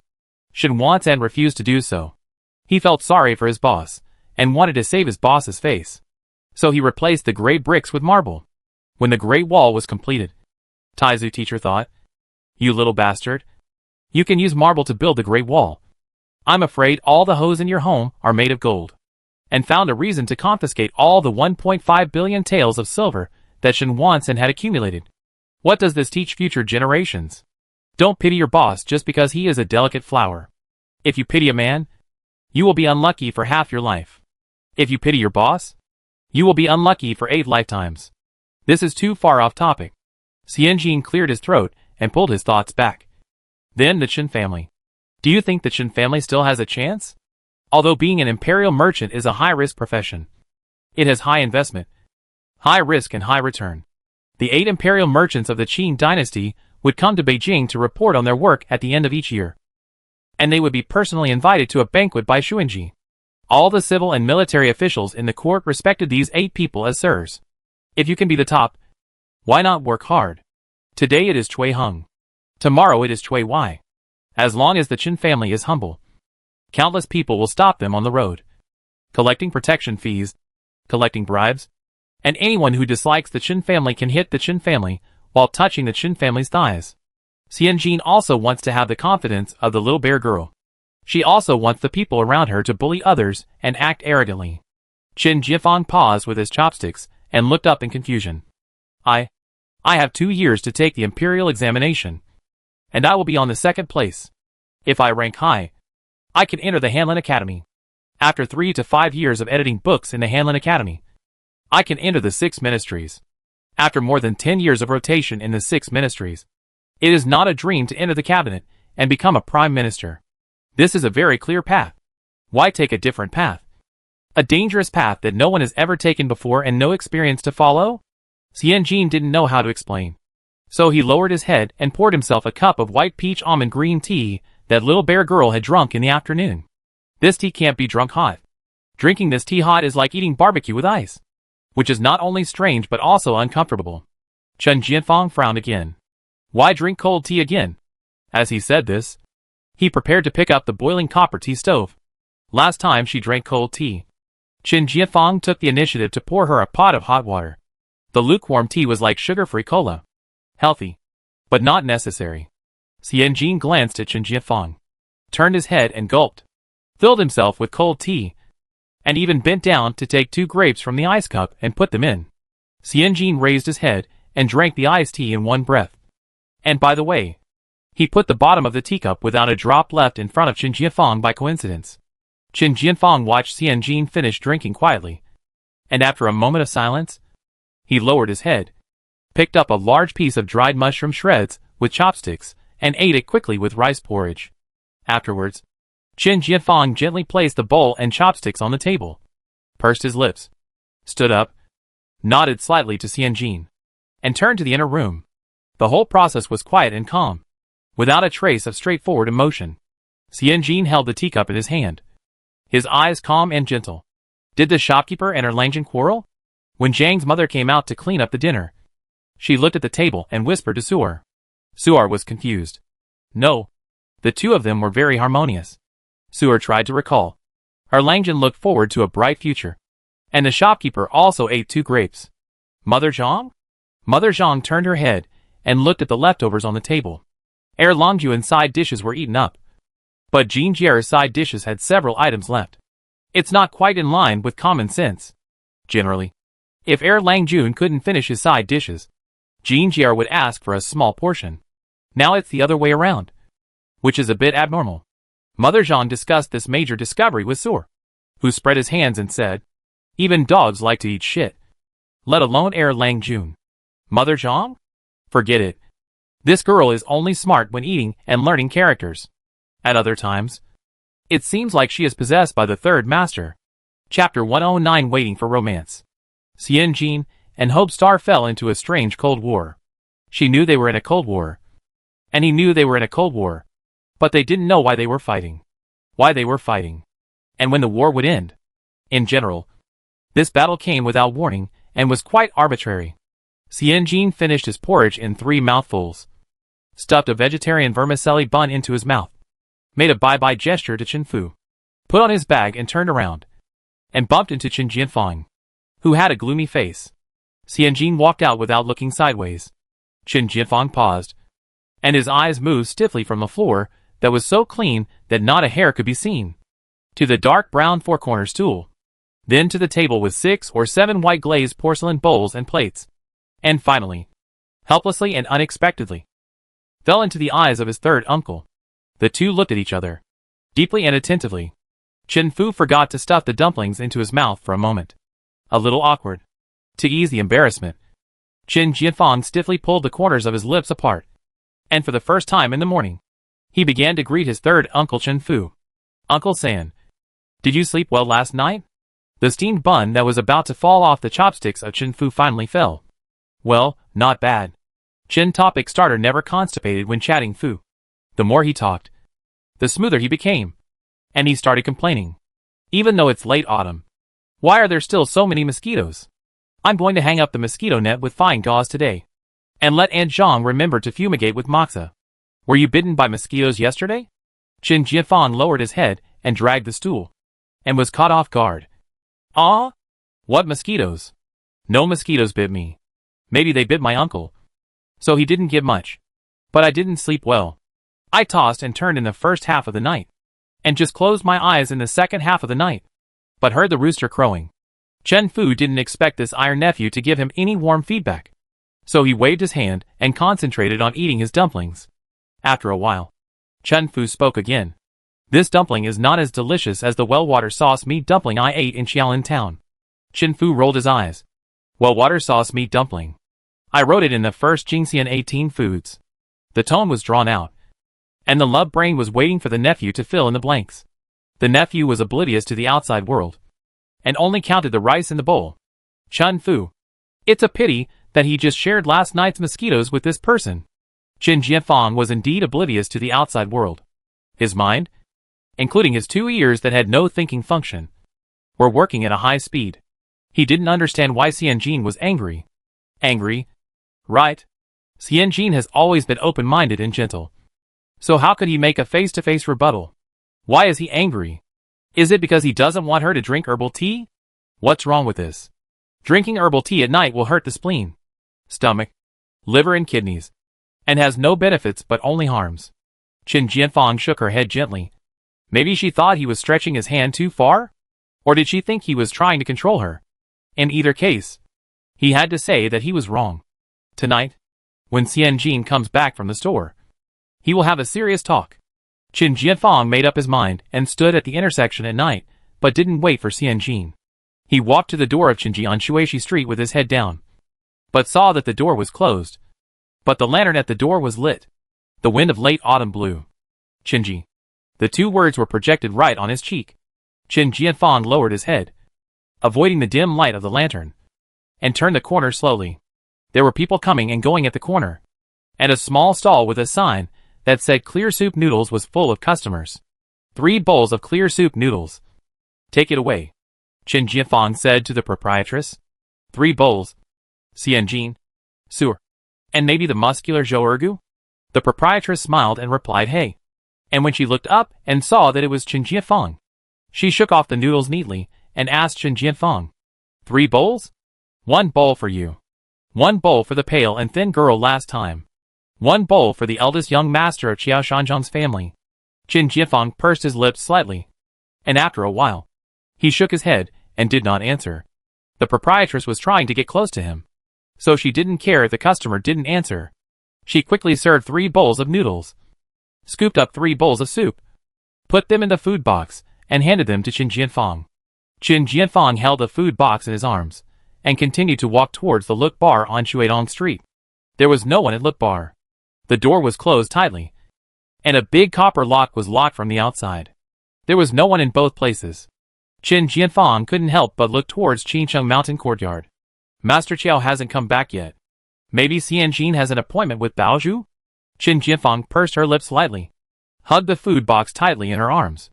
A: Shen Wansen refused to do so. He felt sorry for his boss and wanted to save his boss's face. So he replaced the grey bricks with marble. When the Great Wall was completed, Taizu Teacher thought, "You little bastard. You can use marble to build the Great Wall. I'm afraid all the hose in your home are made of gold," and found a reason to confiscate all the 1.5 billion taels of silver that Shen Wansen had accumulated. What does this teach future generations? Don't pity your boss just because he is a delicate flower. If you pity a man, you will be unlucky for half your life. If you pity your boss, you will be unlucky for 8 lifetimes. This is too far off topic. Xian Jin cleared his throat and pulled his thoughts back. Then the Qin family. Do you think the Qin family still has a chance? Although being an imperial merchant is a high-risk profession, it has high investment, high risk and high return. The 8 imperial merchants of the Qin dynasty would come to Beijing to report on their work at the end of each year, and they would be personally invited to a banquet by Xuanji. All the civil and military officials in the court respected these 8 people as sirs. If you can be the top, why not work hard? Today it is Cui Hung. Tomorrow it is Chui Wai. As long as the Chen family is humble, countless people will stop them on the road, collecting protection fees, collecting bribes, and anyone who dislikes the Chen family can hit the Chen family while touching the Chen family's thighs. Xianjin also wants to have the confidence of the little bear girl. She also wants the people around her to bully others and act arrogantly. Chen Jiafang paused with his chopsticks and looked up in confusion. I have 2 years to take the imperial examination, and I will be on the 2nd place. If I rank high, I can enter the Hanlin Academy. After 3 to 5 years of editing books in the Hanlin Academy, I can enter the 6 ministries. After more than 10 years of rotation in the 6 ministries, it is not a dream to enter the cabinet and become a prime minister. This is a very clear path. Why take a different path? A dangerous path that no one has ever taken before and no experience to follow? Xianjin didn't know how to explain. So he lowered his head and poured himself a cup of white peach almond green tea that little bear girl had drunk in the afternoon. This tea can't be drunk hot. Drinking this tea hot is like eating barbecue with ice, which is not only strange but also uncomfortable. Chen Jianfang frowned again. Why drink cold tea again? As he said this, he prepared to pick up the boiling copper tea stove. Last time she drank cold tea, Chen Jianfang took the initiative to pour her a pot of hot water. The lukewarm tea was like sugar-free cola. Healthy, but not necessary. Xianjin glanced at Chen Jianfang, turned his head and gulped, filled himself with cold tea, and even bent down to take 2 grapes from the ice cup and put them in. Xianjin raised his head and drank the iced tea in one breath. And by the way, he put the bottom of the teacup without a drop left in front of Chen Jianfang by coincidence. Chen Jianfang watched Xianjin finish drinking quietly, and after a moment of silence, he lowered his head, picked up a large piece of dried mushroom shreds with chopsticks, and ate it quickly with rice porridge. Afterwards, Chen Jianfang gently placed the bowl and chopsticks on the table, pursed his lips, stood up, nodded slightly to Xianjin, and turned to the inner room. The whole process was quiet and calm, without a trace of straightforward emotion. Xianjin held the teacup in his hand, his eyes calm and gentle. Did the shopkeeper and Erlangen quarrel? When Zhang's mother came out to clean up the dinner, she looked at the table and whispered to Suar. Suar was confused. No, the two of them were very harmonious. Suar tried to recall. Erlangen looked forward to a bright future. And the shopkeeper also ate 2 grapes. Mother Zhang? Mother Zhang turned her head and looked at the leftovers on the table. Erlangjuan's side dishes were eaten up, but Jean Jier's side dishes had several items left. It's not quite in line with common sense. Generally, if Erlangjun couldn't finish his side dishes, Jean Jier would ask for a small portion. Now it's the other way around, which is a bit abnormal. Mother Zhang discussed this major discovery with Suar, who spread his hands and said, even dogs like to eat shit, let alone Erlangjun. Mother Zhang? Forget it. This girl is only smart when eating and learning characters. At other times, it seems like she is possessed by the 3rd master. Chapter 109 Waiting for Romance. Xianjin and Hope Star fell into a strange cold war. She knew they were in a cold war, and he knew they were in a cold war, but they didn't know why they were fighting. Why they were fighting, and when the war would end. In general, this battle came without warning and was quite arbitrary. Xianjin finished his porridge in 3 mouthfuls, stuffed a vegetarian vermicelli bun into his mouth, made a bye-bye gesture to Chen Fu, put on his bag and turned around, and bumped into Chen Jianfang, who had a gloomy face. Xianjin walked out without looking sideways. Chen Jianfang paused, and his eyes moved stiffly from the floor that was so clean that not a hair could be seen, to the dark brown 4-corner stool, then to the table with 6 or 7 white glazed porcelain bowls and plates, and finally, helplessly and unexpectedly, fell into the eyes of his 3rd uncle. The two looked at each other, deeply and attentively. Chen Fu forgot to stuff the dumplings into his mouth for a moment. A little awkward. To ease the embarrassment, Chen Jianfang stiffly pulled the corners of his lips apart, and for the first time in the morning, he began to greet his 3rd uncle Chen Fu. Uncle San, did you sleep well last night? The steamed bun that was about to fall off the chopsticks of Chen Fu finally fell. Well, not bad. Chen Topic Starter never constipated when chatting Fu. The more he talked, the smoother he became, and he started complaining. Even though it's late autumn, why are there still so many mosquitoes? I'm going to hang up the mosquito net with fine gauze today, and let Aunt Zhang remember to fumigate with moxa. Were you bitten by mosquitoes yesterday? Qin Jianfang lowered his head and dragged the stool, and was caught off guard. Ah? What mosquitoes? No mosquitoes bit me. Maybe they bit my uncle. So he didn't give much. But I didn't sleep well. I tossed and turned in the first half of the night, and just closed my eyes in the second half of the night, but heard the rooster crowing. Chen Fu didn't expect this iron nephew to give him any warm feedback, so he waved his hand and concentrated on eating his dumplings. After a while, Chen Fu spoke again. This dumpling is not as delicious as the well-water sauce meat dumpling I ate in Xiaolin town. Chen Fu rolled his eyes. Well-water sauce meat dumpling. I wrote it in the first Jingxian 18 foods. The tone was drawn out, and the love brain was waiting for the nephew to fill in the blanks. The nephew was oblivious to the outside world, and only counted the rice in the bowl. Chen Fu. It's a pity that he just shared last night's mosquitoes with this person. Qin Jianfang was indeed oblivious to the outside world. His mind, including his 2 ears that had no thinking function, were working at a high speed. He didn't understand why Xianjin was angry. Angry? Right. Xianjin has always been open-minded and gentle. So how could he make a face-to-face rebuttal? Why is he angry? Is it because he doesn't want her to drink herbal tea? What's wrong with this? Drinking herbal tea at night will hurt the spleen, stomach, liver and kidneys, and has no benefits but only harms. Qin Jianfang shook her head gently. Maybe she thought he was stretching his hand too far? Or did she think he was trying to control her? In either case, he had to say that he was wrong. Tonight, when Xianjin comes back from the store, he will have a serious talk. Qin Jianfang made up his mind and stood at the intersection at night, but didn't wait for Xianjin. He walked to the door of Qinji on Shuishi Street with his head down, but saw that the door was closed. But the lantern at the door was lit. The wind of late autumn blew. Qinji. The 2 words were projected right on his cheek. Qin Jianfang lowered his head, avoiding the dim light of the lantern, and turned the corner slowly. There were people coming and going at the corner, and a small stall with a sign that said clear soup noodles was full of customers. 3 bowls of clear soup noodles. Take it away, Qin Jianfang said to the proprietress. 3 bowls. Xianjin. Sewer. And maybe the muscular Zhou Ergu? The proprietress smiled and replied hey. And when she looked up and saw that it was Qin Jianfang, she shook off the noodles neatly and asked Qin Jianfang. 3 bowls? 1 bowl for you. 1 bowl for the pale and thin girl last time. 1 bowl for the eldest young master of Qiao Shanzhang's family. Qin Jianfang pursed his lips slightly, and after a while, he shook his head and did not answer. The proprietress was trying to get close to him, so she didn't care if the customer didn't answer. She quickly served 3 bowls of noodles, scooped up 3 bowls of soup, put them in the food box, and handed them to Qin Jianfang. Qin Jianfang held the food box in his arms, and continued to walk towards the Look Bar on Shuidong Street. There was no one at Look Bar. The door was closed tightly, and a big copper lock was locked from the outside. There was no one in both places. Qin Jianfang couldn't help but look towards Qincheng Mountain Courtyard. Master Qiao hasn't come back yet. Maybe Xianjin has an appointment with Baozhu? Qin Jianfang pursed her lips lightly, hugged the food box tightly in her arms,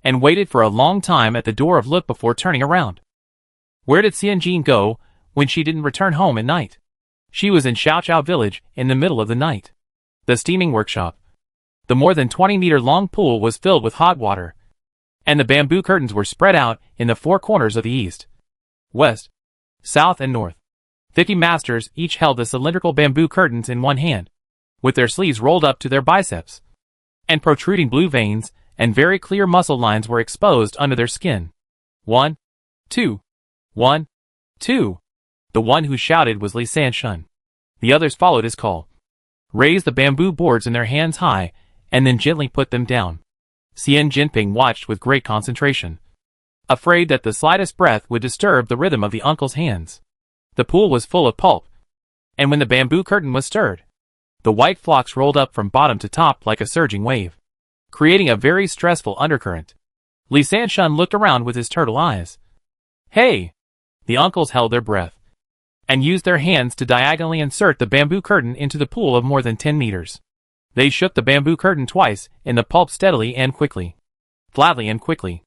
A: and waited for a long time at the door of Look before turning around. Where did Xianjin go when she didn't return home at night? She was in Xiaoqiao village in the middle of the night. The steaming workshop. The more than 20-meter-long pool was filled with hot water, and the bamboo curtains were spread out in the 4 corners of the east, west, south and north. 50 masters each held the cylindrical bamboo curtains in one hand, with their sleeves rolled up to their biceps, and protruding blue veins and very clear muscle lines were exposed under their skin. 1, 2, 1, 2. The one who shouted was Li Sanshun. The others followed his call, raised the bamboo boards in their hands high, and then gently put them down. Xian Jinping watched with great concentration, afraid that the slightest breath would disturb the rhythm of the uncle's hands. The pool was full of pulp, and when the bamboo curtain was stirred, the white flocks rolled up from bottom to top like a surging wave, creating a very stressful undercurrent. Li Sanshun looked around with his turtle eyes. Hey! The uncles held their breath, and used their hands to diagonally insert the bamboo curtain into the pool of more than 10 meters. They shook the bamboo curtain twice in the pulp steadily and quickly, flatly and quickly,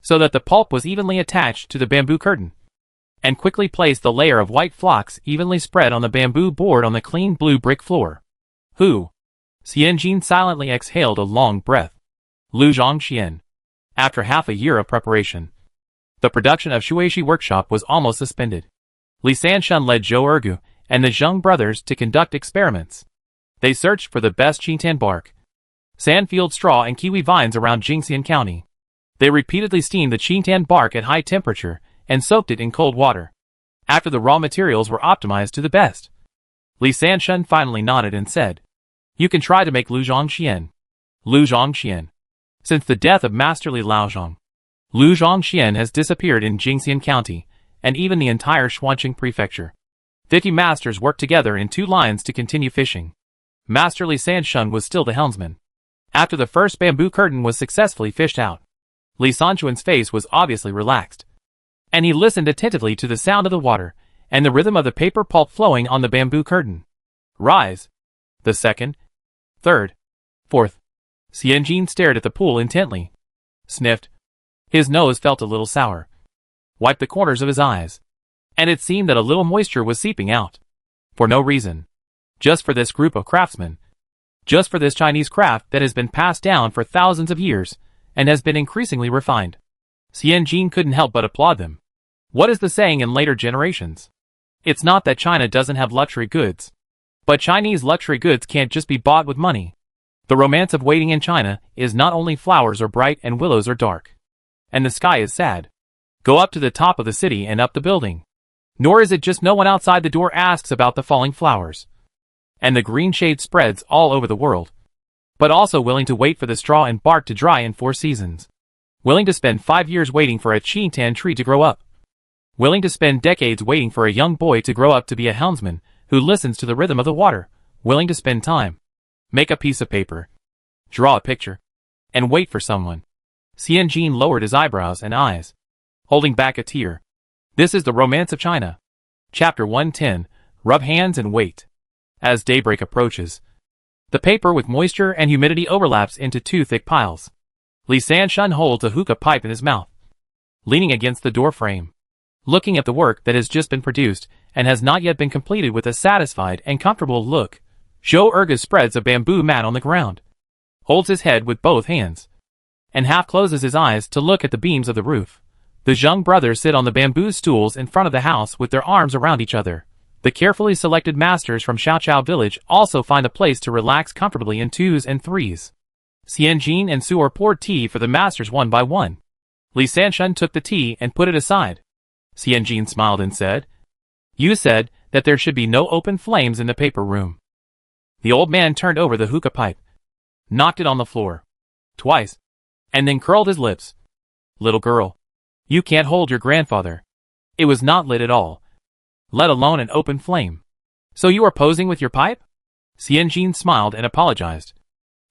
A: so that the pulp was evenly attached to the bamboo curtain, and quickly placed the layer of white flocks evenly spread on the bamboo board on the clean blue brick floor. Who? Xianjin silently exhaled a long breath. Lu Zhongxian. After half a year of preparation, the production of Shuishi Workshop was almost suspended. Li Sanshun led Zhou Ergu and the Zheng brothers to conduct experiments. They searched for the best Qingtan bark, sandfield straw and kiwi vines around Jingxian County. They repeatedly steamed the Qingtan bark at high temperature and soaked it in cold water. After the raw materials were optimized to the best, Li Sanshun finally nodded and said, "You can try to make Lu Zhongxian." Lu Zhongxian. Since the death of Master Li Laozhong, Lu Zhongxian has disappeared in Jingxian County, and even the entire Xuanqing Prefecture. 50 masters worked together in 2 lines to continue fishing. Master Li Sanshun was still the helmsman. After the first bamboo curtain was successfully fished out, Li Sanchuan's face was obviously relaxed, and he listened attentively to the sound of the water and the rhythm of the paper pulp flowing on the bamboo curtain. Rise. The second, third, fourth. Xianjin stared at the pool intently, sniffed. His nose felt a little sour, wiped the corners of his eyes, and it seemed that a little moisture was seeping out. For no reason. Just for this group of craftsmen. Just for this Chinese craft that has been passed down for thousands of years and has been increasingly refined. Xianjin couldn't help but applaud them. What is the saying in later generations? It's not that China doesn't have luxury goods, but Chinese luxury goods can't just be bought with money. The romance of waiting in China is not only flowers are bright and willows are dark, and the sky is sad. Go up to the top of the city and up the building. Nor is it just no one outside the door asks about the falling flowers, and the green shade spreads all over the world, but also willing to wait for the straw and bark to dry in 4 seasons. Willing to spend 5 years waiting for a Qingtan tree to grow up. Willing to spend decades waiting for a young boy to grow up to be a helmsman who listens to the rhythm of the water. Willing to spend time, make a piece of paper, draw a picture, and wait for someone. Xianjin lowered his eyebrows and eyes, holding back a tear. This is the romance of China. Chapter 110, Rub Hands and Wait. As daybreak approaches, the paper with moisture and humidity overlaps into 2 thick piles. Li Sanshun holds a hookah pipe in his mouth, leaning against the door frame, looking at the work that has just been produced and has not yet been completed with a satisfied and comfortable look. Zhou Ergu spreads a bamboo mat on the ground, holds his head with both hands, and half closes his eyes to look at the beams of the roof. The Zheng brothers sit on the bamboo stools in front of the house with their arms around each other. The carefully selected masters from Xiaoqiao village also find a place to relax comfortably in 2s and 3s. Xianjin and Suor poured tea for the masters one by one. Li Sanshun took the tea and put it aside. Xianjin smiled and said, "You said that there should be no open flames in the paper room." The old man turned over the hookah pipe, knocked it on the floor, twice, and then curled his lips. "Little girl, you can't hold your grandfather. It was not lit at all, let alone an open flame. So you are posing with your pipe?" Xianjin smiled and apologized,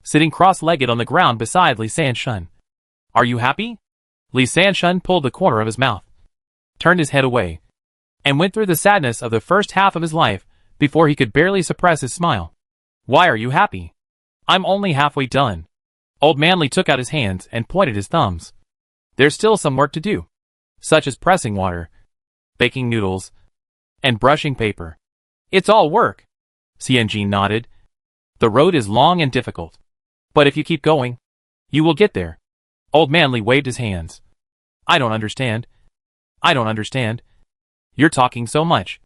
A: sitting cross-legged on the ground beside Li Sanshun. "Are you happy?" Li Sanshun pulled the corner of his mouth, turned his head away, and went through the sadness of the first half of his life before he could barely suppress his smile. "Why are you happy?" "I'm only halfway done." Old Man Li took out his hands and pointed his thumbs. "There's still some work to do, such as pressing water, baking noodles, and brushing paper." "It's all work." Xianjin nodded. "The road is long and difficult, but if you keep going, you will get there." Old Man Li waved his hands. "I don't understand. I don't understand. You're talking so much.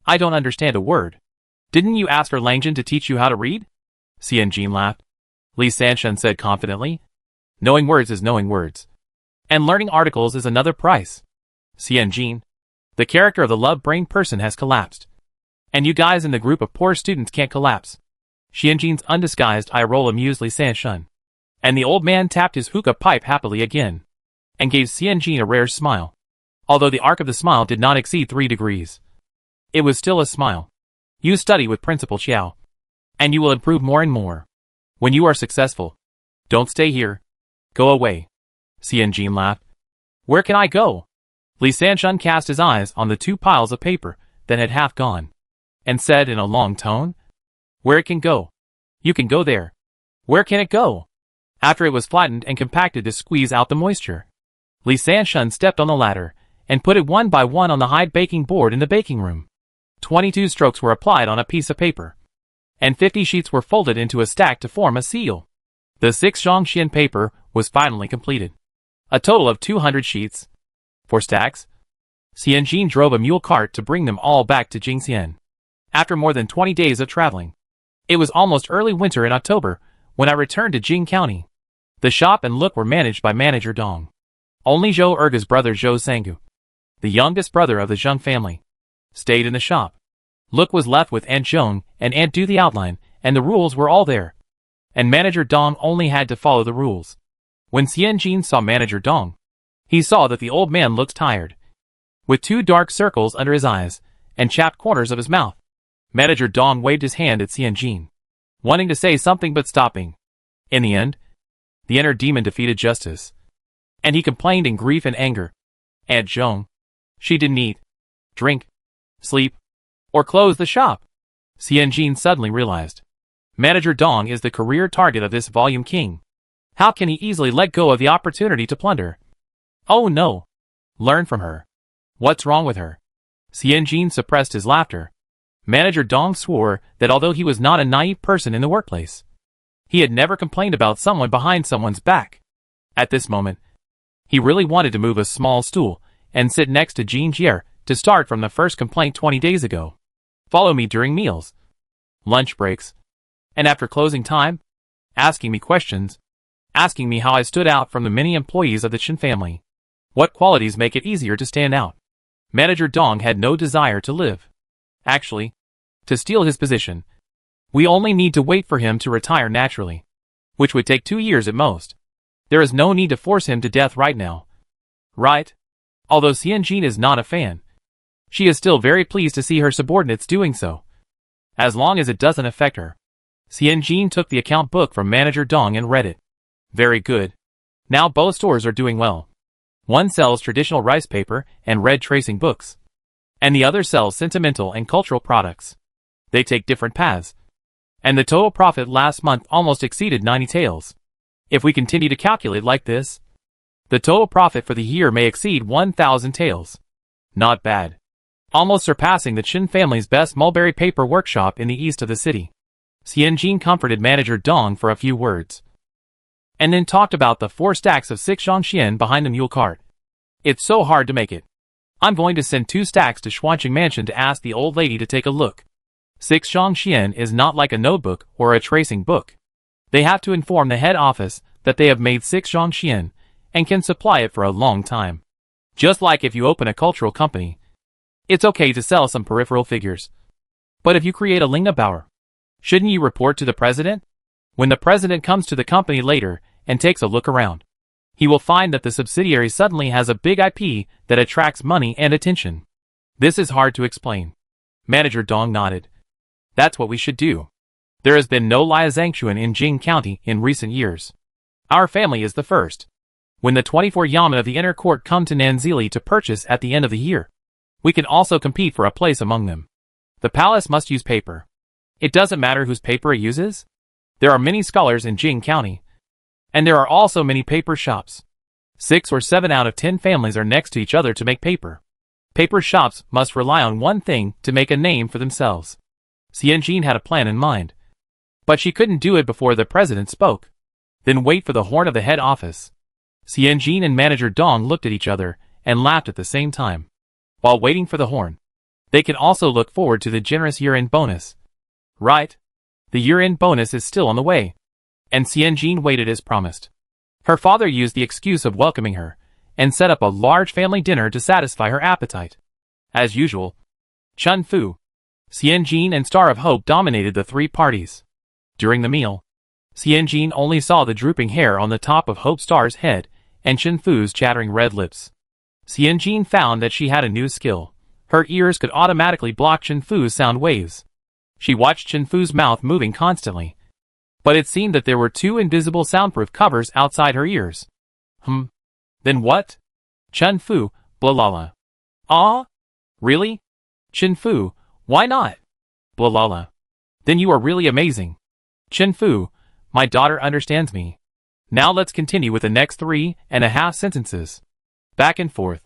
A: I don't understand a word. Didn't you ask for Langjin to teach you how to read?" Xianjin laughed. Li Sanshun said confidently, "Knowing words is knowing words, and learning articles is another price." Xianjin, the character of the love-brained person has collapsed, and you guys in the group of poor students can't collapse. Xianjin's undisguised eye roll amused Li Sanshun, and the old man tapped his hookah pipe happily again, and gave Xianjin a rare smile. Although the arc of the smile did not exceed 3 degrees, it was still a smile. "You study with Principal Xiao, and you will improve more and more. When you are successful, don't stay here. Go away." Xianjin laughed. "Where can I go?" Li Sanshun cast his eyes on the 2 piles of paper that had half gone, and said in a long tone, "Where it can go. You can go there." "Where can it go?" After it was flattened and compacted to squeeze out the moisture, Li Sanshun stepped on the ladder and put it one by one on the high baking board in the baking room. 22 strokes were applied on a piece of paper, and 50 sheets were folded into a stack to form a seal. The 6 Zhongxian paper was finally completed. A total of 200 sheets. 4 stacks. Xianjin drove a mule cart to bring them all back to Jingxian. After more than 20 days of traveling. It was almost early winter in October when I returned to Jing County. The shop and look were managed by Manager Dong. Only Zhou Erga's brother Zhou Sangu, the youngest brother of the Zheng family, stayed in the shop. Look was left with Aunt Zhong and Aunt Do the outline, and the rules were all there. And Manager Dong only had to follow the rules. When Xianjin saw Manager Dong, he saw that the old man looked tired, with 2 dark circles under his eyes and chapped corners of his mouth. Manager Dong waved his hand at Xianjin, wanting to say something but stopping. In the end, the inner demon defeated justice, and he complained in grief and anger. Aunt Zhong, she didn't eat, drink, sleep, or close the shop. Xianjin suddenly realized. Manager Dong is the career target of this volume king. How can he easily let go of the opportunity to plunder? Oh no! Learn from her. What's wrong with her? Xianjin suppressed his laughter. Manager Dong swore that although he was not a naive person in the workplace, he had never complained about someone behind someone's back. At this moment, he really wanted to move a small stool and sit next to Jean Jier to start from the first complaint 20 days ago. Follow me during meals, lunch breaks, and after closing time, asking me questions, asking me how I stood out from the many employees of the Chen family. What qualities make it easier to stand out? Manager Dong had no desire to live. Actually, to steal his position, we only need to wait for him to retire naturally, which would take 2 years at most. There is no need to force him to death right now. Right? Although Xianjin is not a fan, she is still very pleased to see her subordinates doing so, as long as it doesn't affect her. Xianjin took the account book from Manager Dong and read it. Very good. Now both stores are doing well. One sells traditional rice paper and red tracing books, and the other sells sentimental and cultural products. They take different paths, and the total profit last month almost exceeded 90 taels. If we continue to calculate like this, the total profit for the year may exceed 1,000 taels. Not bad. Almost surpassing the Chen family's best mulberry paper workshop in the east of the city. Xianjin comforted Manager Dong for a few words, and then talked about the 4 stacks of 6 Zhongxian behind the mule cart. It's so hard to make it. I'm going to send 2 stacks to Xuanqing Mansion to ask the old lady to take a look. 6 Zhongxian is not like a notebook or a tracing book. They have to inform the head office that they have made 6 Zhongxian and can supply it for a long time. Just like if you open a cultural company, it's okay to sell some peripheral figures. But if you create a Lingnabauer, shouldn't you report to the president? When the president comes to the company later and takes a look around, he will find that the subsidiary suddenly has a big IP that attracts money and attention. This is hard to explain. Manager Dong nodded. That's what we should do. There has been no Liazangshuan in Jing County in recent years. Our family is the first. When the 24 yamen of the inner court come to Nanzili to purchase at the end of the year, we can also compete for a place among them. The palace must use paper. It doesn't matter whose paper it uses. There are many scholars in Jing County, and there are also many paper shops. 6 or 7 out of 10 families are next to each other to make paper. Paper shops must rely on one thing to make a name for themselves. Xianjin had a plan in mind, but she couldn't do it before the president spoke. Then wait for the horn of the head office. Xianjin and Manager Dong looked at each other and laughed at the same time. While waiting for the horn, they can also look forward to the generous year-end bonus. Right? The year-end bonus is still on the way. And Xianjin waited as promised. Her father used the excuse of welcoming her, and set up a large family dinner to satisfy her appetite. As usual, Chun Fu, Xianjin and Star of Hope dominated the 3 parties. During the meal, Xianjin only saw the drooping hair on the top of Hope Star's head and Chun Fu's chattering red lips. Xianjin found that she had a new skill. Her ears could automatically block Chun Fu's sound waves. She watched Chun Fu's mouth moving constantly, but it seemed that there were 2 invisible soundproof covers outside her ears. Then what? Chun Fu, blalala. Ah? Really? Chun Fu, why not? Blalala. Then you are really amazing. Chun Fu, my daughter understands me. Now let's continue with the next 3.5 sentences. Back and forth.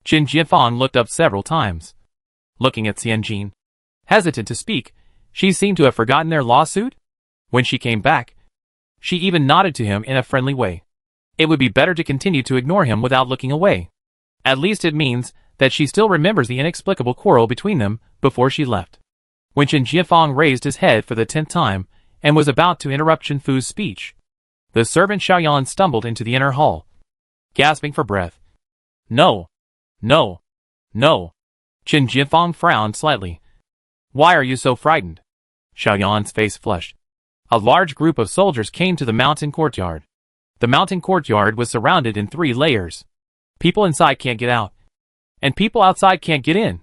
A: Qin Jianfang looked up several times, looking at Xianjin. Hesitant to speak, She seemed to have forgotten their lawsuit. When she came back, she even nodded to him in a friendly way. It would be better to continue to ignore him without looking away. At least it means that she still remembers the inexplicable quarrel between them before she left. When Chen Jianfang raised his head for the 10th time and was about to interrupt Chen Fu's speech, the servant Xiaoyan stumbled into the inner hall, gasping for breath. No. No. No. Chen Jianfang frowned slightly. Why are you so frightened? Xiaoyan's face flushed. A large group of soldiers came to the mountain courtyard. The mountain courtyard was surrounded in 3 layers. People inside can't get out, and people outside can't get in.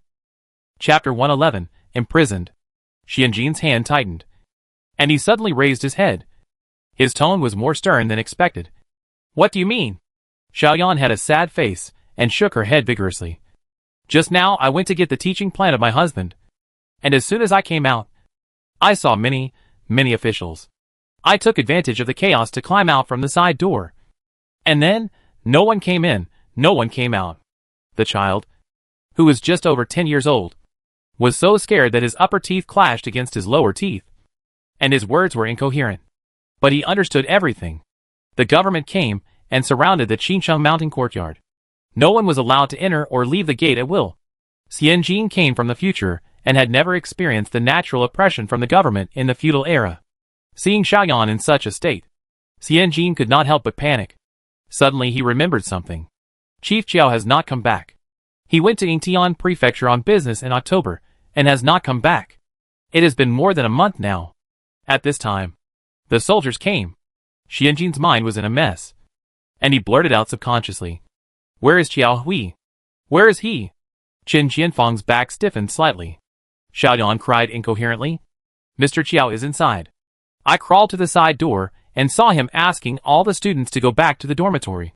A: Chapter 111, Imprisoned. Xianjin's hand tightened, and he suddenly raised his head. His tone was more stern than expected. What do you mean? Xiaoyan had a sad face and shook her head vigorously. Just now I went to get the teaching plan of my husband, and as soon as I came out, I saw many officials. I took advantage of the chaos to climb out from the side door. And then, no one came in, no one came out. The child, who was just over 10 years old, was so scared that his upper teeth clashed against his lower teeth, and his words were incoherent. But he understood everything. The government came and surrounded the Qincheng mountain courtyard. No one was allowed to enter or leave the gate at will. Xianjin came from the future and had never experienced the natural oppression from the government in the feudal era. Seeing Xiaoyan in such a state, Xianjin could not help but panic. Suddenly he remembered something. Chief Chiao has not come back. He went to Yingtian Prefecture on business in October and has not come back. It has been more than a month now. At this time, the soldiers came. Xianjin's mind was in a mess, and he blurted out subconsciously. Where is Chiao Hui? Where is he? Chen Jianfang's back stiffened slightly. Xiaoyan cried incoherently. Mr. Chiao is inside. I crawled to the side door and saw him asking all the students to go back to the dormitory.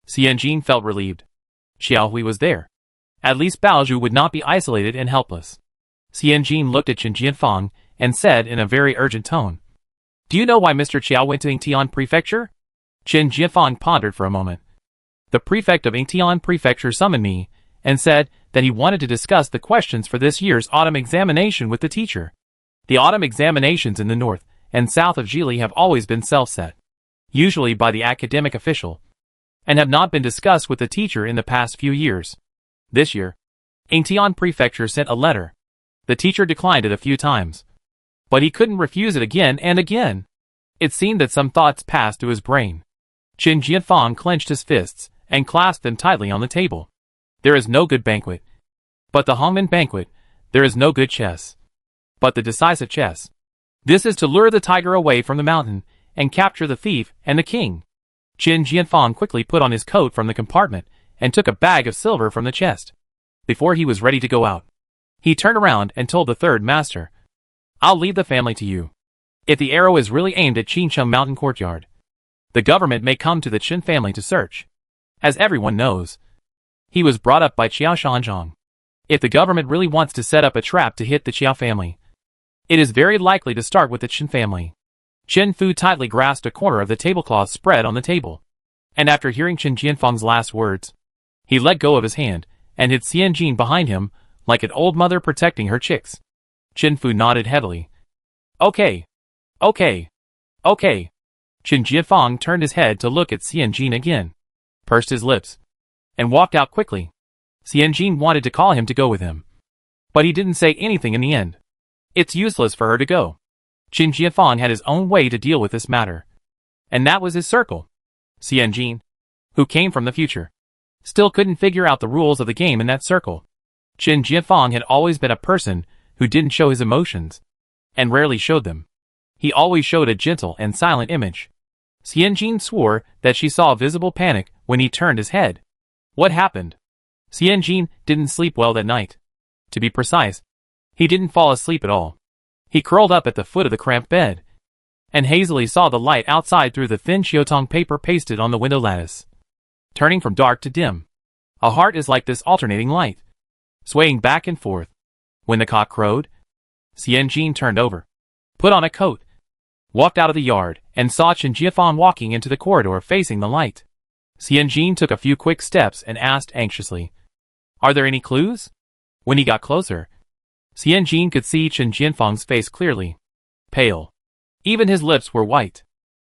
A: Xianjin felt relieved. Chiao Hui was there. At least Baozhu would not be isolated and helpless. Xianjin looked at Chen Jianfang and said in a very urgent tone, Do you know why Mr. Chiao went to Yingtian Prefecture? Chen Jianfang pondered for a moment. The prefect of Yingtian Prefecture summoned me and said that he wanted to discuss the questions for this year's autumn examination with the teacher. The autumn examinations in the north and south of Zhili have always been self-set, usually by the academic official, and have not been discussed with the teacher in the past few years. This year, Yingtian Prefecture sent a letter. The teacher declined it a few times, but he couldn't refuse it again and again. It seemed that some thoughts passed through his brain. Chen Jianfang clenched his fists and clasped them tightly on the table. There is no good banquet, but the Hongmen banquet. There is no good chess, but the decisive chess. This is to lure the tiger away from the mountain and capture the thief and the king. Chen Jianfang quickly put on his coat from the compartment and took a bag of silver from the chest. Before he was ready to go out, he turned around and told the third master, I'll leave the family to you. If the arrow is really aimed at Qincheng mountain courtyard, the government may come to the Chen family to search. As everyone knows, he was brought up by Qiao Shanzhong. If the government really wants to set up a trap to hit the Qiao family, it is very likely to start with the Chen family. Chen Fu tightly grasped a corner of the tablecloth spread on the table, and after hearing Chen Jianfang's last words, he let go of his hand and hid Xianjin behind him like an old mother protecting her chicks. Chen Fu nodded heavily. Okay. Okay. Okay. Chen Jianfang turned his head to look at Xianjin again, pursed his lips, and walked out quickly. Xianjin wanted to call him to go with him, but he didn't say anything in the end. It's useless for her to go. Chen Jianfang had his own way to deal with this matter, and that was his circle. Xianjin, who came from the future, still couldn't figure out the rules of the game in that circle. Chen Jianfang had always been a person who didn't show his emotions, and rarely showed them. He always showed a gentle and silent image. Xianjin swore that she saw visible panic when he turned his head. What happened? Xianjin didn't sleep well that night. To be precise, he didn't fall asleep at all. He curled up at the foot of the cramped bed, and hazily saw the light outside through the thin shiotong paper pasted on the window lattice, turning from dark to dim. A heart is like this alternating light, swaying back and forth. When the cock crowed, Xianjin turned over, put on a coat, walked out of the yard, and saw Chen Jianfang walking into the corridor facing the light. Xianjin took a few quick steps and asked anxiously, Are there any clues? When he got closer, Xianjin could see Chen Jianfang's face clearly. Pale. Even his lips were white.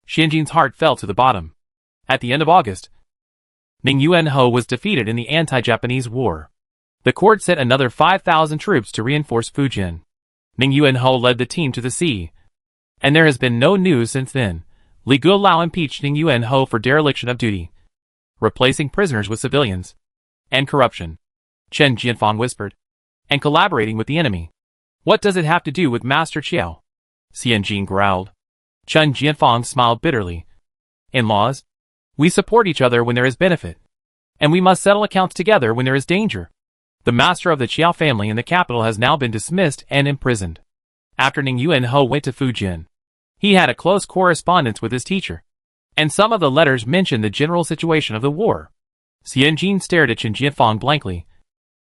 A: Xianjin's heart fell to the bottom. At the end of August, Ning Yuanhou was defeated in the anti-Japanese war. The court sent another 5,000 troops to reinforce Fujian. Ning Yuanhou led the team to the sea. And there has been no news since then. Li Guolao impeached Ning Yuanhou for dereliction of duty, replacing prisoners with civilians, and corruption. Chen Jianfang whispered. And collaborating with the enemy. What does it have to do with Master Qiao? Xianjin growled. Chen Jianfang smiled bitterly. In-laws, we support each other when there is benefit. And we must settle accounts together when there is danger. The master of the Qiao family in the capital has now been dismissed and imprisoned. After Ning Yuanhou went to Fujian, he had a close correspondence with his teacher. And some of the letters mentioned the general situation of the war. Xianjin stared at Chen Jianfang blankly.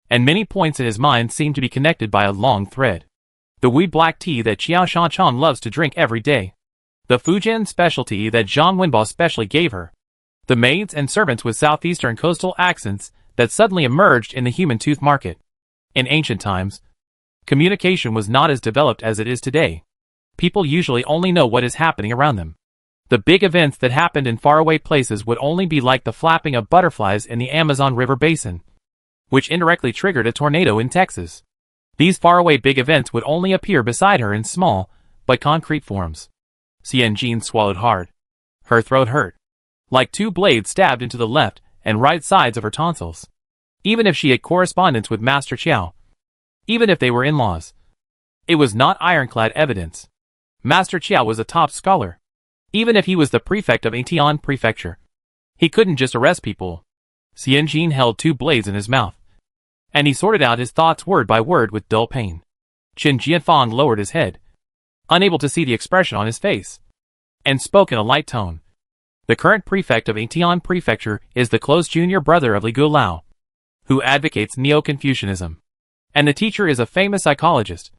A: And many points in his mind seemed to be connected by a long thread. The wheat black tea that Qiao Shanchan loves to drink every day. The Fujian specialty that Zhang Wenbo specially gave her. The maids and servants with southeastern coastal accents that suddenly emerged in the human tooth market. In ancient times, communication was not as developed as it is today. People usually only know what is happening around them. The big events that happened in faraway places would only be like the flapping of butterflies in the Amazon River basin, which indirectly triggered a tornado in Texas. These faraway big events would only appear beside her in small, but concrete forms. Xianjin swallowed hard. Her throat hurt, like two blades stabbed into the left and right sides of her tonsils. Even if she had correspondence with Master Qiao, even if they were in-laws, it was not ironclad evidence. Master Qiao was a top scholar. Even if he was the prefect of Atian Prefecture, he couldn't just arrest people. Xianjin held two blades in his mouth, and he sorted out his thoughts word by word with dull pain. Chen Jianfang lowered his head, unable to see the expression on his face, and spoke in a light tone. The current prefect of Atian Prefecture is the close junior brother of Li Guolao, who advocates Neo-Confucianism. And the teacher is a famous psychologist.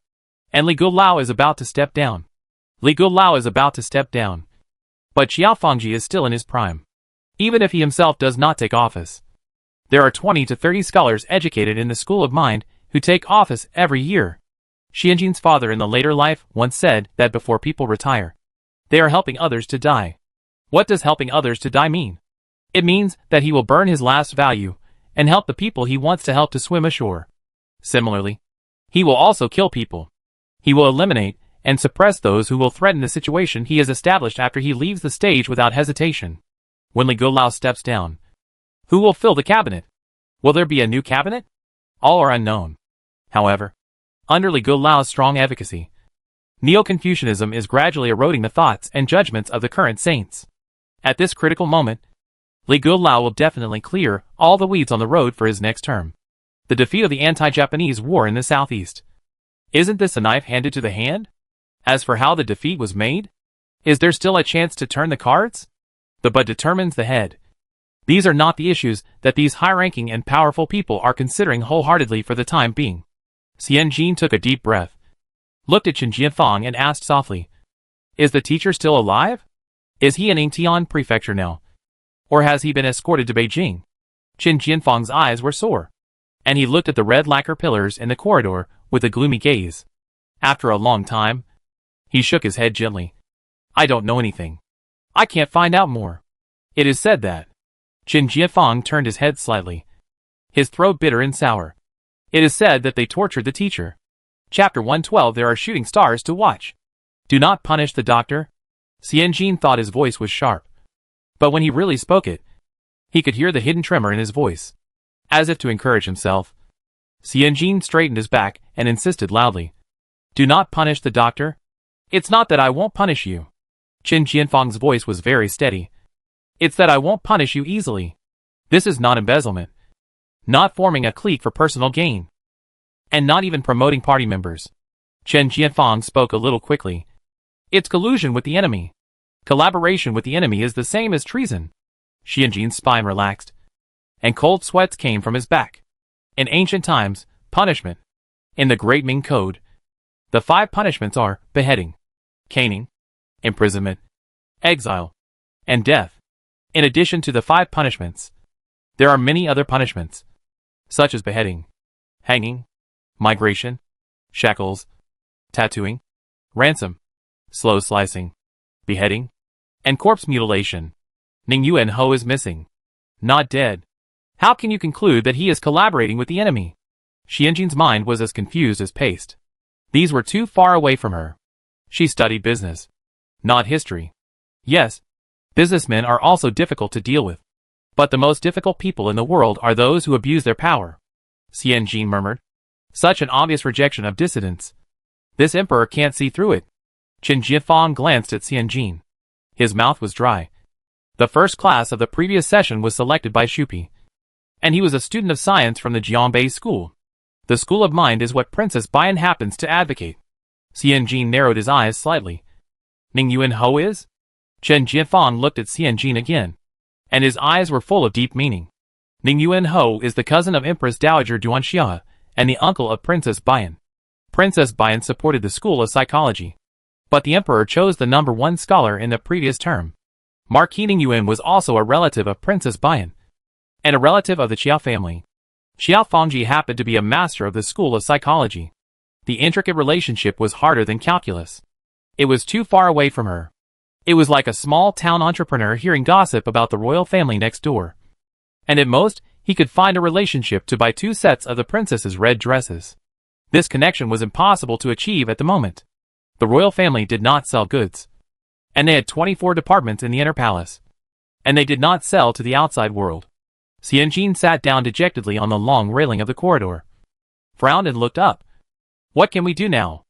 A: And Li Guolao is about to step down. Li Guolao is about to step down. But Qiao Fangji is still in his prime. Even if he himself does not take office. There are 20 to 30 scholars educated in the school of mind who take office every year. Xianjin's father in the later life once said that before people retire, they are helping others to die. What does helping others to die mean? It means that he will burn his last value and help the people he wants to help to swim ashore. Similarly, he will also kill people. He will eliminate and suppress those who will threaten the situation he has established after he leaves the stage without hesitation. When Li Guolao steps down, who will fill the cabinet? Will there be a new cabinet? All are unknown. However, under Li Guolao's strong advocacy, Neo-Confucianism is gradually eroding the thoughts and judgments of the current saints. At this critical moment, Li Guolao will definitely clear all the weeds on the road for his next term. The defeat of the anti-Japanese war in the southeast. Isn't this a knife handed to the hand? As for how the defeat was made, is there still a chance to turn the cards? The but determines the head. These are not the issues that these high-ranking and powerful people are considering wholeheartedly for the time being. Xianjin took a deep breath, looked at Chen Jianfang and asked softly, is the teacher still alive? Is he in Yingtian Prefecture now? Or has he been escorted to Beijing? Chen Jianfang's eyes were sore, and he looked at the red lacquer pillars in the corridor with a gloomy gaze. After a long time, he shook his head gently. I don't know anything. I can't find out more. It is said that. Chen Jianfang turned his head slightly, his throat bitter and sour. It is said that they tortured the teacher. Chapter 112. There are shooting stars to watch. Do not punish the doctor. Xianjin thought his voice was sharp. But when he really spoke it, he could hear the hidden tremor in his voice. As if to encourage himself, Xianjin straightened his back and insisted loudly. Do not punish the doctor. It's not that I won't punish you. Chen Jianfang's voice was very steady. It's that I won't punish you easily. This is not embezzlement. Not forming a clique for personal gain. And not even promoting party members. Chen Jianfang spoke a little quickly. It's collusion with the enemy. Collaboration with the enemy is the same as treason. Xianjin's spine relaxed, and cold sweats came from his back. In ancient times, punishment. In the Great Ming Code, the 5 punishments are beheading, caning, imprisonment, exile, and death. In addition to the 5 punishments, there are many other punishments, such as beheading, hanging, migration, shackles, tattooing, ransom, slow slicing, beheading, and corpse mutilation. Ning Yuan Ho is missing. Not dead. How can you conclude that he is collaborating with the enemy? Xianjin's mind was as confused as paste. These were too far away from her. She studied business, not history. Yes, businessmen are also difficult to deal with. But the most difficult people in the world are those who abuse their power. Xianjin murmured. Such an obvious rejection of dissidents. This emperor can't see through it. Qin Jianfang glanced at Xianjin. His mouth was dry. The first class of the previous session was selected by Shupi. And he was a student of science from the Jianbei school. The school of mind is what Princess Bian happens to advocate. Xianjin narrowed his eyes slightly. Ning Yuan Ho is? Qin Jianfang looked at Xianjin again. And his eyes were full of deep meaning. Ning Yuan Ho is the cousin of Empress Dowager Duanxia, and the uncle of Princess Bian. Princess Bian supported the school of psychology. But the emperor chose the #1 scholar in the previous term. Marquis Ning Yuan was also a relative of Princess Bian, and a relative of the Qiao family. Qiao Fangji happened to be a master of the school of psychology. The intricate relationship was harder than calculus. It was too far away from her. It was like a small-town entrepreneur hearing gossip about the royal family next door. And at most, he could find a relationship to buy 2 sets of the princess's red dresses. This connection was impossible to achieve at the moment. The royal family did not sell goods. And they had 24 departments in the inner palace. And they did not sell to the outside world. Xianjin sat down dejectedly on the long railing of the corridor, frowned and looked up. What can we do now?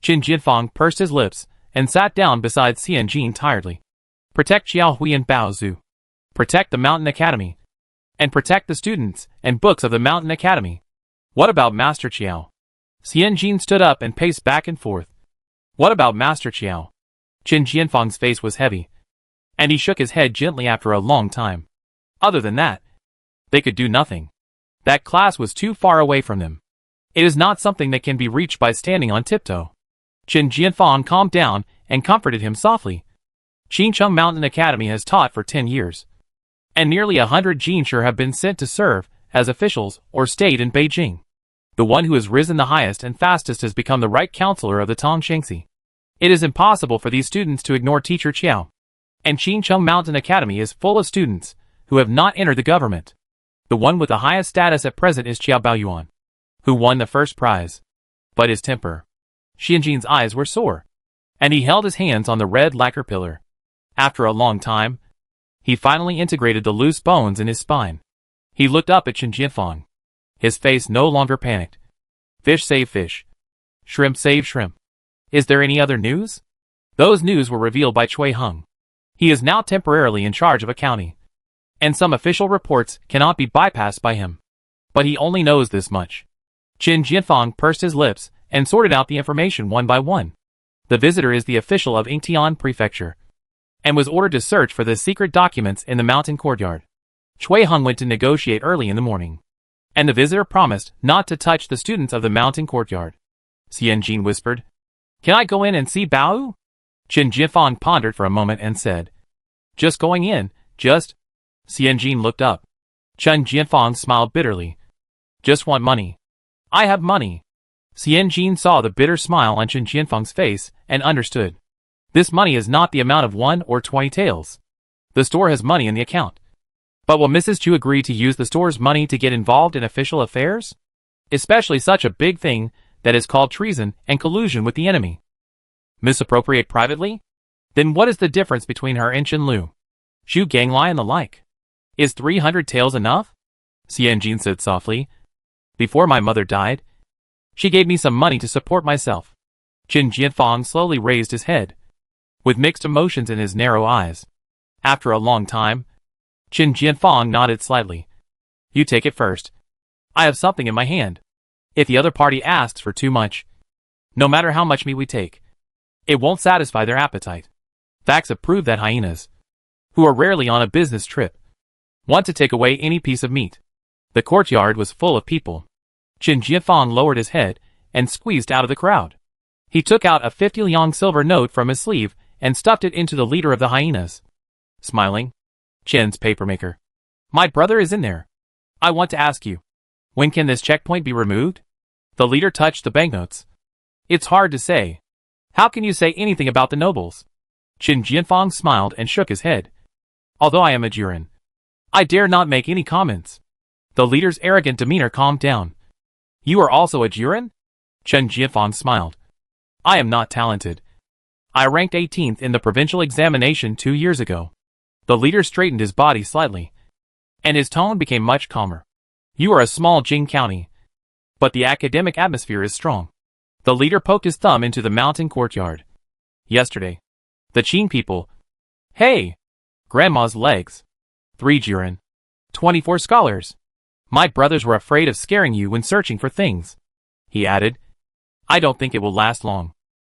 A: Qin Jianfang pursed his lips and sat down beside Xianjin tiredly. Protect Xiaohui and Baozu. Protect the Mountain Academy. And protect the students and books of the Mountain Academy. What about Master Qiao? Xianjin stood up and paced back and forth. What about Master Qiao? Qin Jianfang's face was heavy, and he shook his head gently after a long time. Other than that, they could do nothing. That class was too far away from them. It is not something that can be reached by standing on tiptoe. Qin Jianfang calmed down and comforted him softly. Qincheng Mountain Academy has taught for 10 years. And nearly 100 Jinshi have been sent to serve as officials or stayed in Beijing. The one who has risen the highest and fastest has become the right counselor of the Tongshengxi. It is impossible for these students to ignore Teacher Qiao. And Qincheng Mountain Academy is full of students who have not entered the government. The one with the highest status at present is Qiao Baoyuan, who won the first prize. But his temper. Xianjin's eyes were sore, and he held his hands on the red lacquer pillar. After a long time, he finally integrated the loose bones in his spine. He looked up at Qin Jianfang. His face no longer panicked. Fish save fish. Shrimp save shrimp. Is there any other news? Those news were revealed by Cui Heng. He is now temporarily in charge of a county, and some official reports cannot be bypassed by him. But he only knows this much. Qin Jianfang pursed his lips and sorted out the information one by one. The visitor is the official of Yingtian Prefecture, and was ordered to search for the secret documents in the mountain courtyard. Cui Heng went to negotiate early in the morning, and the visitor promised not to touch the students of the mountain courtyard. Xianjin whispered, "Can I go in and see Bao?" Qin Jianfang pondered for a moment and said, "Just going in, just..." Xianjin looked up. Qin Jianfang smiled bitterly. "Just want money." "I have money." Xianjin saw the bitter smile on Qin Jianfang's face and understood. This money is not the amount of 1 or 20 taels. The store has money in the account. But will Mrs. Chu agree to use the store's money to get involved in official affairs? Especially such a big thing that is called treason and collusion with the enemy. Misappropriate privately? Then what is the difference between her and Chen Lu, Xu Ganglai and the like? Is 300 taels enough? Xianjin said softly. Before my mother died, she gave me some money to support myself. Qin Jianfang slowly raised his head, with mixed emotions in his narrow eyes. After a long time, Qin Jianfang nodded slightly. You take it first. I have something in my hand. If the other party asks for too much, no matter how much meat we take, it won't satisfy their appetite. Facts have proved that hyenas, who are rarely on a business trip, want to take away any piece of meat. The courtyard was full of people. Qin Jianfang lowered his head and squeezed out of the crowd. He took out a 50 liang silver note from his sleeve and stuffed it into the leader of the hyenas. Smiling, Chen's papermaker. My brother is in there. I want to ask you, when can this checkpoint be removed? The leader touched the banknotes. It's hard to say. How can you say anything about the nobles? Qin Jianfang smiled and shook his head. Although I am a Jiren, I dare not make any comments. The leader's arrogant demeanor calmed down. You are also a Jiren? Qin Jianfang smiled. I am not talented. I ranked 18th in the provincial examination 2 years ago. The leader straightened his body slightly, and his tone became much calmer. You are a small Jing county, but the academic atmosphere is strong. The leader poked his thumb into the mountain courtyard. Yesterday, the Qing people. Hey! Grandma's legs. 3 Jiren. 24 scholars. My brothers were afraid of scaring you when searching for things. He added, I don't think it will last long.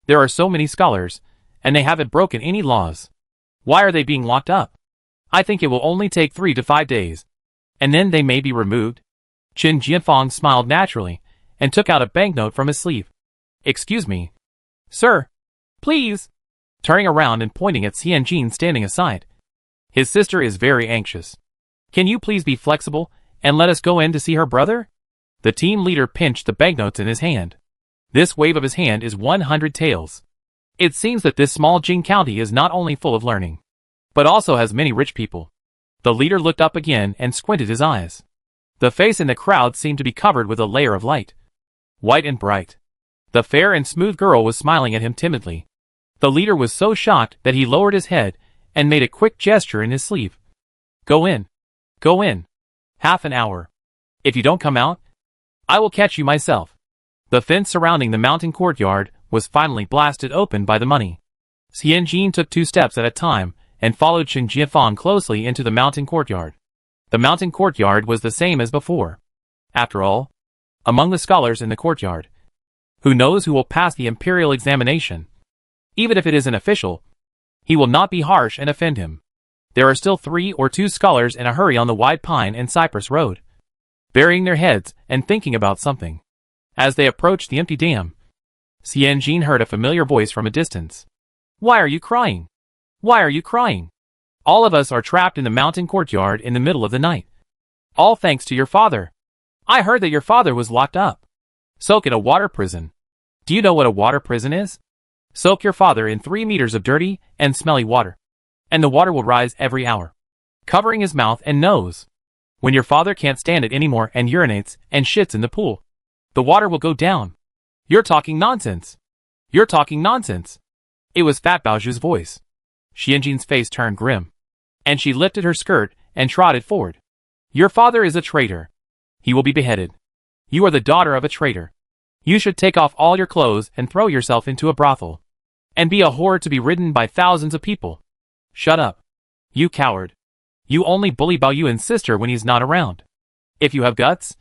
A: There are so many scholars, and they haven't broken any laws. Why are they being locked up? I think it will only take 3 to 5 days, and then they may be removed. Qin Jianfang smiled naturally, and took out a banknote from his sleeve. Excuse me. Sir. Please. Turning around and pointing at Xianjin standing aside. His sister is very anxious. Can you please be flexible, and let us go in to see her brother? The team leader pinched the banknotes in his hand. This wave of his hand is 100 taels. It seems that this small Jing county is not only full of learning, but also has many rich people. The leader looked up again and squinted his eyes. The face in the crowd seemed to be covered with a layer of light. White and bright. The fair and smooth girl was smiling at him timidly. The leader was so shocked that he lowered his head and made a quick gesture in his sleeve. Go in. Go in. Half an hour. If you don't come out, I will catch you myself. The fence surrounding the mountain courtyard was finally blasted open by the money. Xianjin took 2 steps at a time and followed Qin Jianfang closely into the mountain courtyard. The mountain courtyard was the same as before. After all, among the scholars in the courtyard, who knows who will pass the imperial examination? Even if it is an official, he will not be harsh and offend him. There are still 3 or 2 scholars in a hurry on the wide pine and cypress road, burying their heads and thinking about something. As they approached the empty dam, Xianjin heard a familiar voice from a distance. Why are you crying? Why are you crying? All of us are trapped in the mountain courtyard in the middle of the night. All thanks to your father. I heard that your father was locked up. Soak in a water prison. Do you know what a water prison is? Soak your father in 3 meters of dirty and smelly water, and the water will rise every hour, covering his mouth and nose. When your father can't stand it anymore and urinates and shits in the pool, the water will go down. You're talking nonsense. You're talking nonsense. It was Fat Baoju's voice. Xianjin's face turned grim, and she lifted her skirt and trotted forward. Your father is a traitor. He will be beheaded. You are the daughter of a traitor. You should take off all your clothes and throw yourself into a brothel, and be a whore to be ridden by thousands of people. Shut up. You coward. You only bully Baoyuan's sister when he's not around. If you have guts,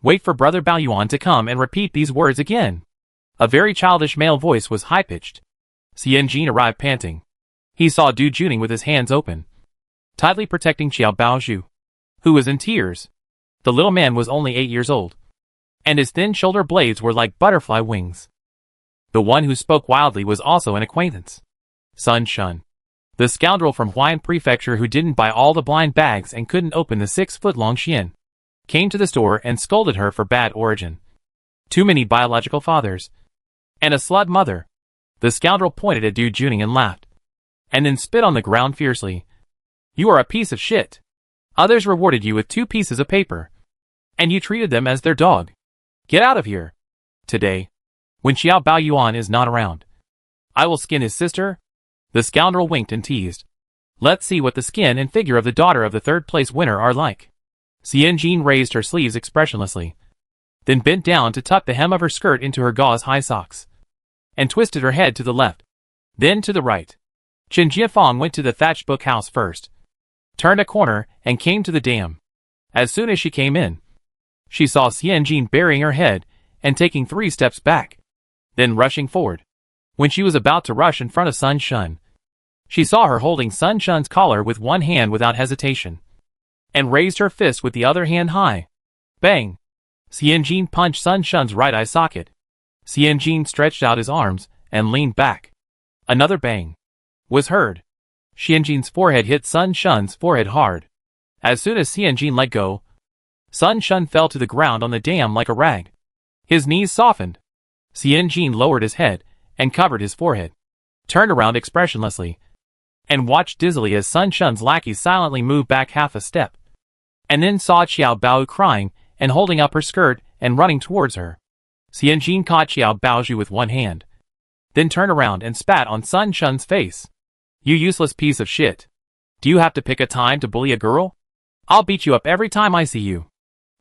A: wait for Brother Baoyuan to come and repeat these words again. A very childish male voice was high-pitched. Xianjin arrived panting. He saw Du Juning with his hands open, tightly protecting Xiao Baozhu, who was in tears. The little man was only 8 years old, and his thin shoulder blades were like butterfly wings. The one who spoke wildly was also an acquaintance. Sun Shun, the scoundrel from Huayan Prefecture who didn't buy all the blind bags and couldn't open the 6-foot-long Xian, came to the store and scolded her for bad origin. Too many biological fathers, and a slut mother. The scoundrel pointed at Du Juning and laughed, and then spit on the ground fiercely. You are a piece of shit. Others rewarded you with 2 pieces of paper, and you treated them as their dog. Get out of here. Today, when Xiao Baoyuan is not around, I will skin his sister. The scoundrel winked and teased. Let's see what the skin and figure of the daughter of the 3rd-place winner are like. Xianjin raised her sleeves expressionlessly, then bent down to tuck the hem of her skirt into her gauze high socks, and twisted her head to the left, then to the right. Qin Jianfang went to the thatched book house first, turned a corner, and came to the dam. As soon as she came in, she saw Xianjin burying her head and taking 3 steps back, then rushing forward. When she was about to rush in front of Sun Shun, she saw her holding Sun Shun's collar with one hand without hesitation, and raised her fist with the other hand high. Bang! Xianjin punched Sun Shun's right eye socket. Xianjin stretched out his arms and leaned back. Another bang was heard. Xianjin's forehead hit Sun Shun's forehead hard. As soon as Xianjin let go, Sun Shun fell to the ground on the dam like a rag. His knees softened. Xianjin lowered his head and covered his forehead, turned around expressionlessly, and watched dizzily as Sun Shun's lackey silently moved back half a step, and then saw Qiao Bao crying and holding up her skirt and running towards her. Xianjin caught Qiao Baozhu with one hand, then turned around and spat on Sun Shun's face. You useless piece of shit. Do you have to pick a time to bully a girl? I'll beat you up every time I see you.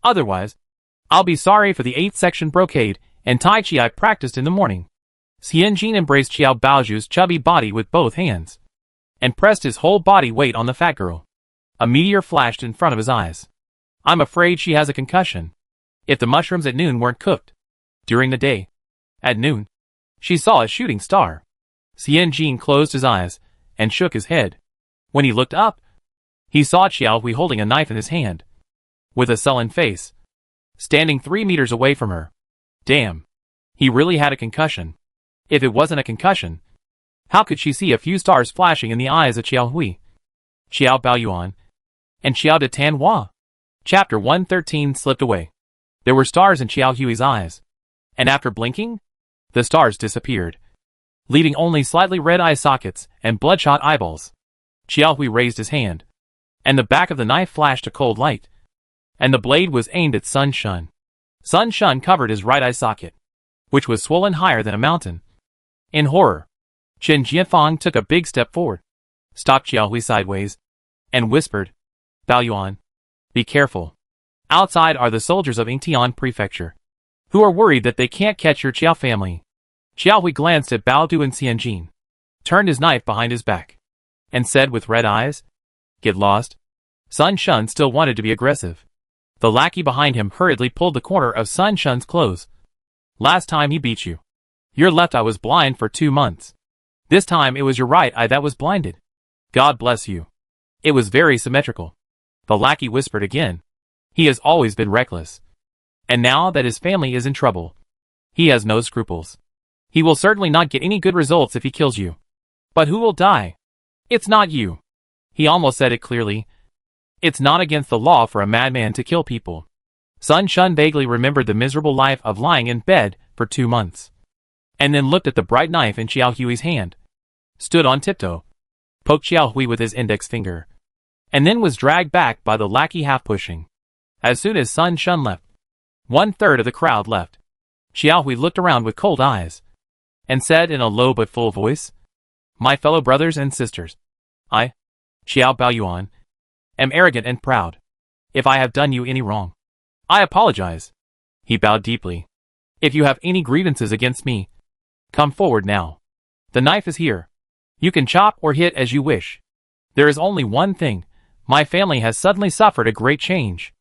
A: Otherwise, I'll be sorry for the 8th section brocade and Tai Chi I practiced in the morning. Xianjin embraced Qiao Baozhu's chubby body with both hands, and pressed his whole body weight on the fat girl. A meteor flashed in front of his eyes. I'm afraid she has a concussion. If the mushrooms at noon weren't cooked during the day, at noon, she saw a shooting star. Xianjin closed his eyes and shook his head. When he looked up, he saw Qiao Hui holding a knife in his hand, with a sullen face, standing 3 meters away from her. Damn. He really had a concussion. If it wasn't a concussion, how could she see a few stars flashing in the eyes of Qiao Hui, Qiao Baoyuan, and Qiao de Tanhua? Chapter 113 slipped away. There were stars in Qiao Hui's eyes, and after blinking, the stars disappeared, leaving only slightly red eye sockets and bloodshot eyeballs. Qiao Hui raised his hand, and the back of the knife flashed a cold light, and the blade was aimed at Sun Shun. Sun Shun covered his right eye socket, which was swollen higher than a mountain. In horror, Chen Jianfang took a big step forward, stopped Qiao Hui sideways, and whispered, Baoyuan, be careful. Outside are the soldiers of Yingtian Prefecture, who are worried that they can't catch your Qiao family. Qiao Hui glanced at Bao Du and Xianjin, turned his knife behind his back, and said with red eyes, Get lost. Sun Shun still wanted to be aggressive. The lackey behind him hurriedly pulled the corner of Sun Shun's clothes. Last time he beat you, your left eye was blind for 2 months. This time it was your right eye that was blinded. God bless you. It was very symmetrical. The lackey whispered again. He has always been reckless. And now that his family is in trouble, he has no scruples. He will certainly not get any good results if he kills you. But who will die? It's not you. He almost said it clearly. It's not against the law for a madman to kill people. Sun Shun vaguely remembered the miserable life of lying in bed for 2 months, and then looked at the bright knife in Qiao Hui's hand, stood on tiptoe, poked Qiao Hui with his index finger, and then was dragged back by the lackey half-pushing. As soon as Sun Shun left, 1/3 of the crowd left. Qiao Hui looked around with cold eyes, and said in a low but full voice, My fellow brothers and sisters, I, Qiao Baoyuan, am arrogant and proud. If I have done you any wrong, I apologize. He bowed deeply. If you have any grievances against me, come forward now. The knife is here. You can chop or hit as you wish. There is only one thing. My family has suddenly suffered a great change.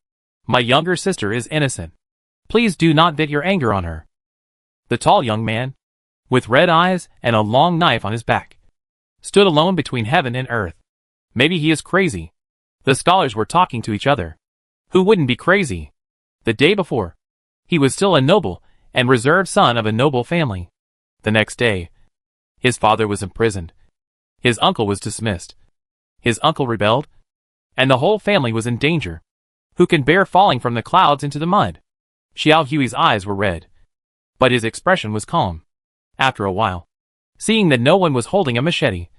A: My younger sister is innocent. Please do not vent your anger on her. The tall young man, with red eyes and a long knife on his back, stood alone between heaven and earth. Maybe he is crazy. The scholars were talking to each other. Who wouldn't be crazy? The day before, he was still a noble and reserved son of a noble family. The next day, his father was imprisoned. His uncle was dismissed. His uncle rebelled, and the whole family was in danger. Who can bear falling from the clouds into the mud? Qiao Hui's eyes were red, but his expression was calm. After a while, seeing that no one was holding a machete,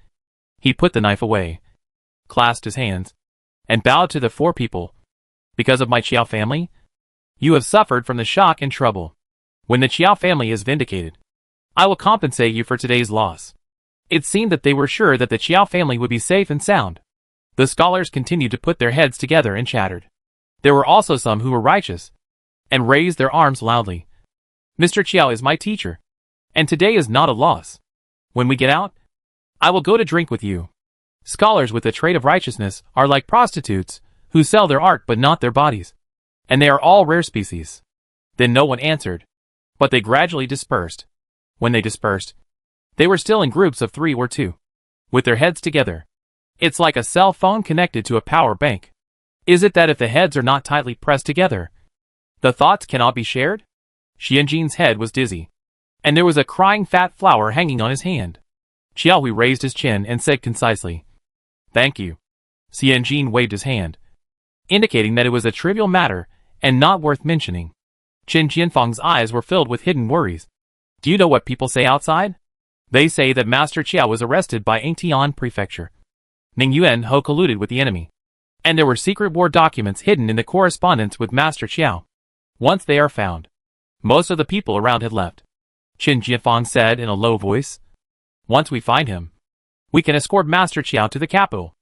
A: he put the knife away, clasped his hands, and bowed to the 4 people. Because of my Qiao family, you have suffered from the shock and trouble. When the Qiao family is vindicated, I will compensate you for today's loss. It seemed that they were sure that the Qiao family would be safe and sound. The scholars continued to put their heads together and chattered. There were also some who were righteous, and raised their arms loudly. Mr. Qiao is my teacher, and today is not a loss. When we get out, I will go to drink with you. Scholars with the trait of righteousness are like prostitutes, who sell their art but not their bodies. And they are all rare species. Then no one answered, but they gradually dispersed. When they dispersed, they were still in groups of 3 or 2, with their heads together. It's like a cell phone connected to a power bank. Is it that if the heads are not tightly pressed together, the thoughts cannot be shared? Xianjin's head was dizzy, and there was a crying fat flower hanging on his hand. Qiao Hui raised his chin and said concisely, Thank you. Xianjin waved his hand, indicating that it was a trivial matter and not worth mentioning. Chen Jianfang's eyes were filled with hidden worries. Do you know what people say outside? They say that Master Qiao was arrested by Yingtian Prefecture. Ning Yuan Ho colluded with the enemy. And there were secret war documents hidden in the correspondence with Master Qiao. Once they are found, most of the people around had left. Qin Jianfang said in a low voice. Once we find him, we can escort Master Qiao to the capital.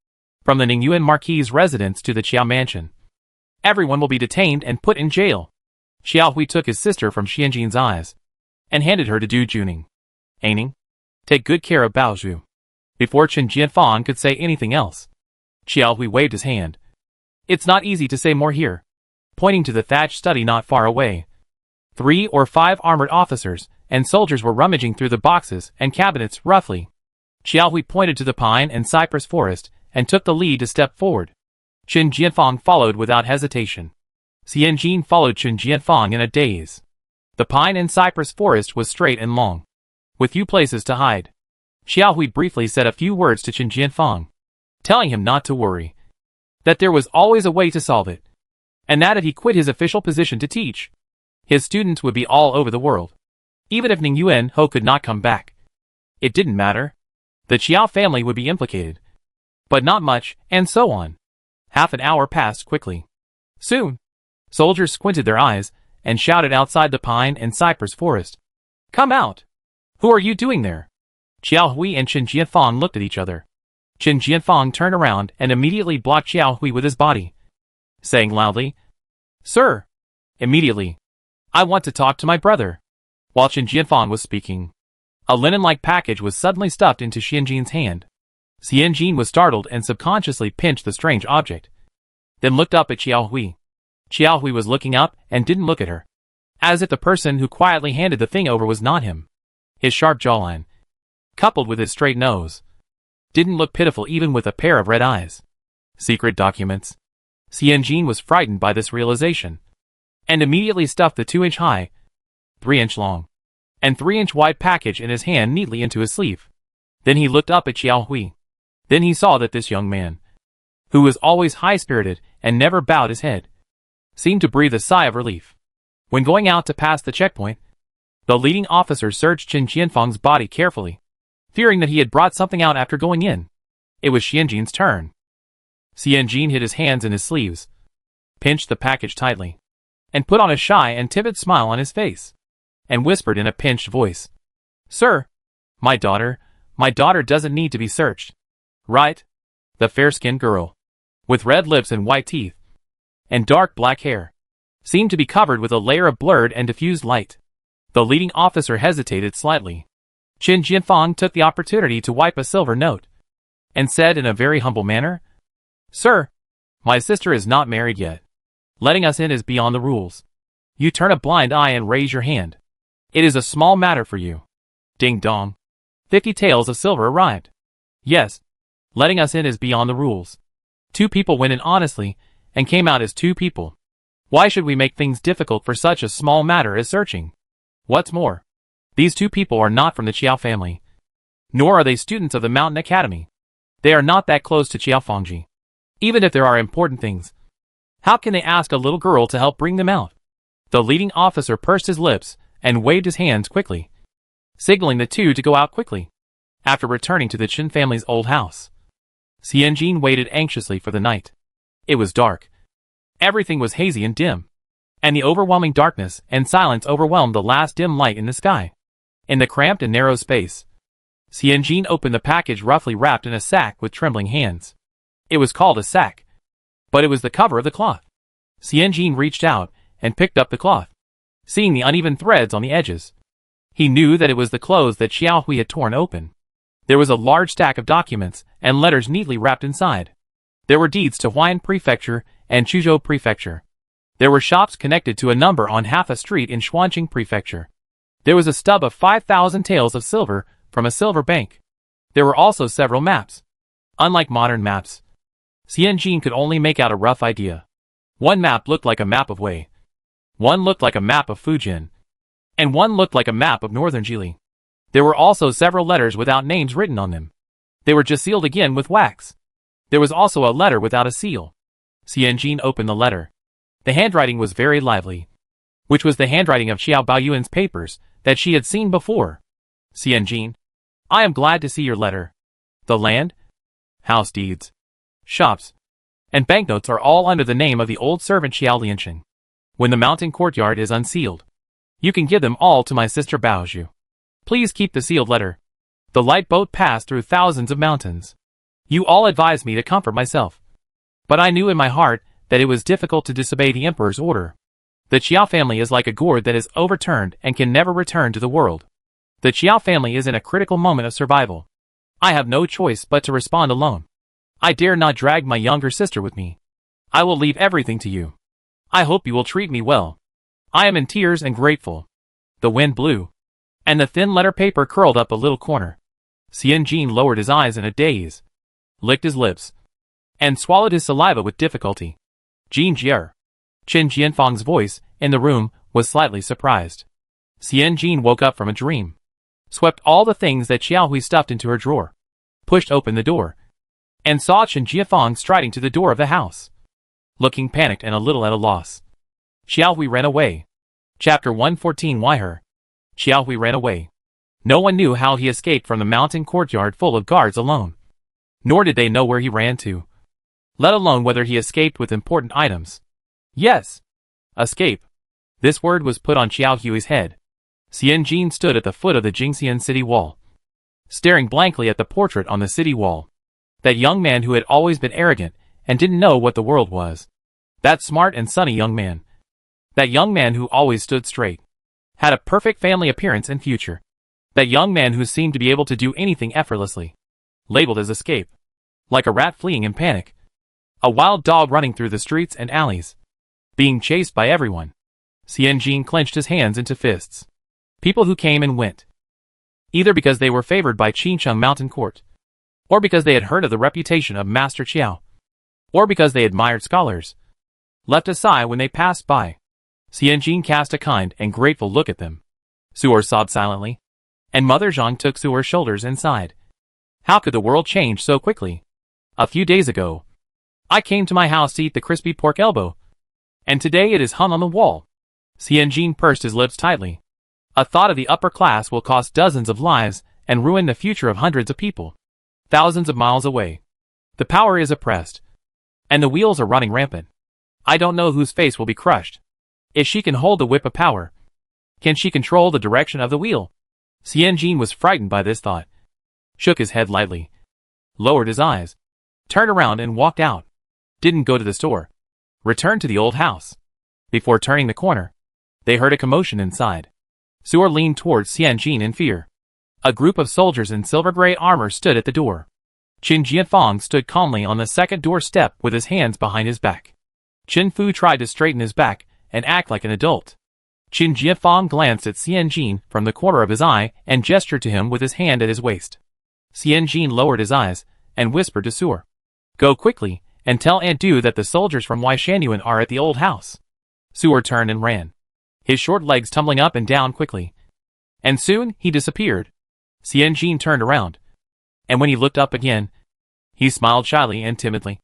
A: From the Ningyuan Marquis' residence to the Qiao mansion. Everyone will be detained and put in jail. Xiao Hui took his sister from Xianjin's eyes and handed her to Du Juning. Aining, take good care of Bao Zhu. Before Qin Jianfang could say anything else, Xiao Hui waved his hand. It's not easy to say more here. Pointing to the thatched study not far away. 3 or 5 armored officers and soldiers were rummaging through the boxes and cabinets roughly. Xiao Hui pointed to the pine and cypress forest and took the lead to step forward. Qin Jianfang followed without hesitation. Xianjin followed Qin Jianfang in a daze. The pine and cypress forest was straight and long, with few places to hide. Xiao Hui briefly said a few words to Qin Jianfang, telling him not to worry, that there was always a way to solve it, and that if he quit his official position to teach, his students would be all over the world. Even if Ning Yuan Ho could not come back, it didn't matter. The Qiao family would be implicated, but not much, and so on. Half an hour passed quickly. Soon, soldiers squinted their eyes and shouted outside the pine and cypress forest. Come out! Who are you doing there? Xiao Hui and Qin Jianfang looked at each other. Qin Jianfang turned around and immediately blocked Xiao Hui with his body, saying loudly, Sir! Immediately, I want to talk to my brother. While Qin Jianfang was speaking, a linen-like package was suddenly stuffed into Xianjin's hand. Xianjin was startled and subconsciously pinched the strange object, then looked up at Xiao Hui. Xiao Hui was looking up and didn't look at her, as if the person who quietly handed the thing over was not him. His sharp jawline, coupled with his straight nose, didn't look pitiful even with a pair of red eyes. Secret documents. Xianjin was frightened by this realization, and immediately stuffed the 2-inch high, 3-inch long, and 3-inch wide package in his hand neatly into his sleeve. Then he looked up at Xiao Hui. Then he saw that this young man, who was always high-spirited and never bowed his head, seemed to breathe a sigh of relief. When going out to pass the checkpoint, the leading officer searched Qin Jianfang's body carefully, fearing that he had brought something out after going in. It was Xianjin's turn. Xianjin hid his hands in his sleeves, pinched the package tightly, and put on a shy and timid smile on his face, and whispered in a pinched voice, Sir, my daughter doesn't need to be searched. Right? The fair-skinned girl, with red lips and white teeth, and dark black hair, seemed to be covered with a layer of blurred and diffused light. The leading officer hesitated slightly. Qin Jianfang took the opportunity to wipe a silver note, and said in a very humble manner, Sir, my sister is not married yet. Letting us in is beyond the rules. You turn a blind eye and raise your hand. It is a small matter for you. Ding dong. 50 taels of silver arrived. Yes, letting us in is beyond the rules. 2 people went in honestly, and came out as 2 people. Why should we make things difficult for such a small matter as searching? What's more, these 2 people are not from the Qiao family, nor are they students of the Mountain Academy. They are not that close to Qiao Fangji. Even if there are important things, how can they ask a little girl to help bring them out? The leading officer pursed his lips and waved his hands quickly, signaling the 2 to go out quickly. After returning to the Qin family's old house, Xianjin waited anxiously for the night. It was dark. Everything was hazy and dim, and the overwhelming darkness and silence overwhelmed the last dim light in the sky. In the cramped and narrow space, Xianjin opened the package roughly wrapped in a sack with trembling hands. It was called a sack, but it was the cover of the cloth. Xianjin reached out and picked up the cloth, seeing the uneven threads on the edges. He knew that it was the clothes that Xiao Hui had torn open. There was a large stack of documents and letters neatly wrapped inside. There were deeds to Huayan Prefecture and Chuzhou Prefecture. There were shops connected to a number on half a street in Xuanqing Prefecture. There was a stub of 5,000 taels of silver from a silver bank. There were also several maps. Unlike modern maps, Xianjin could only make out a rough idea. One map looked like a map of Wei. One looked like a map of Fujian. And one looked like a map of northern Jili. There were also several letters without names written on them. They were just sealed again with wax. There was also a letter without a seal. Xianjin opened the letter. The handwriting was very lively, which was the handwriting of Xiao Baoyuan's papers that she had seen before. Xianjin, I am glad to see your letter. The land, house deeds, shops, and banknotes are all under the name of the old servant Xiao Liansheng. When the mountain courtyard is unsealed, you can give them all to my sister Baozhu. Please keep the sealed letter. The light boat passed through thousands of mountains. You all advised me to comfort myself. But I knew in my heart that it was difficult to disobey the emperor's order. The Qiao family is like a gourd that is overturned and can never return to the world. The Qiao family is in a critical moment of survival. I have no choice but to respond alone. I dare not drag my younger sister with me. I will leave everything to you. I hope you will treat me well. I am in tears and grateful. The wind blew, and the thin letter paper curled up a little corner. Xianjin lowered his eyes in a daze, licked his lips, and swallowed his saliva with difficulty. Jin Jier, Qin Jianfang's voice in the room was slightly surprised. Xianjin woke up from a dream, swept all the things that Xiaohui stuffed into her drawer, pushed open the door, and saw Qin Jianfang striding to the door of the house, looking panicked and a little at a loss. Xiaohui ran away. Chapter 114. Why her? Xiaohui ran away. No one knew how he escaped from the mountain courtyard full of guards alone. Nor did they know where he ran to, let alone whether he escaped with important items. Yes, escape. This word was put on Xiaohui's head. Xianjin stood at the foot of the Jingxian city wall, staring blankly at the portrait on the city wall. That young man who had always been arrogant and didn't know what the world was. That smart and sunny young man. That young man who always stood straight. Had a perfect family appearance and future. That young man who seemed to be able to do anything effortlessly. Labeled as escape. Like a rat fleeing in panic. A wild dog running through the streets and alleys. Being chased by everyone. Xianjin clenched his hands into fists. People who came and went. Either because they were favored by Qincheng Mountain Court, or because they had heard of the reputation of Master Qiao, or because they admired scholars, left a sigh when they passed by. Xianjin cast a kind and grateful look at them. Su'er sobbed silently, and Mother Zhang took Su'er's shoulders and sighed. How could the world change so quickly? A few days ago, I came to my house to eat the crispy pork elbow, and today it is hung on the wall. Xianjin pursed his lips tightly. A thought of the upper class will cost dozens of lives and ruin the future of hundreds of people. Thousands of miles away. The power is oppressed, and the wheels are running rampant. I don't know whose face will be crushed. If she can hold the whip of power, can she control the direction of the wheel? Xianjin was frightened by this thought, shook his head lightly, lowered his eyes, turned around and walked out. Didn't go to the store. Returned to the old house. Before turning the corner, they heard a commotion inside. Su'er leaned towards Xianjin in fear. A group of soldiers in silver-gray armor stood at the door. Qin Jianfang stood calmly on the second doorstep with his hands behind his back. Qin Fu tried to straighten his back and act like an adult. Qin Jianfang glanced at Xianjin from the corner of his eye and gestured to him with his hand at his waist. Xianjin lowered his eyes and whispered to Su'er, "Go quickly and tell Aunt Du that the soldiers from Waishanuan are at the old house." Su'er turned and ran, his short legs tumbling up and down quickly. And soon he disappeared. Xianjin turned around, and when he looked up again, he smiled shyly and timidly,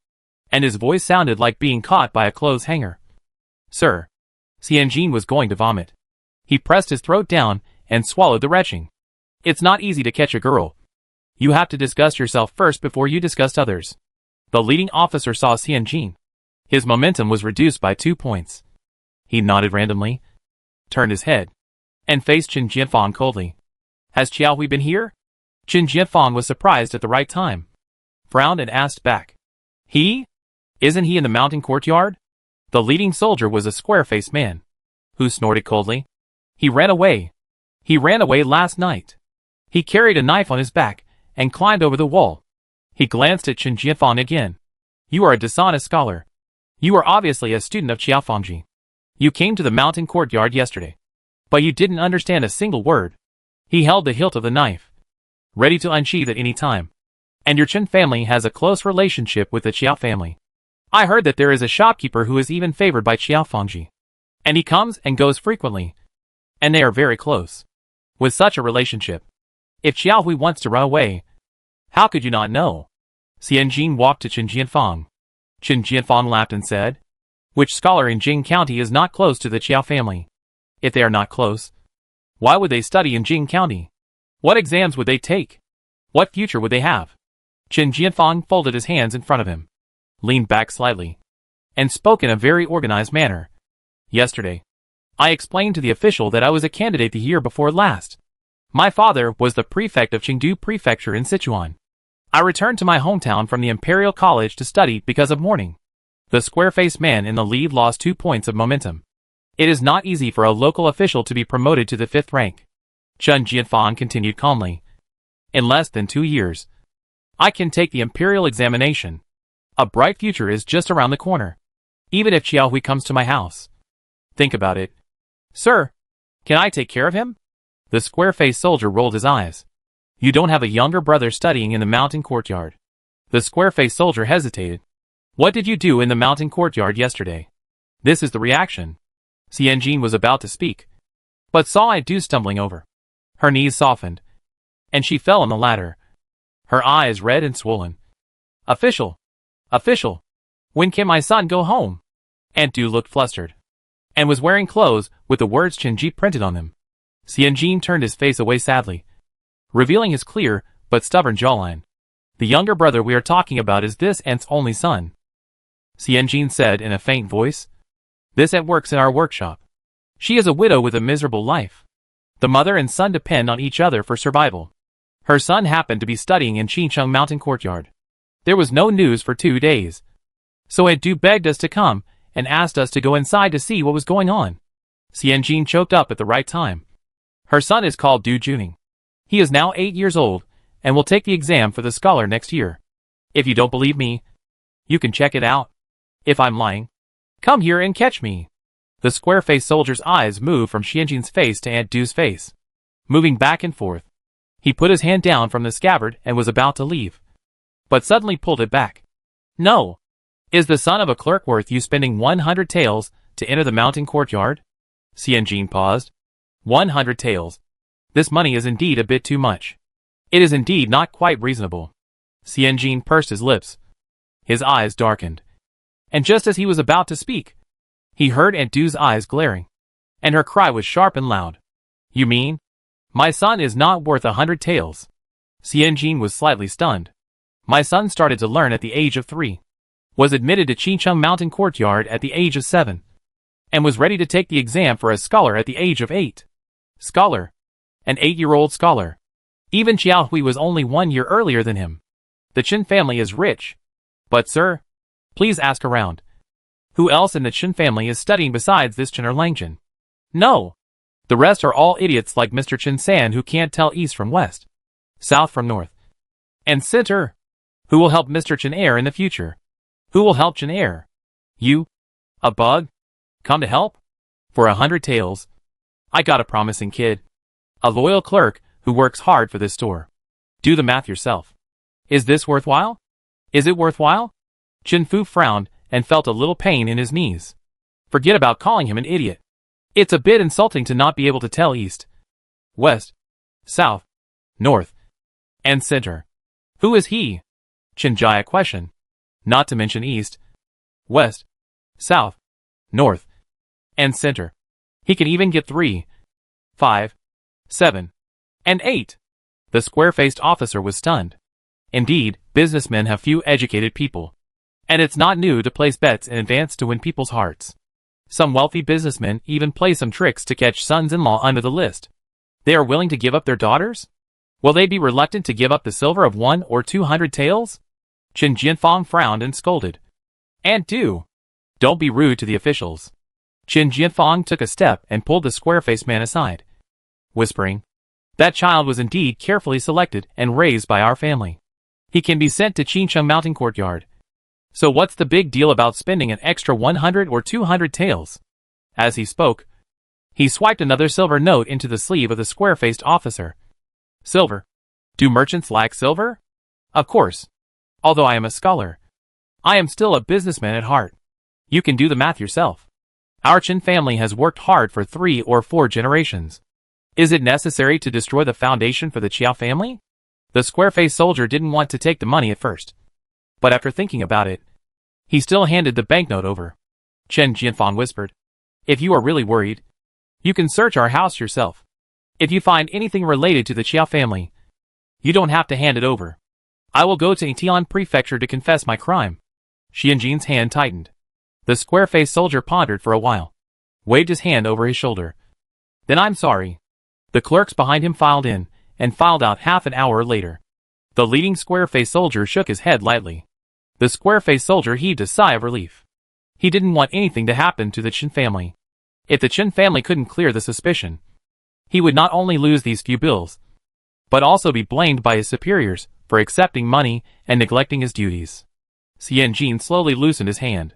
A: and his voice sounded like being caught by a clothes hanger. "Sir." Xianjin was going to vomit. He pressed his throat down and swallowed the retching. It's not easy to catch a girl. You have to disgust yourself first before you disgust others. The leading officer saw Xianjin. His momentum was reduced by 2 points. He nodded randomly, turned his head, and faced Qin Jianfang coldly. "Has Qiaohui been here?" Qin Jianfang was surprised at the right time, frowned and asked back. "He? Isn't he in the mountain courtyard?" The leading soldier was a square-faced man, who snorted coldly. "He ran away. He ran away last night. He carried a knife on his back and climbed over the wall." He glanced at Qin Jianfang again. "You are a dishonest scholar. You are obviously a student of Qiaofangji. You came to the mountain courtyard yesterday, but you didn't understand a single word." He held the hilt of the knife, ready to unsheath at any time. "And your Qin family has a close relationship with the Qiao family. I heard that there is a shopkeeper who is even favored by Qiaofangji, and he comes and goes frequently, and they are very close. With such a relationship, if Qiaohui wants to run away, how could you not know?" Xianjin walked to Qin Jianfang. Qin Jianfang laughed and said, "Which scholar in Jing County is not close to the Qiao family? If they are not close, Why would they study in Jing County? What exams would they take? What future would they have? Chen Jianfang folded his hands in front of him, leaned back slightly, and spoke in a very organized manner. Yesterday, I explained to the official that I was a candidate the year before last. My father was the prefect of Chengdu Prefecture in Sichuan. I returned to my hometown from the Imperial College to study because of mourning. The square-faced man in the lead lost 2 points of momentum. It is not easy for a local official to be promoted to the 5th rank. Chen Jianfang continued calmly. In less than 2 years, I can take the imperial examination. A bright future is just around the corner. Even if Xiao Hui comes to my house. Think about it. Sir, can I take care of him? The square-faced soldier rolled his eyes. You don't have a younger brother studying in the mountain courtyard. The square-faced soldier hesitated. What did you do in the mountain courtyard yesterday? This is the reaction. Xianjin was about to speak, but saw Adu stumbling over. Her knees softened, and she fell on the ladder. Her eyes red and swollen. Official! Official! When can my son go home? Adu looked flustered, and was wearing clothes with the words Chenji printed on them. Xianjin turned his face away sadly, revealing his clear but stubborn jawline. The younger brother we are talking about is this aunt's only son. Xianjin said in a faint voice. This aunt works in our workshop. She is a widow with a miserable life. The mother and son depend on each other for survival. Her son happened to be studying in Qincheng Mountain Courtyard. There was no news for 2 days. So Adu begged us to come and asked us to go inside to see what was going on. Xianjin choked up at the right time. Her son is called Du Juning. He is now 8 years old and will take the exam for the scholar next year. If you don't believe me, you can check it out. If I'm lying, come here and catch me. The square-faced soldier's eyes moved from Xianjin's face to Aunt Du's face, moving back and forth. He put his hand down from the scabbard and was about to leave, but suddenly pulled it back. No. Is the son of a clerk worth you spending 100 taels to enter the mountain courtyard? Xianjin paused. 100 taels. This money is indeed a bit too much. It is indeed not quite reasonable. Xianjin pursed his lips. His eyes darkened. And just as he was about to speak, he heard Aunt Du's eyes glaring, and her cry was sharp and loud. You mean? My son is not worth 100 taels. Xianjin was slightly stunned. My son started to learn at the age of 3, was admitted to Qincheng Mountain Courtyard at the age of 7, and was ready to take the exam for a scholar at the age of 8. Scholar. An 8-year-old scholar. Even Xiao Hui was only 1 year earlier than him. The Chen family is rich. But sir, please ask around. Who else in the Chen family is studying besides this Chen or Langjin? No. The rest are all idiots like Mr. Chen San who can't tell east from west, south from north, and center. Who will help Mr. Chen Air in the future? Who will help Chen Air? You? A bug? Come to help? For 100 taels. I got a promising kid. A loyal clerk who works hard for this store. Do the math yourself. Is this worthwhile? Is it worthwhile? Chen Fu frowned and felt a little pain in his knees. Forget about calling him an idiot. It's a bit insulting to not be able to tell east, west, south, north, and center. Who is he? Chen Jia questioned. Not to mention east, west, south, north, and center. He can even get 3, 5, 7, and 8. The square-faced officer was stunned. Indeed, businessmen have few educated people. And it's not new to place bets in advance to win people's hearts. Some wealthy businessmen even play some tricks to catch sons-in-law under the list. They are willing to give up their daughters? Will they be reluctant to give up the silver of 100 or 200 taels? Chen Jianfang frowned and scolded. Aunt Du, don't be rude to the officials. Chen Jianfang took a step and pulled the square-faced man aside, whispering, that child was indeed carefully selected and raised by our family. He can be sent to Qincheng Mountain Courtyard. So what's the big deal about spending an extra 100 or 200 taels? As he spoke, he swiped another silver note into the sleeve of the square-faced officer. Silver? Do merchants lack silver? Of course. Although I am a scholar, I am still a businessman at heart. You can do the math yourself. Our Chen family has worked hard for 3 or 4 generations. Is it necessary to destroy the foundation for the Qiao family? The square-faced soldier didn't want to take the money at first, but after thinking about it, he still handed the banknote over. Chen Jianfang whispered, if you are really worried, you can search our house yourself. If you find anything related to the Qiao family, you don't have to hand it over. I will go to Tian Prefecture to confess my crime. Xianjin's hand tightened. The square-faced soldier pondered for a while, waved his hand over his shoulder. Then I'm sorry. The clerks behind him filed in, and filed out half an hour later. The leading square-faced soldier shook his head lightly. The square-faced soldier heaved a sigh of relief. He didn't want anything to happen to the Chen family. If the Chen family couldn't clear the suspicion, he would not only lose these few bills, but also be blamed by his superiors for accepting money and neglecting his duties. Xianjin slowly loosened his hand.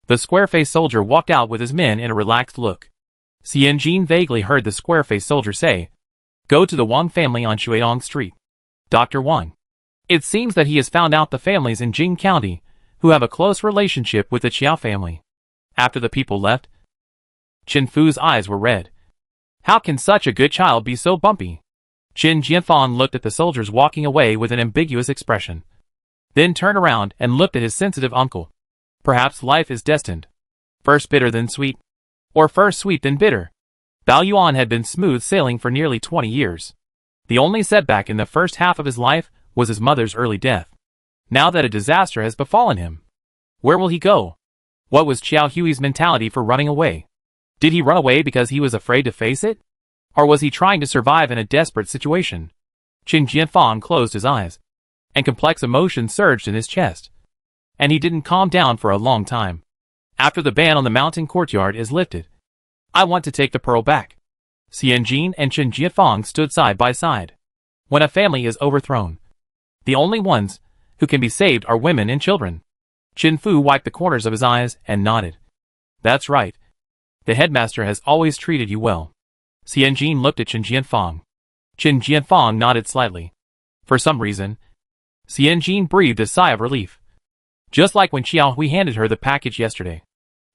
A: The square-faced soldier walked out with his men in a relaxed look. Xianjin vaguely heard the square-faced soldier say, "Go to the Wang family on Shuidong Street. Dr. Wang. It seems that he has found out the families in Jing County who have a close relationship with the Qiao family." After the people left, Chen Fu's eyes were red. How can such a good child be so bumpy? Qin Jianfang looked at the soldiers walking away with an ambiguous expression. Then turned around and looked at his sensitive uncle. Perhaps life is destined. First bitter then sweet. Or first sweet then bitter. Bao Yuan had been smooth sailing for nearly 20 years. The only setback in the first half of his life was his mother's early death. Now that a disaster has befallen him, where will he go? What was Qiao Hui's mentality for running away? Did he run away because he was afraid to face it? Or was he trying to survive in a desperate situation? Qin Jianfang closed his eyes, and complex emotions surged in his chest. And he didn't calm down for a long time. After the ban on the mountain courtyard is lifted, I want to take the pearl back. Xianjin and Qin Jianfang stood side by side. When a family is overthrown, the only ones who can be saved are women and children. Qin Fu wiped the corners of his eyes and nodded. That's right. The headmaster has always treated you well. Xianjin looked at Qin Jianfang. Qin Jianfang nodded slightly. For some reason, Xianjin breathed a sigh of relief. Just like when Qiao Hui handed her the package yesterday.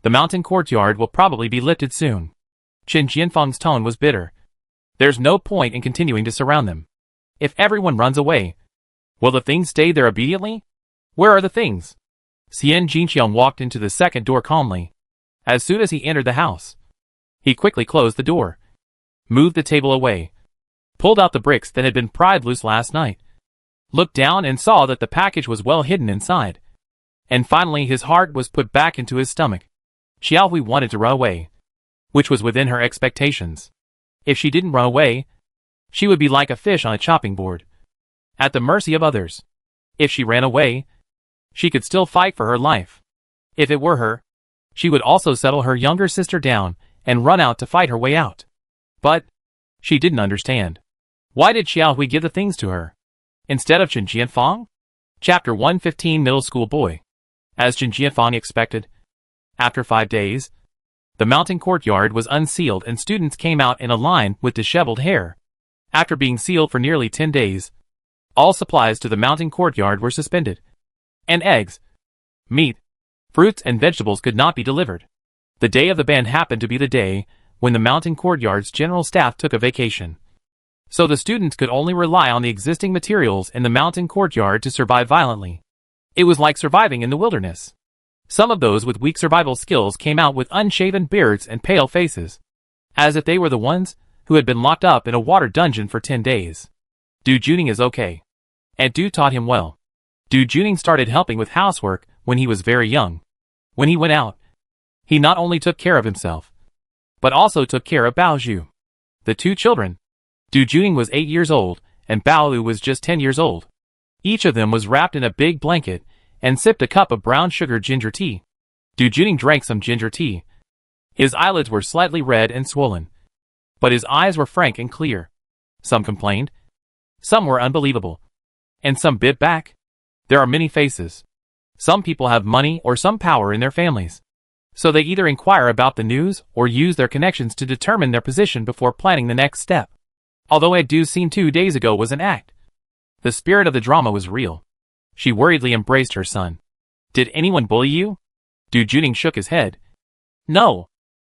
A: The mountain courtyard will probably be lifted soon. Qin Jianfang's tone was bitter. There's no point in continuing to surround them. If everyone runs away, will the things stay there obediently? Where are the things? Xian Jinqiang walked into the second door calmly. As soon as he entered the house, he quickly closed the door, moved the table away, pulled out the bricks that had been pried loose last night, looked down and saw that the package was well hidden inside. And finally his heart was put back into his stomach. Qiao Hui wanted to run away, which was within her expectations. If she didn't run away, she would be like a fish on a chopping board, at the mercy of others. If she ran away, she could still fight for her life. If it were her, she would also settle her younger sister down and run out to fight her way out. But she didn't understand. Why did Qiao Hui give the things to her, instead of Qin Jianfang? Chapter 115 Middle School Boy. As Qin Jianfang expected, after 5 days, the mountain courtyard was unsealed and students came out in a line with disheveled hair. After being sealed for nearly 10 days, all supplies to the mountain courtyard were suspended. And eggs, meat, fruits and vegetables could not be delivered. The day of the ban happened to be the day when the mountain courtyard's general staff took a vacation. So the students could only rely on the existing materials in the mountain courtyard to survive violently. It was like surviving in the wilderness. Some of those with weak survival skills came out with unshaven beards and pale faces, as if they were the ones who had been locked up in a water dungeon for 10 days. Du Juning is okay. And Du taught him well. Du Juning started helping with housework when he was very young. When he went out, he not only took care of himself, but also took care of Bao Zhu. The two children. Du Juning was 8 years old, and Bao Lu was just 10 years old. Each of them was wrapped in a big blanket and sipped a cup of brown sugar ginger tea. Du Juning drank some ginger tea. His eyelids were slightly red and swollen, but his eyes were frank and clear. Some complained, some were unbelievable, and some bit back. There are many faces. Some people have money or some power in their families, so they either inquire about the news or use their connections to determine their position before planning the next step. Although a do seen 2 days ago was an act, the spirit of the drama was real. She worriedly embraced her son. Did anyone bully you? Du Juning shook his head. No.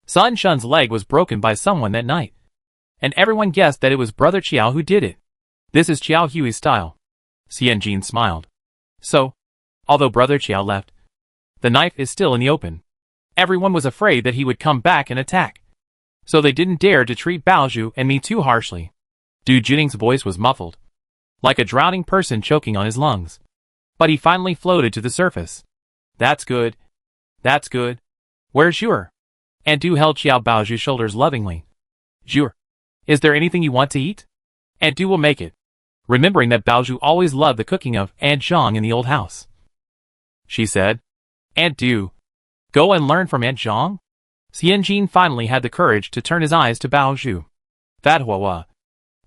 A: Sun Shun's leg was broken by someone that night, and everyone guessed that it was Brother Qiao who did it. This is Qiao Hui's style. Xianjin smiled. So, although Brother Qiao left, the knife is still in the open. Everyone was afraid that he would come back and attack, so they didn't dare to treat Bao Zhu and me too harshly. Du Juning's voice was muffled, like a drowning person choking on his lungs. But he finally floated to the surface. That's good. That's good. Where's your? Aunt Du held Xiao Baoju's shoulders lovingly. Jure. Is there anything you want to eat? Aunt Du will make it. Remembering that Baoju always loved the cooking of Aunt Zhang in the old house. She said, Aunt Du, go and learn from Aunt Zhang? Xianjin finally had the courage to turn his eyes to Baoju. Fat Huahua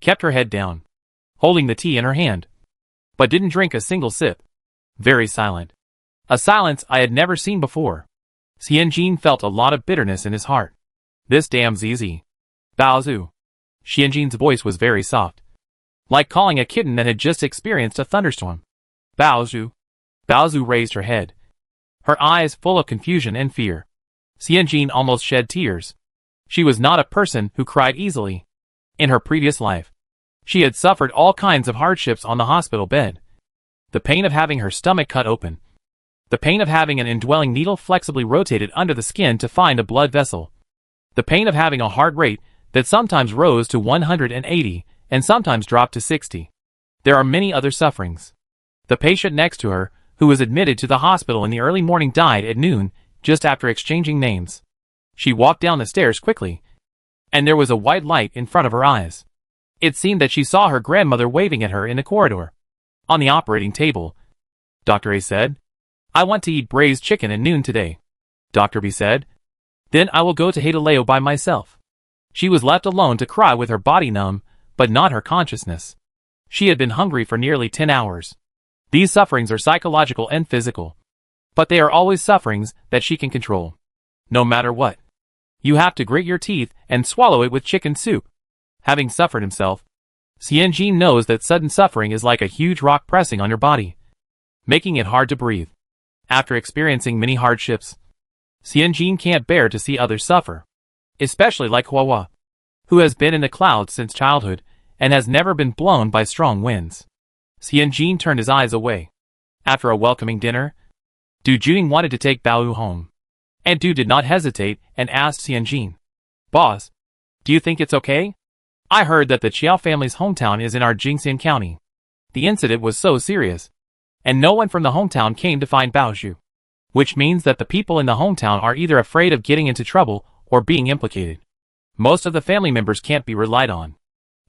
A: kept her head down, holding the tea in her hand, but didn't drink a single sip. Very silent. A silence I had never seen before. Xianjin felt a lot of bitterness in his heart. This damn Zizi. Baozu. Xianjin's voice was very soft, like calling a kitten that had just experienced a thunderstorm. Baozu. Baozu raised her head, her eyes full of confusion and fear. Xianjin almost shed tears. She was not a person who cried easily. In her previous life, she had suffered all kinds of hardships on the hospital bed. The pain of having her stomach cut open. The pain of having an indwelling needle flexibly rotated under the skin to find a blood vessel. The pain of having a heart rate that sometimes rose to 180 and sometimes dropped to 60. There are many other sufferings. The patient next to her, who was admitted to the hospital in the early morning, died at noon, just after exchanging names. She walked down the stairs quickly, and there was a white light in front of her eyes. It seemed that she saw her grandmother waving at her in the corridor. On the operating table, Dr. A said, I want to eat braised chicken at noon today. Dr. B said, then I will go to Hadaleo by myself. She was left alone to cry with her body numb, but not her consciousness. She had been hungry for nearly 10 hours. These sufferings are psychological and physical, but they are always sufferings that she can control. No matter what. You have to grit your teeth and swallow it with chicken soup. Having suffered himself, Xianjin knows that sudden suffering is like a huge rock pressing on your body, making it hard to breathe. After experiencing many hardships, Xianjin can't bear to see others suffer, especially like Huahua, who has been in the clouds since childhood and has never been blown by strong winds. Xianjin turned his eyes away. After a welcoming dinner, Du Juning wanted to take Baoyu home. Aunt Du did not hesitate and asked Xianjin, Boss, do you think it's okay? I heard that the Qiao family's hometown is in our Jingxian County. The incident was so serious, and no one from the hometown came to find Baoju, which means that the people in the hometown are either afraid of getting into trouble or being implicated. Most of the family members can't be relied on.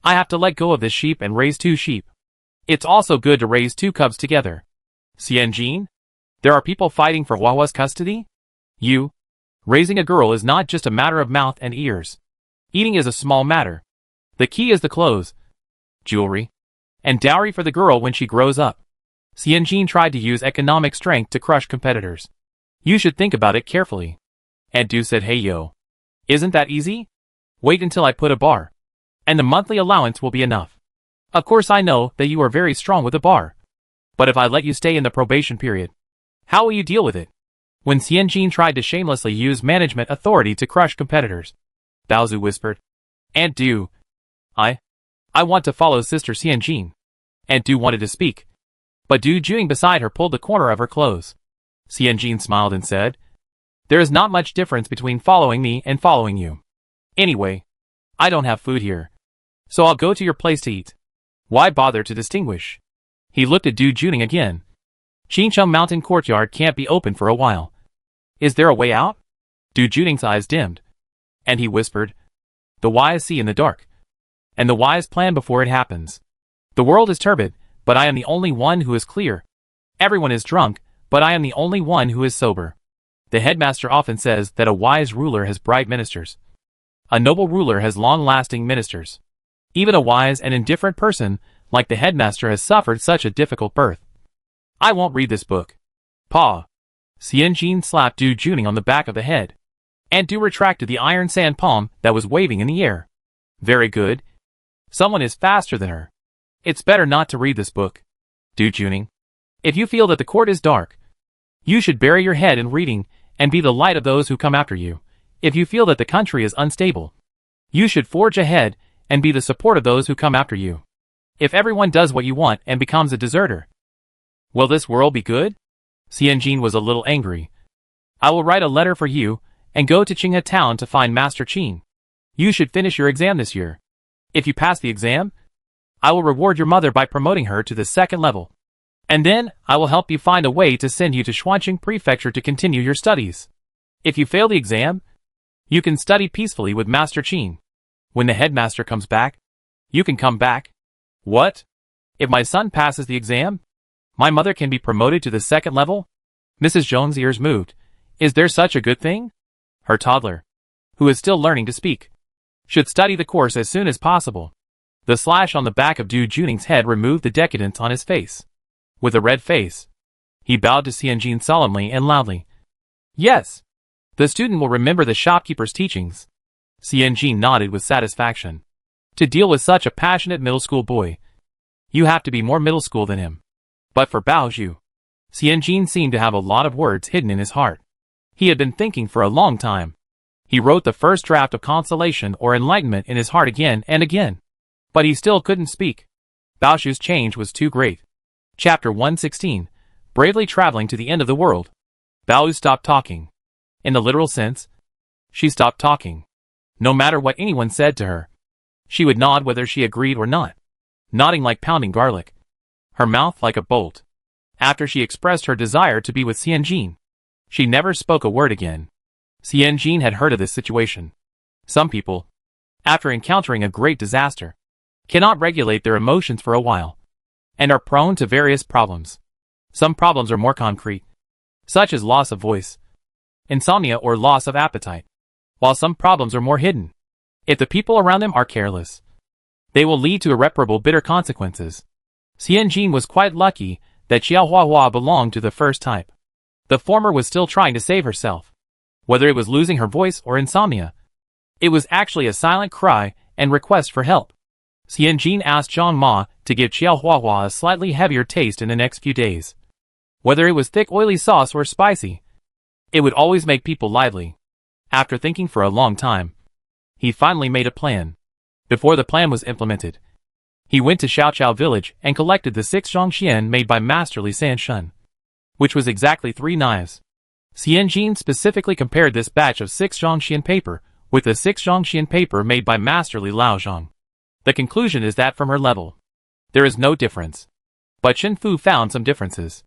A: I have to let go of this sheep and raise 2 sheep. It's also good to raise 2 cubs together. Xianjin? There are people fighting for Huahua's custody? Raising a girl is not just a matter of mouth and ears. Eating is a small matter. The key is the clothes, jewelry, and dowry for the girl when she grows up. Xianjin tried to use economic strength to crush competitors. You should think about it carefully. Aunt Du said, hey yo. Isn't that easy? Wait until I put a bar, and the monthly allowance will be enough. Of course I know that you are very strong with a bar. But if I let you stay in the probation period, how will you deal with it? When Xianjin tried to shamelessly use management authority to crush competitors, Baozu whispered, Aunt Du, I want to follow Sister Xianjin. Aunt Du wanted to speak, but Du Juning beside her pulled the corner of her clothes. Xianjin smiled and said, there is not much difference between following me and following you. Anyway, I don't have food here, so I'll go to your place to eat. Why bother to distinguish? He looked at Du Juning again. Qingcheng Mountain Courtyard can't be open for a while. Is there a way out? Du Juning's eyes dimmed, and he whispered, the wise see in the dark, and the wise plan before it happens. The world is turbid, but I am the only one who is clear. Everyone is drunk, but I am the only one who is sober. The headmaster often says that a wise ruler has bright ministers. A noble ruler has long-lasting ministers. Even a wise and indifferent person, like the headmaster, has suffered such a difficult birth. I won't read this book. Pa. Xianjin slapped Du Juning on the back of the head. Aunt Du retracted the iron sand palm that was waving in the air. Very good. Someone is faster than her. It's better not to read this book. Du Juning. If you feel that the court is dark, you should bury your head in reading and be the light of those who come after you. If you feel that the country is unstable, you should forge ahead and be the support of those who come after you. If everyone does what you want and becomes a deserter, will this world be good? Xianjin was a little angry. I will write a letter for you and go to Qinghe town to find Master Qin. You should finish your exam this year. If you pass the exam, I will reward your mother by promoting her to the second level. And then, I will help you find a way to send you to Xuanqing Prefecture to continue your studies. If you fail the exam, you can study peacefully with Master Qin. When the headmaster comes back, you can come back. What? If my son passes the exam, my mother can be promoted to the second level? Mrs. Zhong's ears moved. Is there such a good thing? Her toddler, who is still learning to speak, should study the course as soon as possible. The slash on the back of Du Juning's head removed the decadence on his face. With a red face, he bowed to Xianjin solemnly and loudly. Yes. The student will remember the shopkeeper's teachings. Xianjin nodded with satisfaction. To deal with such a passionate middle school boy, you have to be more middle school than him. But for Bao Zhu, Xianjin seemed to have a lot of words hidden in his heart. He had been thinking for a long time. He wrote the first draft of consolation or enlightenment in his heart again and again. But he still couldn't speak. Bao Zhu's change was too great. Chapter 116. Bravely traveling to the end of the world. Bao Zhu stopped talking. In the literal sense, she stopped talking. No matter what anyone said to her, she would nod whether she agreed or not, nodding like pounding garlic, her mouth like a bolt. After she expressed her desire to be with Xianjin, she never spoke a word again. Xianjin had heard of this situation. Some people, after encountering a great disaster, cannot regulate their emotions for a while, and are prone to various problems. Some problems are more concrete, such as loss of voice, insomnia or loss of appetite, while some problems are more hidden. If the people around them are careless, they will lead to irreparable bitter consequences. Xianjin was quite lucky that Xiao Huahua belonged to the first type. The former was still trying to save herself. Whether it was losing her voice or insomnia, it was actually a silent cry and request for help. Xianjin asked Zhang Ma to give Xiao Huahua a slightly heavier taste in the next few days. Whether it was thick oily sauce or spicy, it would always make people lively. After thinking for a long time, he finally made a plan. Before the plan was implemented, he went to Xiaoqiao village and collected the 6 zhongxian made by Master Li Sanshun, which was exactly 3 knives. Xianjin specifically compared this batch of 6 zhongxian paper with the 6 zhongxian paper made by Master Li Laozhong. The conclusion is that from her level, there is no difference. But Chen Fu found some differences.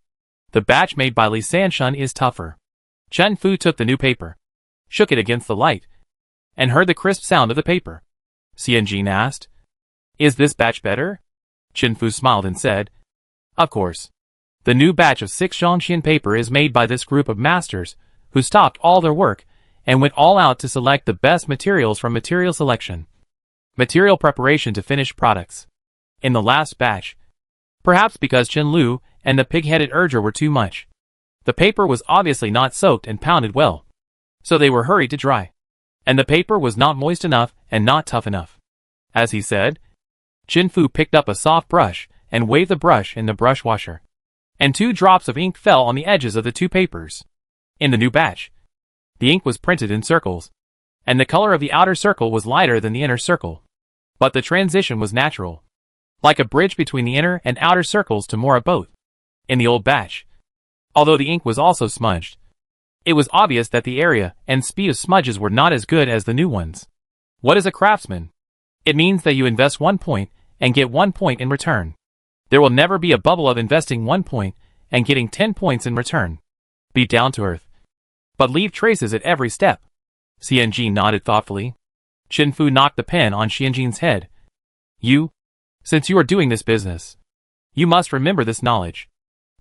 A: The batch made by Li Sanshun is tougher. Chen Fu took the new paper, shook it against the light, and heard the crisp sound of the paper. Xianjin asked, "Is this batch better?" Chen Fu smiled and said, "Of course. The new batch of 6 zhongxian paper is made by this group of masters, who stopped all their work and went all out to select the best materials from material selection, material preparation to finished products. In the last batch, perhaps because Chen Lu and the pig-headed urger were too much, the paper was obviously not soaked and pounded well, so they were hurried to dry. And the paper was not moist enough and not tough enough." As he said, Chen Fu picked up a soft brush and waved the brush in the brush washer, and 2 drops of ink fell on the edges of the 2 papers. In the new batch, the ink was printed in circles, and the color of the outer circle was lighter than the inner circle. But the transition was natural, like a bridge between the inner and outer circles to more of both. In the old batch, although the ink was also smudged, it was obvious that the area and speed of smudges were not as good as the new ones. What is a craftsman? It means that you invest 1 point and get 1 point in return. There will never be a bubble of investing 1 point and getting 10 points in return. Be down to earth, but leave traces at every step. Xianjin nodded thoughtfully. Chen Fu knocked the pen on Xianjin's head. Since you are doing this business, you must remember this knowledge."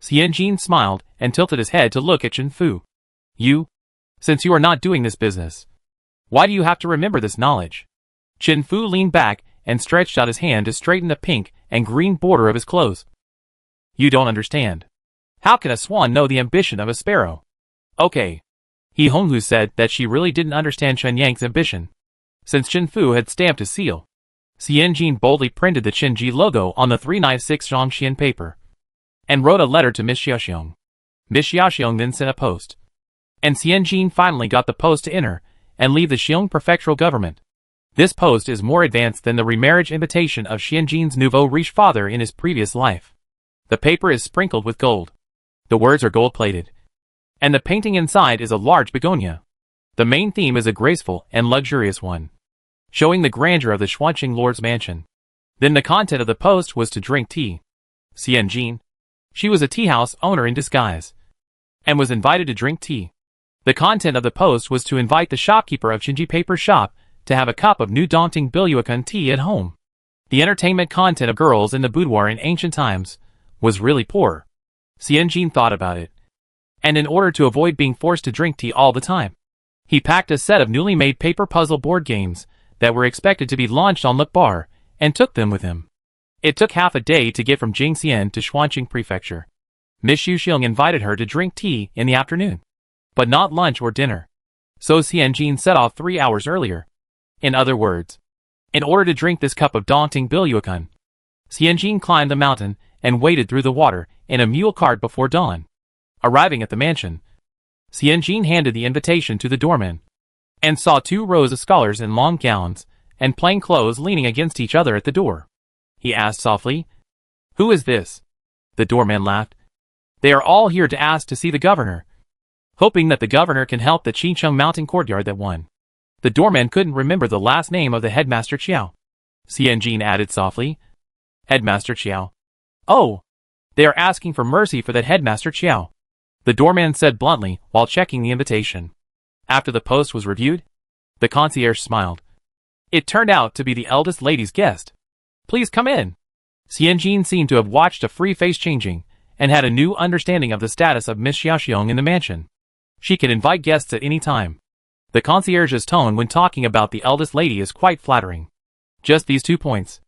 A: Xianjin smiled and tilted his head to look at Chen Fu. Since you are not doing this business, why do you have to remember this knowledge?" Chen Fu leaned back and stretched out his hand to straighten the pink and green border of his clothes. "You don't understand. How can a swan know the ambition of a sparrow?" "Okay." He Honghu said that she really didn't understand Chen Yang's ambition. Since Chen Fu had stamped his seal, Xianjin boldly printed the Chenji logo on the 396 zhongxian paper, and wrote a letter to Miss Xiaoxiong. Miss Xiaoxiong then sent a post, and Xianjin finally got the post to enter and leave the Xiong prefectural government. This post is more advanced than the remarriage invitation of Xianjin's nouveau riche father in his previous life. The paper is sprinkled with gold. The words are gold-plated, and the painting inside is a large begonia. The main theme is a graceful and luxurious one, showing the grandeur of the Xuanqing Lord's mansion. Then the content of the post was to drink tea. Xianjin. She was a tea house owner in disguise, and was invited to drink tea. The content of the post was to invite the shopkeeper of Shinji Paper Shop to have a cup of new daunting Bilyuakun tea at home. The entertainment content of girls in the boudoir in ancient times was really poor. Xianjin thought about it, and in order to avoid being forced to drink tea all the time, he packed a set of newly made paper puzzle board games that were expected to be launched on Look Bar, and took them with him. It took half a day to get from Jingxian to Xuanqing Prefecture. Miss Xu Xiong invited her to drink tea in the afternoon, but not lunch or dinner. So Xianjin set off 3 hours earlier. In other words, in order to drink this cup of daunting Bilyuakun, Xianjin climbed the mountain and waded through the water in a mule cart before dawn. Arriving at the mansion, Xianjin handed the invitation to the doorman, and saw 2 rows of scholars in long gowns and plain clothes leaning against each other at the door. He asked softly, "Who is this?" The doorman laughed. "They are all here to ask to see the governor, hoping that the governor can help the Qincheng Mountain Courtyard that won." The doorman couldn't remember the last name of the headmaster Qiao. Xianjin added softly, "Headmaster Qiao. Oh, they are asking for mercy for that headmaster Qiao," the doorman said bluntly while checking the invitation. After the post was reviewed, the concierge smiled. It turned out to be the eldest lady's guest. "Please come in." Xianjin seemed to have watched a free face changing, and had a new understanding of the status of Miss Xiaoxiong in the mansion. She could invite guests at any time. The concierge's tone when talking about the eldest lady is quite flattering. Just these 2 points.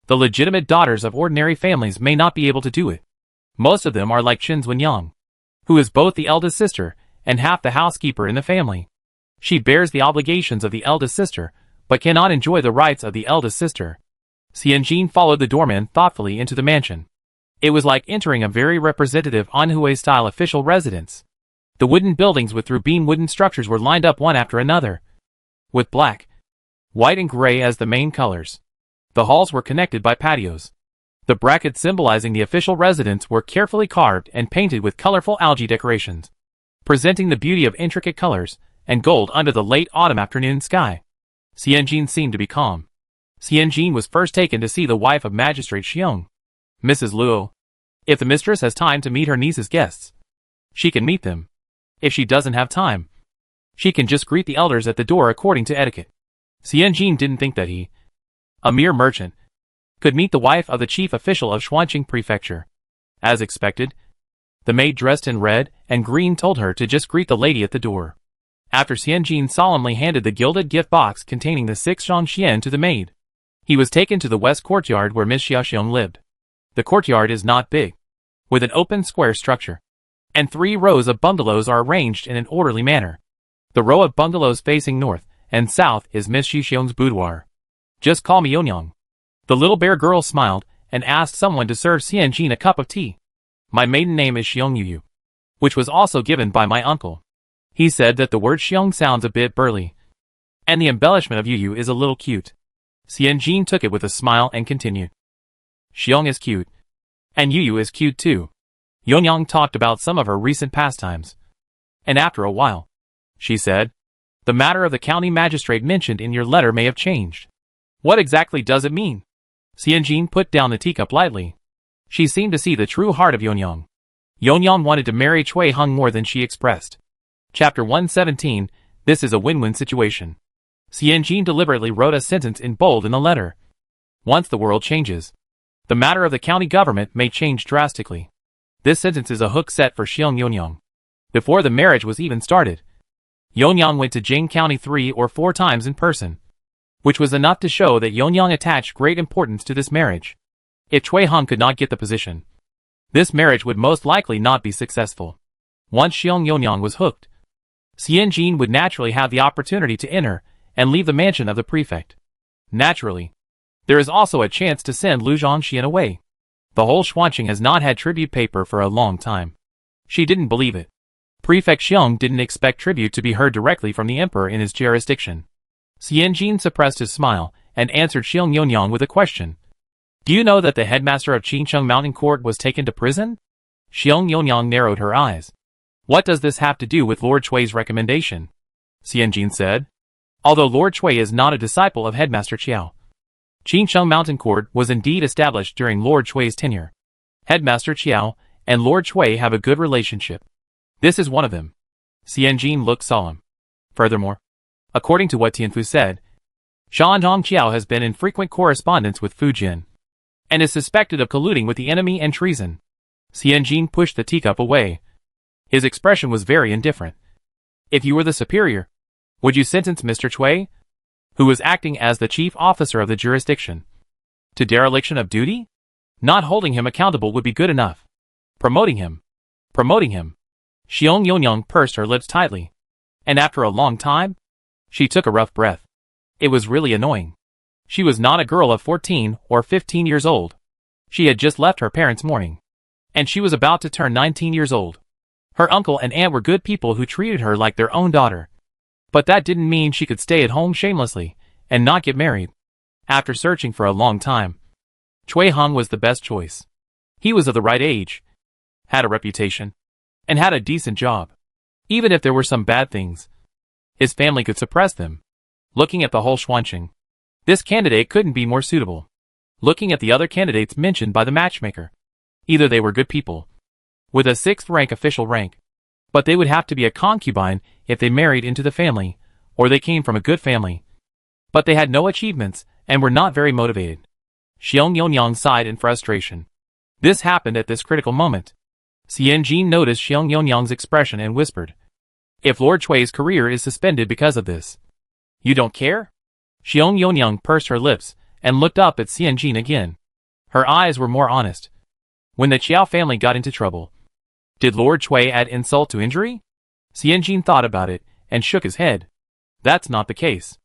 A: The legitimate daughters of ordinary families may not be able to do it. Most of them are like Qin Zunyang, who is both the eldest sister and half the housekeeper in the family. She bears the obligations of the eldest sister, but cannot enjoy the rights of the eldest sister. Xianjin followed the doorman thoughtfully into the mansion. It was like entering a very representative Anhui-style official residence. The wooden buildings with through-beam wooden structures were lined up one after another, with black, white and gray as the main colors. The halls were connected by patios. The brackets symbolizing the official residence were carefully carved and painted with colorful algae decorations, presenting the beauty of intricate colors and gold under the late autumn afternoon sky. Xianjin seemed to be calm. Xianjin was first taken to see the wife of Magistrate Xiong, Mrs. Luo. If the mistress has time to meet her niece's guests, she can meet them. If she doesn't have time, she can just greet the elders at the door according to etiquette. Xianjin didn't think that he, a mere merchant, could meet the wife of the chief official of Xuanqing Prefecture. As expected, the maid dressed in red and green told her to just greet the lady at the door. After Xianjin solemnly handed the gilded gift box containing the 6 Zhongxian to the maid, he was taken to the west courtyard where Miss Xiaoxiong lived. The courtyard is not big, with an open square structure, and 3 rows of bungalows are arranged in an orderly manner. The row of bungalows facing north and south is Miss Xiaoxiong's boudoir. "Just call me Yonyang." The little bear girl smiled and asked someone to serve Xianjin a cup of tea. "My maiden name is Xiong Yuyu, which was also given by my uncle." He said that the word Xiong sounds a bit burly, and the embellishment of Yuyu is a little cute. Xianjin took it with a smile and continued. "Xiong is cute, and Yuyu is cute too." Yonyang talked about some of her recent pastimes, and after a while, she said, "The matter of the county magistrate mentioned in your letter may have changed." "What exactly does it mean?" Xianjin put down the teacup lightly. She seemed to see the true heart of Yonyang. Yonyang wanted to marry Cui Hung more than she expressed. Chapter 117, This is a win-win situation. Xianjin deliberately wrote a sentence in bold in the letter. Once the world changes, the matter of the county government may change drastically. This sentence is a hook set for Xiong Yonyang. Before the marriage was even started, Yonyang went to Jing County 3 or 4 times in person, which was enough to show that Yonyang attached great importance to this marriage. If Cui Hung could not get the position, this marriage would most likely not be successful. Once Xiong Yonyang was hooked, Xianjin would naturally have the opportunity to enter and leave the mansion of the prefect. Naturally, there is also a chance to send Lu Zhongxian away. The whole Xuanqing has not had tribute paper for a long time. She didn't believe it. Prefect Xiong didn't expect tribute to be heard directly from the emperor in his jurisdiction. Xianjin suppressed his smile and answered Xiong Yonyang with a question. "Do you know that the headmaster of Qincheng Mountain Court was taken to prison?" Xiong Yonyang narrowed her eyes. "What does this have to do with Lord Chui's recommendation?" Xianjin said. "Although Lord Chui is not a disciple of Headmaster Qiao, Qingsheng Mountain Court was indeed established during Lord Chui's tenure. Headmaster Qiao and Lord Chui have a good relationship. This is one of them. Xianjin looked solemn. Furthermore, according to what Tianfu said, Shandong Qiao has been in frequent correspondence with Fu Jin, and is suspected of colluding with the enemy and treason. Xianjin pushed the teacup away. His expression was very indifferent. If you were the superior, would you sentence Mr. Chui, who was acting as the chief officer of the jurisdiction, to dereliction of duty? Not holding him accountable would be good enough. Promoting him. Xiong Yonyang pursed her lips tightly, and after a long time, she took a rough breath. It was really annoying. She was not a girl of 14 or 15 years old. She had just left her parents' mourning, and she was about to turn 19 years old. Her uncle and aunt were good people who treated her like their own daughter. But that didn't mean she could stay at home shamelessly and not get married. After searching for a long time, Chui Hong was the best choice. He was of the right age, had a reputation, and had a decent job. Even if there were some bad things, his family could suppress them. Looking at the whole Xuanqing, this candidate couldn't be more suitable. Looking at the other candidates mentioned by the matchmaker, either they were good people, with a 6th rank official rank, but they would have to be a concubine if they married into the family, or they came from a good family. But they had no achievements, and were not very motivated. Xiong Yonyang sighed in frustration. This happened at this critical moment. Xianjin noticed Xiong Yonyang's expression and whispered, "If Lord Chui's career is suspended because of this, you don't care?" Xiong Yonyang pursed her lips, and looked up at Xianjin again. Her eyes were more honest. When the Qiao family got into trouble, did Lord Chui add insult to injury? Xianjin thought about it, and shook his head. That's not the case.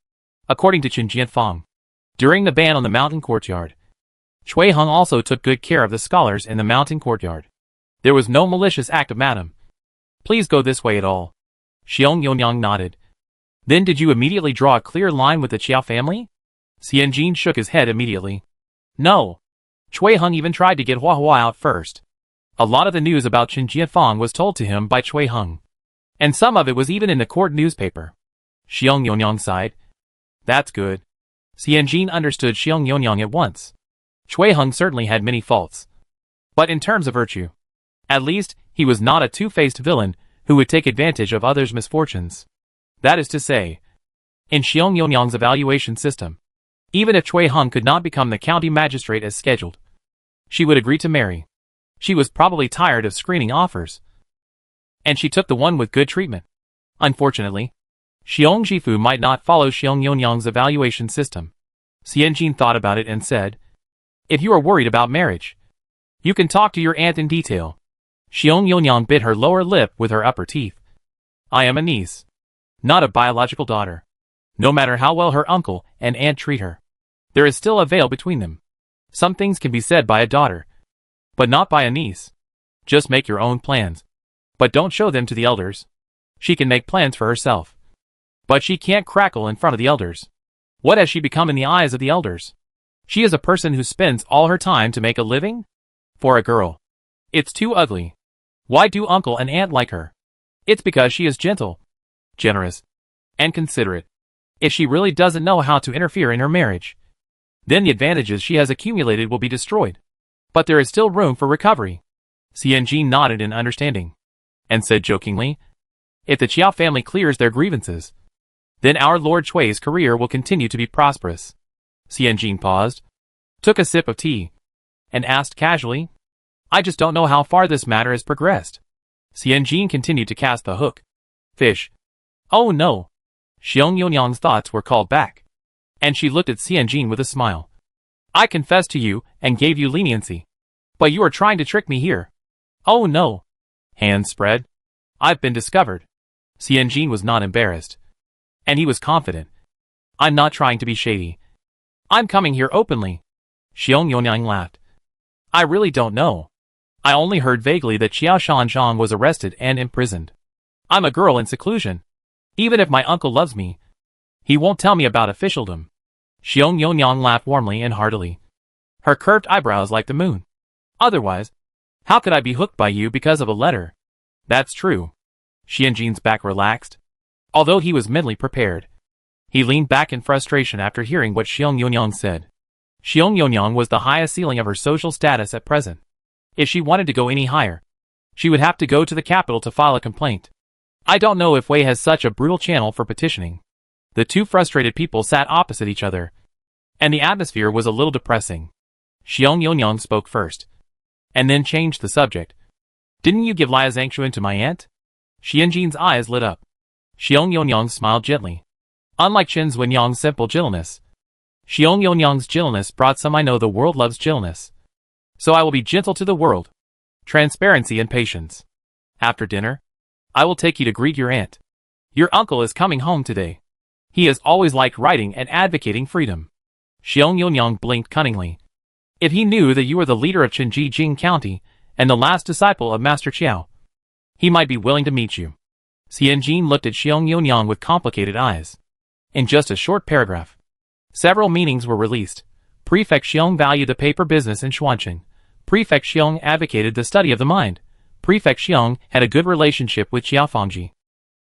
A: According to Chen Jianfang, during the ban on the mountain courtyard, Chui Hong also took good care of the scholars in the mountain courtyard. There was no malicious act of madam. Please go this way at all. Xiong Yonyang nodded. Then did you immediately draw a clear line with the Qiao family? Xianjin shook his head immediately. No. Chui Hong even tried to get Hua Hua out first. A lot of the news about Chen Jianfang was told to him by Chui Hong, and some of it was even in the court newspaper. Xiong Yonyang sighed. That's good. Xianjin understood Xiong Yonyang at once. Chui Hong certainly had many faults, but in terms of virtue, at least he was not a two-faced villain who would take advantage of others' misfortunes. That is to say, in Xiong Yonyang's evaluation system, even if Chui Hong could not become the county magistrate as scheduled, she would agree to marry. She was probably tired of screening offers, and she took the one with good treatment. Unfortunately, Xiong Jifu might not follow Xiong Yonyang's evaluation system. Xianjin thought about it and said, "If you are worried about marriage, you can talk to your aunt in detail." Xiong Yonyang bit her lower lip with her upper teeth. "I am a niece, not a biological daughter. No matter how well her uncle and aunt treat her, there is still a veil between them. Some things can be said by a daughter, but not by a niece. Just make your own plans, but don't show them to the elders. She can make plans for herself, but she can't crackle in front of the elders. What has she become in the eyes of the elders? She is a person who spends all her time to make a living? For a girl, it's too ugly. Why do uncle and aunt like her? It's because she is gentle, generous, and considerate. If she really doesn't know how to interfere in her marriage, then the advantages she has accumulated will be destroyed. But there is still room for recovery." Xianjin nodded in understanding, and said jokingly, "If the Qiao family clears their grievances, then our Lord Chui's career will continue to be prosperous." Xianjin paused, took a sip of tea, and asked casually, "I just don't know how far this matter has progressed." Xianjin continued to cast the hook. "Fish." "Oh no." Xiong Yonyang's thoughts were called back, and she looked at Xianjin with a smile. "I confessed to you and gave you leniency, but you are trying to trick me here." "Oh no." Hands spread. "I've been discovered." Xianjin was not embarrassed, and he was confident. "I'm not trying to be shady. I'm coming here openly." Xiong Yonyang laughed. "I really don't know. I only heard vaguely that Qiao Shanzhang was arrested and imprisoned. I'm a girl in seclusion. Even if my uncle loves me, he won't tell me about officialdom." Xiong Yonyang laughed warmly and heartily, her curved eyebrows like the moon. "Otherwise, how could I be hooked by you because of a letter?" "That's true." Xianjin's back relaxed. Although he was mentally prepared, he leaned back in frustration after hearing what Xiong Yonyang said. Xiong Yonyang was the highest ceiling of her social status at present. If she wanted to go any higher, she would have to go to the capital to file a complaint. I don't know if Wei has such a brutal channel for petitioning. The two frustrated people sat opposite each other, and the atmosphere was a little depressing. Xiong Yonyang spoke first, and then changed the subject. Didn't you give Lia Zhangxuan to my aunt? Xianjin's eyes lit up. Xiong Yonyang smiled gently. Unlike Chen Zuanyang's simple gentleness, Xiong Yonyang's gentleness brought some. I know the world loves gentleness, so I will be gentle to the world. Transparency and patience. After dinner, I will take you to greet your aunt. Your uncle is coming home today. He has always liked writing and advocating freedom. Xiong Yonyang blinked cunningly. If he knew that you were the leader of Chenji Jing County and the last disciple of Master Qiao, he might be willing to meet you. Xianjin looked at Xiong Yonyang with complicated eyes. In just a short paragraph, several meanings were released. Prefect Xiong valued the paper business in Xuancheng. Prefect Xiong advocated the study of the mind. Prefect Xiong had a good relationship with Xiao Fangji,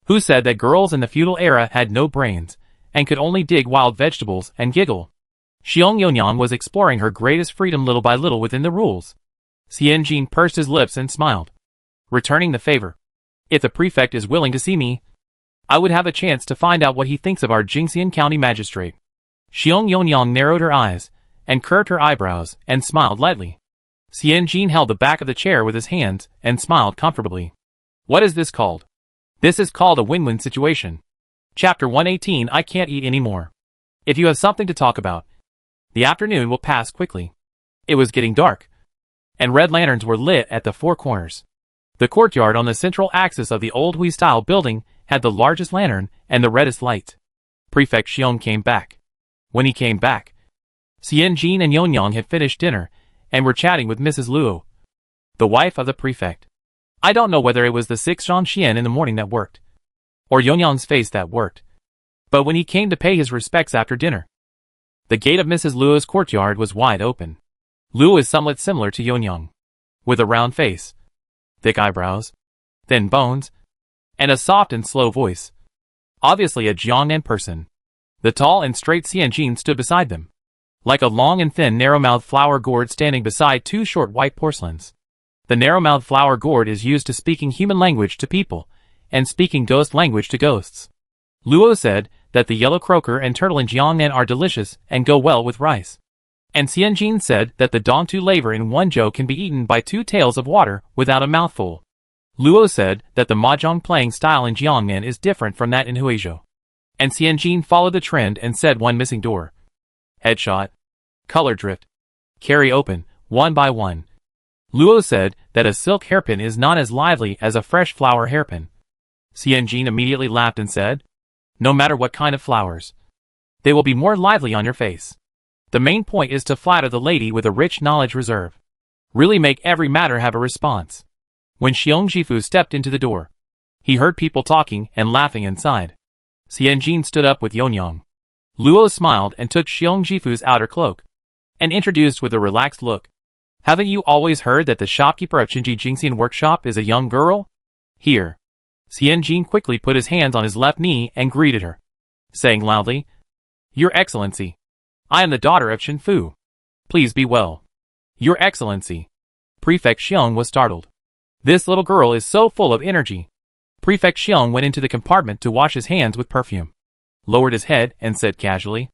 A: who said that girls in the feudal era had no brains and could only dig wild vegetables and giggle. Xiong Yonyang was exploring her greatest freedom little by little within the rules. Xianjin pursed his lips and smiled, returning the favor. If the prefect is willing to see me, I would have a chance to find out what he thinks of our Jingxian County magistrate. Xiong Yonyang narrowed her eyes and curved her eyebrows and smiled lightly. Xianjin held the back of the chair with his hands and smiled comfortably. What is this called? This is called a win-win situation. Chapter 118. I can't eat anymore. If you have something to talk about, the afternoon will pass quickly. It was getting dark, and red lanterns were lit at the four corners. The courtyard on the central axis of the old Hui-style building had the largest lantern and the reddest light. Prefect Xiong came back. When he came back, Xianjin and Yonyang had finished dinner and were chatting with Mrs. Luo, the wife of the prefect. I don't know whether it was the 6 Xian in the morning that worked, or Yonyang's face that worked, but when he came to pay his respects after dinner, the gate of Mrs. Luo's courtyard was wide open. Luo is somewhat similar to Yonyang, with a round face, thick eyebrows, thin bones, and a soft and slow voice. Obviously a Jiangnan person. The tall and straight Xianjin stood beside them, like a long and thin narrow-mouthed flower gourd standing beside two short white porcelains. The narrow-mouthed flower gourd is used to speaking human language to people, and speaking ghost language to ghosts. Luo said that the yellow croaker and turtle in Jiangnan are delicious and go well with rice. And Xianjin said that the Dongtu laver in Wenzhou can be eaten by 2 tails of water without a mouthful. Luo said that the mahjong playing style in Jiangnan is different from that in Huizhou. And Xianjin followed the trend and said one missing door. Headshot. Color drift. Carry open, one by one. Luo said that a silk hairpin is not as lively as a fresh flower hairpin. Xianjin immediately laughed and said, no matter what kind of flowers, they will be more lively on your face. The main point is to flatter the lady with a rich knowledge reserve. Really make every matter have a response. When Xiong Jifu stepped into the door, he heard people talking and laughing inside. Xianjin stood up with Yonyang. Luo smiled and took Xiong Jifu's outer cloak, and introduced with a relaxed look. Haven't you always heard that the shopkeeper of Chenji Jingxian workshop is a young girl? Here. Xianjin quickly put his hands on his left knee and greeted her, saying loudly, Your Excellency, I am the daughter of Chen Fu. Please be well. Your Excellency. Prefect Xiong was startled. This little girl is so full of energy. Prefect Xiong went into the compartment to wash his hands with perfume, lowered his head and said casually,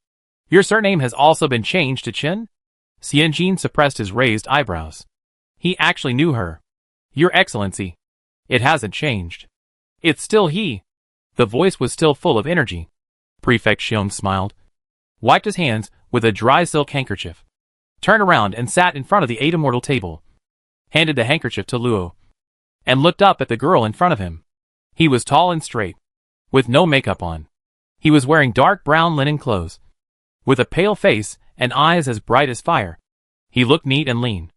A: Your surname has also been changed to Chen? Xianjin suppressed his raised eyebrows. He actually knew her. Your Excellency. It hasn't changed. It's still he. The voice was still full of energy. Prefect Xiong smiled, wiped his hands with a dry silk handkerchief, turned around and sat in front of the 8 immortal table, handed the handkerchief to Luo, and looked up at the girl in front of him. He was tall and straight, with no makeup on. He was wearing dark brown linen clothes, with a pale face and eyes as bright as fire. He looked neat and lean.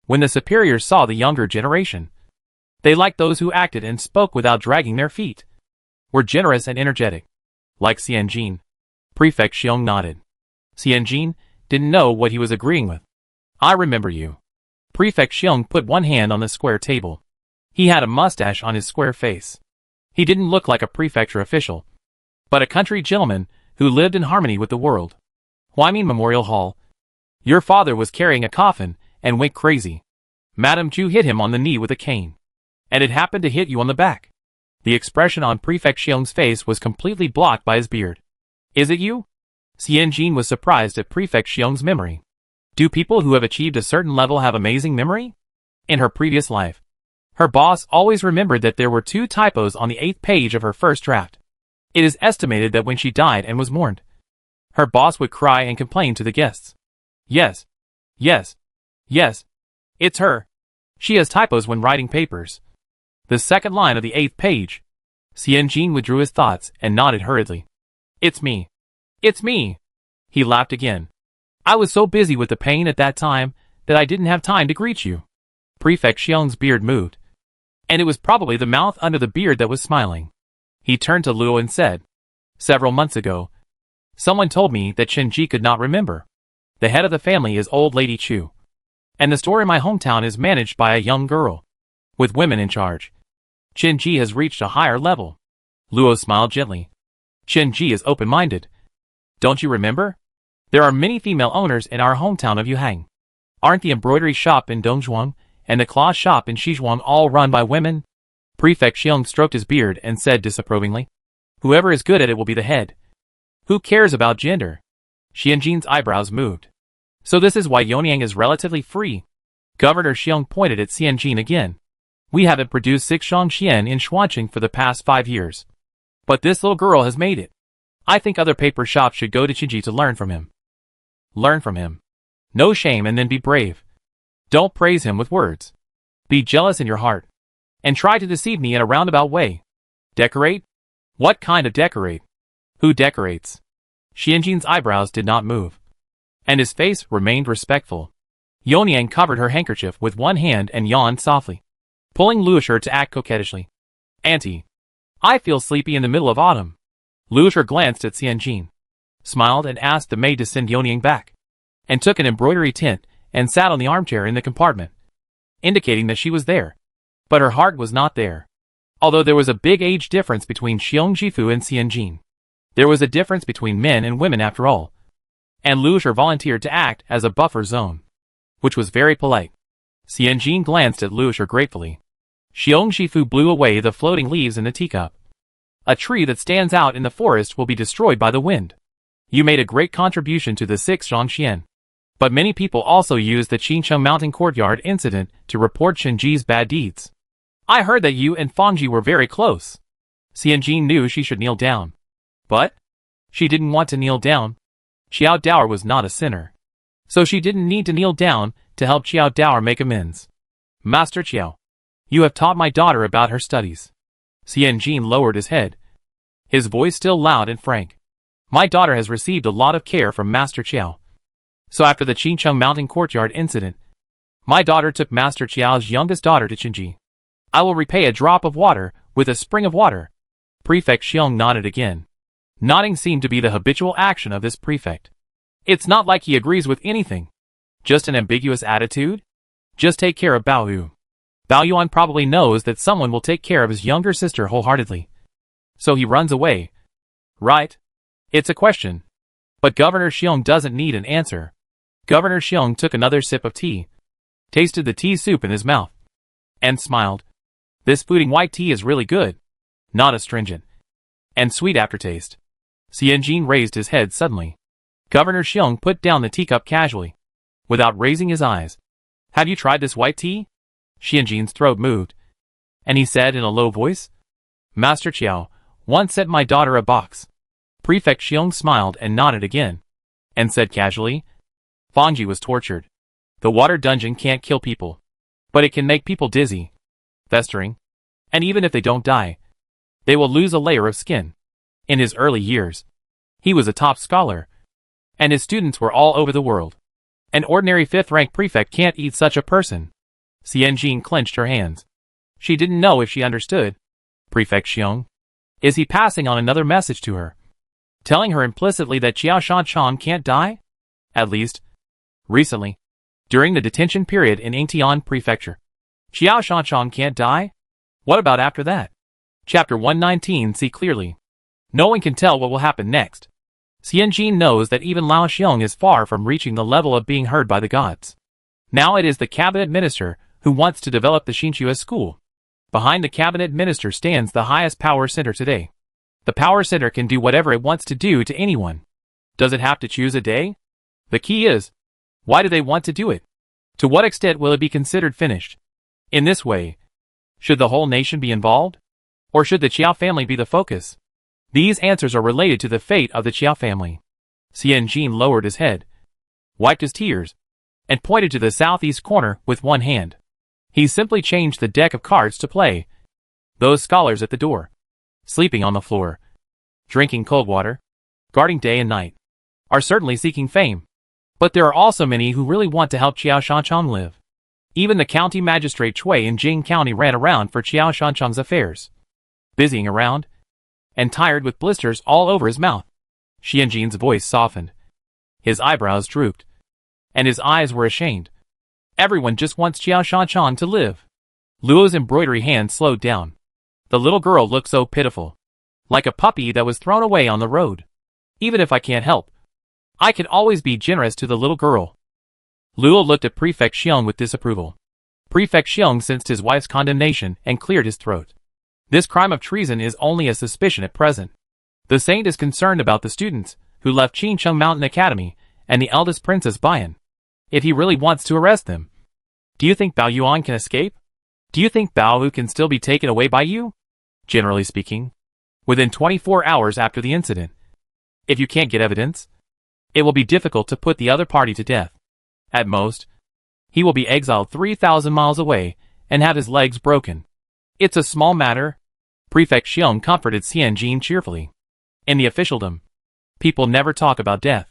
A: When the superiors saw the younger generation, they liked those who acted and spoke without dragging their feet, were generous and energetic, like Xianjin. Prefect Xiong nodded. Xianjin didn't know what he was agreeing with. I remember you. Prefect Xiong put one hand on the square table. He had a mustache on his square face. He didn't look like a prefecture official, but a country gentleman who lived in harmony with the world. Huaimin Memorial Hall. Your father was carrying a coffin and went crazy. Madame Chu hit him on the knee with a cane. And it happened to hit you on the back. The expression on Prefect Xiong's face was completely blocked by his beard. Is it you? Xianjin was surprised at Prefect Xiong's memory. Do people who have achieved a certain level have amazing memory? In her previous life, her boss always remembered that there were 2 typos on the 8th page of her first draft. It is estimated that when she died and was mourned, her boss would cry and complain to the guests. Yes. Yes. Yes. It's her. She has typos when writing papers. The second line of the 8th page. Xianjin withdrew his thoughts and nodded hurriedly. It's me. It's me. He laughed again. I was so busy with the pain at that time that I didn't have time to greet you. Prefect Xiong's beard moved. And it was probably the mouth under the beard that was smiling. He turned to Luo and said, Several months ago, someone told me that Shenji could not remember. The head of the family is old Lady Chu. And the store in my hometown is managed by a young girl, with women in charge. Shenji has reached a higher level. Luo smiled gently. Shenji is open-minded. Don't you remember? There are many female owners in our hometown of Yuhang. Aren't the embroidery shop in Dongzhuang and the cloth shop in Xizhuang all run by women? Prefect Xiong stroked his beard and said disapprovingly, Whoever is good at it will be the head. Who cares about gender? Xianjin's eyebrows moved. So this is why Yonyang is relatively free. Governor Xiong pointed at Xianjin again. We haven't produced 6 Shangxian in Xuanqing for the past 5 years. But this little girl has made it. I think other paper shops should go to Qinji to learn from him. Learn from him. No shame and then be brave. Don't praise him with words. Be jealous in your heart. And try to deceive me in a roundabout way. Decorate? What kind of decorate? Who decorates? Xianjin's eyebrows did not move. And his face remained respectful. Yonyang covered her handkerchief with one hand and yawned softly, pulling Luosher to act coquettishly. Auntie, I feel sleepy in the middle of autumn. Luosher glanced at Xianjin, smiled and asked the maid to send Yonyang back, and took an embroidery tent and sat on the armchair in the compartment, indicating that she was there. But her heart was not there. Although there was a big age difference between Xiong Jifu and Xianjin, there was a difference between men and women after all. And Luosher volunteered to act as a buffer zone, which was very polite. Xianjin glanced at Luosher gratefully. Xiong Jifu blew away the floating leaves in the teacup. A tree that stands out in the forest will be destroyed by the wind. You made a great contribution to the 6th Zhongxian. But many people also used the Qincheng Mountain Courtyard incident to report Shenji's bad deeds. I heard that you and Fangji were very close. Xianjin knew she should kneel down. But she didn't want to kneel down. Qiao Daoer was not a sinner. So she didn't need to kneel down to help Qiao Daoer make amends. Master Qiao, you have taught my daughter about her studies. Xianjin lowered his head, his voice still loud and frank. My daughter has received a lot of care from Master Qiao. So after the Qincheng Mountain Courtyard incident, my daughter took Master Qiao's youngest daughter to Qinji. I will repay a drop of water with a spring of water. Prefect Xiong nodded again. Nodding seemed to be the habitual action of this prefect. It's not like he agrees with anything. Just an ambiguous attitude? Just take care of Bao Yu. Bao Yuan probably knows that someone will take care of his younger sister wholeheartedly. So he runs away. Right? It's a question. But Governor Xiong doesn't need an answer. Governor Xiong took another sip of tea, tasted the tea soup in his mouth, and smiled. This pudding white tea is really good. Not astringent. And sweet aftertaste. Xianjin raised his head suddenly. Governor Xiong put down the teacup casually, without raising his eyes. Have you tried this white tea? Xianjin's throat moved, and he said in a low voice, Master Qiao once sent my daughter a box. Prefect Xiong smiled and nodded again, and said casually, Fangji was tortured. The water dungeon can't kill people, but it can make people dizzy, festering, and even if they don't die, they will lose a layer of skin. In his early years, he was a top scholar, and his students were all over the world. An ordinary 5th-rank prefect can't eat such a person. Xianjin clenched her hands. She didn't know if she understood. Prefect Xiong? Is he passing on another message to her? Telling her implicitly that Qiao Shanchang can't die? At least, recently, during the detention period in Yingtian Prefecture. Qiao Shanchang can't die? What about after that? Chapter 119. See clearly. No one can tell what will happen next. Xianjin knows that even Lao Xiong is far from reaching the level of being heard by the gods. Now it is the cabinet minister who wants to develop the Xinqiu school. Behind the cabinet minister stands the highest power center today. The power center can do whatever it wants to do to anyone. Does it have to choose a day? The key is, why do they want to do it? To what extent will it be considered finished? In this way, should the whole nation be involved? Or should the Qiao family be the focus? These answers are related to the fate of the Qiao family. Xianjin lowered his head, wiped his tears, and pointed to the southeast corner with one hand. He simply changed the deck of cards to play. Those scholars at the door, sleeping on the floor, drinking cold water, guarding day and night, are certainly seeking fame. But there are also many who really want to help Qiao Shanchang live. Even the county magistrate Cui in Jing County ran around for Qiao Shanchang's affairs, busying around, and tired with blisters all over his mouth. Xianjin's voice softened. His eyebrows drooped, and his eyes were ashamed. Everyone just wants Qiao Shanchang to live. Luo's embroidery hand slowed down. The little girl looked so pitiful, like a puppy that was thrown away on the road. Even if I can't help, I can always be generous to the little girl. Luo looked at Prefect Xiong with disapproval. Prefect Xiong sensed his wife's condemnation and cleared his throat. This crime of treason is only a suspicion at present. The saint is concerned about the students who left Qincheng Mountain Academy and the eldest Princess Bian. If he really wants to arrest them, do you think Bao Yuan can escape? Do you think Bao Wu can still be taken away by you? Generally speaking, within 24 hours after the incident, if you can't get evidence, it will be difficult to put the other party to death. At most, he will be exiled 3,000 miles away and have his legs broken. It's a small matter. Prefect Xiong comforted Xianjin cheerfully. In the officialdom, people never talk about death,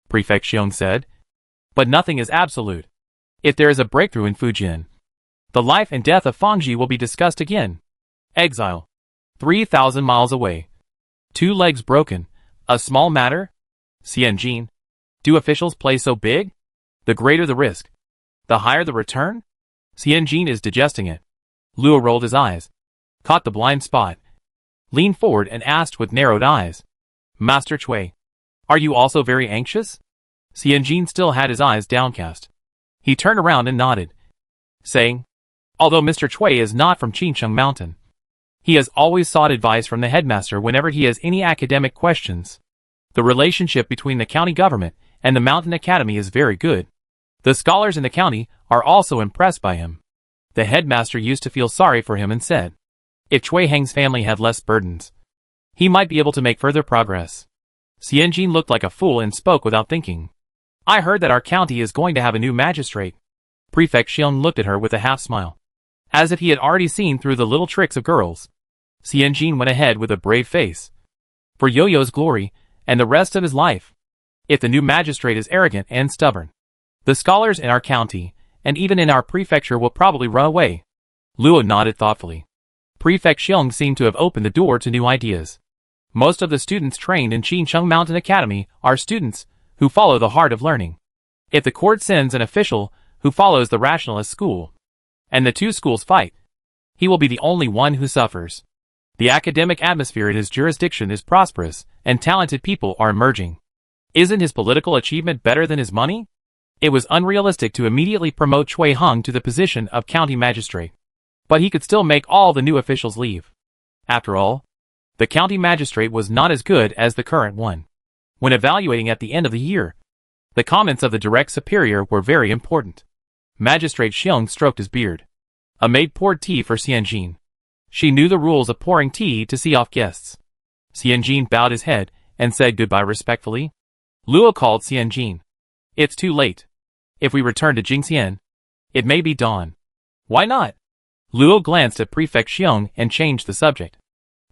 A: Prefect Xiong said. But nothing is absolute. If there is a breakthrough in Fujian, the life and death of Fangji will be discussed again. Exile. 3,000 miles away. 2 legs broken. A small matter? Xianjin, do officials play so big? The greater the risk, the higher the return? Xianjin is digesting it. Luo rolled his eyes, caught the blind spot, leaned forward and asked with narrowed eyes, Master Cui, are you also very anxious? Xianjin still had his eyes downcast. He turned around and nodded, saying, although Mr. Cui is not from Qincheng Mountain, he has always sought advice from the headmaster whenever he has any academic questions. The relationship between the county government and the mountain academy is very good. The scholars in the county are also impressed by him. The headmaster used to feel sorry for him and said, if Cui Heng's family had less burdens, he might be able to make further progress. Xianjin looked like a fool and spoke without thinking. I heard that our county is going to have a new magistrate. Prefect Xiong looked at her with a half-smile, as if he had already seen through the little tricks of girls. Xianjin went ahead with a brave face. For Yo-Yo's glory, and the rest of his life. If the new magistrate is arrogant and stubborn, the scholars in our county, and even in our prefecture will probably run away. Luo nodded thoughtfully. Prefect Xiong seemed to have opened the door to new ideas. Most of the students trained in Qincheng Mountain Academy are students who follow the heart of learning. If the court sends an official who follows the rationalist school, and the two schools fight, he will be the only one who suffers. The academic atmosphere in his jurisdiction is prosperous, and talented people are emerging. Isn't his political achievement better than his money? It was unrealistic to immediately promote Cui Heng to the position of county magistrate. But he could still make all the new officials leave. After all, the county magistrate was not as good as the current one. When evaluating at the end of the year, the comments of the direct superior were very important. Magistrate Xiong stroked his beard. A maid poured tea for Xianjin. She knew the rules of pouring tea to see off guests. Xianjin bowed his head and said goodbye respectfully. Luo called Xianjin. It's too late. If we return to Jingxian, it may be dawn. Why not? Luo glanced at Prefect Xiong and changed the subject.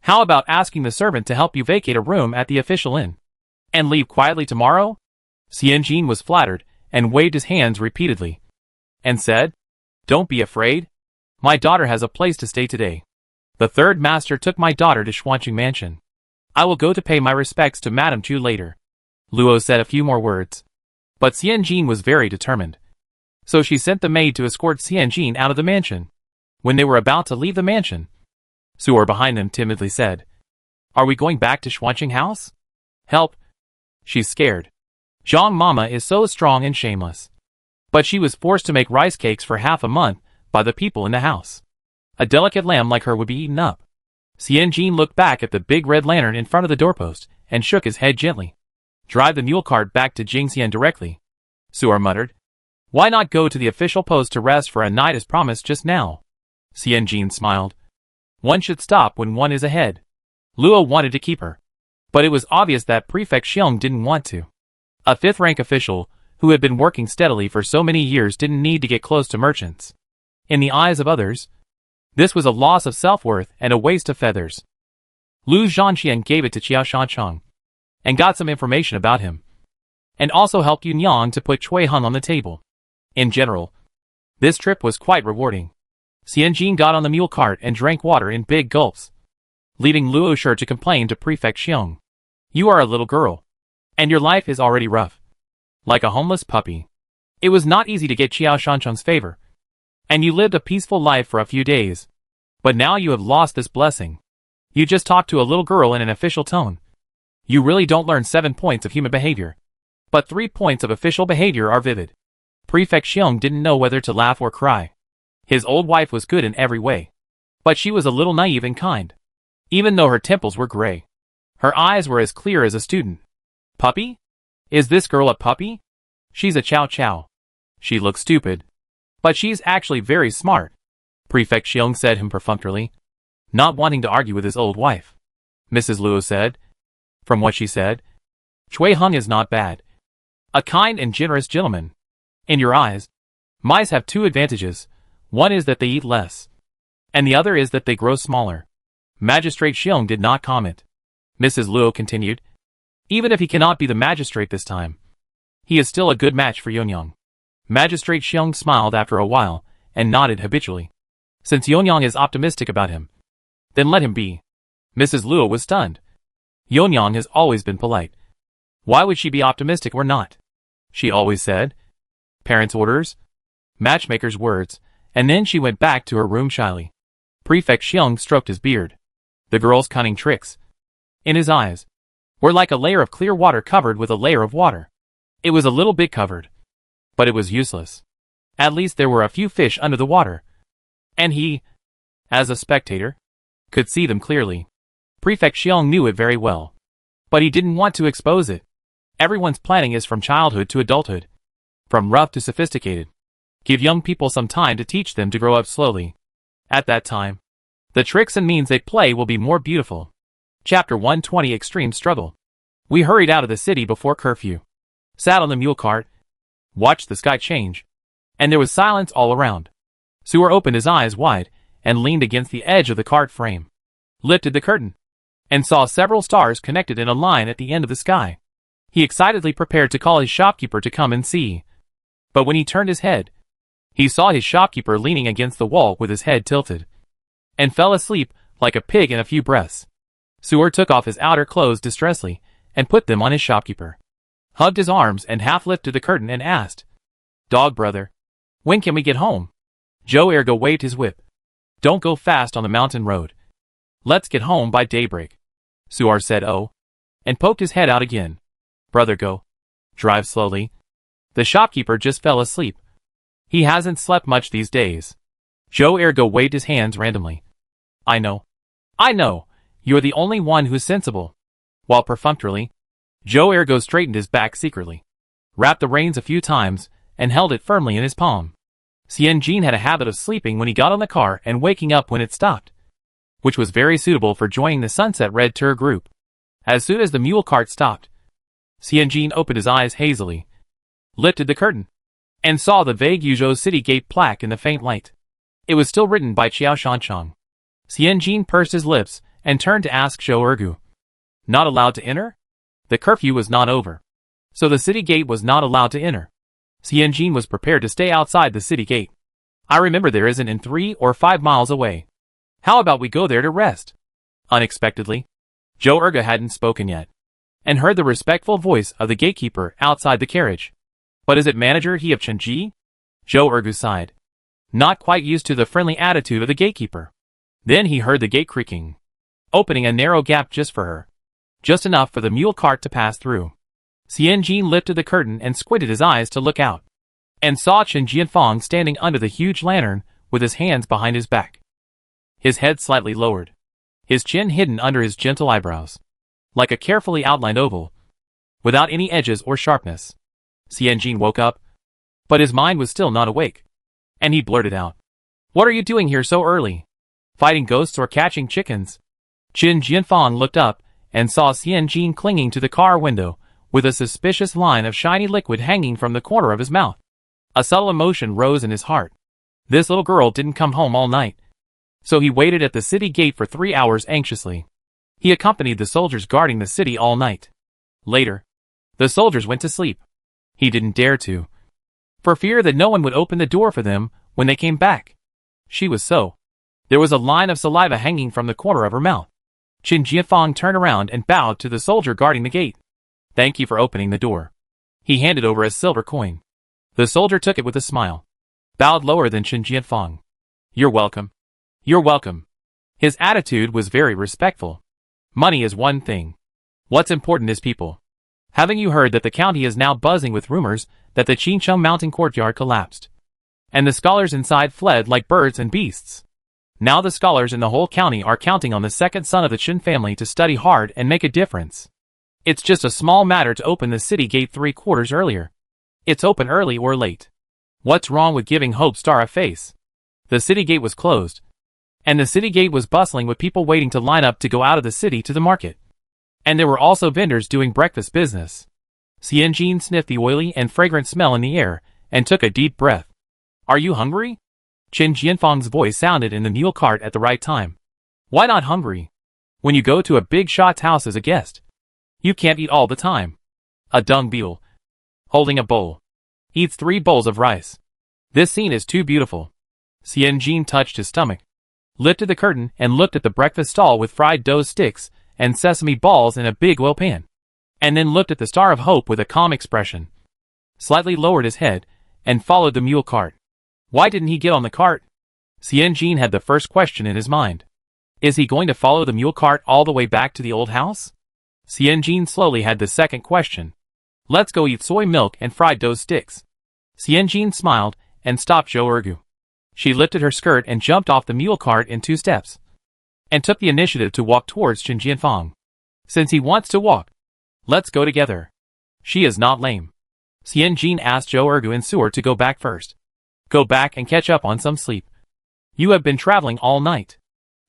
A: How about asking the servant to help you vacate a room at the official inn? And leave quietly tomorrow? Xianjin was flattered and waved his hands repeatedly. And said, don't be afraid. My daughter has a place to stay today. The third master took my daughter to Xuanqing Mansion. I will go to pay my respects to Madame Chu later. Luo said a few more words. But Xianjin was very determined. So she sent the maid to escort Xianjin out of the mansion. When they were about to leave the mansion, Suor behind them timidly said, are we going back to Xuanqing House? Help! She's scared. Zhang Mama is so strong and shameless. But she was forced to make rice cakes for half a month by the people in the house. A delicate lamb like her would be eaten up. Xianjin looked back at the big red lantern in front of the doorpost and shook his head gently. Drive the mule cart back to Jingxian directly. Su'er muttered. Why not go to the official post to rest for a night as promised just now? Xianjin smiled. One should stop when one is ahead. Luo wanted to keep her. But it was obvious that Prefect Xiong didn't want to. A fifth-rank official, who had been working steadily for so many years, didn't need to get close to merchants. In the eyes of others, this was a loss of self-worth and a waste of feathers. Lu Zhanxian gave it to Qiao Shancheng and got some information about him, and also helped Yunyang to put Cui Hung on the table. In general, this trip was quite rewarding. Xianjin got on the mule cart and drank water in big gulps, leaving Luo Shi to complain to Prefect Xiong. You are a little girl, and your life is already rough. Like a homeless puppy. It was not easy to get Qiao Shancheng's favor, and you lived a peaceful life for a few days. But now you have lost this blessing. You just talked to a little girl in an official tone. You really don't learn 7 points of human behavior. But 3 points of official behavior are vivid. Prefect Xiong didn't know whether to laugh or cry. His old wife was good in every way. But she was a little naive and kind. Even though her temples were gray, her eyes were as clear as a student. Puppy? Is this girl a puppy? She's a chow chow. She looks stupid. But she's actually very smart. Prefect Xiong said him perfunctorily, not wanting to argue with his old wife. Mrs. Luo said. From what she said, Cui Hung is not bad. A kind and generous gentleman. In your eyes, mice have 2 advantages. One is that they eat less, and the other is that they grow smaller. Magistrate Xiong did not comment. Mrs. Luo continued. Even if he cannot be the magistrate this time, he is still a good match for Yunyang. Magistrate Xiong smiled after a while and nodded habitually. Since Yunyang is optimistic about him, then let him be. Mrs. Luo was stunned. Yunyang has always been polite. Why would she be optimistic or not? She always said. Parents' orders, matchmaker's words, and then she went back to her room shyly. Prefect Xiong stroked his beard. The girl's cunning tricks, in his eyes, were like a layer of clear water covered with a layer of water. It was a little bit covered, but it was useless. At least there were a few fish under the water, and he, as a spectator, could see them clearly. Prefect Xiong knew it very well, but he didn't want to expose it. Everyone's planning is from childhood to adulthood, from rough to sophisticated. Give young people some time to teach them to grow up slowly. At that time, the tricks and means they play will be more beautiful. Chapter 120 Extreme Struggle. We hurried out of the city before curfew, sat on the mule cart, watched the sky change, and there was silence all around. Su'er opened his eyes wide and leaned against the edge of the cart frame, lifted the curtain, and saw several stars connected in a line at the end of the sky. He excitedly prepared to call his shopkeeper to come and see. But when he turned his head, he saw his shopkeeper leaning against the wall with his head tilted, and fell asleep like a pig in a few breaths. Su'er took off his outer clothes distressfully and put them on his shopkeeper, hugged his arms and half lifted the curtain and asked, Dog brother, when can we get home? Zhou Ergo waved his whip. Don't go fast on the mountain road. Let's get home by daybreak. Su'er said oh, and poked his head out again. Brother go. Drive slowly. The shopkeeper just fell asleep. He hasn't slept much these days. Zhou Ergo waved his hands randomly. I know. You're the only one who's sensible. While perfunctorily, Zhou Ergo straightened his back secretly, wrapped the reins a few times, and held it firmly in his palm. Xianjin had a habit of sleeping when he got on the car and waking up when it stopped, which was very suitable for joining the Sunset Red Tour group. As soon as the mule cart stopped, Xianjin opened his eyes hazily, lifted the curtain, and saw the vague Yuzhou city gate plaque in the faint light. It was still written by Qiao Shancheng. Xianjin pursed his lips and turned to ask Zhou Ergu. Not allowed to enter? The curfew was not over, so the city gate was not allowed to enter. Xianjin was prepared to stay outside the city gate. I remember there isn't in 3 or 5 miles away. How about we go there to rest? Unexpectedly, Zhou Ergu hadn't spoken yet, and heard the respectful voice of the gatekeeper outside the carriage. But is it manager he of Chenji? Zhou Ergu sighed, not quite used to the friendly attitude of the gatekeeper. Then he heard the gate creaking, opening a narrow gap just for her, just enough for the mule cart to pass through. Xianjin lifted the curtain and squinted his eyes to look out, and saw Chen Jianfang standing under the huge lantern with his hands behind his back. His head slightly lowered, his chin hidden under his gentle eyebrows, like a carefully outlined oval, without any edges or sharpness. Xianjin woke up, but his mind was still not awake, and he blurted out, "What are you doing here so early? Fighting ghosts or catching chickens?" Chen Jianfang looked up and saw Xianjin clinging to the car window with a suspicious line of shiny liquid hanging from the corner of his mouth. A subtle emotion rose in his heart. This little girl didn't come home all night, so he waited at the city gate for 3 hours anxiously. He accompanied the soldiers guarding the city all night. Later, the soldiers went to sleep. He didn't dare to, for fear that no one would open the door for them when they came back. She was so. There was a line of saliva hanging from the corner of her mouth. Chen Jianfang turned around and bowed to the soldier guarding the gate. "Thank you for opening the door." He handed over a silver coin. The soldier took it with a smile, bowed lower than Chen Jianfang. "You're welcome. You're welcome." His attitude was very respectful. Money is one thing. What's important is people. Haven't you heard that the county is now buzzing with rumors that the Qincheng mountain courtyard collapsed, and the scholars inside fled like birds and beasts? Now the scholars in the whole county are counting on the second son of the Chen family to study hard and make a difference. It's just a small matter to open the city gate 3 quarters earlier. It's open early or late. What's wrong with giving Hope Star a face? The city gate was closed, and the city gate was bustling with people waiting to line up to go out of the city to the market. And there were also vendors doing breakfast business. Xianjin sniffed the oily and fragrant smell in the air and took a deep breath. "Are you hungry?" Chen Jianfang's voice sounded in the mule cart at the right time. "Why not hungry? When you go to a big shot's house as a guest, you can't eat all the time." A dung beetle, holding a bowl, eats 3 bowls of rice. This scene is too beautiful. Xianjin touched his stomach, lifted the curtain and looked at the breakfast stall with fried dough sticks and sesame balls in a big oil pan, and then looked at the Star of Hope with a calm expression, slightly lowered his head, and followed the mule cart. Why didn't he get on the cart? Xianjin had the first question in his mind. Is he going to follow the mule cart all the way back to the old house? Xianjin slowly had the second question. Let's go eat soy milk and fried dough sticks. Xianjin smiled and stopped Zhou Ergu. She lifted her skirt and jumped off the mule cart in 2 steps, and took the initiative to walk towards Chen Jianfang. Since he wants to walk, let's go together. She is not lame. Xianjin asked Zhou Ergu and Suer to go back first. Go back and catch up on some sleep. You have been traveling all night.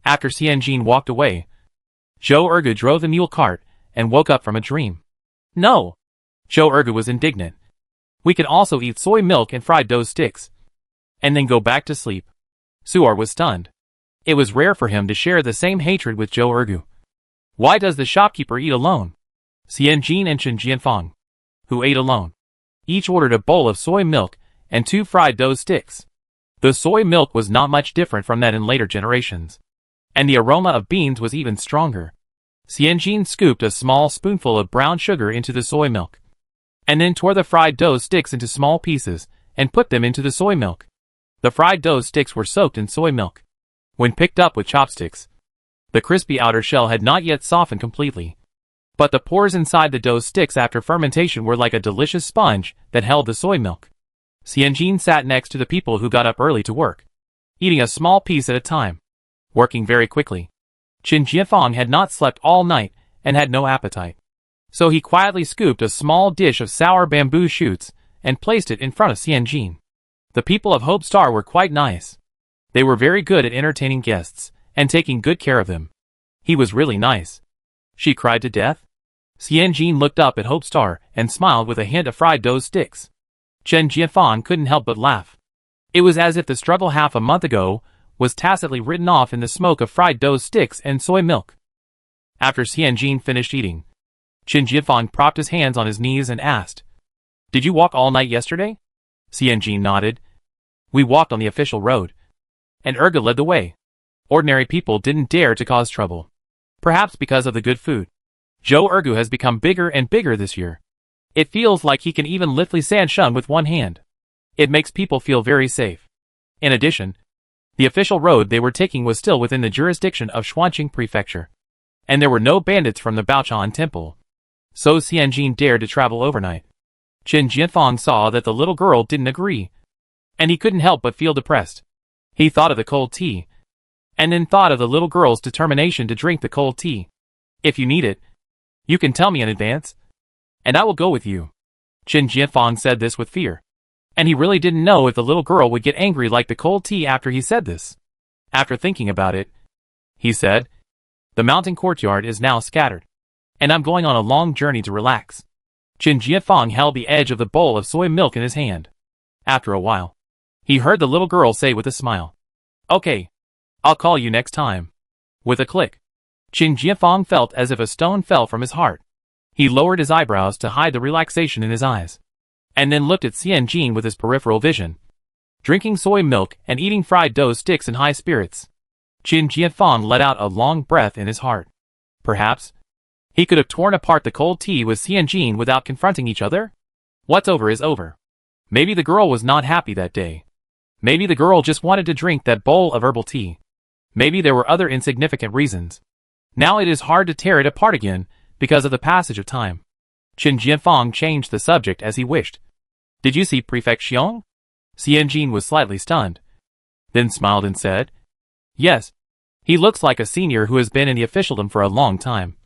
A: After Xianjin walked away, Zhou Ergu drove the mule cart and woke up from a dream. No! Zhou Ergu was indignant. We can also eat soy milk and fried dough sticks, and then go back to sleep. Suer was stunned. It was rare for him to share the same hatred with Zhou Ergu. Why does the shopkeeper eat alone? Xianjin and Chen Jianfang, who ate alone, each ordered a bowl of soy milk and 2 fried dough sticks. The soy milk was not much different from that in later generations, and the aroma of beans was even stronger. Xianjin scooped a small spoonful of brown sugar into the soy milk, and then tore the fried dough sticks into small pieces and put them into the soy milk. The fried dough sticks were soaked in soy milk. When picked up with chopsticks, the crispy outer shell had not yet softened completely, but the pores inside the dough sticks after fermentation were like a delicious sponge that held the soy milk. Xianjin sat next to the people who got up early to work, eating a small piece at a time, working very quickly. Chen Jianfang had not slept all night and had no appetite, so he quietly scooped a small dish of sour bamboo shoots and placed it in front of Xianjin. The people of Hope Star were quite nice. They were very good at entertaining guests and taking good care of them. He was really nice. She cried to death. Xianjin looked up at Hope Star and smiled with a hint of fried dough sticks. Chen Jianfang couldn't help but laugh. It was as if the struggle half a month ago was tacitly written off in the smoke of fried dough sticks and soy milk. After Xianjin finished eating, Chen Jianfang propped his hands on his knees and asked, "Did you walk all night yesterday?" Xianjin nodded. "We walked on the official road, and Erga led the way. Ordinary people didn't dare to cause trouble, perhaps because of the good food. Zhou Ergu has become bigger and bigger this year. It feels like he can even lift Li Sansheng with one hand. It makes people feel very safe. In addition, the official road they were taking was still within the jurisdiction of Xuanqing Prefecture, and there were no bandits from the Baochan Temple. So Xianjin dared to travel overnight. Chen Jianfang saw that the little girl didn't agree, and he couldn't help but feel depressed. He thought of the cold tea, and then thought of the little girl's determination to drink the cold tea. If you need it, you can tell me in advance, and I will go with you. Chen Jianfang said this with fear, and he really didn't know if the little girl would get angry like the cold tea after he said this. After thinking about it, he said, "The mountain courtyard is now scattered, and I'm going on a long journey to relax." Chen Jianfang held the edge of the bowl of soy milk in his hand. After a while, he heard the little girl say with a smile, "Okay, I'll call you next time." With a click, Chen Jianfang felt as if a stone fell from his heart. He lowered his eyebrows to hide the relaxation in his eyes, and then looked at Xianjin with his peripheral vision, drinking soy milk and eating fried dough sticks in high spirits. Chen Jianfang let out a long breath in his heart. Perhaps he could have torn apart the cold tea with Xianjin without confronting each other? What's over is over. Maybe the girl was not happy that day. Maybe the girl just wanted to drink that bowl of herbal tea. Maybe there were other insignificant reasons. Now it is hard to tear it apart again because of the passage of time. Chen Jianfang changed the subject as he wished. "Did you see Prefect Xiong?" Xianjin was slightly stunned, then smiled and said, "Yes. He looks like a senior who has been in the officialdom for a long time.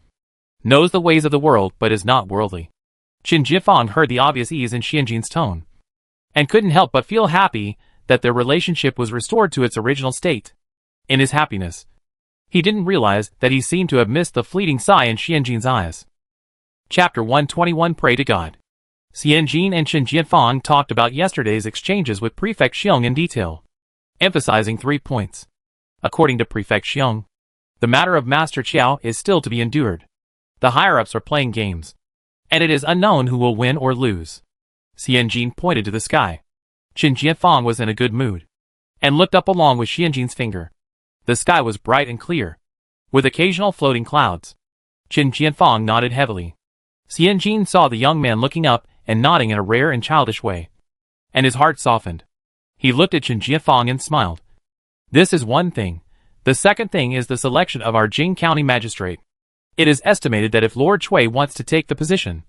A: Knows the ways of the world but is not worldly." Chen Jianfang heard the obvious ease in Xianjin's tone, and couldn't help but feel happy that their relationship was restored to its original state. In his happiness, he didn't realize that he seemed to have missed the fleeting sigh in Xianjin's eyes. Chapter 121 Pray to God. Xianjin and Chen Jianfang talked about yesterday's exchanges with Prefect Xiong in detail, emphasizing 3 points. According to Prefect Xiong, the matter of Master Qiao is still to be endured. The higher-ups are playing games, and it is unknown who will win or lose. Xianjin pointed to the sky. Chen Jianfang was in a good mood, and looked up along with Xianjin's finger. The sky was bright and clear, with occasional floating clouds. Chen Jianfang nodded heavily. Xianjin saw the young man looking up and nodding in a rare and childish way, and his heart softened. He looked at Chen Jianfang and smiled. "This is one thing. The second thing is the selection of our Jing County magistrate. It is estimated that if Lord Cui wants to take the position,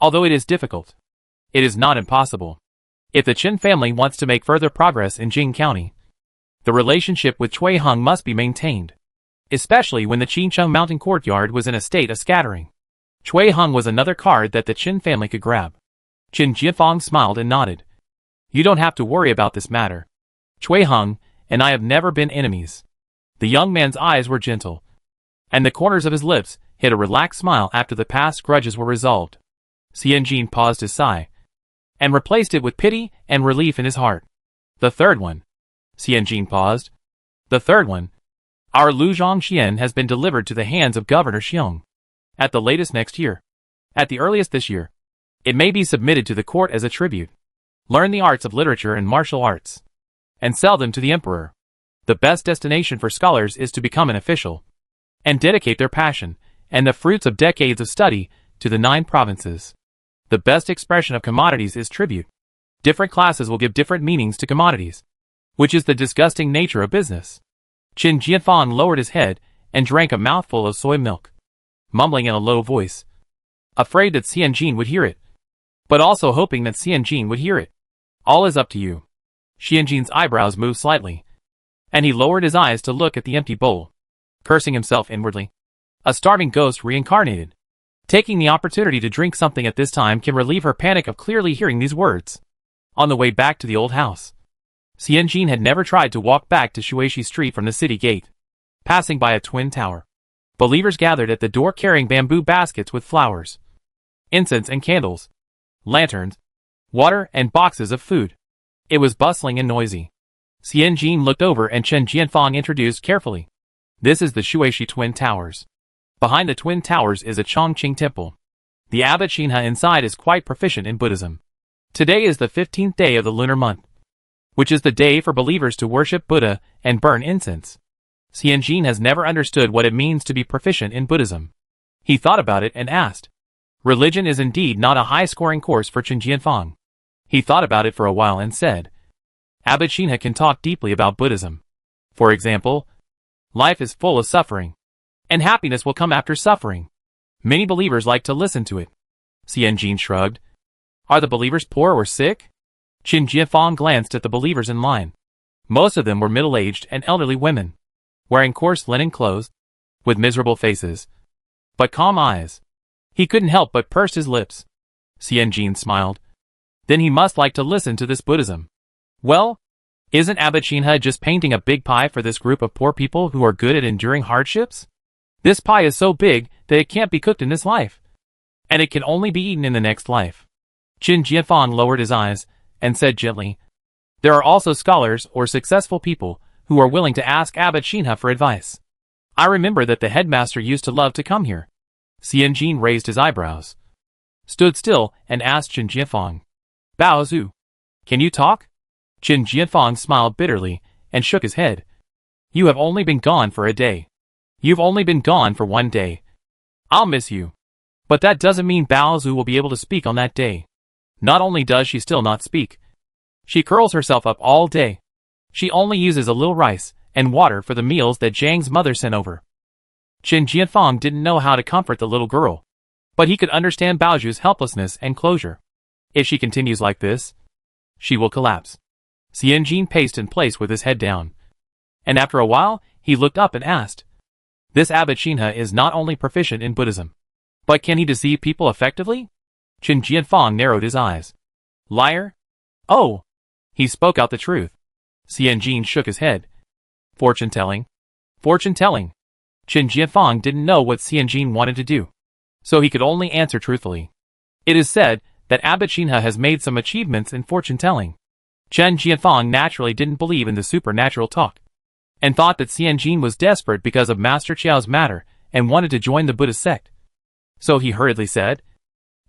A: although it is difficult, it is not impossible. If the Chen family wants to make further progress in Jing County, the relationship with Cui Hung must be maintained, especially when the Qincheng Mountain Courtyard was in a state of scattering. Cui Hung was another card that the Chen family could grab." Chen Jianfang smiled and nodded. "You don't have to worry about this matter. Cui Hung and I have never been enemies." The young man's eyes were gentle, and the corners of his lips hid a relaxed smile after the past grudges were resolved. Xianjin paused his sigh, and replaced it with pity and relief in his heart. "The third one." Xianjin paused. "The third one. Our Lu Zhongxian has been delivered to the hands of Governor Xiong. At the latest next year. At the earliest this year. It may be submitted to the court as a tribute. Learn the arts of literature and martial arts, and sell them to the emperor. The best destination for scholars is to become an official, and dedicate their passion, and the fruits of decades of study, to the 9 provinces. The best expression of commodities is tribute. Different classes will give different meanings to commodities, which is the disgusting nature of business." Chen Jianfang lowered his head and drank a mouthful of soy milk, mumbling in a low voice, afraid that Xianjin would hear it, but also hoping that Xianjin would hear it. "All is up to you." Xianjin's eyebrows moved slightly, and he lowered his eyes to look at the empty bowl, cursing himself inwardly. A starving ghost reincarnated. Taking the opportunity to drink something at this time can relieve her panic of clearly hearing these words. On the way back to the old house, Xianjin had never tried to walk back to Shuishi Street from the city gate, passing by a twin tower. Believers gathered at the door carrying bamboo baskets with flowers, incense and candles, lanterns, water and boxes of food. It was bustling and noisy. Xianjin looked over and Chen Jianfang introduced carefully. "This is the Shuishi Twin Towers. Behind the Twin Towers is a Chongqing temple. The abbot Xinhe inside is quite proficient in Buddhism. Today is the 15th day of the lunar month, which is the day for believers to worship Buddha and burn incense." Xianjin has never understood what it means to be proficient in Buddhism. He thought about it and asked. Religion is indeed not a high-scoring course for Chen Jianfang. He thought about it for a while and said, "Abbot Xinhe can talk deeply about Buddhism. For example, life is full of suffering, and happiness will come after suffering. Many believers like to listen to it. Xianjin shrugged. Are the believers poor or sick? Qin Jianfang glanced at the believers in line. Most of them were middle-aged and elderly women, wearing coarse linen clothes, with miserable faces, but calm eyes. He couldn't help but purse his lips. Xianjin smiled. Then he must like to listen to this Buddhism. Well, isn't Abbot Xinhe just painting a big pie for this group of poor people who are good at enduring hardships? This pie is so big that it can't be cooked in this life, and it can only be eaten in the next life. Qin Jianfang lowered his eyes and said gently, there are also scholars or successful people who are willing to ask Abbot Xinhe for advice. I remember that the headmaster used to love to come here. Xianjin raised his eyebrows, stood still, and asked Qin Jianfang, Bao Zhu, can you talk? Qin Jianfang smiled bitterly and shook his head. You have only been gone for a day. You've only been gone for 1 day. I'll miss you. But that doesn't mean Bao Zhu will be able to speak on that day. Not only does she still not speak, she curls herself up all day. She only uses a little rice and water for the meals that Zhang's mother sent over. Qin Jianfang didn't know how to comfort the little girl, but he could understand Bao Zhu's helplessness and closure. If she continues like this, she will collapse. Xianjin paced in place with his head down, and after a while, he looked up and asked, this Abbot Xinhe is not only proficient in Buddhism, but can he deceive people effectively? Qin Jianfang narrowed his eyes. Liar? Oh! He spoke out the truth. Xianjin shook his head. Fortune-telling? Fortune-telling. Qin Jianfang didn't know what Xianjin wanted to do, so he could only answer truthfully. It is said that Abbot Xinhe has made some achievements in fortune-telling. Qin Jianfang naturally didn't believe in the supernatural talk, and thought that Xianjin was desperate because of Master Qiao's matter and wanted to join the Buddhist sect. So he hurriedly said,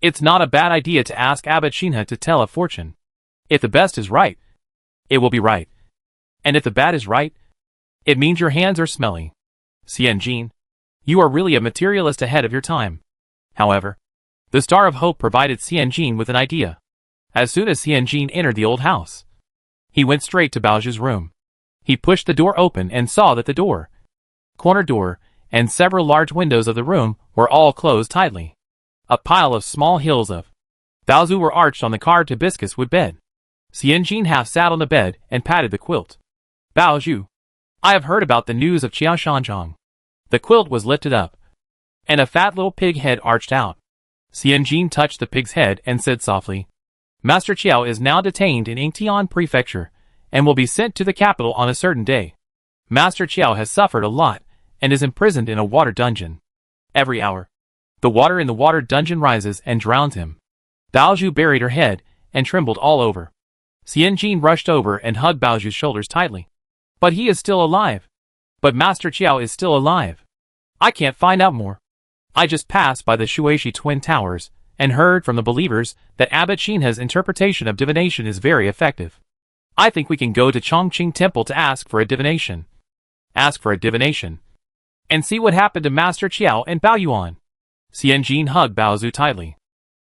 A: it's not a bad idea to ask Abbot Xinhe to tell a fortune. If the best is right, it will be right. And if the bad is right, it means your hands are smelly. Xianjin, you are really a materialist ahead of your time. However, the Star of Hope provided Xianjin with an idea. As soon as Xianjin entered the old house, he went straight to Bao Zhu's room. He pushed the door open and saw that the door, corner door, and several large windows of the room were all closed tightly. A pile of small hills of Bao Zhu were arched on the carved hibiscus wood bed. Xianjin half sat on the bed and patted the quilt. Bao Zhu, I have heard about the news of Qiao Shanzhong. The quilt was lifted up, and a fat little pig head arched out. Xianjin touched the pig's head and said softly, Master Qiao is now detained in Yingtian Prefecture, and will be sent to the capital on a certain day. Master Qiao has suffered a lot, and is imprisoned in a water dungeon. Every hour, the water in the water dungeon rises and drowns him. Bao Zhu buried her head, and trembled all over. Xianjin rushed over and hugged Bao Zhu's shoulders tightly. But he is still alive. But Master Qiao is still alive. I can't find out more. I just passed by the Shuishi Twin Towers, and heard from the believers that Abbot Xinhe's interpretation of divination is very effective. I think we can go to Chongqing Temple to ask for a divination. Ask for a divination. And see what happened to Master Qiao and Bao Yuan. Xianjin hugged Bao Zhu tightly.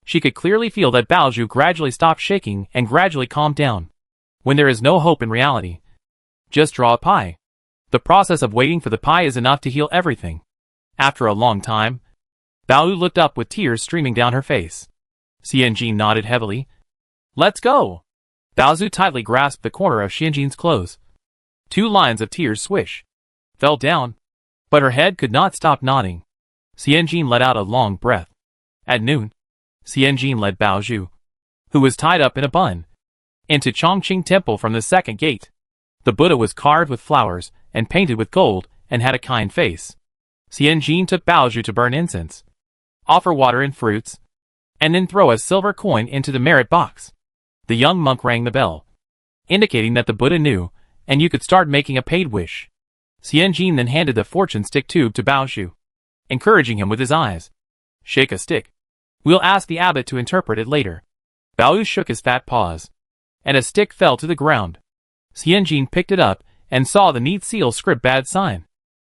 A: She could clearly feel that Bao Zhu gradually stopped shaking and gradually calmed down. When there is no hope in reality, just draw a pie. The process of waiting for the pie is enough to heal everything. After a long time, Bao Zhu looked up with tears streaming down her face. Xianjin nodded heavily. Let's go. Bao Zhu tightly grasped the corner of Xianjin's clothes. 2 lines of tears swish, fell down, but her head could not stop nodding. Xianjin let out a long breath. At noon, Xianjin led Bao Zhu, who was tied up in a bun, into Chongqing Temple from the second gate. The Buddha was carved with flowers and painted with gold and had a kind face. Xianjin took Bao Zhu to burn incense, offer water and fruits, and then throw a silver coin into the merit box. The young monk rang the bell, indicating that the Buddha knew, and you could start making a paid wish. Xianjin then handed the fortune stick tube to Bao Zhu, encouraging him with his eyes. Shake a stick. We'll ask the abbot to interpret it later. Bao Zhu shook his fat paws, and a stick fell to the ground. Xianjin picked it up and saw the neat seal script bad sign.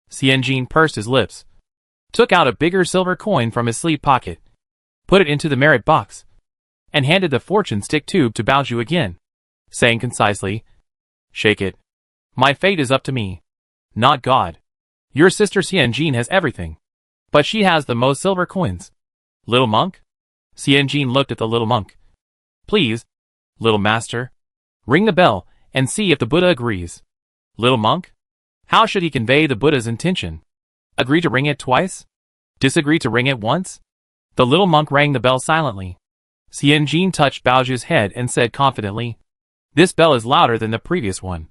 A: Xianjin pursed his lips, took out a bigger silver coin from his sleeve pocket, put it into the merit box, and handed the fortune stick tube to Bao Zhu again, saying concisely, Shake it. My fate is up to me, not God. Your sister Xianjin has everything, but she has the most silver coins. Little monk? Xianjin looked at the little monk. Please, little master, ring the bell and see if the Buddha agrees. Little monk? How should he convey the Buddha's intention? Agree to ring it twice? Disagree to ring it once? The little monk rang the bell silently. Xianjin touched Baozhu's head and said confidently, This bell is louder than the previous one.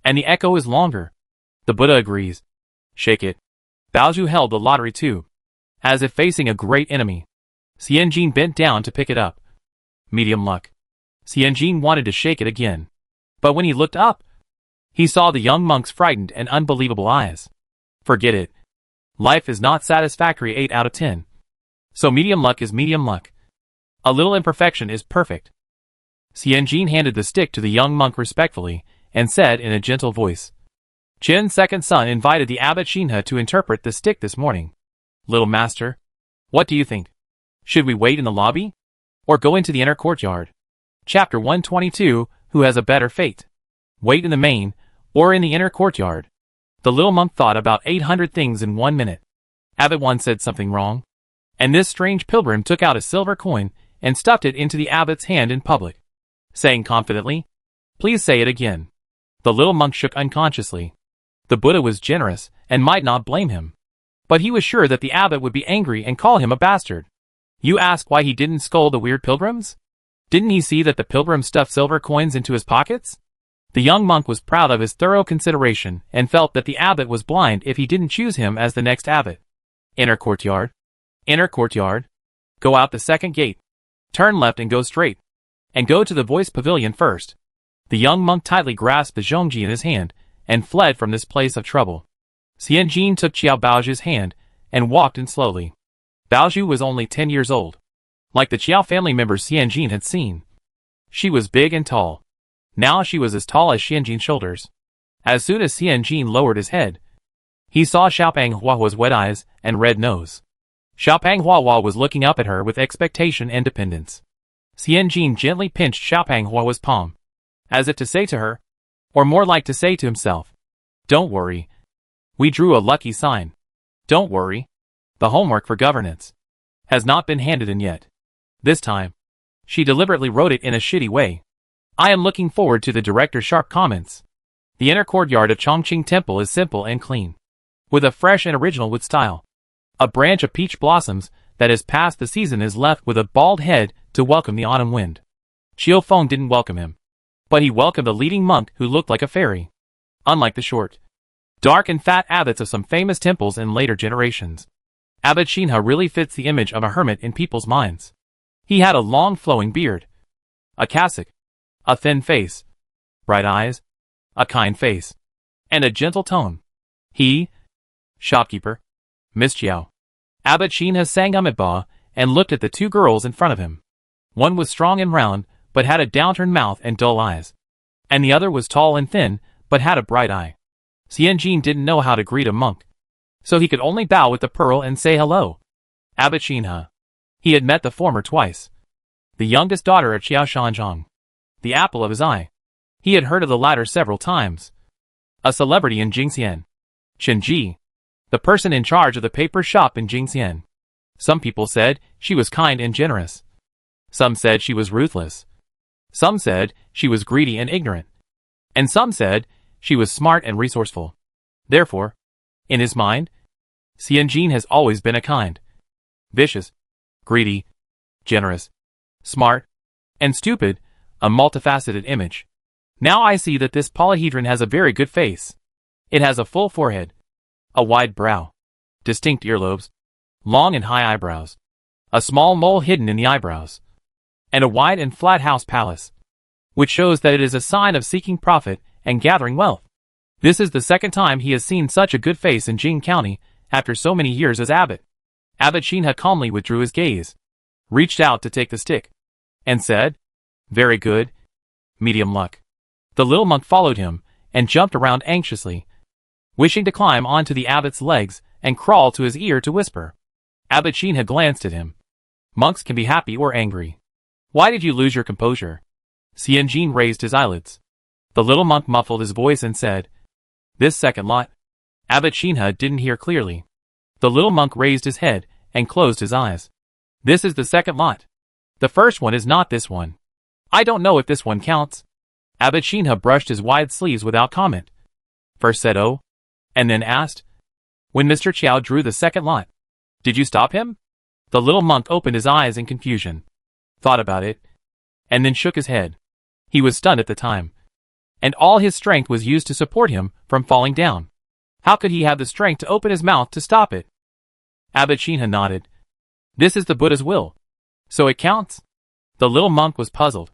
A: And the echo is longer. The Buddha agrees. Shake it. Baozhu held the lottery tube, as if facing a great enemy. Xianjin bent down to pick it up. Medium luck. Xianjin wanted to shake it again. But when he looked up, he saw the young monk's frightened and unbelievable eyes. Forget it. Life is not satisfactory 8 out of 10. So medium luck is medium luck. A little imperfection is perfect. Xianjin handed the stick to the young monk respectfully, and said in a gentle voice, Qin's second son invited the abbot Xinhe to interpret the stick this morning. Little master, what do you think? Should we wait in the lobby? Or go into the inner courtyard? Chapter 122, Who has a better fate? Wait in the main, or in the inner courtyard? The little monk thought about 800 things in 1 minute. Abbot one said something wrong, and this strange pilgrim took out a silver coin and stuffed it into the abbot's hand in public, saying confidently, Please say it again. The little monk shook unconsciously. The Buddha was generous and might not blame him. But he was sure that the abbot would be angry and call him a bastard. You ask why he didn't scold the weird pilgrims? Didn't he see that the pilgrim stuffed silver coins into his pockets? The young monk was proud of his thorough consideration and felt that the abbot was blind if he didn't choose him as the next abbot. Inner courtyard. Inner courtyard. Go out the second gate. Turn left and go straight. And go to the voice pavilion first. The young monk tightly grasped the zhongji in his hand and fled from this place of trouble. Xianjin took Qiao Baozhu's hand and walked in slowly. Baozhu was only 10 years old. Like the Qiao family members Xianjin had seen. She was big and tall. Now she was as tall as Xianjin's shoulders. As soon as Xianjin lowered his head, he saw Xiaopeng Huahua's wet eyes and red nose. Xiaopeng Huahua was looking up at her with expectation and dependence. Xianjin gently pinched Xiaopeng Huahua's palm, as if to say to her, or more like to say to himself, Don't worry. We drew a lucky sign. Don't worry. The homework for governance has not been handed in yet. This time, she deliberately wrote it in a shitty way. I am looking forward to the director's sharp comments. The inner courtyard of Chongqing Temple is simple and clean, with a fresh and original wood style. A branch of peach blossoms that has passed the season is left with a bald head to welcome the autumn wind. Qiu Feng didn't welcome him, but he welcomed a leading monk who looked like a fairy. Unlike the short, dark and fat abbots of some famous temples in later generations, Abbot Xinhe really fits the image of a hermit in people's minds. He had a long flowing beard, a cassock, a thin face, bright eyes, a kind face, and a gentle tone. He, shopkeeper, Miss Qiao. Abbot Xinhe sang Amitabha and looked at the two girls in front of him. One was strong and round, but had a downturned mouth and dull eyes. And the other was tall and thin, but had a bright eye. Xianjin didn't know how to greet a monk, so he could only bow with the pearl and say hello. Abbot Xinhe. He had met the former twice. The youngest daughter of Qiao Shanzhong, the apple of his eye. He had heard of the latter several times. A celebrity in Jingxian. Chen Ji, the person in charge of the paper shop in Jingxian. Some people said she was kind and generous. Some said she was ruthless. Some said she was greedy and ignorant. And some said she was smart and resourceful. Therefore, in his mind, Xianjin has always been a kind, vicious, greedy, generous, smart, and stupid, a multifaceted image. Now I see that this polyhedron has a very good face. It has a full forehead, a wide brow, distinct earlobes, long and high eyebrows, a small mole hidden in the eyebrows, and a wide and flat house palace, which shows that it is a sign of seeking profit and gathering wealth. This is the second time he has seen such a good face in Jing County after so many years as abbot. Abbot Xinhe calmly withdrew his gaze, reached out to take the stick, and said, Very good. Medium luck. The little monk followed him and jumped around anxiously, wishing to climb onto the abbot's legs and crawl to his ear to whisper. Abbot Xinhe glanced at him. Monks can be happy or angry. Why did you lose your composure? Xianjin raised his eyelids. The little monk muffled his voice and said, This second lot. Abbot Xinhe didn't hear clearly. The little monk raised his head and closed his eyes. This is the second lot. The first one is not this one. I don't know if this one counts. Abbot Shinha brushed his wide sleeves without comment. First said oh, and then asked, when Mr. Chiao drew the second lot, did you stop him? The little monk opened his eyes in confusion, thought about it, and then shook his head. He was stunned at the time, and all his strength was used to support him from falling down. How could he have the strength to open his mouth to stop it? Abbot Shinha nodded. This is the Buddha's will, so it counts? The little monk was puzzled.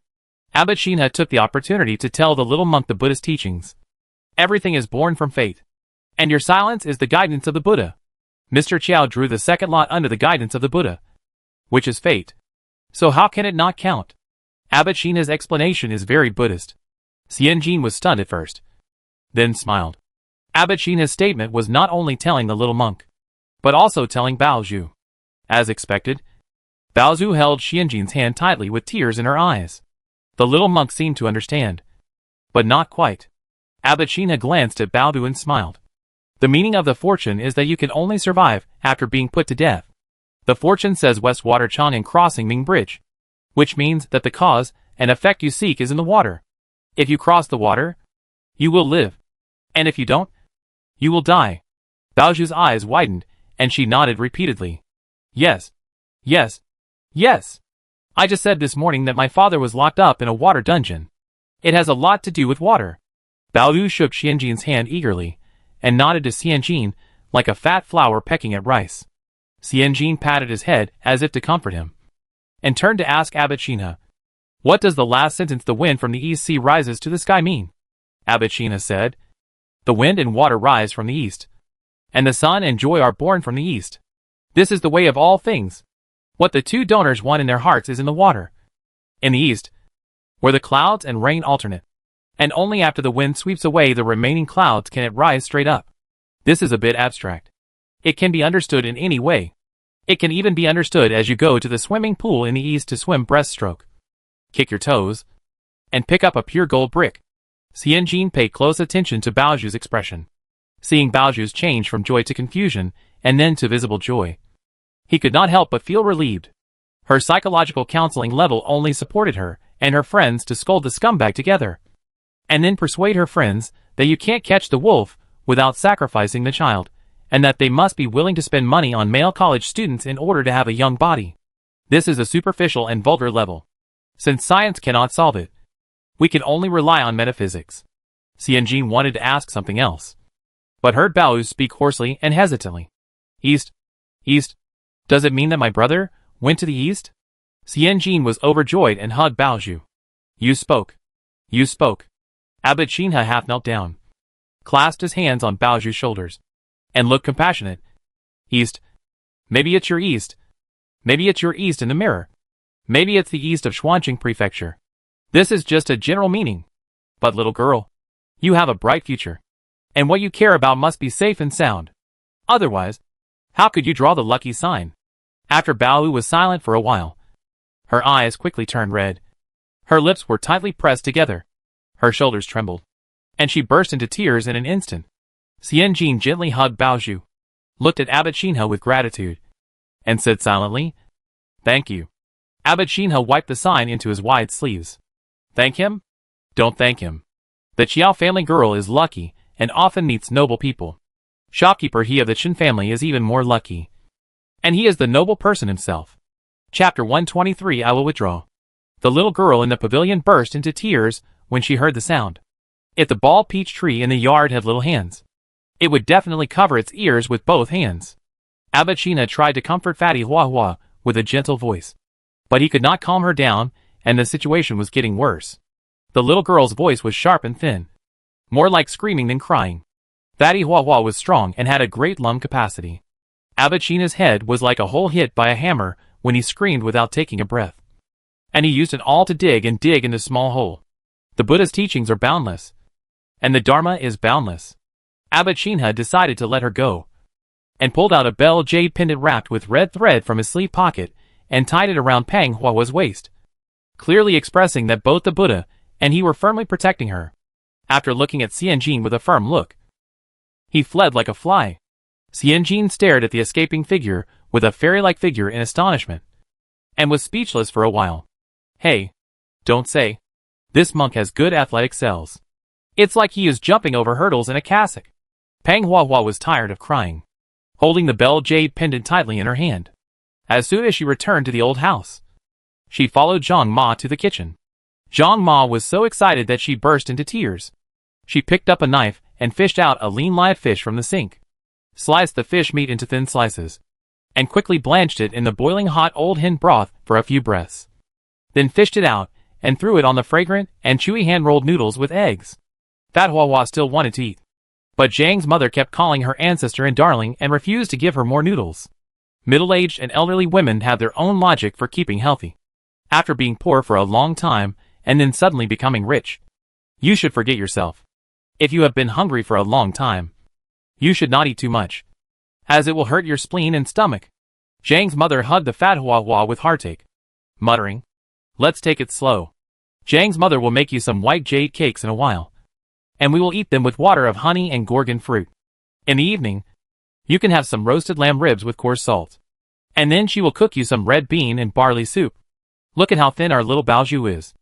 A: Abbot Shinha took the opportunity to tell the little monk the Buddha's teachings. Everything is born from fate, and your silence is the guidance of the Buddha. Mr. Chiao drew the second lot under the guidance of the Buddha, which is fate. So how can it not count? Abbot Shinha's explanation is very Buddhist. Xianjin was stunned at first, then smiled. Abbot Shinha's statement was not only telling the little monk, but also telling Baozhu. As expected, Baozhu held Xianjin's hand tightly with tears in her eyes. The little monk seemed to understand, but not quite. Abbot Shinha glanced at Baozhu and smiled. The meaning of the fortune is that you can only survive after being put to death. The fortune says Westwater Chang'an Crossing Ming Bridge, which means that the cause and effect you seek is in the water. If you cross the water, you will live, and if you don't, you will die. Baozhu's eyes widened, and she nodded repeatedly. Yes, yes, yes. I just said this morning that my father was locked up in a water dungeon. It has a lot to do with water. Baozhu shook Xianjin's hand eagerly, and nodded to Xianjin like a fat flower pecking at rice. Xianjin patted his head as if to comfort him, and turned to ask Abbot Shinha, what does the last sentence, the wind from the east sea rises to the sky, mean? Abbot Shinha said, the wind and water rise from the east, and the sun and joy are born from the east. This is the way of all things. What the two donors want in their hearts is in the water, in the east, where the clouds and rain alternate, and only after the wind sweeps away the remaining clouds can it rise straight up. This is a bit abstract. It can be understood in any way. It can even be understood as you go to the swimming pool in the east to swim breaststroke, kick your toes, and pick up a pure gold brick. Xianjin paid close attention to Baozhu's expression. Seeing Baozhu's change from joy to confusion, and then to visible joy, he could not help but feel relieved. Her psychological counseling level only supported her and her friends to scold the scumbag together, and then persuade her friends that you can't catch the wolf without sacrificing the child, and that they must be willing to spend money on male college students in order to have a young body. This is a superficial and vulgar level. Since science cannot solve it, we can only rely on metaphysics. Xianjin wanted to ask something else, but heard Baozhu speak hoarsely and hesitantly. East? East? Does it mean that my brother went to the east? Xianjin was overjoyed and hugged Baozhu. You spoke. You spoke. Abbot Shinha half knelt down, clasped his hands on Baozhu's shoulders, and looked compassionate. East. Maybe it's your east. Maybe it's your east in the mirror. Maybe it's the east of Xuanqing Prefecture. This is just a general meaning. But little girl, you have a bright future, and what you care about must be safe and sound. Otherwise, how could you draw the lucky sign? After Baozhu was silent for a while, her eyes quickly turned red. Her lips were tightly pressed together. Her shoulders trembled, and she burst into tears in an instant. Xianjin gently hugged Baozhu, looked at Abbot Shinha with gratitude, and said silently, Thank you. Abbot Shinha wiped the sign into his wide sleeves. Thank him? Don't thank him. The Chiao family girl is lucky and often meets noble people. Shopkeeper he of the Chen family is even more lucky. And he is the noble person himself. Chapter 123 I will withdraw. The little girl in the pavilion burst into tears when she heard the sound. If the ball peach tree in the yard had little hands, it would definitely cover its ears with both hands. Abbot Shinha tried to comfort Fatty Hua Hua with a gentle voice, but he could not calm her down, and the situation was getting worse. The little girl's voice was sharp and thin, more like screaming than crying. Fatty Hua Hua was strong and had a great lung capacity. Abbot Shinha's head was like a hole hit by a hammer when he screamed without taking a breath, and he used an awl to dig in the small hole. The Buddha's teachings are boundless, and the Dharma is boundless. Abbot Shinha decided to let her go, and pulled out a bell jade pendant wrapped with red thread from his sleeve pocket and tied it around Pang Hua's waist, clearly expressing that both the Buddha and he were firmly protecting her. After looking at Xianjin with a firm look, he fled like a fly. Xianjin stared at the escaping figure with a fairy-like figure in astonishment, and was speechless for a while. Hey, don't say. This monk has good athletic cells. It's like he is jumping over hurdles in a cassock. Pang Huahua was tired of crying, holding the bell jade pendant tightly in her hand. As soon as she returned to the old house, she followed Zhang Ma to the kitchen. Zhang Ma was so excited that she burst into tears. She picked up a knife and fished out a lean live fish from the sink, sliced the fish meat into thin slices, and quickly blanched it in the boiling hot old hen broth for a few breaths. Then fished it out and threw it on the fragrant and chewy hand-rolled noodles with eggs. Fat Huahua still wanted to eat, but Zhang's mother kept calling her ancestor and darling and refused to give her more noodles. Middle-aged and elderly women have their own logic for keeping healthy. After being poor for a long time and then suddenly becoming rich, you should forget yourself. If you have been hungry for a long time, you should not eat too much, as it will hurt your spleen and stomach. Zhang's mother hugged the fat Huahua with heartache, muttering, "Let's take it slow. Zhang's mother will make you some white jade cakes in a while, and we will eat them with water of honey and gorgon fruit. In the evening, you can have some roasted lamb ribs with coarse salt, and then she will cook you some red bean and barley soup. Look at how thin our little Baozhu is.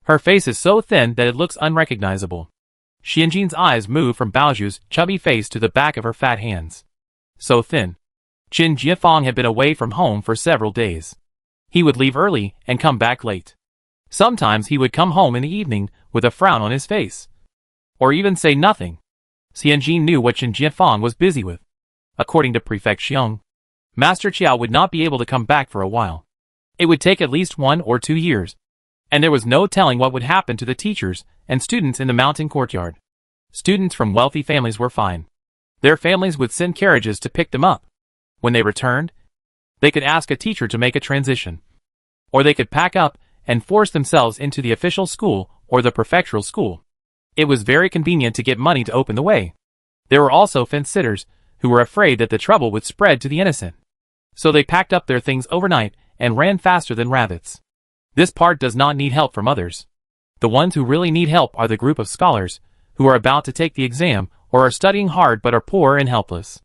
A: Her face is so thin that it looks unrecognizable." Xianjin's eyes moved from Baozhu's chubby face to the back of her fat hands. So thin. Qin Jiafang had been away from home for several days. He would leave early and come back late. Sometimes he would come home in the evening with a frown on his face, or even say nothing. Xianjin knew what Qin Jiafang was busy with. According to Prefect Xiong, Master Qiao would not be able to come back for a while. It would take at least 1 or 2 years, and there was no telling what would happen to the teachers and students in the mountain courtyard. Students from wealthy families were fine. Their families would send carriages to pick them up. When they returned, they could ask a teacher to make a transition, or they could pack up and force themselves into the official school or the prefectural school. It was very convenient to get money to open the way. There were also fence-sitters who were afraid that the trouble would spread to the innocent, so they packed up their things overnight and ran faster than rabbits. This part does not need help from others. The ones who really need help are the group of scholars who are about to take the exam or are studying hard but are poor and helpless.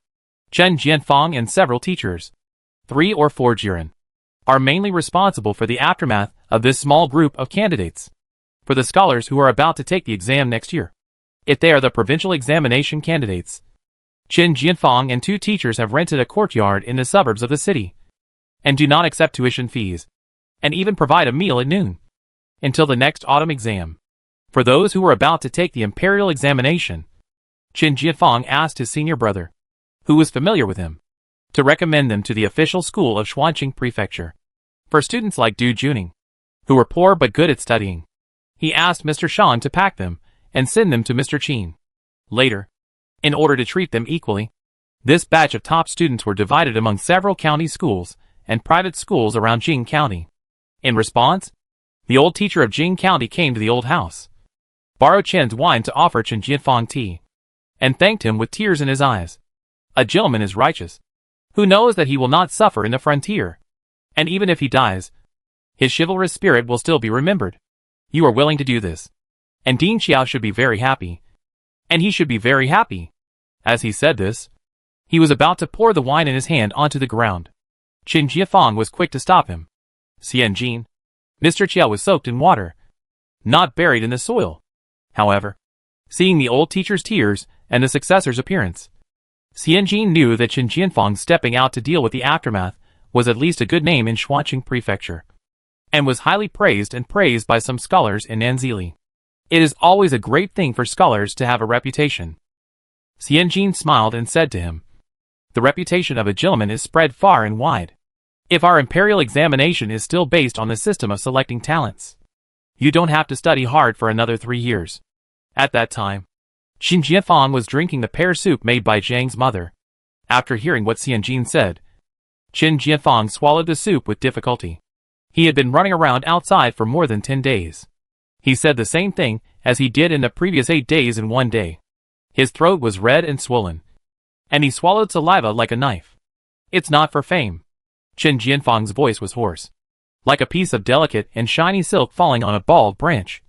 A: Chen Jianfang and several teachers, 3 or 4 jiren, are mainly responsible for the aftermath of this small group of candidates. For the scholars who are about to take the exam next year, if they are the provincial examination candidates, Chen Jianfang and 2 teachers have rented a courtyard in the suburbs of the city, and do not accept tuition fees, and even provide a meal at noon, until the next autumn exam. For those who were about to take the imperial examination, Qin Jiafang asked his senior brother, who was familiar with him, to recommend them to the official school of Xuanqing Prefecture. For students like Du Juning, who were poor but good at studying, he asked Mr. Shan to pack them and send them to Mr. Qin. Later, in order to treat them equally, this batch of top students were divided among several county schools and private schools around Jing County. In response, the old teacher of Jing County came to the old house, borrowed Chen's wine to offer Chen Jianfang tea, and thanked him with tears in his eyes. A gentleman is righteous, who knows that he will not suffer in the frontier, and even if he dies, his chivalrous spirit will still be remembered. You are willing to do this, and Ding Xiao should be very happy, and he should be very happy. As he said this, he was about to pour the wine in his hand onto the ground. Qin Jiafang was quick to stop him. Xianjin, Mr. Qiao was soaked in water, not buried in the soil. However, seeing the old teacher's tears and the successor's appearance, Xianjin knew that Qin Jianfang stepping out to deal with the aftermath was at least a good name in Xuanqing Prefecture, and was highly praised by some scholars in Nanzili. It is always a great thing for scholars to have a reputation. Xianjin smiled and said to him, "The reputation of a gentleman is spread far and wide. If our imperial examination is still based on the system of selecting talents, you don't have to study hard for another 3 years." At that time, Qin Jianfang was drinking the pear soup made by Zhang's mother. After hearing what Xianjin said, Qin Jianfang swallowed the soup with difficulty. He had been running around outside for more than 10 days. He said the same thing as he did in the previous 8 days in one day. His throat was red and swollen, and he swallowed saliva like a knife. "It's not for fame." Qin Jianfang's voice was hoarse, like a piece of delicate and shiny silk falling on a bald branch,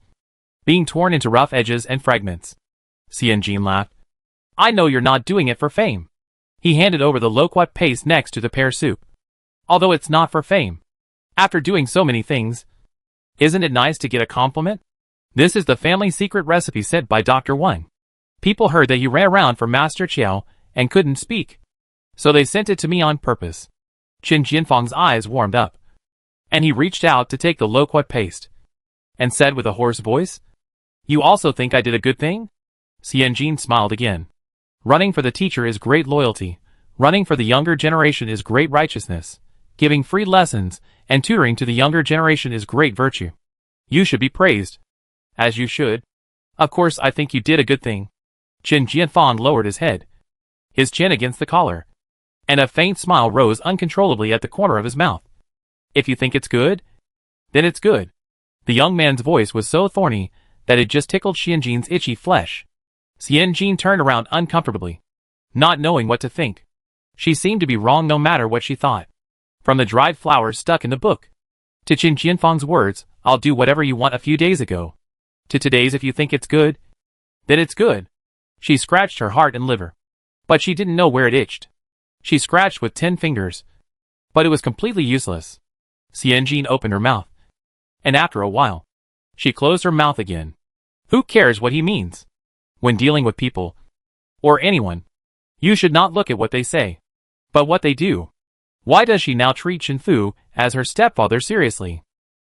A: being torn into rough edges and fragments. Xianjin laughed. "I know you're not doing it for fame. He handed over the loquat paste next to the pear soup. Although it's not for fame. After doing so many things, isn't it nice to get a compliment? This is the family secret recipe sent by Dr. One. People heard that you ran around for Master Chiao and couldn't speak. So they sent it to me on purpose. Qin Jianfang's eyes warmed up. And he reached out to take the loquat paste. And said with a hoarse voice, "You also think I did a good thing?" Xianjin smiled again. Running for the teacher is great loyalty. Running for the younger generation is great righteousness. Giving free lessons and tutoring to the younger generation is great virtue. You should be praised. As you should. Of course I think you did a good thing. Qin Jianfang lowered his head, his chin against the collar, and a faint smile rose uncontrollably at the corner of his mouth. If you think it's good, then it's good. The young man's voice was so thorny that it just tickled Xianjin's itchy flesh. Xianjin turned around uncomfortably, not knowing what to think. She seemed to be wrong no matter what she thought. From the dried flowers stuck in the book, to Qin Jianfang's words, "I'll do whatever you want" a few days ago, to today's "if you think it's good, then it's good." She scratched her heart and liver, but she didn't know where it itched. She scratched with 10 fingers, but it was completely useless. Xianjin opened her mouth, and after a while, she closed her mouth again. Who cares what he means? When dealing with people, or anyone, you should not look at what they say, but what they do. Why does she now treat Chen Fu as her stepfather seriously?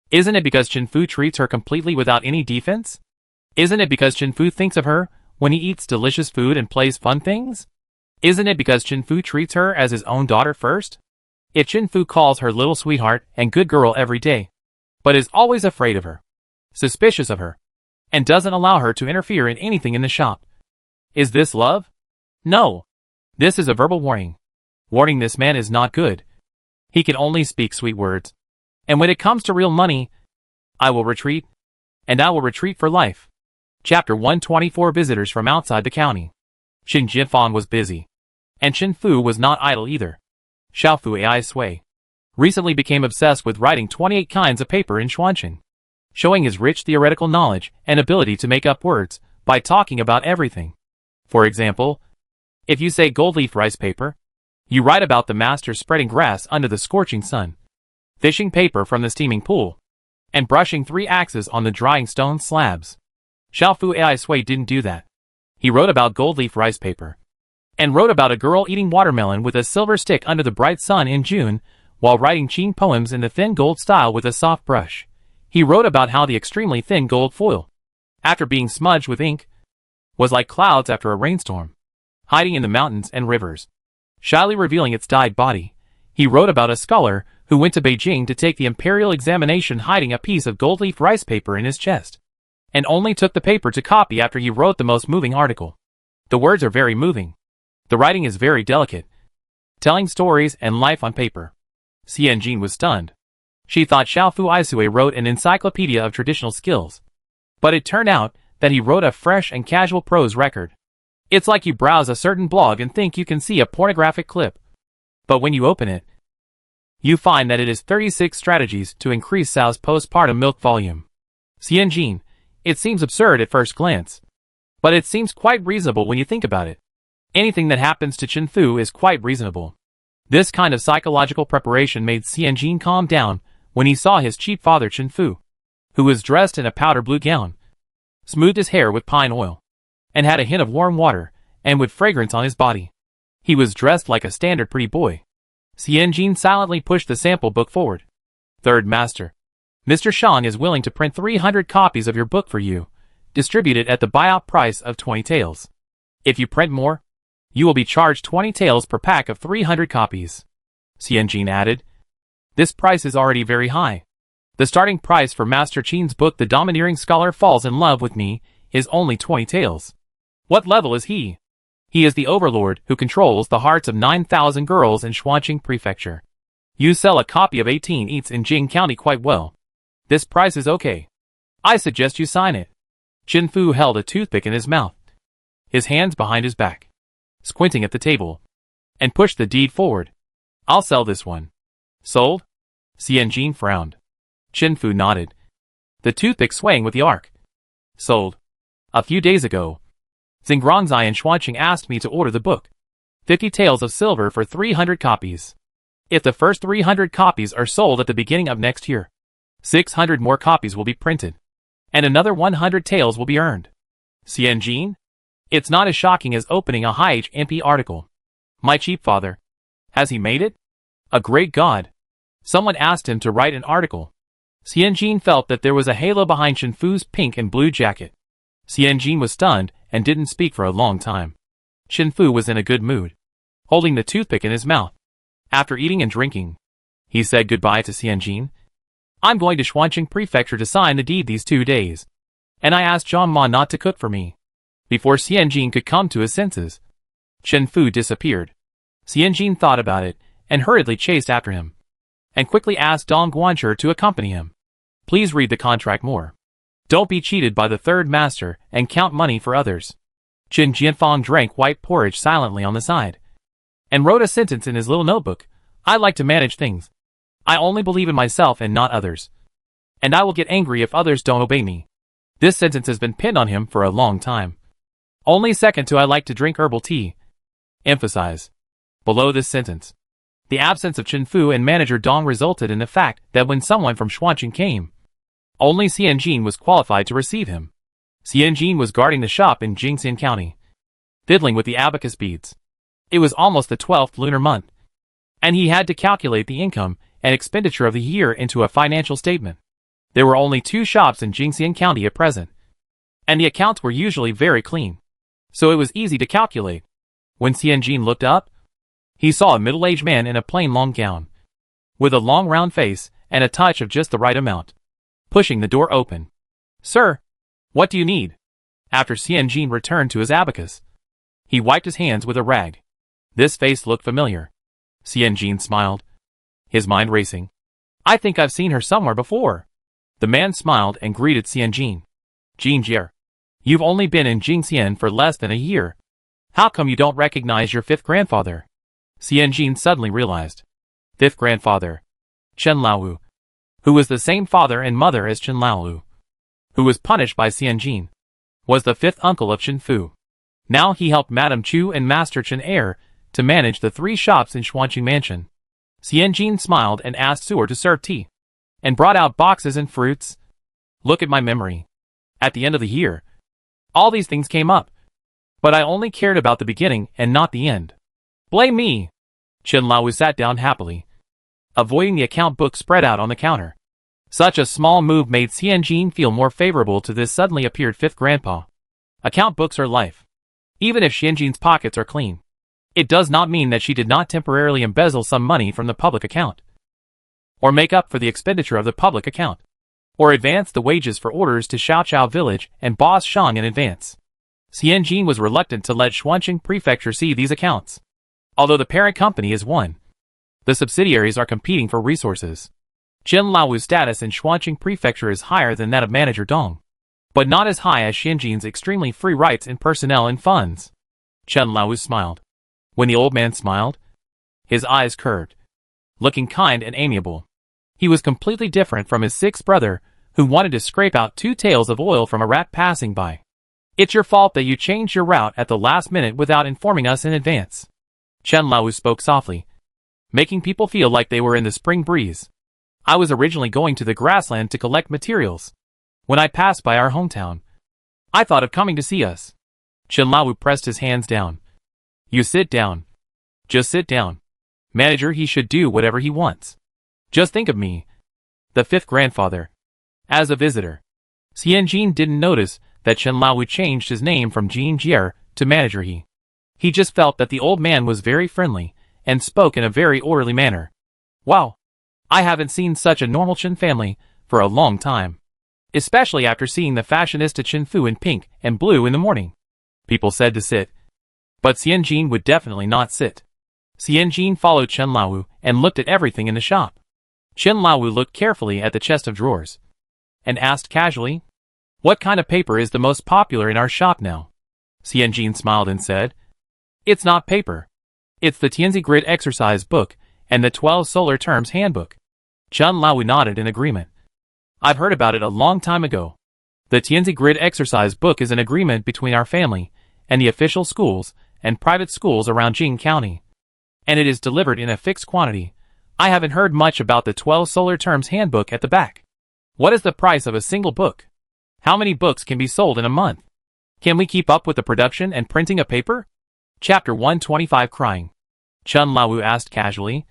A: Isn't it because Chen Fu treats her completely without any defense? Isn't it because Chen Fu thinks of her when he eats delicious food and plays fun things? Isn't it because Chen Fu treats her as his own daughter first? If Chen Fu calls her little sweetheart and good girl every day, but is always afraid of her, suspicious of her, and doesn't allow her to interfere in anything in the shop, is this love? No. This is a verbal warning. Warning this man is not good. He can only speak sweet words. And when it comes to real money, I will retreat. And I will retreat for life. Chapter 124 Visitors from outside the county. Qin Jianfang was busy. And Chen Fu was not idle either. Xiaofu Ai Sui recently became obsessed with writing 28 kinds of paper in Xuanchen, showing his rich theoretical knowledge and ability to make up words by talking about everything. For example, if you say gold leaf rice paper, you write about the master spreading grass under the scorching sun, fishing paper from the steaming pool, and brushing 3 axes on the drying stone slabs. Xiaofu Ai Sui didn't do that. He wrote about gold leaf rice paper, and wrote about a girl eating watermelon with a silver stick under the bright sun in June, while writing Qing poems in the thin gold style with a soft brush. He wrote about how the extremely thin gold foil, after being smudged with ink, was like clouds after a rainstorm, hiding in the mountains and rivers, shyly revealing its dyed body. He wrote about a scholar who went to Beijing to take the imperial examination hiding a piece of gold leaf rice paper in his chest, and only took the paper to copy after he wrote the most moving article. The words are very moving. The writing is very delicate, telling stories and life on paper. Xianjin was stunned. She thought Xiaofu Ai Sui wrote an encyclopedia of traditional skills, but it turned out that he wrote a fresh and casual prose record. It's like you browse a certain blog and think you can see a pornographic clip, but when you open it, you find that it is 36 strategies to increase Sao's postpartum milk volume. Xianjin, it seems absurd at first glance, but it seems quite reasonable when you think about it. Anything that happens to Chen Fu is quite reasonable. This kind of psychological preparation made Xianjin calm down when he saw his cheap father Chen Fu, who was dressed in a powder blue gown, smoothed his hair with pine oil, and had a hint of warm water and with fragrance on his body. He was dressed like a standard pretty boy. Xianjin silently pushed the sample book forward. Third Master, Mr. Shang is willing to print 300 copies of your book for you, distributed at the buyout price of 20 taels. If you print more, you will be charged 20 taels per pack of 300 copies. Xianjin added, this price is already very high. The starting price for Master Qin's book The Domineering Scholar Falls in Love with Me is only 20 taels. What level is he? He is the overlord who controls the hearts of 9,000 girls in Xuanqing Prefecture. You sell a copy of 18 eats in Jing County quite well. This price is okay. I suggest you sign it. Chen Fu held a toothpick in his mouth, his hands behind his back, squinting at the table, and pushed the deed forward. I'll sell this one. Sold? Xianjin frowned. Chen Fu nodded, the toothpick swaying with the arc. Sold. A few days ago, Xingrongzai in Xuanqing asked me to order the book. 50 taels of silver for 300 copies. If the first 300 copies are sold at the beginning of next year, 600 more copies will be printed, and another 100 taels will be earned. Xianjin? It's not as shocking as opening a high HP article. My cheap father. Has he made it? A great god. Someone asked him to write an article. Xianjin felt that there was a halo behind Shenfu's pink and blue jacket. Xianjin was stunned and didn't speak for a long time. Shenfu was in a good mood, holding the toothpick in his mouth. After eating and drinking, he said goodbye to Xianjin. I'm going to Xuanqing Prefecture to sign the deed these 2 days. And I asked Zhang Ma not to cook for me. Before Xianjin could come to his senses, Shenfu disappeared. Xianjin thought about it and hurriedly chased after him, and quickly asked Dong Guancher to accompany him. Please read the contract more. Don't be cheated by the third master and count money for others. Qin Jianfang drank white porridge silently on the side, and wrote a sentence in his little notebook. I like to manage things. I only believe in myself and not others. And I will get angry if others don't obey me. This sentence has been pinned on him for a long time. Only second to I like to drink herbal tea. Emphasize. Below this sentence, the absence of Shenfu and manager Dong resulted in the fact that when someone from Xuanqing came, only Xianjin was qualified to receive him. Xianjin was guarding the shop in Jingxian County, fiddling with the abacus beads. It was almost the 12th lunar month, and he had to calculate the income and expenditure of the year into a financial statement. There were only 2 shops in Jingxian County at present, and the accounts were usually very clean, so it was easy to calculate. When Xianjin looked up, he saw a middle-aged man in a plain long gown, with a long round face and a touch of just the right amount, pushing the door open. Sir, what do you need? After Xianjin returned to his abacus, he wiped his hands with a rag. This face looked familiar. Xianjin smiled, his mind racing. I think I've seen her somewhere before. The man smiled and greeted Xianjin. Jin Jie, you've only been in Jingxian for less than a year. How come you don't recognize your 5th grandfather? Xianjin suddenly realized. 5th grandfather. Chen Laowu, who was the same father and mother as Chen Laowu, who was punished by Xianjin, was the 5th uncle of Shenfu. Now he helped Madame Chu and Master Chen Er to manage the 3 shops in Xuanqing Mansion. Xianjin smiled and asked Suer to serve tea, and brought out boxes and fruits. Look at my memory. At the end of the year, all these things came up, but I only cared about the beginning and not the end. Blame me. Chen Laowu sat down happily, avoiding the account book spread out on the counter. Such a small move made Xianjin feel more favorable to this suddenly appeared 5th grandpa. Account books are life. Even if Xianjin's pockets are clean, it does not mean that she did not temporarily embezzle some money from the public account, or make up for the expenditure of the public account, or advance the wages for orders to Xiaoqiao village and Boss Shang in advance. Xianjin was reluctant to let Xuanqing Prefecture see these accounts. Although the parent company is one, the subsidiaries are competing for resources. Chen Laowu's status in Xuanqing Prefecture is higher than that of Manager Dong, but not as high as Xianjin's extremely free rights in personnel and funds. Chen Laowu smiled. When the old man smiled, his eyes curved, looking kind and amiable. He was completely different from his 6th brother, who wanted to scrape out 2 taels of oil from a rat passing by. It's your fault that you changed your route at the last minute without informing us in advance. Chen Laowu spoke softly, making people feel like they were in the spring breeze. I was originally going to the grassland to collect materials. When I passed by our hometown, I thought of coming to see us. Chen Laowu pressed his hands down. You sit down. Just sit down. Manager, he should do whatever he wants. Just think of me, the 5th grandfather, as a visitor. Xianjin didn't notice that Chen Laowu changed his name from Jin Jie to Manager He. He just felt that the old man was very friendly and spoke in a very orderly manner. Wow, I haven't seen such a normal Chen family for a long time, especially after seeing the fashionista Shenfu in pink and blue in the morning. People said to sit, but Xianjin would definitely not sit. Xianjin followed Chen Laowu and looked at everything in the shop. Chen Laowu looked carefully at the chest of drawers and asked casually, what kind of paper is the most popular in our shop now? Xianjin smiled and said, it's not paper. It's the Tianzi Grid exercise book and the 12 Solar Terms handbook. Chen Laowu nodded in agreement. I've heard about it a long time ago. The Tianzi Grid exercise book is an agreement between our family and the official schools and private schools around Jing County. And it is delivered in a fixed quantity. I haven't heard much about the 12 solar terms handbook at the back. What is the price of a single book? How many books can be sold in a month? Can we keep up with the production and printing of paper? Chapter 125 Crying. Chen Laowu asked casually.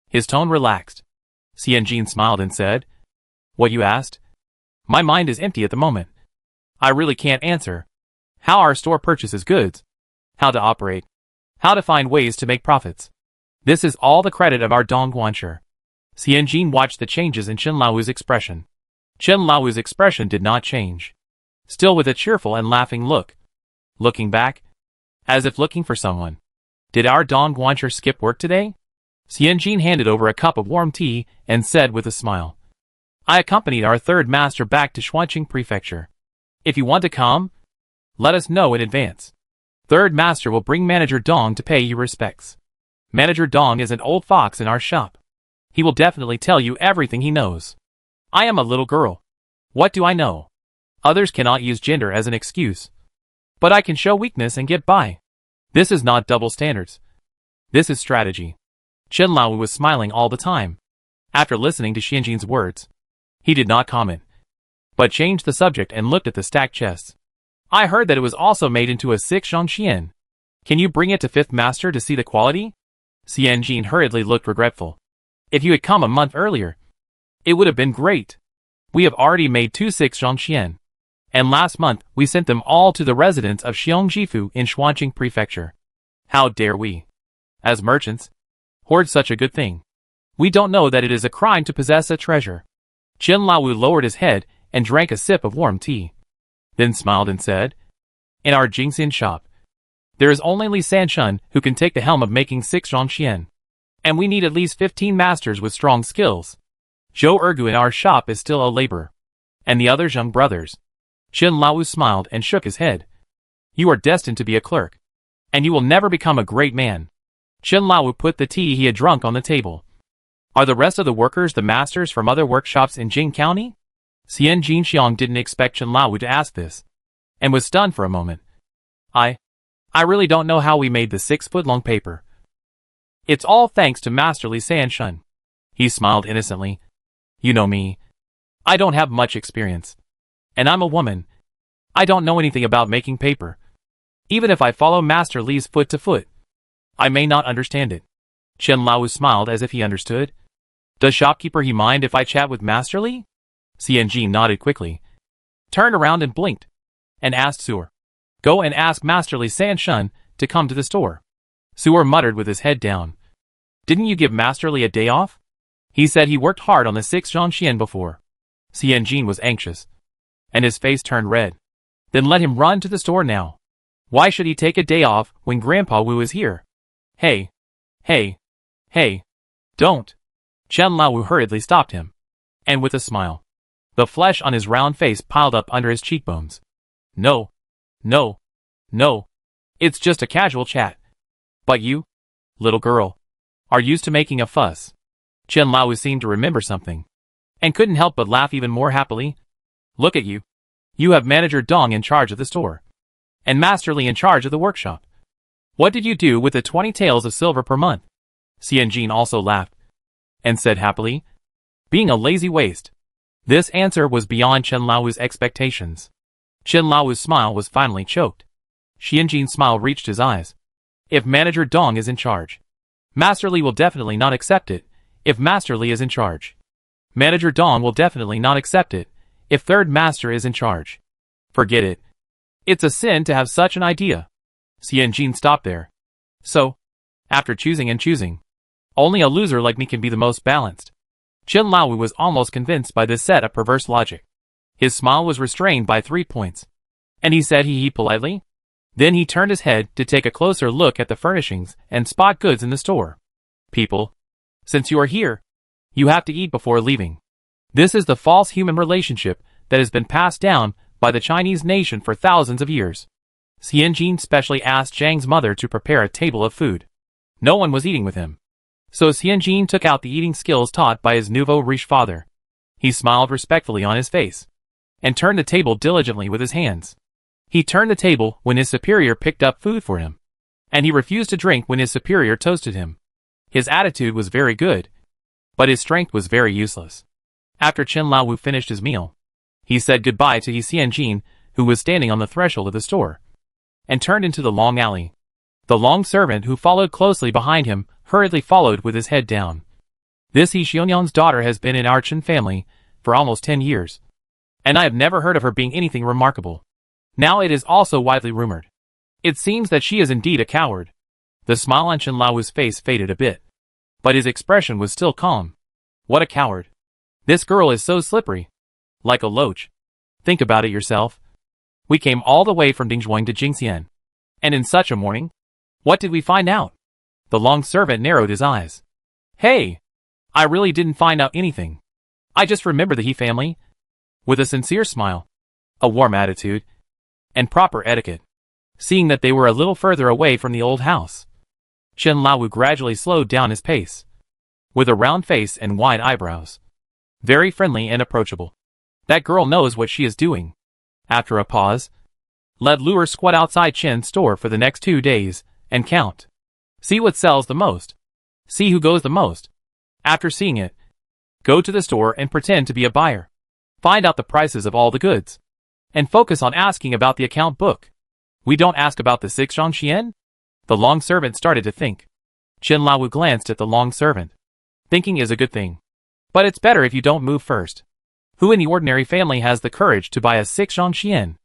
A: His tone relaxed. Xianjin smiled and said, What you asked? My mind is empty at the moment. I really can't answer. How our store purchases goods. How to operate. How to find ways to make profits. This is all the credit of our Dongguanshi. Xianjin watched the changes in Chen Laowu's expression. Chen Laowu's expression did not change. Still with a cheerful and laughing look. Looking back. As if looking for someone. Did our Dongguanshi skip work today? Xianjin handed over a cup of warm tea and said with a smile. I accompanied our third master back to Shuanqing Prefecture. If you want to come, let us know in advance. Third master will bring Manager Dong to pay you respects. Manager Dong is an old fox in our shop. He will definitely tell you everything he knows. I am a little girl. What do I know? Others cannot use gender as an excuse. But I can show weakness and get by. This is not double standards. This is strategy. Chen Laowu was smiling all the time. After listening to Xianjin's words, he did not comment, but changed the subject and looked at the stacked chests. I heard that it was also made into a 6 Zhongxian. Can you bring it to 5th master to see the quality? Xianjin hurriedly looked regretful. If you had come a month earlier, it would have been great. We have already made 2 6 Zhongxian. And last month we sent them all to the residence of Xiongjifu in Shuanqing Prefecture. How dare we, as merchants, hoard such a good thing? We don't know that it is a crime to possess a treasure. Chen Laowu lowered his head and drank a sip of warm tea. Then smiled and said, In our Jingxin shop, there is only Li Sanshun who can take the helm of making 6 Zhongxian. And we need at least 15 masters with strong skills. Zhou Ergu in our shop is still a laborer. And the other Zheng brothers. Chen Laowu smiled and shook his head. You are destined to be a clerk. And you will never become a great man. Chen Laowu put the tea he had drunk on the table. Are the rest of the workers the masters from other workshops in Jing County? Xianjin Xiang didn't expect Chen Laowu to ask this, and was stunned for a moment. I really don't know how we made the 6-foot-long paper. It's all thanks to Master Li Sanshun. He smiled innocently. You know me. I don't have much experience. And I'm a woman. I don't know anything about making paper. Even if I follow Master Li's foot to foot, I may not understand it. Chen Laowu smiled as if he understood. Does shopkeeper he mind if I chat with Master Li? Xianjin nodded quickly, turned around and blinked, and asked Su'er. Go and ask Master Li Sanshun to come to the store. Su'er muttered with his head down. Didn't you give Master Li a day off? He said he worked hard on the 6 Zhongxian before. Xianjin was anxious, and his face turned red. Then let him run to the store now. Why should he take a day off when Grandpa Wu is here? Hey, don't. Chen Laowu hurriedly stopped him, and with a smile, the flesh on his round face piled up under his cheekbones. No. It's just a casual chat. But you, little girl, are used to making a fuss. Chen Laowu seemed to remember something, and couldn't help but laugh even more happily. Look at you. You have Manager Dong in charge of the store, and Master Li in charge of the workshop. What did you do with the 20 taels of silver per month? Xianjin also laughed, and said happily, being a lazy waste. This answer was beyond Chen Laowu's expectations. Chen Laowu's smile was finally choked. Xianjin's smile reached his eyes. If Manager Dong is in charge, Master Li will definitely not accept it. If Master Li is in charge, Manager Dong will definitely not accept it. If Third Master is in charge, forget it. It's a sin to have such an idea. Xianjin stopped there. So, after choosing and choosing, only a loser like me can be the most balanced. Chen Laowu was almost convinced by this set of perverse logic. His smile was restrained by 3 points, and he said he politely. Then he turned his head to take a closer look at the furnishings and spot goods in the store. People, since you are here, you have to eat before leaving. This is the false human relationship that has been passed down by the Chinese nation for thousands of years. Xianjin specially asked Zhang's mother to prepare a table of food. No one was eating with him. So Xianjin took out the eating skills taught by his nouveau riche father. He smiled respectfully on his face, and turned the table diligently with his hands. He turned the table when his superior picked up food for him, and he refused to drink when his superior toasted him. His attitude was very good, but his strength was very useless. After Chen Laowu finished his meal, he said goodbye to Xianjin, who was standing on the threshold of the store, and turned into the long alley. The long servant, who followed closely behind him, hurriedly followed with his head down. This He Xionyang's daughter has been in our Chen family for almost 10 years, and I have never heard of her being anything remarkable. Now it is also widely rumored. It seems that she is indeed a coward. The smile on Chen Lao's face faded a bit, but his expression was still calm. What a coward. This girl is so slippery. Like a loach. Think about it yourself. We came all the way from Dingzhuang to Jingxian. And in such a morning? What did we find out? The long servant narrowed his eyes. Hey! I really didn't find out anything. I just remember the He family. With a sincere smile, a warm attitude, and proper etiquette. Seeing that they were a little further away from the old house, Chen Laowu gradually slowed down his pace. With a round face and wide eyebrows. Very friendly and approachable. That girl knows what she is doing. After a pause, let Luer squat outside Chen's store for the next 2 days, and count. See what sells the most. See who goes the most. After seeing it, go to the store and pretend to be a buyer. Find out the prices of all the goods. And focus on asking about the account book. We don't ask about the 6 zhangxian? The long servant started to think. Chen Laowu glanced at the long servant. Thinking is a good thing. But it's better if you don't move first. Who in the ordinary family has the courage to buy a 6 zhangxian?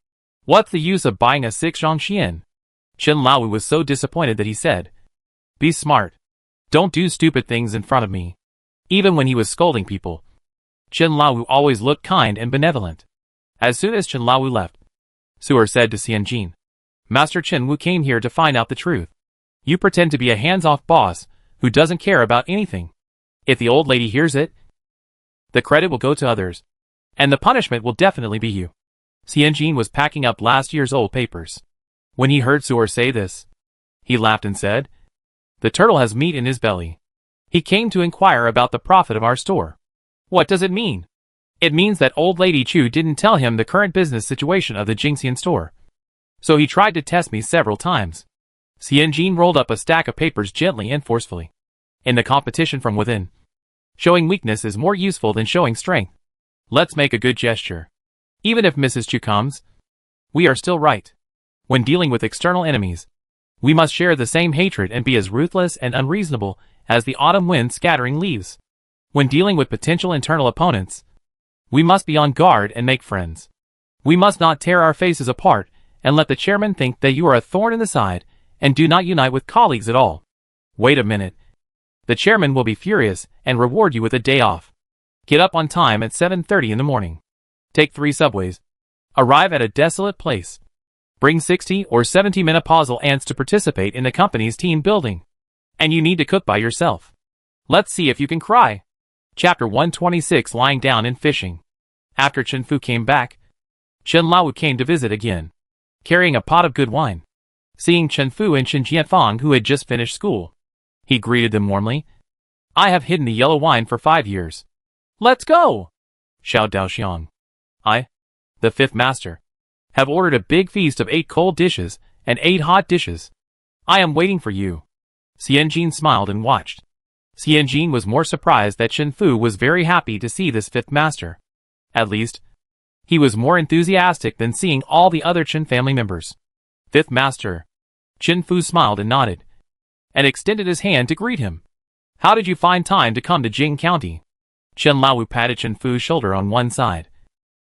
A: What's the use of buying a 6 zhangxian? Chen Laowu was so disappointed that he said, Be smart. Don't do stupid things in front of me. Even when he was scolding people, Chen Laowu always looked kind and benevolent. As soon as Chen Laowu left, Su'er said to Xianjin, Master Chen Wu came here to find out the truth. You pretend to be a hands-off boss who doesn't care about anything. If the old lady hears it, the credit will go to others, and the punishment will definitely be you. Xianjin was packing up last year's old papers. When he heard Su'er say this, he laughed and said, The turtle has meat in his belly. He came to inquire about the profit of our store. What does it mean? It means that old lady Chu didn't tell him the current business situation of the Jingxian store. So he tried to test me several times. Xianjin rolled up a stack of papers gently and forcefully. In the competition from within, showing weakness is more useful than showing strength. Let's make a good gesture. Even if Mrs. Chu comes, we are still right. When dealing with external enemies, we must share the same hatred and be as ruthless and unreasonable as the autumn wind scattering leaves. When dealing with potential internal opponents, we must be on guard and make friends. We must not tear our faces apart and let the chairman think that you are a thorn in the side and do not unite with colleagues at all. Wait a minute. The chairman will be furious and reward you with a day off. Get up on time at 7:30 in the morning. Take 3 subways. Arrive at a desolate place. Bring 60 or 70 menopausal ants to participate in the company's team building. And you need to cook by yourself. Let's see if you can cry. Chapter 126 Lying Down and Fishing. After Chen Fu came back, Chen Laowu came to visit again, carrying a pot of good wine. Seeing Chen Fu and Chen Jianfang, who had just finished school, he greeted them warmly. I have hidden the yellow wine for 5 years. Let's go! Shouted Daoxiang. I, the 5th master, have ordered a big feast of 8 cold dishes and 8 hot dishes. I am waiting for you. Xianjin smiled and watched. Xianjin was more surprised that Chen Fu was very happy to see this 5th master. At least, he was more enthusiastic than seeing all the other Chen family members. 5th master. Chen Fu smiled and nodded, and extended his hand to greet him. How did you find time to come to Jing County? Chen Laowu patted Chen Fu's shoulder on one side,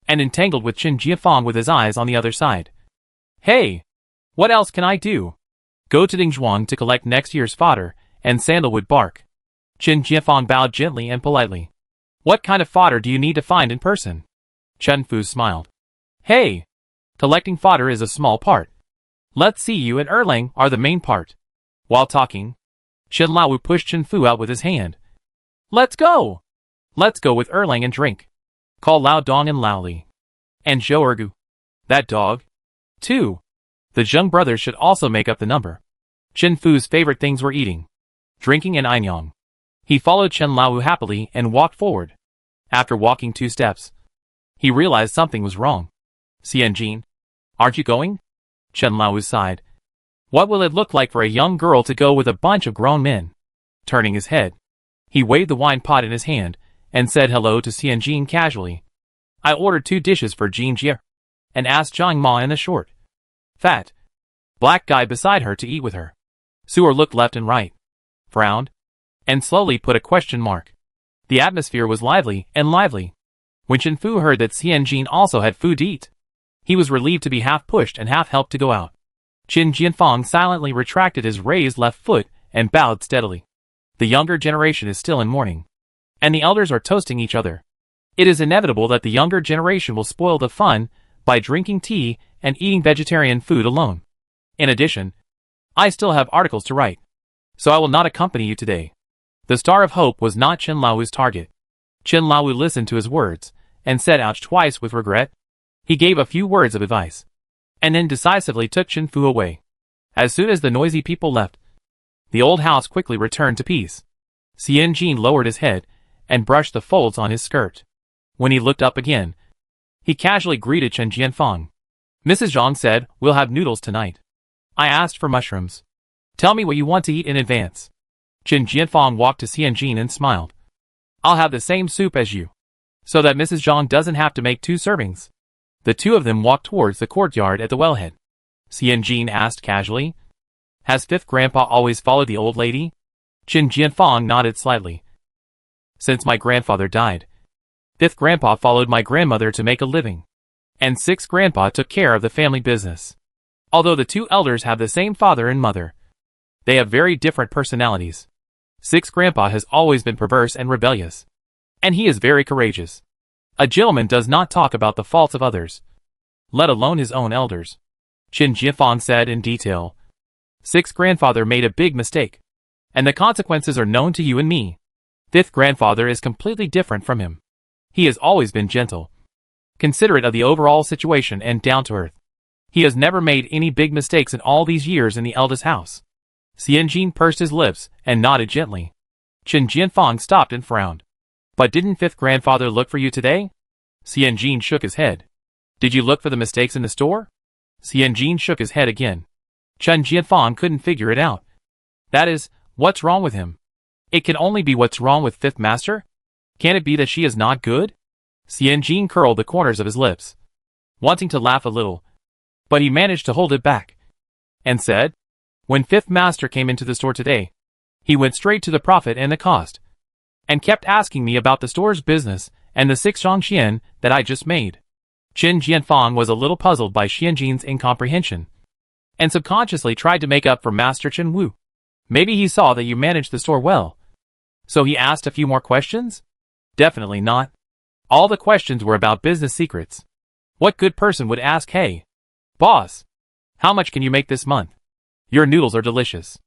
A: and entangled with Chen Jiafang with his eyes on the other side. Hey! What else can I do? Go to Dingzhuang to collect next year's fodder and sandalwood bark. Chen Jiafang bowed gently and politely. What kind of fodder do you need to find in person? Chen Fu smiled. Hey! Collecting fodder is a small part. Let's see, you and Erlang are the main part. While talking, Chen Laowu pushed Chen Fu out with his hand. Let's go! Let's go with Erlang and drink. Call Lao Dong and Lao Li. And Zhou Ergu. That dog. 2. The Zheng brothers should also make up the number. Chen Fu's favorite things were eating, drinking and Ainyang. He followed Chen Laowu happily and walked forward. After walking 2 steps, he realized something was wrong. Xianjin, aren't you going? Chen Laowu sighed. What will it look like for a young girl to go with a bunch of grown men? Turning his head, he waved the wine pot in his hand and said hello to Xianjin casually. I ordered 2 dishes for Jean Jie and asked Zhang Ma and the short, fat, black guy beside her to eat with her. Su'er looked left and right, frowned, and slowly put a question mark. The atmosphere was lively and lively. When Chen Fu heard that Xianjin also had food to eat, he was relieved to be half pushed and half helped to go out. Qin Jianfang silently retracted his raised left foot and bowed steadily. The younger generation is still in mourning, and the elders are toasting each other. It is inevitable that the younger generation will spoil the fun by drinking tea and eating vegetarian food alone. In addition, I still have articles to write, so I will not accompany you today. The Star of Hope was not Chen Lao's target. Chen Lao listened to his words and said ouch twice with regret. He gave a few words of advice, and then decisively took Chen Fu away. As soon as the noisy people left, the old house quickly returned to peace. Xianjin lowered his head and brushed the folds on his skirt. When he looked up again, he casually greeted Chen Jianfang. Mrs. Zhang said, we'll have noodles tonight. I asked for mushrooms. Tell me what you want to eat in advance. Chen Jianfang walked to Xianjin and smiled. I'll have the same soup as you, so that Mrs. Zhang doesn't have to make 2 servings. The two of them walked towards the courtyard at the wellhead. Xianjin asked casually, has Fifth Grandpa always followed the old lady? Chen Jianfang nodded slightly. Since my grandfather died, Fifth Grandpa followed my grandmother to make a living, and Sixth Grandpa took care of the family business. Although the 2 elders have the same father and mother, they have very different personalities. Sixth Grandpa has always been perverse and rebellious, and he is very courageous. A gentleman does not talk about the faults of others, let alone his own elders. Chen Jianfang said in detail. Sixth Grandfather made a big mistake, and the consequences are known to you and me. Fifth Grandfather is completely different from him. He has always been gentle, considerate of the overall situation and down to earth. He has never made any big mistakes in all these years in the eldest house. Xianjin pursed his lips and nodded gently. Chen Jianfang stopped and frowned. But didn't Fifth Grandfather look for you today? Xianjin shook his head. Did you look for the mistakes in the store? Xianjin shook his head again. Chen Jianfang couldn't figure it out. That is, what's wrong with him? It can only be what's wrong with Fifth Master? Can it be that she is not good? Xianjin curled the corners of his lips, wanting to laugh a little, but he managed to hold it back, and said, when Fifth Master came into the store today, he went straight to the profit and the cost, and kept asking me about the store's business and the 6 Zhangxian that I just made. Chen Jianfang was a little puzzled by Xianjin's incomprehension, and subconsciously tried to make up for Master Chen Wu. Maybe he saw that you managed the store well, so he asked a few more questions? Definitely not. All the questions were about business secrets. What good person would ask, hey, boss, how much can you make this month? Your noodles are delicious.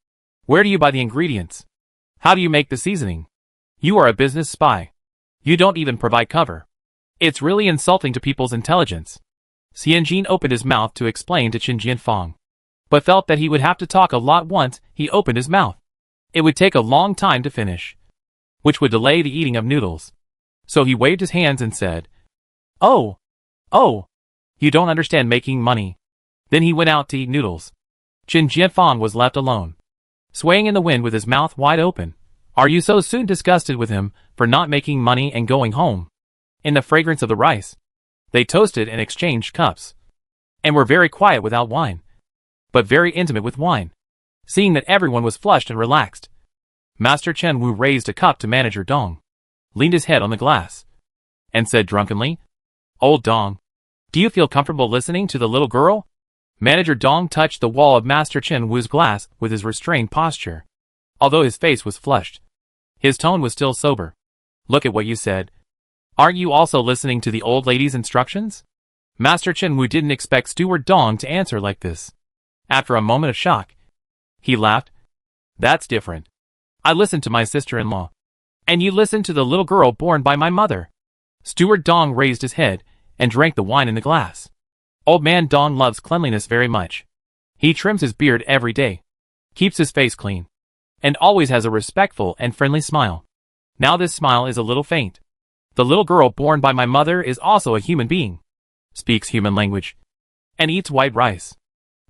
A: Where do you buy the ingredients? How do you make the seasoning? You are a business spy. You don't even provide cover. It's really insulting to people's intelligence. Xianjin opened his mouth to explain to Chen Jianfang, but felt that he would have to talk a lot once he opened his mouth. It would take a long time to finish, which would delay the eating of noodles. So he waved his hands and said, oh, you don't understand making money. Then he went out to eat noodles. Chen Jianfang was left alone, swaying in the wind with his mouth wide open. Are you so soon disgusted with him for not making money and going home? In the fragrance of the rice, they toasted and exchanged cups, and were very quiet without wine, but very intimate with wine. Seeing that everyone was flushed and relaxed, Master Chen Wu raised a cup to Manager Dong, leaned his head on the glass, and said drunkenly, Old Dong, do you feel comfortable listening to the little girl? Manager Dong touched the wall of Master Chen Wu's glass with his restrained posture. Although his face was flushed, his tone was still sober. Look at what you said. Aren't you also listening to the old lady's instructions? Master Chen Wu didn't expect Steward Dong to answer like this. After a moment of shock, he laughed. That's different. I listened to my sister-in-law, and you listened to the little girl born by my mother. Steward Dong raised his head and drank the wine in the glass. Old man Dong loves cleanliness very much. He trims his beard every day, keeps his face clean, and always has a respectful and friendly smile. Now this smile is a little faint. The little girl born by my mother is also a human being, speaks human language, and eats white rice.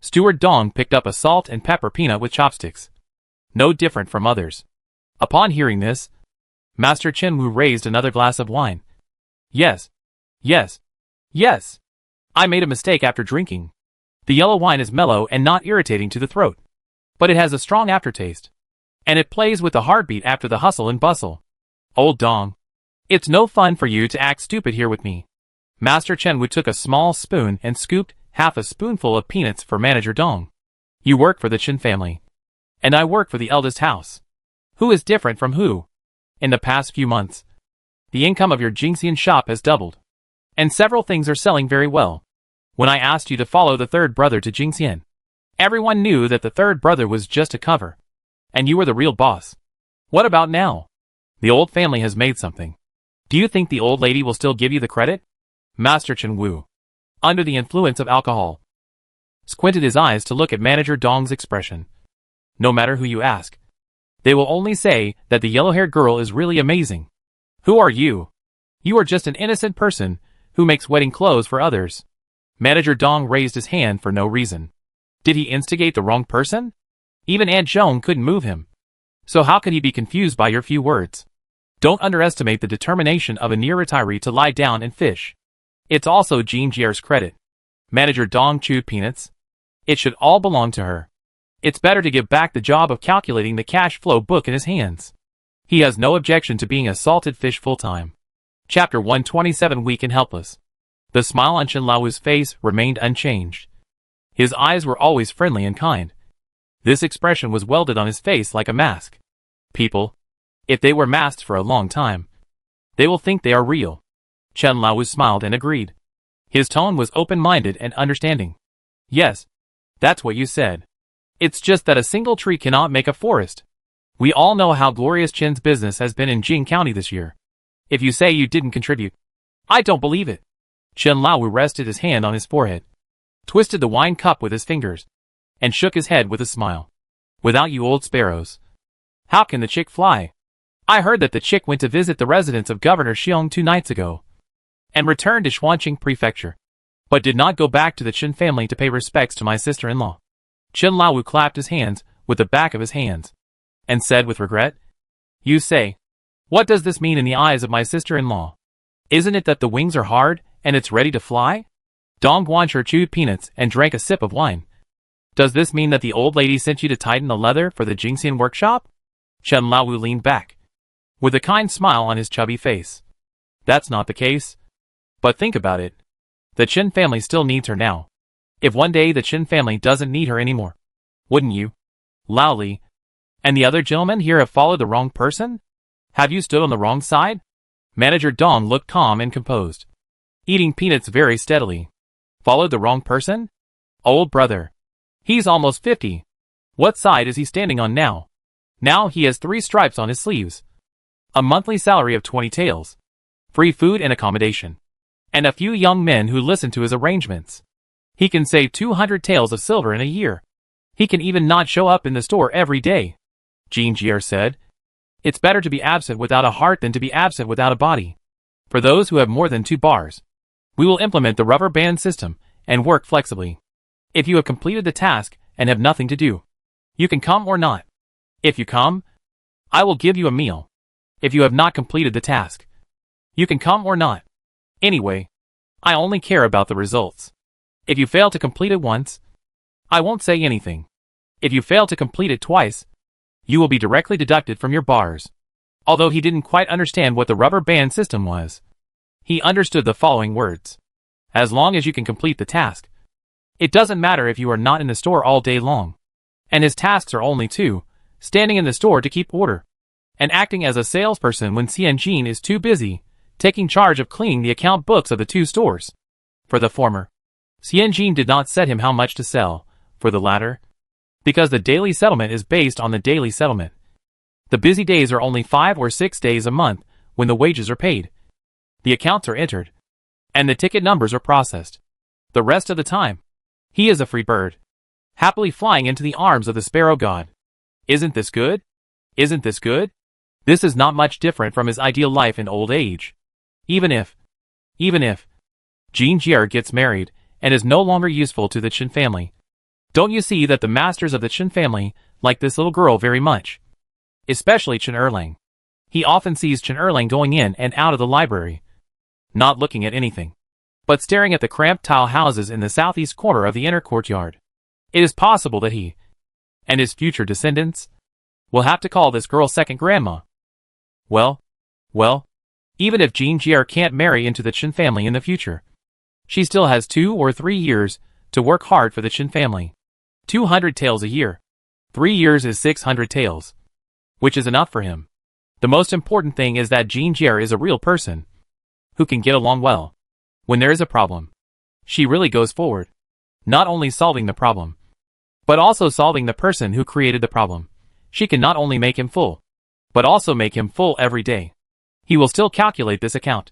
A: Steward Dong picked up a salt and pepper peanut with chopsticks. No different from others. Upon hearing this, Master Chen Wu raised another glass of wine. Yes. Yes. Yes. I made a mistake after drinking. The yellow wine is mellow and not irritating to the throat. But it has a strong aftertaste. And it plays with the heartbeat after the hustle and bustle. Old Dong. It's no fun for you to act stupid here with me. Master Chen Wu took a small spoon and scooped half a spoonful of peanuts for Manager Dong. You work for the Chen family. And I work for the eldest house. Who is different from who? In the past few months, the income of your Jingxian shop has doubled. And several things are selling very well. When I asked you to follow the third brother to Jingxian, everyone knew that the third brother was just a cover. And you were the real boss. What about now? The old family has made something. Do you think the old lady will still give you the credit? Master Chen Wu, under the influence of alcohol, squinted his eyes to look at Manager Dong's expression. No matter who you ask, they will only say that the yellow-haired girl is really amazing. Who are you? You are just an innocent person who makes wedding clothes for others. Manager Dong raised his hand for no reason. Did he instigate the wrong person? Even Aunt Zhong couldn't move him. So how could he be confused by your few words? Don't underestimate the determination of a near retiree to lie down and fish. It's also Jean Jier's credit. Manager Dong chewed peanuts. It should all belong to her. It's better to give back the job of calculating the cash flow book in his hands. He has no objection to being a salted fish full-time. Chapter 127. Weak and helpless. The smile on Chen Lao's face remained unchanged. His eyes were always friendly and kind. This expression was welded on his face like a mask. People, if they were masked for a long time, they will think they are real. Chen Lao smiled and agreed. His tone was open-minded and understanding. Yes, that's what you said. It's just that a single tree cannot make a forest. We all know how glorious Chen's business has been in Jing County this year. If you say you didn't contribute, I don't believe it. Chen Lao rested his hand on his forehead, twisted the wine cup with his fingers, and shook his head with a smile. Without you old sparrows, how can the chick fly? I heard that the chick went to visit the residence of Governor Xiong 2 nights ago, and returned to Xuanqing Prefecture, but did not go back to the Chen family to pay respects to my sister-in-law. Chen Lao clapped his hands with the back of his hands, and said with regret, You say, what does this mean in the eyes of my sister-in-law? Isn't it that the wings are hard, and it's ready to fly? Dong Guancher chewed peanuts and drank a sip of wine. Does this mean that the old lady sent you to tighten the leather for the Jingxian workshop? Chen Lao leaned back, with a kind smile on his chubby face. That's not the case. But think about it. The Chen family still needs her now. If one day the Chen family doesn't need her anymore, wouldn't you? Lao Li, and the other gentlemen here have followed the wrong person? Have you stood on the wrong side? Manager Dong looked calm and composed, eating peanuts very steadily. Followed the wrong person? Old brother. He's almost 50. What side is he standing on now? Now he has 3 stripes on his sleeves, a monthly salary of 20 taels, free food and accommodation, and a few young men who listen to his arrangements. He can save 200 taels of silver in a year. He can even not show up in the store every day. Jean Jier said, It's better to be absent without a heart than to be absent without a body. For those who have more than 2 bars, we will implement the rubber band system and work flexibly. If you have completed the task and have nothing to do, you can come or not. If you come, I will give you a meal. If you have not completed the task, you can come or not. Anyway, I only care about the results. If you fail to complete it once, I won't say anything. If you fail to complete it twice, you will be directly deducted from your bars. Although he didn't quite understand what the rubber band system was, he understood the following words. As long as you can complete the task, it doesn't matter if you are not in the store all day long. And his tasks are only 2, standing in the store to keep order, and acting as a salesperson when Xianjin is too busy, taking charge of cleaning the account books of the 2 stores. For the former, Xianjin did not set him how much to sell. For the latter, because the daily settlement is based on the daily settlement, the busy days are only 5 or 6 days a month when the wages are paid, the accounts are entered, and the ticket numbers are processed. The rest of the time, he is a free bird, happily flying into the arms of the sparrow god. Isn't this good? Isn't this good? This is not much different from his ideal life in old age. Even if Jean Jier gets married and is no longer useful to the Chen family, Don't you see that the masters of the Chen family like this little girl very much? Especially Chen Erlang. He often sees Chen Erlang going in and out of the library, not looking at anything, but staring at the cramped tile houses in the southeast corner of the inner courtyard. It is possible that he, and his future descendants, will have to call this girl second grandma. Well, even if Jean Jier can't marry into the Chen family in the future, she still has 2 or 3 years to work hard for the Chen family. 200 taels a year. 3 years is 600 taels, which is enough for him. The most important thing is that Jean Jier is a real person who can get along well. When there is a problem, she really goes forward, not only solving the problem, but also solving the person who created the problem. She can not only make him full, but also make him full every day. He will still calculate this account.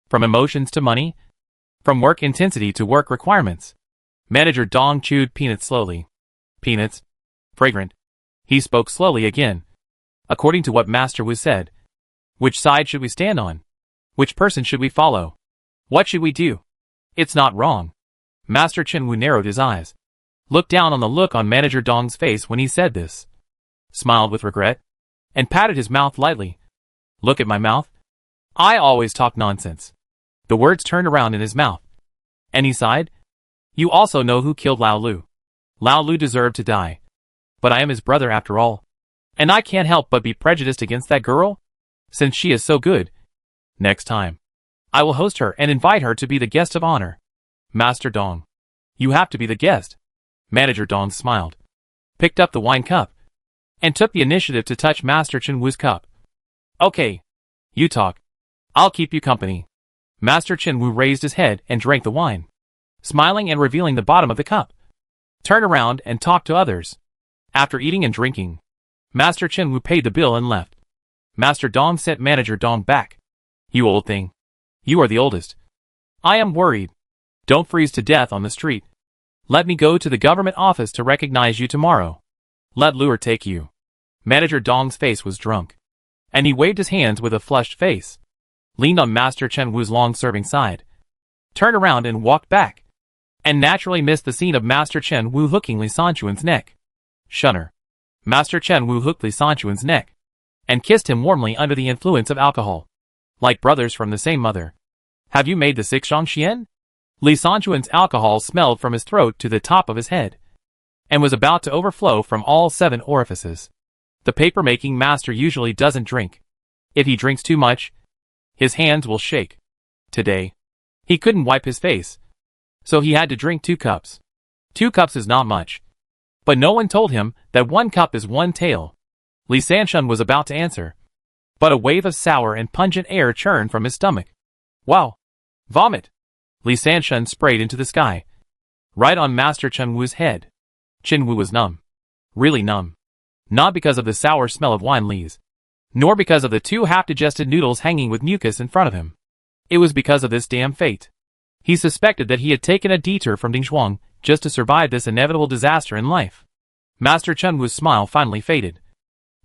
A: From emotions to money, from work intensity to work requirements. Manager Dong chewed peanuts slowly. Peanuts. Fragrant. He spoke slowly again. According to what Master Wu said, which side should we stand on? Which person should we follow? What should we do? It's not wrong. Master Chen Wu narrowed his eyes, looked down on the look on Manager Dong's face when he said this, smiled with regret, and patted his mouth lightly. Look at my mouth. I always talk nonsense. The words turned around in his mouth, and he sighed. You also know who killed Lao Lu. Lao Lu deserved to die, but I am his brother after all, and I can't help but be prejudiced against that girl, since she is so good. Next time, I will host her and invite her to be the guest of honor. Master Dong, you have to be the guest. Manager Dong smiled, picked up the wine cup, and took the initiative to touch Master Chen Wu's cup. Okay, you talk. I'll keep you company. Master Chen Wu raised his head and drank the wine, smiling and revealing the bottom of the cup. Turn around and talk to others. After eating and drinking, Master Chen Wu paid the bill and left. Master Dong sent Manager Dong back. You old thing. You are the oldest. I am worried. Don't freeze to death on the street. Let me go to the government office to recognize you tomorrow. Let Luer take you. Manager Dong's face was drunk, and he waved his hands with a flushed face, leaned on Master Chen Wu's long-serving side, turned around and walked back, and naturally missed the scene of Master Chen Wu hooking Li Sanchuan's neck. Shunner. Master Chen Wu hooked Li Sanchuan's neck, and kissed him warmly under the influence of alcohol. Like brothers from the same mother. Have you made the Sixzhong Xian? Li Sanchuan's alcohol smelled from his throat to the top of his head, and was about to overflow from all 7 orifices. The paper-making master usually doesn't drink. If he drinks too much, his hands will shake. Today, he couldn't wipe his face, so he had to drink 2 cups. 2 cups is not much. But no one told him that 1 cup is 1 tael. Li Sanchun was about to answer, but a wave of sour and pungent air churned from his stomach. Wow! Vomit! Li Sanchun sprayed into the sky, right on Master Chen Wu's head. Chen Wu was numb. Really numb. Not because of the sour smell of wine lees, nor because of the 2 half-digested noodles hanging with mucus in front of him. It was because of this damn fate. He suspected that he had taken a detour from Dingzhuang just to survive this inevitable disaster in life. Master Chen Wu's smile finally faded,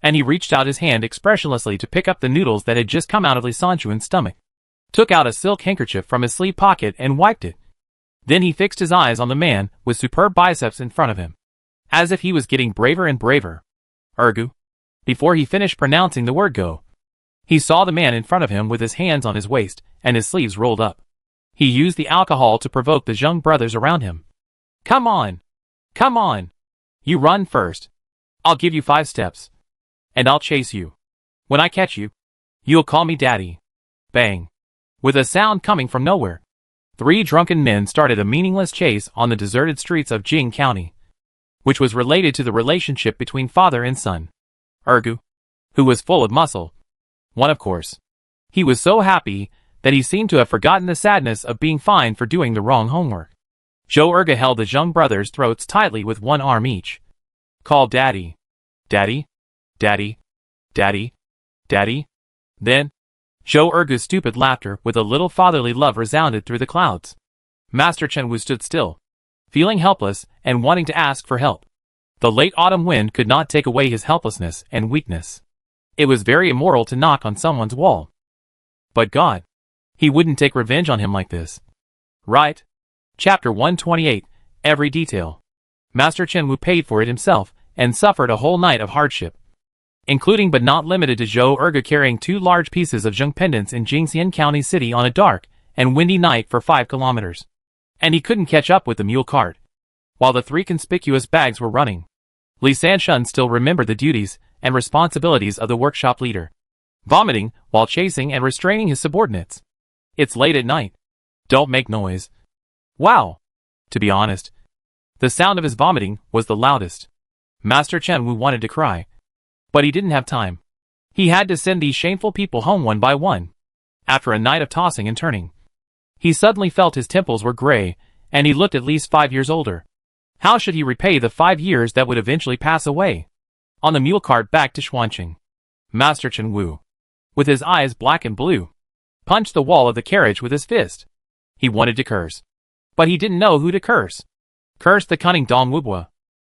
A: and he reached out his hand expressionlessly to pick up the noodles that had just come out of Li Sanchuan's stomach, took out a silk handkerchief from his sleeve pocket and wiped it. Then he fixed his eyes on the man with superb biceps in front of him, as if he was getting braver and braver. Ergu. Before he finished pronouncing the word go, he saw the man in front of him with his hands on his waist and his sleeves rolled up. He used the alcohol to provoke the Zheng brothers around him. Come on! Come on! You run first. I'll give you 5 steps. And I'll chase you. When I catch you, you'll call me daddy. Bang. With a sound coming from nowhere, 3 drunken men started a meaningless chase on the deserted streets of Jing County, which was related to the relationship between father and son. Ergu, who was full of muscle, won of course. He was so happy that he seemed to have forgotten the sadness of being fined for doing the wrong homework. Zhou Erga held the Zheng brothers' throats tightly with 1 arm each. Call daddy. Daddy? Daddy? Daddy? Daddy? Then, Zhou Ergu's stupid laughter with a little fatherly love resounded through the clouds. Master Chen Wu stood still, feeling helpless and wanting to ask for help. The late autumn wind could not take away his helplessness and weakness. It was very immoral to knock on someone's wall. But God, he wouldn't take revenge on him like this. Right? Chapter 128, Every Detail. Master Chen Wu paid for it himself and suffered a whole night of hardship, including but not limited to Zhou Erge carrying 2 large pieces of zheng pendants in Jingxian County City on a dark and windy night for 5 kilometers. And he couldn't catch up with the mule cart. While the 3 conspicuous bags were running, Li Sanshun still remembered the duties and responsibilities of the workshop leader, vomiting while chasing and restraining his subordinates. It's late at night. Don't make noise. Wow. To be honest, the sound of his vomiting was the loudest. Master Chen Wu wanted to cry, but he didn't have time. He had to send these shameful people home one by one. After a night of tossing and turning, he suddenly felt his temples were gray, and he looked at least 5 years older. How should he repay the 5 years that would eventually pass away? On the mule cart back to Xuanqing, Master Chen Wu, with his eyes black and blue, punched the wall of the carriage with his fist. He wanted to curse, but he didn't know who to curse. Curse the cunning Dong Wubua,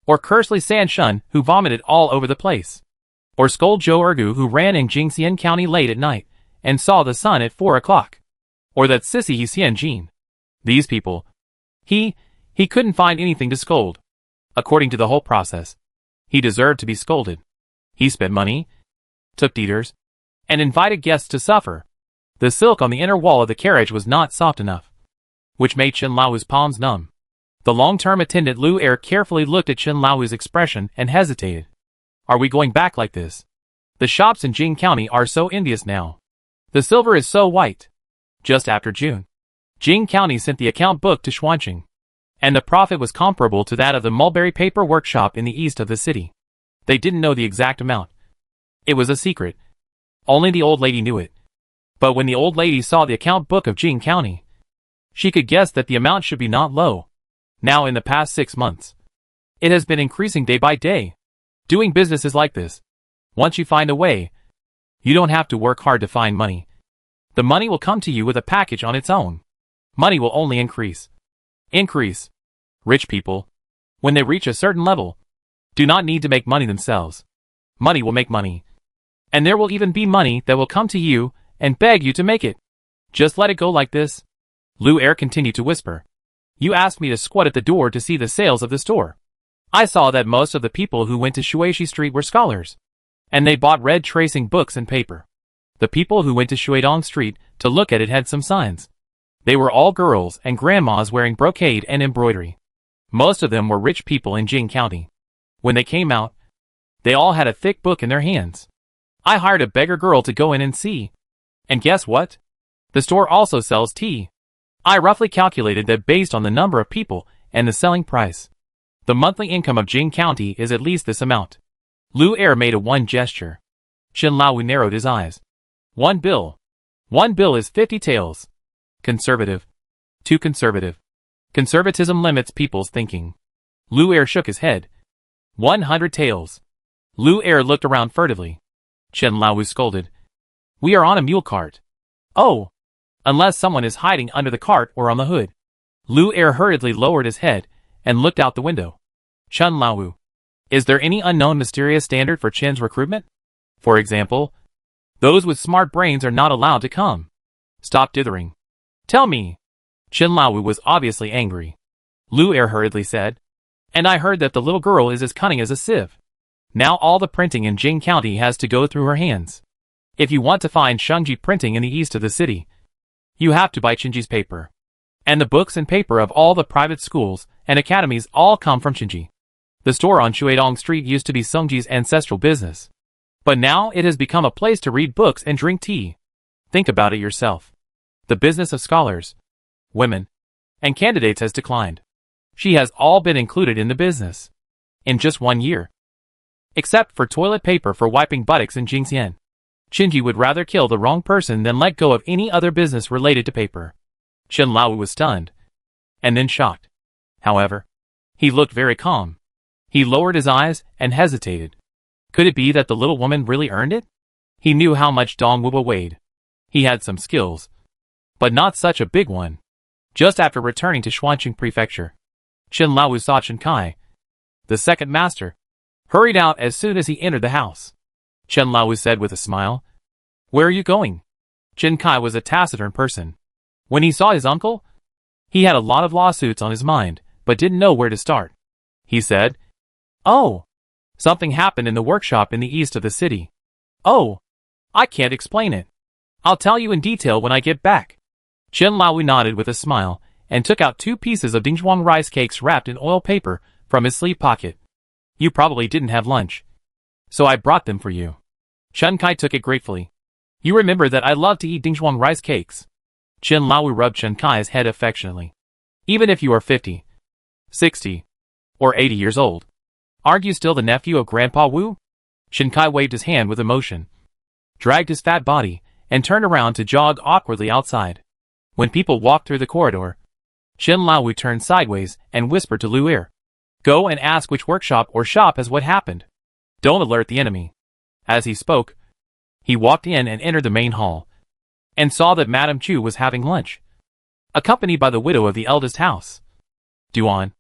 A: or curse Li Sanshun, who vomited all over the place, or scold Zhou Ergu, who ran in Jingxian County late at night and saw the sun at 4 o'clock, or that sissy Xian Jin. These people, he couldn't find anything to scold. According to the whole process, he deserved to be scolded. He spent money, took deeters, and invited guests to suffer. The silk on the inner wall of the carriage was not soft enough, which made Chen Lao's palms numb. The long-term attendant Lu Er carefully looked at Chen Lao's expression and hesitated. Are we going back like this? The shops in Jing County are so envious now. The silver is so white. Just after June, Jing County sent the account book to Xuanqing, and the profit was comparable to that of the mulberry paper workshop in the east of the city. They didn't know the exact amount. It was a secret. Only the old lady knew it. But when the old lady saw the account book of Jing County, she could guess that the amount should be not low. Now in the past 6 months, it has been increasing day by day. Doing business is like this. Once you find a way, you don't have to work hard to find money. The money will come to you with a package on its own. Money will only increase. Increase. Rich people, when they reach a certain level, do not need to make money themselves. Money will make money. And there will even be money that will come to you and beg you to make it. Just let it go like this. Lu Er continued to whisper. You asked me to squat at the door to see the sales of the store. I saw that most of the people who went to Shuishi Street were scholars, and they bought red tracing books and paper. The people who went to Shuidong Street to look at it had some signs. They were all girls and grandmas wearing brocade and embroidery. Most of them were rich people in Jing County. When they came out, they all had a thick book in their hands. I hired a beggar girl to go in and see. And guess what? The store also sells tea. I roughly calculated that based on the number of people and the selling price, the monthly income of Jing County is at least this amount. Lu Er made a one gesture. Chen Lao narrowed his eyes. 1 bill. 1 bill is 50 taels. Conservative. Too conservative. Conservatism limits people's thinking. Lu Er shook his head. 100 taels. Lu Er looked around furtively. Chen Lao scolded. We are on a mule cart. Oh! Unless someone is hiding under the cart or on the hood. Lu Er hurriedly lowered his head and looked out the window. Chen Lao, is there any unknown mysterious standard for Chen's recruitment? For example, those with smart brains are not allowed to come. Stop dithering. Tell me. Chen Lao was obviously angry. Lu Er hurriedly said. And I heard that the little girl is as cunning as a sieve. Now all the printing in Jing County has to go through her hands. If you want to find Shengji printing in the east of the city, you have to buy Qinji's paper. And the books and paper of all the private schools and academies all come from Qinji. The store on Shuidong Street used to be Songji's ancestral business. But now it has become a place to read books and drink tea. Think about it yourself. The business of scholars, women, and candidates has declined. She has all been included in the business. In just 1 year. Except for toilet paper for wiping buttocks in Jingxian. Qinji would rather kill the wrong person than let go of any other business related to paper. Chen Lao was stunned. And then shocked. However, he looked very calm. He lowered his eyes and hesitated. Could it be that the little woman really earned it? He knew how much Dong Wuba weighed. He had some skills. But not such a big one. Just after returning to Xuanqing Prefecture, Chen Lao saw Chen Kai, the second master, hurried out as soon as he entered the house. Chen Lao said with a smile. Where are you going? Chen Kai was a taciturn person. When he saw his uncle, he had a lot of lawsuits on his mind, but didn't know where to start. he said. Oh, something happened in the workshop in the east of the city. Oh, I can't explain it. I'll tell you in detail when I get back. Chen Laowu nodded with a smile and took out 2 pieces of Dingzhuang rice cakes wrapped in oil paper from his sleeve pocket. You probably didn't have lunch, so I brought them for you. Chen Kai took it gratefully. You remember that I love to eat Dingzhuang rice cakes. Chen Laowu rubbed Chen Kai's head affectionately. Even if you are 50, 60, or 80 years old, aren't you still the nephew of Grandpa Wu? Chen Kai waved his hand with emotion, dragged his fat body, and turned around to jog awkwardly outside. When people walked through the corridor, Chen Laowu turned sideways and whispered to Lu Er, "Go and ask which workshop or shop has what happened. Don't alert the enemy." As he spoke, he walked in and entered the main hall, and saw that Madame Chu was having lunch, accompanied by the widow of the eldest house. Duan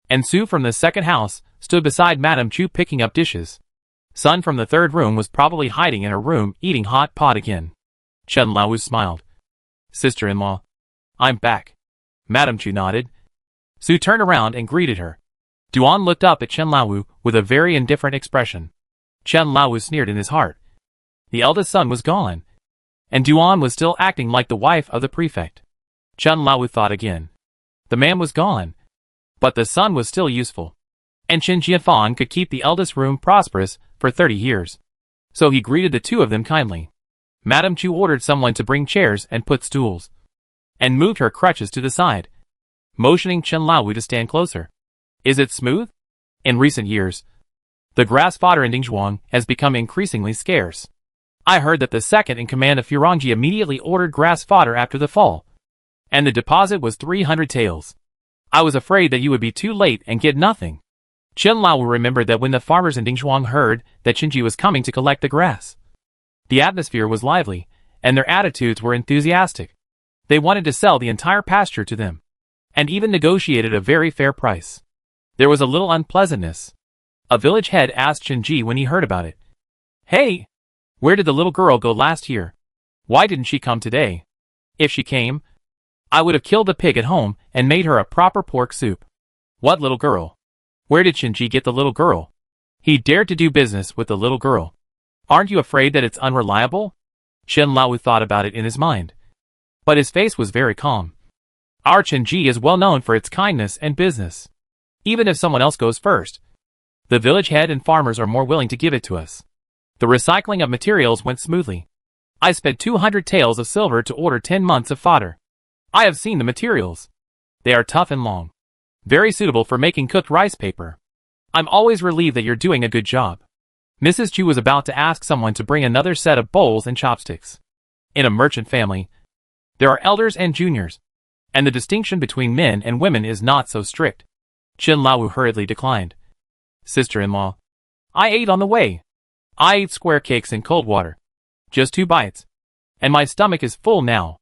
A: and Su from the second house stood beside Madame Chu picking up dishes. Sun from the third room was probably hiding in her room eating hot pot again. Chen Laowu smiled. Sister-in-law, I'm back. Madame Chu nodded. Su turned around and greeted her. Duan looked up at Chen Laowu with a very indifferent expression. Chen Laowu sneered in his heart. The eldest son was gone, and Duan was still acting like the wife of the prefect. Chen Laowu thought again. The man was gone, but the son was still useful, and Chen Jianfan could keep the eldest room prosperous for 30 years. So he greeted the 2 of them kindly. Madame Chu ordered someone to bring chairs and put stools, and moved her crutches to the side, motioning Chen Laowu to stand closer. Is it smooth? In recent years, the grass fodder in Dingzhuang has become increasingly scarce. I heard that the second in command of Furongji immediately ordered grass fodder after the fall, and the deposit was 300 taels. I was afraid that you would be too late and get nothing. Chen Laowu remembered that when the farmers in Dingzhuang heard that Qinji was coming to collect the grass, the atmosphere was lively, and their attitudes were enthusiastic. They wanted to sell the entire pasture to them, and even negotiated a very fair price. There was a little unpleasantness. A village head asked Qinji when he heard about it. Hey, where did the little girl go last year? Why didn't she come today? If she came, I would have killed the pig at home and made her a proper pork soup. What little girl? Where did Qinji get the little girl? He dared to do business with the little girl. Aren't you afraid that it's unreliable? Chen Laowu thought about it in his mind, but his face was very calm. Our Qinji is well known for its kindness and business. Even if someone else goes first, the village head and farmers are more willing to give it to us. The recycling of materials went smoothly. I spent 200 taels of silver to order 10 months of fodder. I have seen the materials. They are tough and long, very suitable for making cooked rice paper. I'm always relieved that you're doing a good job. Mrs. Chu was about to ask someone to bring another set of bowls and chopsticks. In a merchant family, there are elders and juniors, and the distinction between men and women is not so strict. Chen Laowu hurriedly declined. Sister-in-law, I ate on the way. I ate square cakes in cold water. Just 2 bites, and my stomach is full now.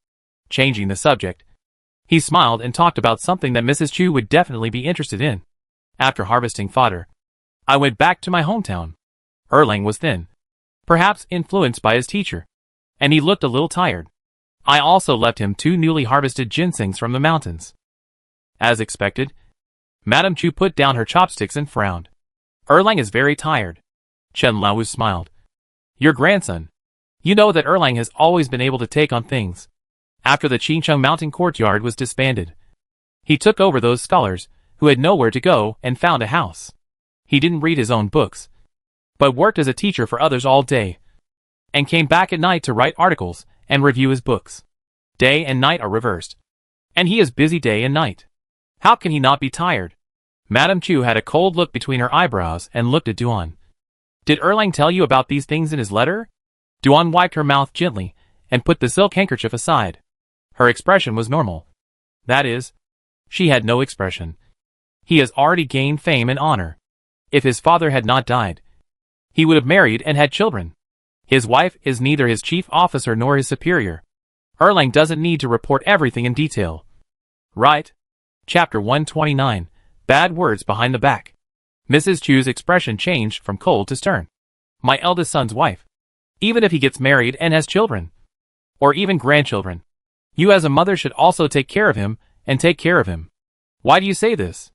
A: Changing the subject, he smiled and talked about something that Mrs. Chu would definitely be interested in. After harvesting fodder, I went back to my hometown. Erlang was thin, perhaps influenced by his teacher, and he looked a little tired. I also left him 2 newly harvested ginsengs from the mountains. As expected, Madame Chu put down her chopsticks and frowned. Erlang is very tired. Chen Laowu smiled. Your grandson. You know that Erlang has always been able to take on things. After the Qincheng Mountain Courtyard was disbanded, he took over those scholars who had nowhere to go and found a house. He didn't read his own books, but worked as a teacher for others all day, and came back at night to write articles and review his books. Day and night are reversed, and he is busy day and night. How can he not be tired? Madame Chu had a cold look between her eyebrows and looked at Duan. Did Erlang tell you about these things in his letter? Duan wiped her mouth gently and put the silk handkerchief aside. Her expression was normal. That is, she had no expression. He has already gained fame and honor. If his father had not died, he would have married and had children. His wife is neither his chief officer nor his superior. Erlang doesn't need to report everything in detail. Right? Chapter 129, Bad Words Behind the Back. Mrs. Chu's expression changed from cold to stern. My eldest son's wife. Even if he gets married and has children, or even grandchildren, you as a mother should also take care of him and take care of him. Why do you say this?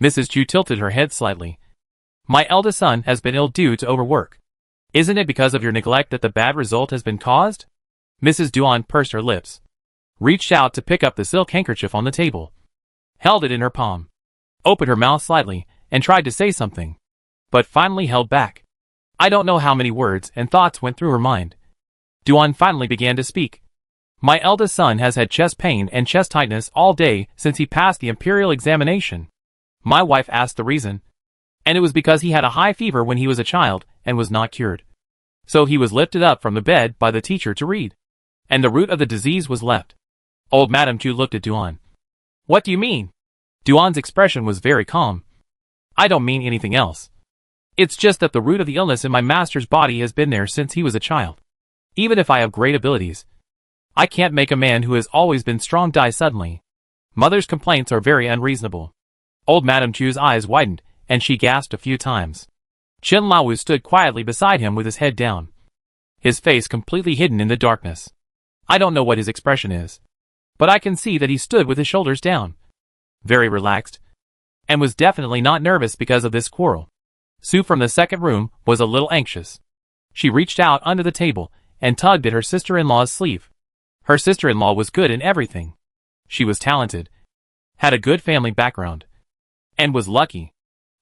A: Mrs. Chu tilted her head slightly. My eldest son has been ill due to overwork. Isn't it because of your neglect that the bad result has been caused? Mrs. Duan pursed her lips, reached out to pick up the silk handkerchief on the table, held it in her palm, opened her mouth slightly, and tried to say something, but finally held back. I don't know how many words and thoughts went through her mind. Duan finally began to speak. My eldest son has had chest pain and chest tightness all day since he passed the imperial examination. My wife asked the reason, and it was because he had a high fever when he was a child and was not cured. So he was lifted up from the bed by the teacher to read, and the root of the disease was left. Old Madame Chu looked at Duan. What do you mean? Duan's expression was very calm. I don't mean anything else. It's just that the root of the illness in my master's body has been there since he was a child. Even if I have great abilities, I can't make a man who has always been strong die suddenly. Mother's complaints are very unreasonable. Old Madame Chu's eyes widened, and she gasped a few times. Chen Laowu stood quietly beside him with his head down, his face completely hidden in the darkness. I don't know what his expression is, but I can see that he stood with his shoulders down, very relaxed, and was definitely not nervous because of this quarrel. Sue from the second room was a little anxious. She reached out under the table and tugged at her sister-in-law's sleeve. Her sister-in-law was good in everything. She was talented, had a good family background, and was lucky.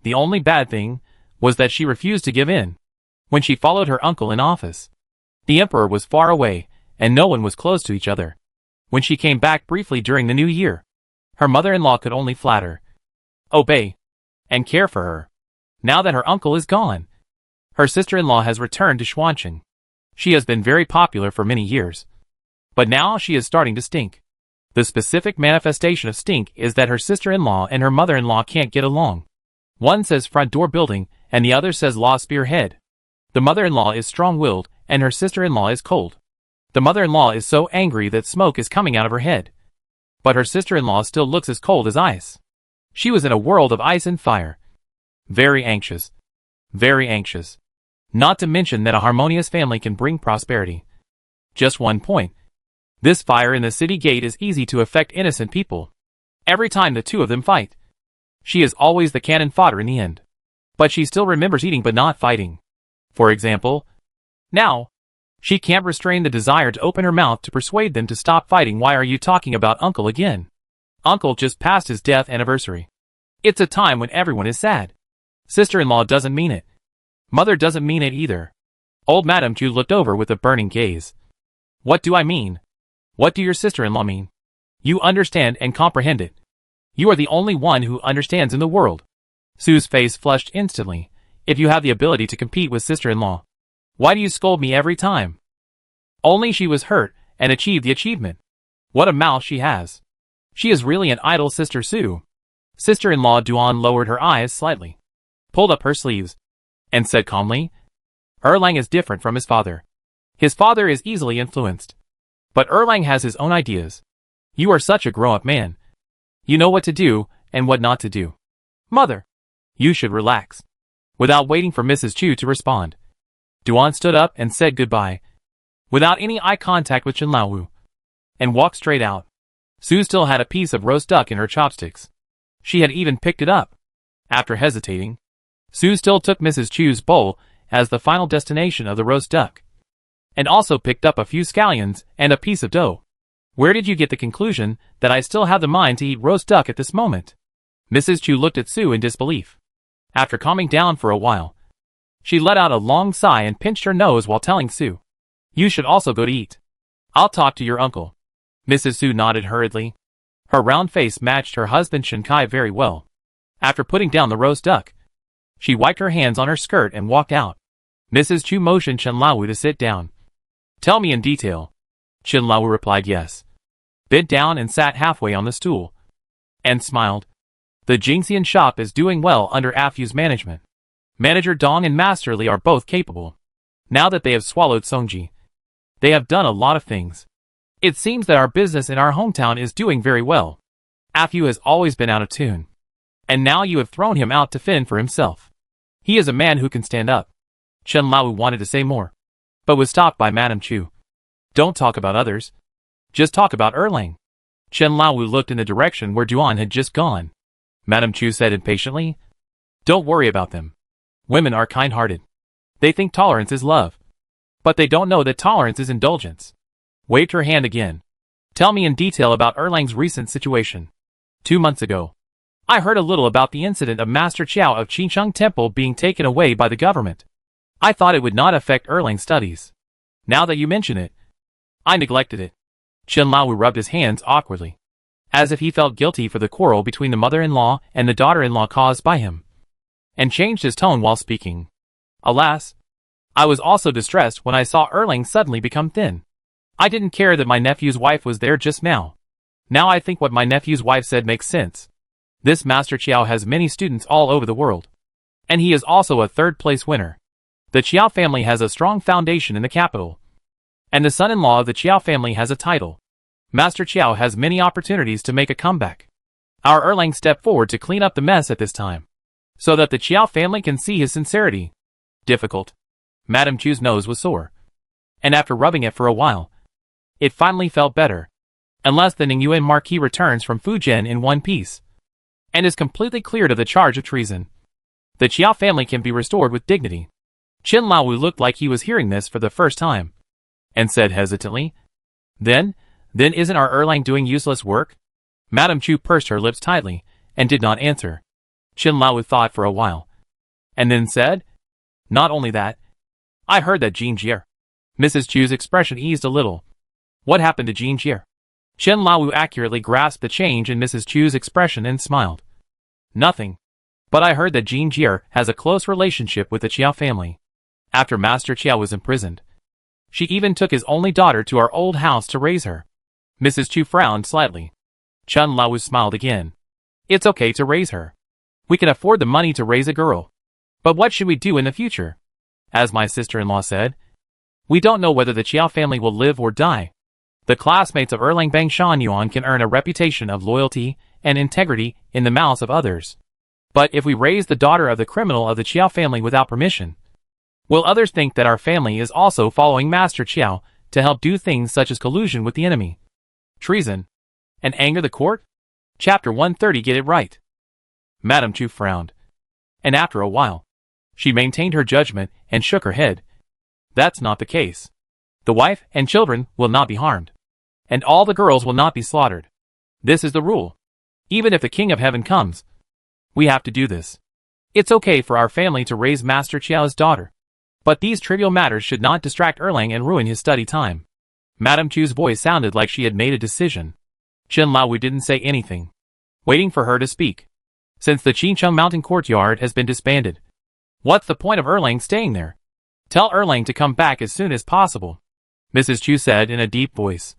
A: The only bad thing was that she refused to give in when she followed her uncle in office. The emperor was far away, and no one was close to each other. When she came back briefly during the new year, her mother-in-law could only flatter, obey, and care for her. Now that her uncle is gone, her sister-in-law has returned to Xuancheng. She has been very popular for many years, but now she is starting to stink. The specific manifestation of stink is that her sister-in-law and her mother-in-law can't get along. One says front door building, and the other says law spearhead. The mother-in-law is strong-willed, and her sister-in-law is cold. The mother-in-law is so angry that smoke is coming out of her head. But her sister-in-law still looks as cold as ice. She was in a world of ice and fire. Very anxious. Very anxious. Not to mention that a harmonious family can bring prosperity. Just one point. This fire in the city gate is easy to affect innocent people. Every time the two of them fight, she is always the cannon fodder in the end. But she still remembers eating but not fighting. For example, now, she can't restrain the desire to open her mouth to persuade them to stop fighting. Why are you talking about Uncle again? Uncle just passed his death anniversary. It's a time when everyone is sad. Sister-in-law doesn't mean it. Mother doesn't mean it either. Old Madame Chu looked over with a burning gaze. What do I mean? What do your sister-in-law mean? You understand and comprehend it. You are the only one who understands in the world. Sue's face flushed instantly. If you have the ability to compete with sister-in-law, why do you scold me every time? Only she was hurt and achieved the achievement. What a mouth she has. She is really an idle sister Sue. Sister-in-law Duan lowered her eyes slightly, pulled up her sleeves, and said calmly, Erlang is different from his father. His father is easily influenced, but Erlang has his own ideas. You are such a grown-up man. You know what to do and what not to do. Mother, you should relax. Without waiting for Mrs. Chu to respond, Duan stood up and said goodbye, without any eye contact with Chen Laowu, and walked straight out. Sue still had a piece of roast duck in her chopsticks. She had even picked it up. After hesitating, Sue still took Mrs. Chu's bowl as the final destination of the roast duck, and also picked up a few scallions and a piece of dough. Where did you get the conclusion that I still have the mind to eat roast duck at this moment? Mrs. Chu looked at Sue in disbelief. After calming down for a while, she let out a long sigh and pinched her nose while telling Sue, You should also go to eat. I'll talk to your uncle. Mrs. Sue nodded hurriedly. Her round face matched her husband Shen Kai very well. After putting down the roast duck, she wiped her hands on her skirt and walked out. Mrs. Chu motioned Chen Laowu to sit down. Tell me in detail. Chen Laowu replied yes, bent down and sat halfway on the stool, and smiled. The Jingxian shop is doing well under Afu's management. Manager Dong and Master Li are both capable. Now that they have swallowed Songji, they have done a lot of things. It seems that our business in our hometown is doing very well. Afu has always been out of tune, and now you have thrown him out to fend for himself. He is a man who can stand up. Chen Laowu wanted to say more, but was stopped by Madame Chu. Don't talk about others. Just talk about Erlang. Chen Laowu looked in the direction where Duan had just gone. Madame Chu said impatiently. Don't worry about them. Women are kind-hearted. They think tolerance is love. But they don't know that tolerance is indulgence. Waved her hand again. Tell me in detail about Erlang's recent situation. 2 months ago, I heard a little about the incident of Master Qiao of Qincheng Temple being taken away by the government. I thought it would not affect Erlang's studies. Now that you mention it, I neglected it. Chen Lao rubbed his hands awkwardly, as if he felt guilty for the quarrel between the mother-in-law and the daughter-in-law caused by him, and changed his tone while speaking. Alas, I was also distressed when I saw Erlang suddenly become thin. I didn't care that my nephew's wife was there just now. Now I think what my nephew's wife said makes sense. This Master Qiao has many students all over the world, and he is also a third-place winner. The Qiao family has a strong foundation in the capital, and the son-in-law of the Qiao family has a title. Master Qiao has many opportunities to make a comeback. Our Erlang stepped forward to clean up the mess at this time, so that the Qiao family can see his sincerity. Difficult. Madame Chu's nose was sore, and after rubbing it for a while, it finally felt better. Unless the Ningyuan Marquis returns from Fujian in one piece, and is completely cleared of the charge of treason, the Qiao family can be restored with dignity. Chen Laowu looked like he was hearing this for the first time, and said hesitantly, Then isn't our Erlang doing useless work? Madame Chu pursed her lips tightly, and did not answer. Chen Laowu thought for a while, and then said, Not only that, I heard that Jin Jie. Mrs. Chu's expression eased a little. What happened to Jin Jie? Chen Laowu accurately grasped the change in Mrs. Chu's expression and smiled. Nothing. But I heard that Jin Jie has a close relationship with the Qiao family. After Master Qiao was imprisoned, she even took his only daughter to our old house to raise her. Mrs. Chu frowned slightly. Chen Laowu smiled again. It's okay to raise her. We can afford the money to raise a girl. But what should we do in the future? As my sister-in-law said, we don't know whether the Qiao family will live or die. The classmates of Erlang Bang Shan can earn a reputation of loyalty and integrity in the mouths of others. But if we raise the daughter of the criminal of the Qiao family without permission, will others think that our family is also following Master Qiao to help do things such as collusion with the enemy, treason, and anger the court? Chapter 130. Get it right. Madame Chu frowned, and after a while, she maintained her judgment and shook her head. That's not the case. The wife and children will not be harmed, and all the girls will not be slaughtered. This is the rule. Even if the King of Heaven comes, we have to do this. It's okay for our family to raise Master Qiao's daughter, but these trivial matters should not distract Erlang and ruin his study time. Madame Chu's voice sounded like she had made a decision. Chen Laowu didn't say anything, waiting for her to speak. Since the Qincheng Mountain Courtyard has been disbanded, what's the point of Erlang staying there? Tell Erlang to come back as soon as possible, Mrs. Chu said in a deep voice.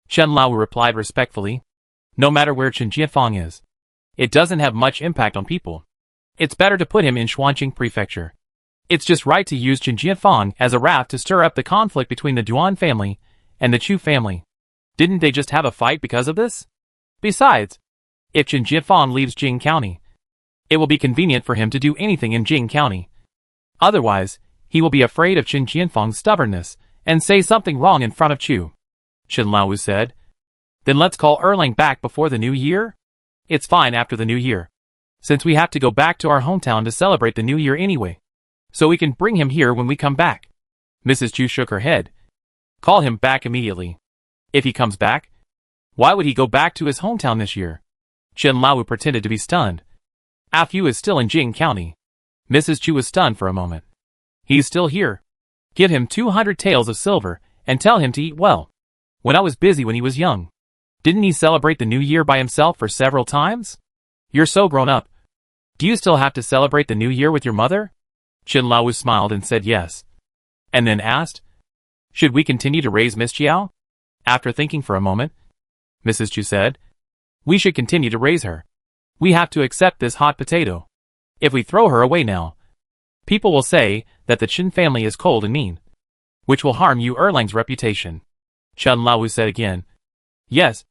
A: Chen Laowu replied respectfully, No matter where Chen Jianfang is, it doesn't have much impact on people. It's better to put him in Xuanqing Prefecture. It's just right to use Chen Jianfang as a raft to stir up the conflict between the Duan family and the Chu family. Didn't they just have a fight because of this? Besides, if Chen Jianfang leaves Jing County, it will be convenient for him to do anything in Jing County. Otherwise, he will be afraid of Chen Jianfang's stubbornness and say something wrong in front of Chu. Chen Laowu said. Then let's call Erlang back before the new year? It's fine after the new year, since we have to go back to our hometown to celebrate the new year anyway. So we can bring him here when we come back. Mrs. Chu shook her head. Call him back immediately. If he comes back, why would he go back to his hometown this year? Chen Laowu pretended to be stunned. A Fu is still in Jing County. Mrs. Chu was stunned for a moment. He's still here. Give him 200 taels of silver and tell him to eat well. When I was busy when he was young, didn't he celebrate the new year by himself for several times? You're so grown up. Do you still have to celebrate the new year with your mother? Chen Laowu smiled and said yes, and then asked, Should we continue to raise Miss Qiao? After thinking for a moment, Mrs. Chu said, We should continue to raise her. We have to accept this hot potato. If we throw her away now, people will say that the Chen family is cold and mean, which will harm you Erlang's reputation. Chen Laowu said again, Yes.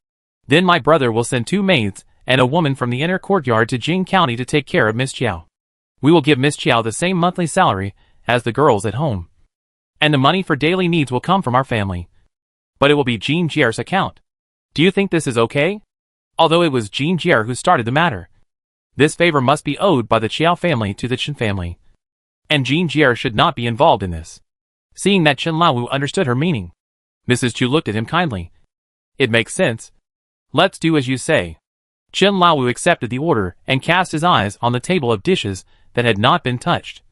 A: Then my brother will send 2 maids and a woman from the inner courtyard to Jing County to take care of Miss Qiao. We will give Miss Qiao the same monthly salary as the girls at home, and the money for daily needs will come from our family. But it will be Jin Jie's account. Do you think this is okay? Although it was Jin Jie who started the matter, This favor must be owed by the Chiao family to the Chen family. And Jean Jie should not be involved in this. Seeing that Chen Laowu understood her meaning, Mrs. Chu looked at him kindly. It makes sense. Let's do as you say. Chen Laowu accepted the order and cast his eyes on the table of dishes that had not been touched.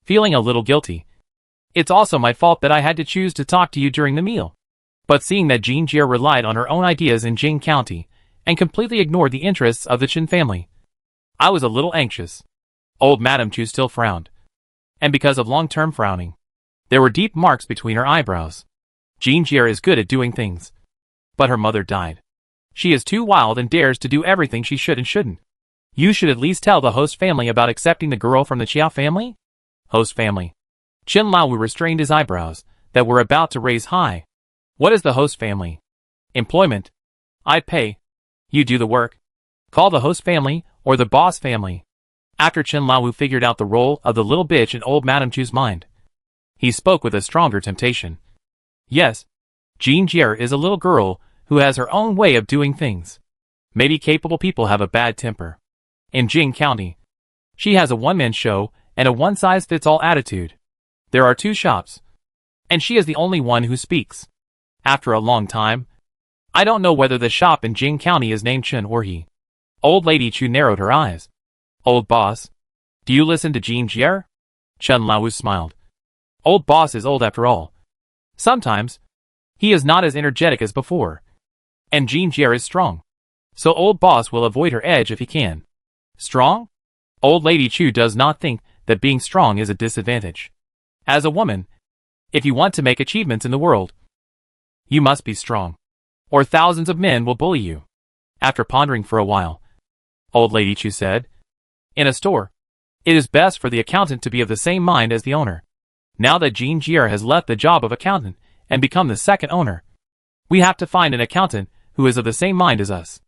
A: Feeling a little guilty. It's also my fault that I had to choose to talk to you during the meal. But seeing that Jean Jie relied on her own ideas in Jing County and completely ignored the interests of the Chen family, I was a little anxious. Old Madame Chu still frowned. And because of long-term frowning, there were deep marks between her eyebrows. Jean Jie is good at doing things. But her mother died. She is too wild and dares to do everything she should and shouldn't. You should at least tell the host family about accepting the girl from the Chiao family? Host family. Chen Laowu restrained his eyebrows that were about to raise high. What is the host family? Employment. I pay. You do the work. Call the host family or the boss family. After Chen Laowu figured out the role of the little bitch in old Madame Chu's mind, he spoke with a stronger temptation. Yes, Jean Jie is a little girl who has her own way of doing things. Maybe capable people have a bad temper. In Jing County, she has a one-man show and a one-size-fits-all attitude. There are 2 shops, and she is the only one who speaks. After a long time, I don't know whether the shop in Jing County is named Chen or He. Old Lady Chu narrowed her eyes. Old boss, do you listen to Jean Jie? Chen Laowu smiled. Old boss is old after all. Sometimes, he is not as energetic as before. And Jean Jie is strong. So old boss will avoid her edge if he can. Strong? Old Lady Chu does not think that being strong is a disadvantage. As a woman, if you want to make achievements in the world, you must be strong. Or thousands of men will bully you. After pondering for a while, Old Lady Chu said, in a store, it is best for the accountant to be of the same mind as the owner. Now that Jean Jie has left the job of accountant and become the second owner, we have to find an accountant who is of the same mind as us.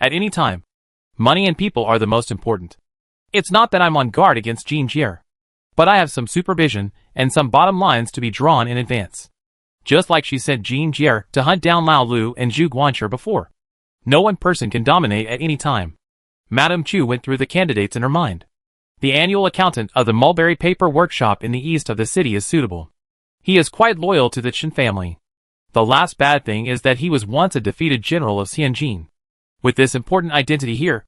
A: At any time, money and people are the most important. It's not that I'm on guard against Jean Jie, but I have some supervision and some bottom lines to be drawn in advance. Just like she sent Jean Jie to hunt down Lao Lu and Zhu Guanxi before. No one person can dominate at any time. Madame Chu went through the candidates in her mind. The annual accountant of the Mulberry Paper Workshop in the east of the city is suitable. He is quite loyal to the Chen family. The last bad thing is that he was once a defeated general of Xianjin. With this important identity here,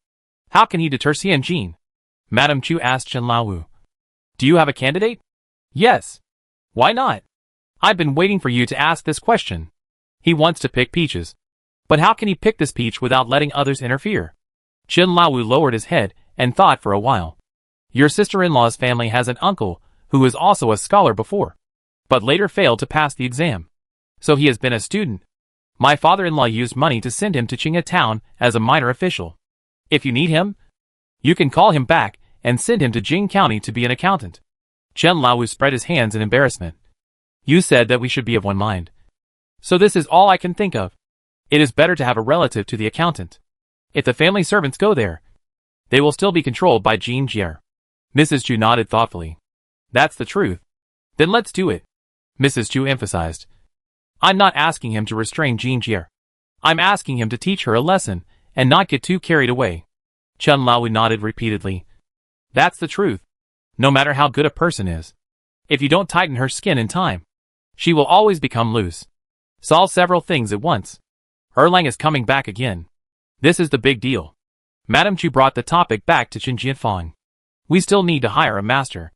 A: how can he deter Xianjin? Madame Chu asked Chen Laowu. Do you have a candidate? Yes. Why not? I've been waiting for you to ask this question. He wants to pick peaches. But how can he pick this peach without letting others interfere? Chen Laowu lowered his head and thought for a while. Your sister-in-law's family has an uncle who was also a scholar before, but later failed to pass the exam. So he has been a student. My father-in-law used money to send him to Qinghe town as a minor official. If you need him, you can call him back and send him to Jing County to be an accountant. Chen Laowu spread his hands in embarrassment. You said that we should be of one mind. So this is all I can think of. It is better to have a relative to the accountant. If the family servants go there, they will still be controlled by Jean Jie. Mrs. Chu nodded thoughtfully. That's the truth. Then let's do it. Mrs. Chu emphasized. I'm not asking him to restrain Jean Jie. I'm asking him to teach her a lesson and not get too carried away. Chen Laowu nodded repeatedly. That's the truth. No matter how good a person is, if you don't tighten her skin in time, she will always become loose. Solve several things at once. Erlang is coming back again. This is the big deal. Madame Chu brought the topic back to Chen Jianfang. We still need to hire a master.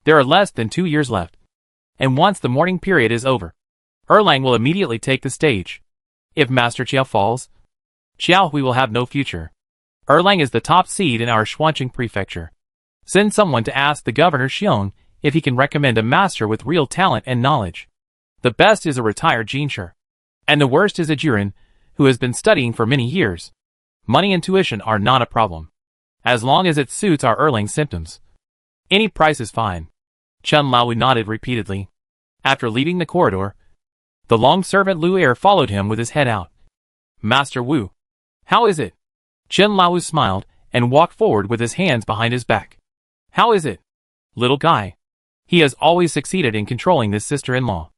A: There are less than 2 years left. And once the mourning period is over, Erlang will immediately take the stage. If Master Chiao falls, Chiao Hui will have no future. Erlang is the top seed in our Xuanqing prefecture. Send someone to ask the governor Xiong if he can recommend a master with real talent and knowledge. The best is a retired Jinshi. And the worst is a Jiren, who has been studying for many years. Money and tuition are not a problem. As long as it suits our Erlang symptoms. Any price is fine. Chen Laowu nodded repeatedly. After leaving the corridor, the long servant Lu Er followed him with his head out. Master Wu. How is it? Chen Laowu smiled and walked forward with his hands behind his back. How is it? Little guy. He has always succeeded in controlling this sister-in-law.